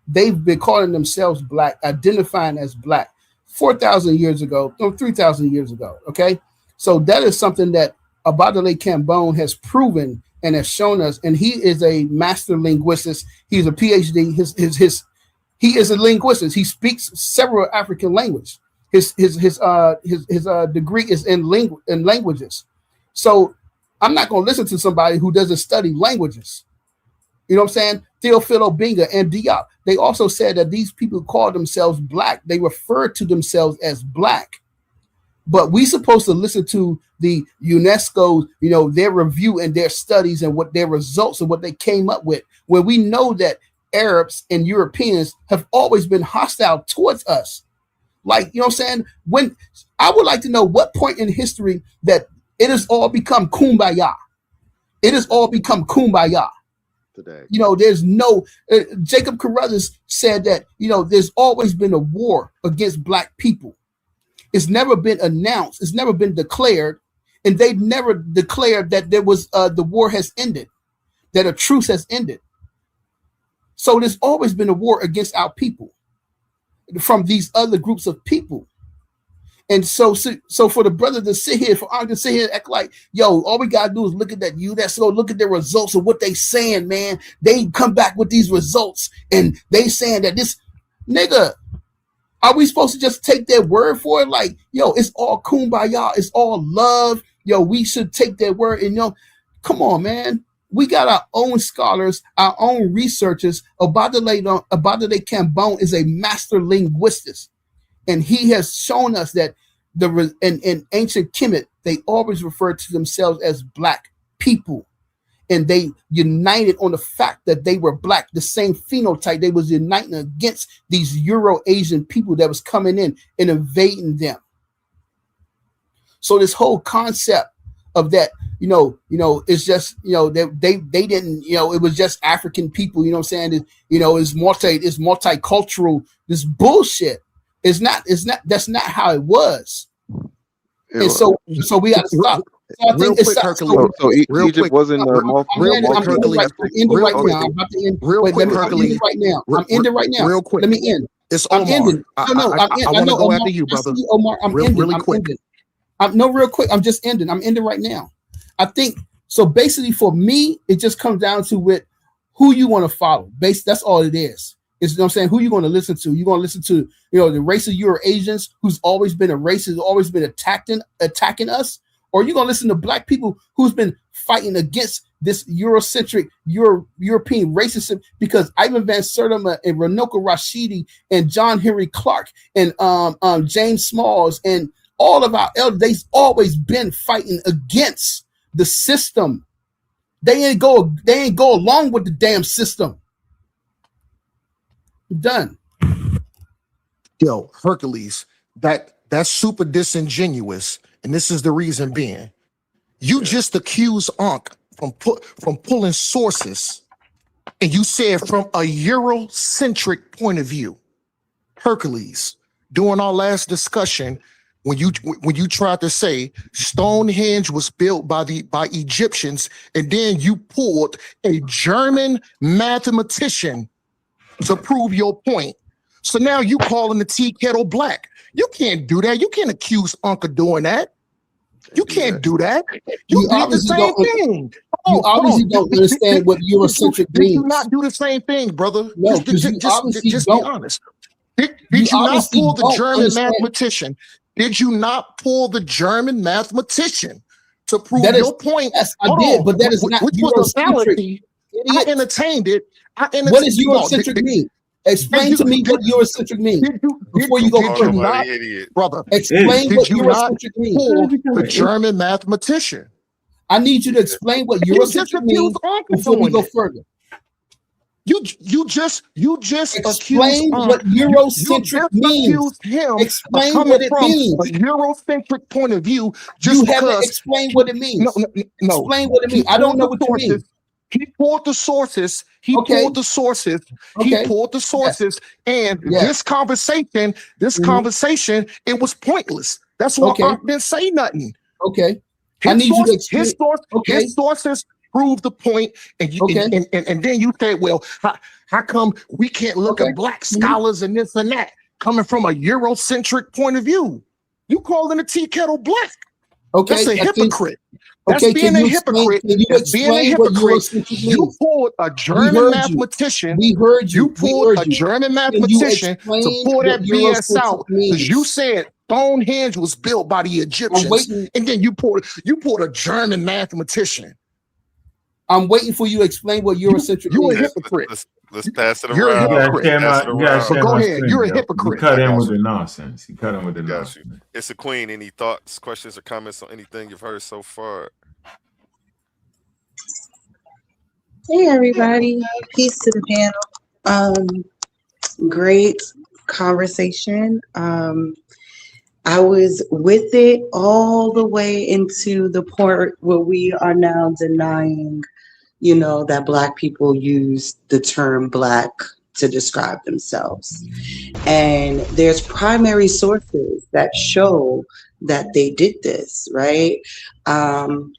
They've been calling themselves Black, identifying as Black 4,000 years ago, or 3,000 years ago. Okay, so that is something that Abadale Cambone has proven and has shown us, and he is a master linguist. He's a PhD. He is a linguist. He speaks several African languages. His degree is in languages. So I'm not going to listen to somebody who doesn't study languages. You know what I'm saying? Theophilo Benga and Diop. They also said that these people call themselves Black. They refer to themselves as Black. But we supposed to listen to the UNESCO, their review and their studies and what their results and what they came up with, when we know that Arabs and Europeans have always been hostile towards us. Like, you know what I'm saying? When I would like to know what point in history that it has all become kumbaya. It has all become kumbaya. Today. There's no Jacob Carruthers said that, there's always been a war against Black people. It's never been announced. It's never been declared. And they've never declared that there was the war has ended, that a truce has ended. So there's always been a war against our people from these other groups of people. And so for the brother to sit here, for Ankh to sit here and act like, yo, all we gotta do is look at that UNESCO, look at the results of what they saying, man. They come back with these results and they saying that this nigga. Are we supposed to just take their word for it? Like, yo, it's all kumbaya, it's all love. Yo, we should take their word. And come on, man. We got our own scholars, our own researchers. Abadale Cambone is a master linguist. And he has shown us that in ancient Kemet, they always referred to themselves as Black people. And they united on the fact that they were Black, the same phenotype. They was uniting against these Euro-Asian people that was coming in and invading them. So this whole concept of that, it's just, they didn't, it was just African people, you know what I'm saying? It's multicultural, this bullshit. It's not, that's not how it was. And so we got to stop. So real quick, Hercules. So Egypt wasn't I'm ending right now. I'm about to end. Real quick, Hercules. I'm ending right now. Real quick. Let me end. It's Omar. I'm ending. I want to go after you, brother. Omar, I'm ending. Really quick. Real quick. I'm just ending. I'm ending right now. I think so. Basically, for me, it just comes down to who you want to follow. That's all it is. It's, you know what I'm saying? Who you going to listen to? You're going to listen to, the race of Euro-Asians, who's always been a race, who's always been attacking us. Or you're going to listen to Black people who's been fighting against this Eurocentric, European racism, because Ivan Van Sertima and Ranoka Rashidi and John Henry Clark and James Smalls and all of our elders, they've always been fighting against the system. They ain't go along with the damn system. Done. Yo, Hercules, that's super disingenuous. And this is the reason being, you just accused Ankh from pulling sources, and you said from a Eurocentric point of view. Hercules, during our last discussion, when you tried to say Stonehenge was built by Egyptians, and then you pulled a German mathematician to prove your point. So now you calling the tea kettle black. You can't do that. You can't accuse Ankh of doing that. You can't do that. You did the same thing. You obviously don't understand what Eurocentric means. Did you not do the same thing, brother? No, just be honest. Did you not pull the German mathematician? Did you not pull the German mathematician to prove your point? Yes, I did, but that is not which was a fallacy. I entertained it. What does Eurocentric mean? Explain to me what Eurocentric means before you go further. Brother, explain what Eurocentric means. The German mathematician. I need you to explain what Eurocentric means before we go further. You just Explain accused what Eurocentric means. him of Explain coming what it from a means. Eurocentric point of view You just haven't because explained what it means. no. Explain what it He means. I don't pulled know the what you sources. mean. He pulled the sources. He Okay. pulled the sources. He Okay. pulled the sources. And Yes. this conversation, it was pointless. That's why Okay. I didn't say nothing. Okay. I need you to explain. His sources prove the point, and you and then you say, well, how come we can't look at black scholars and this and that coming from a Eurocentric point of view? You calling a tea kettle black? Okay. That's a hypocrite. That's Okay, being a hypocrite. Can you That's being a explain what hypocrite. Eurocentric You means? pulled a German mathematician. We heard you. You pulled a German mathematician to explain pull what that BS out Eurocentric means? because you said Stonehenge was built by the Egyptians, and then you pulled a German mathematician. I'm waiting for you to explain what Eurocentric You a means. hypocrite. Let's pass it You're a around. hypocrite. But go ahead. You're a hypocrite. You cut in with the nonsense. You cut in with the Got nonsense. you. It's a queen. Any thoughts, questions, or comments on anything you've heard so far? Hey everybody, peace to the panel. Great conversation. I was with it all the way into the point where we are now denying, that Black people use the term Black to describe themselves. And there's primary sources that show that they did this, right? In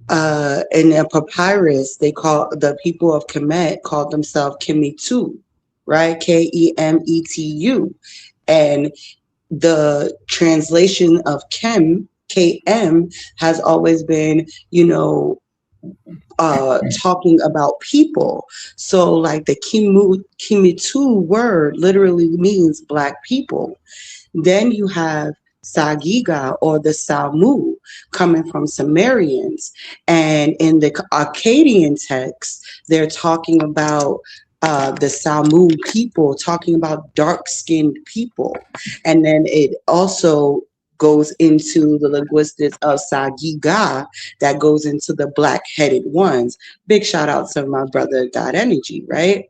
a papyrus, they call the people of Kemet called themselves Kemetu, right? Kemetu. And the translation of KM has always been, talking about people. So like the Kemetu word literally means Black people. Then you have Sagiga or the Salmu coming from Sumerians. And in the Akkadian text, they're talking about the Salmu people, talking about dark-skinned people. And then it also goes into the linguistics of Sagiga that goes into the black-headed ones. Big shout out to my brother God Energy, right?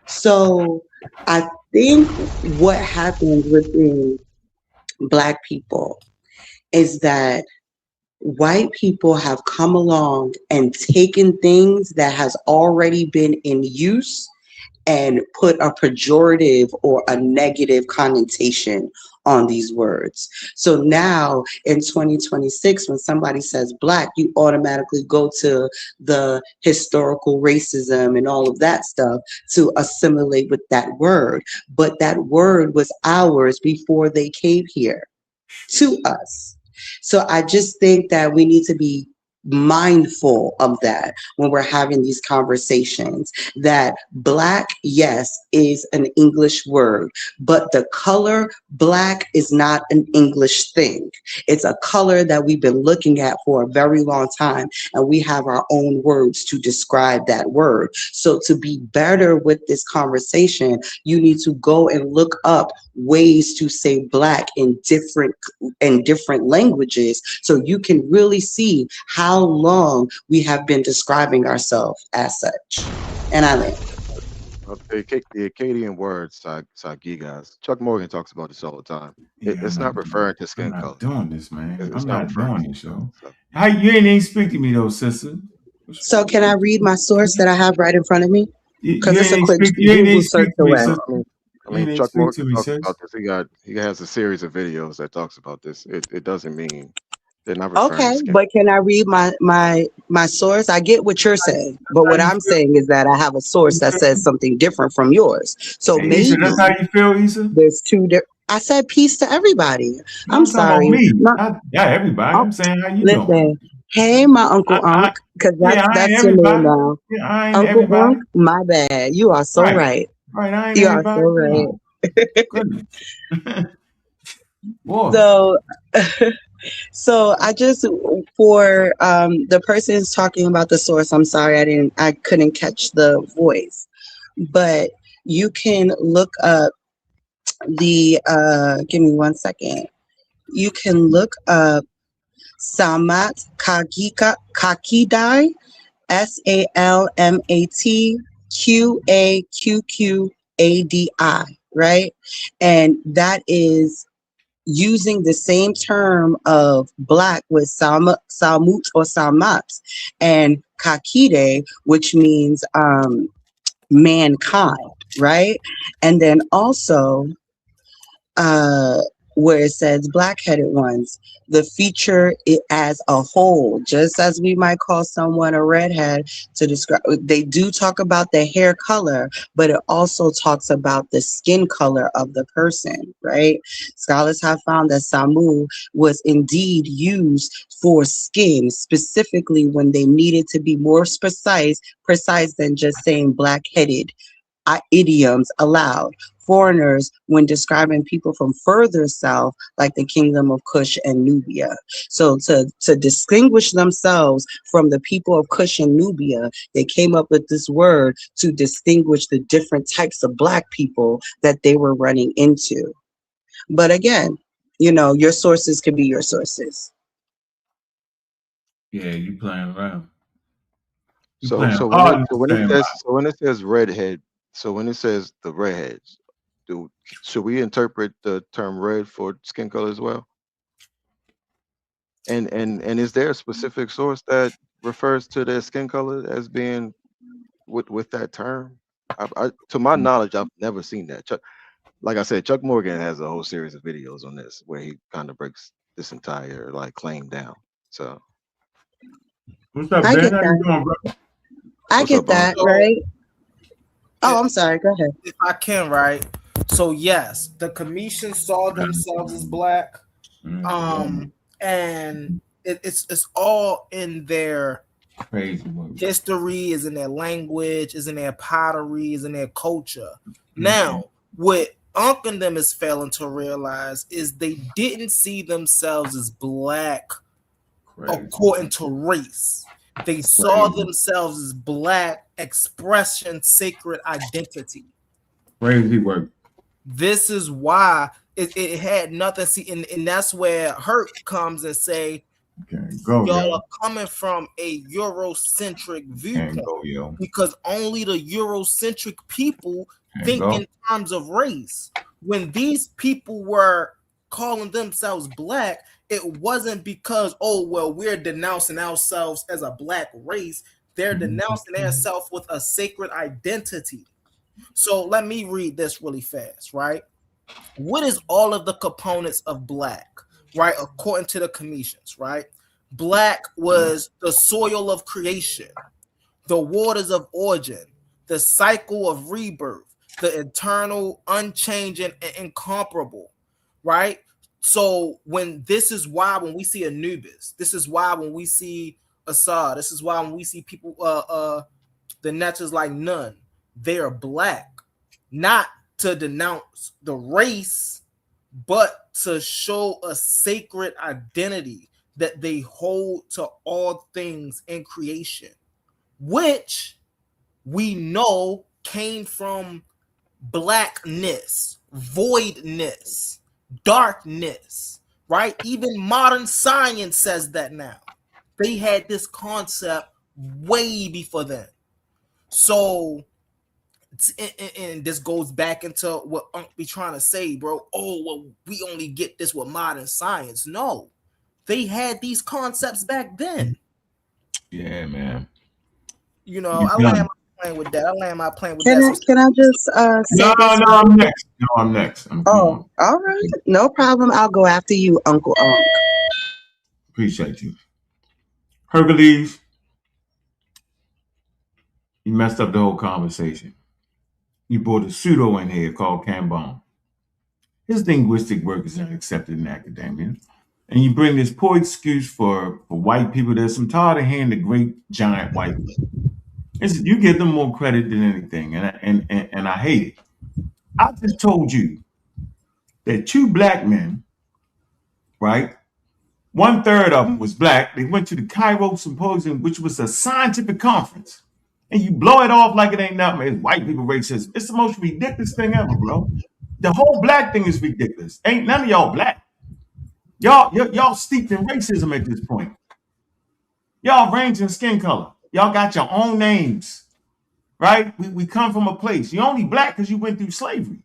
So I think what happened within Black people is that white people have come along and taken things that has already been in use and put a pejorative or a negative connotation on these words. So now in 2026, when somebody says Black, you automatically go to the historical racism and all of that stuff to assimilate with that word. But that word was ours before they came here to us. So I just think that we need to be mindful of that when we're having these conversations, that Black, yes, is an English word, but the color Black is not an English thing. It's a color that we've been looking at for a very long time, and we have our own words to describe that word. So to be better with this conversation, you need to go and look up ways to say Black in different languages, so you can really see how long we have been describing ourselves as such. And I land. The Akkadian word Sagigas. Chuck Morgan talks about this all the time. It's not referring to skin color. Doing this, man. It's I'm not not doing this, yo. How you ain't even speak to me though, sister? So can I read my source that I have right in front of me? Because it's a quick Google search away. I mean, Chuck Morgan talks about this. He has a series of videos that talks about this. It doesn't mean they're not referring to Okay, skin. but can I read my source? I get what you're saying, but what I'm saying is that I have a source that says something different from yours. So Hey, maybe Issa, that's how you feel, Issa? there's two different. I said peace to everybody. No, I'm talking about sorry. me. Not everybody. I'm saying how you doing. Listen, hey, my Uncle Ankh, because I ain't that's your name everybody. now. Yeah, I ain't Uncle everybody. Ankh, my bad. You are so right. Right, I ain't You are everybody. so right. Goodness. Boy. So I just, for the person's talking about the source, I'm sorry I couldn't catch the voice, but you can look up the give me 1 second. You can look up Samat Kakidai, SALMAT QAQQADI, right? And that is using the same term of black with salmut or salmat, and kakide, which means mankind, right? And then also where it says black-headed ones, the feature it as a whole, just as we might call someone a redhead to describe. They do talk about the hair color, but it also talks about the skin color of the person, right? Scholars have found that Samu was indeed used for skin, specifically when they needed to be more precise than just saying black-headed. Idioms allowed foreigners when describing people from further south, like the kingdom of Kush and Nubia. So to distinguish themselves from the people of Kush and Nubia, they came up with this word to distinguish the different types of black people that they were running into. But again, your sources could be your sources. Yeah, you playing around. So when it says redhead, so when it says the redheads, should we interpret the term red for skin color as well? And is there a specific source that refers to their skin color as being with that term? To my knowledge, I've never seen that. Like I said, Chuck Morgan has a whole series of videos on this where he kind of breaks this entire claim down. So what's up, Ben? How you doing, bro? I get that, right? Oh, I'm sorry. Go ahead. If I can, right? So yes, the Commission saw themselves as black, and it's all in their history, is in their language, is in their pottery, is in their culture. Now, what Ankh and them is failing to realize is they didn't see themselves as black according to race. They saw themselves as black expression, sacred identity. Crazy work. This is why it had nothing. See, and that's where Hurt comes and say, y'all are coming from a Eurocentric viewpoint because only the Eurocentric people think in terms of race. When these people were calling themselves black, it wasn't because, we're denouncing ourselves as a black race. They're denouncing themselves with a sacred identity. So let me read this really fast, right? What is all of the components of black, right? According to the Commissions, right? Black was the soil of creation, the waters of origin, the cycle of rebirth, the eternal, unchanging, and incomparable, right? So this is why when we see Anubis, this is why when we see Assad, this is why when we see people, the Netchers like Nun, they are black, not to denounce the race, but to show a sacred identity that they hold to all things in creation, which we know came from blackness, voidness, darkness, right? Even modern science says that now. They had this concept way before then. So, and this goes back into what Unc be trying to say, bro. We only get this with modern science. No, they had these concepts back then. Yeah, man. I land my plane with that. Can I just say this? I'm next. All right. No problem. I'll go after you, Uncle Unc. Appreciate you. Hercules, you messed up the whole conversation. You brought a pseudo in here called Cambon. His linguistic work is not accepted in academia. And you bring this poor excuse for white people that I'm tired of hearing the great giant white people. You give them more credit than anything, and I hate it. I just told you that two black men, right? 1/3 of them was black. They went to the Cairo Symposium, which was a scientific conference. And you blow it off like it ain't nothing. It's white people racist. It's the most ridiculous thing ever, bro. The whole black thing is ridiculous. Ain't none of y'all black. Y'all steeped in racism at this point. Y'all range in skin color. Y'all got your own names. right? We come from a place. You're only black because you went through slavery.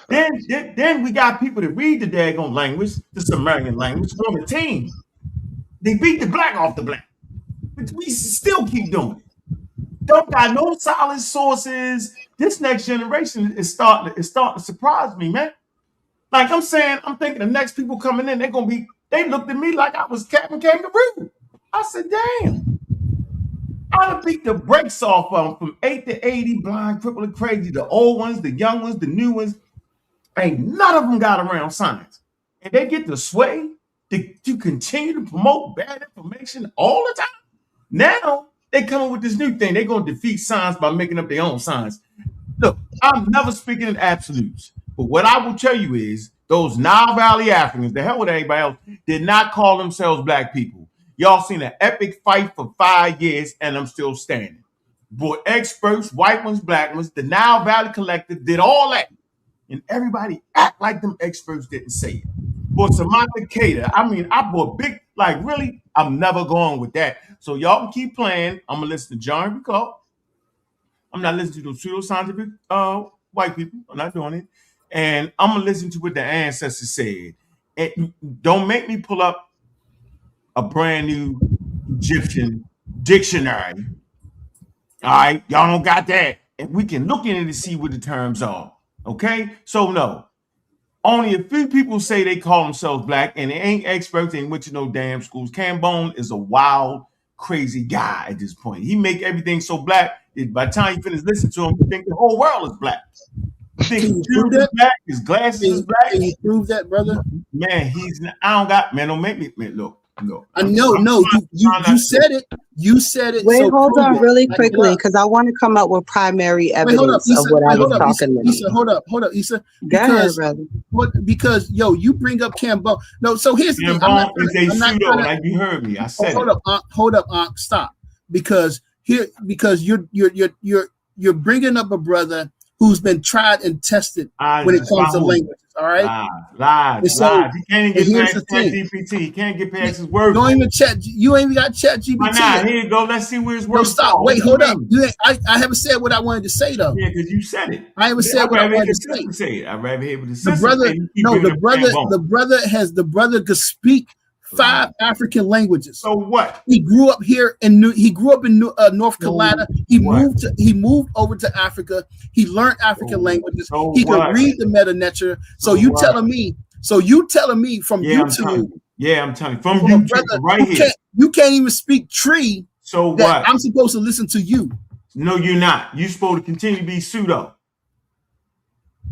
Then we got people that read the daggone language, the Sumerian language, on the team. They beat the black off the black. But we still keep doing it. Don't got no solid sources. This next generation is starting to surprise me, man. Like I'm saying, I'm thinking the next people coming in, they looked at me like I was Captain Kangaroo. I said, damn. I done beat the brakes off of them from 8 to 80, blind, crippled, and crazy. The old ones, the young ones, the new ones. Ain't none of them got around science. And they get the sway to continue to promote bad information all the time. Now they coming with this new thing. They're going to defeat science by making up their own science. Look, I'm never speaking in absolutes. But what I will tell you is those Nile Valley Africans, the hell with anybody else, did not call themselves black people. Y'all seen an epic fight for 5 years, and I'm still standing. But experts, white ones, black ones, the Nile Valley Collective did all that. And everybody act like them experts didn't say it. But Samantha Cater, I bought big, like really, I'm never going with that. So y'all can keep playing. I'm gonna listen to John B. Clark. I'm not listening to those pseudoscientific white people. I'm not doing it. And I'm gonna listen to what the ancestors said. And don't make me pull up a brand new Egyptian dictionary. All right, y'all don't got that. And we can look in it to see what the terms are. Okay, so no, only a few people say they call themselves black, and they ain't experts. They ain't went to no damn schools. Cambone is a wild, crazy guy at this point. He make everything so black that by the time you finish listening to him, you think the whole world is black. You think his shoes is black, his glasses is black. Can you prove that, brother? Man, I don't got, man, don't make me, man, look. I know, you said it. You said it. Wait, so hold on it. really quickly, because I want to come up with primary evidence of what I was talking about. Issa, hold up, Issa. Because you bring up Cambone. No, so here's the thing. I'm not gonna, like you heard me. I said hold up, stop. Because you're bringing up a brother who's been tried and tested when it comes to languages. All right, lies. He can't even get past GPT. He can't get past his words. You ain't even got chat GPT. Why not? Here you go. Let's see where his words. No, stop. Wait, hold up. I haven't said what I wanted to say though. Yeah, because you said it. I haven't said what I wanted to say. I'd rather hear what the brother could speak 5 African languages. So what? He grew up here in North Carolina. He moved over to Africa. He learned African languages. He could read the Meta Nature. So you telling me from YouTube? I'm telling you from YouTube, brother, right here. You can't even speak tree. So what? I'm supposed to listen to you. No, you're not. You're supposed to continue to be pseudo.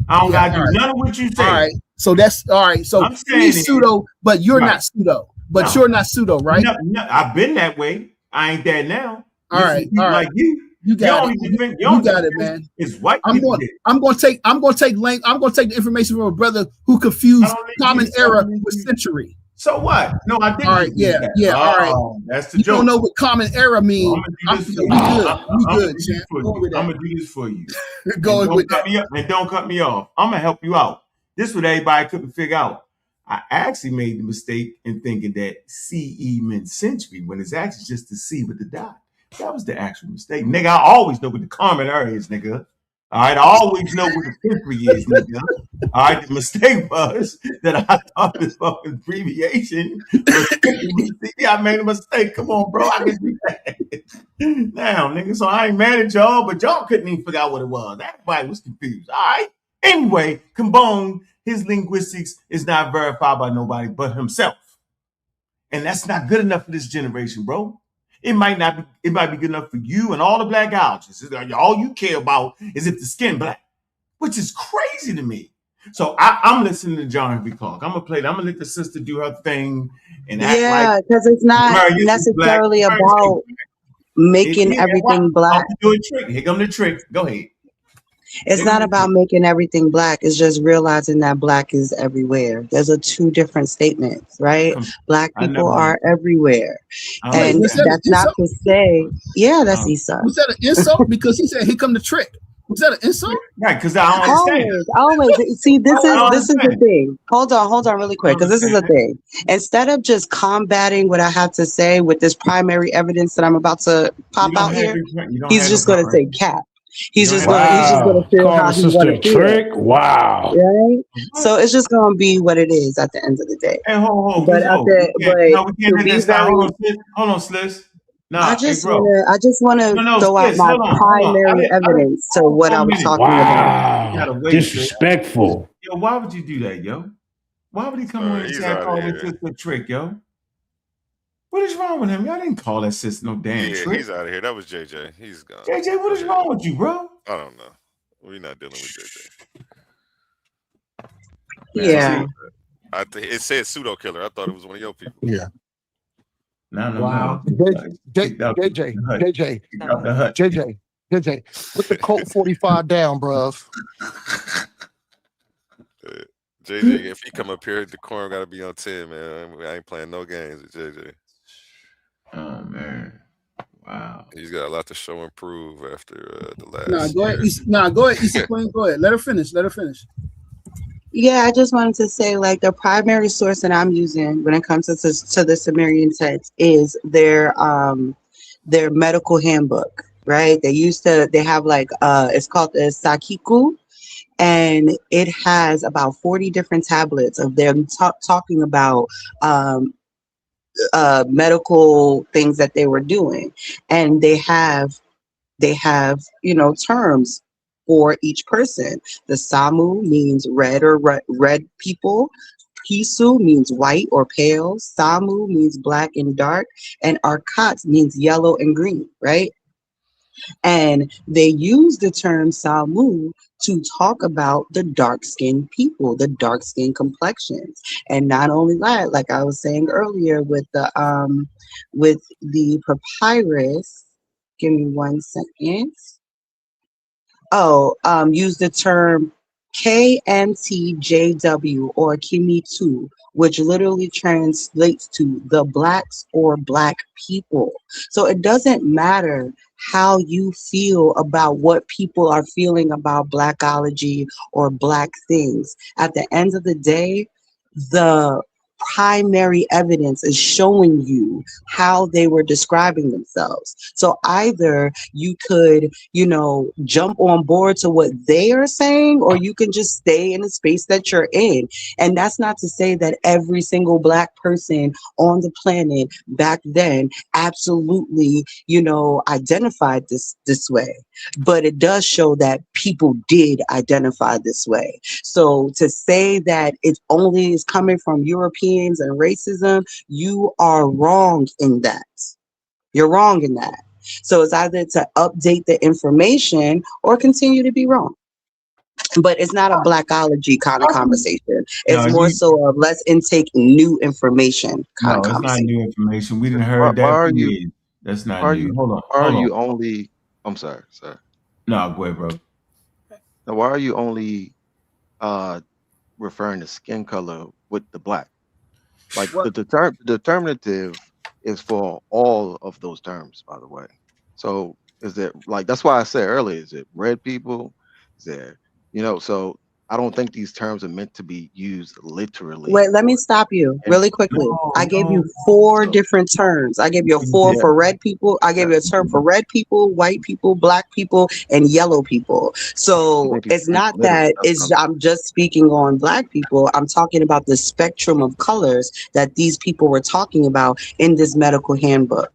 I don't gotta do none of what you say. All right. So that's all right. So he's pseudo, but you're not pseudo. But you're not pseudo, right? No, I've been that way. I ain't that now. All right. Like you got it. You got it, man. It's white. I'm going to take the information from a brother who confused common era with century. So what? No, I didn't. All right, yeah. All right. That's the joke. You don't know what common era means. I'm gonna do this for you. Going with that. And don't cut me off. I'm gonna help you out. This is what everybody couldn't figure out. I actually made the mistake in thinking that CE meant century when it's actually just the C with the dot. That was the actual mistake. Nigga, I always know what the common era is, nigga. All right, I always know what the century is, nigga. All right, the mistake was that I thought this fucking abbreviation was I made a mistake. Come on, bro, I can do that. Now, nigga, so I ain't mad at y'all, but y'all couldn't even figure out what it was. Everybody was confused. All right. Anyway, Cambone, his linguistics is not verified by nobody but himself. And that's not good enough for this generation, bro. It might be good enough for you and all the blackologists. All you care about is if the skin black, which is crazy to me. So I'm listening to John B. Clark. I'm gonna let the sister do her thing and act like because it's not necessarily about making everything black. Do a trick. Here come the trick. Go ahead. It's not about making everything black. It's just realizing that black is everywhere. There's two different statements, right? Black people are everywhere. And that's not to say, that's Issa. Was that an insult? Because he said, here come the trick. Was that an insult? Right, because I don't understand. Always. See, this is the thing. Hold on really quick, because this is the thing. Instead of just combating what I have to say with this primary evidence that I'm about to pop out here, he's just going to say cap. He's just gonna feel Call how the he want sister a to feel. trick. Wow. Right? So it's just gonna be what it is at the end of the day. Hey, hold, But we can't to let be that sound. very, Hold on, Sliss. I Nah, hey, just bro. wanna No, throw out Sliss, my hold on. primary evidence to what I was talking about. You gotta Wow. wait, Disrespectful. Yo, why would you do that, yo? Why would he come on and He's say I out of called that here. sister a trick, yo? What is wrong with him? Y'all didn't call that sister no damn Yeah, trick. he's out of here. That was JJ. He's gone. JJ, what is wrong with you, bro? I don't know. We're not dealing with JJ. Yeah. It said pseudo killer. I thought it was one of your people. Yeah. No. Wow. Kicked out the hut. JJ, put the Colt 45 down, bruv. JJ, if he come up here, the corner got to be on 10, man. I ain't playing no games with JJ. Oh, man. Wow. He's got a lot to show and prove after the last. Go ahead. Go ahead, Issa Queen. Go ahead. Let her finish. Yeah, I just wanted to say, like, the primary source that I'm using when it comes to the Sumerian text is their medical handbook, right? They have like it's called the Sakiku, and it has about 40 different tablets of them talking about medical things that they were doing, and they have terms for each person. The Samu means red or red people. Pisu means white or pale. Samu means black and dark, and Arkat means yellow and green, right? And they use the term Samu to talk about the dark-skinned people, the dark-skinned complexions. And not only that, like I was saying earlier with the papyrus, give me 1 second. Use the term KMTJW or Kimi2, which literally translates to the blacks or black people. So it doesn't matter how you feel about what people are feeling about blackology or black things. At the end of the day, the primary evidence is showing you how they were describing themselves. So either you could, jump on board to what they are saying, or you can just stay in the space that you're in. And that's not to say that every single black person on the planet back then absolutely, identified this way. But it does show that people did identify this way. So to say that it only is coming from Europeans and racism, you are wrong in that. You're wrong in that. So it's either to update the information or continue to be wrong. But it's not a blackology kind of conversation. It's more so of let's intake new information kind of conversation. It's not new information. We didn't heard that for years. That's not new. Hold on. Why are you only? I'm sorry. No, go ahead, bro. Now, why are you only referring to skin color with the black? Like the determinative is for all of those terms, by the way. So is it like that's why I said earlier, is it red people? Is there, so I don't think these terms are meant to be used literally. Wait, let me stop you really quickly. I gave you 4 different terms. I gave you a 4 for red people. I gave you a term for red people, white people, black people, and yellow people. So it's not that I'm just speaking on black people. I'm talking about the spectrum of colors that these people were talking about in this medical handbook.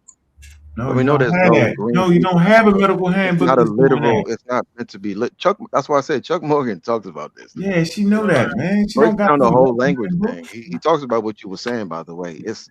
No, we know there's no green. No, you don't have a medical handbook. It's not a literal. It's not meant to be lit. Chuck. That's why I said Chuck Morgan talks about this. Yeah, she know that, man. She breaks down the whole language thing. He talks about what you were saying, by the way. It's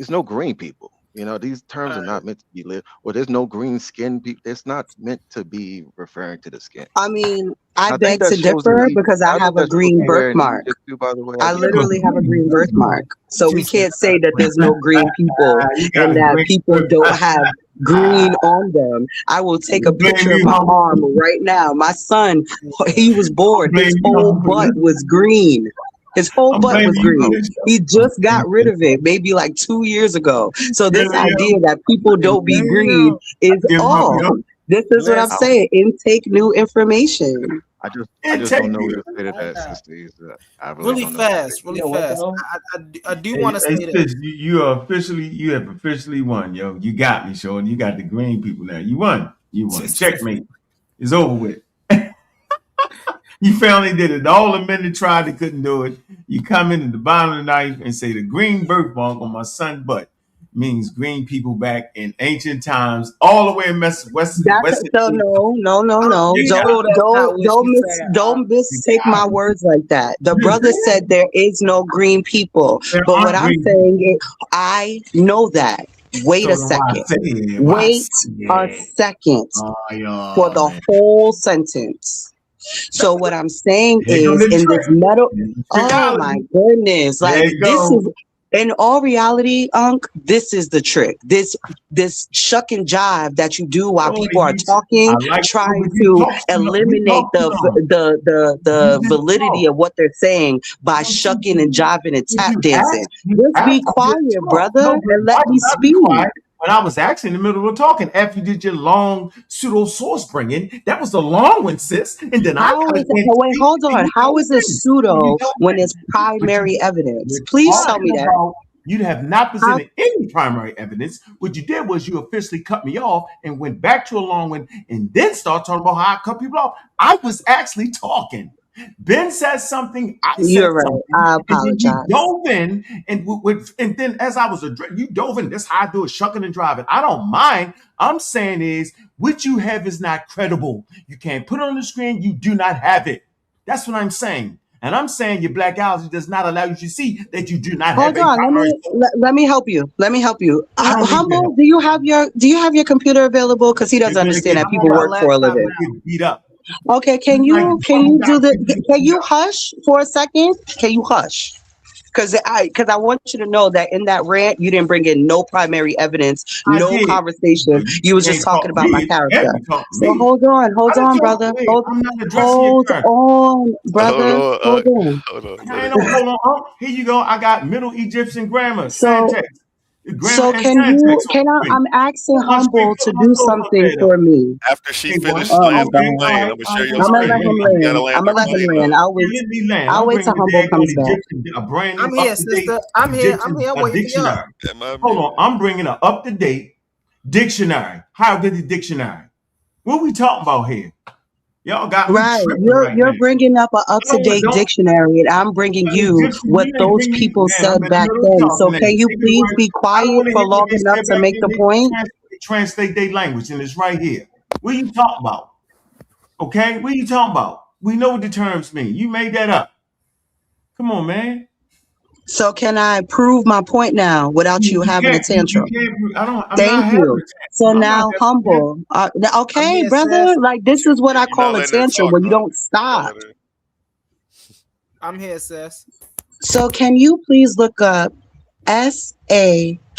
no green people. These terms are not meant to be lit. Or there's no green skin people. It's not meant to be referring to the skin. I mean, I beg to differ because I have a green birthmark. By the way, I literally have a green birthmark. So we can't say that there's no green people and that people don't have green on them. I will take a picture of my arm right now. My son, he was born. His whole butt was green. His whole butt was green. He just got rid of it maybe like 2 years ago. So this idea that people don't be green is off. This is what I'm saying. Intake new information. I just don't know what to say to that, sister. Really fast. I do want to say that you have officially won, yo. You got me, Sean. You got the green people now. You won. Checkmate. It's over with. You finally did it. All the men that tried, they couldn't do it. You come in at the bottom of the knife and say the green birthmark on my son's butt means green people back in ancient times, all the way in West. That's so no. Don't mistake my words like that. The brother said there is no green people, but what I'm saying is, I know that. Wait a second. Wait a second for the whole sentence. So what I'm saying is, in this metal, oh my goodness, like this is, in all reality, Unc, this is the trick. This shuck and jive that you do while people are talking, trying to eliminate the validity of what they're saying by shucking and jiving and tap dancing. Just be quiet, brother, and let me speak. When I was actually in the middle of talking, after you did your long pseudo source bringing, that was the long one, sis. And then wait, hold on. How is it pseudo when it's primary evidence? Please tell me that. You have not presented any primary evidence. What you did was you officially cut me off and went back to a long one and then start talking about how I cut people off. I was actually talking. Ben says something. I said You're right. something. I apologize. And then you dove in, and then as I was you dove in. That's how I do it, shucking and driving. I don't mind. I'm saying is what you have is not credible. You can't put it on the screen. You do not have it. That's what I'm saying. And I'm saying your black allergy does not allow you to see that you do not have Hold on, let me help you. Let me help you. Humble, do you have your computer available? Because he doesn't understand that people work for a living. Beat up. Okay, can you do the? Can you hush for a second? Can you hush? Because I want you to know that in that rant, you didn't bring in no primary evidence, no conversation. You was just talking about my character. So hold on, brother. Hold on, brother. Hold on. Hold on. Here you go. I got Middle Egyptian grammar, So I'm asking Humble to do something for me. After she finishes land, I'm gonna share your I'm gonna screen. let him land. I'm gonna let him land. I'll wait till Humble comes back. I'm here, sister. I'm here waiting for y'all. Hold on. I'm bringing an up-to-date dictionary. How did the dictionary? What we talking about here? Y'all got right. You're bringing up an up-to-date dictionary, and I'm bringing you what those people said back then. So can you please be quiet for long enough to make the point? Translate their language, and it's right here. What are you talking about? Okay, what are you talking about? We know what the terms mean. You made that up. Come on, man. So can I prove my point now without you having a tantrum? Thank you. So now, Humble. Okay, brother. Like this is what I call a tantrum when you don't stop. I'm here, sis. So can you please look up SAKIKKU,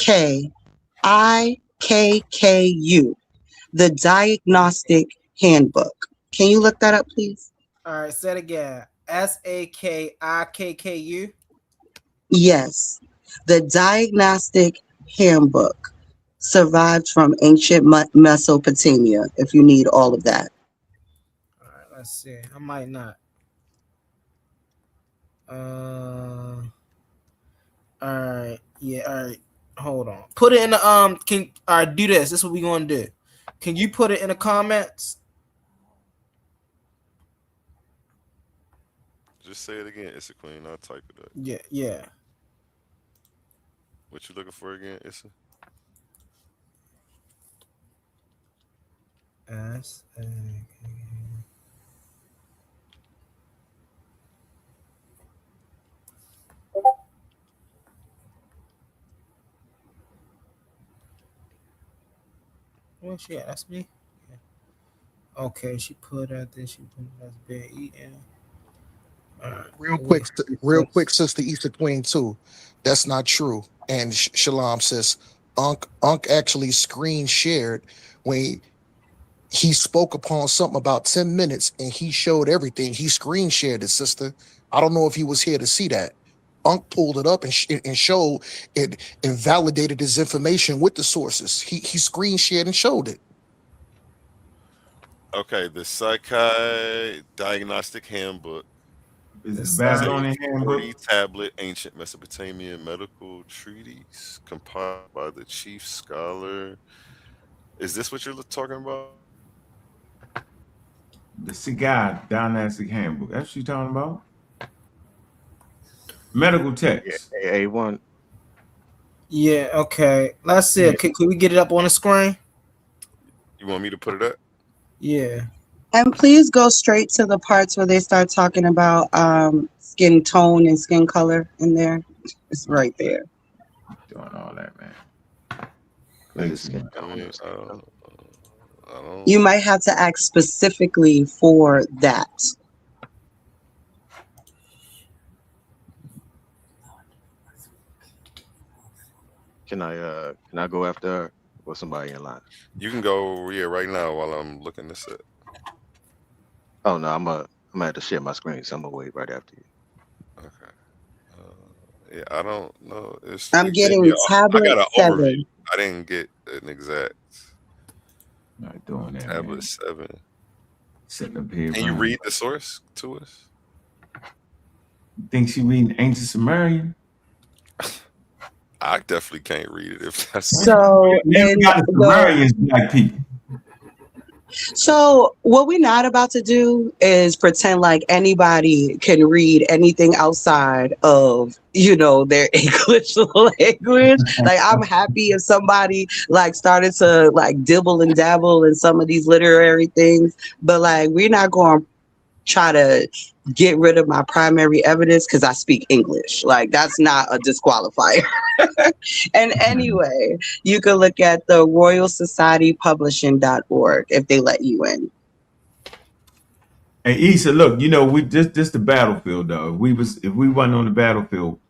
the Diagnostic Handbook? Can you look that up, please? All right, say it again. SAKIKKU. Yes, the Diagnostic Handbook survived from ancient Mesopotamia, if you need all of that. All right, let's see. I might not. All right. Yeah, all right. Hold on. Put it in the all right, do this. This is what we're gonna do. Can you put it in the comments? Just say it again. It's a queen. I'll type it up. Yeah. What you looking for again, Issa? Where's she at? That's me. Yeah. Okay, she put out there. She put that's been eating. Real quick, Sister Easter Queen too. That's not true. And Shalom says Unc actually screen shared when he spoke upon something about 10 minutes and he showed everything. He screen shared it, sister. I don't know if he was here to see that. Unc pulled it up and showed it and validated his information with the sources. He screen shared and showed it. Okay, the Sakai Diagnostic Handbook. Is the Babylonian Handbook? 40 tablet ancient Mesopotamian medical treatise compiled by the chief scholar. Is this what you're talking about? The Cigar Dynastic Handbook. That's what you talking about? Medical text. Yeah, A1. Yeah, okay. Let's see. Yeah. Can we get it up on the screen? You want me to put it up? Yeah. And please go straight to the parts where they start talking about skin tone and skin color in there. It's right there. Doing all that, man. Skin tone. You might have to ask specifically for that. Can I go after her or somebody in line? You can go right now while I'm looking this up. Oh no, I'm gonna have to share my screen, so I'm gonna wait right after you. Okay. Yeah, I don't know. I'm getting tablet I got an 7. overview. I didn't get an exact. Not doing that. Tablet Man. 7. Sitting up here. Can you read the source to us? You think she reading Ancient Sumerian? I definitely can't read it if that's So Sumerians black people. So what we're not about to do is pretend like anybody can read anything outside of, their English language. Like, I'm happy if somebody like started to like dibble and dabble in some of these literary things, but like we're not going to try to get rid of my primary evidence because I speak English. Like, that's not a disqualifier. And anyway, you can look at the royalsocietypublishing.org if they let you in. Hey, Issa, look, we just the battlefield though. If we wasn't on the battlefield,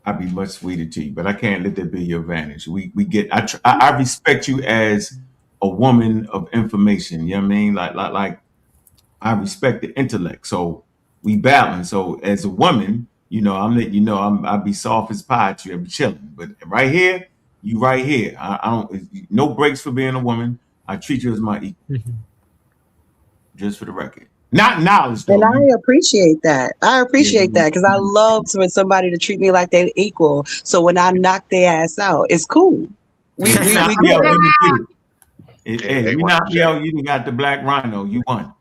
I'd be much sweeter to you, but I can't let that be your advantage. I respect you as a woman of information. You know what I mean? Like I respect the intellect. So we balance. So as a woman, I'm letting you know I'll be soft as pie to you. I'll be chilling. But right here, you right here. I don't no breaks for being a woman. I treat you as my equal. Just for the record. Not knowledge though. And I appreciate that. I appreciate that because I love for somebody to treat me like they're equal. So when I knock their ass out, it's cool. We Hey, you knocked me out, you got the black rhino. You won.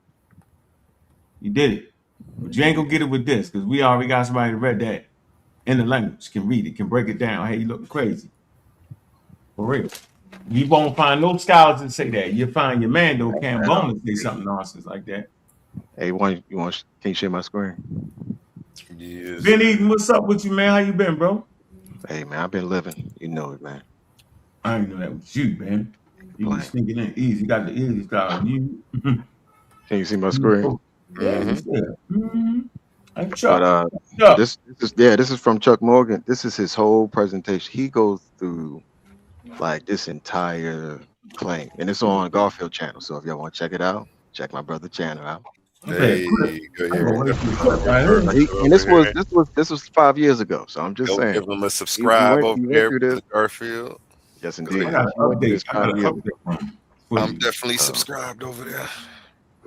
You did it. But you ain't gonna get it with this because we already got somebody that read that in the language, can read it, can break it down. Hey, you looking crazy. For real. You won't find no scholars that say that. You'll find your man though, Cambona say something nonsense like that. Hey, can you share my screen? Yes. Ben Eden, what's up with you, man? How you been, bro? Hey man, I've been living. You know it, man. I ain't know that was you, man. You be sneaking in easy. You got the easy style. You can you see my screen? Yeah. But this is from Chuck Morgan. This is his whole presentation. He goes through like this entire claim, and it's on Garfield channel. So if y'all want to check it out, check my brother channel out. Hey, and this was 5 years ago. So I'm just saying. Give him a subscribe over there to Garfield. Yes, indeed. I'm definitely subscribed over there.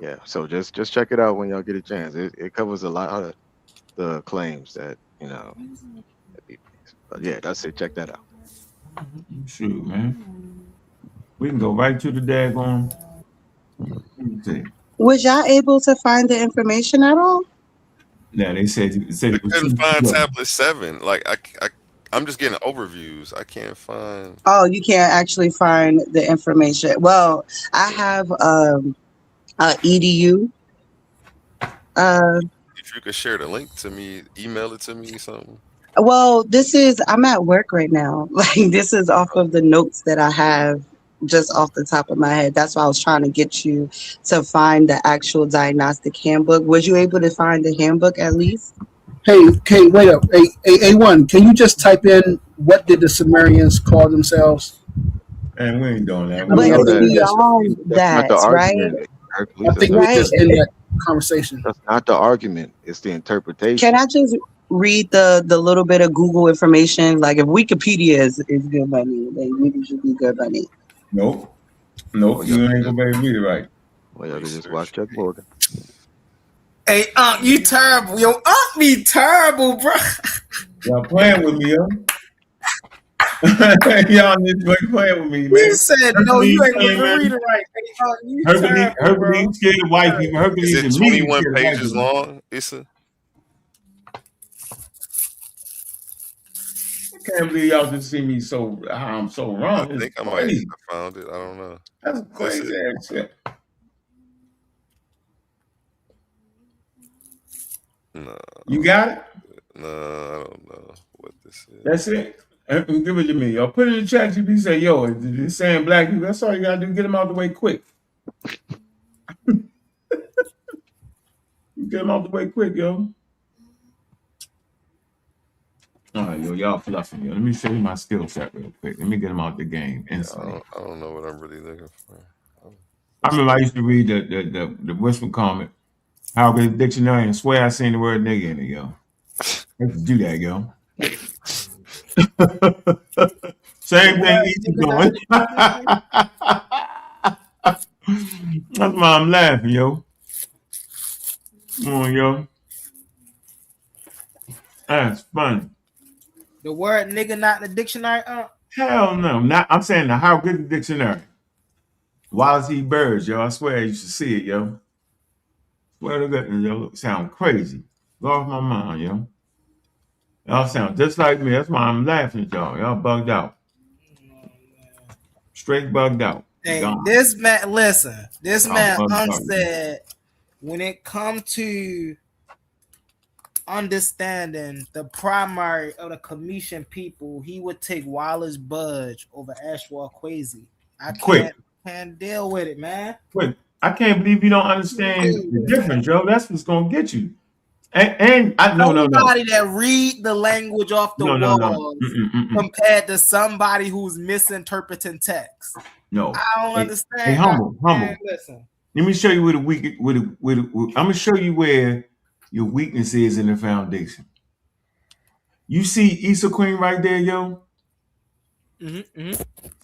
Yeah, so just check it out when y'all get a chance. It covers a lot of the claims that But yeah, that's it. Check that out. Shoot, man. We can go right to the daggone. Was y'all able to find the information at all? Yeah, they said I couldn't find tablet 7. Like I'm just getting overviews. I can't find. Oh, you can't actually find the information. Well, I have EDU. If you could share the link to me, email it to me, something. Well, I'm at work right now. Like, this is off of the notes that I have just off the top of my head. That's why I was trying to get you to find the actual diagnostic handbook. Was you able to find the handbook at least? Hey, wait up. Hey, A1, can you just type in what did the Sumerians call themselves? And we ain't doing that. But it's beyond that, right? I think we're just in that conversation. That's not the argument. It's the interpretation. Can I just read the little bit of Google information? Like, if Wikipedia is good money, then maybe should be good money. Nope, you ain't gonna be able to read it right. Well, y'all just watch Chuck Morgan. Hey, you terrible. Yo, be terrible, bro. Y'all playing with me, yo. Y'all need to play with me, man. You said no, you ain't even read it right. You Hercules scared of white people. Is Hercules it immediately 21 scared of white pages people. long, Issa? I can't believe y'all just see me so how I'm so wrong. I think I might have found it. I don't know. That's crazy ass shit. No. You got it? No, I don't know what this is. That's it. Give it to me. Y'all put it in the chat. You say, yo, it's saying black people. That's all you gotta do. Get them out the way quick. Get them out the way quick, yo. All right, yo, y'all fluffing, yo. Let me show you my skill set real quick. Let me get them out the game instantly. I don't know what I'm really looking for. I remember I used to read the Whisper comic, Harvard Dictionary, and swear I seen the word nigga in it, yo. Let's do that, yo. Same thing Ethan's doing. That's why I'm laughing, yo. Come on, yo. That's funny. The word nigga not in the dictionary? Hell no. Not, I'm saying the How Good Dictionary. Wallace E. Birds, yo. I swear you should see it, yo. Swear to goodness, yo. Sound crazy. Go off my mind, yo. Y'all sound just like me. That's why I'm laughing at y'all. Y'all bugged out. Straight bugged out. Hey, Gone. this man, listen. This man out. said when it comes to understanding the primary of the Commission people, he would take Wallace Budge over Ashwell Kwesi. I can't deal with it, man. Quick. I can't believe you don't understand the difference, yo. That's what's gonna get you. And I no. Somebody that read the language off the walls compared to somebody who's misinterpreting text. No, I don't understand. Hey, humble. Listen. Let me show you where I'm gonna show you where your weakness is in the foundation. You see Issa Queen right there, yo? She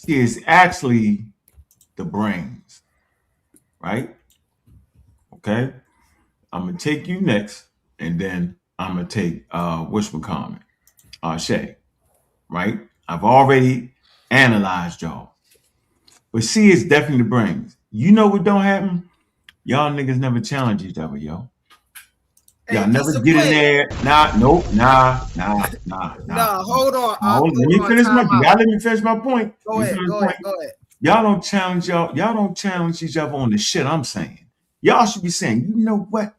is actually the brains, right? Okay. I'm gonna take you next, and then I'm gonna take Whisper Comment, Shay, right? I've already analyzed y'all. But she is definitely the brains. You know what don't happen? Y'all niggas never challenge each other, yo. Y'all never get in there. Nah, hold on. Let me finish my point. Go ahead. Y'all don't challenge y'all. Y'all don't challenge each other on the shit I'm saying. Y'all should be saying, you know what?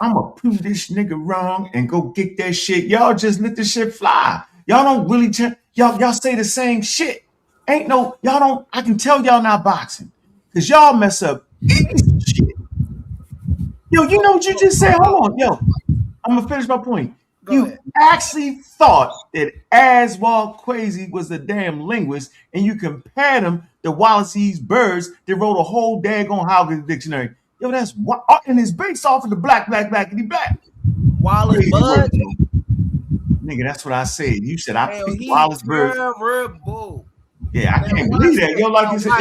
I'm gonna prove this nigga wrong and go get that shit. Y'all just let the shit fly. Y'all don't really y'all say the same shit. I can tell y'all not boxing. Cause y'all mess up shit. Yo, you know what you just said? Hold on, yo. I'm gonna finish my point. You actually thought that Ashwell Kwesi was a damn linguist, and you compared him to Wallace E. Birds that wrote a whole daggone Howard Dictionary. Yo, that's what, and it's based off of the black. Wallace Bird. Nigga, that's what I said. You said I picked Wallace Bird. Yeah, I can't believe that. Yo, like you said,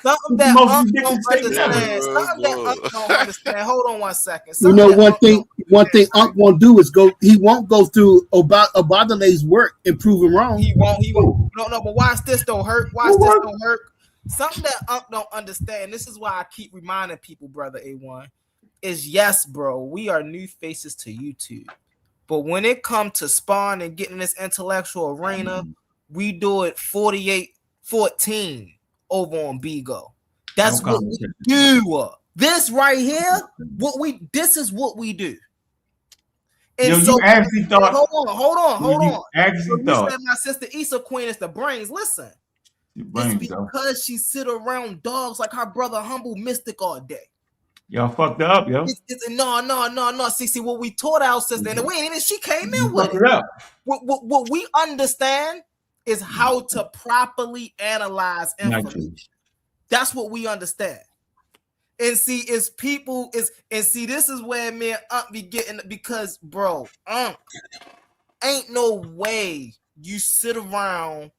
something that Unc don't understand. Hold on 1 second. You know, one thing Unc won't do is he won't go through Obadale's work and prove him wrong. He won't. No, but watch this don't hurt. Something that Unc don't understand. This is why I keep reminding people, brother A1, is yes, bro, we are new faces to YouTube. But when it comes to Spawn and getting this intellectual arena, we do it 48-14 over on Bigo. That's what we do. This right here, this is what we do. And yo, so, you actually thought. Hold on. You actually thought. You said my sister Issa Queen is the brains. Listen, it's because she sit around dogs like her brother Humble Mystic all day. Y'all fucked up, yo. No. See, what we taught our sister, and she came in with it. What we understand is how to properly analyze information. That's what we understand. And see, this is where me and Unc be getting, because, bro, Unc, ain't no way you sit around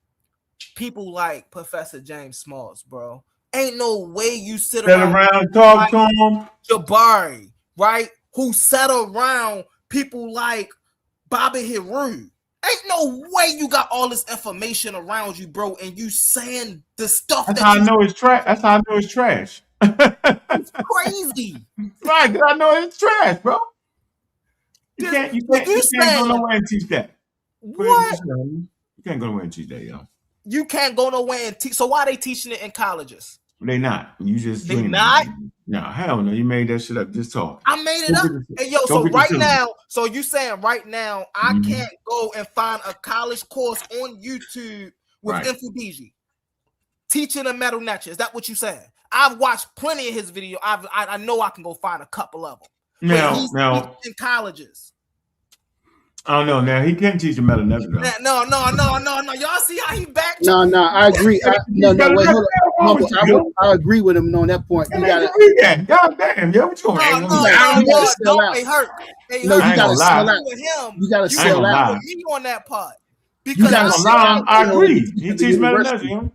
people like Professor James Smalls, bro. Ain't no way you sit around talk to him. Jabari, right? Who sat around people like Bobby Heru. Ain't no way you got all this information around you, bro, and you saying the stuff That's that how you I know it's trash. That's how I know it's trash. it's crazy. Right, I know it's trash, bro. You can't go nowhere and teach that. What? You can't go nowhere and teach that, yo. You can't go nowhere and teach. So why are they teaching it in colleges? They not. You just They dreaming. not? No, hell no. You made that shit up. Just talk. I made it up. Hey, yo, so right now, so you saying right now, I can't go and find a college course on YouTube with Infudiji teaching a metal nature. Is that what you saying? I've watched plenty of his video. I know I can go find a couple of them. Now, in colleges. I don't know. Now he can't teach a metal nature. No. Y'all see how he backed? No, I agree. Wait, hold on. I agree with him on that point. You gotta. God damn, yo, what you going? Don't they hurt? No, you gotta sell out. You gotta sell out. Me on that part. You gotta sell out. I agree. He teaches metal nature.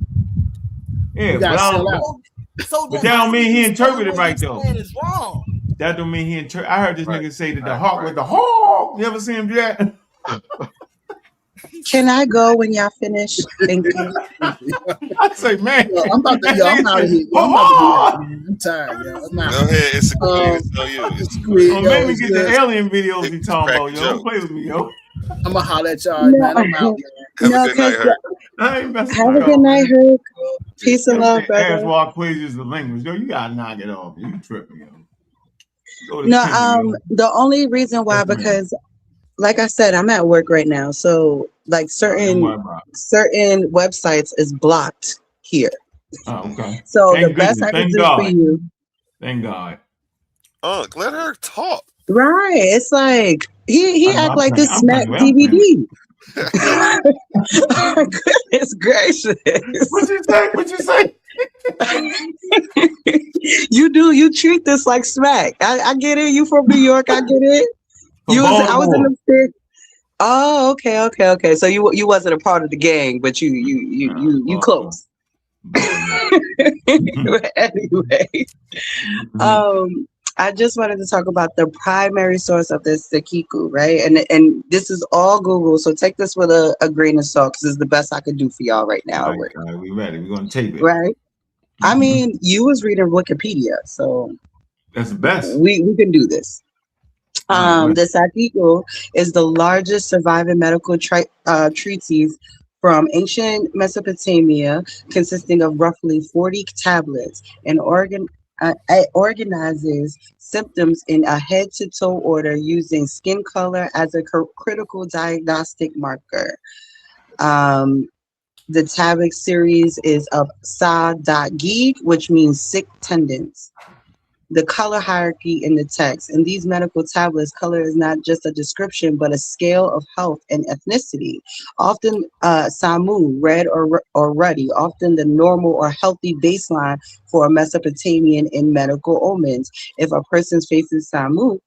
Yeah, but that don't mean he interpreted right though. Is wrong. That don't mean he interpreted. I heard this nigga say that the hawk was the hawk. You ever see him do that? Can I go when y'all finish? Thank you. I say, man, I'm out of here. I'm tired, yo. Go ahead, it's a queen. It's great. Maybe get the alien videos he talking about, yo. Don't play with me, yo. I'm gonna holler at y'all, man. I'm out, man. Have a good night, Herc. Have a good night, Herc. Peace and love, brother. Ask why quizzes the language. Yo, you gotta knock it off. You tripping, yo. No, the only reason why, because like I said, I'm at work right now, so like certain websites is blocked here. Oh, okay. So the best I can do for you. Thank God. Let her talk. Right. It's like he act like this smack DVD. Goodness gracious. What you say? You treat this like smack. I get it. You from New York, I get it. I was in the state. Oh, okay. So you wasn't a part of the gang, but you close. Anyway, I just wanted to talk about the primary source of this Sakiku, right? And this is all Google, so take this with a grain of salt because it's the best I could do for y'all right now. All right, we ready. We're gonna tape it. Right. I mean, you was reading Wikipedia, so that's the best. We can do this. The Sakiku is the largest surviving medical treatise from ancient Mesopotamia, consisting of roughly 40 tablets, and organizes symptoms in a head-to-toe order using skin color as a critical diagnostic marker. The tablet series is of Sa.Gig, which means sick tendons. The color hierarchy in the text. In these medical tablets, color is not just a description, but a scale of health and ethnicity. Often Samu, red or ruddy, often the normal or healthy baseline for a Mesopotamian in medical omens. If a person's faces Samu,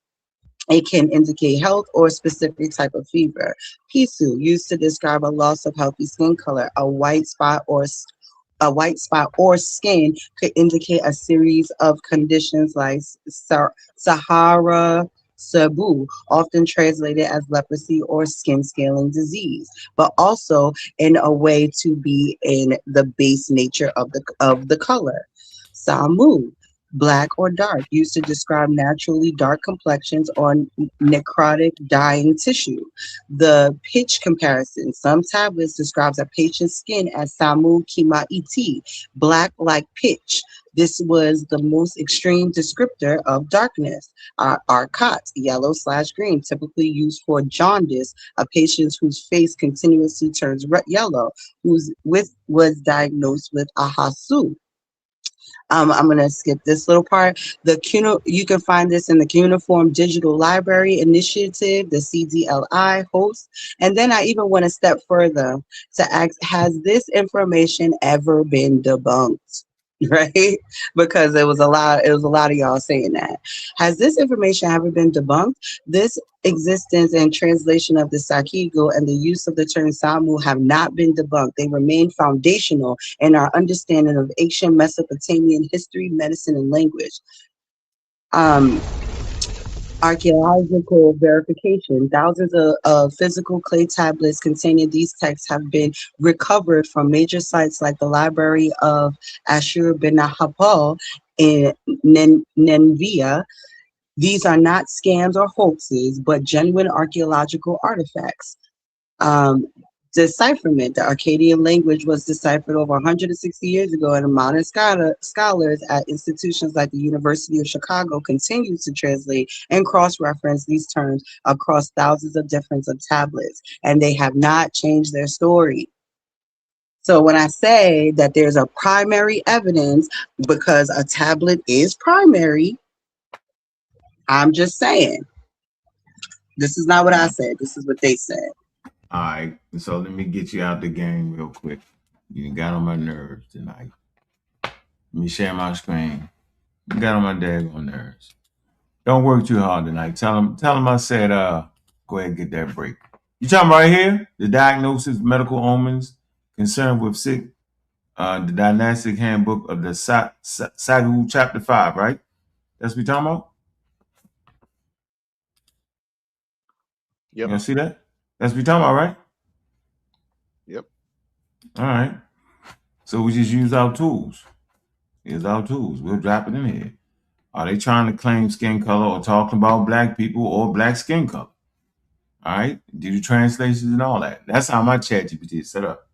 it can indicate health or a specific type of fever. Pisu, used to describe a loss of healthy skin color. A white spot or skin could indicate a series of conditions like Sahara Sabu, often translated as leprosy or skin scaling disease, but also in a way to be in the base nature of the color. Samu, black or dark, used to describe naturally dark complexions or necrotic dying tissue. The pitch comparison. Some tablets describes a patient's skin as Samu Kima Iti, black like pitch. This was the most extreme descriptor of darkness. Arkat, yellow/green, typically used for jaundice, a patient whose face continuously turns yellow, was diagnosed with Ahasu. I'm going to skip this little part. You can find this in the Cuneiform Digital Library Initiative, the CDLI host. And then I even went a step further to ask, has this information ever been debunked? Right? Because it was a lot of y'all saying that. Has this information ever been debunked? This existence and translation of the Sakiku and the use of the term Samu have not been debunked. They remain foundational in our understanding of ancient Mesopotamian history, medicine, and language. Archaeological verification. Thousands of physical clay tablets containing these texts have been recovered from major sites like the Library of Ashur-bin-Nahapal in Nineveh. These are not scams or hoaxes, but genuine archaeological artifacts. Decipherment. The Akkadian language was deciphered over 160 years ago, and modern scholars at institutions like the University of Chicago continue to translate and cross-reference these terms across thousands of different tablets, and they have not changed their story. So when I say that there's a primary evidence because a tablet is primary, I'm just saying. This is not what I said. This is what they said. All right, so let me get you out the game real quick. You got on my nerves tonight. Let me share my screen. You got on my daggone nerves. Don't work too hard tonight. Tell them I said, go ahead and get that break. You talking right here? The diagnosis, medical omens, concerned with sick, the dynastic handbook of the Sagu chapter 5, right? That's what we talking about? Yep. You see that? That's what we talking about, right? Yep. All right. So we just use our tools. Here's our tools. We'll drop it in here. Are they trying to claim skin color or talking about black people or black skin color? All right. Do the translations and all that. That's how my ChatGPT is set up.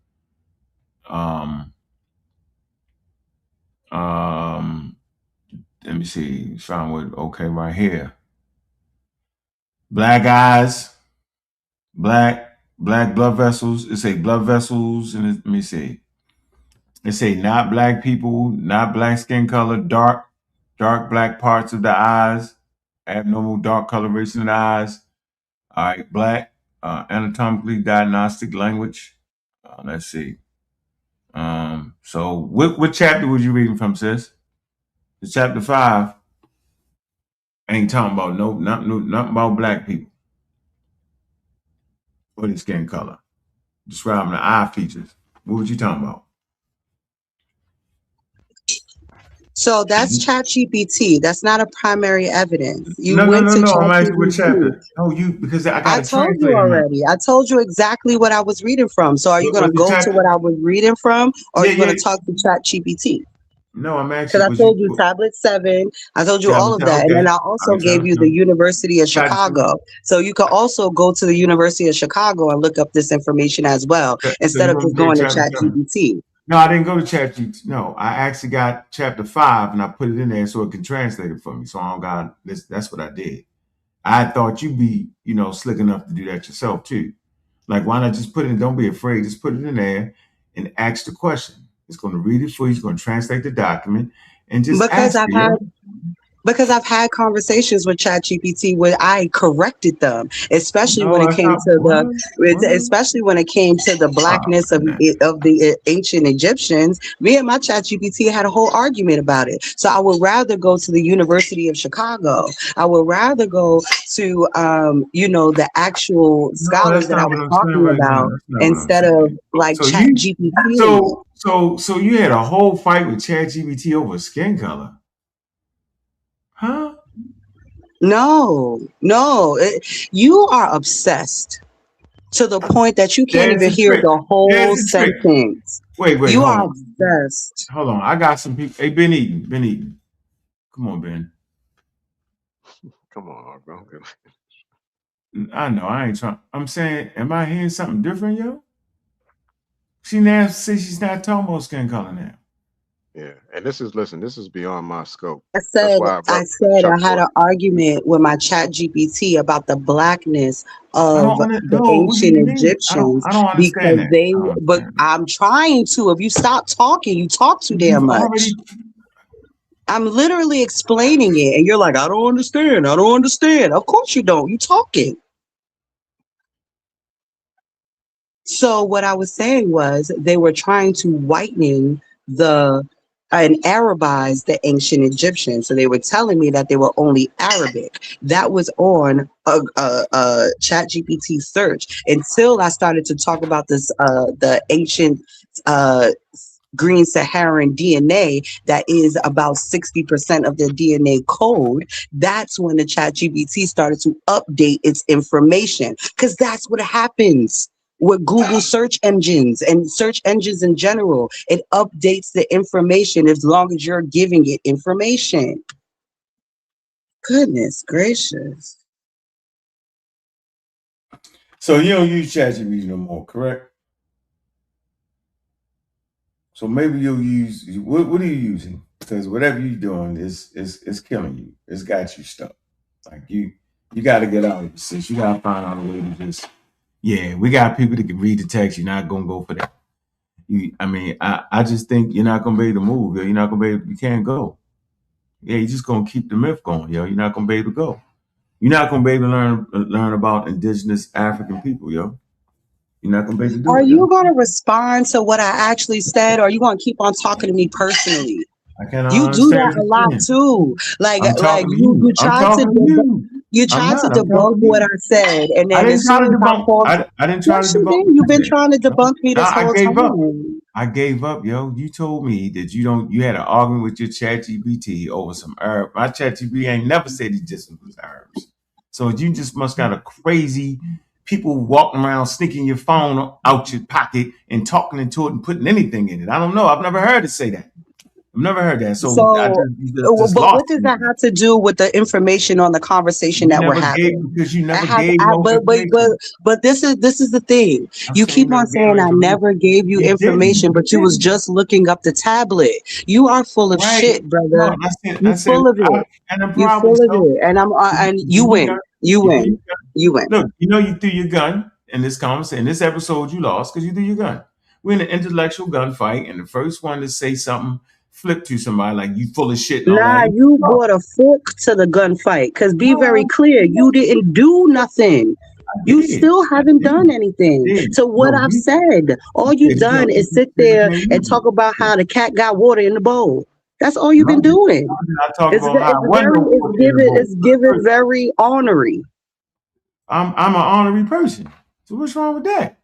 Let me see. Sean Wood. Okay, right here. Black eyes, black blood vessels. It say blood vessels, and let me see. It say not black people, not black skin color, dark black parts of the eyes, abnormal dark coloration of the eyes. All right, black, anatomically diagnostic language. Let's see. So what chapter was you reading from, sis? The chapter 5 ain't talking about nothing about black people or the skin color. Describing the eye features. What was you talking about? So that's ChatGPT. That's not a primary evidence. You No. went to I'm asking what ChatGPT. chapter. No, because I got I told you already. I told you exactly what I was reading from. So are you going to go to what I was reading from, or are you going to talk to ChatGPT? No, I'm Because actually. I told you tablet 7. I told you all of that. And then I also gave you the University of Chicago. So you could also go to the University of Chicago and look up this information as well, instead of just going to ChatGPT. No, I didn't go to ChatGPT. No, I actually got chapter 5 and I put it in there so it can translate it for me. So I don't got this. That's what I did. I thought you'd be, slick enough to do that yourself too. Like, why not just put it in? Don't be afraid. Just put it in there and ask the question. It's going to read it for you. It's going to translate the document and just ask you. Because I've had conversations with ChatGPT where I corrected them, especially when it came to the blackness of the ancient Egyptians. Me and my ChatGPT had a whole argument about it. So I would rather go to the University of Chicago. I would rather go to the actual scholars that I was talking about instead of like ChatGPT. So you had a whole fight with ChatGPT over skin color. Huh? No. You are obsessed to the point that you can't even hear the whole sentence. Wait, you are obsessed. Hold on. I got some people. Hey, Ben Eaton. Come on, Ben. Come on, bro. I know. I ain't trying. I'm saying, am I hearing something different, yo? She now says she's not talking about skin color now. Yeah, and this is beyond my scope. I said I had an argument with my ChatGPT about the blackness of the ancient Egyptians because but I'm trying to. If you stop talking, you talk too damn much. I'm literally explaining it, and you're like, I don't understand. Of course you don't. You talking. So what I was saying was they were trying to whiten and Arabize the ancient Egyptians. So they were telling me that they were only Arabic. That was on a ChatGPT search until I started to talk about this the ancient green Saharan DNA that is about 60% of their DNA code, that's when the ChatGPT started to update its information, because that's what happens with Google search engines and search engines in general. It updates the information as long as you're giving it information. Goodness gracious. So you don't use ChatGPT no more, correct? So maybe you'll use, what are you using? Because whatever you're doing is killing you. It's got you stuck. Like you got to get out of it. Since you got to find out a way to just, we got people that can read the text. You're not gonna go for that. I just think you're not gonna be able to move. You're not gonna be able, you can't go. Yeah, you're just gonna keep the myth going, yo. You're not gonna be able to go. You're not gonna be able to learn about indigenous African people, yo. You're not gonna be able to do Are it. you going to respond to what I actually said, or are you going to keep on talking to me personally? I cannot You do understand that a lot too. I'm talking to You you. I'm tried to talking to you. you I'm tried to not. I'm talking debunk to what you. I said, and I then didn't as try soon to as I debunk. called, I didn't try to yes, you debunk did. what You've you been said. trying to debunk me No, this I whole gave up. time. I gave up, yo. You told me that you had an argument with your ChatGPT over some herb. My ChatGPT ain't never said he just was herbs. So you just must got a crazy people walking around sneaking your phone out your pocket and talking into it and putting anything in it. I don't know. I've never heard it say that. I've never heard that. So you just But lost what does me. that have to do with the information on the conversation that we're having? Because you never gave no But information. this is the thing. I'm You saying keep you on never gave no saying I information. never gave you You didn't. information, but you was just looking up the tablet. You are full of Right. shit, No, brother. I You said, full of it. and the You problem full of so it. And and you you win. You win. You win. Look, you threw your gun in this conversation. In this episode, you lost because you threw your gun. We're in an intellectual gunfight, and the first one to say something flip to somebody like you full of shit and all Nah, that. you brought a fork to the gunfight. Cause be very clear, you didn't do nothing. You still haven't done anything. So what No, I've you said, all said you've done is sit there and talk about how the cat got water in the bowl. That's all you've been doing. I talk about how I wasn't no It's given very ornery. I'm an honorary person. So what's wrong with that?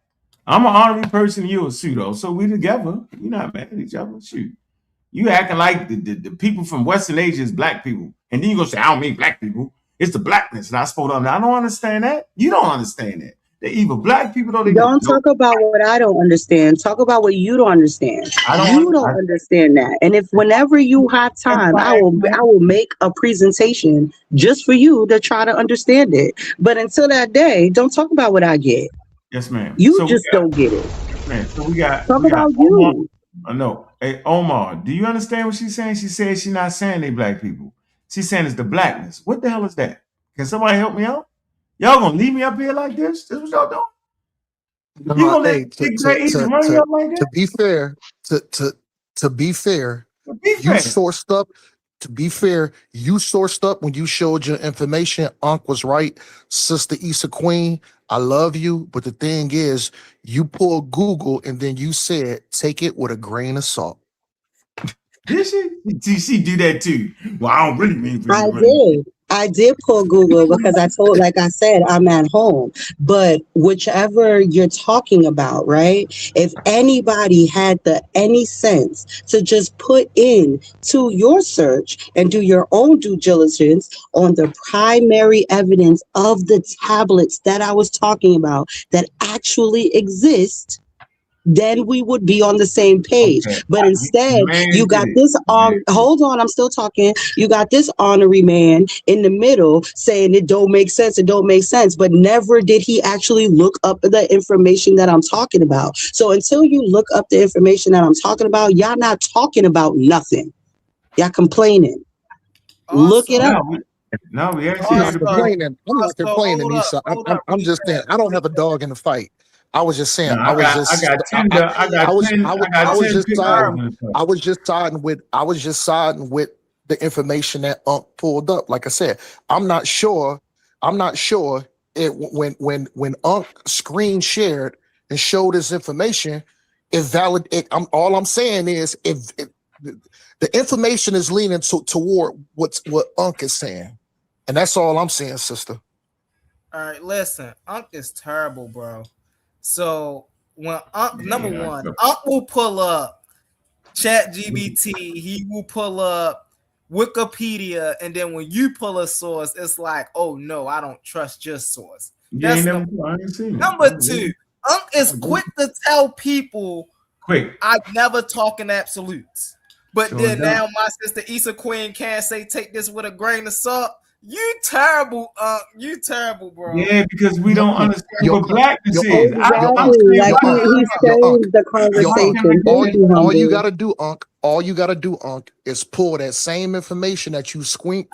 I'm an honorary person, you're a pseudo. So we together. You're not mad at each other. Shoot. You acting like the people from Western Asia is black people. And then you gonna say, I don't mean black people. It's the blackness that I spoke on. I don't understand that. You don't understand that. They're either black people or they Don't talk about what I don't understand. Talk about what you don't understand. You don't understand that. And if whenever you have time, I will make a presentation just for you to try to understand it. But until that day, don't talk about what I get. Yes, ma'am. You So just don't get it. yes, ma'am. So we got Talk about Omar. you. No. Hey, Omar, do you understand what she's saying? She said she's not saying they black people. She's saying it's the blackness. What the hell is that? Can somebody help me out? Y'all gonna leave me up here like this? This is what y'all doing? You gonna let Egypt run you up like that? To be fair, to be fair, you sourced up. To be fair, you sourced up when you showed your information. Ankh was right, Sister Issa Queen. I love you, but the thing is, you pulled Google and then you said, "Take it with a grain of salt." Did she? Did she do that too? Well, I don't really mean for I you to did. I did pull Google because like I said, I'm at home. But whichever you're talking about, right? If anybody had any sense to just put in to your search and do your own due diligence on the primary evidence of the tablets that I was talking about that actually exist, then we would be on the same page. Okay. But instead, you got this hold on, I'm still talking. You got this honorary man in the middle saying it don't make sense, but never did he actually look up the information that I'm talking about. So until you look up the information that I'm talking about, y'all not talking about nothing. Y'all complaining. Look it up. No, we I'm actually not complaining. I'm not complaining, Issa. I'm just saying I don't have a dog in the fight. I was just saying. No, I was just siding with the information that Ankh pulled up. Like I said, I'm not sure when Ankh screen shared and showed this information, all I'm saying is if the information is leaning toward what Ankh is saying, and that's all I'm saying, sister. All right, listen, Ankh is terrible, bro. So when Ankh, number one, Ankh will pull up ChatGPT, he will pull up Wikipedia, and then when you pull a source, it's like, oh no, I don't trust your source. That's I ain't seen number two. Unc is quick to tell people, I never talk in absolutes. But then now my sister Issa Queen can't say take this with a grain of salt. You terrible, you terrible, bro. Yeah, because we don't understand what blackness is. Exactly. Like he changed the conversation. All you gotta do, Unc, is pull that same information that you screen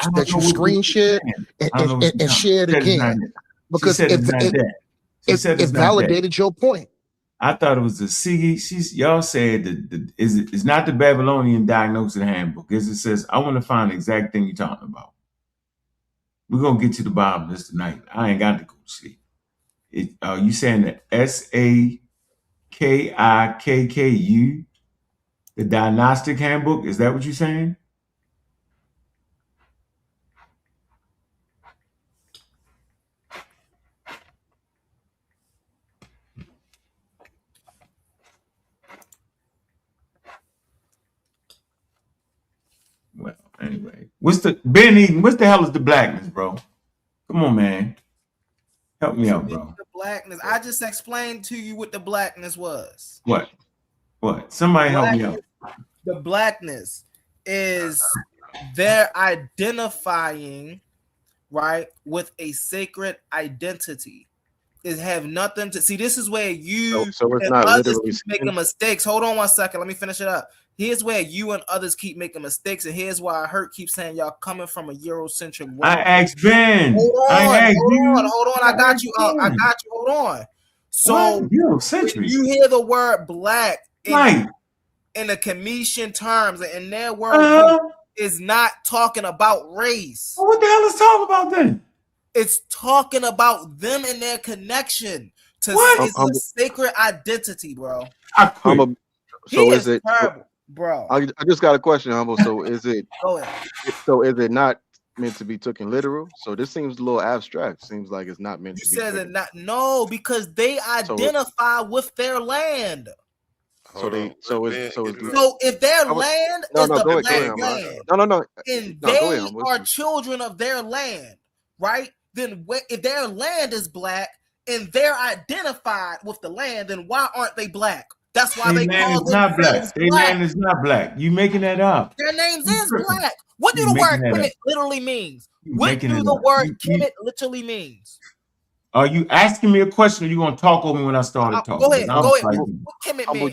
shared and share it again. Because it validated your point. I thought it was the y'all said that it's not the Babylonian Diagnosis Handbook. As it says, I want to find the exact thing you're talking about. We're gonna get to the bottom of this tonight. I ain't got to go to sleep. You saying the SAKIKKU, the Diagnostic Handbook? Is that what you're saying? Well, anyway, what's the hell is the blackness, bro? Come on, man. Help me out, bro. The blackness. I just explained to you what the blackness was. What? Somebody help me out. The blackness is they're identifying, right, with a sacred identity. It have nothing to see. This is where you so it's and not others literally keep making mistakes. Hold on 1 second. Let me finish it up. Here's where you and others keep making mistakes, and here's why I heard keep saying y'all coming from a Eurocentric world. I asked Ben. Hold on. I got you. Hold on. So when you hear the word black in the Commission terms, and in their world is not talking about race. Well, what the hell is talking about then? It's talking about them and their connection to a sacred identity, bro. So is it, terrible, bro? I just got a question, Humble. So is it? Is it not meant to be taken literal? So this seems a little abstract. Seems like it's not meant to be. Says it not? No, because they identify with their land. So if their land is the black land, and they are children of their land, right? Then if their land is black and they're identified with the land, then why aren't they black? That's why they call them black. Their land is not black. You making that up? Their names is black. What do the word Kemet literally means? What do the word Kemet literally means? Are you asking me a question, or you gonna talk over me when I started talking? Go ahead. What Kemet means?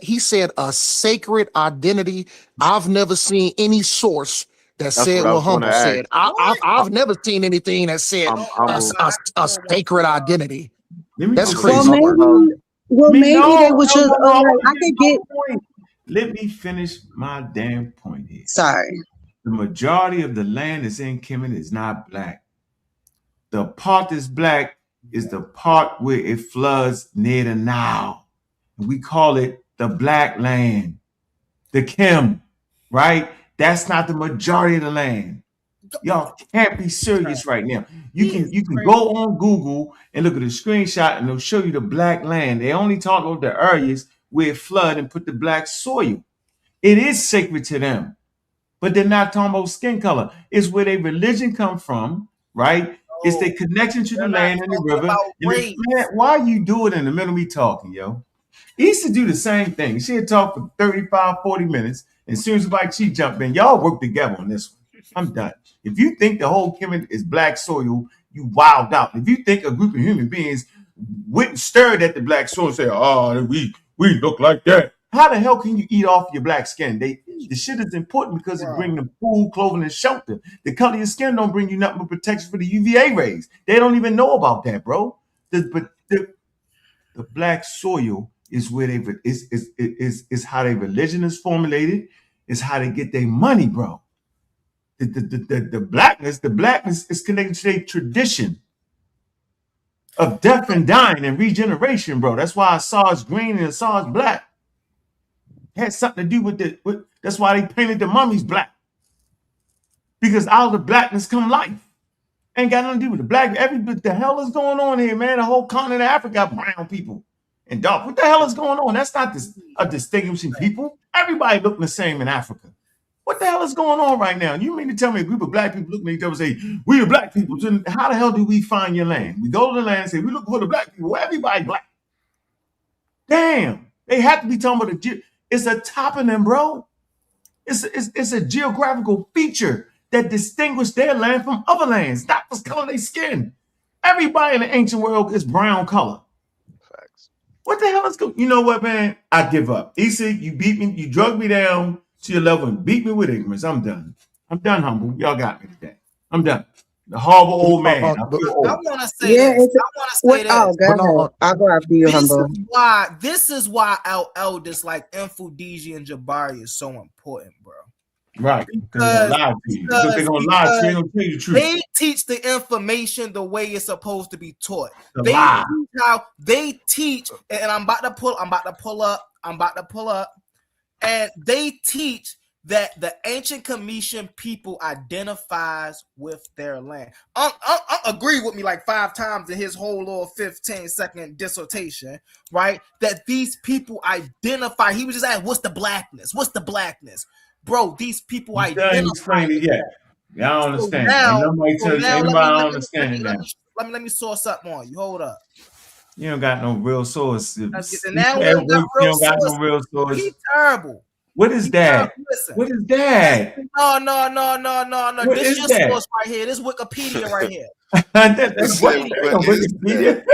He said a sacred identity. I've never seen any source that said what Humble said. I've never seen anything that said a sacred identity. That's crazy. Maybe they was just I could get. Let me finish my damn point here. Sorry. The majority of the land that's in Kemet is not black. The part that's black is the part where it floods near the Nile. We call it the black land, the Kim, right? That's not the majority of the land. Y'all can't be serious right now. You can go on Google and look at a screenshot, and it'll show you the black land. They only talk about the areas where it flood and put the black soil. It is sacred to them. But they're not talking about skin color. It's where their religion come from, right? It's their connection to the land and the river. Man, why you do it in the middle of me talking, yo? He used to do the same thing. She'd talk for 35, 40 minutes. And as soon as she jumped in, y'all work together on this one. I'm done. If you think the whole Kemet is black soil, you wild out. If you think a group of human beings went and stared at the black soil and say, oh, we look like that. How the hell can you eat off your black skin? The shit is important because it brings them food, clothing, and shelter. The color of your skin don't bring you nothing but protection for the UVA rays. They don't even know about that, bro. The black soil is where is how their religion is formulated. Is how they get their money, bro. The blackness is connected to their tradition of death and dying and regeneration, bro. That's why Assad's green and Assad's black. It had something to do with that's why they painted the mummies black. Because out of the blackness come life. Ain't got nothing to do with the black. What the hell is going on here, man? The whole continent of Africa got brown people. and dark. What the hell is going on? That's not a distinguishing people. Everybody looking the same in Africa. What the hell is going on right now? You mean to tell me a group of black people look at each other and say, we the black people? How the hell do we find your land? We go to the land and say, we look for the black people. Well, everybody black. Damn. They have to be talking about it's a toponym, bro. It's a geographical feature that distinguishes their land from other lands, not the color of their skin. Everybody in the ancient world is brown color. Facts. What the hell is going? You know what, man? I give up. Issa, you beat me. You drug me down to your level and beat me with ignorance. I'm done. I'm done, humble. Y'all got me today. I'm done. The horrible old man. I want to say this. I want to say this. Oh, go ahead. I'll go after you, humble. This is why our elders like Infudiji and Jabari is so important, bro. Right. Because they're going to lie to you. They're going to tell you the truth. They teach the information the way it's supposed to be taught. They teach, and I'm about to pull up, and they teach that the ancient Comitian people identifies with their land. Agree with me like 5 times in his whole little 15-second dissertation, right? That these people identify. He was just asking, what's the blackness? What's the blackness? Bro, these people identify. Yeah, I don't understand. Let me source something on you. Hold up. You don't got no real source. You don't got no real source. He's terrible. What is that? What is that? No. What this is your source right here. This Wikipedia right here. That's Wikipedia.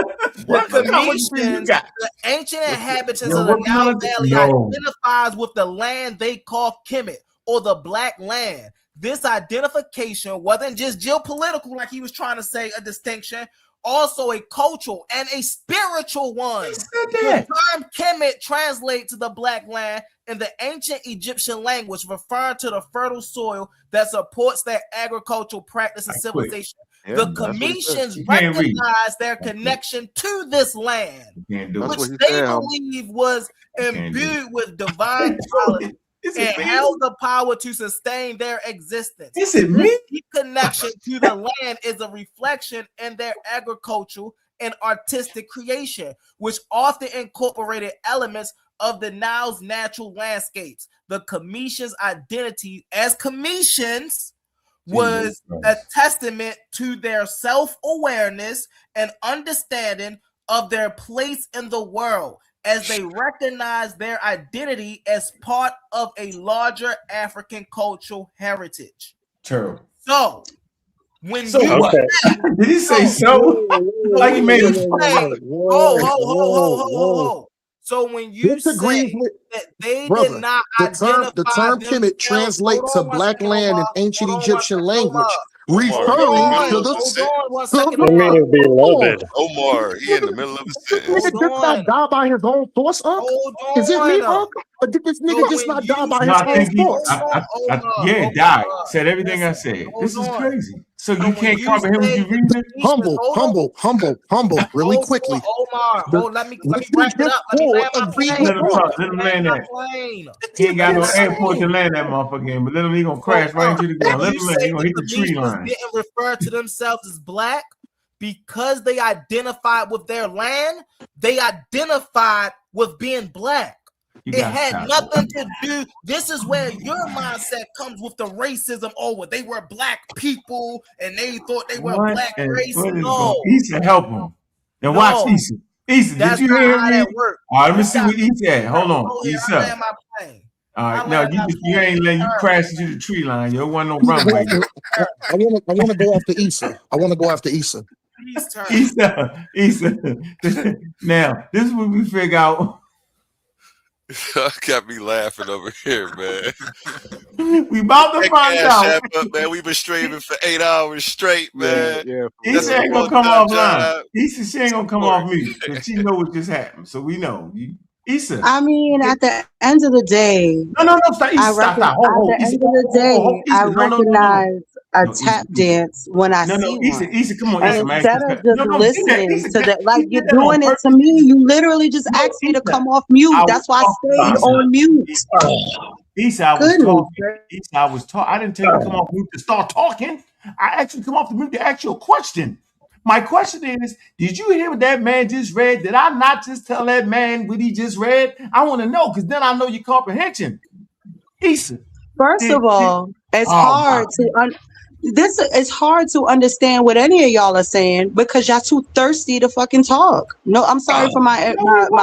The ancient inhabitants of the Nile Valley identifies with the land they call Kemet, or the Black Land. This identification wasn't just geopolitical, like he was trying to say, a distinction, also a cultural and a spiritual one. The term Kemet translates to the Black Land in the ancient Egyptian language, referring to the fertile soil that supports their agricultural practice and civilization. The Cometians recognize their connection to this land, which they believe was imbued with divine quality and held the power to sustain their existence. Is it me? The connection to the land is a reflection in their agricultural and artistic creation, which often incorporated elements of the Nile's natural landscapes. The Cometians' identity as Cometians was a testament to their self-awareness and understanding of their place in the world, as they recognize their identity as part of a larger African cultural heritage. True. So, when so you what? Did he say so? Like he made it. So when you say that they did not identify the term Kemet translates to Black Land in ancient Egyptian language, referring to the Omar, he in the middle of a sentence. Nigga did not die by his own force, Unc? Is it me, Unc? Or did this nigga just not die by his own force? Yeah, died. Said everything I said. This is crazy. So you can't comprehend what you read it? Humble, really quickly. Omar, let me wrap it up. Let him land that. He ain't got no airport to land that motherfucker in, but let him, he gonna crash right into the ground. Let him land. He gonna hit the tree line. Didn't refer to themselves as black because they identified with their land. They identified with being black. It had nothing to do. This is where your mindset comes with the racism. Oh, well, they were black people and they thought they were black race. No, Issa, help him. Now watch Issa. Issa, did you hear me? All right, let me see what Issa had. Hold on, Issa. All right, no, you ain't letting you crash into the tree line. You don't want no runway. I want to go after Issa. Issa. Now, this is what we figure out. Got me laughing over here, man. We about to find out. Up, man. We've been streaming for 8 hours straight, man. Issa ain't gonna come offline. Issa, she ain't gonna come off mute because she know what just happened. So we know. Issa. I mean, at the end of the day, No, stop. Stop. At the end of the day, I recognize a tap dance when I see one. Issa, come on, and instead of just listening to that, like you're doing it to me, you literally just asked me to come off mute. That's why I stayed on mute. Issa, I was talking. I didn't tell you to come off mute to start talking. I actually come off the mute to ask you a question. My question is, did you hear what that man just read? Did I not just tell that man what he just read? I want to know, because then I know your comprehension. Issa. First of all, it's hard to it's hard to understand what any of y'all are saying because y'all too thirsty to fucking talk. No, I'm sorry for my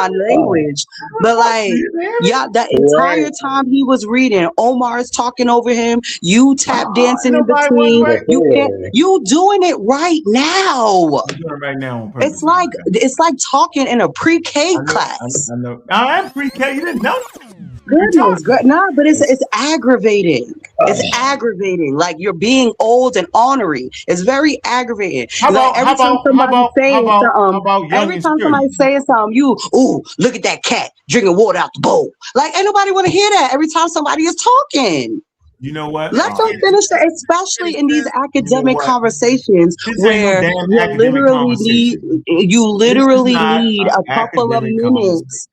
language, but like, yeah, the entire time he was reading, Omar is talking over him. You tap dancing in between. You doing it right now. I'm doing it right now on purpose. It's like talking in a pre-K class. I know. I am pre-K. You didn't know. Goodness, no, but it's aggravating. It's aggravating. Like you're being old and ornery. It's very aggravating. Every time somebody's saying something, you look at that cat drinking water out the bowl. Like ain't nobody want to hear that every time somebody is talking. You know what? Let them finish that, especially in these academic conversations where you literally need a couple of minutes.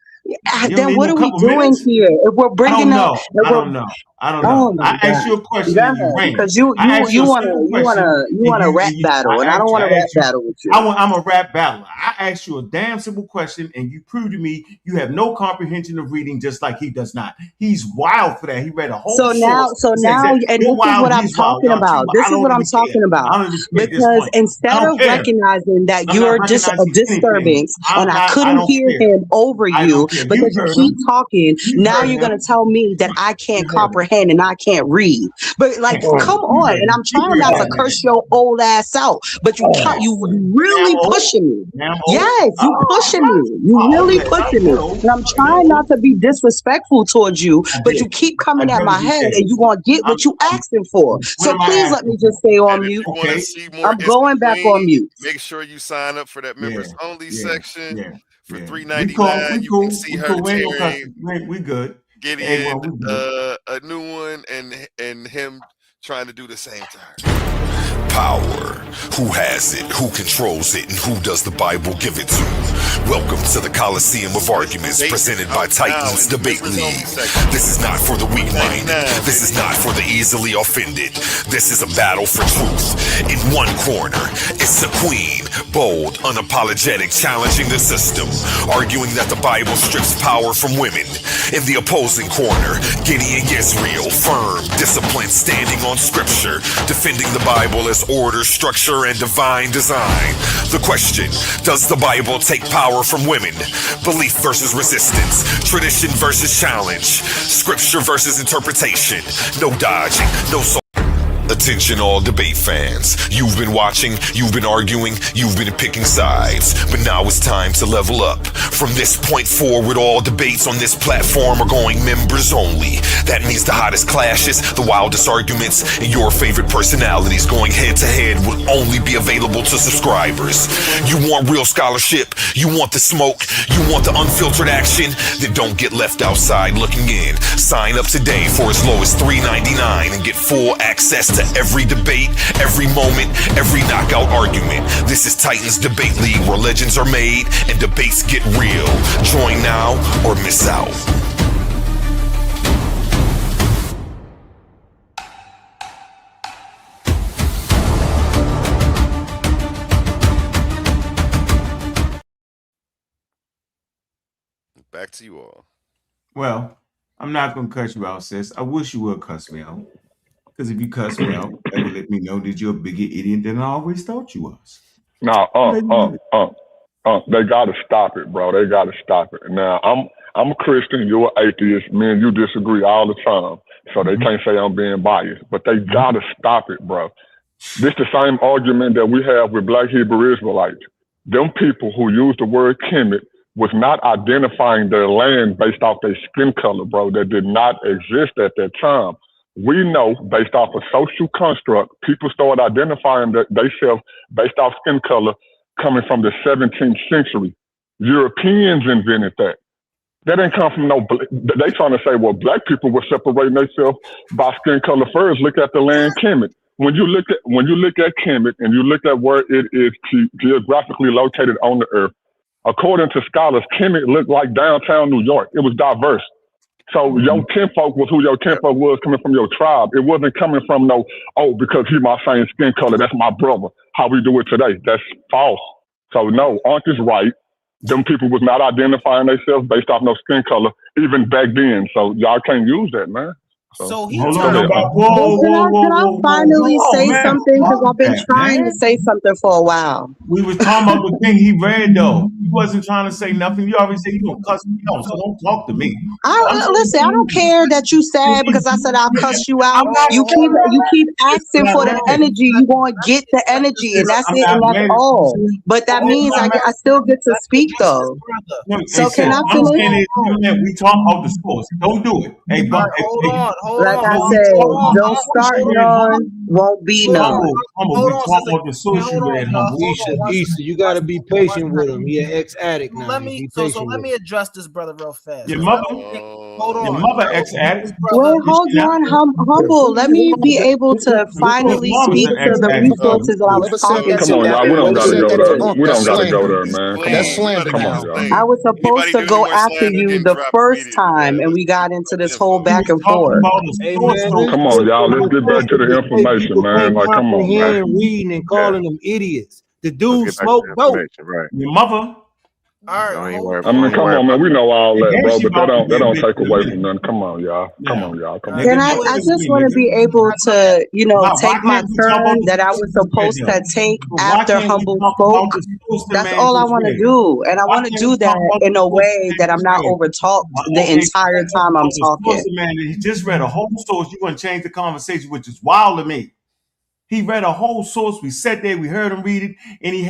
Then what are we doing here? If we're bringing up, I don't know. I asked you a question. Because you want to rap battle, and I don't want to rap battle with you. I'm a rap battler. I asked you a damn simple question, and you proved to me you have no comprehension of reading, just like he does not. He's wild for that. He read a whole. So now, and this is what I'm talking about. This is what I'm talking about. Because instead of recognizing that you're just a disturbance, and I couldn't hear him over you because you keep talking, now you're gonna tell me that I can't comprehend and I can't read. But like, come on! And I'm trying not to curse your old ass out, but you really pushing me. Yes, you pushing me. You really pushing me. And I'm trying not to be disrespectful towards you, but you keep coming at my head, and you gonna get what you asking for. So please let me just stay on mute. I'm going back on mute. Make sure you sign up for that members only section. For $3.99, you can see her tearing. We good. Gideon, a new one, and him trying to do the same to her. Power. Who has it? Who controls it? And who does the Bible give it to? Welcome to the Coliseum of Arguments presented by Titans Debate League. This is not for the weak-minded. This is not for the easily offended. This is a battle for truth. In one corner, it's the queen, bold, unapologetic, challenging the system, arguing that the Bible strips power from women. In the opposing corner, Gideon Israel, firm, disciplined, standing on scripture, defending the Bible as order, structure, and divine design. The question, does the Bible take power from women? Belief versus resistance, tradition versus challenge, scripture versus interpretation. No dodging, no Attention all debate fans. You've been watching, you've been arguing, you've been picking sides. But now it's time to level up. From this point forward, all debates on this platform are going members only. That means the hottest clashes, the wildest arguments, and your favorite personalities going head to head will only be available to subscribers. You want real scholarship, you want the smoke, you want the unfiltered action, then don't get left outside looking in. Sign up today for as low as $3.99 and get full access to every debate, every moment, every knockout argument. This is Titans Debate League, where legends are made and debates get real. Join now or miss out. Back to you all. Well, I'm not gonna cuss you out, sis. I wish you would cuss me out. Because if you cuss me out, that would let me know that you're a bigger idiot than I always thought you was. No, they gotta stop it, bro. They gotta stop it. Now, I'm a Christian, you're an atheist, me and you disagree all the time. So they can't say I'm being biased. But they gotta stop it, bro. This the same argument that we have with Black Hebrew Israelites. Them people who use the word Kemet was not identifying their land based off their skin color, bro. That did not exist at that time. We know, based off a social construct, people started identifying themselves based off skin color coming from the 17th century. Europeans invented that. That didn't come from no, they trying to say, well, Black people were separating themselves by skin color first. Look at the land Kemet. When you look at Kemet and you look at where it is geographically located on the earth, according to scholars, Kemet looked like downtown New York. It was diverse. So your kinfolk was who your kinfolk was, coming from your tribe. It wasn't coming from no, oh, because he my same skin color, that's my brother. How we do it today. That's false. So no, Ankh is right. Them people was not identifying themselves based off no skin color, even back then. So y'all can't use that, man. So he Hold turned. on, Can I finally whoa, say man. something? Because I've been That, trying to man. say something for a while. We was talking about the thing he read though. He wasn't trying to say nothing. You already said you gonna cuss me out, so don't talk to me. Listen, I don't care that you sad because I said I'll cuss you out. I'm not You keep asking for the energy. You gonna get the energy, and that's I'm it, and not that's mad. all. But that means I still get to speak though. Look, So hey, can sis, I I'm finish? saying it, we talk about the source. Don't do it. Hey, but Like I said, don't start none, won't be none. Humble, we talk about the source you read, Humble. Issa, you got to be patient with him. He an ex-addict now. Let me let me address this brother real fast. Your mother, hold on. your mother ex-addict. Wait, hold on, humble. Let me be able to finally speak to the resources that I was talking Come on, to. y'all. We don't got to go there. We don't got to go there, man. Come That's on. slander Come now. on, y'all. I was supposed to go after you the first time, and we got into this whole back and forth. Hey man, Come on, y'all. Let's get back to the information, man. Like, come on, man. reading and calling them idiots. The Let's dude get back to smoked the dope. information, right? Your mother. I mean, come on, man. We know all that, bro. But that don't take away from nothing. Come on, y'all. Come on, y'all. Come on. Can I just want to be able to, take my turn that I was supposed to take after Humble spoke. That's all I want to do. And I want to do that in a way that I'm not overtalked the entire time I'm talking. Man, he just read a whole source. You're gonna change the conversation, which is wild to me. He read a whole source. We sat there, we heard him read it, and he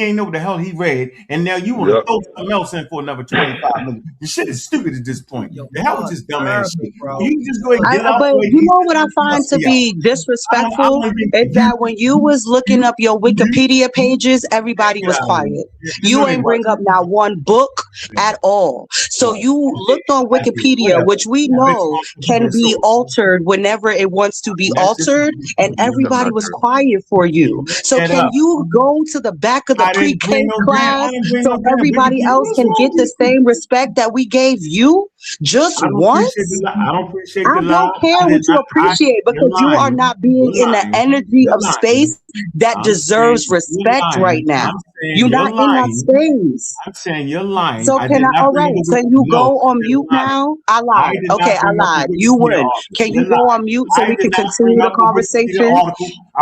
ain't know what the hell he read. And now you want to throw something else in for another 25 minutes. The shit is stupid at this point. The hell with this dumbass shit. You just go ahead and get out But the way. you know what I find to be disrespectful is that when you was looking up your Wikipedia pages, everybody was quiet. You ain't bring up not one book at all. So you looked on Wikipedia, which we know can be altered whenever it wants to be altered, and everybody was quiet for you. So can you go to the back of the pre-K class so everybody else can get the same respect that we gave you just once? I don't appreciate I don't care what you appreciate because you are not being in the energy of space that deserves respect right now. You're not in that space. I'm saying you're lying. So can I, all right, can you go on mute now? I lied. Okay, I lied. You win. Can you go on mute so we can continue the conversation?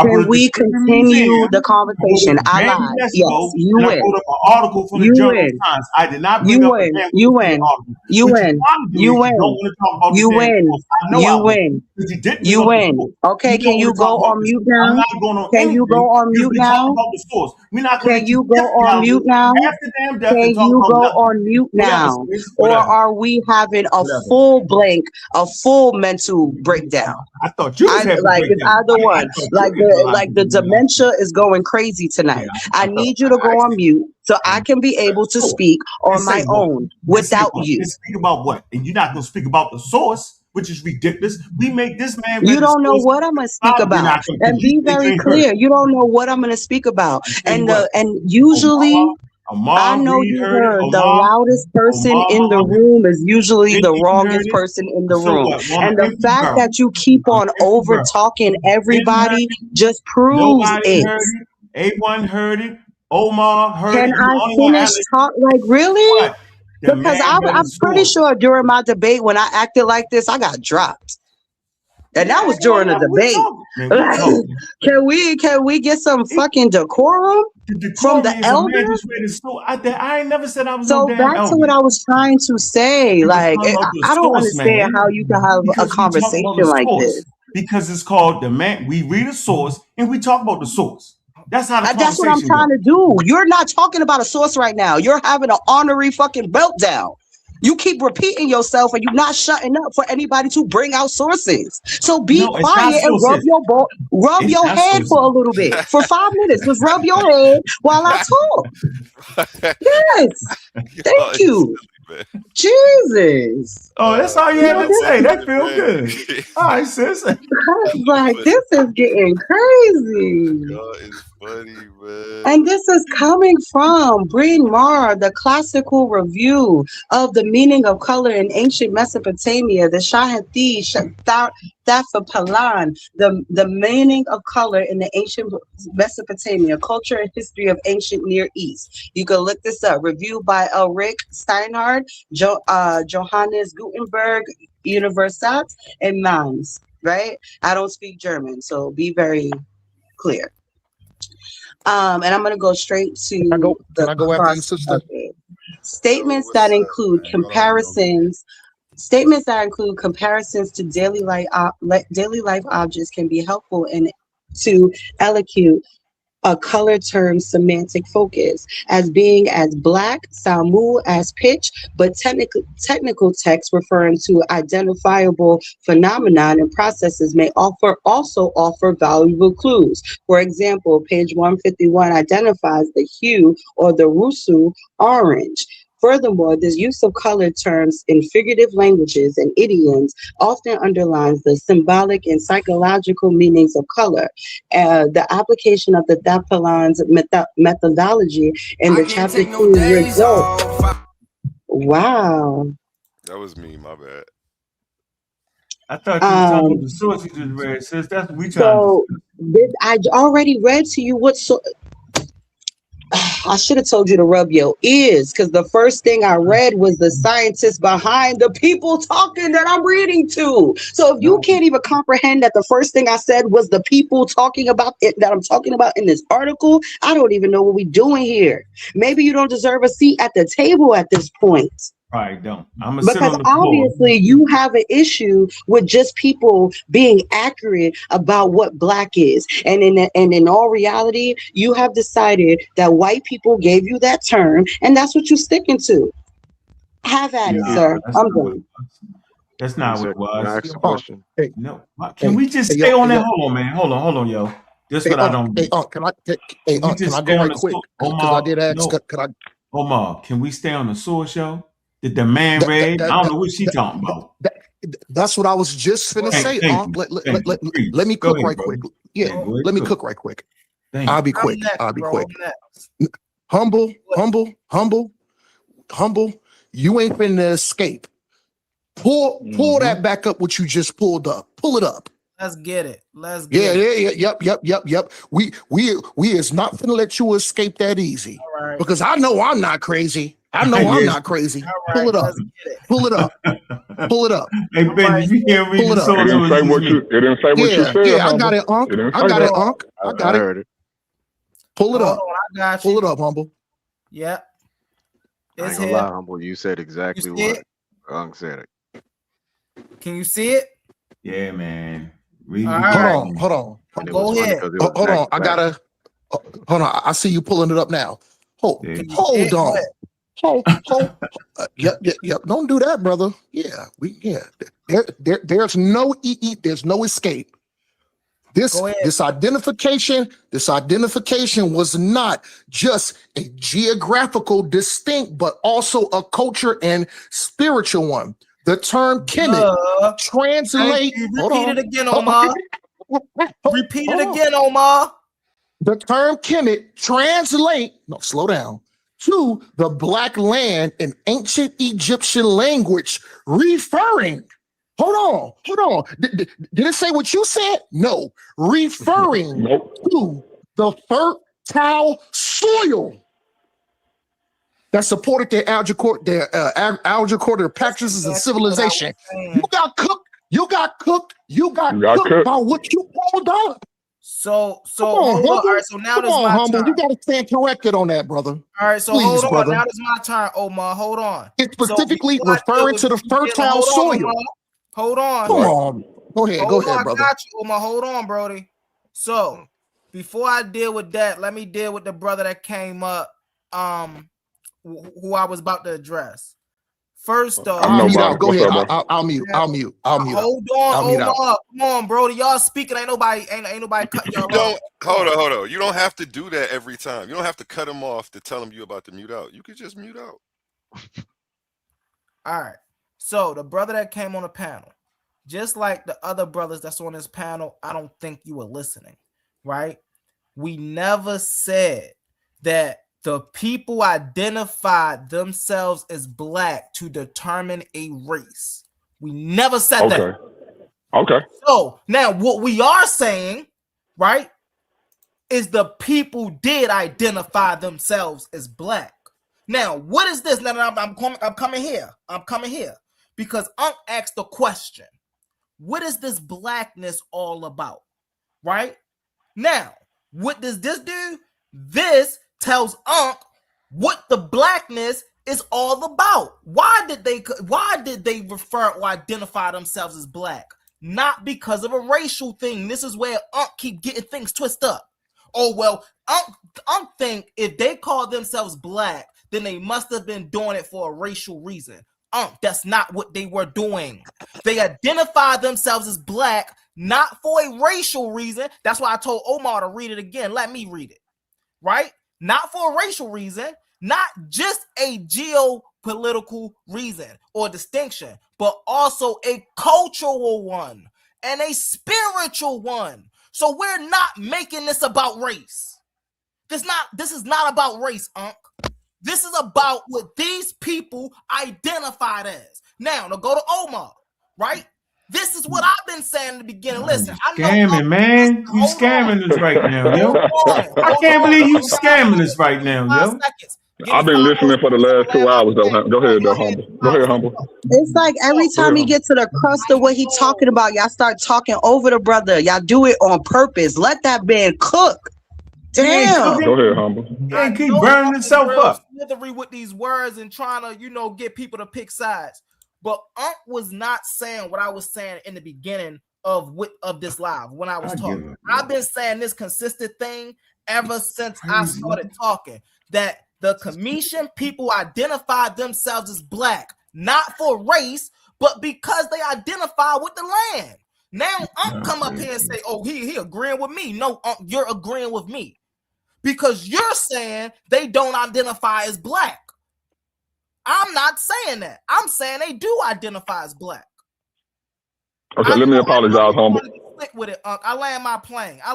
Can we continue the conversation? I lied. Yes, you win. You win. I did not bring up a damn You win. You win. You win. You win. You win. You win. Okay, can you go on mute now? Can you go on mute now? Can you go on mute now? Can you go on mute now? Or are we having a full blank, a full mental breakdown? I thought you was having like it's either one. Like the dementia is going crazy tonight. I need you to go on mute so I can be able to speak on my own without you. Speak about what? And you're not gonna speak about the source, which is ridiculous. We make this man. You don't know what I'm gonna speak about, and be very clear. You don't know what I'm gonna speak about, and usually. I know you heard the loudest person in the room is usually the wrongest person in the room. And the fact that you keep on over talking everybody just proves it. A1 heard it. Omar heard it. Can I finish talk? Like, really? Because I'm pretty sure during my debate when I acted like this, I got dropped. And that was during a debate. Can we get some fucking decorum from the elders? I ain't never said I was. So back to what I was trying to say. Like, I don't understand how you can have a conversation like this. Because it's called the man. We read a source and we talk about the source. That's how the conversation That's what I'm trying to do. You're not talking about a source right now. You're having an honorary fucking meltdown. You keep repeating yourself and you're not shutting up for anybody to bring out sources. So be quiet and rub your head for a little bit. For 5 minutes, just rub your head while I talk. Yes. Thank you. Jesus. Oh, that's all you had to say. That feels good. All right, sis. I was like, this is getting crazy. funny, man. And this is coming from Bryn Mawr, the classical review of the meaning of color in ancient Mesopotamia, the Shahathi Thafapalan, the meaning of color in the ancient Mesopotamia, culture and history of ancient Near East. You can look this up. Reviewed by Ulrich Steinhardt, Johannes Gutenberg, Universitat, and Mainz. Right? I don't speak German, so be very clear. And I'm going to go straight to Can I go after you, crux sister? of it. Statements that include comparisons. Statements that include comparisons to daily life objects can be helpful to elucidate a color term semantic focus as being as black, salmu as pitch, but technical text referring to identifiable phenomenon and processes may also offer valuable clues. For example, page 151 identifies the hue or the rusu orange. Furthermore, this use of color terms in figurative languages and idioms often underlines the symbolic and psychological meanings of color. The application of the Thapalan's methodology in the chapter 2 results. Wow. That was me, my bad. I thought you was talking about the source you just read, sis. That's what we trying So I already read to you what I should have told you to rub your ears, because the first thing I read was the scientists behind the people talking that I'm reading to. So if you can't even comprehend that the first thing I said was the people talking about it that I'm talking about in this article, I don't even know what we're doing here. Maybe you don't deserve a seat at the table at this point. Right, don't. I'm gonna sit on the Obviously you have an issue with just people being accurate about what black is, and in all reality, you have decided that white people gave you that term, and that's what you're sticking to. Have at it, sir. I'm done. That's not what it was. Can I ask a question? No. Can we just stay on that? Hold on, man. Hold on, yo. This what I don't. Can I go right quick? Because I did ask. Could I? Omar, can we stay on the source, yo? Did the man read? I don't know what she talking about. That's what I was just finna say. Let me cook right quick. Yeah, let me cook right quick. I'll be quick. I'll be quick. Humble. You ain't finna escape. Pull that back up. What you just pulled up. Pull it up. Let's get it. Let's get it. Yep. We is not finna let you escape that easy. Right. Because I know I'm not crazy. I'm not crazy. Right, pull it up. Pull it up. Pull it up. Hey Ben, you can't read the source. It didn't say what you said. Yeah, I got it, Ankh. I got it. Pull it up. Pull it up, Humble. Yep. I ain't gonna lie, Humble. You said exactly what Ankh said. Can you see it? Yeah, man. Hold on. Go ahead. Hold on. I gotta. Hold on. I see you pulling it up now. Hold on. Yep. Don't do that, brother. Yeah. There's no there's no escape. This identification was not just a geographical distinct, but also a culture and spiritual one. The term Kemet translate. Repeat it again, Omar. Repeat it again, Omar. The term Kemet translate. No, slow down. To the black land in ancient Egyptian language, referring. Hold on. Did it say what you said? No. Referring to the fertile soil that supported their agricultural practices and civilization. You got cooked by what you pulled up. So hold on. All right, so now this is my Humble. turn. You gotta stand corrected on that, brother. All right, so please, hold on. brother. Now this is my turn, Omar. Hold on. It's specifically referring to the fertile soil. Hold on. Come on. Go ahead, brother. I got you, Omar. Hold on, Brody. So before I deal with that, let me deal with the brother that came up, who I was about to address. First off, go ahead. I'll mute. Hold on, Omar. Come on, Brody. Y'all speaking. Ain't nobody cutting y'all off. Hold on. You don't have to do that every time. You don't have to cut him off to tell him you about to mute out. You could just mute out. All right. So the brother that came on the panel, just like the other brothers that's on this panel, I don't think you were listening, right? We never said that the people identified themselves as black to determine a race. We never said that. Okay. So now what we are saying, right, is the people did identify themselves as black. Now, what is this? Now I'm coming here. I'm coming here because Ankh asked the question, what is this blackness all about? Right? Now, what does this do? This tells Ankh what the blackness is all about. Why did they refer or identify themselves as black? Not because of a racial thing. This is where Ankh keep getting things twisted up. Oh, well, Ankh think if they call themselves black, then they must have been doing it for a racial reason. That's not what they were doing. They identified themselves as black, not for a racial reason. That's why I told Omar to read it again. Let me read it. Right? Not for a racial reason, not just a geopolitical reason or distinction, but also a cultural one and a spiritual one. So we're not making this about race. This is not about race, Ankh. This is about what these people identified as. Now, to go to Omar, right? This is what I've been saying in the beginning. Listen, you scamming, man. You scamming us right now, yo. I can't believe you scamming us right now, yo. I've been listening for the last 2 hours, though. Go ahead, though, Humble. Go ahead, Humble. It's like every time he gets to the crust of what he's talking about, y'all start talking over the brother. Y'all do it on purpose. Let that man cook. Damn. Go ahead, Humble. Yeah, keep burning himself up. Slithery with these words and trying to, get people to pick sides. But Ankh was not saying what I was saying in the beginning of this live when I was talking. I've been saying this consistent thing ever since I started talking, that the Commission people identified themselves as black, not for race, but because they identify with the land. Now Ankh come up here and say, oh, he agreeing with me. No, Ankh, you're agreeing with me. Because you're saying they don't identify as black. I'm not saying that. I'm saying they do identify as black. Okay, let me apologize, Humble. Stick with it, Unc. I land my plane. Since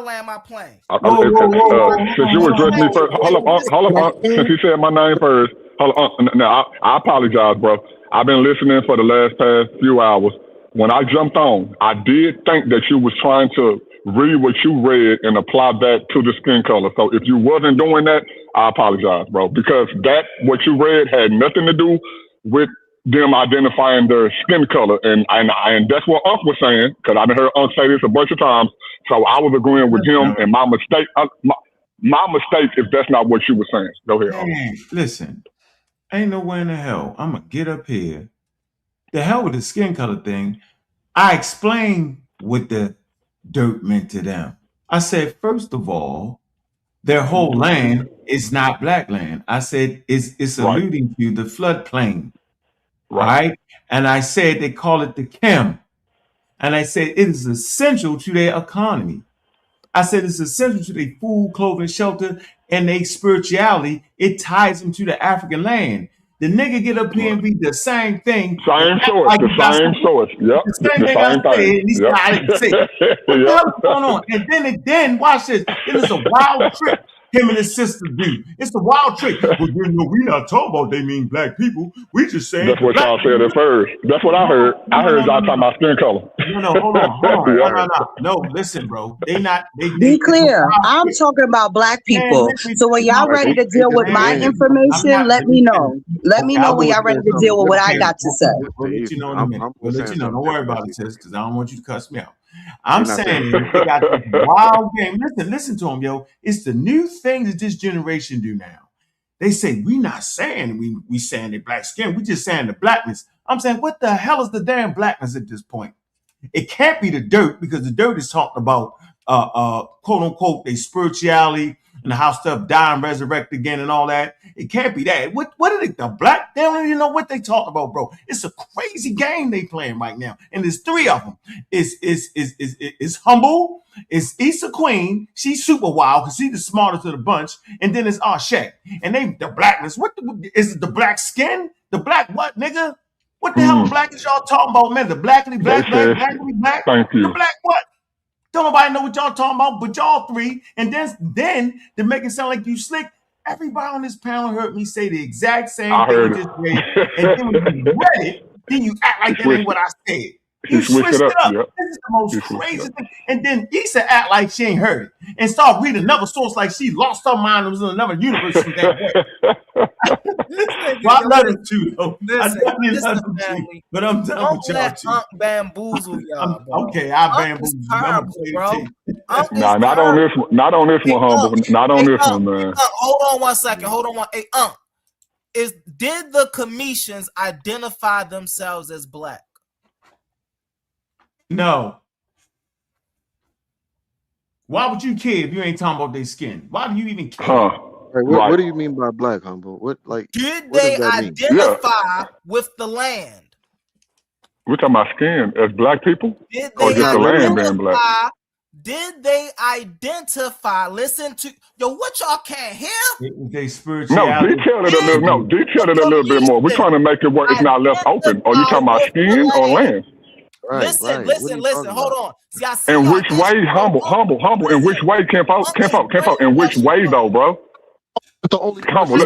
you addressed me first, hold up, since he said my name first, hold on. Now, I apologize, bro. I've been listening for the past few hours. When I jumped on, I did think that you was trying to read what you read and apply that to the skin color. So if you wasn't doing that, I apologize, bro, because what you read had nothing to do with them identifying their skin color, and that's what Unc was saying, because I've heard Unc say this a bunch of times. So I was agreeing with him, and my mistake. My mistake if that's not what you were saying. Go ahead. Man, listen, ain't nowhere in the hell I'm gonna get up here. The hell with the skin color thing. I explained what the dirt meant to them. I said, first of all, their whole land is not black land. I said it's alluding to the floodplain. Right. And I said they call it the chem. And I said it is essential to their economy. I said it's essential to their food, clothing, shelter, and their spirituality. It ties them to the African land. The nigga get up here and read the same thing. Same source. Yep. The same thing I said, and he's not what the hell is going on? And then watch this. It is a wild trick him and his sister do. It's a wild trick. Well, we not talking about they mean black people. We just saying that's what y'all said at first. That's what I heard. I heard y'all talking about skin color. No, hold on. No, listen, bro. Be clear. I'm talking about black people. So when y'all ready to deal with my information, let me know. Let me know when y'all ready to deal with what I got to say. We'll let you know in a minute. We'll let you know. Don't worry about it, sis, because I don't want you to cuss me out. I'm saying they got this wild game. Listen to them, yo. It's the new thing that this generation do now. They say we not saying we saying they black skin. We just saying the blackness. I'm saying what the hell is the damn blackness at this point? It can't be the dirt, because the dirt is talking about quote unquote their spirituality and how stuff die and resurrect again and all that. It can't be that. What are they? The black? They don't even know what they talking about, bro. It's a crazy game they playing right now, and there's three of them. It's Humble. It's Issa Queen. She's super wild because she's the smartest of the bunch. And then it's Shay. And the blackness. Is it the black skin? The black what, nigga? What the hell black is y'all talking about, man? The black. Thank you. The black what? Don't nobody know what y'all talking about but y'all three. And then to make it sound like you slick, everybody on this panel heard me say the exact same thing you just read. And then when you read it, then you act like that ain't what I said. You switched it up. Yep. This is the most crazy thing. And then Issa act like she ain't heard it and start reading another source like she lost her mind and was in another universe. Well, I love it too, though. I definitely love it too. But I'm done with y'all too. Unc bamboozle y'all, bro. Okay, I bamboozle you. I'm bro. Nah, not on this one. Not on this one, humble. Not on this one, man. Hold on 1 second. Hold on one. Hey, did the Commissions identify themselves as black? No. Why would you care if you ain't talking about their skin? Why do you even care? What do you mean by black, humble? What did what they does that mean? identify with the land? We're talking about skin as black people, Did or they just the land being black? Did they identify? Listen to what y'all can't hear. They spirituality. No, detail it a little. No, detail it a little bit more. We're trying to make it work. It's not left open. Are you talking about skin or land? Listen. Hold on. See, I see. In which way, humble? In which way, camp out? In which way, though, bro? The only humble.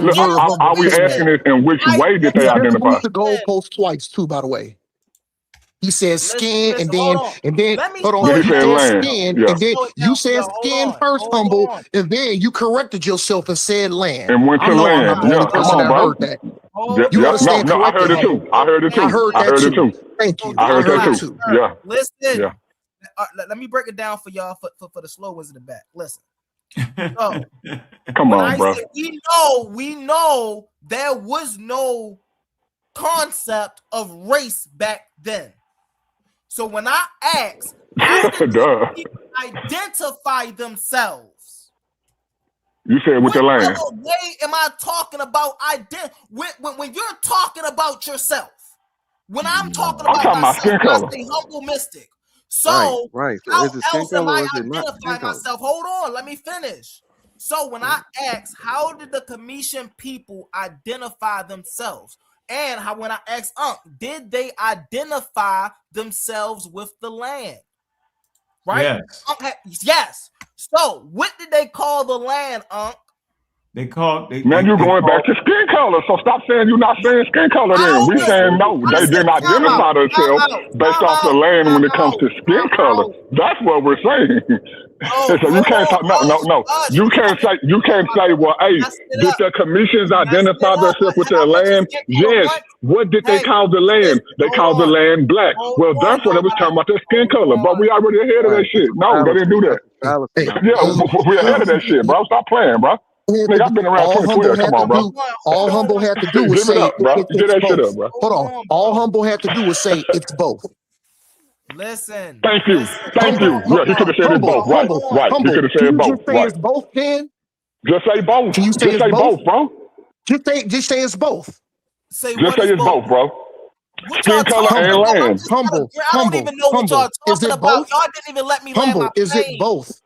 Are we asking this? In which way did they identify? The goalpost twice, too, by the way. He said skin, and then hold on. He said land. Skin, and then you said skin first, humble, and then you corrected yourself and said land. And went to land. Yeah, come on, bro. No, I heard it too. I heard it too. Thank you. I heard that too. Yeah. Listen. Yeah. Let me break it down for y'all for the slow ones in the back. Listen. So, come on, bro. We know there was no concept of race back then. So when I ask, how did people identify themselves? You said with the land. What way am I talking about when you're talking about yourself? When I'm talking about myself, skin color. I say humble mystic. So right. how else am I identifying myself? Hold on, let me finish. So when I ask, how did the Commission people identify themselves? And when I asked did they identify themselves with the land? Right? Yes. Yes. So what did they call the land, Man, you're going back to skin color. So stop saying you're not saying skin color then. We saying no, they didn't identify themselves based off the land when it comes to skin color. That's what we're saying. So you can't talk. No. You can't say, well, hey, did the Commissions identify themselves with their land? Yes. What did they call the land? They called the land black. Well, that's what they was talking about, their skin color. But we already ahead of that shit. No, they didn't do that. Yeah, we ahead of that shit, bro. Stop playing, bro. Nigga, I've been around 2012. Come on, bro. All humble had to do was say, get that shit up, bro. Hold on. All humble had to do was say it's both. Listen. Thank you. Yeah, he could have said it's both. Right. He could have said both. Just say it's both, Ken? Just say both. Can you say both, bro? Just say it's both. Just say it's both, bro. Skin color and land. Humble. I don't even know what y'all talking about. Y'all didn't even let me land my Is it both?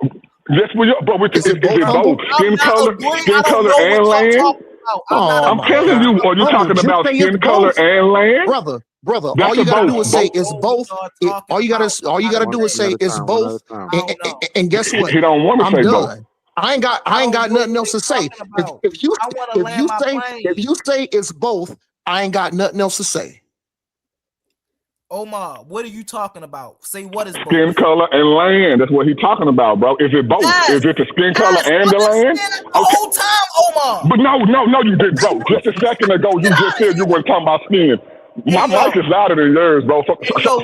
Yes, but is it both? Skin color and land? I'm telling you, are you talking about skin color and land? Brother, all you gotta do is say it's both. All you gotta do is say it's both. And guess what? He don't want to say both. I ain't got nothing else to say. If you say it's both, I ain't got nothing else to say. Omar, what are you talking about? Say what is both? Skin color and land. That's what he's talking about, bro. Is it both? Yes. Is it the skin color and the land? The whole time, Omar. But no, you did, bro. Just a second ago, you just said you weren't talking about skin. My mic is louder than yours, bro. So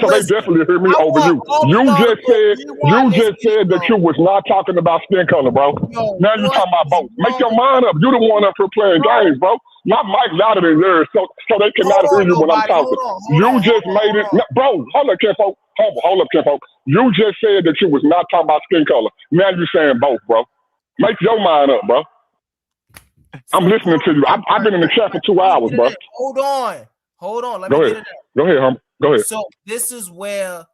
they definitely hear me over you. You just said that you was not talking about skin color, bro. Now you're talking about both. Make your mind up. You the one up here playing games, bro. My mic louder than yours, so they cannot hear you when I'm talking. You just made it, bro. Hold up, Kenfolk. Hold up, Kenfolk. You just said that you was not talking about skin color. Now you're saying both, bro. Make your mind up, bro. I'm listening to you. I've been in the chat for 2 hours, bro. Hold on. Let me get it out. Go ahead, Humble. Go ahead. So this is where,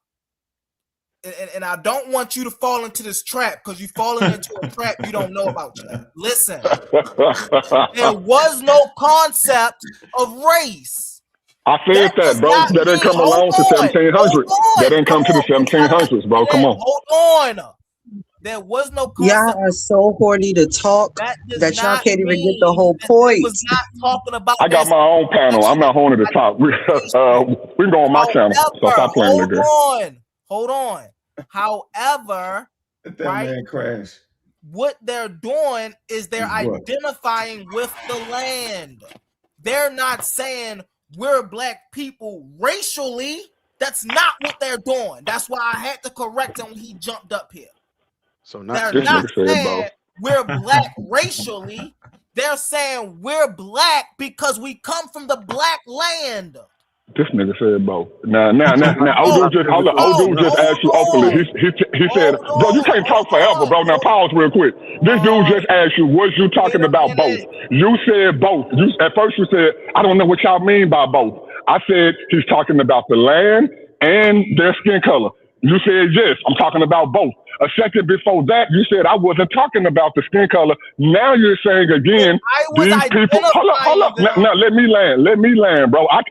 and I don't want you to fall into this trap because you're falling into a trap you don't know about yet. Listen, there was no concept of race. I said that, bro. That didn't come along to 1700. That didn't come to the 1700s, bro. Come on. Hold on. There was no concept. Y'all are so horny to talk that y'all can't even get the whole point. Was not talking about. I got my own panel. I'm not horny to talk. We can go on my channel. So stop playing with that. Hold on. However, Let that man crash. What they're doing is they're identifying with the land. They're not saying we're black people racially. That's not what they're doing. That's why I had to correct him when he jumped up here. So they're not saying we're black racially. They're saying we're black because we come from the black land. This nigga said both. Now, old dude just asked you openly. He said, bro, you can't talk forever, bro. Now pause real quick. This dude just asked you, was you talking about both? You said both. At first you said, I don't know what y'all mean by both. I said he's talking about the land and their skin color. You said yes, I'm talking about both. A second before that, you said I wasn't talking about the skin color. Now you're saying again, these people. Hold up. Now let me land, bro. I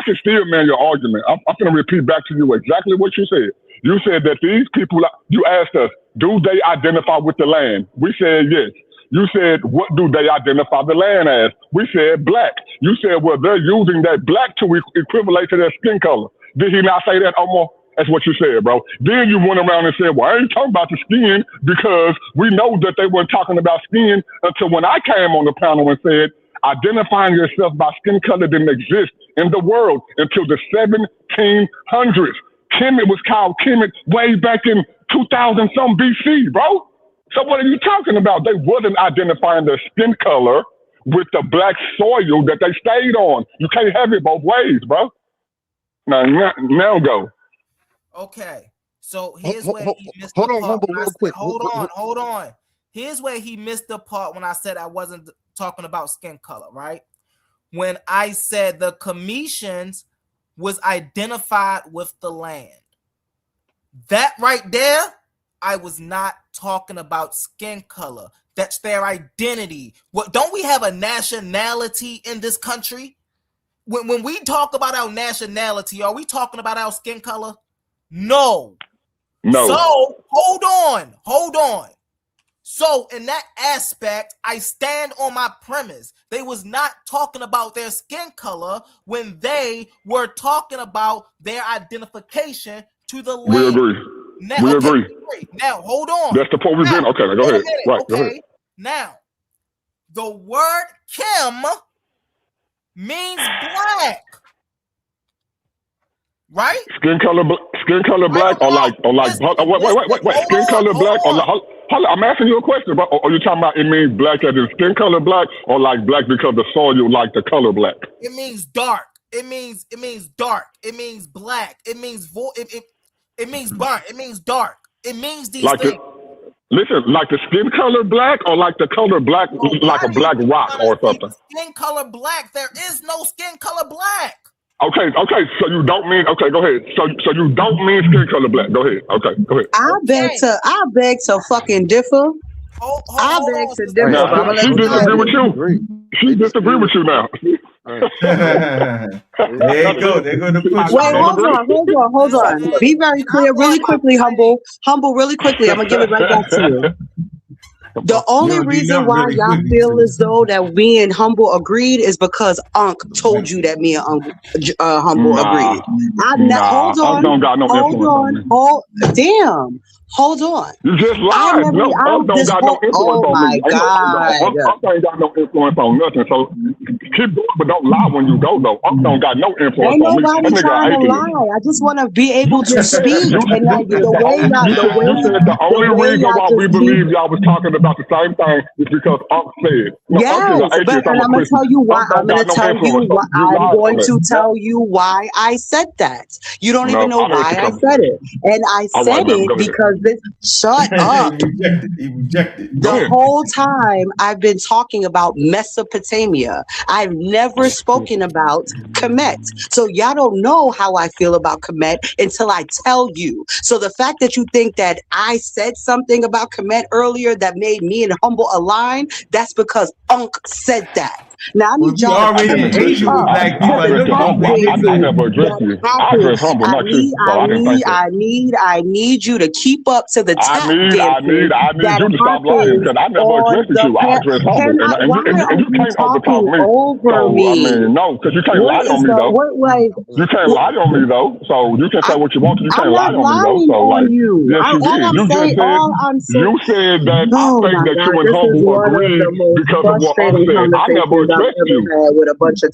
can still man your argument. I'm going to repeat back to you exactly what you said. You said that these people. You asked us, do they identify with the land? We said yes. You said, what do they identify the land as? We said black. You said, well, they're using that black to equivalent to their skin color. Did he not say that, Omar? That's what you said, bro. Then you went around and said, well, I ain't talking about the skin because we know that they weren't talking about skin until when I came on the panel and said, identifying yourself by skin color didn't exist in the world until the 1700s. Kemet was called Kemet way back in 2000 some BC, bro. So what are you talking about? They wasn't identifying their skin color with the black soil that they stayed on. You can't have it both ways, bro. Now go. Okay, so here's where he missed the part. Hold on. Here's where he missed the part when I said I wasn't talking about skin color, right? When I said the Commissions was identified with the land. That right there, I was not talking about skin color. That's their identity. What, don't we have a nationality in this country? When we talk about our nationality, are we talking about our skin color? No. So hold on. So in that aspect, I stand on my premise. They was not talking about their skin color when they were talking about their identification to the land. We agree. We agree. Now hold on. That's the point we've been. Okay, go ahead. Right, okay. Go ahead. Now, the word Kim means black. Right? Skin color black or like wait. Skin color black or like, hold on, I'm asking you a question, bro. Are you talking about it means black as in skin color black or like black because the soil like the color black? It means dark. It means dark. It means black. It means it means burnt. It means dark. It means these like things. Listen, like the skin color black or like the color black, like a black rock or something? Skin color black. There is no skin color black. Okay. So you don't mean go ahead. So you don't mean skin color black. Go ahead. Okay, go ahead. I beg to fucking differ. I beg to differ. Now, she disagree with you. She disagree with you now. There you go. They're going to push. Wait, hold on. Be very clear, really quickly, humble, really quickly. I'm gonna give it right back to you. The only reason why y'all feel as though that me and Humble agreed is because Ankh told you that me and Humble agreed. Hold on. You just lied. Oh my God. Unc ain't got no influence on nothing. So keep going, but don't lie when you go though. Unc don't got no influence on me. Ain't nobody trying to lie. I just want to be able to speak. And like you said the only reason why we believe y'all was talking about the same thing is because Unc said. Yes, but I'm going to tell you why. I'm going to tell you why I said that. You don't even know why I said it. And I said it because shut up. He rejected. The whole time I've been talking about Mesopotamia. I've never spoken about Kemet. So y'all don't know how I feel about Kemet until I tell you. So the fact that you think that I said something about Kemet earlier that made me and Humble align, that's because Ankh said that. Now I need We y'all to already keep hating with up black to people the at the humble. beginning. I never addressed you. I address humble, not you. So I didn't think that. I need you to keep up to the I tap need dancing you that to stop lying happens because I never on addressed the you. I address humble, Cannot, and why are you you can't overtalk talking me. over So I me? mean, no, because you can't What lie on is me the though. what like? You can't lie on me though. So you can say what you want to. You I'm can't lie not on me though. lying So on like, you. yes, you did. You just said All I'm saying. you said that I Oh think my that you God, and this is humble one of agreed the most because of what Unc frustrating said. I never conversations I've addressed ever you. had with a bunch of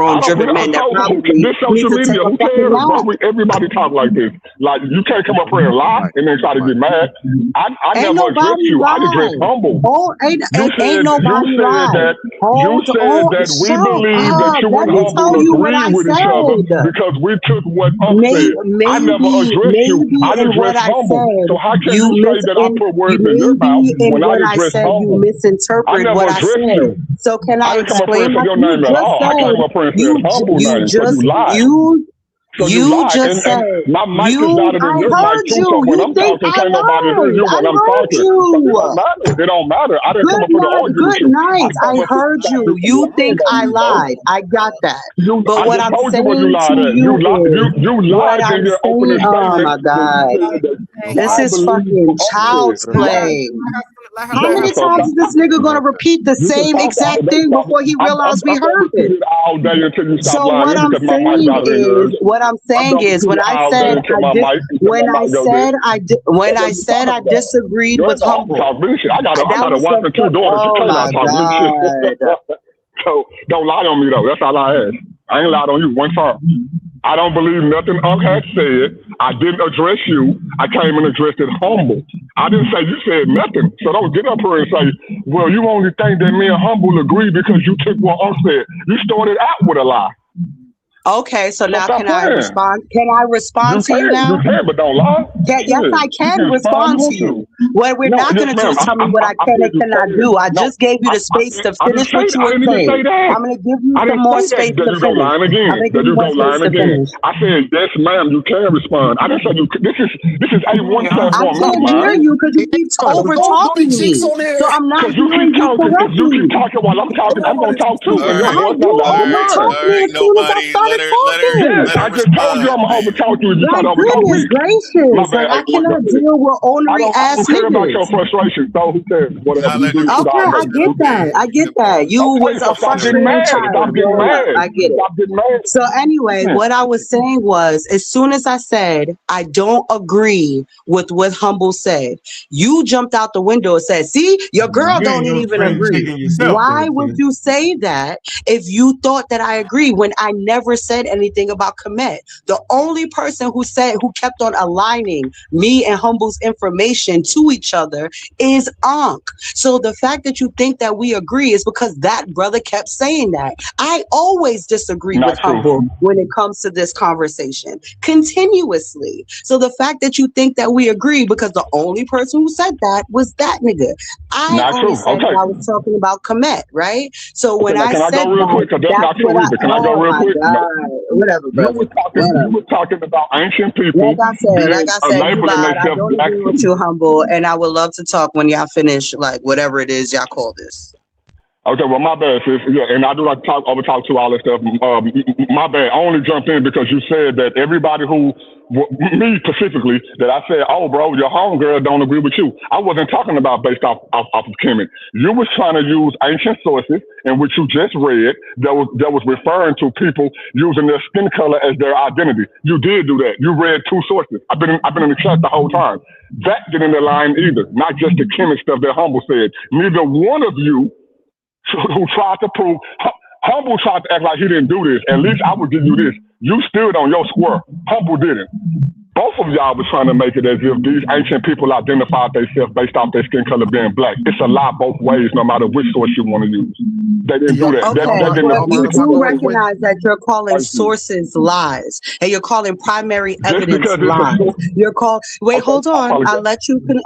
I testosterone-driven don't. men that So probably this need social to take media, a who fucking cares, bro? nap. Everybody talk like this. Like you can't come up here and lie and then try to get mad. I Ain't never addressed nobody you. I addressed lying. humble. Oh, ain't nobody lying. You said that we Shut believe that up. you Let and me humble tell you what agree I with each other said. because we took what Unc said. I never addressed you. I In what addressed I humble. said, So how can you say that I put words in your mouth maybe in when I what I addressed said you humble? I misinterpret never what I addressed said. you. So can I I didn't come up here and explain? say Like your you name at just all. I came said, up here and said humble name, so you lied. So you lied, just said, and my mic is louder than I your mic heard too. you. So when You I'm think talking, I can't nobody hear lied. you I when I'm heard talking. So it don't you. matter. It don't matter. I didn't come up here to argue with Good you. night. I I came up here to heard stop you. you from You think lying on I me, bro. lied. I got that. You, But I what just I'm told you what you saying lied to at. you is, You what lied in I'm your saying, opening oh statement my when you God. said that This y'all is believe fucking what Unc child's said. You lied. play. How many So times is this nigga gonna repeat the you can same talk all exact day. thing before he realized we I'm gonna heard repeat it? it all day until you stop So lying. what You I'm because my mic saying louder than is, yours. I'm gonna repeat when it I all day said until I my did, mic go dead. when What I you said talking I about? disagreed You with ain't gonna humble. talk me shit. I got That a was wife the and two fuck. daughters. You Oh can't my out talk me shit. God. So don't lie on me though. That's all I ask. I ain't lied on you one time. I don't believe nothing Unc had said. I didn't address you. I came and addressed it humble. I didn't say you said nothing. So don't get up here and say, well, you only think that me and humble agree because you took what Unc said. You started out with a lie. Okay, so now stop can I playing. respond? Can I respond to you now? You can, but don't lie. Yes, I can respond to you. What we're not going to do is tell me what I can and cannot do. I just gave you the space to finish what you were saying. I'm going to give you some more space to You go finish. lying again. I'm going to give you more space to finish. I said, yes, ma'am, you can respond. I didn't say you. This is A1 I platform, not can't hear mine. you because you keep over talking me. So I'm not Because you hearing keep you talking. If you keep correctly. talking while I'm talking, I'm gonna talk too, and your I voice do not loud than over mine. talk me as soon as I started talking. Yes, I just told you I'm gonna overtalk you. You try Like to overtalk goodness me. My gracious. bad. Like I Go cannot ahead. deal with ornery I ass don't care about your niggas. frustration. So who cares? Whatever. You do your shit Okay, all day. I get that. I get that. You Okay, was so a stop getting frustrated mad. child Stop getting growing up. mad. I get it. Stop getting mad. So anyway, what I was saying was, as soon as I said I don't agree with what Humble said, you jumped out the window and said, "See, your girl You don't ain't no even spring agree." chicken yourself, Why there, would sis. you say that if you thought that I agree when I never said anything about Komet? The only person who kept on aligning me and Humble's information to each other is Ankh. So the fact that you think that we agree is because that brother kept saying that. I always disagree with Humble when it comes to this conversation, continuously. So the fact that you think that we agree because the only person who said that was that nigga. I only said that I was talking about Komet, right? So when I can I said go real that, quick? Because that's that's not true what I, either. Can I go oh real my quick? God, whatever, brother. You were talking about ancient people Like I said, you labeling lied. I themselves don't black agree with people. you, Humble, and I would love to talk when y'all finish, like whatever it is y'all call this. Okay, well, my bad, sis. Yeah, and I do like to over talk to all that stuff. My bad. I only jumped in because you said that everybody who, me specifically, that I said, oh, bro, your homegirl don't agree with you. I wasn't talking about based off of Kemet. You was trying to use ancient sources in which you just read that was referring to people using their skin color as their identity. You did do that. You read two sources. I've been in the chat the whole time. That didn't align either. Not just the Kemet stuff that Humble said. Neither one of you who tried to prove, Humble tried to act like he didn't do this. At least I would give you this. You stood on your square. Humble didn't. Both of y'all were trying to make it as if these ancient people identified themselves based off their skin color being black. It's a lie both ways, no matter which source you want to use. They didn't do that. Okay, That didn't but you agree do to recognize that you're calling Thank you. sources lies, and you're calling primary Just evidence because it's a lies. source. You're called. Wait, Okay, hold I on. apologize. I'll let you finish.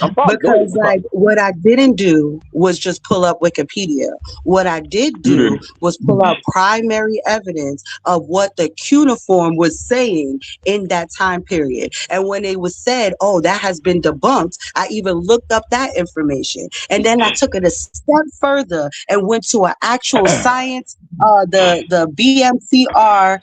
I'm sorry. Go ahead. Because like what I didn't do was just pull up Wikipedia. What I did do was pull out primary evidence of what the cuneiform was saying in that time period. And when it was said, oh, that has been debunked, I even looked up that information. And then I took it a step further and went to an actual science, the BMCR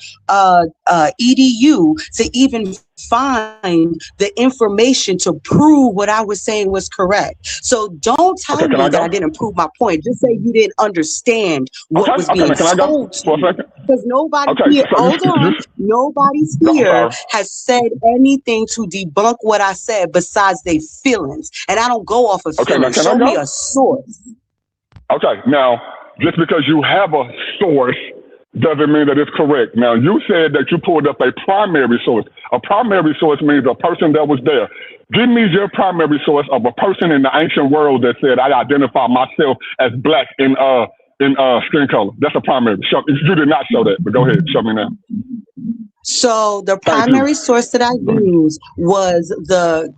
EDU, to even find the information to prove what I was saying was correct. So don't tell me that I didn't prove my point. Just say you didn't understand what was being told to you. Because nobody here, hold on, nobody's here has said anything to debunk what I said besides their feelings. And I don't go off of feelings. Show me a source. Okay, now, just because you have a source doesn't mean that it's correct. Now, you said that you pulled up a primary source. A primary source means a person that was there. Give me your primary source of a person in the ancient world that said, I identify myself as black in skin color. That's a primary. You did not show that, but go ahead, show me now. So the primary source that I used was the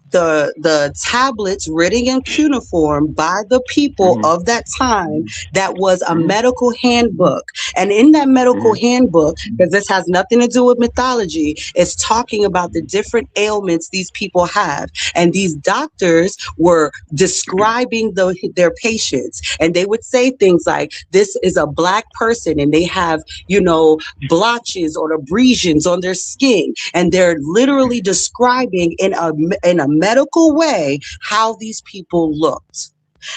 tablets written in cuneiform by the people of that time. That was a medical handbook. And in that medical handbook, because this has nothing to do with mythology, it's talking about the different ailments these people have. And these doctors were describing their patients. And they would say things like, this is a black person and they have, blotches or abrasions on their skin, and they're literally describing in a medical way how these people looked.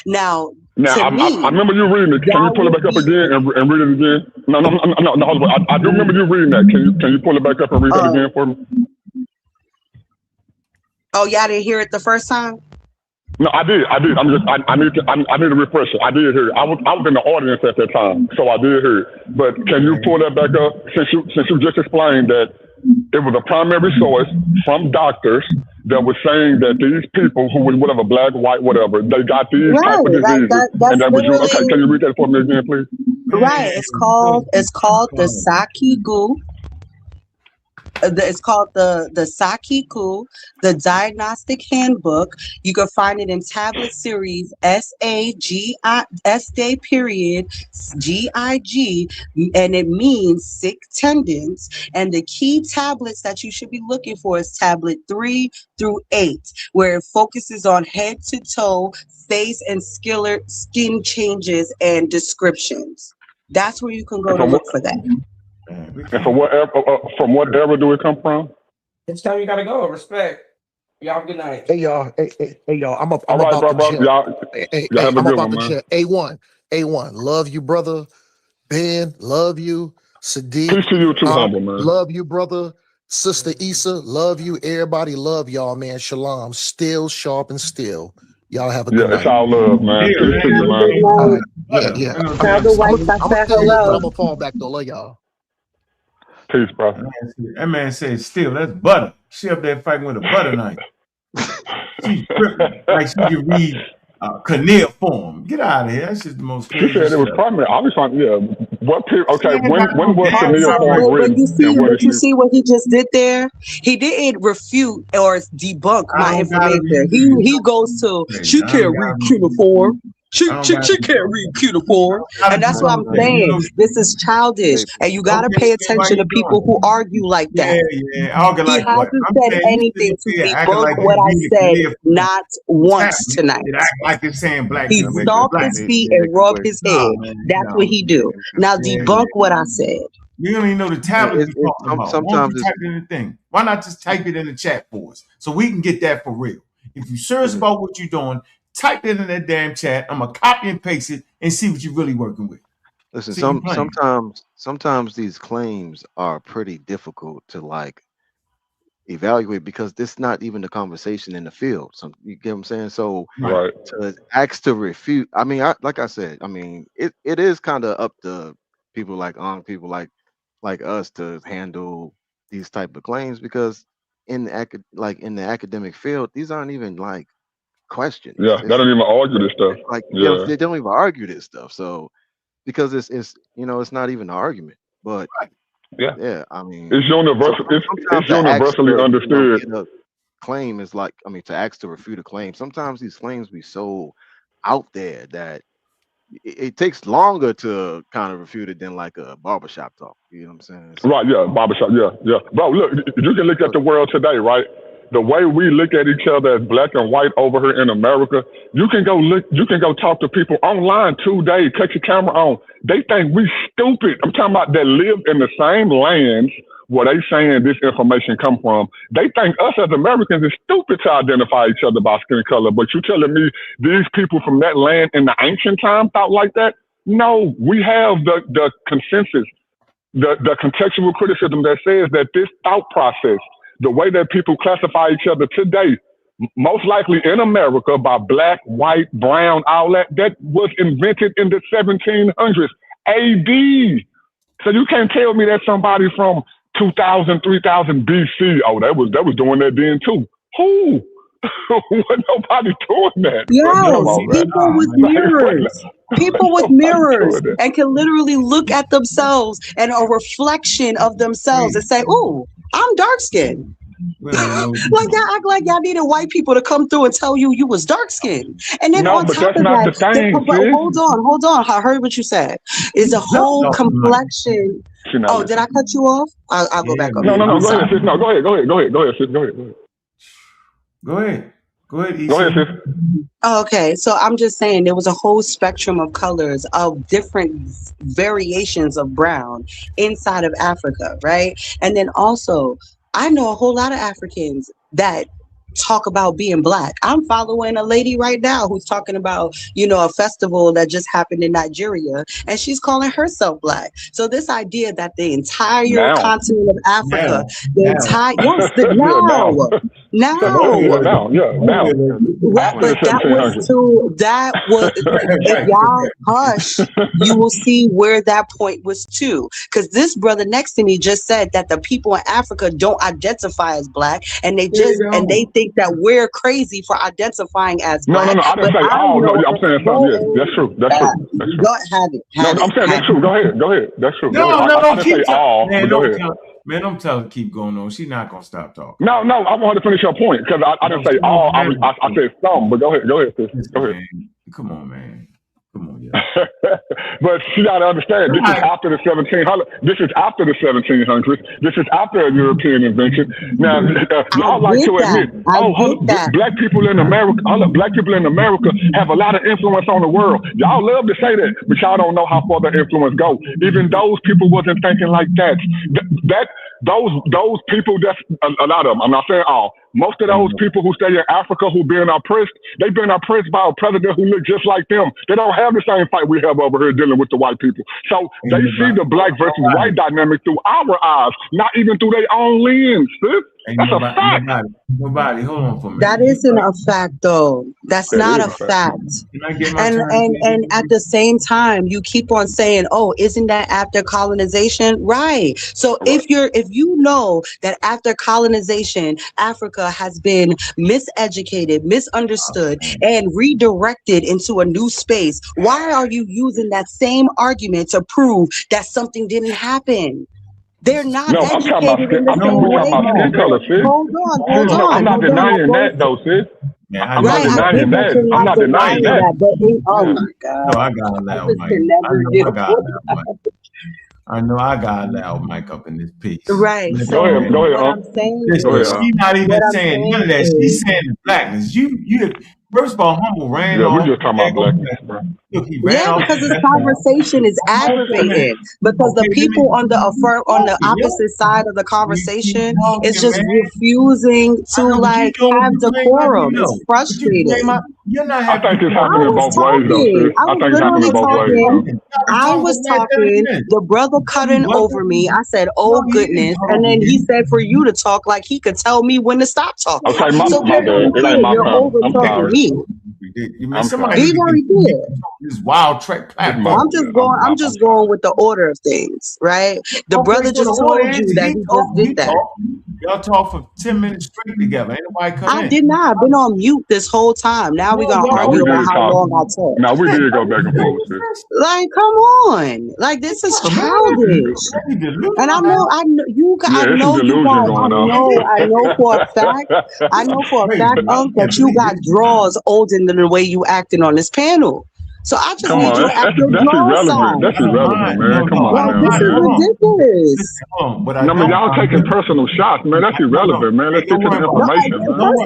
Now I remember you reading it. Can you pull it back up again and read it again? No. I do remember you reading that. Can you pull it back up and read that again for me? Oh, y'all didn't hear it the first time? No, I did. I need a refresher. I did hear it. I was in the audience at that time, so I did hear it. But can you pull that back up since you just explained that it was a primary source from doctors that was saying that these people who was whatever, black, white, whatever, they got these type of diseases, and that was you. Okay, can you read that for me again, please? Right. It's called the Sakigu. It's called the Sakiku, the Diagnostic Handbook. You can find it in tablet series S-A-G-I-S-Day period G-I-G, and it means sick tendons. And the key tablets that you should be looking for is tablet 3 through 8, where it focuses on head to toe, face and skin changes and descriptions. That's where you can go to look for that. And from what era do it come from? It's time you gotta go. Respect. Y'all good night. Hey y'all. I'm about to jet. Y'all I'm about to jet. A1. Love you, brother. Ben, love you. Sadiq. Peace to you too, humble man. Love you, brother. Sister Issa, love you. Everybody love y'all, man. Shalom. Still sharp and still. Y'all have a good night. It's all love, man. Peace to you, man. Right. Yeah. I'm gonna fall back though. Love y'all. Peace, bro. That man said, still, that's butter. She up there fighting with a butter knife. She's tripping. Like she can read cuneiform. Get out of here. That's just the most crazy. She said it was primary. I was trying, what period? Okay, when was cuneiform written? But you see what he just did there? He didn't refute or debunk my information. He goes to, she can't read cuneiform. She can't read cuneiform. And that's what I'm saying. This is childish. And you got to pay attention to people who argue like that. Yeah. He hasn't said anything to debunk what I said, not once tonight. Like it's saying black. He stomped his feet and rubbed his head. That's what he do. Now debunk what I said. You don't even know the tablet you're talking about. Sometimes type it in the thing. Why not just type it in the chat for us so we can get that for real? If you're serious about what you're doing, type it in that damn chat. I'm gonna copy and paste it and see what you're really working with. Listen, sometimes these claims are pretty difficult to like evaluate because this is not even the conversation in the field. So you get what I'm saying? So to ask to refute, I mean, like I said, I mean, it is kind of up to people like people like us to handle these type of claims because in the academic field, these aren't even like questions. Yeah, they don't even argue this stuff. Like they don't even argue this stuff. So because it's it's not even an argument. But yeah, I mean it's universal. It's universally understood. Claim is like, I mean, to ask to refute a claim. Sometimes these claims be so out there that it takes longer to kind of refute it than like a barbershop talk. You know what I'm saying? Right, yeah, barbershop, yeah. Bro, look, you can look at the world today, right? The way we look at each other as black and white over here in America, you can go talk to people online 2 days, cut your camera on. They think we stupid. I'm talking about that live in the same lands where they saying this information come from. They think us as Americans is stupid to identify each other by skin color. But you telling me these people from that land in the ancient time thought like that? No, we have the consensus, the contextual criticism that says that this thought process, the way that people classify each other today, most likely in America by black, white, brown, all that was invented in the 1700s AD. So you can't tell me that somebody from 2000, 3000 BC, oh, that was doing that then too. Who? Wasn't nobody doing that. Yo, people with mirrors. People with mirrors and can literally look at themselves and a reflection of themselves and say, "Ooh, I'm dark skinned." Like y'all act like y'all needed white people to come through and tell you was dark skinned. And then on top of that, hold on. I heard what you said. Is a whole complexion. Oh, did I cut you off? I'll go back up. No, go ahead, sis. No, go ahead, sis. Go ahead. Go ahead, sis. Okay, so I'm just saying there was a whole spectrum of colors of different variations of brown inside of Africa, right? And then also, I know a whole lot of Africans that talk about being black. I'm following a lady right now who's talking about, a festival that just happened in Nigeria, and she's calling herself black. So this idea that the entire continent of Africa, but if y'all hush, you will see where that point was too. Because this brother next to me just said that the people in Africa don't identify as black, and they think that we're crazy for identifying as black. No, I didn't say all. No, I'm saying something. Yeah, that's true. That's true. Go ahead. I'm saying that's true. Go ahead. That's true. No, I didn't say all. Go ahead. Man, don't tell her to keep going on. She's not gonna stop talking. No, I want her to finish her point because I didn't say all. I said some, but go ahead, sis. Go ahead. Come on, man. Come on, yeah. But you got to understand, this is after the 1700s. This is after the 1700s. This is after a European invention. Now, y'all like to admit, black people in America, have a lot of influence on the world. Y'all love to say that, but y'all don't know how far the influence go. Even those people wasn't thinking like that. Those people, that's a lot of them. I'm not saying all. Most of those people who stay in Africa who been oppressed, they've been oppressed by a president who look just like them. They don't have the same fight we have over here dealing with the white people. So they see the black versus white dynamic through our eyes, not even through their own lens. That's a fact. Nobody, hold on for a minute. That isn't a fact, though. That's not a fact. And at the same time, you keep on saying, "Oh, isn't that after colonization?" Right. So if you know that after colonization, Africa has been miseducated, misunderstood, and redirected into a new space, why are you using that same argument to prove that something didn't happen? They're not educated in the same way. Hold on. I'm not denying that, though, sis. I'm not denying that. I'm not denying that. Oh my God. No, I got a loud mic. I know I got a loud mic up in this piece. Right. Go ahead. What I'm saying is, she's not even saying none of that. She's saying the blackness. You first of all, Humble ran off. Yeah, we just talking about blackness, bro. Because this conversation is aggravated because the people on the opposite side of the conversation is just refusing to have decorum. It's frustrating. I think it's happening both ways, though. I think it's happening both ways. I was talking, the brother cutting over me. I said, "Oh goodness," and then he said for you to talk like he could tell me when to stop talking. Okay, my bad. It ain't my time. I'm sorry. He already did. This wild track platform. I'm just going with the order of things, right? The brother just told you that he just did that. Y'all talk for 10 minutes straight together. Ain't nobody cut in. I did not. I've been on mute this whole time. Now we're gonna argue about how long I talk. Now we did go back and forth. Like, come on. Like, this is childish. And I know you guys. I know for a fact, Unc, that you got draws older than the way you acting on this panel. So I just Come need on, you to act your that's draw irrelevant. song. That's irrelevant, man. Come on Like, now. this is ridiculous. But I mean, y'all taking personal shots, man. That's irrelevant, man. Let's stick to the information, man. First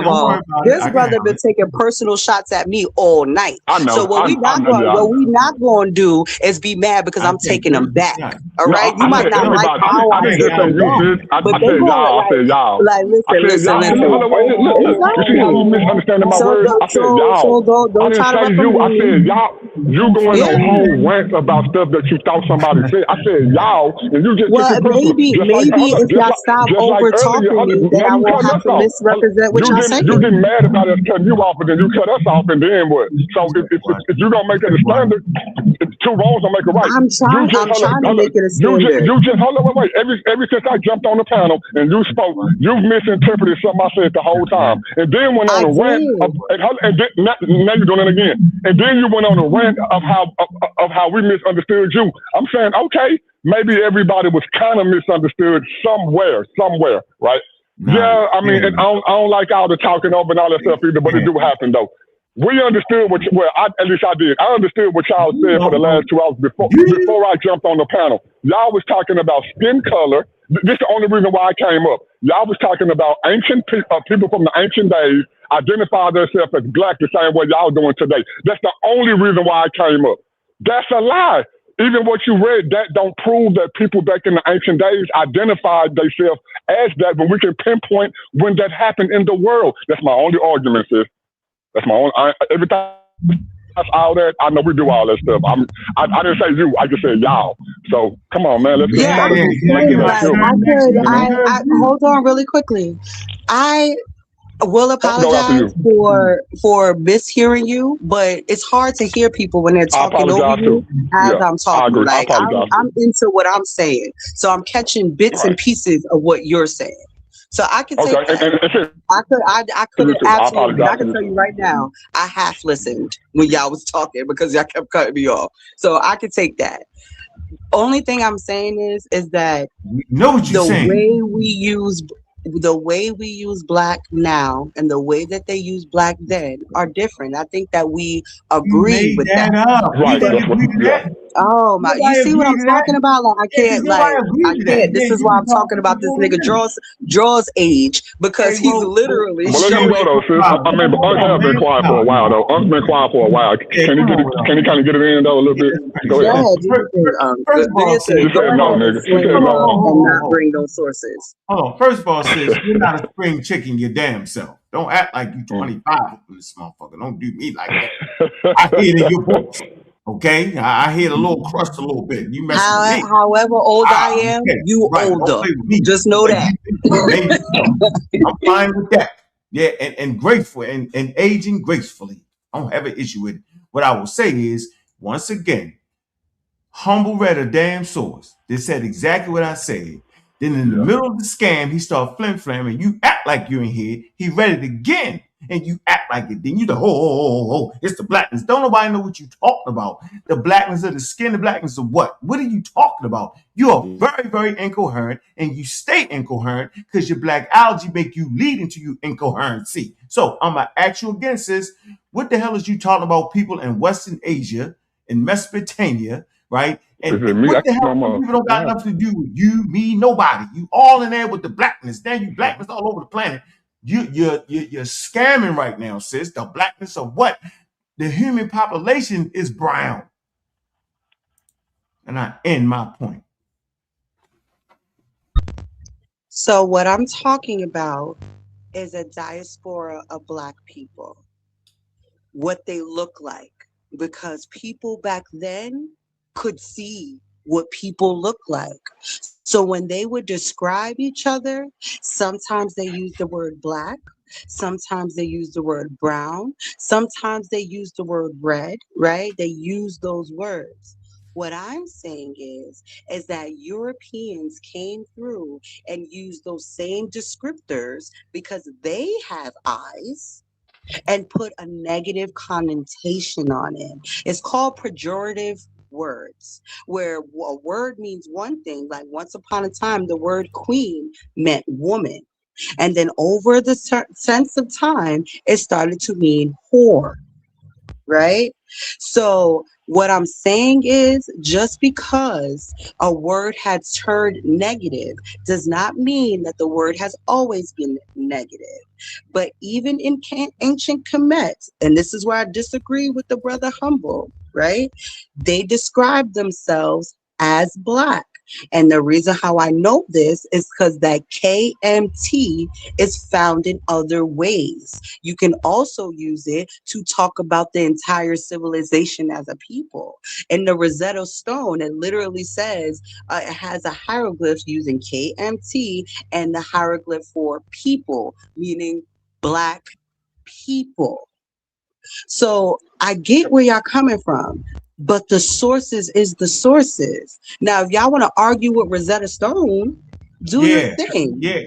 of all, this brother been taking personal shots at me all night. I know. So what we not going to do is be mad because I'm taking them back. All right, you might not like how I take them back, but they y'all. Like, listen. Hold on, wait, look. You see how you misunderstanding my words? I said y'all. Don't I try to didn't say you. I reprimand said me. y'all. You going on whole rants about stuff that you thought somebody said. I said y'all, and you just took it personal. Maybe if y'all stop over talking me, then I won't have to misrepresent what y'all saying. You get mad about us cutting you off, and then you cut us off, and then what? So if you're gonna make it a standard, two wrongs don't make a right. I'm trying to make it a standard. You just hold on, wait. Ever since I jumped on the panel and you spoke, you've misinterpreted something I said the whole time, and then went on a rant. Now you're doing it again, and then you went on a rant of how we misunderstood you. I'm saying, okay, maybe everybody was kind of misunderstood somewhere, right? Yeah, I mean, and I don't like all the talking over and all that stuff either, but it do happen though. We understood at least I did. I understood what y'all said for the last 2 hours before I jumped on the panel. Y'all was talking about skin color. This is the only reason why I came up. Y'all was talking about ancient people from the ancient days identify themselves as black the same way y'all doing today. That's the only reason why I came up. That's a lie. Even what you read, that don't prove that people back in the ancient days identified themselves as that when we can pinpoint when that happened in the world. That's my only argument, sis. That's my own. Everything that's all that. I know we do all that stuff. I didn't say you. I just said y'all. So come on, man. Let's get hold on really quickly. I will apologize for mishearing you, but it's hard to hear people when they're talking over you as I'm talking. Like I'm into what I'm saying, so I'm catching bits and pieces of what you're saying. So I can take that. I could absolutely. I can tell you right now, I half listened when y'all was talking because y'all kept cutting me off. So I could take that. Only thing I'm saying is that the way we use black now and the way that they use black then are different. I think that we agree with that. Right. Oh my! You see what I'm talking about? Like I can't. This is why I'm talking about this nigga Draw's age because he's literally. Well, let him go though, sis. I mean, but Unc has been quiet for a while though. Unc's been quiet for a while. Can he kind of get it in though a little bit? Go ahead. First of all, sis, she said no, nigga. She said no. And not bring those sources. Hold on. First of all, sis, you're not a spring chicken your damn self. Don't act like you 25 up in this motherfucker. Don't do me like that. I hear it in your books. Okay, I hear the little crust a little bit. You mess with me. However old I am, you older. Just know that. I'm fine with that. Yeah, and grateful and aging gracefully. I don't have an issue with it. What I will say is, once again, Humble read a damn source. They said exactly what I said. Then in the middle of the scam, he started flim-flamming. You act like you ain't here. He read it again, and you act like it. Then you oh, it's the blackness. Don't nobody know what you talking about. The blackness of the skin, the blackness of what? What are you talking about? You are very, very incoherent, and you stay incoherent because your black algae make you lead into your incoherency. So I'm going to ask you again, sis, what the hell is you talking about people in Western Asia, in Mesopotamia, right? And what the hell people don't got nothing to do with you, me, nobody. You all in there with the blackness. Then you blackness all over the planet. You're scamming right now, sis. The blackness of what? The human population is brown. And I end my point. So what I'm talking about is a diaspora of black people. What they look like. Because people back then could see what people look like. So when they would describe each other, sometimes they use the word black, sometimes they use the word brown, sometimes they use the word red, right? They use those words. What I'm saying is that Europeans came through and used those same descriptors because they have eyes and put a negative connotation on it. It's called pejorative words, where a word means one thing, like once upon a time, the word queen meant woman. And then over the sense of time, it started to mean whore. right? So what I'm saying is, just because a word has turned negative does not mean that the word has always been negative. But even in ancient Kemet, and this is where I disagree with the brother Humble, right? They describe themselves as Black. And the reason how I know this is because that KMT is found in other ways. You can also use it to talk about the entire civilization as a people. In the Rosetta Stone, it literally says it has a hieroglyph using KMT and the hieroglyph for people, meaning Black people. So I get where y'all coming from, but the sources is the sources. Now, if y'all want to argue with Rosetta Stone, do your thing. Yeah.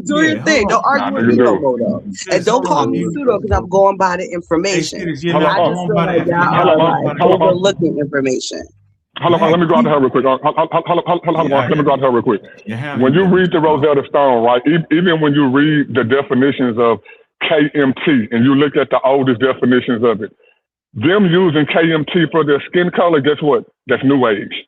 Do your thing. Don't argue with me no more, though. And don't call me pseudo because I'm going by the information. I just feel like y'all are like overlooking information. Hold on, let me go out to her real quick. Hold on, let me go out to her real quick. When you read the Rosetta Stone, right, even when you read the definitions of KMT and you look at the oldest definitions of it, them using KMT for their skin color, guess what? That's New Age.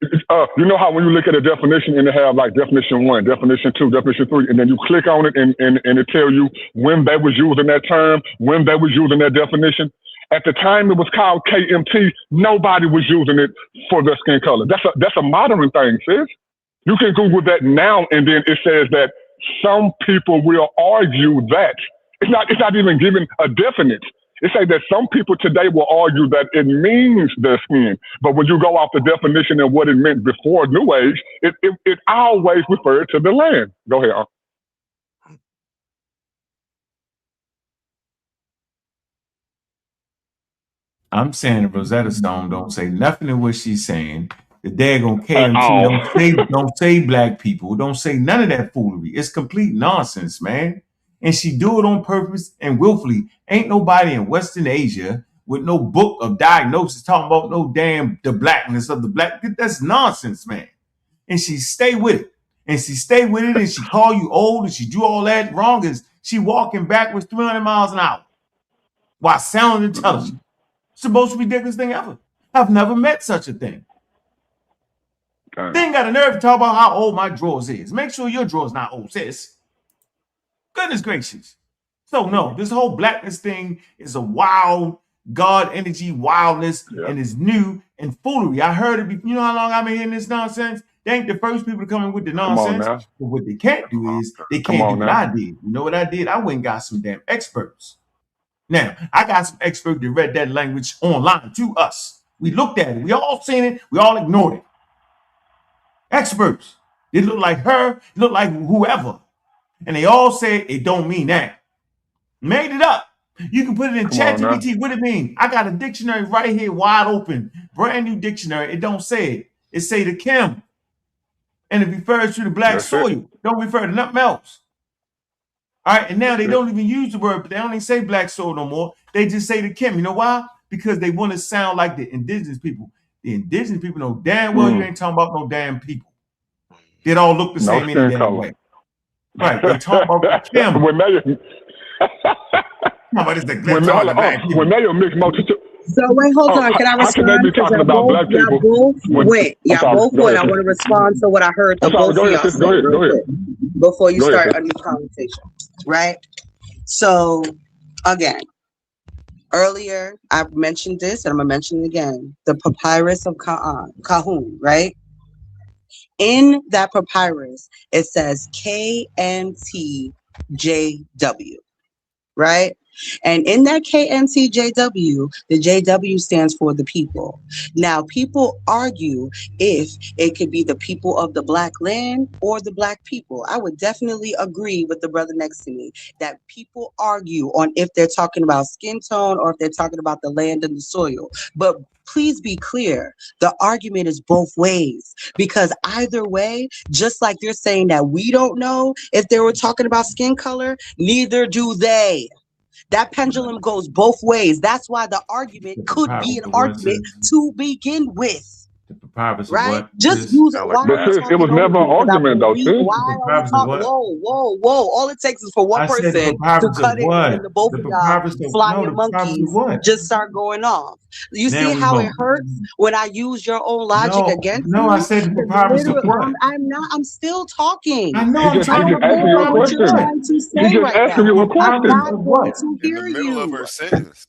You know how when you look at a definition and they have like definition 1, definition 2, definition 3, and then you click on it and it tell you when they was using that term, when they was using that definition. At the time it was called KMT, nobody was using it for their skin color. That's a modern thing, sis. You can Google that now and then it says that some people will argue that. It's not even given a definite. It says that some people today will argue that it means their skin. But when you go off the definition and what it meant before New Age, it always referred to the land. Go ahead. I'm saying the Rosetta Stone don't say nothing of what she's saying. The daggone KMT don't say Black people. Don't say none of that foolery. It's complete nonsense, man. And she do it on purpose and willfully. Ain't nobody in Western Asia with no book of diagnosis talking about no damn the blackness of the Black. That's nonsense, man. And she stay with it. And she stay with it and she call you old and she do all that wrong as she walking backwards 300 miles an hour while sounding intelligent. It's the most ridiculous thing ever. I've never met such a thing. They ain't got a nerve to talk about how old my drawers is. Make sure your drawer's not old, sis. Goodness gracious. So no, this whole blackness thing is a wild God energy wildness and is new and foolery. I heard it. You know how long I've been hearing this nonsense? They ain't the first people to come in with the nonsense. But what they can't do is they can't do what I did. You know what I did? I went and got some damn experts. Now, I got some experts that read that language online to us. We looked at it. We all seen it. We all ignored it. Experts. It looked like her. It looked like whoever. And they all said it don't mean that. Made it up. You can put it in ChatGPT. What it mean? I got a dictionary right here, wide open. Brand new dictionary. It don't say it. It say the Kim. And it refers to the Black soil. Don't refer to nothing else. All right, and now they don't even use the word, but they don't even say Black soil no more. They just say the Kim. You know why? Because they want to sound like the indigenous people. The indigenous people know damn well you ain't talking about no damn people. They all look the same any damn way. Right, they talk about the Kim. When they are mixed multitude. So wait, hold on. Can I respond? Because y'all both went. I want to respond to what I heard the both of y'all say real quick before you start a new conversation. Right? So again, earlier I mentioned this and I'm gonna mention it again. The papyrus of Kahun, right? In that papyrus, it says KNTJW, right? And in that KNTJW, the JW stands for the people. Now, people argue if it could be the people of the Black land or the Black people. I would definitely agree with the brother next to me that people argue on if they're talking about skin tone or if they're talking about the land and the soil. But please be clear, the argument is both ways, because either way, just like you're saying that we don't know if they were talking about skin color, neither do they. That pendulum goes both ways. That's why the argument could be an argument to begin with. Papyrus of right? what? Just use it. Why are you It talking was over never an me? 'Cause I'm argument gonna though, read. sis. Why The are we papyrus of talking? what? Whoa! All it takes is for one I said the person to papyrus of cut in, and what? then the both The of y'all papyrus of flying no, the papyrus of monkeys what? just start going off. You Now see we how it home. hurts when I use your own logic against No, I you? said the 'Cause papyrus of literally, what? I'm not. I'm still talking. I know He I'm just I trying to don't asking you a care what papyrus you're of what? question. trying to He say just right asking now. you a I'm question. not Of going what? to In the hear middle of you. her sentence.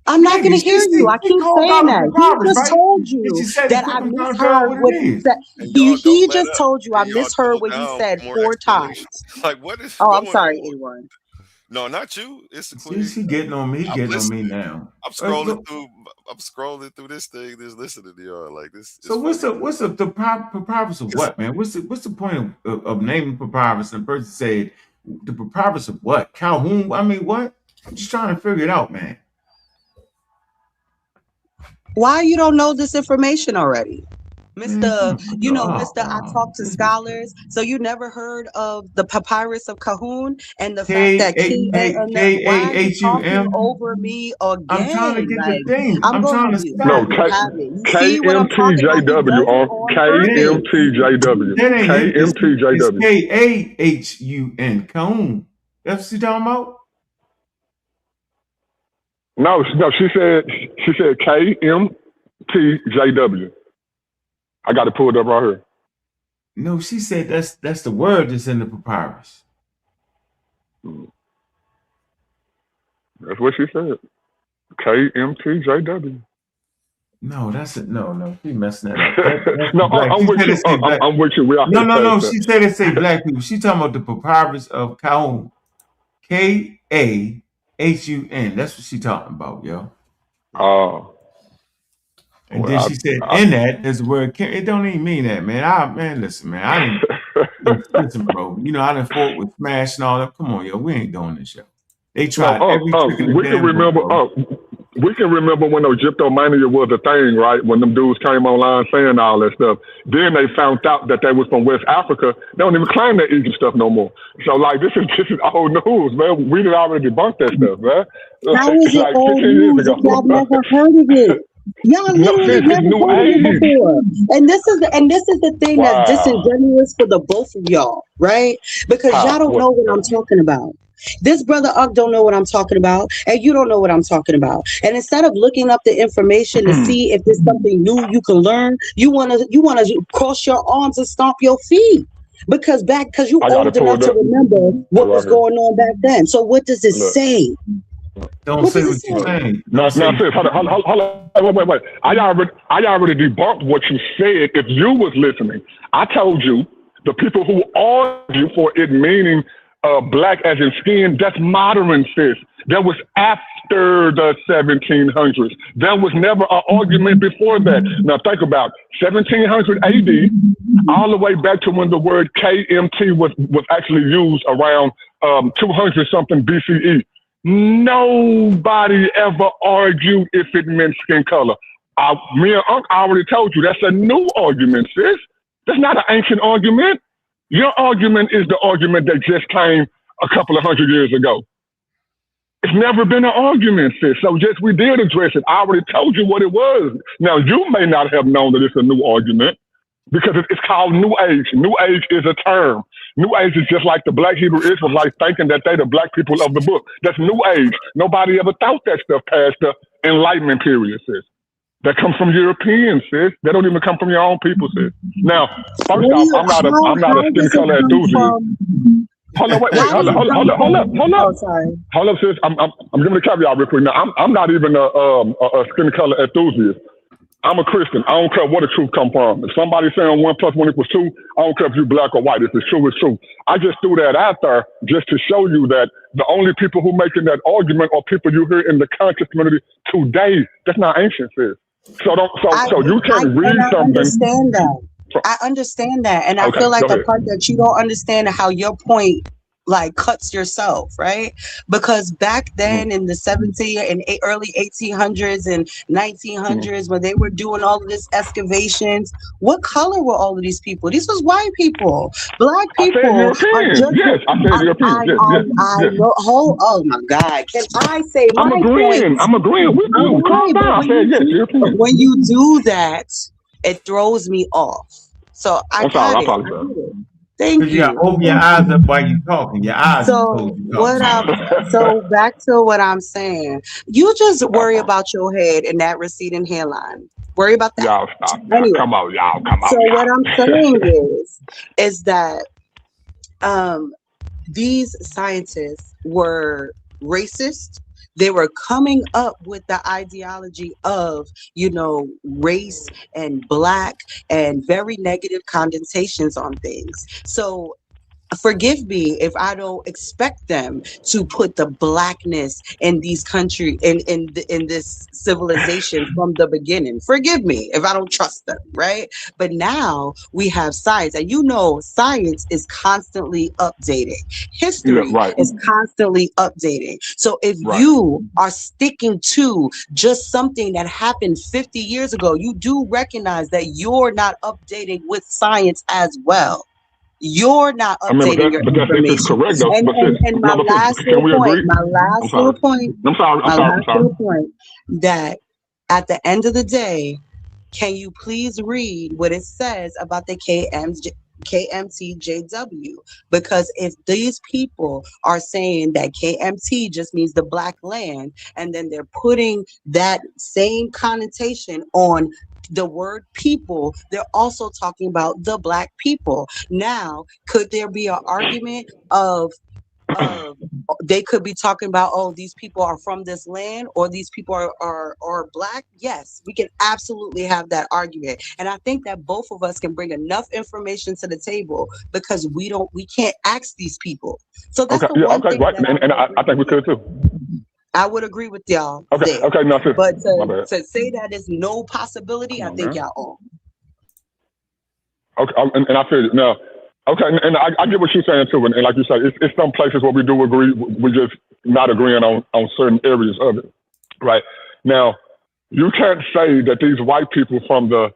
I'm not Nigga, going to hear you. I she keep called saying out a that. He papyrus, just right? told And she you said that it took I him trying to figure out misheard what what it he is. said. And y'all He don't let just up. told you I And y'all misheard double what he down said for more 4 explanation. times. Like, what is Oh, I'm going sorry, on? A1. No, not you. It's the See, queen. she getting on me. He I'm getting on me listening. now. I'm scrolling Look, through. I'm scrolling through this thing. Just listening to y'all. Like this. so It's funny. what's the papyrus of what, man? What's the point of naming papyrus? And the person said the papyrus of what? Calhoun? I mean, what? I'm just trying to figure it out, man. Why you don't know this information already? Mr. Oh, I talk to scholars. So you never heard of the papyrus of Calhoun and the fact that why are you talking over me I'm trying to again? get the Like, thing. I'm I'm going to trying to be spell No, it. you have it. You see what I'm talking about? He does KMTJW it on purpose. KMTJW. That ain't it. It's KMTJW. KAHUN. Calhoun. That's what you talking about? No, she said KMTJW. I got it pulled up right here. No, she said that's the word that's in the papyrus. That's what she said. KMTJW. No, that's it. No, she messing that up. That's No, black. I'm with you. I'm with you. We are No. She said it say black people. She talking about the papyrus of Calhoun. KAHUN. That's what she talking about, yo. And then she said, in that, there's the word. It don't even mean that, man. Listen, man. I didn't listen, bro. You know, I done fought with Smash and all that. Come on, yo. We ain't doing this show. They tried every trick in the we can damn remember. book, bro. We can remember when Egyptomania was a thing, right? When them dudes came online saying all that stuff. Then they found out that they was from West Africa. They don't even claim that Egypt stuff no more. So like this is old news, man. We did already debunk that stuff, man. How is it Like old 15 years news ago. if y'all never heard of it? Y'all literally never new heard of it age. before. And this is the thing that's disingenuous for the both of y'all, right? Because y'all don't know what I'm talking about. This brother Ankh don't know what I'm talking about, and you don't know what I'm talking about. And instead of looking up the information to see if there's something new you can learn, you wanna cross your arms and stomp your feet. Because you old enough to remember what was going on back then. So what does it say? Don't say what you're saying. No, sis, hold on. Wait. I already debunked what you said if you was listening. I told you the people who argue for it meaning black as in skin, that's modern, sis. That was after the 1700s. There was never an argument before that. Now think about 1700 AD, all the way back to when the word KMT was actually used around 200 something BCE. Nobody ever argued if it meant skin color. Me and Unc already told you that's a new argument, sis. That's not an ancient argument. Your argument is the argument that just came a couple of hundred years ago. It's never been an argument, sis. So yes, we did address it. I already told you what it was. Now, you may not have known that it's a new argument because it's called New Age. New Age is a term. New Age is just like the Black Hebrew Israelites thinking that they the black people of the book. That's New Age. Nobody ever thought that stuff past the Enlightenment period, sis. That comes from Europeans, sis. They don't even come from your own people, sis. Now, first off, I'm not a skin color enthusiast. Hold on, wait, hold up. Hold up, sis. I'm giving a caveat real quick. Now, I'm not even a skin color enthusiast. I'm a Christian. I don't care where the truth come from. If somebody's saying 1 + 1 = 2, I don't care if you're black or white. If it's true, it's true. I just threw that out there just to show you that the only people who making that argument are people you hear in the conscious community today. That's not ancient, sis. So you can read something. I understand that. And I feel like the part that you don't understand how your point like cuts yourself, right? Because back then in the 17 and early 1800s and 1900s, when they were doing all of this excavations, what color were all of these people? These was white people. Black people are just I said European. I know. Oh my God. Can I say I'm agreeing with you. Calm down. I said yes, European. When you do that, it throws me off. So I I'm sorry. got I it. apologize. Thank You gotta you. open your eyes up while you talking. Your eyes are So closed. You what talking. so back to what I'm saying. You just worry about your head and that receding hairline. Worry about that. Y'all stop. Y'all Anyway, come on, y'all. Come so on, what I'm y'all. saying is that these scientists were racist. They were coming up with the ideology of, race and black and very negative connotations on things. So forgive me if I don't expect them to put the blackness in these country in this civilization from the beginning. Forgive me if I don't trust them, right? But now we have science, and science is constantly updating. History is constantly updating. So if you are sticking to just something that happened 50 years ago, you do recognize that you're not updating with science as well. You're not updating your information. It's correct though. And my last little point, that at the end of the day, can you please read what it says about the KMTJW? Because if these people are saying that KMT just means the black land, and then they're putting that same connotation on the word people, they're also talking about the black people. Now, could there be an argument of they could be talking about, these people are from this land, or these people are black? Yes, we can absolutely have that argument. And I think that both of us can bring enough information to the table, because we can't ask these people. So that's the one thing right. that And I think we could too. I would agree with y'all. Okay, no, but to say that is no possibility, I think y'all all. Okay, and I feel it now. Okay, and I get what you're saying too, and like you say, it's some places where we do agree, we just not agreeing on certain areas of it, right? Now, you can't say that these white people from the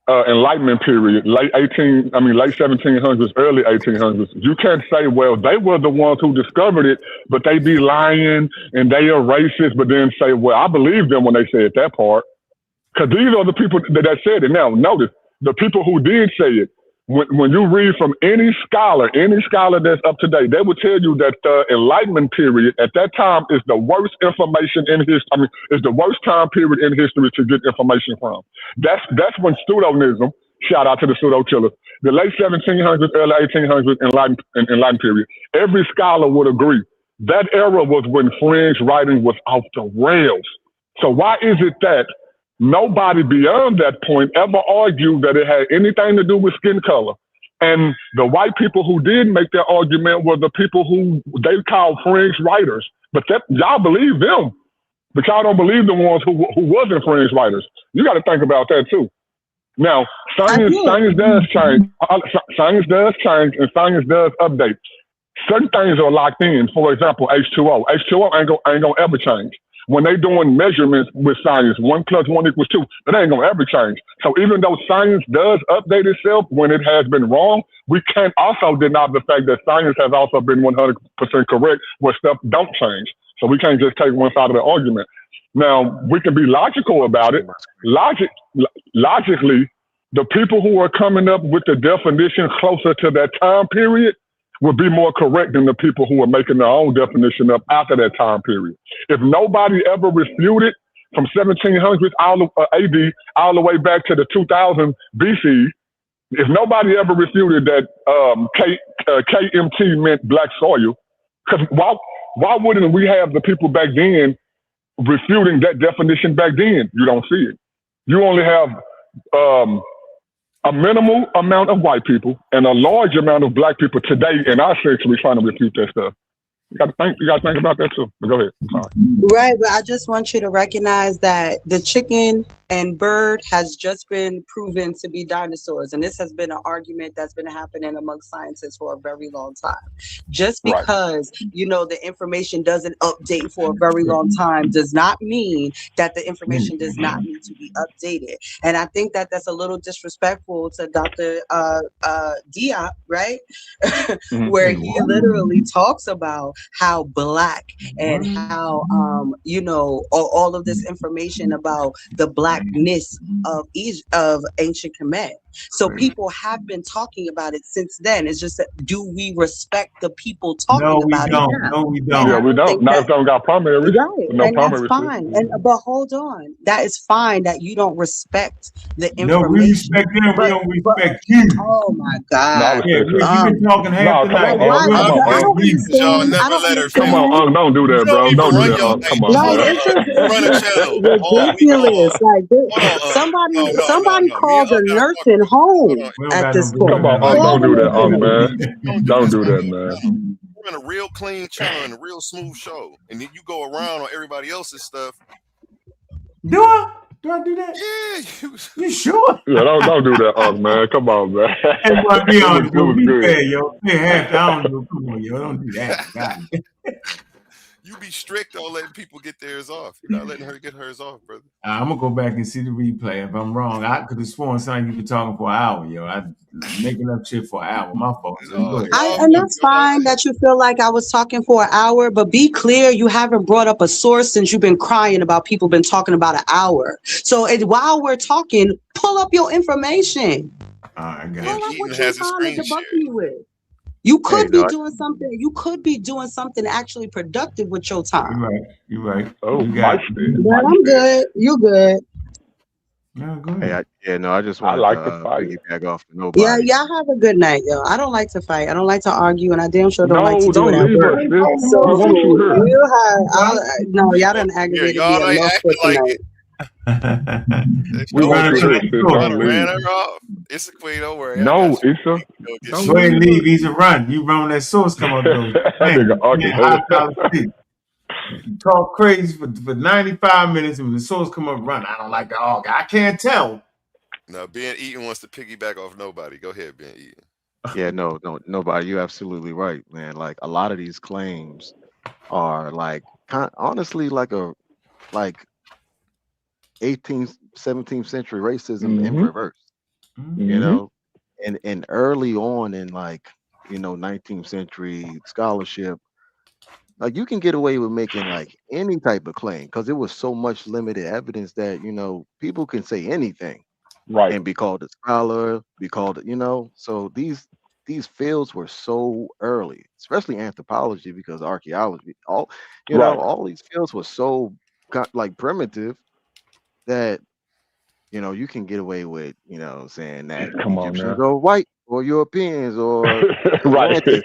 Enlightenment period, late 1700s, early 1800s, you can't say, well, they were the ones who discovered it, but they be lying and they are racist, but then say, well, I believe them when they said that part, because these are the people that said it. Now, notice, the people who did say it, when you read from any scholar that's up to date, they will tell you that the Enlightenment period at that time is the worst information in history. Is the worst time period in history to get information from. That's when pseudonism, shout out to the pseudo killers, the late 1700s, early 1800s Enlightenment period. Every scholar would agree that era was when fringe writing was off the rails. So why is it that nobody beyond that point ever argued that it had anything to do with skin color? And the white people who did make that argument were the people who they called fringe writers. But y'all believe them, but y'all don't believe the ones who wasn't fringe writers. You got to think about that too. Now, science does change. Science does change, and science does update. Certain things are locked in. For example, H2O. H2O ain't gonna ever change. When they doing measurements with science, 1 + 1 = 2, that ain't gonna ever change. So even though science does update itself when it has been wrong, we can't also deny the fact that science has also been 100% correct where stuff don't change. So we can't just take one side of the argument. Now, we can be logical about it. Logically, the people who are coming up with the definition closer to that time period would be more correct than the people who are making their own definition up after that time period. If nobody ever refuted from 1700s AD all the way back to the 2000 BC, if nobody ever refuted that KMT meant black soil, because why wouldn't we have the people back then refuting that definition back then? You don't see it. You only have a minimal amount of white people and a large amount of black people today in our century trying to refute that stuff. You got to think about that too. But go ahead. I'm sorry. Right, but I just want you to recognize that the chicken and bird has just been proven to be dinosaurs, and this has been an argument that's been happening among scientists for a very long time. Just because the information doesn't update for a very long time does not mean that the information does not need to be updated. And I think that that's a little disrespectful to Dr. Diop, right? Where he literally talks about how black and how you know, all of this information about the blackness of ancient Kemet. So people have been talking about it since then. It's just that, do we respect the people talking about it now? No, we And don't. I Yeah, we don't think don't. Not that, if they don't got primaries. right, No and that's primaries. fine. And but hold on, that is fine that you don't respect the No, we information. respect them. We don't But respect you. oh my No, I God, Yeah, respect you. you've been talking half the No, come night. on, like why? Come on, I don't Leave it. Y'all understand. I never don't let her Come understand. on, don't do that, You bro. don't even Don't do run that. your Come on, Like bro. it's just You run a it's channel. All week ridiculous. long. Like Hold on, somebody no. Me and called a gotta talk nursing about this. home We don't at got this no point. Come on, Call don't the do that, nursing man. home. Don't do that, man. We're in a real clean channel and a real smooth show. And then you go around on everybody else's stuff. Do I? Do I do that? Yeah, You sure? Yeah, don't do that, man. Come on, man. Hey, boy, be honest, It yo. was Be good. fair, yo. Say half the hour, yo. Come on, yo. Don't do that. God. you be strict on letting people get theirs off. You're not letting her get hers off, brother. I'm gonna go back and see the replay. If I'm wrong, I could have sworn something you been talking for an hour, yo. I making up shit for an hour. My fault. So go ahead. And that's fine that you feel like I was talking for an hour, but be clear, you haven't brought up a source since you've been crying about people been talking about an hour. So while we're talking, pull up your information. I got Pull up Eaton what you're has a trying to screen debunk share. me with. You could no, be doing something. You could be doing something actually productive with your time. You're right. You're right. Oh, You got But I'm good. You good. No, go Hey, ahead. I just I wanted like to to fight. piggyback off of Yeah, nobody. y'all have a good night, yo. I don't like to fight. I don't like to argue, and I damn sure don't like to No, do it don't at leave work. us, sis. So We want you here. you no, y'all done Yeah, aggravated y'all me ain't enough acting for like tonight. it. We want you here, sis. Don't Trying to ran leave. her off. It's a queen. Don't worry. No, I got you. Issa. Go get Don't Go ahead and leave leave. He's a run. You run when that source come up though. That Man, nigga Arky high head. dollar shit. You talk crazy for 95 minutes and when the source come up run. I don't like the argue. I can't tell. No, Ben Eaton wants to piggyback off nobody. Go ahead, Ben Eaton. Yeah, nobody. You're absolutely right, man. Like a lot of these claims are like honestly like 18th, 17th century racism in reverse. You know, and early on in 19th century scholarship, like you can get away with making like any type of claim because there was so much limited evidence that people can say anything, right, and be called a scholar, be called So these fields were so early, especially anthropology, because archaeology, all these fields were so like primitive that you can get away with saying that Come on Egyptians now. are white or Europeans or Right. Atlantis.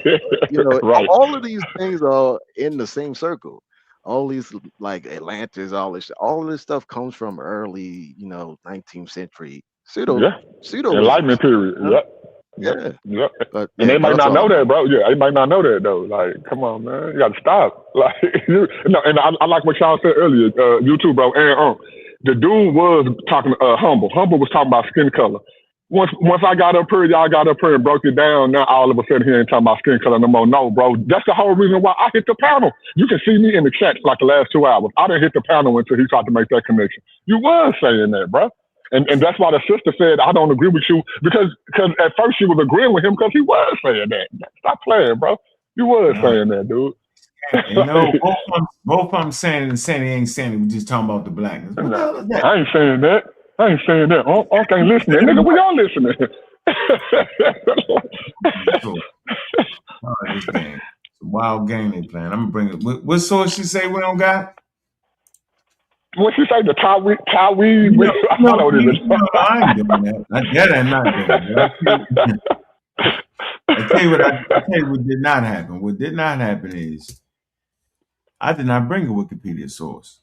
Right. All of these things are in the same circle. All these like Atlantis, all this stuff comes from early 19th century pseudo Enlightenment period. Yep. But And they might that's not know all. that, bro. Yeah, they might not know that though. Like, come on, man, you got to stop. Like, and I like what y'all said earlier. You too, bro. And the dude was talking humble. Humble was talking about skin color. Once I got up here, y'all got up here and broke it down. Now all of a sudden he ain't talking about skin color no more. No, bro. That's the whole reason why I hit the panel. You can see me in the chat for like the last 2 hours. I didn't hit the panel until he tried to make that connection. You was saying that, bro. And that's why the sister said, I don't agree with you, because at first she was agreeing with him because he was saying that. Stop playing, bro. You was saying that, dude. Both of them saying and saying they ain't saying it. We just talking about the blackness. What the hell is that? I ain't saying that. Unc ain't listening. Nigga, we all listening. This game. It's a wild game they playing. I'm going to bring it. What source she say we don't got? What she say? The Tawi? I ain't doing that. I'm not doing that. I tell you what did not happen. What did not happen is I did not bring a Wikipedia source.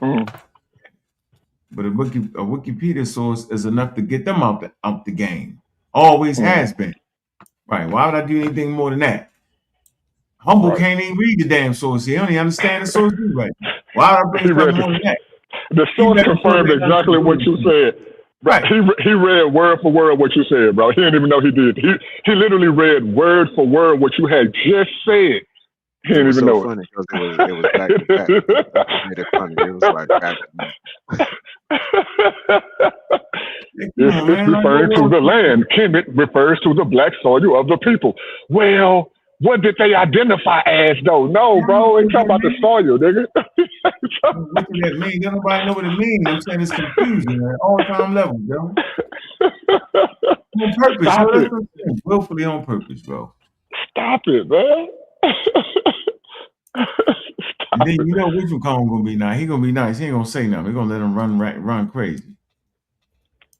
But a Wikipedia source is enough to get them out the game. Always has been. Right. Why would I do anything more than that? Humble can't even read the damn source. He don't even understand the source right. Why would I bring something more than that? The source confirmed exactly what you said. Right. He read word for word what you said, bro. He didn't even know he did. He literally read word for word what you had just said. He didn't even know funny because it was back to back. It made it funny. It was like back to back. It's referring to the land. Kemet refers to the black soil of the people. Well, what did they identify as though? No, bro, it's talking about the soil, nigga. What does that mean? Don't nobody know what it means. I'm saying it's confusing at all time level, bro. On purpose, Stop bro. it. That's willfully on purpose, bro. Stop it, man. And then you know which one gonna be nice. He gonna be nice. He ain't gonna say nothing. He gonna let him run crazy.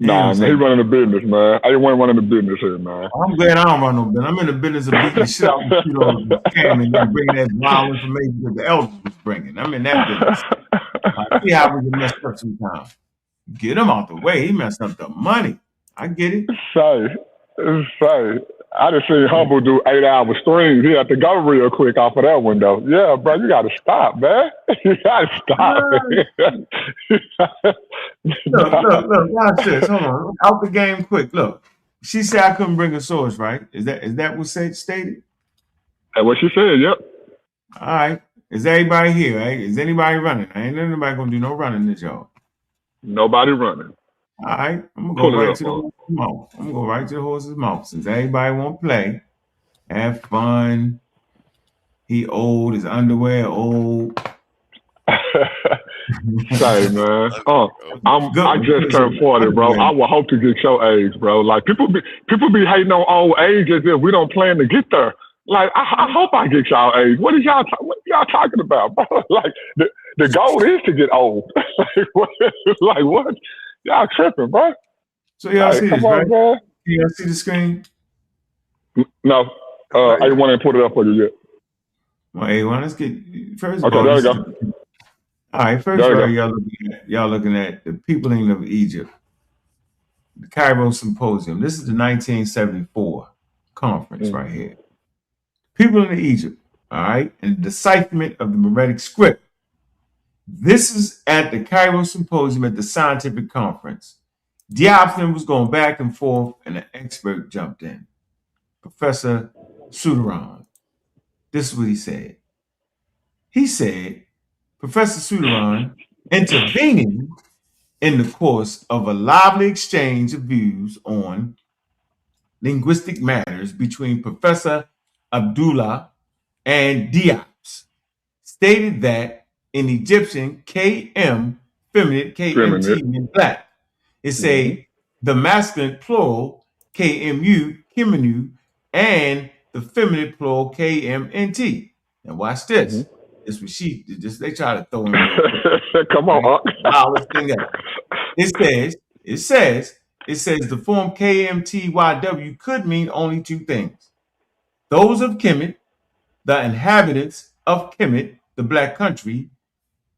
Nah, man, he running the business, man. I didn't want to run in the business here, man. I'm glad I don't run no business. I'm in the business of beating the shit out of mosquitoes and scamming and bringing that wild information that the elders was bringing. I'm in that business. I see how we can mess up sometimes. Get him out the way. He messed up the money. I get it. Say. I just seen Humble do 8-hour streams. He had to go real quick off of that window. Yeah, bro, you got to stop, man. You got to stop. Look, watch this. Hold on. Out the game quick. Look, she said I couldn't bring a source, right? Is that what stated? That's what she said, yep. All right. Is everybody here, right? Is anybody running? Ain't nobody going to do no running this, y'all. Nobody running. All right, I'm gonna go right to the horse's mouth. I'm gonna go right to the horse's mouth. Since everybody won't play, have fun. He old, his underwear old. Say, man. I just turned 40, bro. I will hope to get your age, bro. Like people be hating on old age as if we don't plan to get there. Like I hope I get y'all age. What y'all talking about, bro? Like the goal is to get old. Like what? Y'all tripping, bro. So y'all see this, right? Can y'all see the screen? No. I didn't want to put it up for you yet. Well, hey, let's get first of all. Okay, there you go. All right, first of all, y'all looking at the peopling of Egypt, the Cairo Symposium. This is the 1974 conference right here. People in Egypt, all right, and the decipherment of the Meretic script. This is at the Cairo Symposium at the scientific conference. Diopson was going back and forth, and an expert jumped in. Professor Soudaran. This is what he said. He said, Professor Soudaran, intervening in the course of a lively exchange of views on linguistic matters between Professor Abdullah and Diops, stated that in Egyptian, KM, feminine, KMT in black. It say the masculine plural, KMU, Kimenu, and the feminine plural, KMNT. Now watch this. This was they try to throw in there. Come on, It says the form KMTYW could mean only two things. Those of Kemet, the inhabitants of Kemet, the black country.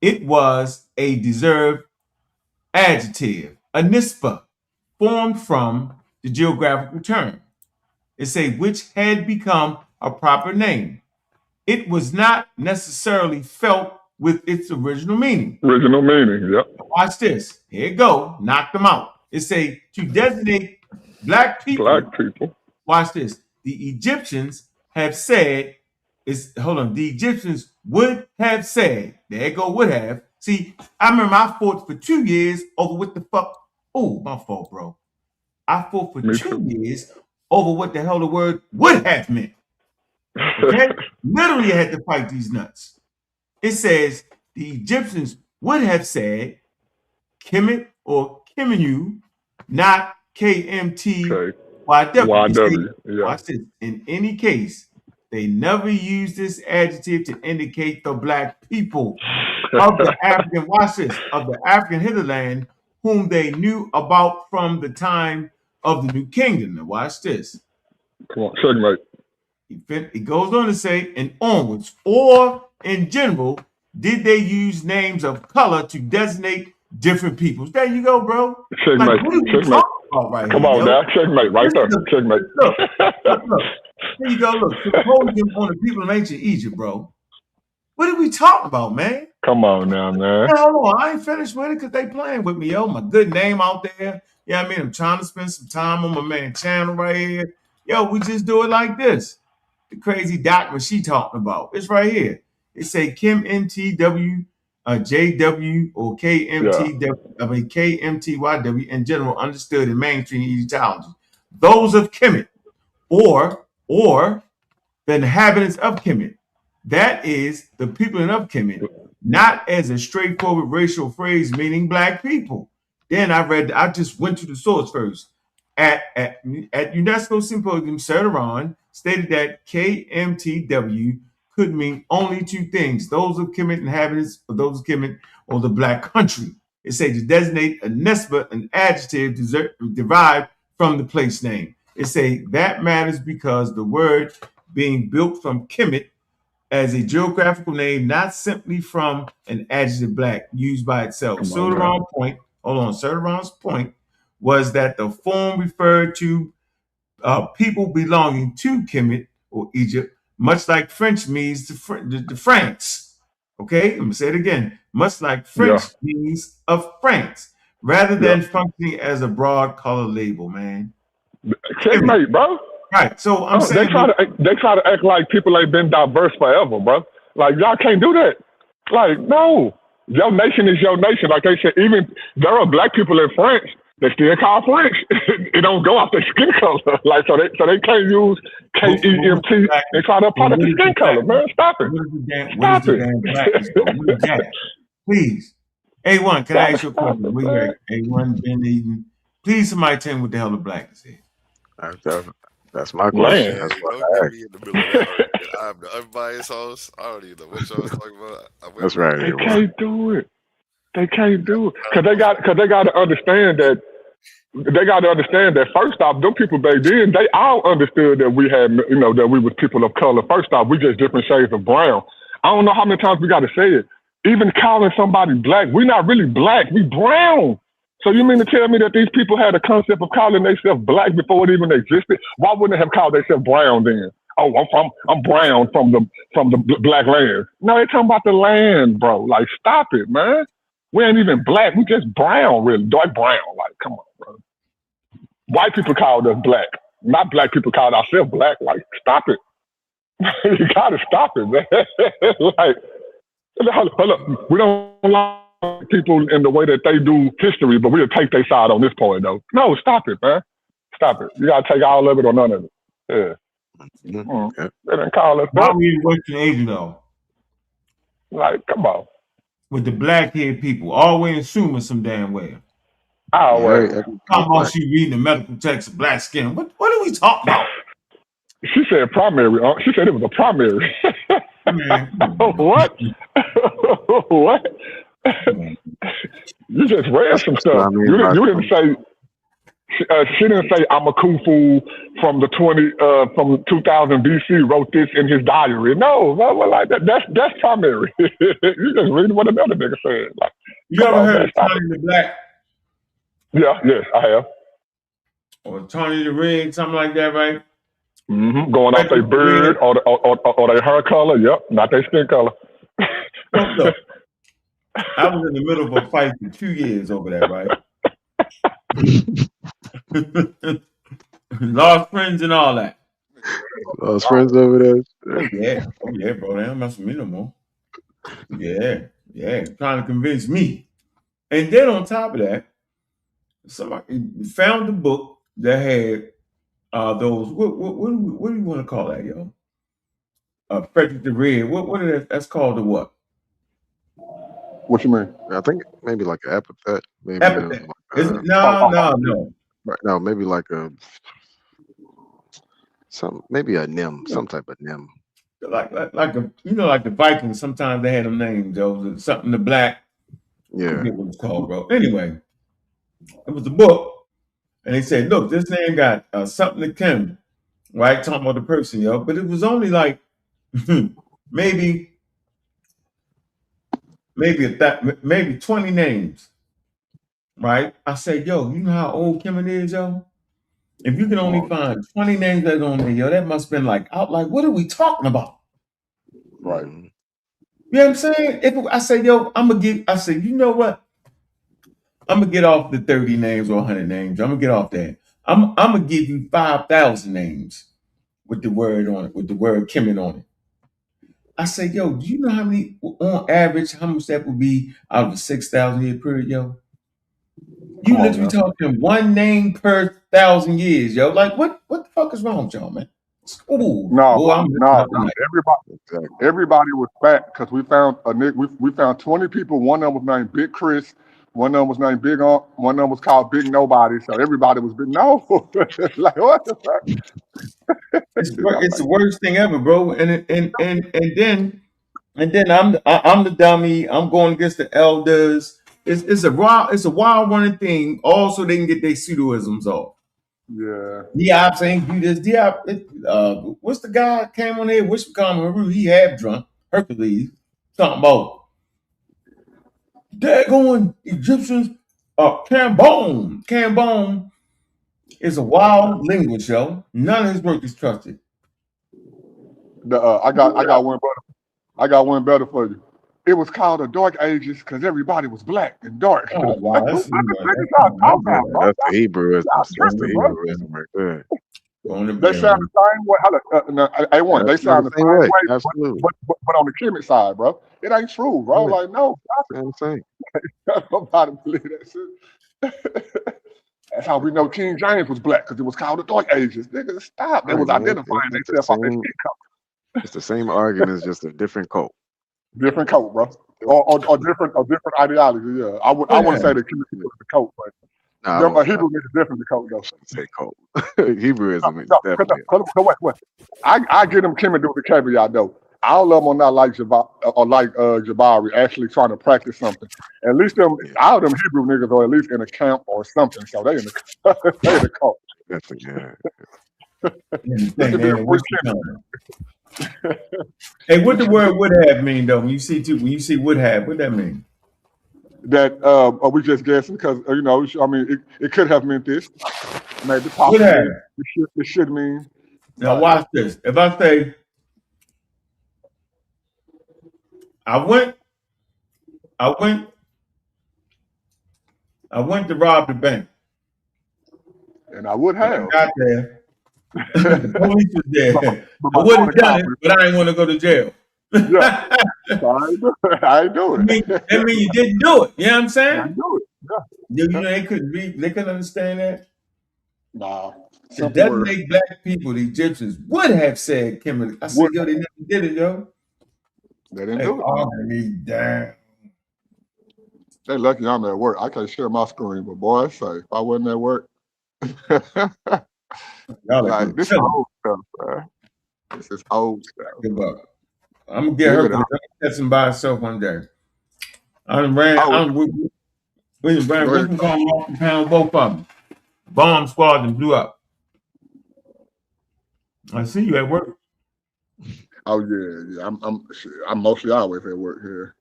It was a deserved adjective, a nispa, formed from the geographical term. It say which had become a proper name. It was not necessarily felt with its original meaning. Original meaning, yep. Watch this. Here it go. Knock them out. It say to designate black people. Black people. Watch this. The Egyptians have said, the Egyptians would have said, there you go, would have. See, I remember I fought for 2 years over what the fuck. Oh, my fault, bro. I fought for 2 years over what the hell the word would have meant. Okay? Literally, I had to fight these nuts. It says the Egyptians would have said Kemet or Kemenu, not KMTYW. Watch this. In any case, they never used this adjective to indicate the black people of the African, watch this, of the African hinterland whom they knew about from the time of the New Kingdom. Now watch this. Come on, segment. He goes on to say, and onwards, or in general, did they use names of color to designate different peoples? There you go, bro. Checkmate. Like, what are we talking about right Come here, on now, checkmate, right there. Checkmate. Look. There you go. Look, symposium on the people of ancient Egypt, bro. What are we talking about, man? Come on now, man. Hold on, I ain't finished with it because they playing with me, yo. My good name out there. Yeah, I mean, I'm trying to spend some time on my man channel right here. Yo, we just do it like this. The crazy document she talking about. It's right here. It say Kim NTW, JW, or KMTW, KMTYW in general understood in mainstream Egyptology. Those of Kemet, or the inhabitants of Kemet. That is the people of Kemet, not as a straightforward racial phrase meaning black people. Then I just went to the source first. At UNESCO Symposium, Serteron stated that KMTW could mean only two things: those of Kemet inhabitants, or those of Kemet, or the black country. It says to designate a nesba, an adjective derived from the place name. It say that matters because the word being built from Kemet as a geographical name, not simply from an adjective black used by itself. Serteron's point was that the form referred to people belonging to Kemet or Egypt, much like French means to France. Okay, I'm gonna say it again. Much like French means of France, rather than functioning as a broad color label, man. Checkmate, bro. Right. So I'm saying they try to act like people ain't been diverse forever, bro. Like y'all can't do that. Like, no. Your nation is your nation. Like they said, even there are black people in France, they still call French. It don't go off their skin color. Like so they can't use KEMT. They try to apply to the skin color, man. Stop it. Stop it. Please. A1, can I ask you a question? A1 been eating. Please somebody tell me what the hell the black is here. That's my question. That's what I asked. In the middle of that argument. I'm the unbiased host. I don't even know what y'all was talking about. That's right. They can't do it. They can't do it because they got to understand that. They got to understand that first off, them people back then, they all understood that we had, that we was people of color. First off, we just different shades of brown. I don't know how many times we got to say it. Even calling somebody black, we're not really black. We brown. So you mean to tell me that these people had a concept of calling themselves black before it even existed? Why wouldn't they have called themselves brown then? Oh, I'm brown from the black land. No, they're talking about the land, bro. Like, stop it, man. We ain't even black. We just brown, really. Dark brown. Like, come on, bro. White people called us black. Not black people called ourselves black. Like, stop it. You gotta stop it, man. Like, hold up. We don't like people in the way that they do history, but we'll take their side on this point, though. No, stop it, man. Stop it. You gotta take all of it or none of it. Yeah. They didn't call us Why that. we in Western Asia, though? Like, come on. With the black-haired people, always assuming some damn way. Always. Talking about she reading the medical text of black skin. What are we talking about? She said primary. She said it was a primary. What? What? You just read some stuff. You didn't say. She didn't say Amakufu from 2000 BC wrote this in his diary. No, like that. That's primary. You just reading what another nigga said. Like, you ever heard of Tony the Black? Yeah, yes, I have. Or Tony the Red, something like that, right? Mm-hmm. Going off their beard or their hair color. Yep, not their skin color. Look, I was in the middle of a fight for 2 years over that, right? Lost friends and all that. Lost friends over there. Oh yeah, bro. They don't mess with me no more. Yeah. Trying to convince me. And then on top of that, somebody found the book that had those. What do you want to call that, yo? Frederick the Red. What is that? That's called the what? What you mean? I think maybe like an epithet. Maybe epithet. No. No, maybe like maybe a nim, some type of nim. Like like the Vikings. Sometimes they had them names, though. Something the black. Yeah. I forget what it's called, bro. Anyway, it was a book, and they said, "Look, this name got something to Kim, right? Talking about the person, yo." But it was only like maybe 20 names, right? I said, "Yo, you know how old Kim is, yo? If you can only find 20 names that's on there, yo, that must have been like what are we talking about?" Right. You know what I'm saying? I said, yo, you know what? I'm gonna get off the 30 names or 100 names. I'm gonna get off that. I'm gonna give you 5,000 names with the word on it, with the word Kemet on it. I said, yo, do you know how many, on average, how much that would be out of a 6,000 year period, yo? You literally talking one name per 1,000 years, yo. Like, what the fuck is wrong with y'all, man? Ooh, No, boy, I'm missing out tonight. everybody was back because we found we found 20 people. One of them was named Big Chris. One of them was named Big Unc. One of them was called Big Nobody. So everybody was big. No, like what the fuck? It's the worst thing ever, bro. And then I'm the dummy. I'm going against the elders. It's a wild running thing. Also, they can get their pseudoisms off. Yeah. Diop saying do this. Diop, what's the guy came on there? Which he half drunk. Hercules talking about daggone Egyptians. Cambone is a wild linguist, yo. None of his work is trusted. I got one better for you. It was called the Dark Ages because everybody was black and dark. That's the Hebrewism. That's the Hebrewism right there. They sound the same way. They sound the same way. Absolutely. But on the Kemet side, bro, it ain't true, bro. Like, no. Nobody believe that shit. That's how we know King James was black, because it was called the Dark Ages. Nigga, stop. They was identifying themselves on their skin color. It's the same argument, it's just a different coat. Different coat, bro. Or different ideology, yeah. I wouldn't say the Kemet was the coat, but Hebrew is different the coat, though. Say coat. Hebrewism is definitely. Wait. I get them Kemet with the caveat, though. All of them are not like Jabari, actually trying to practice something. At least all of them Hebrew niggas are at least in a camp or something. So they in the cult. Hey, what the word would have mean though? When you see would have, what that mean? That are we just guessing? Because it could have meant this. Maybe possibly. It should mean. Now watch this. If I say I went to rob the bank. And I would have. I got there. The police was there. I would have done it, but I didn't want to go to jail. Yeah. I ain't doing it. That mean you didn't do it. You know what I'm saying? I do it. Yeah. You know, they couldn't understand that. Nah. To designate black people, the Egyptians would have said Kimberly. I said, yo, they never did it, yo. They didn't do it. Me down. They lucky I'm at work. I can't share my screen, but boy, I say if I wasn't at work, like, this is old stuff, man. This is old stuff. Good luck. I'm gonna get her to testing by herself one day. We ran Richmond off the pound, both of them. Bomb squad and blew up. I see you at work. Oh yeah. I'm mostly always at work here.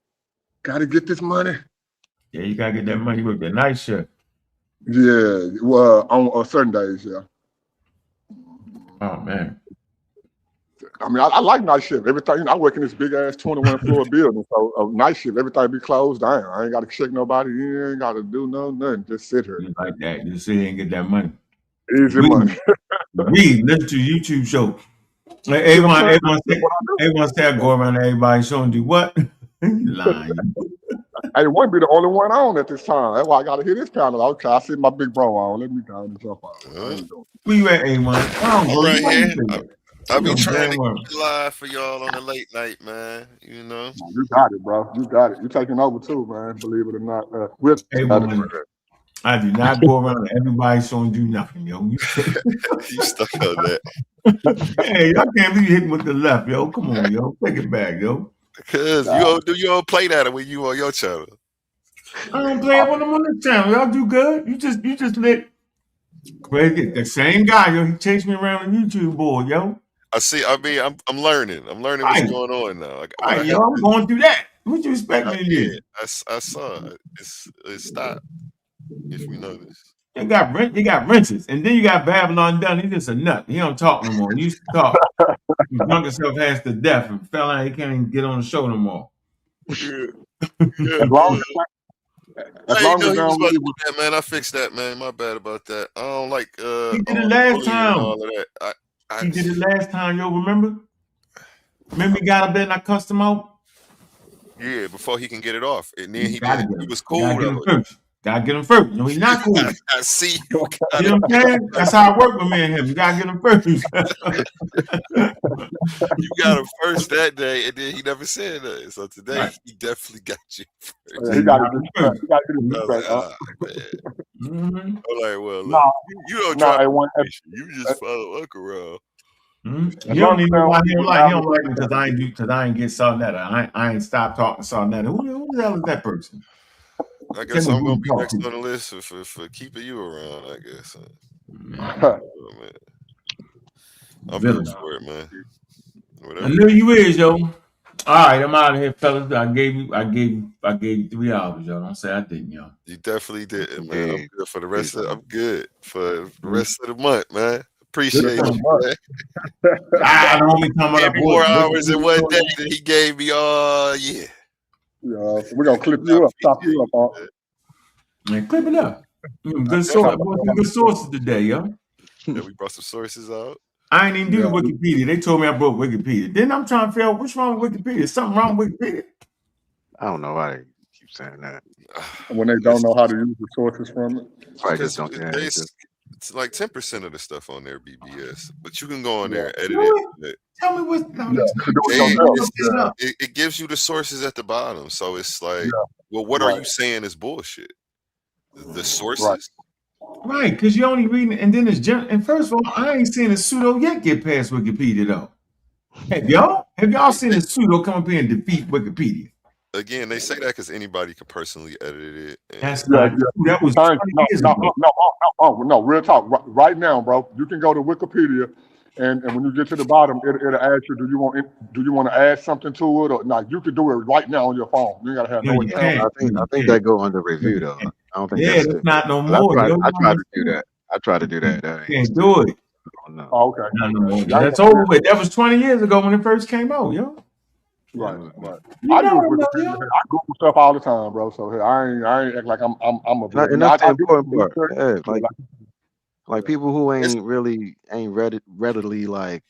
Gotta get this money. Yeah, you gotta get that money with the night shift. Yeah, well, on certain days, yeah. Oh man. I mean, I like night shift. Everything, I work in this big ass 21 floor building, so night shift, everything be closed down. I ain't got to check nobody in, ain't got to do nothing. Just sit here. You like that? You sit here and get that money. Easy money. Read, listen to YouTube show. Like, everyone say I go around to everybody showing you what? Lying. I wouldn't be the only one on at this time. That's why I got to hit this panel. Okay, I see my big bro on. Let me go and jump out. Where you at, A1? I'm right here. I'll be trying to get live for y'all on the late night, man. You know. You got it, bro. You got it. You taking over too, man. Believe it or not. I do not go around to everybody showing you nothing, yo. You stuck on that. Hey, I can't believe you hitting with the left, yo. Come on, yo. Take it back, yo. Because you all play that when you on your channel. I don't play it when I'm on this channel. Y'all do good. You just lit. Crazy. The same guy, yo. He chased me around the YouTube board, yo. I see. I mean, I'm learning. I'm learning what's going on now. I'm going through that. What you expect me to do? I saw it. It stopped. If you notice. You got wrenches, and then you got Babylon done. He's just a nut. He don't talk no more. He used to talk. He drunk himself half to death and fell out. He can't even get on the show no more. Yeah. As long as that, man. I fixed that, man. My bad about that. I don't like he did it last time. All of that. He did it last time, yo. Remember he got up there and I cussed him out? Yeah, before he can get it off. And then he was cool. Gotta get him first. You know, he's not cool. I see. You know what I'm saying? That's how I work with me and him. You gotta get him first. You got him first that day, and then he never said that. So today he definitely got you first. Yeah, he got to get respect. Man. I'm like, well, look, Nah, you don't nah, drop hey, one, you just follow Uncle around. You don't even know why he don't like me because I ain't get Sarnetta. I ain't stopped talking to Sarnetta. Who the hell is that person? I guess I'm gonna be next on the list for keeping you around. I guess. Oh, man. I'm here for it, man. Whatever. I knew you is, yo. All right, I'm out of here, fellas. I gave you 3 hours, yo. Don't say I didn't, yo. You definitely did, man. I'm good for the rest of. I'm good for the rest of the month, man. Appreciate you, man. I don't be talking about 8 more hours in one day that he gave me all year. Yeah, so we're gonna clip you up, chop you up, man. Clip it up. Good sources today, yo. Yeah, we brought some sources out. I ain't even do the Wikipedia. They told me I broke Wikipedia. Then I'm trying to figure out what's wrong with Wikipedia. Is something wrong with Wikipedia? I don't know why they keep saying that. When they don't know how to use the sources from it. I just don't care. It's like 10% of the stuff on there BBS, but you can go on there and edit it. Tell me what's it gives you the sources at the bottom. So it's like, well, what are you saying is bullshit? The sources. Right, because you're only reading, and then it's and first of all, I ain't seen a pseudo yet get past Wikipedia though. Have y'all seen a pseudo come up here and defeat Wikipedia? Again, they say that because anybody can personally edit it. That's not true. That was 20 years ago. No, real talk. Right now, bro, you can go to Wikipedia, and when you get to the bottom, it'll ask you, do you want to add something to it or not? You can do it right now on your phone. You gotta have no account. I think that go under review though. I don't think that's it. Not no more. I tried to do that. I tried to do that. Can't do it. No. Oh, okay. Not no more. That's over with. That was 20 years ago when it first came out, yo. Right. I use Wikipedia. I Google stuff all the time, bro. So I ain't act like I'm a. And that's the important part. Yeah, like people who ain't readily like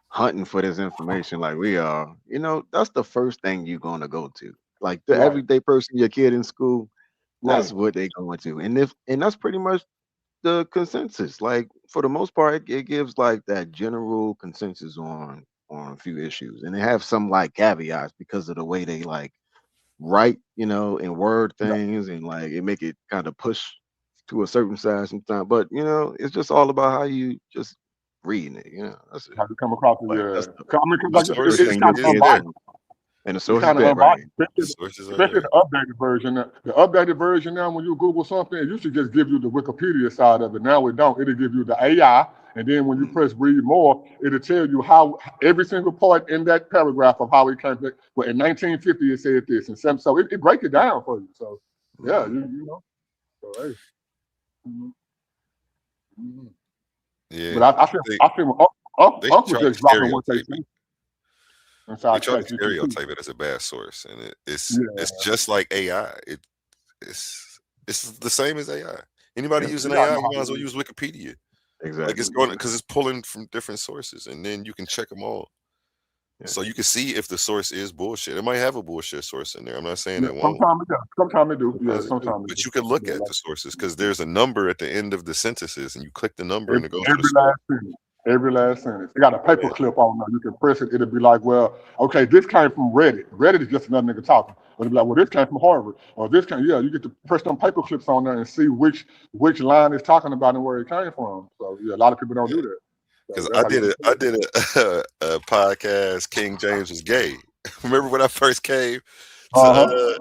hunting for this information like we are. You know, that's the first thing you're gonna go to. Like the everyday person, your kid in school, that's what they going to. And that's pretty much the consensus. Like for the most part, it gives like that general consensus on a few issues, and they have some like caveats because of the way they like write, you know, and word things, and like it make it kind of push to a certain side sometimes. But you know, it's just all about how you just reading it. You know, that's it. How you come across it? It's kind of unbiased. And the source is there, right? Especially the updated version. The updated version now, when you Google something, it used to just give you the Wikipedia side of it. Now it don't. It'll give you the AI, and then when you press read more, it'll tell you how every single part in that paragraph of how it came. Well, in 1950 it said this, and so it break it down for you. So yeah, you know. So hey. But I feel Uncle just dropping what they think. They try to stereotype it as a bad source, and it's just like AI. It's the same as AI. Anybody using AI, you might as well use Wikipedia. Exactly. Like it's going because it's pulling from different sources, and then you can check them all. So you can see if the source is bullshit. It might have a bullshit source in there. I'm not saying it won't. Sometimes it do. Yeah, sometimes. But you can look at the sources because there's a number at the end of the sentences, and you click the number, and it goes to the source. Every last sentence. It got a paper clip on there. You can press it. It'll be like, well, okay, this came from Reddit. Reddit is just another nigga talking. But it'll be like, well, this came from Harvard. Or this came, you get to press them paper clips on there and see which line it's talking about and where it came from. So yeah, a lot of people don't do that. Because I did a podcast, King James was gay. Remember when I first came to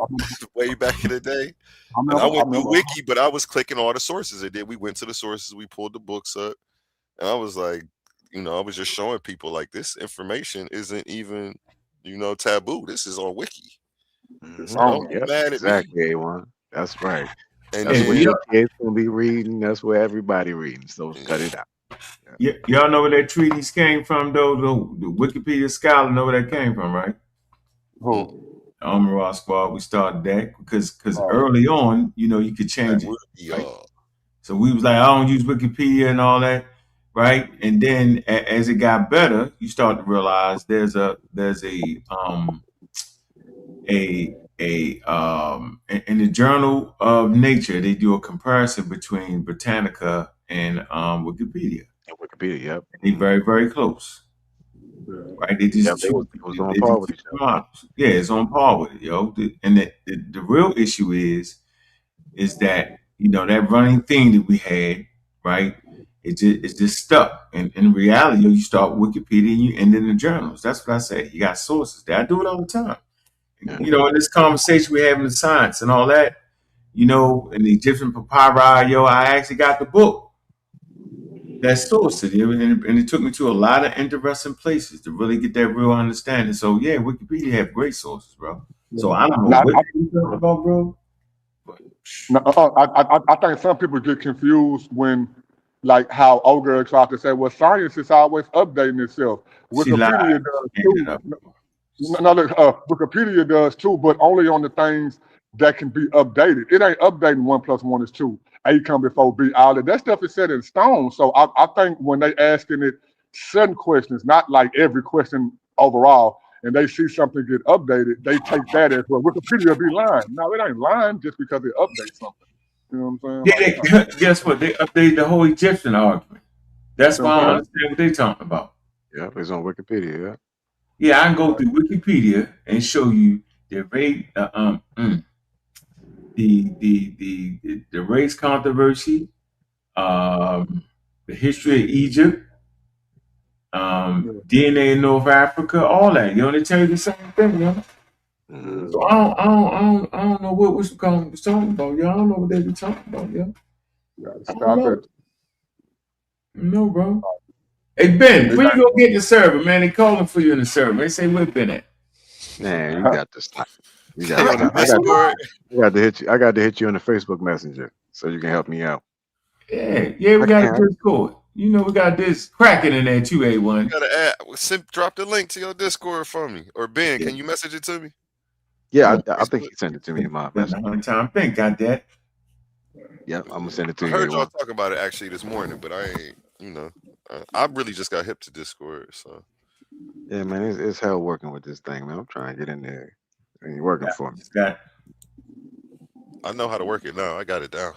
way back in the day? I went to Wiki, but I was clicking all the sources. And then we went to the sources, we pulled the books up. And I was like, I was just showing people like this information isn't even, taboo. This is on Wiki. Exactly, A1. That's right. And that's where your kids gonna be reading. That's where everybody reading. So cut it out. Y'all know where that treatise came from, though. The Wikipedia scholar know where that came from, right? Who? Armor Raw Squad. We started that because early on, you could change it. Right? So we was like, I don't use Wikipedia and all that. Right, and then as it got better, you start to realize there's a in the Journal of Nature, they do a comparison between Britannica and Wikipedia. Wikipedia, yep. They very, very close. Right? They just choose, it was on par with each other. models. Yeah, it's on par with it, yo. And the real issue is that, you know, that running thing that we had, right? It's just stuck. And in reality, you start with Wikipedia and you end in the journals. That's what I say. You got sources there. I do it all the time. You know, in this conversation we have in the science and all that, you know, in the Egyptian papyri, yo, I actually got the book that sourced it, and it took me to a lot of interesting places to really get that real understanding. So yeah, Wikipedia have great sources, bro. So I don't know what you're talking about, bro. No, I think some people get confused when, like, how old girl tried to say, well, science is always updating itself. She lied. Wikipedia does too. No, look, Wikipedia does too, but only on the things that can be updated. It ain't updating 1 + 1 is 2. A come before B. All that stuff is set in stone. So I think when they asking it certain questions, not like every question overall, and they see something get updated, they take that as, well, Wikipedia be lying. No, it ain't lying just because it updates something. You know what I'm saying? Yeah, guess what? They updated the whole Egyptian argument. That's You why know I what don't I'm understand what they talking about. Yeah, it's on Wikipedia, yeah. Yeah, I can go through Wikipedia and show you the rate, the race controversy, the history of Egypt, DNA in North Africa, all that. You know, they tell you the same thing, you know. So I don't know what Wisconsin was talking about. Y'all don't know what they be talking about, yo. I don't know. No, bro. Hey Ben, where you gonna get in the server, man? They calling for you in the server. They say where Ben at? Man, you got to stop. You got Hey, on the Discord. I got to hit you on the Facebook Messenger so you can help me out. Yeah, we got a Discord. You know we got this cracking in there too, A1. You gotta drop the link to your Discord for me. Or Ben, can you message it to me? Yeah, I think he sent it to me in my message. Time Ben got that. Yep, I'm gonna send it to I you. heard y'all talk about it actually this morning, but I ain't, you know, I really just got hip to Discord, so. Yeah, man, it's hell working with this thing, man. I'm trying to get in there. It ain't working for me. I know how to work it now. I got it down.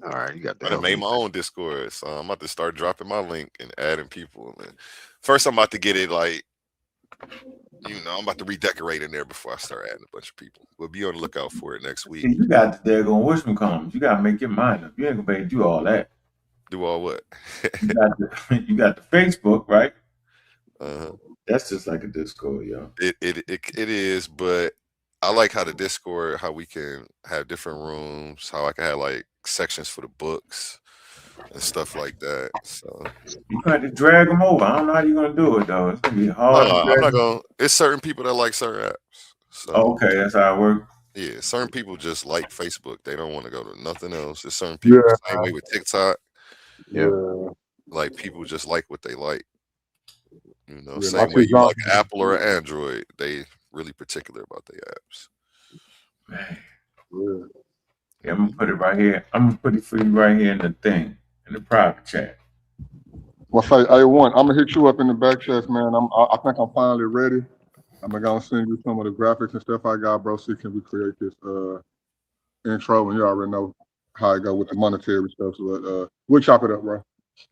All right, you got I made my own Discord, so I'm about to start dropping my link and adding people. And first, I'm about to get it like, you know, I'm about to redecorate in there before I start adding a bunch of people. We'll be on the lookout for it next week. You got the daggone whatchamacallit. You gotta make your mind up. You ain't gonna be able to do all that. Do all what? you got the Facebook, right? Uh-huh. That's just like a Discord, yo. It is, but I like how the Discord, how we can have different rooms, how I can have like sections for the books and stuff like that. So you got to drag them over. I don't know how you're gonna do it though. It's gonna be hard. I'm not gonna. It's certain people that like certain apps. So okay, that's how it works. Yeah, certain people just like Facebook. They don't want to go to nothing else. There's certain people the same way with TikTok. Yeah. Like people just like what they like. You know, Yeah, same way you like an Apple or an Android. They really particular about their apps. Man. Yeah, I'm gonna put it right here. I'm gonna put it for you right here in the thing, in the private chat. Well, say, A1, I'm gonna hit you up in the back chat, man. I think I'm finally ready. I'm gonna send you some of the graphics and stuff I got, bro. So can we create this intro? And you already know how I go with the monetary stuff. So we'll chop it up, bro.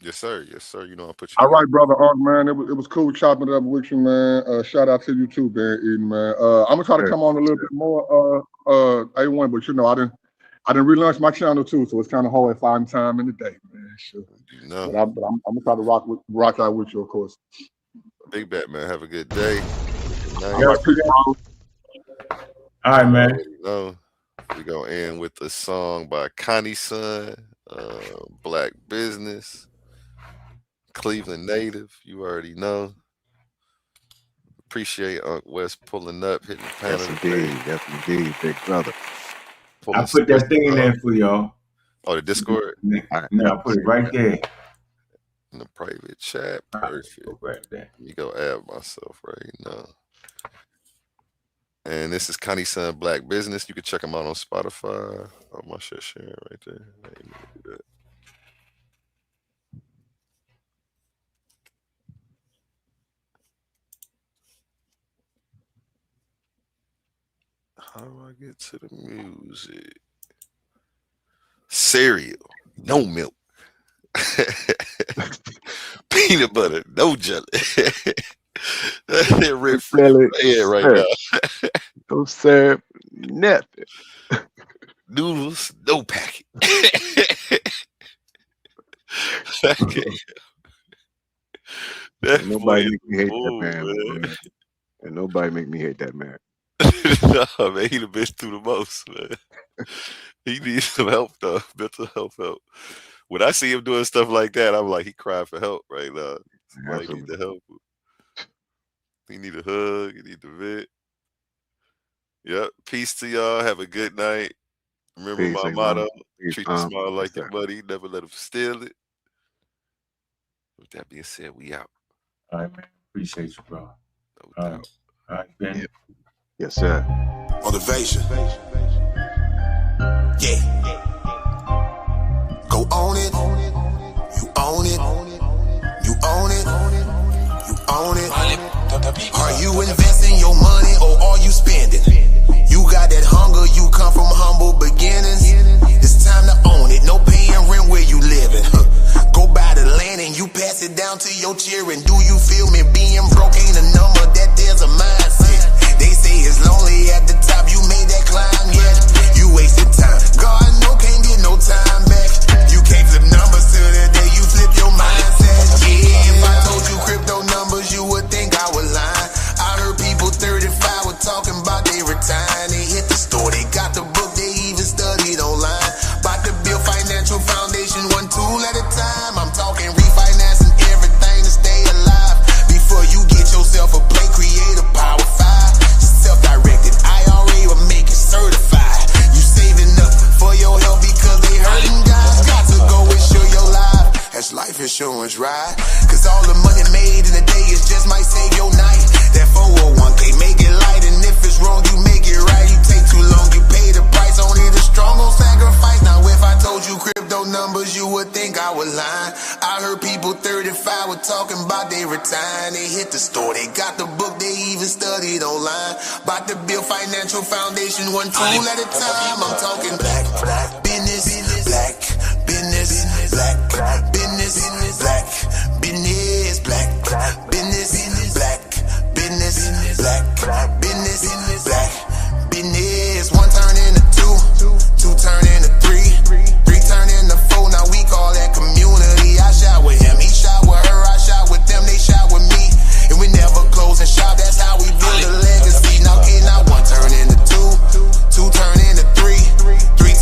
Yes, sir. Yes, sir. You know I'll put you. All right, brother Ankh, man. It was cool chopping it up with you, man. Shout out to you too, Ben Eden, man. I'm gonna try to come on a little bit more A1, but you know I didn't relaunch my channel too, so it's kind of hard finding time in the day, man. Sure. No. But I'm gonna try to rock out with you, of course. Big bet, man. Have a good day. All right, man. We're gonna end with a song by Connie Son, Black Business, Cleveland native. You already know. Appreciate Unc West pulling up, hitting the panel. Yes, indeed, big brother. I put that thing in there for y'all. Oh, the Discord? No, I put it right there. In the private chat. Perfect. Right there. Let me go add myself right now. And this is Connie Son Black Business. You can check them out on Spotify. Oh, my shit sharing right there. I ain't gonna do that. How do I get to the music? Cereal, no milk. Peanut butter, no jelly. They're rich right now. Don't serve nothing. Noodles, no packet. Nobody make me hate that man. And nobody make me hate that man. Nah, man, he the bitch through the most, man. He needs some help though, mental health help. When I see him doing stuff like that, I'm like, he crying for help right now. Somebody need to help him. He need a hug. He need to vent. Yep. Peace to y'all. Have a good night. Remember my motto: treat the smile like your money. Never let them steal it. With that being said, we out. All right, man. Appreciate you, bro. No doubt. All right, Ben. Yes, sir. Motivation. Yeah. Go own it. You own it. You own it. You own it. Are you investing your money or are you spending? You got that hunger, you come from humble beginnings. It's time to own it. No paying rent where you living. Go buy the land and you pass it down to your children. Do you feel me? Being broke ain't a number, that there's a mindset. They say it's lonely at the top, you made that climb yet. You wasted time. God no can't get no time back. You can't flip numbers till the day you flip your mindset. Yeah, if I told you crypto numbers, you would think I was lying. I heard people 35 were talking about they retiring. They hit the store, they got the book, they even studied online. About to build financial foundation, one tool at a time. I'm talking refinancing everything to stay alive. Before you get yourself a play, create a Power 5. Self-directed IRA will make it certified. You saving up for your health because they hurting guys. Got to go insure your life. That's life insurance, right? Cause all the money made in a day is just might save your night. That 401k, make it light, and if it's wrong, you make it right. You take too long, you pay the price. Only the strong gon' sacrifice. Now if I told you crypto numbers, you would think I was lying. I heard people 35 were talking about they retiring. They hit the store, they got the book, they even studied online. About to build financial foundation, one tool at a time. I'm talking black business, black business, black business, black business, black business, black business, black business, black business. One turn into two turn into three turn into four. Now we call that community. I shot with him, he shot with her, I shot with them, they shot with me, and we never close and shop. That's how we build a legacy. Now one turn into two turn into three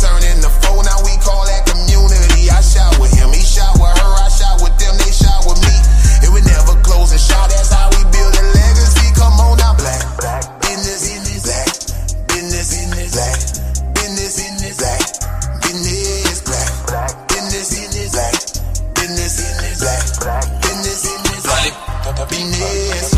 turn into four. Now we call that community. I shot with him, he shot with her, I shot with them, they shot with me, and we never close and shop. That's how we build a legacy. Come on now, black business, black business, black business, black business, black business, black business, black business, black business.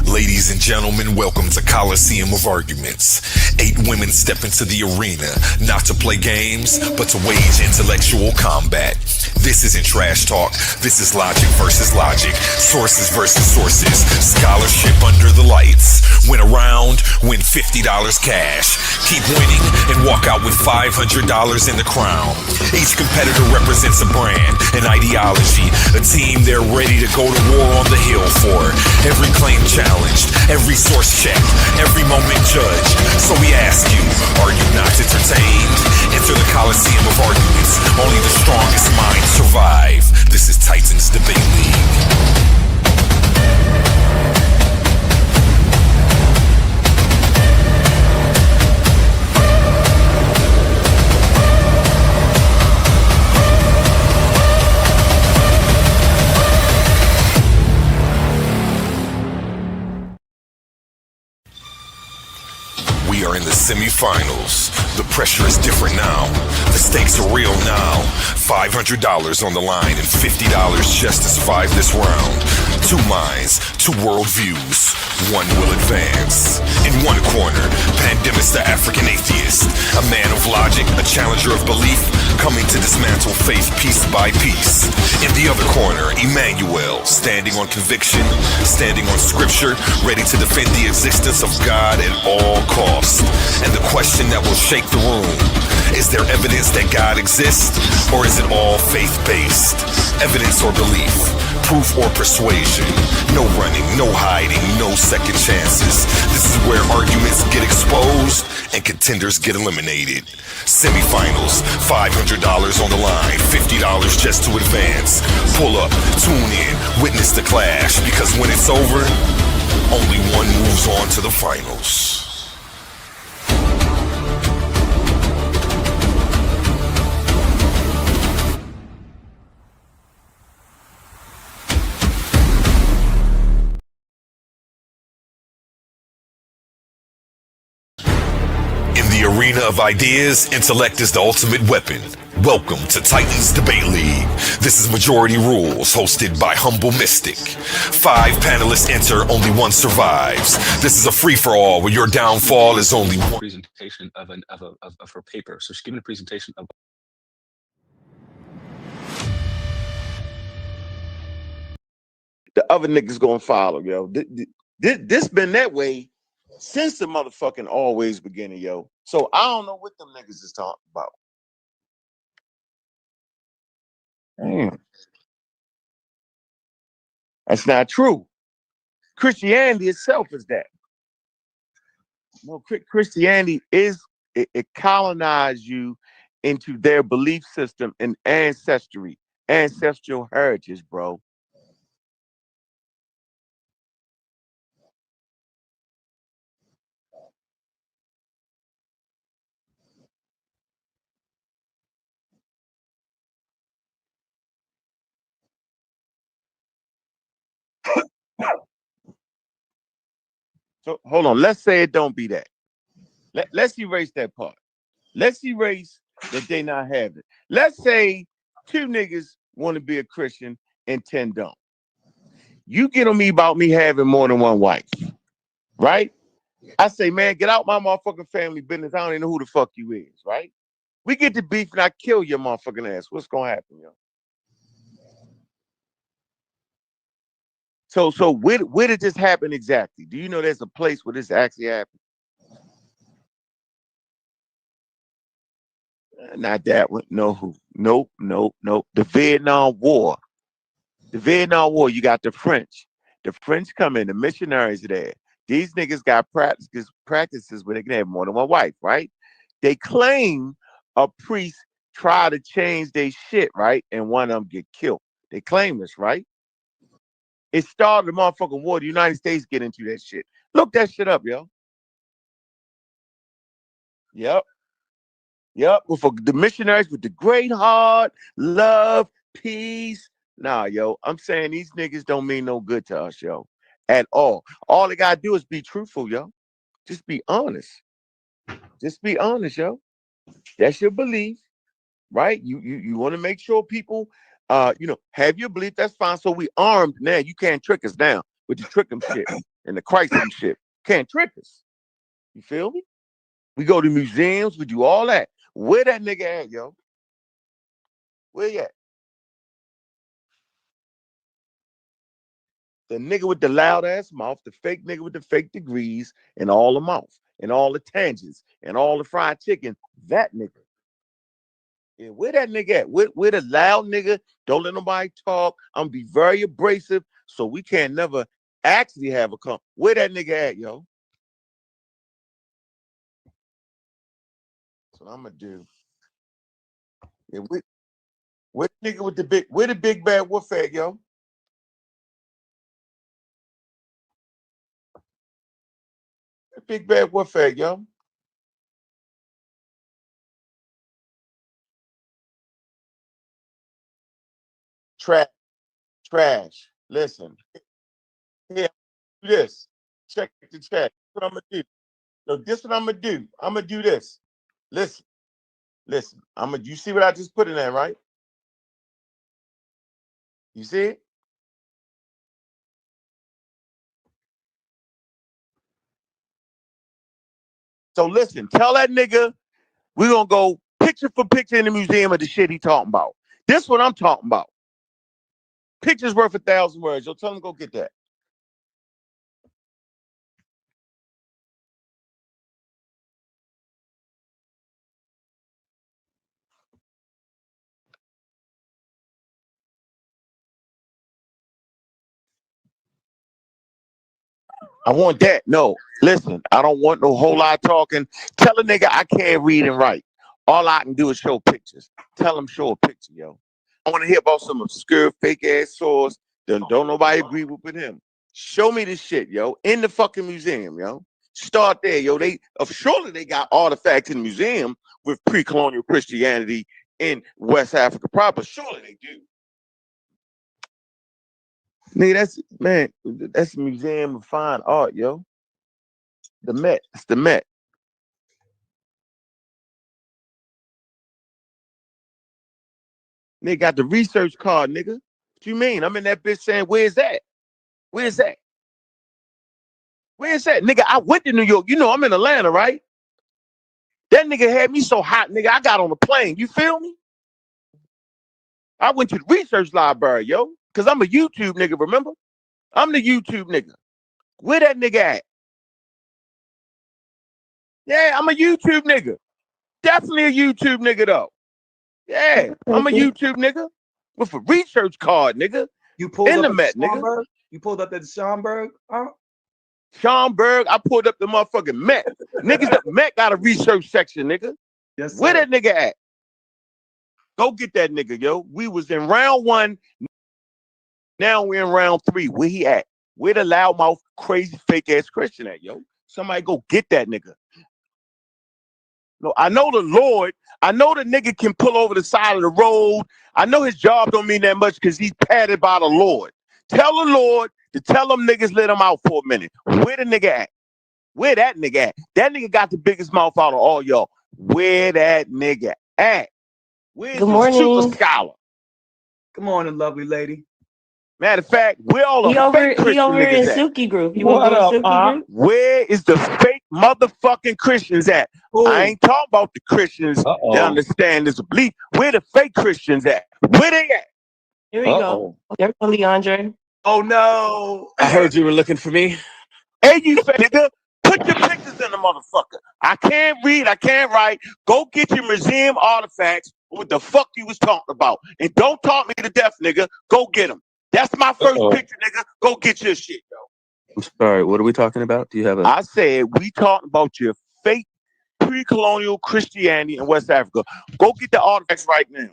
Ladies and gentlemen, welcome to Coliseum of Arguments. 8 women step into the arena, not to play games, but to wage intellectual combat. This isn't trash talk, this is logic versus logic, sources versus sources, scholarship under the lights. Win a round, win $50 cash. Keep winning and walk out with $500 in the crown. Each competitor represents a brand, an ideology, a team they're ready to go to war on the hill for. Every claim challenged, every source checked, every moment judged. So we ask you, are you not entertained? Enter the Coliseum of Arguments. Only the strongest minds survive. This is Titans Debate League. We are in the semifinals. The pressure is different now. The stakes are real now. $500 on the line and $50 just to survive this round. 2 minds, 2 worldviews. one will advance. In one corner, Pandemics the African atheist, a man of logic, a challenger of belief, coming to dismantle faith piece by piece. In the other corner, Emmanuel, standing on conviction, standing on scripture, ready to defend the existence of God at all costs. And the question that will shake the room, is there evidence that God exists, or is it all faith-based? Evidence or belief? Proof or persuasion? No running, no hiding, no second chances. This is where arguments get exposed and contenders get eliminated. Semifinals, $500 on the line, $50 just to advance. Pull up, tune in, witness the clash, because when it's over, only one moves on to the finals. In the arena of ideas, intellect is the ultimate weapon. Welcome to Titans Debate League. This is Majority Rules, hosted by Humble Mystic. 5 panelists enter, only one survives. This is a free-for-all where your downfall is only one. Presentation of her paper. So she's giving a presentation of. The other niggas gonna follow, yo. This been that way since the motherfucking always beginning, yo. So I don't know what them niggas is talking about. Damn. That's not true. Christianity itself is that. No, Christianity is, it colonized you into their belief system and ancestry, ancestral heritage, bro. So hold on, let's say it don't be that. Let's erase that part. Let's erase that they not have it. Let's say 2 niggas want to be a Christian and 10 don't. You get on me about me having more than one wife, right? I say, man, get out my motherfucking family business. I don't even know who the fuck you is, right? We get to beef and I kill your motherfucking ass. What's gonna happen, yo? So where did this happen exactly? Do you know there's a place where this actually happened? Not that one. No. Nope. The Vietnam War. The Vietnam War, you got the French. The French come in, the missionaries are there. These niggas got practices where they can have more than one wife, right? They claim a priest tried to change their shit, right? And one of them get killed. They claim this, right? It started the motherfucking war. The United States get into that shit. Look that shit up, yo. Yep. With the missionaries with the great heart, love, peace. Nah, yo, I'm saying these niggas don't mean no good to us, yo, at all. All they gotta do is be truthful, yo. Just be honest. Just be honest, yo. That's your belief, right? You want to make sure people, have your belief. That's fine. So we armed now. You can't trick us now with the trick 'em shit and the Christ shit. Can't trick us. You feel me? We go to museums. We do all that. Where that nigga at, yo? Where you at? The nigga with the loud ass mouth, the fake nigga with the fake degrees and all the mouth and all the tangents and all the fried chicken. That nigga. Yeah, where that nigga at? Where the loud nigga? Don't let nobody talk. I'm gonna be very abrasive, so we can't never actually have a come. Where that nigga at, yo? That's what I'm gonna do. Yeah, where the nigga with the big, where the big bad wolf at, yo? The big bad wolf at, yo? Trash. Listen. Here, do this. Check the chat. What I'm gonna do. So this what I'm gonna do. I'm gonna do this. Listen. You see what I just put in there, right? You see it? So listen, tell that nigga we're gonna go picture for picture in the museum of the shit he talking about. This what I'm talking about. Pictures worth 1,000 words. Yo, tell him to go get that. I want that. No, listen, I don't want no whole lot of talking. Tell a nigga I can't read and write. All I can do is show pictures. Tell him show a picture, yo. I want to hear about some obscure fake ass source that don't nobody agree with him. Show me this shit, yo, in the fucking museum, yo. Start there, yo. Surely they got artifacts in the museum with pre-colonial Christianity in West Africa proper. Surely they do. Nigga, that's a museum of fine art, yo. The Met. It's the Met. Nigga got the research card, nigga. What you mean? I'm in that bitch saying, where's that? Where's that? Where's that? Nigga, I went to New York. You know I'm in Atlanta, right? That nigga had me so hot, nigga, I got on a plane. You feel me? I went to the research library, yo. Because I'm a YouTube nigga, remember? I'm the YouTube nigga. Where that nigga at? Yeah, I'm a YouTube nigga. Definitely a YouTube nigga, though. Yeah, I'm a YouTube nigga with a research card, nigga. You pulled in up the Met, nigga. Schomburg? You pulled up at Schomburg? Schomburg, I pulled up the motherfucking Met. Niggas, the Met got a research section, nigga. Yes, where that nigga at? Go get that nigga, yo. We was in round 1. Now we're in round 3. Where he at? Where the loudmouth, crazy, fake ass Christian at, yo? Somebody go get that nigga. No, I know the Lord. I know the nigga can pull over the side of the road. I know his job don't mean that much because he's padded by the Lord. Tell the Lord to tell them niggas let him out for a minute. Where the nigga at? Where that nigga at? That nigga got the biggest mouth out of all y'all. Where that nigga at? Where's the super scholar? Good morning, lovely lady. Matter of fact, where all the fake Christian niggas at? Suki group. You want to go to Suki group? Where is the fake motherfucking Christians at? I ain't talking about the Christians that understand this belief. Where the fake Christians at? Where they at? Here we go. There go Leandre. Oh no! I heard you were looking for me. Hey, you fake nigga, put your pictures in the motherfucker. I can't read, I can't write. Go get your museum artifacts. What the fuck you was talking about? And don't talk me to death, nigga. Go get them. That's my first picture, nigga. Go get your shit, yo. I'm sorry. What are we talking about? Do you have a? I said we talking about your fake pre-colonial Christianity in West Africa. Go get the artifacts right now.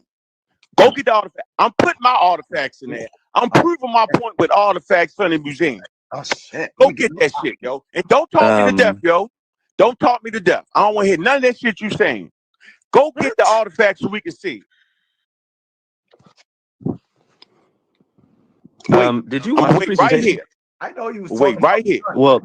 Go get the artifacts. I'm putting my artifacts in there. I'm proving my point with artifacts from the museum. Oh shit. Go get that shit, yo. And don't talk me to death, yo. Don't talk me to death. I don't want to hear none of that shit you saying. Go get the artifacts so we can see. Did you watch the presentation? Right here. I know you was wait right here. Well,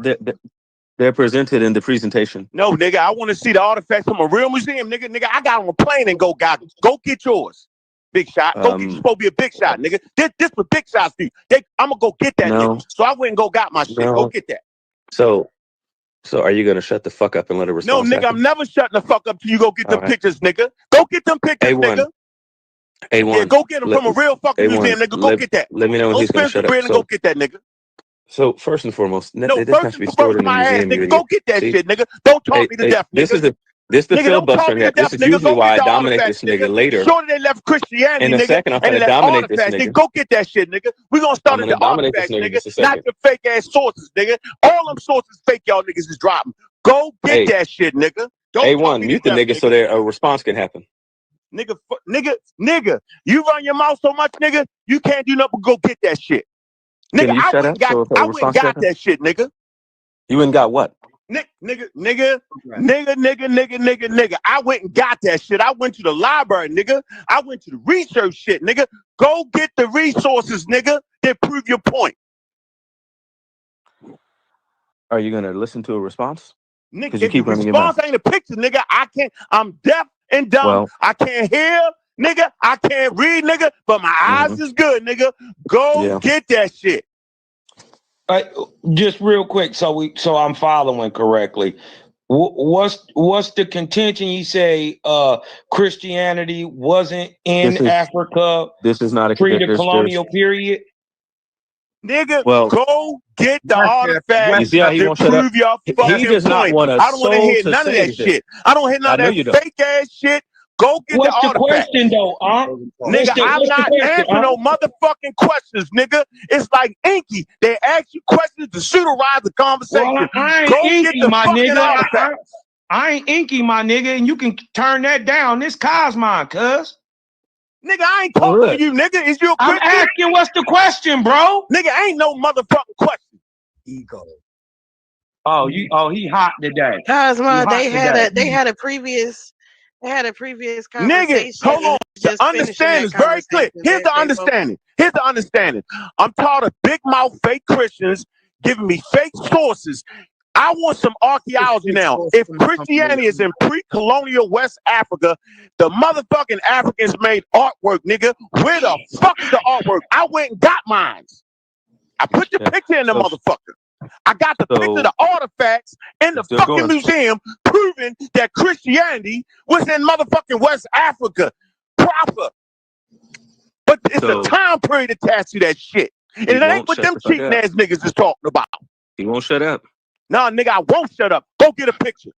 they're presented in the presentation. No, nigga, I want to see the artifacts from a real museum, nigga. Nigga, I got on a plane and go get yours. Big shot. Go get. You're supposed to be a big shot, nigga. This for big shots for you. I'm gonna go get that, nigga. So I went and got my shit. Go get that. So are you gonna shut the fuck up and let a response? No, nigga, I'm never shutting the fuck up till you go get them pictures, nigga. Go get them pictures, nigga. A1. Yeah, go get them from a real fucking museum, nigga. Go get that. Let me know when he's gonna shut up. Go get that, nigga. So first and foremost, No, it doesn't have to be stored in the museum. Nigga, go get that shit, nigga. Don't talk me to death, nigga. This the filibuster here. This is usually why I dominate this nigga later. Sure they left Christianity, in a nigga. second, I'm going to dominate this nigga. Go get that shit, nigga. We're going to start at the artifacts, nigga. Not the fake ass sources, nigga. All them sources fake y'all niggas is dropping. Go get that shit, nigga. A1, mute the nigga so that a response can happen. Nigga, you run your mouth so much, nigga, you can't do nothing but go get that shit. Nigga, I went and got that shit, nigga. You went and got what? Nigga. I went and got that shit. I went to the library, nigga. I went to the research shit, nigga. Go get the resources, nigga, that prove your point. Are you gonna listen to a response? Nigga, if the response ain't a picture, nigga, I'm deaf and dumb. Well, I can't hear, nigga. I can't read, nigga, but my eyes is good, nigga. Go get that shit. Just real quick, so I'm following correctly. What's the contention? You say Christianity wasn't in Africa. This is not a pre the colonial period. Nigga, well, go get the artifacts you see how he to won't shut up? prove your He fucking does not point. want a I don't want to soul hear to none of say that anything. shit. I don't hear I none know of you that don't. fake ass shit. Go get What's the the artifacts. question though, Nigga, I'm what's the not question, answering no motherfucking questions, nigga. It's like Inky. They ask you questions to pseudorize the conversation. Well, I ain't Go get inky, the my fucking nigga. artifacts. I ain't inky, my nigga, and you can turn that down. This Cosmon, cuz. Nigga, I ain't talking to you, nigga. Is you a I'm Christian? asking what's the question, bro? Nigga, ain't no motherfucking question. Ego. Oh, he hot today. Cosmo, they had a previous Nigga, conversation. hold on. The Just finishing understanding that is very clear. conversation. Here's the understanding. Here's the understanding. I'm tired of big mouth fake Christians giving me fake sources. I want some archaeology now. If Christianity is in pre-colonial West Africa, the motherfucking Africans made artwork, nigga. Where the fuck is the artwork? I went and got mine. I put the picture in the motherfucker. I got the picture of the artifacts in the fucking museum proving that Christianity was in motherfucking West Africa proper. But it's a time period attached to that shit. And it ain't what them cheating ass niggas is talking about. He won't shut up. Nah, nigga, I won't shut up. Go get a picture.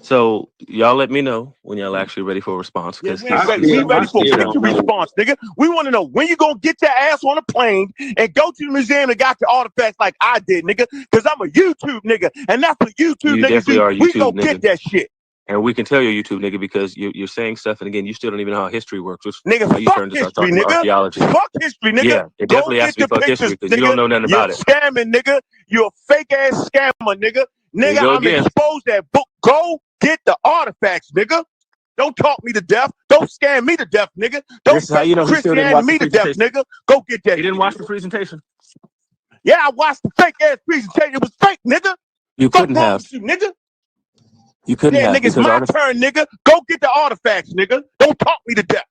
So y'all let me know when y'all actually ready for a response. Yeah, we ready for picture response, nigga. We want to know when you gonna get your ass on a plane and go to the museum and got your artifacts like I did, nigga. Because I'm a YouTube nigga, and that's what YouTube You niggas definitely do. are a We YouTube go nigga. get that shit. And we can tell you're YouTube nigga because you're saying stuff, and again, you still don't even know how history works. Which Nigga, how you fuck turn to start history, talking about nigga. archaeology. Fuck history, nigga. Yeah, it Go definitely has get to be the fuck pictures, history because you nigga. don't know nothing You're about it. scamming, nigga. You're a fake ass scammer, nigga. There you Nigga, go I'm again. exposed that book. Go get the artifacts, nigga. Don't talk me to death. Don't scam me to death, nigga. Don't This is how you know he still didn't Christianity watch me the to death, presentation. nigga. Go get that. He didn't shit, watch nigga. the presentation. Yeah, I watched the fake ass presentation. It was fake, nigga. You Fuck couldn't wrong have. with you, nigga? You couldn't Yeah, have nigga, it's because my turn, nigga. Go get the artifacts, nigga. Don't talk me to death.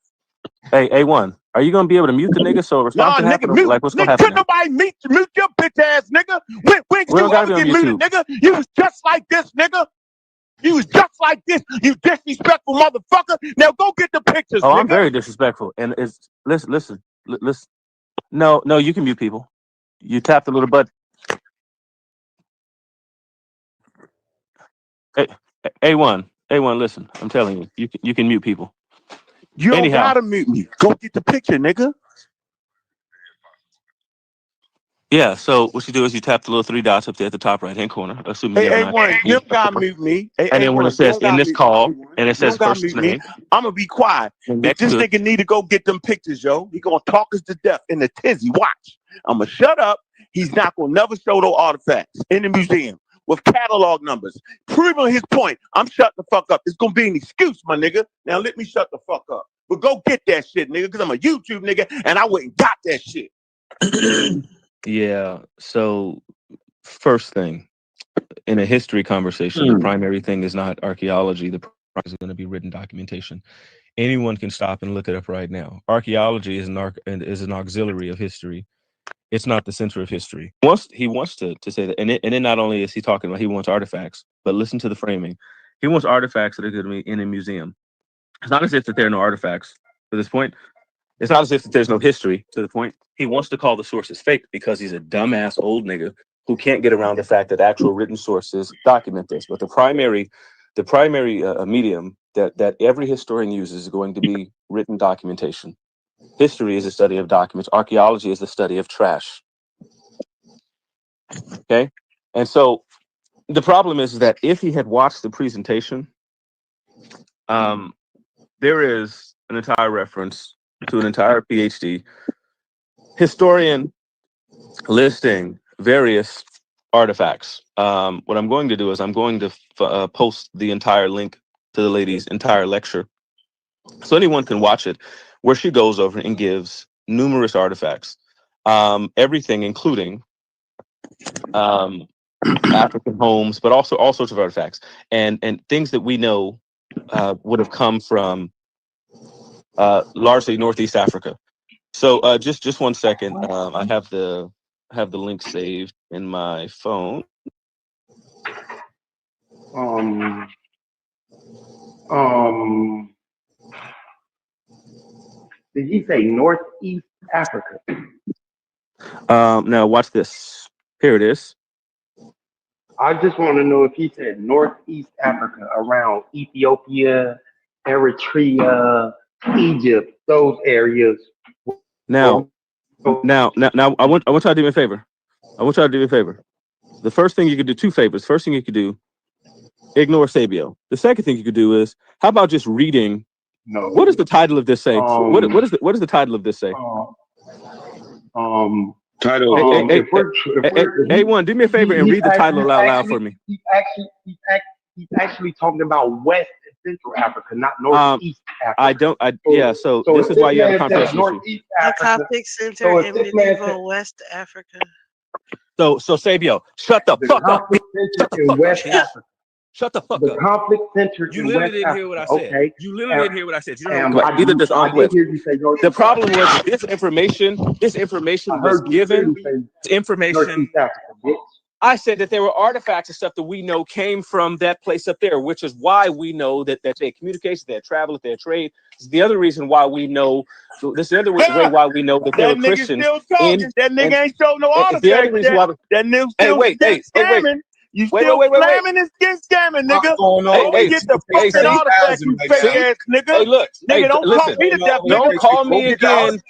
Hey, A1, are you gonna be able to mute the nigga so a response Nah, can nigga, happen? Or, mute. like, what's gonna Nigga, happen couldn't now? nobody mute your bitch ass, nigga. When We don't you gotta ever be on get muted, YouTube. nigga? You was just like this, nigga. You was just like this, you disrespectful motherfucker. Now go get the pictures, Oh, nigga. I'm very disrespectful. And it's listen. No, you can mute people. You tap the little button. Hey, A1, listen. I'm telling you, you can mute people. You don't Anyhow, gotta mute me. Go get the picture, nigga. yeah. So what you do is you tap the little three dots up there at the top right hand corner, assuming you have Hey, an A1, iPhone. you don't gotta mute me. Hey, And then when it A1, you says don't in gotta this mute call, me. and it You says don't gotta person's mute me. name, I'm gonna be quiet. next This to it. nigga need to go get them pictures, yo. He gonna talk us to death in the tizzy. Watch. I'm gonna shut up. He's not gonna never show those artifacts in the museum with catalog numbers. Proving his point. I'm shutting the fuck up. It's gonna be an excuse, my nigga. Now let me shut the fuck up. But go get that shit, nigga, because I'm a YouTube nigga and I went and got that shit. Yeah. So first thing in a history conversation, the primary thing is not archaeology. The primary is going to be written documentation. Anyone can stop and look it up right now. Archaeology is an auxiliary of history. It's not the center of history. He wants to say that, and then not only is he talking about he wants artifacts, but listen to the framing. He wants artifacts that are going to be in a museum. It's not as if that there are no artifacts to this point. It's not as if that there's no history to the point. He wants to call the sources fake because he's a dumbass old nigga who can't get around the fact that actual written sources document this. But the primary medium that every historian uses is going to be written documentation. History is a study of documents. Archaeology is the study of trash. Okay? And so the problem is that if he had watched the presentation, there is an entire reference to an entire PhD historian listing various artifacts. What I'm going to do is I'm going to post the entire link to the lady's entire lecture so anyone can watch it, where she goes over and gives numerous artifacts, everything including African homes, but also all sorts of artifacts and things that we know would have come from largely Northeast Africa. So just 1 second. I have the link saved in my phone. Did he say Northeast Africa? Now watch this. Here it is. I just want to know if he said Northeast Africa around Ethiopia, Eritrea, Egypt, those areas. Now, I want y'all to do me a favor. The first thing you could do, two favors. First thing you could do, ignore Sabio. The second thing you could do is, how about just reading? No. What does the title of this say? What does the title of this say? Title. A1, do me a favor and read the title out loud for me. He's actually talking about West and Central Africa, not Northeast Africa. So this is why you have a comprehension issue. The Coptic Center in medieval West Africa. So Sabio, shut the fuck up. Shut the fuck up. The conflict center. You literally didn't hear what I said. Okay. You literally didn't hear what I said. You don't know either this the problem was that this information was given. Information. I said that there were artifacts and stuff that we know came from that place up there, which is why we know that they had communication, they had travel, they had trade. This is the other reason why we know. This is the other way why we know that there were Christians. That nigga ain't showing no artifacts. The other reason why. That nigga still scamming. You still scamming and skin scamming, nigga. Hey, get the fucking artifacts, you fake ass nigga. Hey, look, nigga, don't call me to death, nigga. Don't call me again.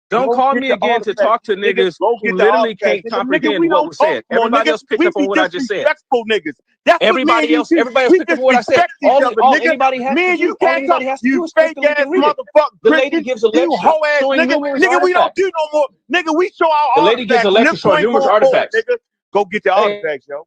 Don't call me again to talk to niggas who literally can't comprehend what was said. Everybody else picked up on what I just said. Everybody else picked up on what I said. All anybody has to do, you fake ass motherfucker. The lady gives a lecture showing numerous nigga, we don't do no more. Nigga, we show our artifacts. The lady gives a lecture showing numerous artifacts. Go get the artifacts, yo.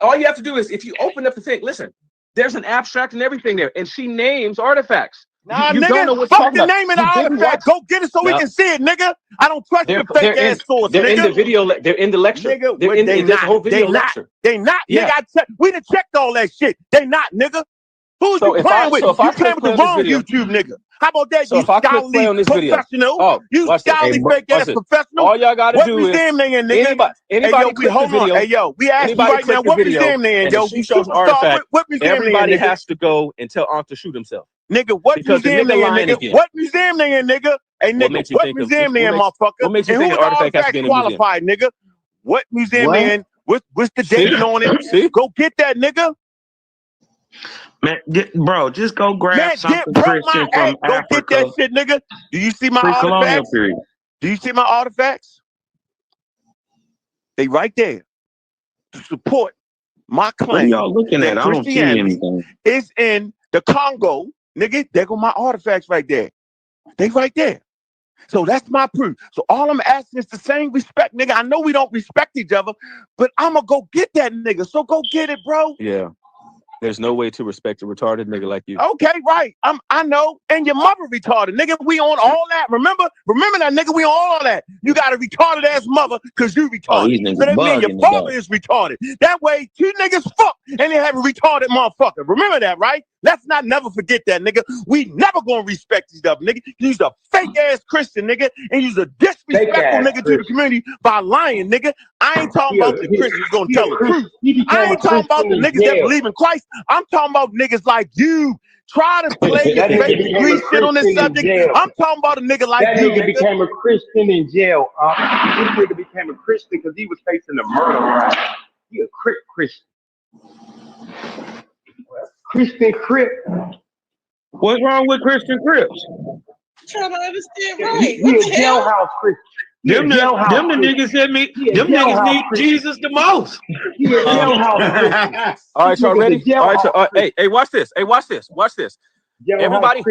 All you have to do is, if you open up the thing, listen, there's an abstract and everything there, and she names artifacts. Nah, you nigga, don't know what fuck the name of the artifact. Go get it so we can see it, nigga. I don't trust your fake ass source, they're nigga. in the video. They're in the lecture. Nigga, they're in the whole video lecture. They not. Yeah. Nigga, we done checked all that shit. They not, nigga. Who's you playing with? You playing with the wrong YouTube nigga. How about that? You scholarly professional. You scholarly fake ass professional. All y'all gotta do is museum they in, nigga. Anybody click the video. Hey yo, we ask you right now, what museum they in, yo? She shows an artifact. What museum Everybody they in, has to go and tell Ankh to shoot himself. Nigga, what museum they in, nigga? What museum they in, nigga? Hey nigga, what museum they in, motherfucker? What makes you think an artifact has to be in a museum? Qualified, nigga. What museum they in? What's the date on it? Go get that, nigga. Man, bro, just go grab something Christian from Africa. Go get that shit, nigga. Do you see my artifacts? Period. Do you see my artifacts? They right there to support my claim. What are y'all looking at? I don't see anything. It's in the Congo, nigga. There go my artifacts right there. They right there. So that's my proof. So all I'm asking is the same respect, nigga. I know we don't respect each other, but I'm gonna go get that nigga. So go get it, bro. Yeah. There's no way to respect a retarded nigga like you. Okay, right. I know. And your mother retarded. Nigga, we on all that. Remember that, nigga, we on all that. You got a retarded ass mother because you retarded. So that means your father is retarded. That way, two niggas fuck and they have a retarded motherfucker. Remember that, right? Let's not never forget that, nigga. We never gonna respect each other, nigga. You's a fake ass Christian, nigga, and you's a disrespectful nigga to the community by lying, nigga. I ain't talking about the Christians gonna tell the truth. I ain't talking about the niggas that believe in Christ. I'm talking about niggas like you. Try to play your fake degree shit on this subject. I'm talking about a nigga like you. That nigga became a Christian in jail. This nigga became a Christian because he was facing a murder trial. He a Christian. Christian Crip. What's wrong with Christian Crips? I'm trying to understand, right? He a jailhouse Christian. Them the niggas that me. Them niggas need Jesus the most. All right, y'all ready? All right, hey, watch this. Hey, watch this. Watch this. Everybody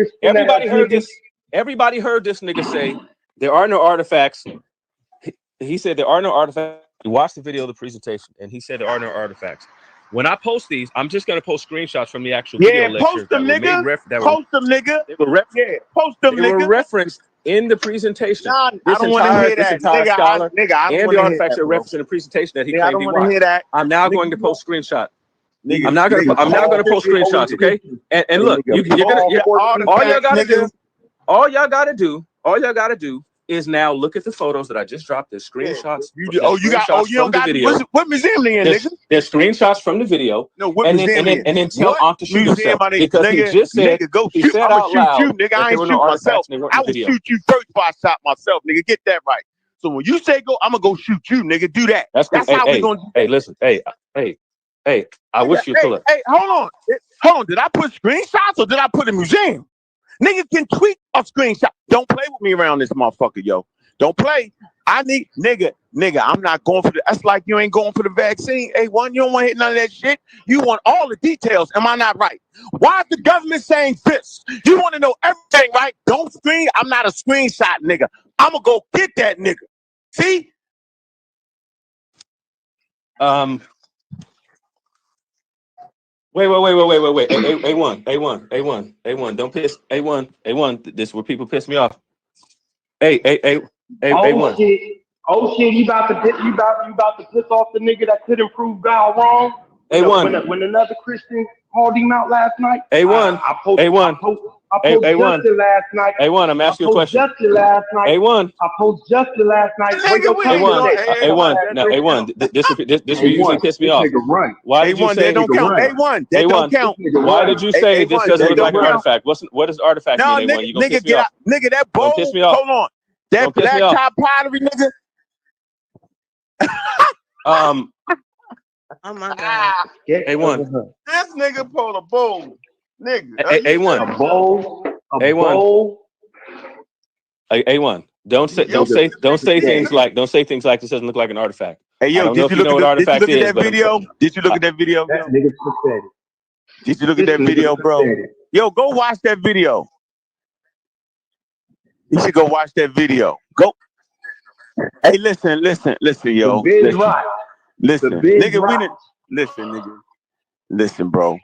heard this. Everybody heard this nigga say there are no artifacts. He said there are no artifacts. He watched the video of the presentation, and he said there are no artifacts. When I post these, I'm just gonna post screenshots from the actual video lecture. Post them, nigga. Post them, nigga. Post them, nigga. They were referenced in the presentation. Nah, I don't want to hear that, nigga. Scholar, and the artifacts are referenced in the presentation that he claimed he watched. I'm now going to post screenshot. I'm now going to post screenshots. Okay. And look, you're gonna. All y'all gotta do is now look at the photos that I just dropped. There's screenshots. You don't got video. What museum they in, nigga? There's screenshots from the video. No, what and museum then tell what Ankh to shoot museum himself are they? because he Nigga, just said nigga, go he shoot. said I'ma out shoot loud you, nigga. that I there ain't were shoot no artifacts myself. and they weren't in I the will video. shoot you first before I shot myself, nigga. Get that right. So when you say go, I'm gonna go shoot you, nigga. Do that. That's cool. How we gonna. Hey, listen. Hey. I wish you pull up. Hey, hold on. Did I put screenshots or did I put a museum? Nigga can tweet a screenshot. Don't play with me around this motherfucker, yo. Don't play. I need nigga. I'm not going for the. That's like you ain't going for the vaccine. A1, you don't want to hit none of that shit. You want all the details. Am I not right? Why is the government saying this? You want to know everything, right? Don't screen. I'm not a screenshot, nigga. I'm gonna go get that nigga. See? Wait. A1. Don't piss. A1. This is where people piss me off. A1. Oh shit! You about to piss off the nigga that couldn't prove God wrong? A1. When another Christian called him out last night. A1. I posted Justin last night. A1. I'm asking you a question. Justin last night. A1. I posted Justin last night. A1. Now A1. This will usually piss me off. Why did you say that don't count? A1. That don't count. Why did you say this doesn't look like an artifact? What does artifact mean? A1? You gonna piss me off? Nigga, that bowl. Hold on. That black top pottery, nigga. Oh my God. A1. This nigga pulled a bowl. Nigga. A1. A bowl. A1. A1. Don't say things like this doesn't look like an artifact. Hey yo, did you look at that video? Did you look at that video? That nigga's pathetic. Did you look at that video, bro? Yo, go watch that video. You should go watch that video. Go. Hey, listen, yo. Listen, nigga, listen, bro.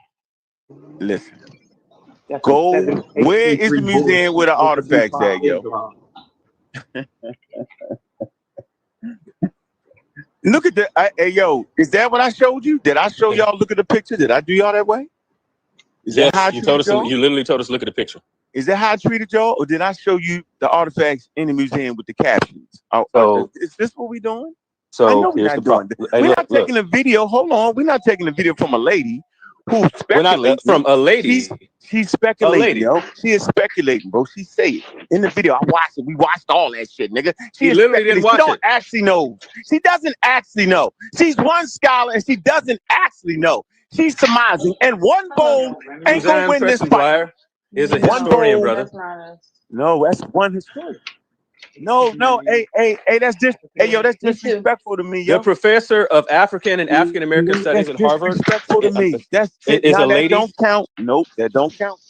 Listen. Go. Where is the museum where the artifacts at, yo? Look at the. Hey, yo, is that what I showed you? Did I show y'all? Look at the picture. Did I do y'all that way? Yes, you told us. You literally told us look at the picture. Is that how I treated y'all, or did I show you the artifacts in the museum with the captions? Is this what we doing? So I know we're not doing this. We're not taking a video. Hold on, we're not taking a video from a lady who speculates. We're not from a lady. She's speculating, yo. She is speculating, bro. She say it in the video. I watched it. We watched all that shit, nigga. She literally didn't watch it. She don't actually know. She doesn't actually know. She's one scholar and she doesn't actually know. She's surmising, and one bowl ain't gonna win this fight. Is a historian, brother. No, that's one historian. No, hey, that's just, hey, yo, that's disrespectful to me, yo. The professor of African and African American studies at Harvard. Disrespectful to me. That's is a lady. That don't count. Nope, that don't count.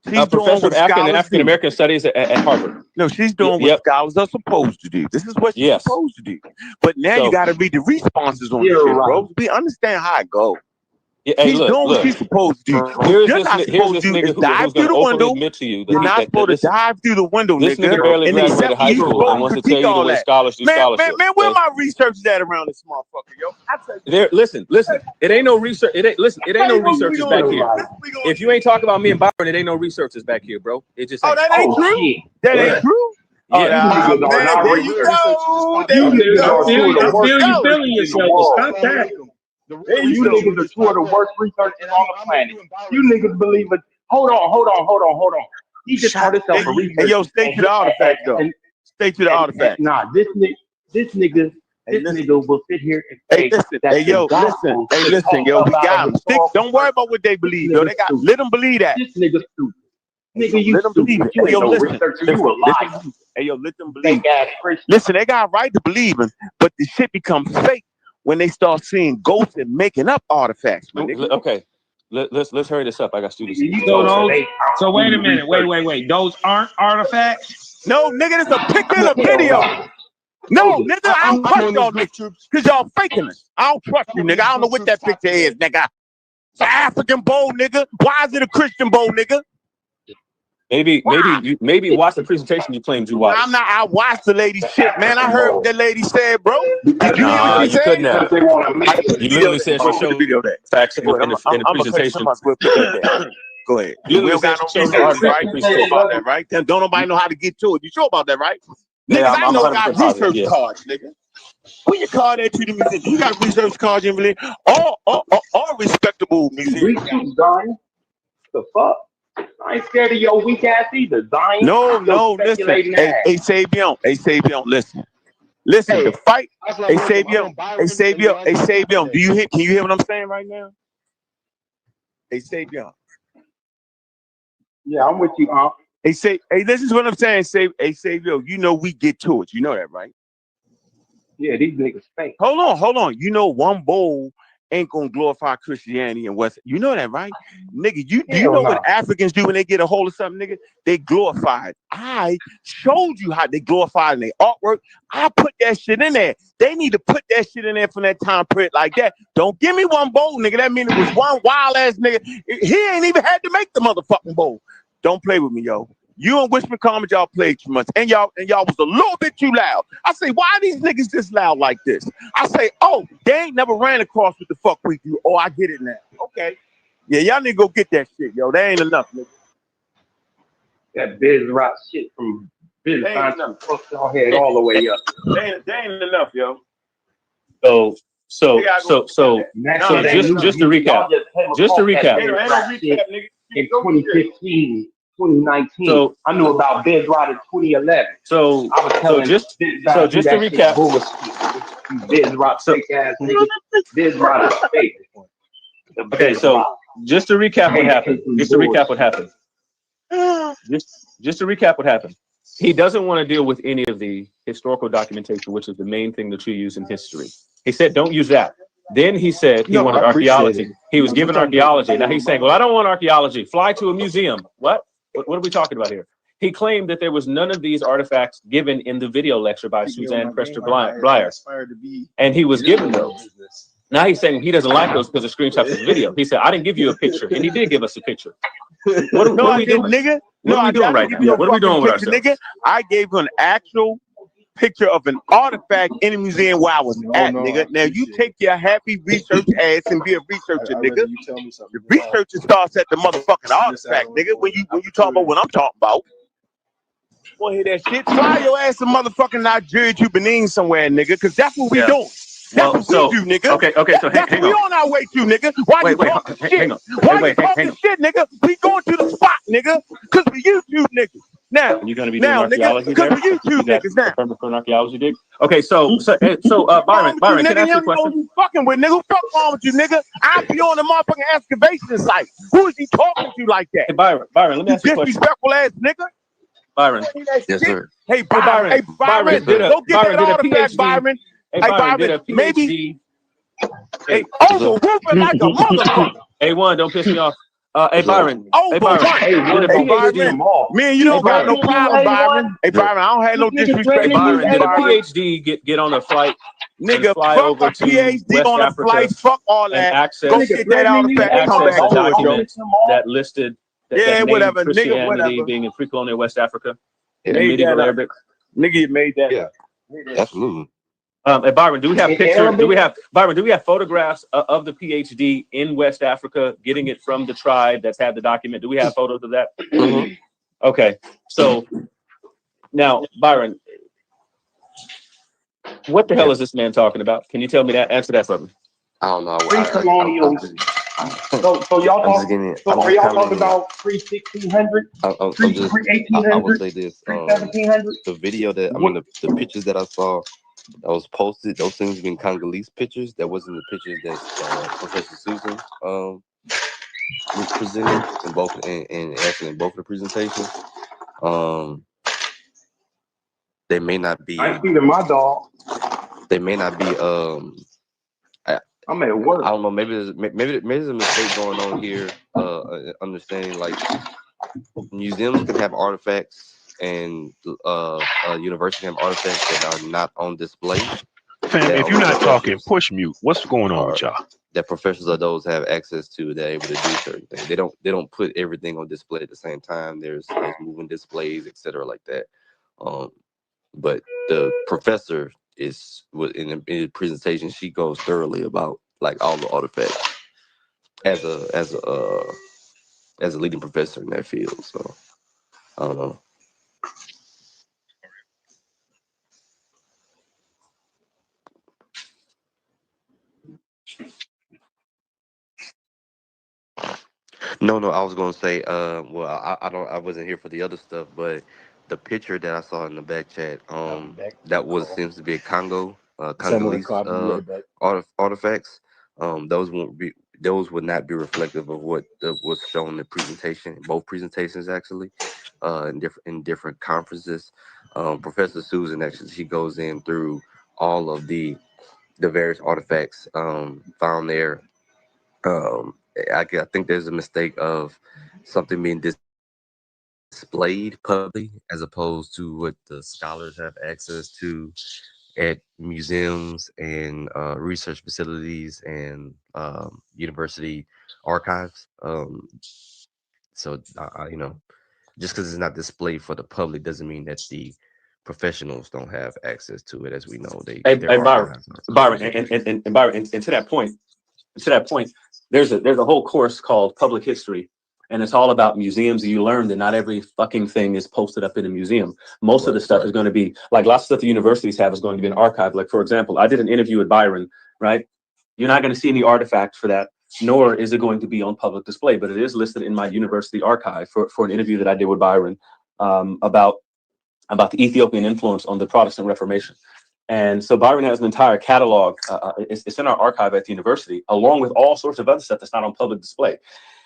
She's a professor of African and African American studies at Harvard. No, she's doing what scholars are supposed to do. This is what she's supposed to do. But now you got to read the responses on this shit, bro. We understand how it goes. Yeah, she's doing what she's supposed to do. Here's this nigga who's going to openly admit to you that you're not supposed to dive through the window, this nigga barely graduated high school and wants to tell you the way scholars do scholarship. Man, where my research is at around this motherfucker, yo? There, listen. It ain't no research. It ain't no researchers back here. If you ain't talking about me and Byron, it ain't no researchers back here, bro. It just ain't. Oh, that ain't true. That ain't true. Yeah, there you go. You feeling yourself. Stop that. You niggas are two of the worst researchers on the planet. You niggas believe it. Hold on. He just called himself a researcher. Hey, yo, stay to the artifact, though. Stay to the artifact. Nah, this nigga will sit here and say listen, yo, we got them. Don't worry about what they believe, yo. Let them believe that. This nigga's stupid. Nigga, you stupid. You ain't no researcher. You a liar. Hey, yo, let them believe. Listen, they got a right to believe him, but the shit becomes fake when they start seeing ghosts and making up artifacts. Okay, let's hurry this up. I got students. So wait a minute. Wait. Those aren't artifacts? No, nigga, it's a picture in a video. No, nigga, I don't trust y'all niggas because y'all faking it. I don't trust you, nigga. I don't know what that picture is, nigga. It's an African bowl, nigga. Why is it a Christian bowl, nigga? Maybe watch the presentation you claimed you watched. I watched the lady shit, man. I heard what that lady said, bro. Did you hear what she said? Couldn't have. You literally said she showed facts in the presentation. Go ahead. Literally We don't got says no show the research, right? artifact You sure about that, right? Then don't nobody know how to get to it. You sure about that, right? Yeah, Niggas I'm I know 100% got positive. research Yeah. cards, nigga. Where your card at to the museum? You got research cards in really? All respectable museums. Research, Zion. The fuck? I ain't scared of your weak ass either, Zion. No, Yo, listen. speculating Hey, ass. Sabion, listen. Listen, Hey, the fight. that's like Sabion, Sabion, can you hear what I'm saying right now? Hey, Sabion. Yeah, I'm with you, Hey, this is what I'm saying. Sabion, you know we get to it. You know that, right? Yeah, these niggas fake. Hold on. You know one bowl ain't gonna glorify Christianity and West. You know that, right? Nigga, do you know what Africans do when they get a hold of something, nigga? They glorify it. I showed you how they glorify it in their artwork. I put that shit in there. They need to put that shit in there from that time period like that. Don't give me one bowl, nigga. That mean it was one wild ass nigga. He ain't even had to make the motherfucking bowl. Don't play with me, yo. You and Wishman Common, y'all played too much, and y'all was a little bit too loud. I say, why are these niggas this loud like this? I say, oh, they ain't never ran across what the fuck we do. Oh, I get it now. Okay, yeah, y'all need to go get that shit, yo. That ain't enough, nigga. That biz rock shit from biz country fucked y'all head all the way up. They ain't enough, yo. So just to recap. Just to recap. In 2015, 2019. So I knew about biz rock in 2011. So I was telling just to recap. Biz rock fake ass niggas. Biz rock is fake. Okay, so just to recap what happened. Just to recap what happened. Just to recap what happened. He doesn't want to deal with any of the historical documentation, which is the main thing that you use in history. He said, don't use that. Then he said he wanted archaeology. He was given archaeology. Now he's saying, well, I don't want archaeology. Fly to a museum. What are we talking about here? He claimed that there was none of these artifacts given in the video lecture by Suzanne Prester Blyer. And he was given those. Now he's saying he doesn't like those because of screenshots of the video. He said, I didn't give you a picture. And he did give us a picture. What are we doing? Nigga. What are we doing right now? What are we doing with ourselves? Nigga, I gave you an actual picture of an artifact in the museum where I was at, nigga. Now you take your happy research ass and be a researcher, nigga. The researcher starts at the motherfucking artifact, nigga. When you talk about what I'm talking about. Wanna hear that shit? Fly your ass to motherfucking Nigeria to Benin somewhere, nigga, because that's what we doing. That's what we do, nigga. Okay, so that's what we on our way to, nigga. Why you talking shit? Why you talking shit, nigga? We going to the spot, nigga, because we YouTube niggas. Now, you're going to be doing archaeology because there? we YouTube niggas now. For an archaeology dig? Okay, so Byron, can I ask you a question? You fucking with, nigga? Who fuck wrong with you, nigga? I be on the motherfucking excavation site. Who is he talking to like that? Hey, Byron, let me ask you a question. Disrespectful ass nigga. Byron. Yes, sir. Hey, Byron. Hey, Byron. Go get that artifact, Byron. Hey, Byron, did a PhD. Maybe. Hey, overwhooping like a motherfucker. A1, don't piss me off. Hey, Byron. Hey, Byron. Man, you don't got no problem, Byron. Hey, Byron, I don't have no disrespect. Byron, did a PhD get on a flight? Nigga, fly fuck over a to PhD West on a Africa flight. Fuck all that. Access, Go get that artifact and come back a to it, yo. document that listed that whatever, nigga, Christianity whatever. being in pre-colonial West Africa and Made medieval that up. Arabic. Nigga, you made that up. Absolutely. Hey, Byron, do we have pictures? Do we have photographs of the PhD in West Africa, getting it from the tribe that's had the document? Do we have photos of that? Mm-hmm. Okay, so now, Byron, what the hell is this man talking about? Can you tell me that? Answer that for me. I don't know. Pre-colonial. So y'all talking? So are y'all talking about pre-1600, pre-1800, I would say this. pre-1700? The video the pictures that I saw that was posted, those things being Congolese pictures. That wasn't the pictures that Professor Susan was presenting in both in both the presentations. They may not be. I ain't feeding my dog. They may not be. I'm at work. I don't know. Maybe there's a mistake going on here. Understanding like museums can have artifacts and university have artifacts that are not on display. Fam, if you're not talking, push mute. What's going on with y'all? That professors of those have access to, they're able to do certain things. They don't put everything on display at the same time. There's moving displays, etc., like that. But the professor in the presentation, she goes thoroughly about like all the artifacts as a as a leading professor in that field. So I don't know. No, I was gonna say, well, I wasn't here for the other stuff, but the picture that I saw in the back chat, that was seems to be a Congolese artifacts. Those would not be reflective of what was shown in the presentation, both presentations actually, in different conferences. Professor Susan actually, she goes in through all of the various artifacts found there. I think there's a mistake of something being displayed publicly as opposed to what the scholars have access to at museums and research facilities and university archives. So just because it's not displayed for the public doesn't mean that the professionals don't have access to it. As we know, Hey, their Byron, archives are Byron, and Byron, and to that point, there's a whole course called Public History, and it's all about museums. You learn that not every fucking thing is posted up in a museum. Most of the stuff is going to be like lots of stuff the universities have is going to be an archive. Like, for example, I did an interview with Byron, right? You're not going to see any artifacts for that, nor is it going to be on public display, but it is listed in my university archive for an interview that I did with Byron about the Ethiopian influence on the Protestant Reformation. And so Byron has an entire catalog. It's in our archive at the university, along with all sorts of other stuff that's not on public display.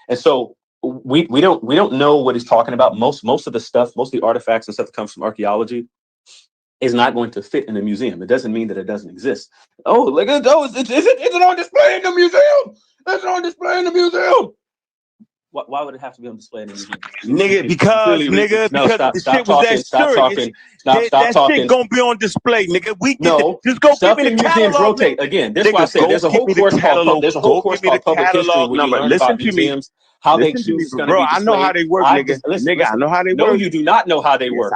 And so we don't know what he's talking about. Most of the stuff, most of the artifacts and stuff that comes from archaeology is not going to fit in a museum. It doesn't mean that it doesn't exist. Oh, look at those! Is it on display in the museum? It's on display in the museum. Why would it have to be on display in the museum? Nigga, because the shit was that serious. That shit gonna be on display, nigga. Just go stuff give me in the museums catalog. rotate. Again, that's why I said there's a whole course called public history where you learn about museums, how they choose going to be displayed. I know how they work, nigga. Nigga, I know how they work. No, you do not know how they work.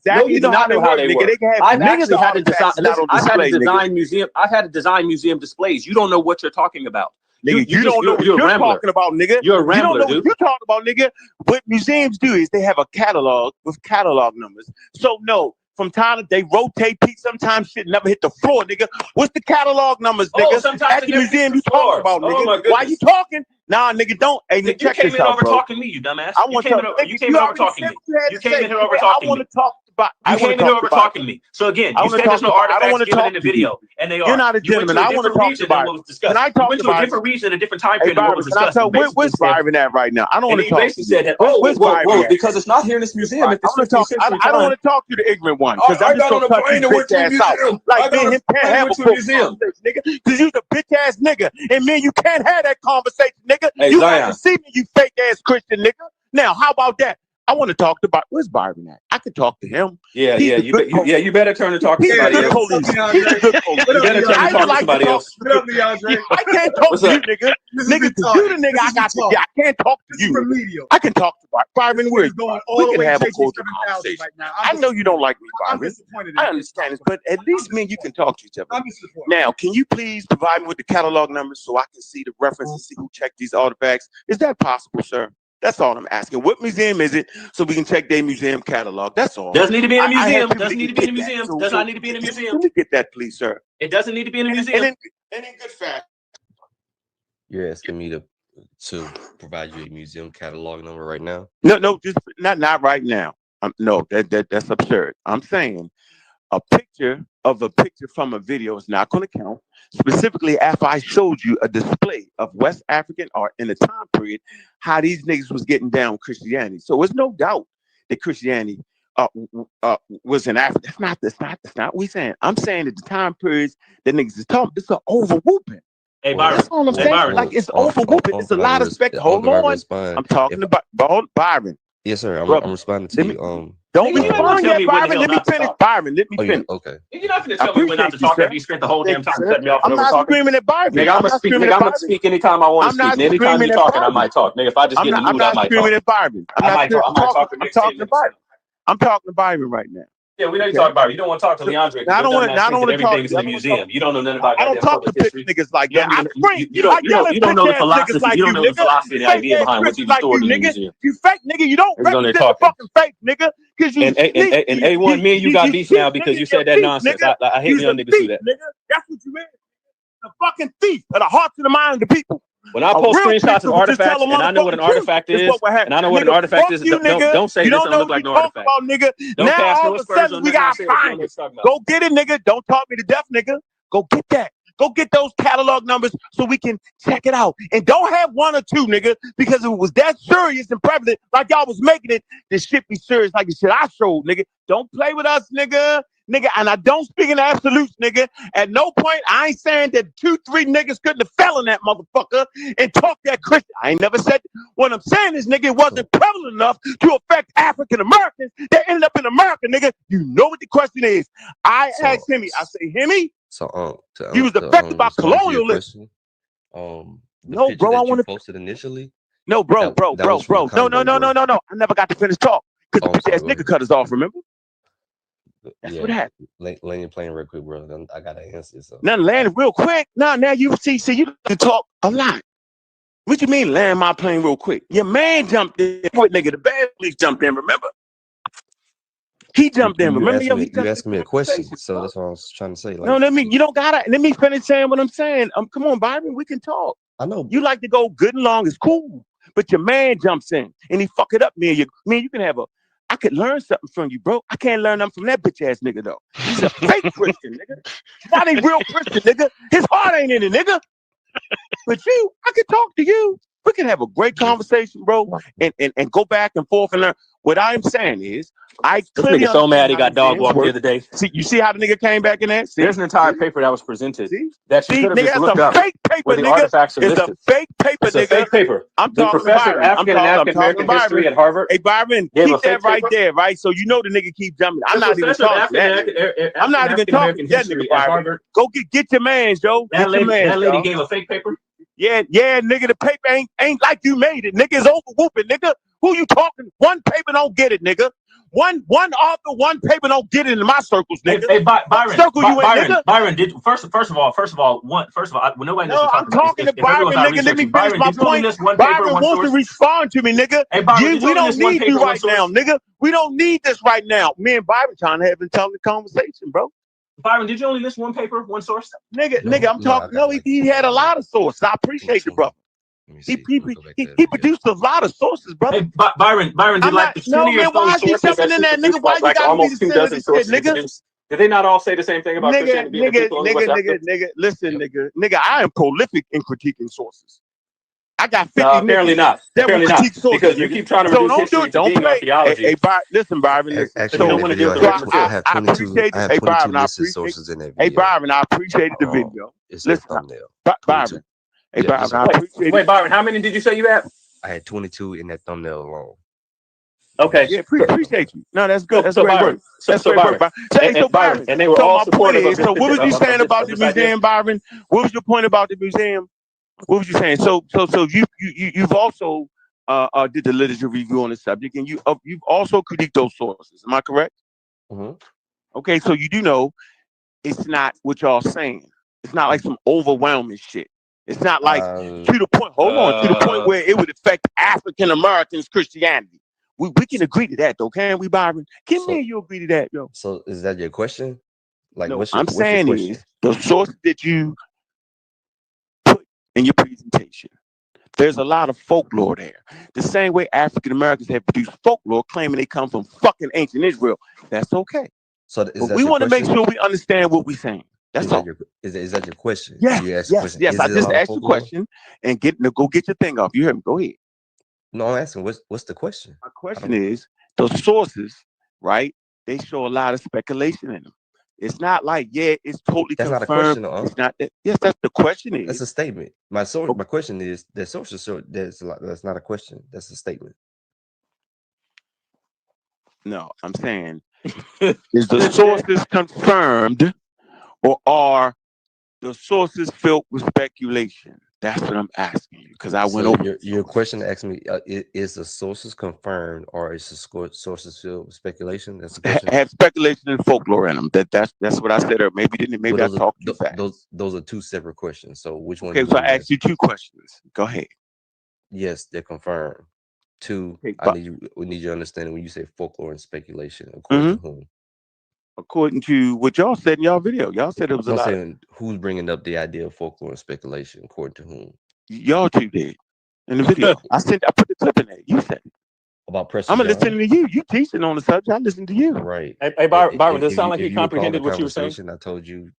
No, you do not know how they work. I've actually had to design. I've had to design museum. I've had to design museum displays. You don't know what you're talking about. Nigga, you don't know what you're talking about, nigga. You're a rambler, you don't know dude. what you're talking about, nigga. What museums do is they have a catalog with catalog numbers. So no, from time to they rotate pieces. Sometimes shit never hit the floor, nigga. What's the catalog numbers, nigga? Sometimes at the museum you talking about, nigga. Why you talking? Nah, nigga, don't. Hey, nigga, check this out, bro. You came in over talking me, you dumbass. You came in over talking me. You came in here over talking me. I want to talk about. You came in here over talking to me. So again, you said there's no artifacts given in the video, and they are. You're not a gentleman. I want to talk about it. Can I talk about it? You went to a different region, a different time period. What was discussed. Where's Byron at right now? I don't want to talk. Basically said that. Where's Byron at? Because it's not here in this museum. I don't want to talk to the ignorant one because I'm just gonna cut his bitch ass out. Like me and him can't have a conversation, nigga. Because you the bitch ass nigga, and me and you can't have that conversation, nigga. You got to see me, you fake ass Christian nigga. Now, how about that? I want to talk to where's Byron at? I could talk to him. You better turn to talk to somebody else. He's a good police. You better turn to talk to somebody else. I can't talk to you, nigga. Nigga, you the nigga I got to. I can't talk to you. I can talk to Byron. Where we can have a cordial conversation. I know you don't like me, Byron. I understand this, but at least me and you can talk to each other. Now, can you please provide me with the catalog numbers so I can see the reference and see who checked these artifacts? Is that possible, sir? That's all I'm asking. What museum is it so we can check their museum catalog? That's all. Doesn't need to be in a museum. Doesn't need to be in a museum. Does not need to be in a museum. Can we get that, please, sir? It doesn't need to be in a museum. And in good fact. You're asking me to provide you a museum catalog number right now? No, just not right now. No, that's absurd. I'm saying a picture from a video is not going to count. Specifically, after I showed you a display of West African art in the time period, how these niggas was getting down with Christianity. So there's no doubt that Christianity was in Africa. That's not what we saying. I'm saying that the time periods that niggas is talking, it's an over whooping. Hey, Byron. That's all I'm saying. Byron. Like it's over whooping. It's a lot of spectacle. Hold on. I'm talking about Byron. Yes, sir. I'm responding to you. Don't respond yet, Byron. Let me finish. Byron, let me finish. Okay. You're not going to tell me when not to talk after you spent the whole damn time cutting me off. I'm not screaming at Byron. Nigga, I'm going to speak anytime I want to speak. Anytime you're talking, I might talk. Nigga, if I just get in the mood, I might talk. I'm not screaming at Byron. I'm talking to Byron. I'm talking to Byron right now. Yeah, we know you Okay. talk about it. You don't want to talk to Leandre. Now, I don't want to talk. Everything's in the museum. You don't know nothing about I don't goddamn talk to public history. bitch niggas like You that. don't I even scream. you don't I know the bitch ass niggas philosophy. like You don't know the nigga. philosophy and the Fake idea ass behind what's Christians even like stored you, in the nigga. museum. You fake nigga. You don't He's on there represent the talking. fucking faith, nigga. Because you And A1, me and you got beef now because you said that thief, nonsense. nigga. I hate You's young a niggas who do thief, that. nigga. That's what you is. A fucking thief of the hearts and the minds of the people. When I A post real screenshots Christian of would just tell artifacts, a and I know what an motherfucking truth artifact is is, what will happen. and I know what an Nigga, artifact fuck is, you, nigga. don't say You this don't don't know look what like you no talk artifact. about, nigga. Don't Now cast all no of a aspersions sudden on we nothing I gotta said if you don't find know it. what you're talking about. Go get it, nigga. Don't talk me to death, nigga. Go get that. Go get those catalog numbers so we can check it out. And don't have one or two, nigga, because if it was that serious and prevalent, like y'all was making it, this shit be serious like the shit I showed, nigga. Don't play with us, nigga. Nigga, and I don't speak in absolutes, nigga. At no point, I ain't saying that 2, 3 niggas couldn't have fell in that motherfucker and talk that Christian. I ain't never said. What I'm saying is, nigga, it wasn't prevalent enough to affect African Americans that ended up in America, nigga. You know what the question is. I asked Hemi, I say, Hemi, So he was affected by respond to your colonialism. question, the No, picture bro, I that you want to. posted initially, No, bro. that was from the No. convo, bro. I never got to finish talk because the bitch ass Go nigga ahead. cut us off, remember? That's Yeah, what happened. land your plane real quick, bro. Then I gotta answer this. Now land real quick. Now you see, you can talk a lot. What you mean land my plane real quick? Your man jumped in. Wait, nigga, the bad police jumped in, remember? He jumped in, remember? Yo, he You jumped asked in me the a question, conversation. so that's what I was trying to say. No, you don't gotta let me finish saying what I'm saying. Come on, Byron, we can talk. I know. You like to go good and long, it's cool. But your man jumps in and he fuck it up, me and you can have I could learn something from you, bro. I can't learn nothing from that bitch ass nigga though. He's a fake Christian, nigga. Not a real Christian, nigga. His heart ain't in it, nigga. But you, I could talk to you. We can have a great conversation, bro, and go back and forth and learn. What I'm saying is, I This clearly nigga so mad he got dog understand walked the work. other day. See, you see how the nigga came back in there? See? There's an entire paper that was presented that you See, could have nigga, just that's looked a up fake paper, where the nigga. artifacts are It's a listed. fake paper, It's a nigga. fake paper. I'm The talking to professor of Byron. African and African American history Byron. at Harvard. Hey, Byron, gave keep a fake that right paper. there, right? So you know the nigga keep jumping. I'm The not even professor of talking to that. I'm not even African talking American to that nigga, history at Byron. Harvard. Go get your mans, yo. That Get your mans, lady y'all. gave a fake paper. Yeah, nigga, the paper ain't like you made it. Nigga, it's over whooping, nigga. Who you talking? One paper don't get it, nigga. One author, one paper don't get it in my circles, nigga. Hey, Byron, circle you in, nigga? Byron, did first of all, when nobody knows No, you're I'm talking to if everyone's Byron, not nigga. Let me researching, finish Byron, my did you only point. list one paper, Byron one wants source? to respond to me, nigga. Hey, Byron, did you We only don't list one need paper, you one right source? now, nigga. We don't need this right now. Me and Byron trying to have a conversation, bro. Byron, did you only list one paper, one source? Nigga, I'm talking. No, he had a lot of sources. I appreciate the brother. He produced a lot of sources, brother. Hey, Byron, did like the 20 or so Why is he sources jumping that in you there, nigga? produced, Why you like gotta be the almost 2 center of dozen this shit, sources you nigga? produced? Did they not all say the same thing about Christianity being the pre-colonial West Africa? Listen, nigga, I am prolific in critiquing sources. I got 50 No, apparently niggas not. that will Apparently not. critique sources, Because you nigga. keep trying to So reduce don't do history it. to Don't being play. archaeology. Listen, Byron, listen. Actually, So you in don't that want to video, deal with the I have 22. appreciate I it. have Hey, 22 Byron, I listed appreciate sources in that Hey, video. Byron, I appreciated the video. It's the Listen, thumbnail. Byron. Hey, Yeah, Byron, I appreciate Wait, it. Byron, how many did you say you had? I had 22 in that thumbnail alone. Okay. Yeah, appreciate you. No, that's good. That's So great Byron, work. That's great Byron, work, Byron. So Byron, and they were so all my point supportive of is, this. so what was you saying about the this idea? museum, Byron? What was your point about the museum? What was you saying? So you've also did the literature review on the subject, and you've also critiqued those sources. Am I correct? Mm-hmm. Okay, so you do know it's not what y'all saying. It's not like some overwhelming shit. It's not like to the point. Hold on, to the point where it would affect African Americans' Christianity. We can agree to that, though, can we, Byron? Can me and you agree to that, yo? So is that your question? Like, No, what's I'm your saying question? is the source that you put in your presentation. There's a lot of folklore there. The same way African Americans have produced folklore claiming they come from fucking ancient Israel. That's okay. So but we want to make sure we understand what we're saying. That's all. Is that your question? Yes, You asked yes. I just asked you a question and go get your thing off. You hear me? Go ahead. No, I'm asking what's the question? My question is the sources, right? They show a lot of speculation in them. It's not like, it's totally that's confirmed. Not a question, it's not that. Yes, that's the question is. That's a statement. My question is that sources show that's not a question. That's a statement. No, I'm saying is the sources confirmed or are the sources filled with speculation? That's what I'm asking you because I went So over. your question asked me: is the sources confirmed or is the sources filled with speculation? That's the question. Have speculation and folklore in them. That's what I said. Or maybe didn't. Maybe I talked too fast. Those are two separate questions. So which one? Okay, so I asked you two questions. Go ahead. Yes, they're confirmed. Two, Okay, we need your understanding when you say folklore and speculation. According to whom? According to what y'all said in y'all video, y'all said it was a I'm lot. saying who's bringing up the idea of folklore and speculation? According to whom? Y'all two did in the video. I put the clip in there. You said it. About Prester I'm John? listening to you. You teaching on the subject. I listen to you. Right. Hey, Byron, does it sound like he comprehended what you were saying? I told you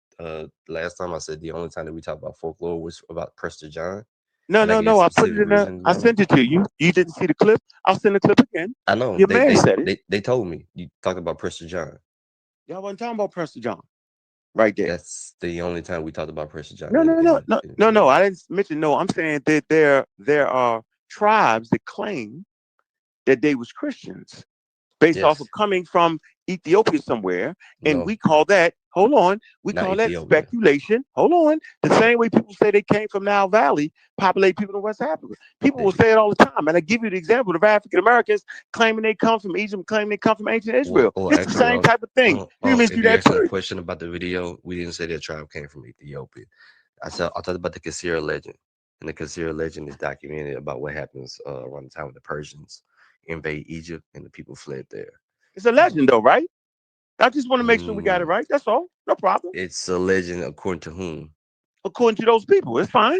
last time. I said the only time that we talked about folklore was about Prester John. No. I put it in there. I sent it to you. You didn't see the clip. I'll send the clip again. I know. Your man said it. They told me you talked about Prester John. Y'all wasn't talking about Prester John. Right there. That's the only time we talked about Prester John. No. I didn't mention. No, I'm saying that there are tribes that claim that they was Christians based off of coming from Ethiopia somewhere, and we call that. Hold on, we call that speculation. Hold on, the same way people say they came from Nile Valley, populate people in West Africa. People will say it all the time, and I give you the example of African Americans claiming they come from Egypt, claiming they come from ancient Israel. It's the same type of thing. If you asked a question about the video, we didn't say that tribe came from Ethiopia. I talked about the Kasira legend, and the Kasira legend is documented about what happens around the time when the Persians invade Egypt and the people fled there. It's a legend, though, right? I just want to make sure we got it right. That's all. No problem. It's a legend according to whom? According to those people. It's fine.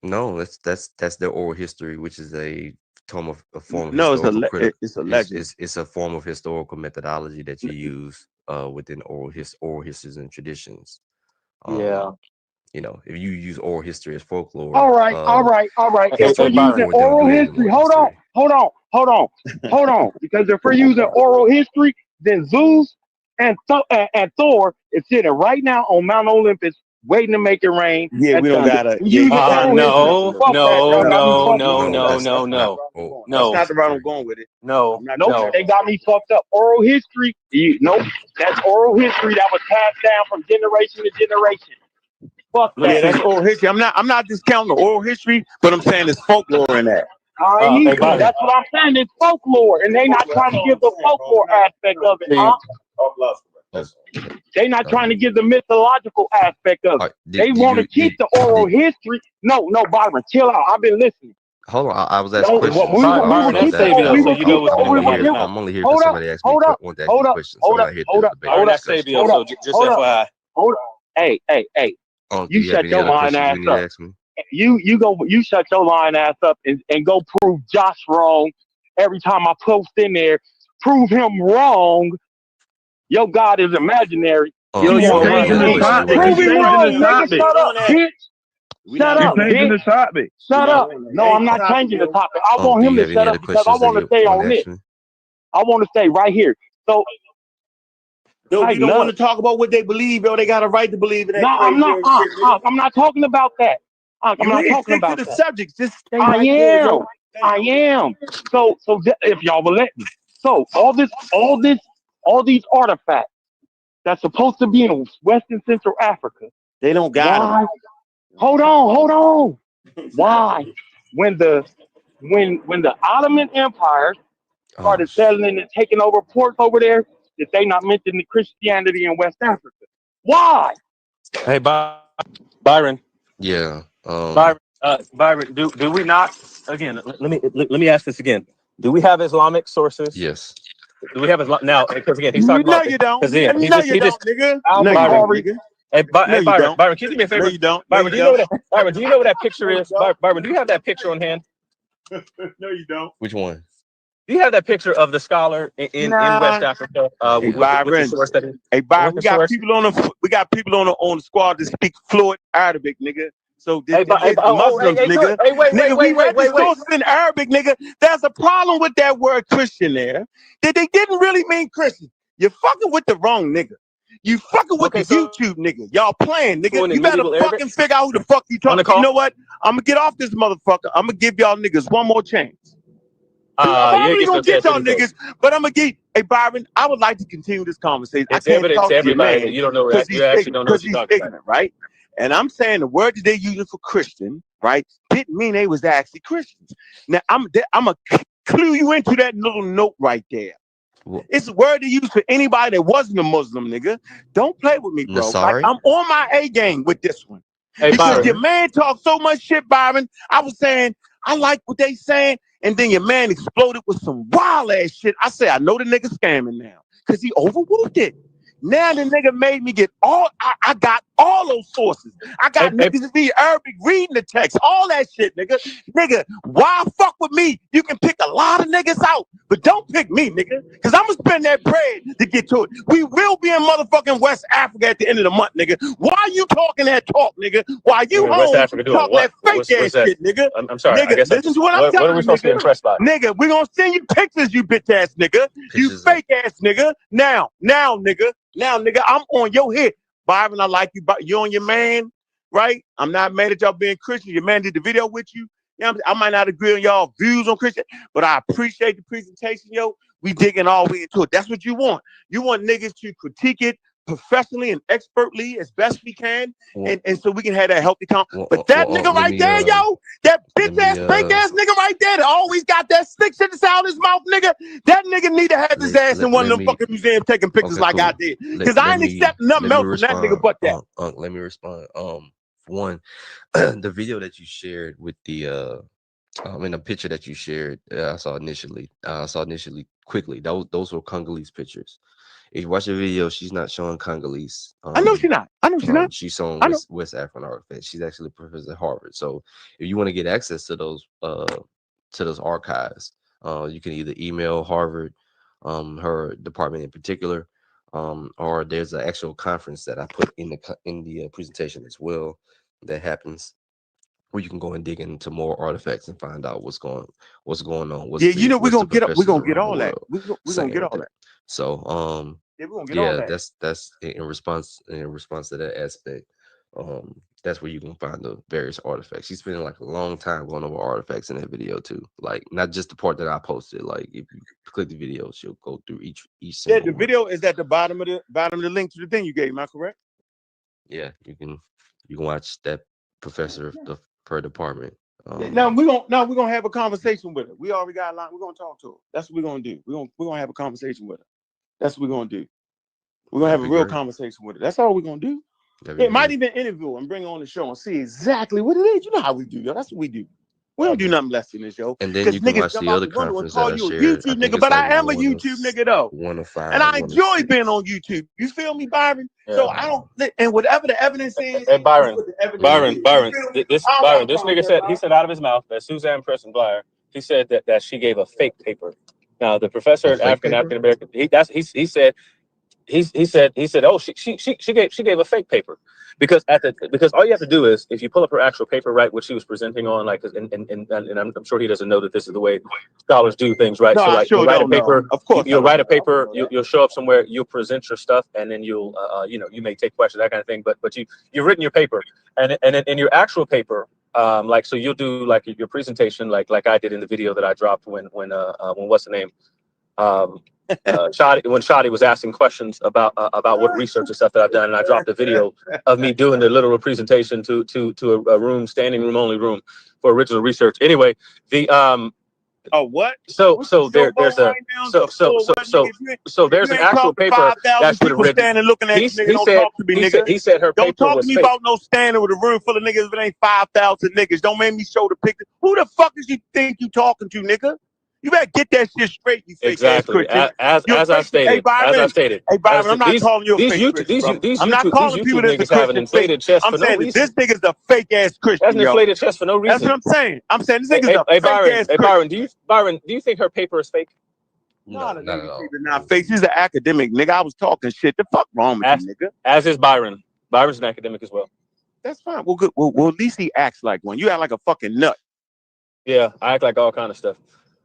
No, that's their oral history, which is a form of it's a legend. It's a form of historical methodology that you use within oral histories and traditions. You know, if you use oral history as folklore. All right. If we're using oral history, hold on. Because if we're using oral history, then Zeus and Thor is sitting right now on Mount Olympus waiting to make it rain. Yeah, we don't gotta. No. That's not the route I'm going with it. No. They got me fucked up. Oral history. Nope. That's oral history that was passed down from generation to generation. Fuck that. Yeah, that's oral history. I'm not discounting the oral history, but I'm saying there's folklore in that. That's what I'm saying. It's folklore, and they not trying to give the folklore aspect of it. They not trying to give the mythological aspect of it. They want to keep the oral history. No, Byron, chill out. I've been listening. Hold on, I was asking questions. Byron, that's Sabio, so you know what's going to happen. I'm only here because somebody asked me a question. Hold up. That's Sabio, so just FYI. Hold up. Hey. You shut your lying ass up. You shut your lying ass up and go prove Josh wrong every time I post in there. Prove him wrong. Your God is imaginary. You're changing the topic. Prove him wrong, nigga. Shut up, bitch. Shut up. No, I'm not changing the topic. I want him to shut up because I want to stay on this. I want to stay right here. So. No, you don't want to talk about what they believe, or they got a right to believe in that. No, I'm not. I'm not talking about that. I'm not talking about the that. subject. Just stay I am. So if y'all will let me. So all these artifacts that's supposed to be in West and Central Africa, they don't got them. Hold on. Why? When the Ottoman Empire started settling and taking over ports over there, did they not mention the Christianity in West Africa? Why? Hey, Byron. Yeah. Byron, do we not? Again, let me ask this again. Do we have Islamic sources? Yes. Do we have Islam now? Because again, he's talking about. No, you don't. Nigga. Hey, Byron, can you do me a favor? No, you don't. Byron, do you know what that picture is? Byron, do you have that picture on hand? No, you don't. Which one? Do you have that picture of the scholar in West Africa? Byron, we got people on the squad that speak fluent Arabic, nigga. So Muslims, nigga. Nigga, we read the sources in Arabic, nigga. There's a problem with that word Christian there. That they didn't really mean Christian. You're fucking with the wrong nigga. You fucking with the YouTube nigga. Y'all playing, nigga. You better fucking figure out who the fuck you talking to. You know what? I'm gonna get off this motherfucker. I'm gonna give y'all niggas one more chance. I'm only gonna get y'all niggas, but I'm gonna get. Hey Byron, I would like to continue this conversation. It's evidence to everybody. You don't know. You actually don't know what you're talking about, right? And I'm saying the word that they're using for Christian, right, didn't mean they was actually Christians. Now, I'm going to clue you into that little note right there. It's a word to use for anybody that wasn't a Muslim, nigga. Don't play with me, bro. Like, I'm on my A game with this one. Hey, because Byron. your man talked so much shit, Byron. I was saying, I like what they saying. And then your man exploded with some wild ass shit. I say, I know the nigga scamming now. Because he overwhooped it. Now the nigga made me get I got all those sources. I got niggas in Arabic reading the text, all that shit, nigga. Nigga, why fuck with me? You can pick a lot of niggas out, but don't pick me, nigga. Because I'm going to spend that bread to get to it. We will be in motherfucking West Africa at the end of the month, nigga. Why you talking that talk, nigga? Why you home West Africa doing talking what? that fake ass shit, nigga? I'm sorry. Nigga, I guess listen to what I'm telling what are we supposed to be impressed by? Nigga, we're going to send you pictures, you bitch ass nigga. You fake ass nigga. Now, nigga. Now, nigga, I'm on your head. Byron, I like you. You on your man, right? I'm not mad at y'all being Christian. Your man did the video with you. Yeah, I might not agree on y'all views on Christian, but I appreciate the presentation, yo. We digging all the way into it. That's what you want. You want niggas to critique it professionally and expertly as best we can, and so we can have that healthy conversation. But that nigga right there, yo, that bitch ass, fake ass nigga right there that always got that slick shit out his mouth, nigga. That nigga need to have his ass in one of them fucking museums taking pictures like I did. Because I ain't accepting nothing else from that nigga but that. Let me respond. For one, the video that you shared with the in the picture that you shared, I saw initially quickly. Those were Congolese pictures. If you watch the video, she's not showing Congolese. I know she's not. She's showing West African artifacts. She's actually a professor at Harvard. So if you want to get access to those archives, you can either email Harvard, her department in particular, or there's an actual conference that I put in the presentation as well that happens, where you can go and dig into more artifacts and find out what's going on. We're gonna get all that. We're gonna get all that. So we're gonna get all that. That's in response to that aspect. That's where you can find the various artifacts. She's spending like a long time going over artifacts in that video too. Like not just the part that I posted. Like if you click the video, she'll go through each. Yeah, the video is at the bottom of the link to the thing you gave. Am I correct? Yeah, you can watch that professor per department. Now we're gonna have a conversation with her. We already got a line. We're gonna talk to her. That's what we're gonna do. We're gonna have a conversation with her. That's what we're gonna do. We're gonna have a real conversation with her. That's all we're gonna do. It might even interview her and bring her on the show and see exactly what it is. You know how we do, yo. That's what we do. We don't do nothing less than this, yo. And then you can watch the other conference that I shared. YouTube nigga, but I am a YouTube nigga though. 105. And I enjoy being on YouTube. You feel me, Byron? Yeah. So I don't. And whatever the evidence is. Hey, Byron. This nigga said, he said out of his mouth that Suzanne Preston Blyer, he said that she gave a fake paper. Now the professor at African American, he said, oh, she gave a fake paper. Because all you have to do is, if you pull up her actual paper, right, which she was presenting on, like, and I'm sure he doesn't know that this is the way scholars do things, right? No, so like, you'll write a paper. Of course, you'll write a paper. You'll show up somewhere. You'll present your stuff, and then you'll, you may take questions, that kind of thing. But you've written your paper, and in your actual paper, like, so you'll do like your presentation, like I did in the video that I dropped when what's the name? Shadi was asking questions about what research and stuff that I've done, and I dropped a video of me doing the literal presentation to a room, standing room only room for original research. Anyway, the what? So there's an actual paper that's written. He said her paper was fake. Don't talk to me about no standing with a room full of niggas if it ain't 5,000 niggas. Don't make me show the picture. Who the fuck is you think you talking to, nigga? You better get that shit straight, you fake ass Christian. As I stated. Hey, Byron, I'm not calling you a fake Christian. I'm not calling people that's a Christian fake. I'm saying that this nigga's a fake ass Christian. That's an inflated chest for no reason. That's what I'm saying. I'm saying this nigga's a fake ass Christian. Byron, do you think her paper is fake? No, not at all. Not fake. She's an academic, nigga. I was talking shit. The fuck wrong with you, nigga? As is Byron. Byron's an academic as well. That's fine. Well, good. Well, at least he acts like one. You act like a fucking nut. Yeah, I act like all kind of stuff.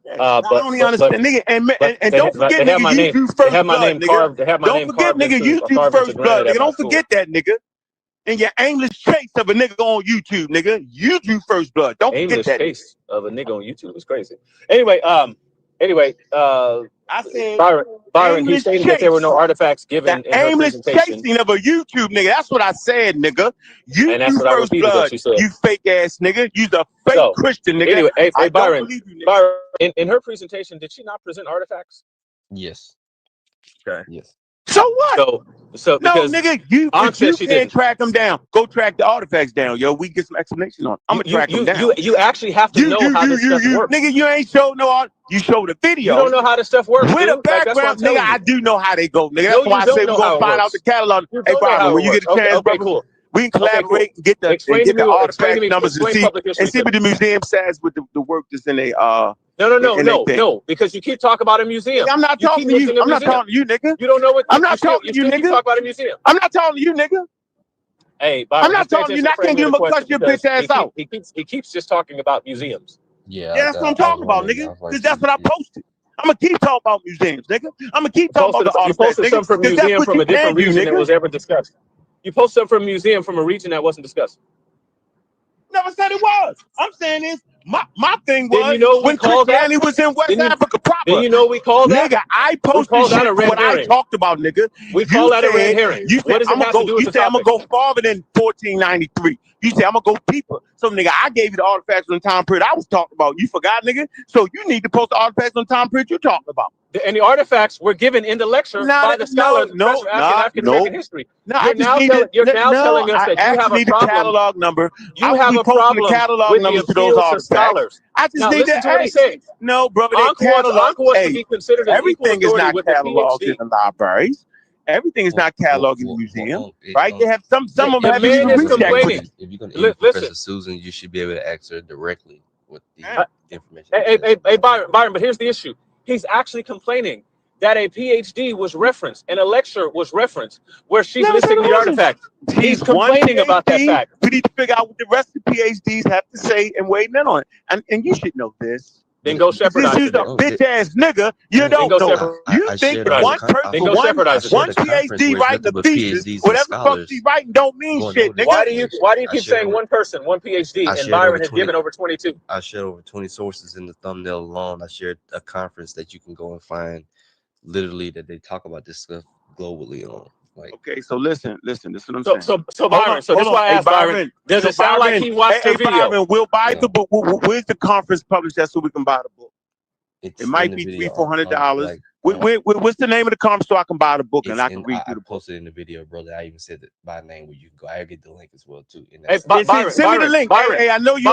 I don't understand, nigga. And don't forget, nigga, you drew first blood, nigga. Don't forget, nigga, you drew first blood, nigga. Don't forget that, nigga. And your aimless chase of a nigga on YouTube, nigga. You drew first blood. Don't forget that. Aimless chase of a nigga on YouTube is crazy. Anyway, Anyway, I said Byron, he stated that there were no artifacts given in her aimless presentation. chasing of a YouTube nigga. That's what I said, nigga. You And that's what I first repeated blood. that you said. You fake ass nigga. You's a fake Christian nigga. Anyway, hey, I Byron, don't believe you, nigga. Byron, in her presentation, did she not present artifacts? Yes. Okay. Yes. So what? So no, because nigga, you Ankh if you said she can't didn't. track them down, go track the artifacts down, yo. We get some explanation on. I'm gonna track them down. You actually have to know how this stuff works. Nigga, you ain't showed no art. You showed a video. You don't know how this stuff works, with dude. a background, nigga. I do know how they go, nigga. That's why I say we're gonna find out the catalog. Hey, Byron, when you get a chance, brother, cool. we can collaborate and get the artifact numbers and see what the museum says with the work that's in a No, because you keep talking about a museum. I'm not talking to you. I'm not talking to you, nigga. You don't know what. I'm not talking to you, nigga. Talk about a museum. I'm not talking to you, nigga. Hey, Byron, I'm not talking to you. I can't give him a cuss your bitch ass out. He keeps just talking about museums. Yeah, that's what I'm talking about, nigga. Because that's what I posted. I'm gonna keep talking about museums, nigga. I'm gonna keep talking about the artifacts, nigga. You posted some from a museum from a different region that was ever discussed. You posted some from a museum from a region that wasn't discussed. Never said it was. I'm saying this. My thing was when Christianity was in West Africa proper. Then you know we call that? Nigga, I posted shit what I talked about, nigga. We call that a red herring. You said I'm gonna go. You said I'm gonna go farther than 1493. You said I'm gonna go deeper. So nigga, I gave you the artifacts on the time period I was talking about. You forgot, nigga. So you need to post the artifacts on the time period you talking about. And the artifacts were given in the lecture by the scholars, African American history. No, you're now telling us that you have a problem. The catalog number. You have a problem with the appeal to scholars. I just need listen to what he's saying. No, brother, Ankh wants to be considered an equal everything is not authority with cataloged the in the libraries. Everything is not cataloged in the museum, right? They have some of them The have man is even reached that complaining. quick. If you're gonna interview Professor Susan, you should be able to ask her directly with the information. Hey, Byron, but here's the issue. He's actually complaining that a PhD was referenced and a lecture was referenced where she's listing the artifact. He's complaining about that fact. We need to figure out what the rest of the PhDs have to say and weigh in on it. And you should know this. Then go shepherdize This is a bitch ass nigga. You don't know. You think that one person, one PhD writing the thesis, whatever the fuck she writing don't mean shit, nigga. Why do you keep saying one person, one PhD, and Byron has given over 22? I shared over 20 sources in the thumbnail alone. I shared a conference that you can go and find, literally, that they talk about this stuff globally on. Like, okay, so listen. This is what I'm saying. So Byron, so this is why I asked Byron. Does it sound like he watched her video? Byron, we'll buy the book. Where's the conference published? That's so we can buy the book. It might be $300-400. What's the name of the conference so I can buy the book and I can read through the book? I posted in the video, brother. I even said that by name where you can go. I'll get the link as well too. Hey, Byron, send me the link. Hey, I know you.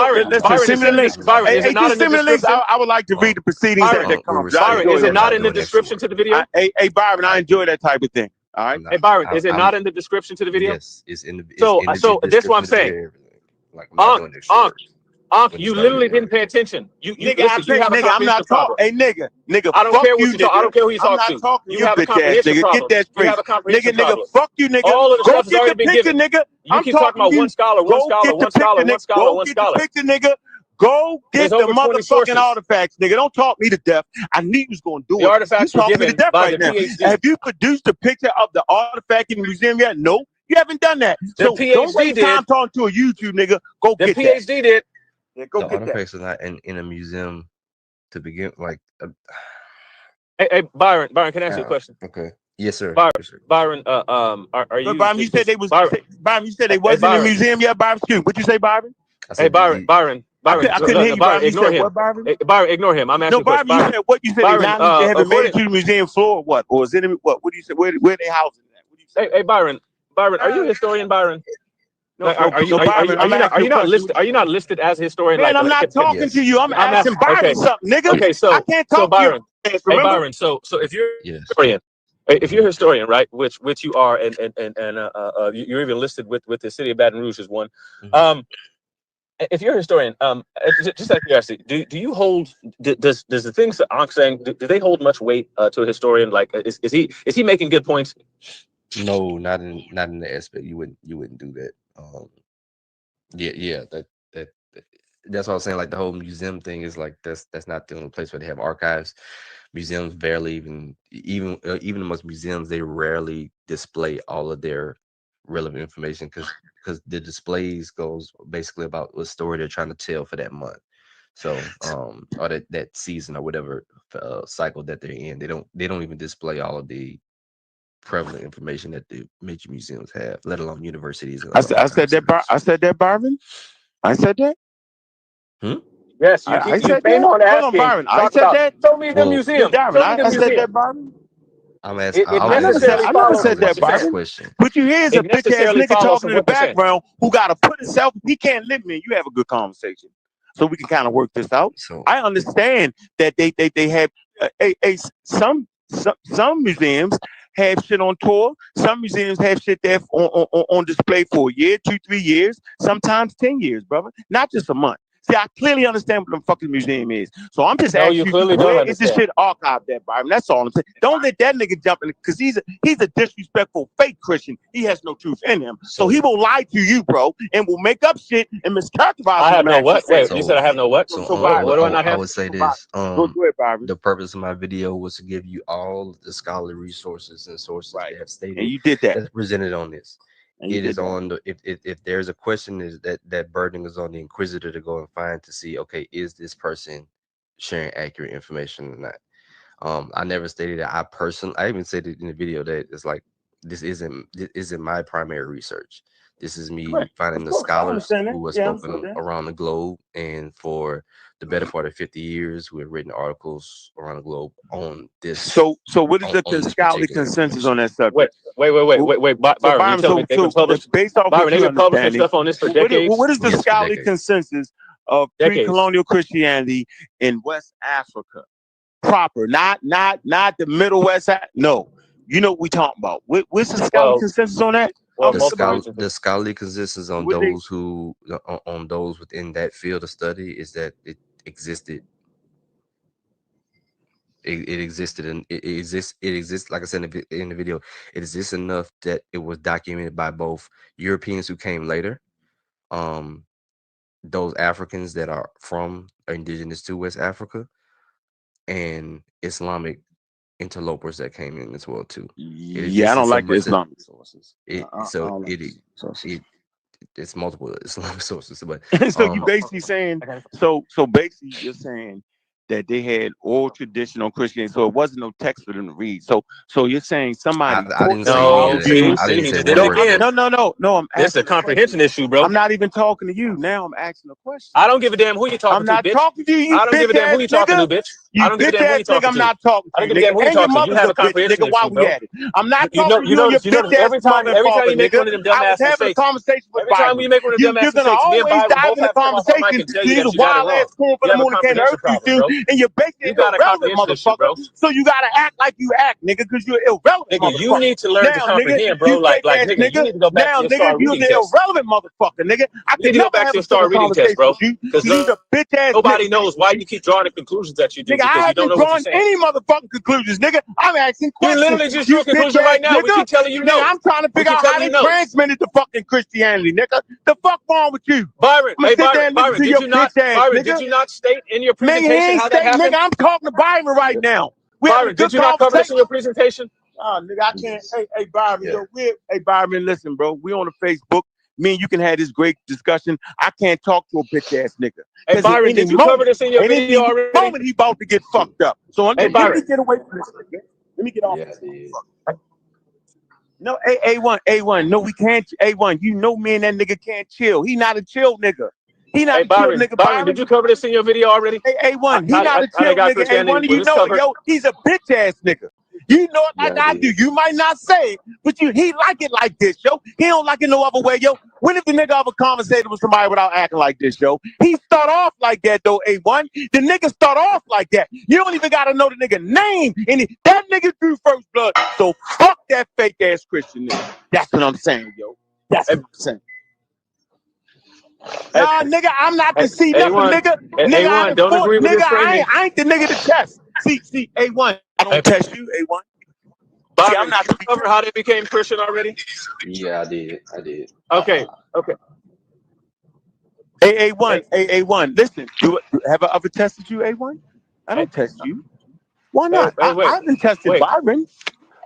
Send me the link. Byron, is it not in the description? I would like to read the proceedings at that conference. Byron, is it not in the description to the video? Hey, Byron, I enjoy that type of thing. All right. Hey, Byron, is it not in the description to the video? Yes, it's in the. So this is what I'm saying. Ankh, you literally didn't pay attention. I'm not talking. Hey, nigga, I don't care what you. I don't care who you talk to. I'm not talking to you have a comprehension problem. Get that straight. You have a comprehension problem. Nigga, fuck you, nigga. All of the stuff has already been given. Nigga. You keep talking about one scholar, one scholar, one scholar, one scholar, one scholar. Get the picture, nigga. Go get the motherfucking artifacts, nigga. Don't talk me to death. I knew you was gonna do it. The artifacts were given by the PhD. Have you produced a picture of the artifact in the museum yet? No, you haven't done that. So don't waste time talking to a YouTube nigga. Go get that. The PhD did. Yeah, go the get artifacts that. are not in a museum to begin. Like, hey, Byron, can I ask you a question? Okay. Yes, sir. Byron, are you? Byron, you said they was. Byron, you said they wasn't in the museum yet. Byron, what'd you say, Byron? Hey, Byron. I couldn't hear you, Byron. Ignore him. What, Byron? Hey, Byron, ignore him. I'm asking. No, Byron, you said what? You said they haven't made it to the museum floor. Or what? Or is it what? What do you say? Where they housing that? What do you say? Hey, Byron, are you a historian, Byron? Are you not listed as a historian? Man, I'm not talking to you. I'm asking Byron something, nigga. Okay, so I can't talk Byron. to you. Hey, Byron. So if you're a historian, if you're a historian, right, which you are, and you're even listed with the city of Baton Rouge as one. If you're a historian, just out of curiosity, do you hold does the things that Ankh saying do they hold much weight to a historian? Like, is he making good points? No, not in the aspect you wouldn't do that. That's what I was saying. Like, the whole museum thing is like that's not the only place where they have archives. Museums barely even amongst museums, they rarely display all of their relevant information because the displays goes basically about what story they're trying to tell for that month. So, or that season or whatever cycle that they're in, they don't even display all of the prevalent information that the major museums have, let alone universities. And I said that, Byron. I said that. Yes, you I keep said came that. on Hold on, asking. Byron. I Talk said about that. show me the Well, museum. Darren, Show me the I said museum. that, Byron. I'm asking. It I never said that, Byron. Question. But you hear is a It bitch ass necessarily nigga follows talking from in the what you're saying. background who got to put himself. He can't limit me. You have a good conversation, so we can kind of work this out. So I understand that they have some museums have shit on tour. Some museums have shit there on display for a year, 2, 3 years, sometimes 10 years, brother. Not just a month. See, I clearly understand what the fucking museum is. So I'm just No, asking you you, clearly don't where is this understand. shit archived at, Byron? That's all I'm saying. Don't let that nigga jump in because he's a disrespectful fake Christian. He has no truth in him. So he will lie to you, bro, and will make up shit and mischaracterize I what have I'm no actually what? saying. Wait, you said I have no what? So Byron, what do I not I have? would say this. go ahead, Byron. The purpose of my video was to give you all the scholarly resources and sources that have stated And you did that. that's presented on this. And you It is did that. on the if there's a question, is that burden is on the inquisitor to go and find to see, okay, is this person sharing accurate information or not? I never stated that I even said it in the video that it's like this isn't my primary research. This is me Correct. finding Of the course, I scholars understand that. who have Yeah, I spoken understand that. around the globe, and for the better part of 50 years, who have written articles around the globe on this. So what is the this scholarly particular consensus information. on that subject? Wait, Byron, you tell me they can publish. based off Byron, what they you can publish their understanding, stuff on this for decades. what is the Yes, for scholarly decades. consensus of Decades. pre-colonial Christianity in West Africa proper? Not the Middle West. No, you know what we talking about. What's the scholarly consensus on that? The scholarly consensus on Would they- those who on those within that field of study is that it existed. It existed and it exists like I said in the video. It exists enough that it was documented by both Europeans who came later, those Africans that are indigenous to West Africa, and Islamic interlopers that came in as well too. Yeah, I don't like the Islamic sources. It's multiple Islamic sources, but so you basically saying basically you're saying that they had all traditional Christianity, so it wasn't no text for them to read. So you're saying somebody I didn't say No, that. I didn't say that. No, I'm asking. It's a comprehension issue, bro. I'm not even talking to you. Now I'm asking a question. I don't give a damn who you talking I'm to, not bitch. talking to you. I don't give a damn who you talking to, bitch. I don't give a damn who you talking to. I'm not talking to I don't give a you. damn who you And your talking to. You mother's have a a bitch, comprehension nigga. Why issue, we bro. at it? I'm not You talking to you and your bitch ass every time mother and father, you make nigga. one of them dumb I was ass having a mistakes, conversation with every time Byron. you make one of them dumb ass You're gonna mistakes, me and always Byron dive both in the have to come off our mic conversation. and tell You you need that a you got it wild wrong. ass corn for You the have a moon and can't comprehension earth you problem, too. bro. And you're basically You got a irrelevant, comprehension issue, bro. motherfucker. So you gotta act like you act, nigga, because you're irrelevant, Nigga, motherfucker. you need to learn to Now, nigga, comprehend, bro. you Like fake ass nigga, you nigga. need to go back Now, to your nigga, star you're reading the test. irrelevant motherfucker, nigga. I You need could to go never back have to a your star civil reading test, conversation bro. with you Because you're a bitch ass nobody nigga. knows why you keep drawing the conclusions that you do. Nigga, I Because you don't haven't know what you're drawn saying. any motherfucking conclusions, nigga. I'm asking You questions. literally just You drew a bitch conclusion ass right now. We nigga. keep telling you no. Nigga, I'm trying to We figure keep out how telling they you no. transmitted the fucking Christianity, nigga. The fuck wrong with you? Byron, I'm gonna hey sit there and listen Byron, to did your you not, bitch ass Byron, nigga. did you not state in your Nigga, he presentation ain't how that state, nigga. happened? I'm talking to Byron right now. We having a Byron, good did you not cover this in conversation. your presentation? Oh, nigga, I can't. Hey, Byron, hey, Byron, listen, bro. We on the Facebook. Me and you can have this great discussion. I can't talk to a bitch ass nigga. Hey Byron, did you cover this in your video already? Moment he about to get fucked up. So Hey let Byron, me get away from this nigga. Let me get off this motherfucker. No, A1. No, we can't. A1, you know me and that nigga can't chill. He not a chill nigga. He not a chill nigga, Byron, did you cover this in your video already? Hey, A1, he not a chill nigga. A1, you know it, yo. He's a bitch ass nigga. You know it like I do. You might not say it, but he like it like this, yo. He don't like it no other way, yo. When if the nigga ever conversated with somebody without acting like this, yo? He start off like that, though, A1. The nigga start off like that. You don't even gotta know the nigga name. And that nigga drew first blood. So fuck that fake ass Christian nigga. That's what I'm saying, yo. That's what I'm saying. Nah, nigga, I'm not the C nothing, nigga. Nigga, I don't agree with nigga, this framing. I ain't the nigga to test. See, A1, I don't test you, A1. Byron, I'm not. Did you cover how they became Christian already? Yeah, I did. Okay. A1. Listen, have I ever tested you, A1? I don't test you. Why not? I haven't tested Byron.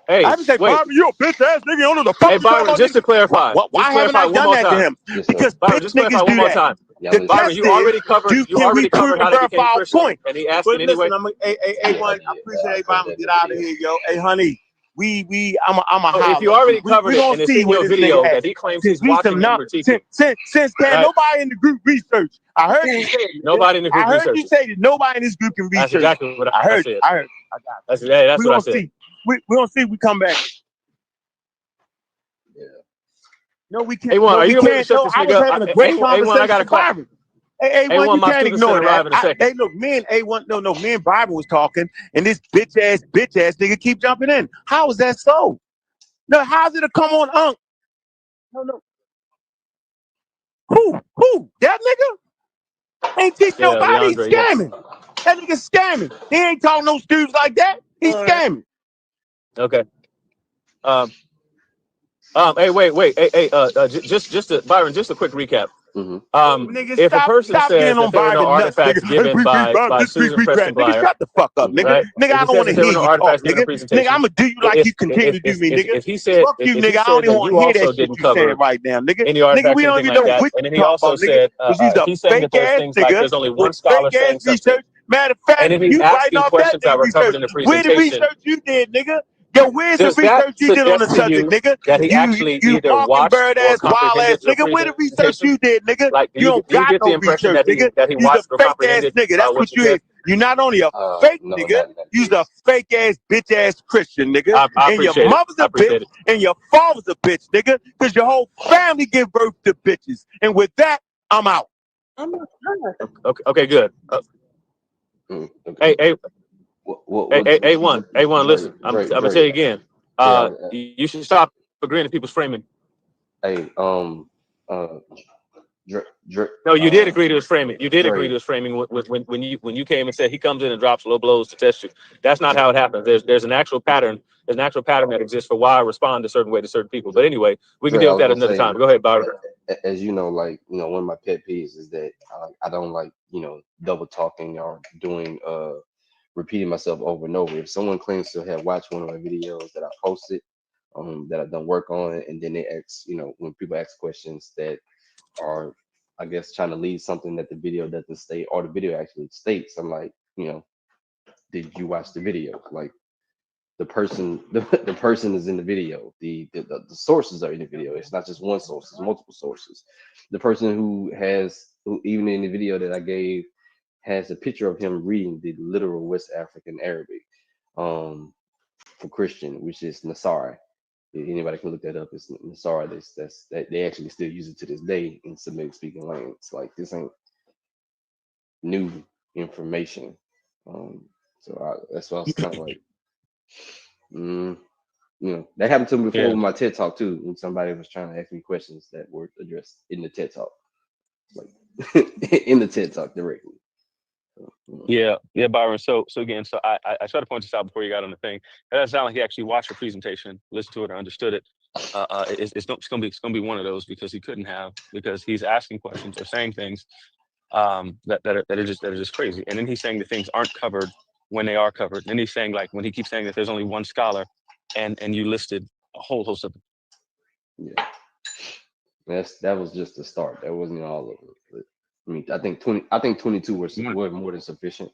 Hey, I haven't said, Byron, you a bitch ass nigga. You don't know the fuck. Hey Byron, just to clarify. Why haven't I done that to him? Because Byron, just clarify one more time. The Byron, you already covered. You can we already prove covered how and they verify became our Christian, point? and he asked But it anyway. listen, A1, I appreciate everybody. I'm gonna get out of here, yo. Hey, honey, I'm a So if you holler. already We covered it, gonna and it's see in where your this nigga video at. that he claims Since he's we watching some and not critiquing, since can right? nobody in the group research. I heard you say it. Nobody in the group I heard you researches. say that nobody in this group can That's research. exactly what I I heard. said. I got it. That's We what I gonna said. see. We gonna see if we come back. No, we can't. A1, No, are we you able to can't. shut No, this I was nigga up? having a great A1, I got conversation a with Byron. Hey, A1, A1, you my can't student's gonna ignore arrive that. in a second. Hey, look, me and A1, no, me and Byron was talking, and this bitch ass nigga keep jumping in. How is that so? No, how's it to come on Ankh? No. Who? That nigga? Ain't teach Yeah, nobody. He's Leandre, yeah. scamming. That nigga scamming. He ain't talking no students like that. He's scamming. Okay. Hey, wait. Hey, Byron, just a quick recap. Nigga, If a person stop says getting that on there were no Byron nuts, artifacts nigga. Hey, given by this week Susan we Preston grad. Nigga, Blythe, shut the fuck up, nigga. right? Nigga, If I he don't says want to that there hear were no you talk, artifacts given in nigga. the presentation, Nigga, I'm gonna do you like you continue to do me, nigga. if he said, Fuck you, if nigga. he I said don't even that want you to hear that also shit didn't you cover saying right now, nigga. any Nigga, artifacts we or don't anything even like know that, what and you then he talk also about, nigga. said, Because he's if a he's saying that fake there's ass things like nigga there's only one with scholar fake ass saying something, research. Matter of fact, and then he's you writing asking off that questions that nigga were covered research. in the Where the presentation, research you did, nigga? Yo, where's the does that research you did on the suggest to subject, you nigga? that he You actually you either watched mockingbird or ass, wild ass comprehended your nigga. Where the research presentation? you did, nigga? Like, You don't do you got get the no impression research, that nigga. he You's a watched or fake ass comprehended nigga. That's what what you you said? is. You're not only a fake No, nigga, not you's a this. fake ass bitch ass Christian, nigga. I And your appreciate it. mother's I a appreciate bitch it. and your father's a bitch, nigga. Because your whole family give birth to bitches. And with that, I'm out. Okay, good. Okay. Hey, What, A1, listen. I'm Drake, gonna tell you again. Yeah. You should stop agreeing to people's framing. Hey, Drake. No, you did agree to his framing. You did agree Drake. to his framing when you came and said he comes in and drops low blows to test you. That's not how it happens. There's an actual pattern. There's an actual pattern that exists for why I respond a certain way to certain people. But anyway, we can Drake, deal with that another time. Go ahead, Byron. As you know, like, one of my pet peeves is that I don't like, double talking or doing repeating myself over and over. If someone claims to have watched one of my videos that I posted, that I've done work on, and then they ask, when people ask questions that are, I guess, trying to lead something that the video doesn't state, or the video actually states, I'm like, did you watch the video? Like, the person, the person is in the video. The sources are in the video. It's not just one source; it's multiple sources. The person who even in the video that I gave, has a picture of him reading the literal West African Arabic, for Christian, which is Nasara. Anybody can look that up. It's Nasara. That they actually still use it to this day in Semitic speaking language. Like, this ain't new information. That's why I was kind of like, that happened to me before Yeah. with my TED talk too, when somebody was trying to ask me questions that were addressed in the TED talk, like in the TED talk directly. Yeah, Byron. So again, I tried to point this out before you got on the thing. That doesn't sound like he actually watched the presentation, listened to it, or understood it. It's gonna be one of those, because he couldn't have, because he's asking questions or saying things that are just crazy. And then he's saying that things aren't covered when they are covered. And then he's saying, like, when he keeps saying that there's only one scholar, and you listed a whole host of them. Yeah, that was just the start. That wasn't all of it. But, I mean, I think 22 were more than sufficient.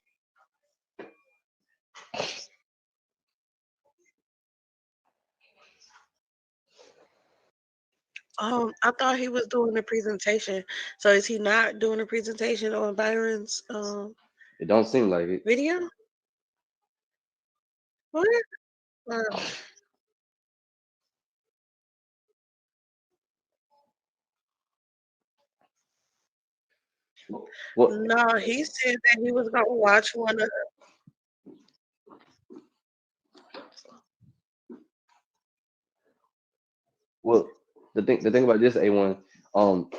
I thought he was doing the presentation. So is he not doing a presentation on Byron's It don't seem like it. video? What? What? No, he said that he was gonna watch one of Well, the thing about this, A1,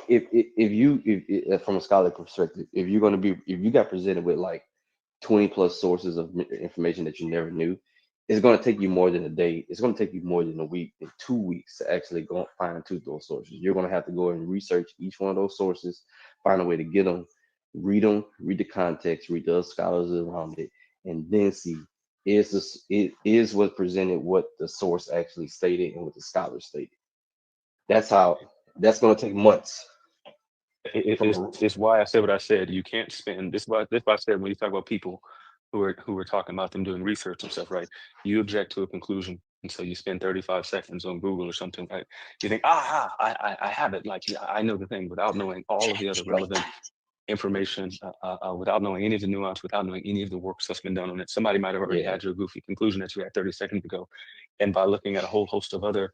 if from a scholarly perspective, if you got presented with like 20 plus sources of information that you never knew, it's going to take you more than a day. It's going to take you more than a week and 2 weeks to actually go and find and tooth those sources. You're going to have to go and research each one of those sources, find a way to get them, read the context, read the other scholars around it, and then see is what presented what the source actually stated and what the scholar stated. That's going to take months. It's why I said what I said. You can't spend this. Why I said when you talk about people who are talking about them doing research and stuff, right? You object to a conclusion, and so you spend 35 seconds on Google or something, right? You think, I have it. Like, yeah, I know the thing without knowing all of the other relevant information, without knowing any of the nuance, without knowing any of the work that's been done on it. Somebody might have already had your goofy conclusion that you had 30 seconds ago, and by looking at a whole host of other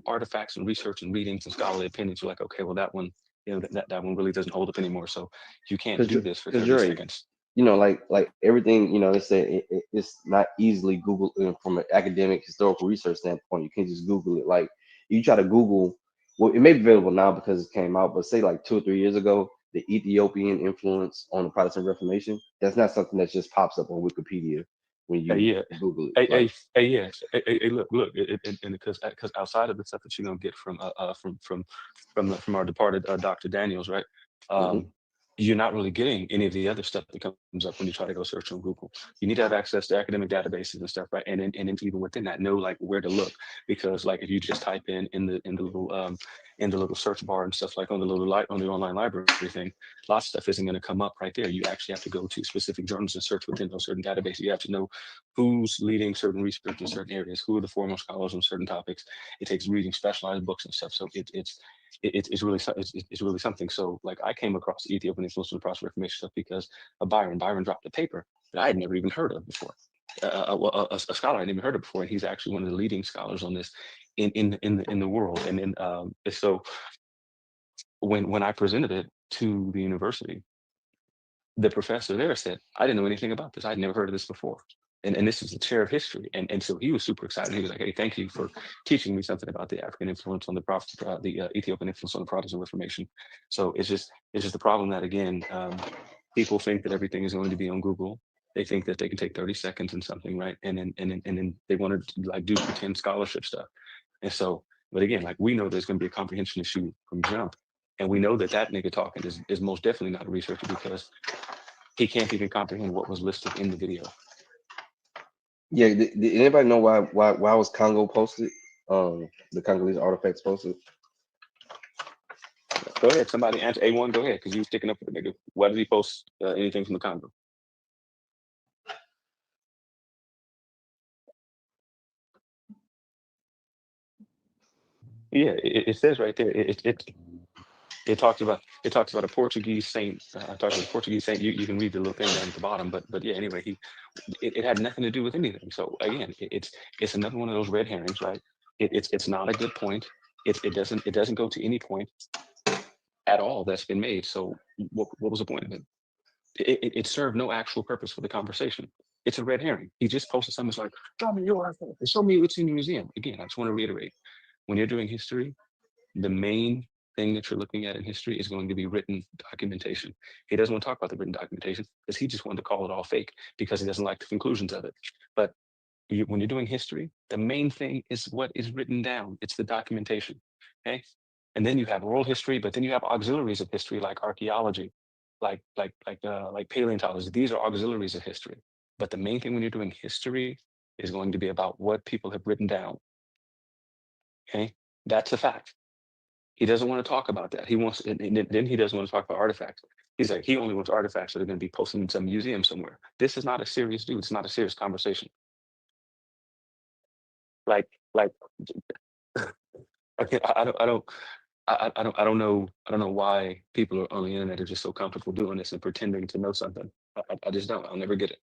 artifacts and research and readings and scholarly opinions, you're like, okay, well, that one, you know, that one really doesn't hold up anymore. So you can't do this for 30 seconds. You know, like everything, you know, they say it's not easily Google from an academic historical research standpoint. You can't just Google it. Like you try to Google, well, it may be available now because it came out, but say like 2 or 3 years ago, the Ethiopian influence on the Protestant Reformation, that's not something that just pops up on Wikipedia when you Google it. Look, and because outside of the stuff that you're gonna get from our departed Dr. Daniels, right? You're not really getting any of the other stuff that comes up when you try to go search on Google. You need to have access to academic databases and stuff, right? And then even within that, know like where to look, because like if you just type in the little search bar and stuff, like on the online library thing, lots of stuff isn't going to come up right there. You actually have to go to specific journals and search within those certain databases. You have to know who's leading certain research in certain areas, who are the foremost scholars on certain topics. It takes reading specialized books and stuff. So it's really something. So like I came across the Ethiopian influence on the Protestant Reformation stuff because of Byron. Byron dropped a paper that I had never even heard of before. A scholar I hadn't even heard of before, and he's actually one of the leading scholars on this in the world. And then so when I presented it to the university, the professor there said, I didn't know anything about this. I'd never heard of this before. And this is the chair of history. And so he was super excited. He was like, hey, thank you for teaching me something about the African influence on the Ethiopian influence on the Protestant Reformation. So it's just the problem that, again, people think that everything is going to be on Google. They think that they can take 30 seconds and something, right? And then they want to like do pretend scholarship stuff. And so, but again, like we know there's going to be a comprehension issue from jump. And we know that nigga talking is most definitely not a researcher because he can't even comprehend what was listed in the video. Yeah, did anybody know why was Congo posted? The Congolese artifacts posted. Go ahead, somebody answer A1. Go ahead, because you sticking up for the nigga. Why did he post anything from the Congo? Yeah, it says right there. It talks about a Portuguese saint. Talks about a Portuguese saint. You can read the little thing down at the bottom, but yeah. Anyway, it had nothing to do with anything. So again, it's another one of those red herrings, right? It's not a good point. It doesn't go to any point at all that's been made. So what was the point of it? It served no actual purpose for the conversation. It's a red herring. He just posted something. It's like, show me your artifact. Show me what's in the museum. Again, I just want to reiterate: when you're doing history, the main thing that you're looking at in history is going to be written documentation. He doesn't want to talk about the written documentation because he just wanted to call it all fake because he doesn't like the conclusions of it. But when you're doing history, the main thing is what is written down. It's the documentation. Okay. And then you have oral history, but then you have auxiliaries of history like archaeology, like paleontology. These are auxiliaries of history. But the main thing when you're doing history is going to be about what people have written down. Okay. That's a fact. He doesn't want to talk about that. He wants, and then he doesn't want to talk about artifacts. He's like, he only wants artifacts that are going to be posted in some museum somewhere. This is not a serious dude. It's not a serious conversation. Like, okay, I don't know why people on the internet are just so comfortable doing this and pretending to know something. I just don't. I'll never get it.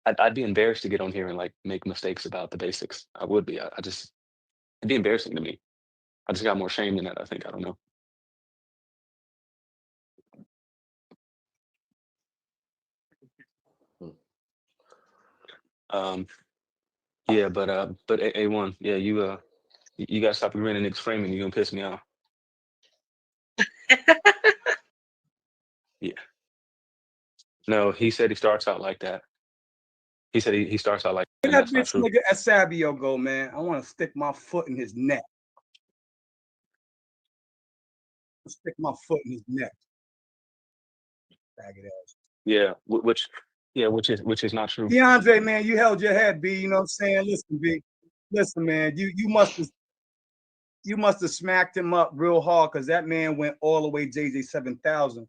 I'd be embarrassed to get on here and like make mistakes about the basics. I would be. It'd be embarrassing to me. I just got more shame than that, I think. I don't know. Yeah, but A1, yeah, you gotta stop grinning niggas framing. You're gonna piss me off. Yeah. No, he said he starts out like that. He said he starts out like that. Where And that that's not bitch true. nigga Asabio go, man? I want to stick my foot in his neck. Stick my foot in his neck. Faggot ass. Yeah, which is not true. DeAndre, man, you held your head, B. You know what I'm saying? Listen, B. Listen, man, you must have you must have smacked him up real hard because that man went all the way JJ 7000.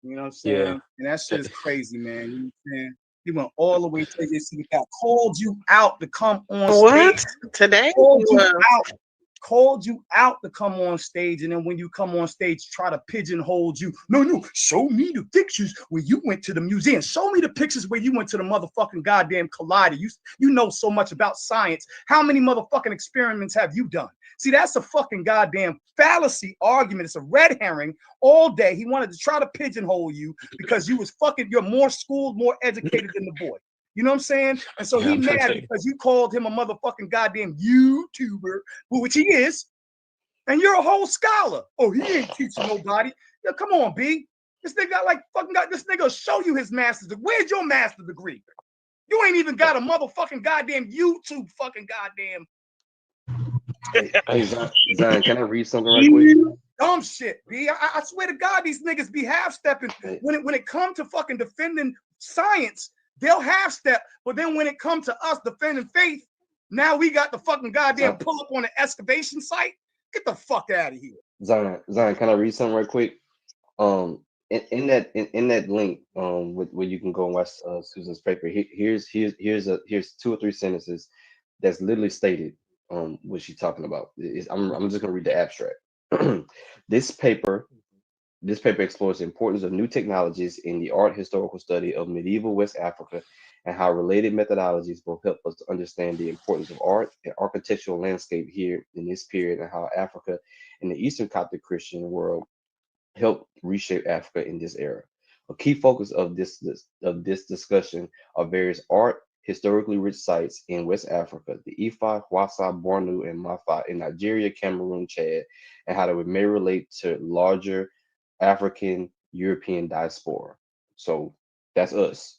You know what I'm saying? Yeah. And that shit is crazy, man. You know what I'm saying? He went all the way to JJ 7000. Called you out to come on What? stage. Today? Called you out to come on stage, and then when you come on stage, try to pigeonhole you. No, show me the pictures where you went to the museum. Show me the pictures where you went to the motherfucking goddamn collider. You know so much about science. How many motherfucking experiments have you done? See, that's a fucking goddamn fallacy argument. It's a red herring all day. He wanted to try to pigeonhole you because you're more schooled, more educated than the boy. You know what I'm saying? And so he mad because you called him a motherfucking goddamn YouTuber, which he is, and you're a whole scholar. Oh, he ain't teaching nobody. Yo, come on, B. This nigga got this nigga show you his master's degree. Where's your master's degree? You ain't even got a motherfucking goddamn YouTube fucking goddamn. Hey, Zion, can I read something right quick? Dumb shit, B. I swear to God, these niggas be half-stepping when it come to fucking defending science. They'll half step, but then when it comes to us defending faith, now we got the fucking goddamn pull up on the excavation site. Get the fuck out of here. Zion, can I read something right quick? In that link, where you can go and watch Susan's paper. Here's 2 or 3 sentences that's literally stated what she's talking about. I'm just gonna read the abstract. This paper explores the importance of new technologies in the art historical study of medieval West Africa and how related methodologies will help us to understand the importance of art and architectural landscape here in this period and how Africa and the Eastern Coptic Christian world helped reshape Africa in this era. A key focus of this discussion are various art historically rich sites in West Africa, the Ifa, Hausa, Bornu, and Mafa in Nigeria, Cameroon, Chad, and how they may relate to larger African European diaspora. So that's us.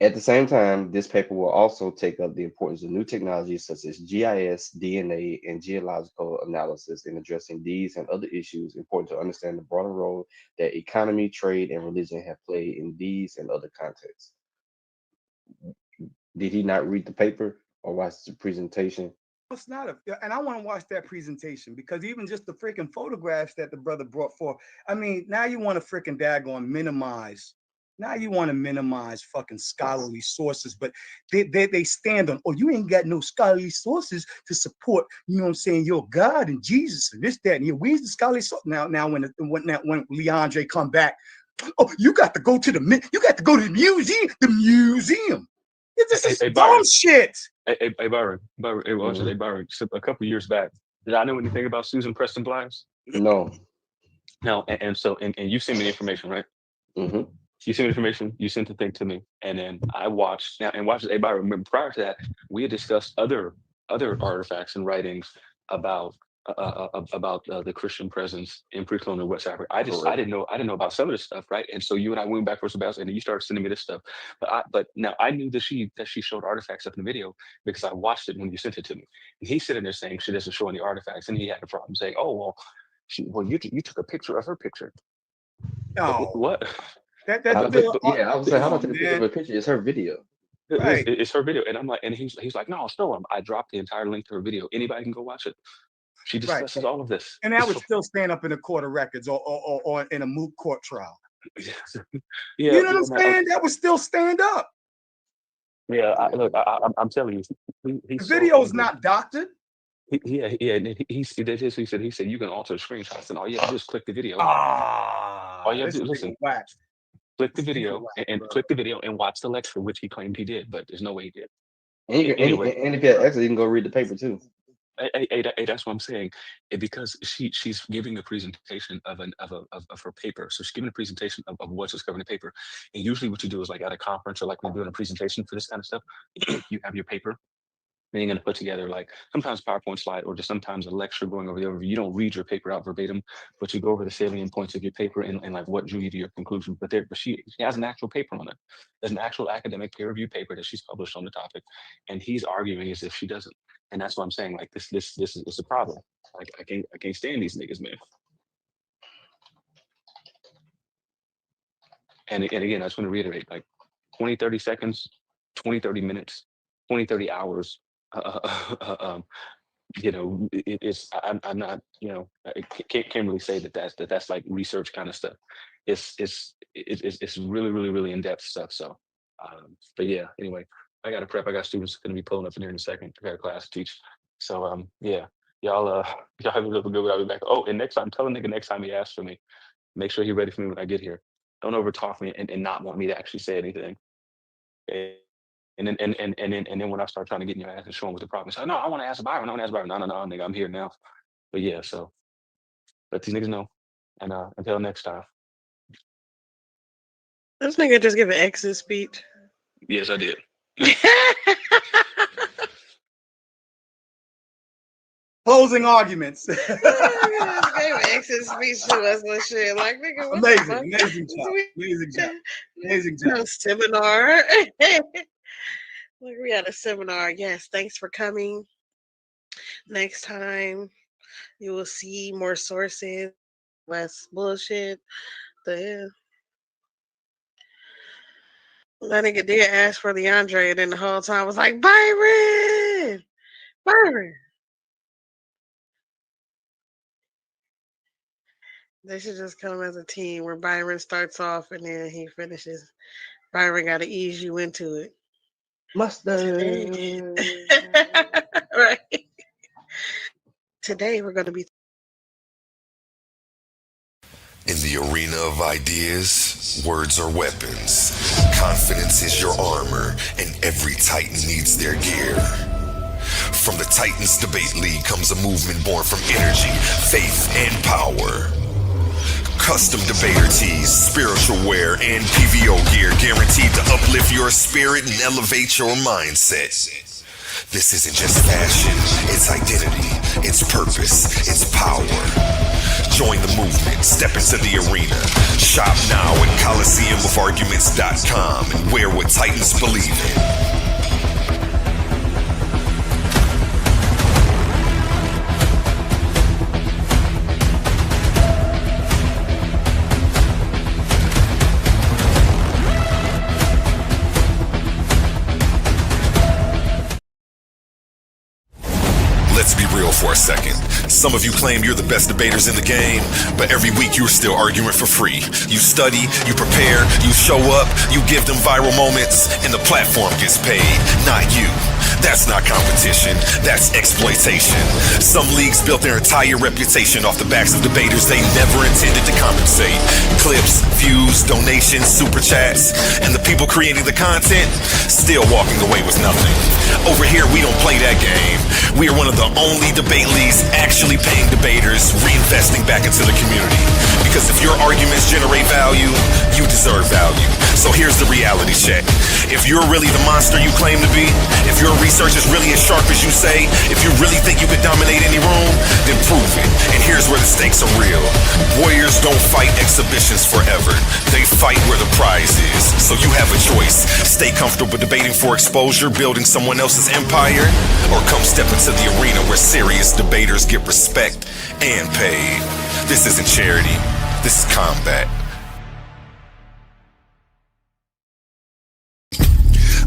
At the same time, this paper will also take up the importance of new technologies such as GIS, DNA, and geological analysis in addressing these and other issues important to understand the broader role that economy, trade, and religion have played in these and other contexts. Did he not read the paper or watch the presentation? It's not and I want to watch that presentation because even just the freaking photographs that the brother brought forth. I mean, now you want to freaking daggone minimize. Now you want to minimize fucking scholarly sources, but they stand on, oh, you ain't got no scholarly sources to support, you know what I'm saying, your God and Jesus and this, that, and here. Where's the scholarly source? Now when Leandre come back, oh, you got to go to the museum. The museum. This is dumb shit. Hey, Byron. Hey, Byron. So a couple years back, did I know anything about Susan Preston Blimes? No. No, and you sent me the information, right? Mm-hmm. You sent me information. You sent the thing to me, and then I watched. Now, and watched. Hey, Byron. Remember, prior to that, we had discussed other artifacts and writings about the Christian presence in pre-colonial West Africa. I didn't know about some of this stuff, right? And so you and I went back for some battles, and then you started sending me this stuff. But now I knew that she showed artifacts up in the video because I watched it when you sent it to me. And he's sitting there saying she doesn't show any artifacts, and he had a problem saying, "Oh well, you took a picture of her picture." Oh, what? I was like, how about the picture of a picture? It's her video. Right. It's her video, and I'm like, and he's like, no, show him. I dropped the entire link to her video. Anybody can go watch it. She discusses all of this, and that would still stand up in a court of records or in a moot court trial. You know what I'm saying? That would still stand up. Yeah, I'm telling you, the video is not doctored. He did this. He said you can alter the screenshots, and all you have to do is click the video. All you have to do, listen. Click the video and click the video and watch the lecture, which he claimed he did, but there's no way he did. And if you actually, you can go read the paper too. Hey, that's what I'm saying. Because she's giving a presentation of her paper. So she's giving a presentation of what's discovered in the paper. And usually what you do is like at a conference or like when you're doing a presentation for this kind of stuff, you have your paper. Then you're going to put together like sometimes PowerPoint slide or just sometimes a lecture going over the overview. You don't read your paper out verbatim, but you go over the salient points of your paper and like what drew you to your conclusion. But she has an actual paper on it. There's an actual academic peer-reviewed paper that she's published on the topic, and he's arguing as if she doesn't. And that's what I'm saying. Like this is a problem. Like I can't stand these niggas, man. And again, I just want to reiterate, like 20, 30 seconds, 20, 30 minutes, 20, 30 hours. I'm not, I can't really say that's like research kind of stuff. It's really, really, really in-depth stuff. So, but yeah, anyway, I got to prep. I got students going to be pulling up in here in a second. I got a class to teach. So, yeah, y'all have a little good. I'll be back. Oh, and next time, tell a nigga next time he asks for me, make sure he's ready for me when I get here. Don't overtalk me and not want me to actually say anything. And then when I start trying to get in your ass and show him what the problem is, no, I want to ask Byron. I want to ask Byron. No, nigga, I'm here now. But yeah, so let these niggas know. And until next time. This nigga just give an exit speech. Yes, I did. Closing arguments. Gave an exit speech to us and shit. Like, nigga, what the fuck? Amazing job. Seminar. Like, we had a seminar. Yes, thanks for coming. Next time, you will see more sources, less bullshit. That nigga did ask for the Andre, and then the whole time was like, Byron! They should just come as a team where Byron starts off and then he finishes. Byron got to ease you into it. Mustard. Right. Today we're going to be In the arena of ideas, words are weapons. Confidence is your armor, and every Titan needs their gear. From the Titans Debate League comes a movement born from energy, faith, and power. Custom debater tees, spiritual wear, and PVO gear guaranteed to uplift your spirit and elevate your mindset. This isn't just fashion, it's identity, it's purpose, it's power. Join the movement, step into the arena. Shop now at coliseumufarguments.com and wear what Titans believe in. Let's be real for a second. Some of you claim you're the best debaters in the game, but every week you're still arguing for free. You study, you prepare, you show up, you give them viral moments, and the platform gets paid, not you. That's not competition, that's exploitation. Some leagues built their entire reputation off the backs of debaters they never intended to compensate. Clips, views, donations, super chats, and the people creating the content still walking away with nothing. Over here, we don't play that game. We are one of the only debate leagues actually paying debaters, reinvesting back into the community. Because if your arguments generate value, you deserve value. So here's the reality check. If you're really the monster you claim to be, if your research is really as sharp as you say, if you really think you could dominate any room, then prove it. And here's where the stakes are real. Warriors don't fight exhibitions forever. They fight where the prize is. So you have a choice. Stay comfortable debating for exposure, building someone else's empire, or come step into the arena where serious debaters get respect and paid. This isn't charity. This is combat.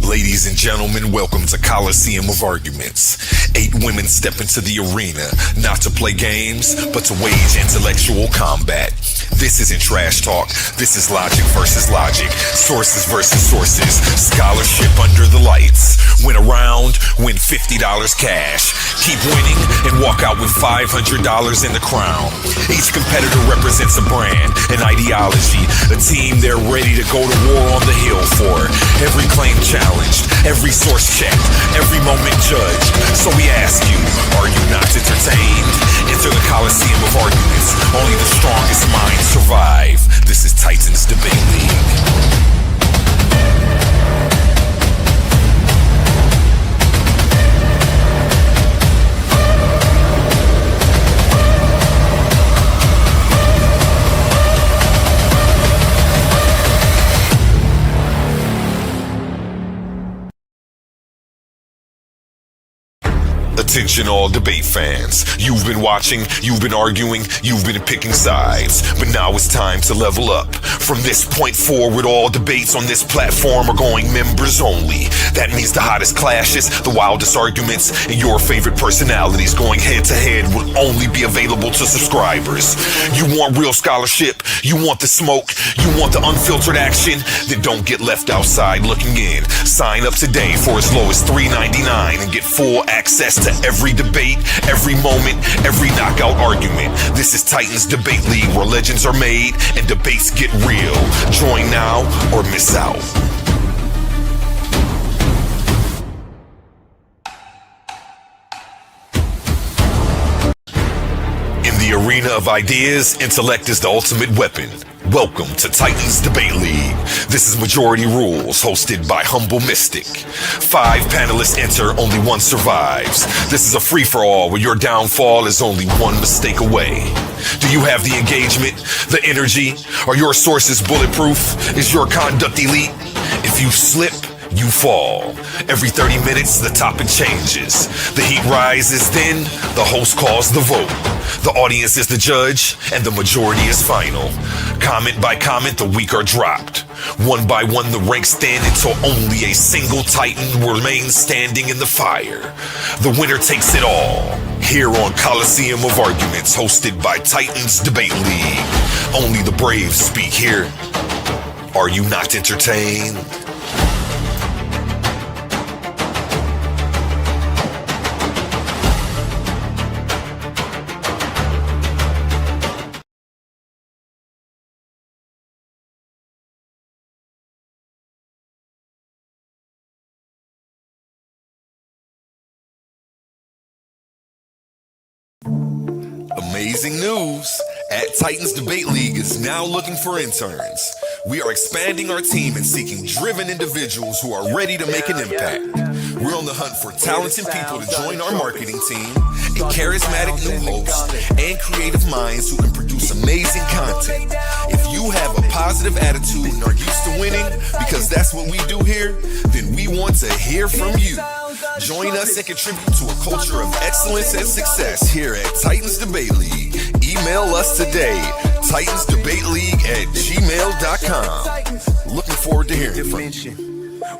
Ladies and gentlemen, welcome to Coliseum of Arguments. 8 women step into the arena, not to play games, but to wage intellectual combat. This isn't trash talk. This is logic versus logic. Sources versus sources. Scholarship under the lights. Win a round, win $50 cash. Keep winning and walk out with $500 in the crown. Each competitor represents a brand, an ideology, a team they're ready to go to war on the hill for. Every claim challenged, every source checked, every moment judged. So we ask you, are you not entertained? Enter the Coliseum of Arguments. Only the strongest minds survive. This is Titans Debate League. Attention Attention all debate fans. You've been watching, you've been arguing, you've been picking sides. But now it's time to level up. From this point forward, all debates on this platform are going members only. That means the hottest clashes, the wildest arguments, and your favorite personalities going head to head will only be available to subscribers. You want real scholarship, you want the smoke, you want the unfiltered action, then don't get left outside looking in. Sign up today for as low as $3.99 and get full access to every debate, every moment, every knockout argument. This is Titans Debate League, where legends are made and debates get real. Join now or miss out. In the arena of ideas, intellect is the ultimate weapon. Welcome to Titans Debate League. This is Majority Rules, hosted by Humble Mystic. 5 panelists enter, only one survives. This is a free-for-all where your downfall is only one mistake away. Do you have the engagement, the energy? Are your sources bulletproof? Is your conduct elite? If you slip, you fall. Every 30 minutes, the topic changes. The heat rises, then the host calls the vote. The audience is the judge, and the majority is final. Comment by comment, the weak are dropped. One by one, the ranks stand until only a single Titan remains standing in the fire. The winner takes it all. Here on Coliseum of Arguments, hosted by Titans Debate League. Only the brave speak here. Are you not entertained? Amazing news! At Titans Debate League is now looking for interns. We are expanding our team and seeking driven individuals who are ready to make an impact. We're on the hunt for talented people to join our marketing team, a charismatic new host, and creative minds who can produce amazing content. If you have a positive attitude and are used to winning, because that's what we do here, then we want to hear from you. Join us and contribute to a culture of excellence and success here at Titans Debate League. Email us today, titansdebateleague@gmail.com. Looking forward to hearing from you.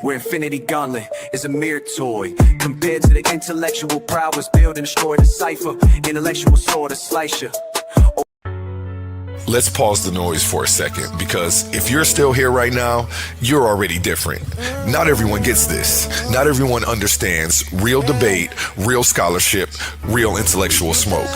Where Infinity Gauntlet is a mere toy compared to the intellectual prowess build and destroy the cipher. Intellectual sword to slice you. Let's pause the noise for a second, because if you're still here right now, you're already different. Not everyone gets this. Not everyone understands real debate, real scholarship, real intellectual smoke.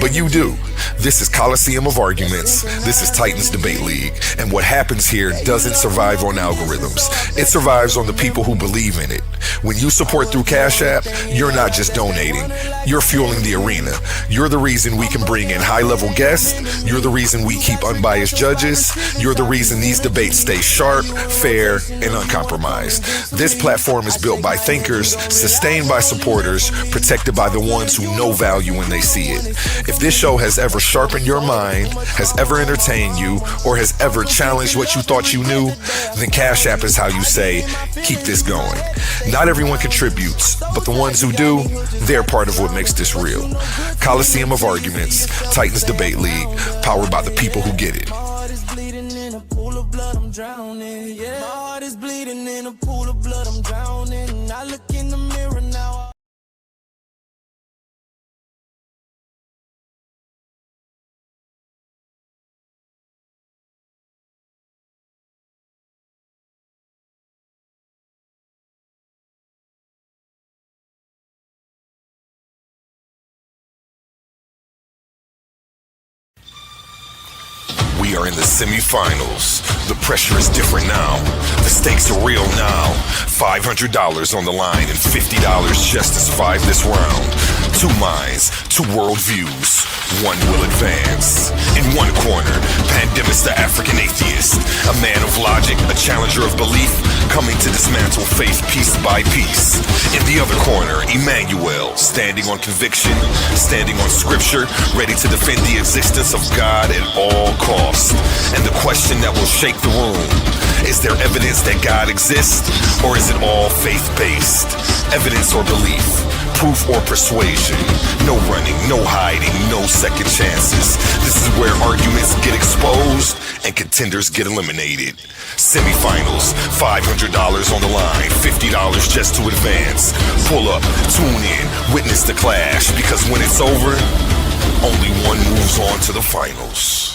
But you do. This is Coliseum of Arguments. This is Titans Debate League. And what happens here doesn't survive on algorithms. It survives on the people who believe in it. When you support through Cash App, you're not just donating. You're fueling the arena. You're the reason we can bring in high-level guests. You're the reason we keep unbiased judges. You're the reason these debates stay sharp, fair, and uncompromised. This platform is built by thinkers, sustained by supporters, protected by the ones who know value when they see it. If this show has ever sharpened your mind, has ever entertained you, or has ever challenged what you thought you knew, then Cash App is how you say, keep this going. Not everyone contributes, but the ones who do, they're part of what makes this real. Coliseum of Arguments, Titans Debate League, powered by the people who get it. My heart is bleeding in a pool of blood, I'm drowning. Yeah. My heart is bleeding in a pool of blood, I'm drowning. I look in the mirror now. We are in the semifinals. The pressure is different now. The stakes are real now. $500 on the line and $50 just to survive this round. 2 minds, 2 worldviews. One will advance. In one corner, Pandemics the African atheist, a man of logic, a challenger of belief, coming to dismantle faith piece by piece. In the other corner, Emmanuel, standing on conviction, standing on scripture, ready to defend the existence of God at all costs. And the question that will shake the room, is there evidence that God exists, or is it all faith-based? Evidence or belief? proof or persuasion. No running, no hiding, no second chances. This is where arguments get exposed and contenders get eliminated. Semifinals, $500 on the line, $50 just to advance. Pull up, tune in, witness the clash, because when it's over, only one moves on to the finals.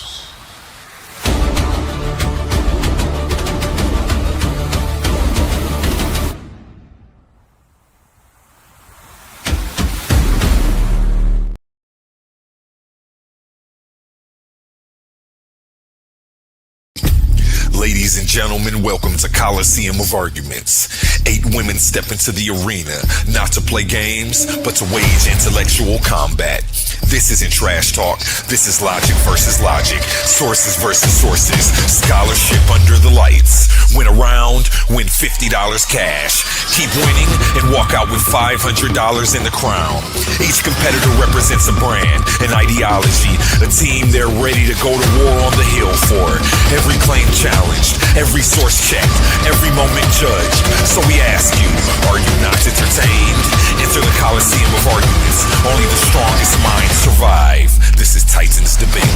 Ladies and gentlemen, welcome to Coliseum of Arguments. 8 women step into the arena, not to play games, but to wage intellectual combat. This isn't trash talk, this is logic versus logic, sources versus sources, scholarship under the lights. Win a round, win $50 cash. Keep winning and walk out with $500 in the crown. Each competitor represents a brand, an ideology, a team they're ready to go to war on the hill for. Every claim challenged, every source checked, every moment judged. So we ask you, are you not entertained? Enter the Coliseum of Arguments. Only the strongest minds survive. This is Titans Debate.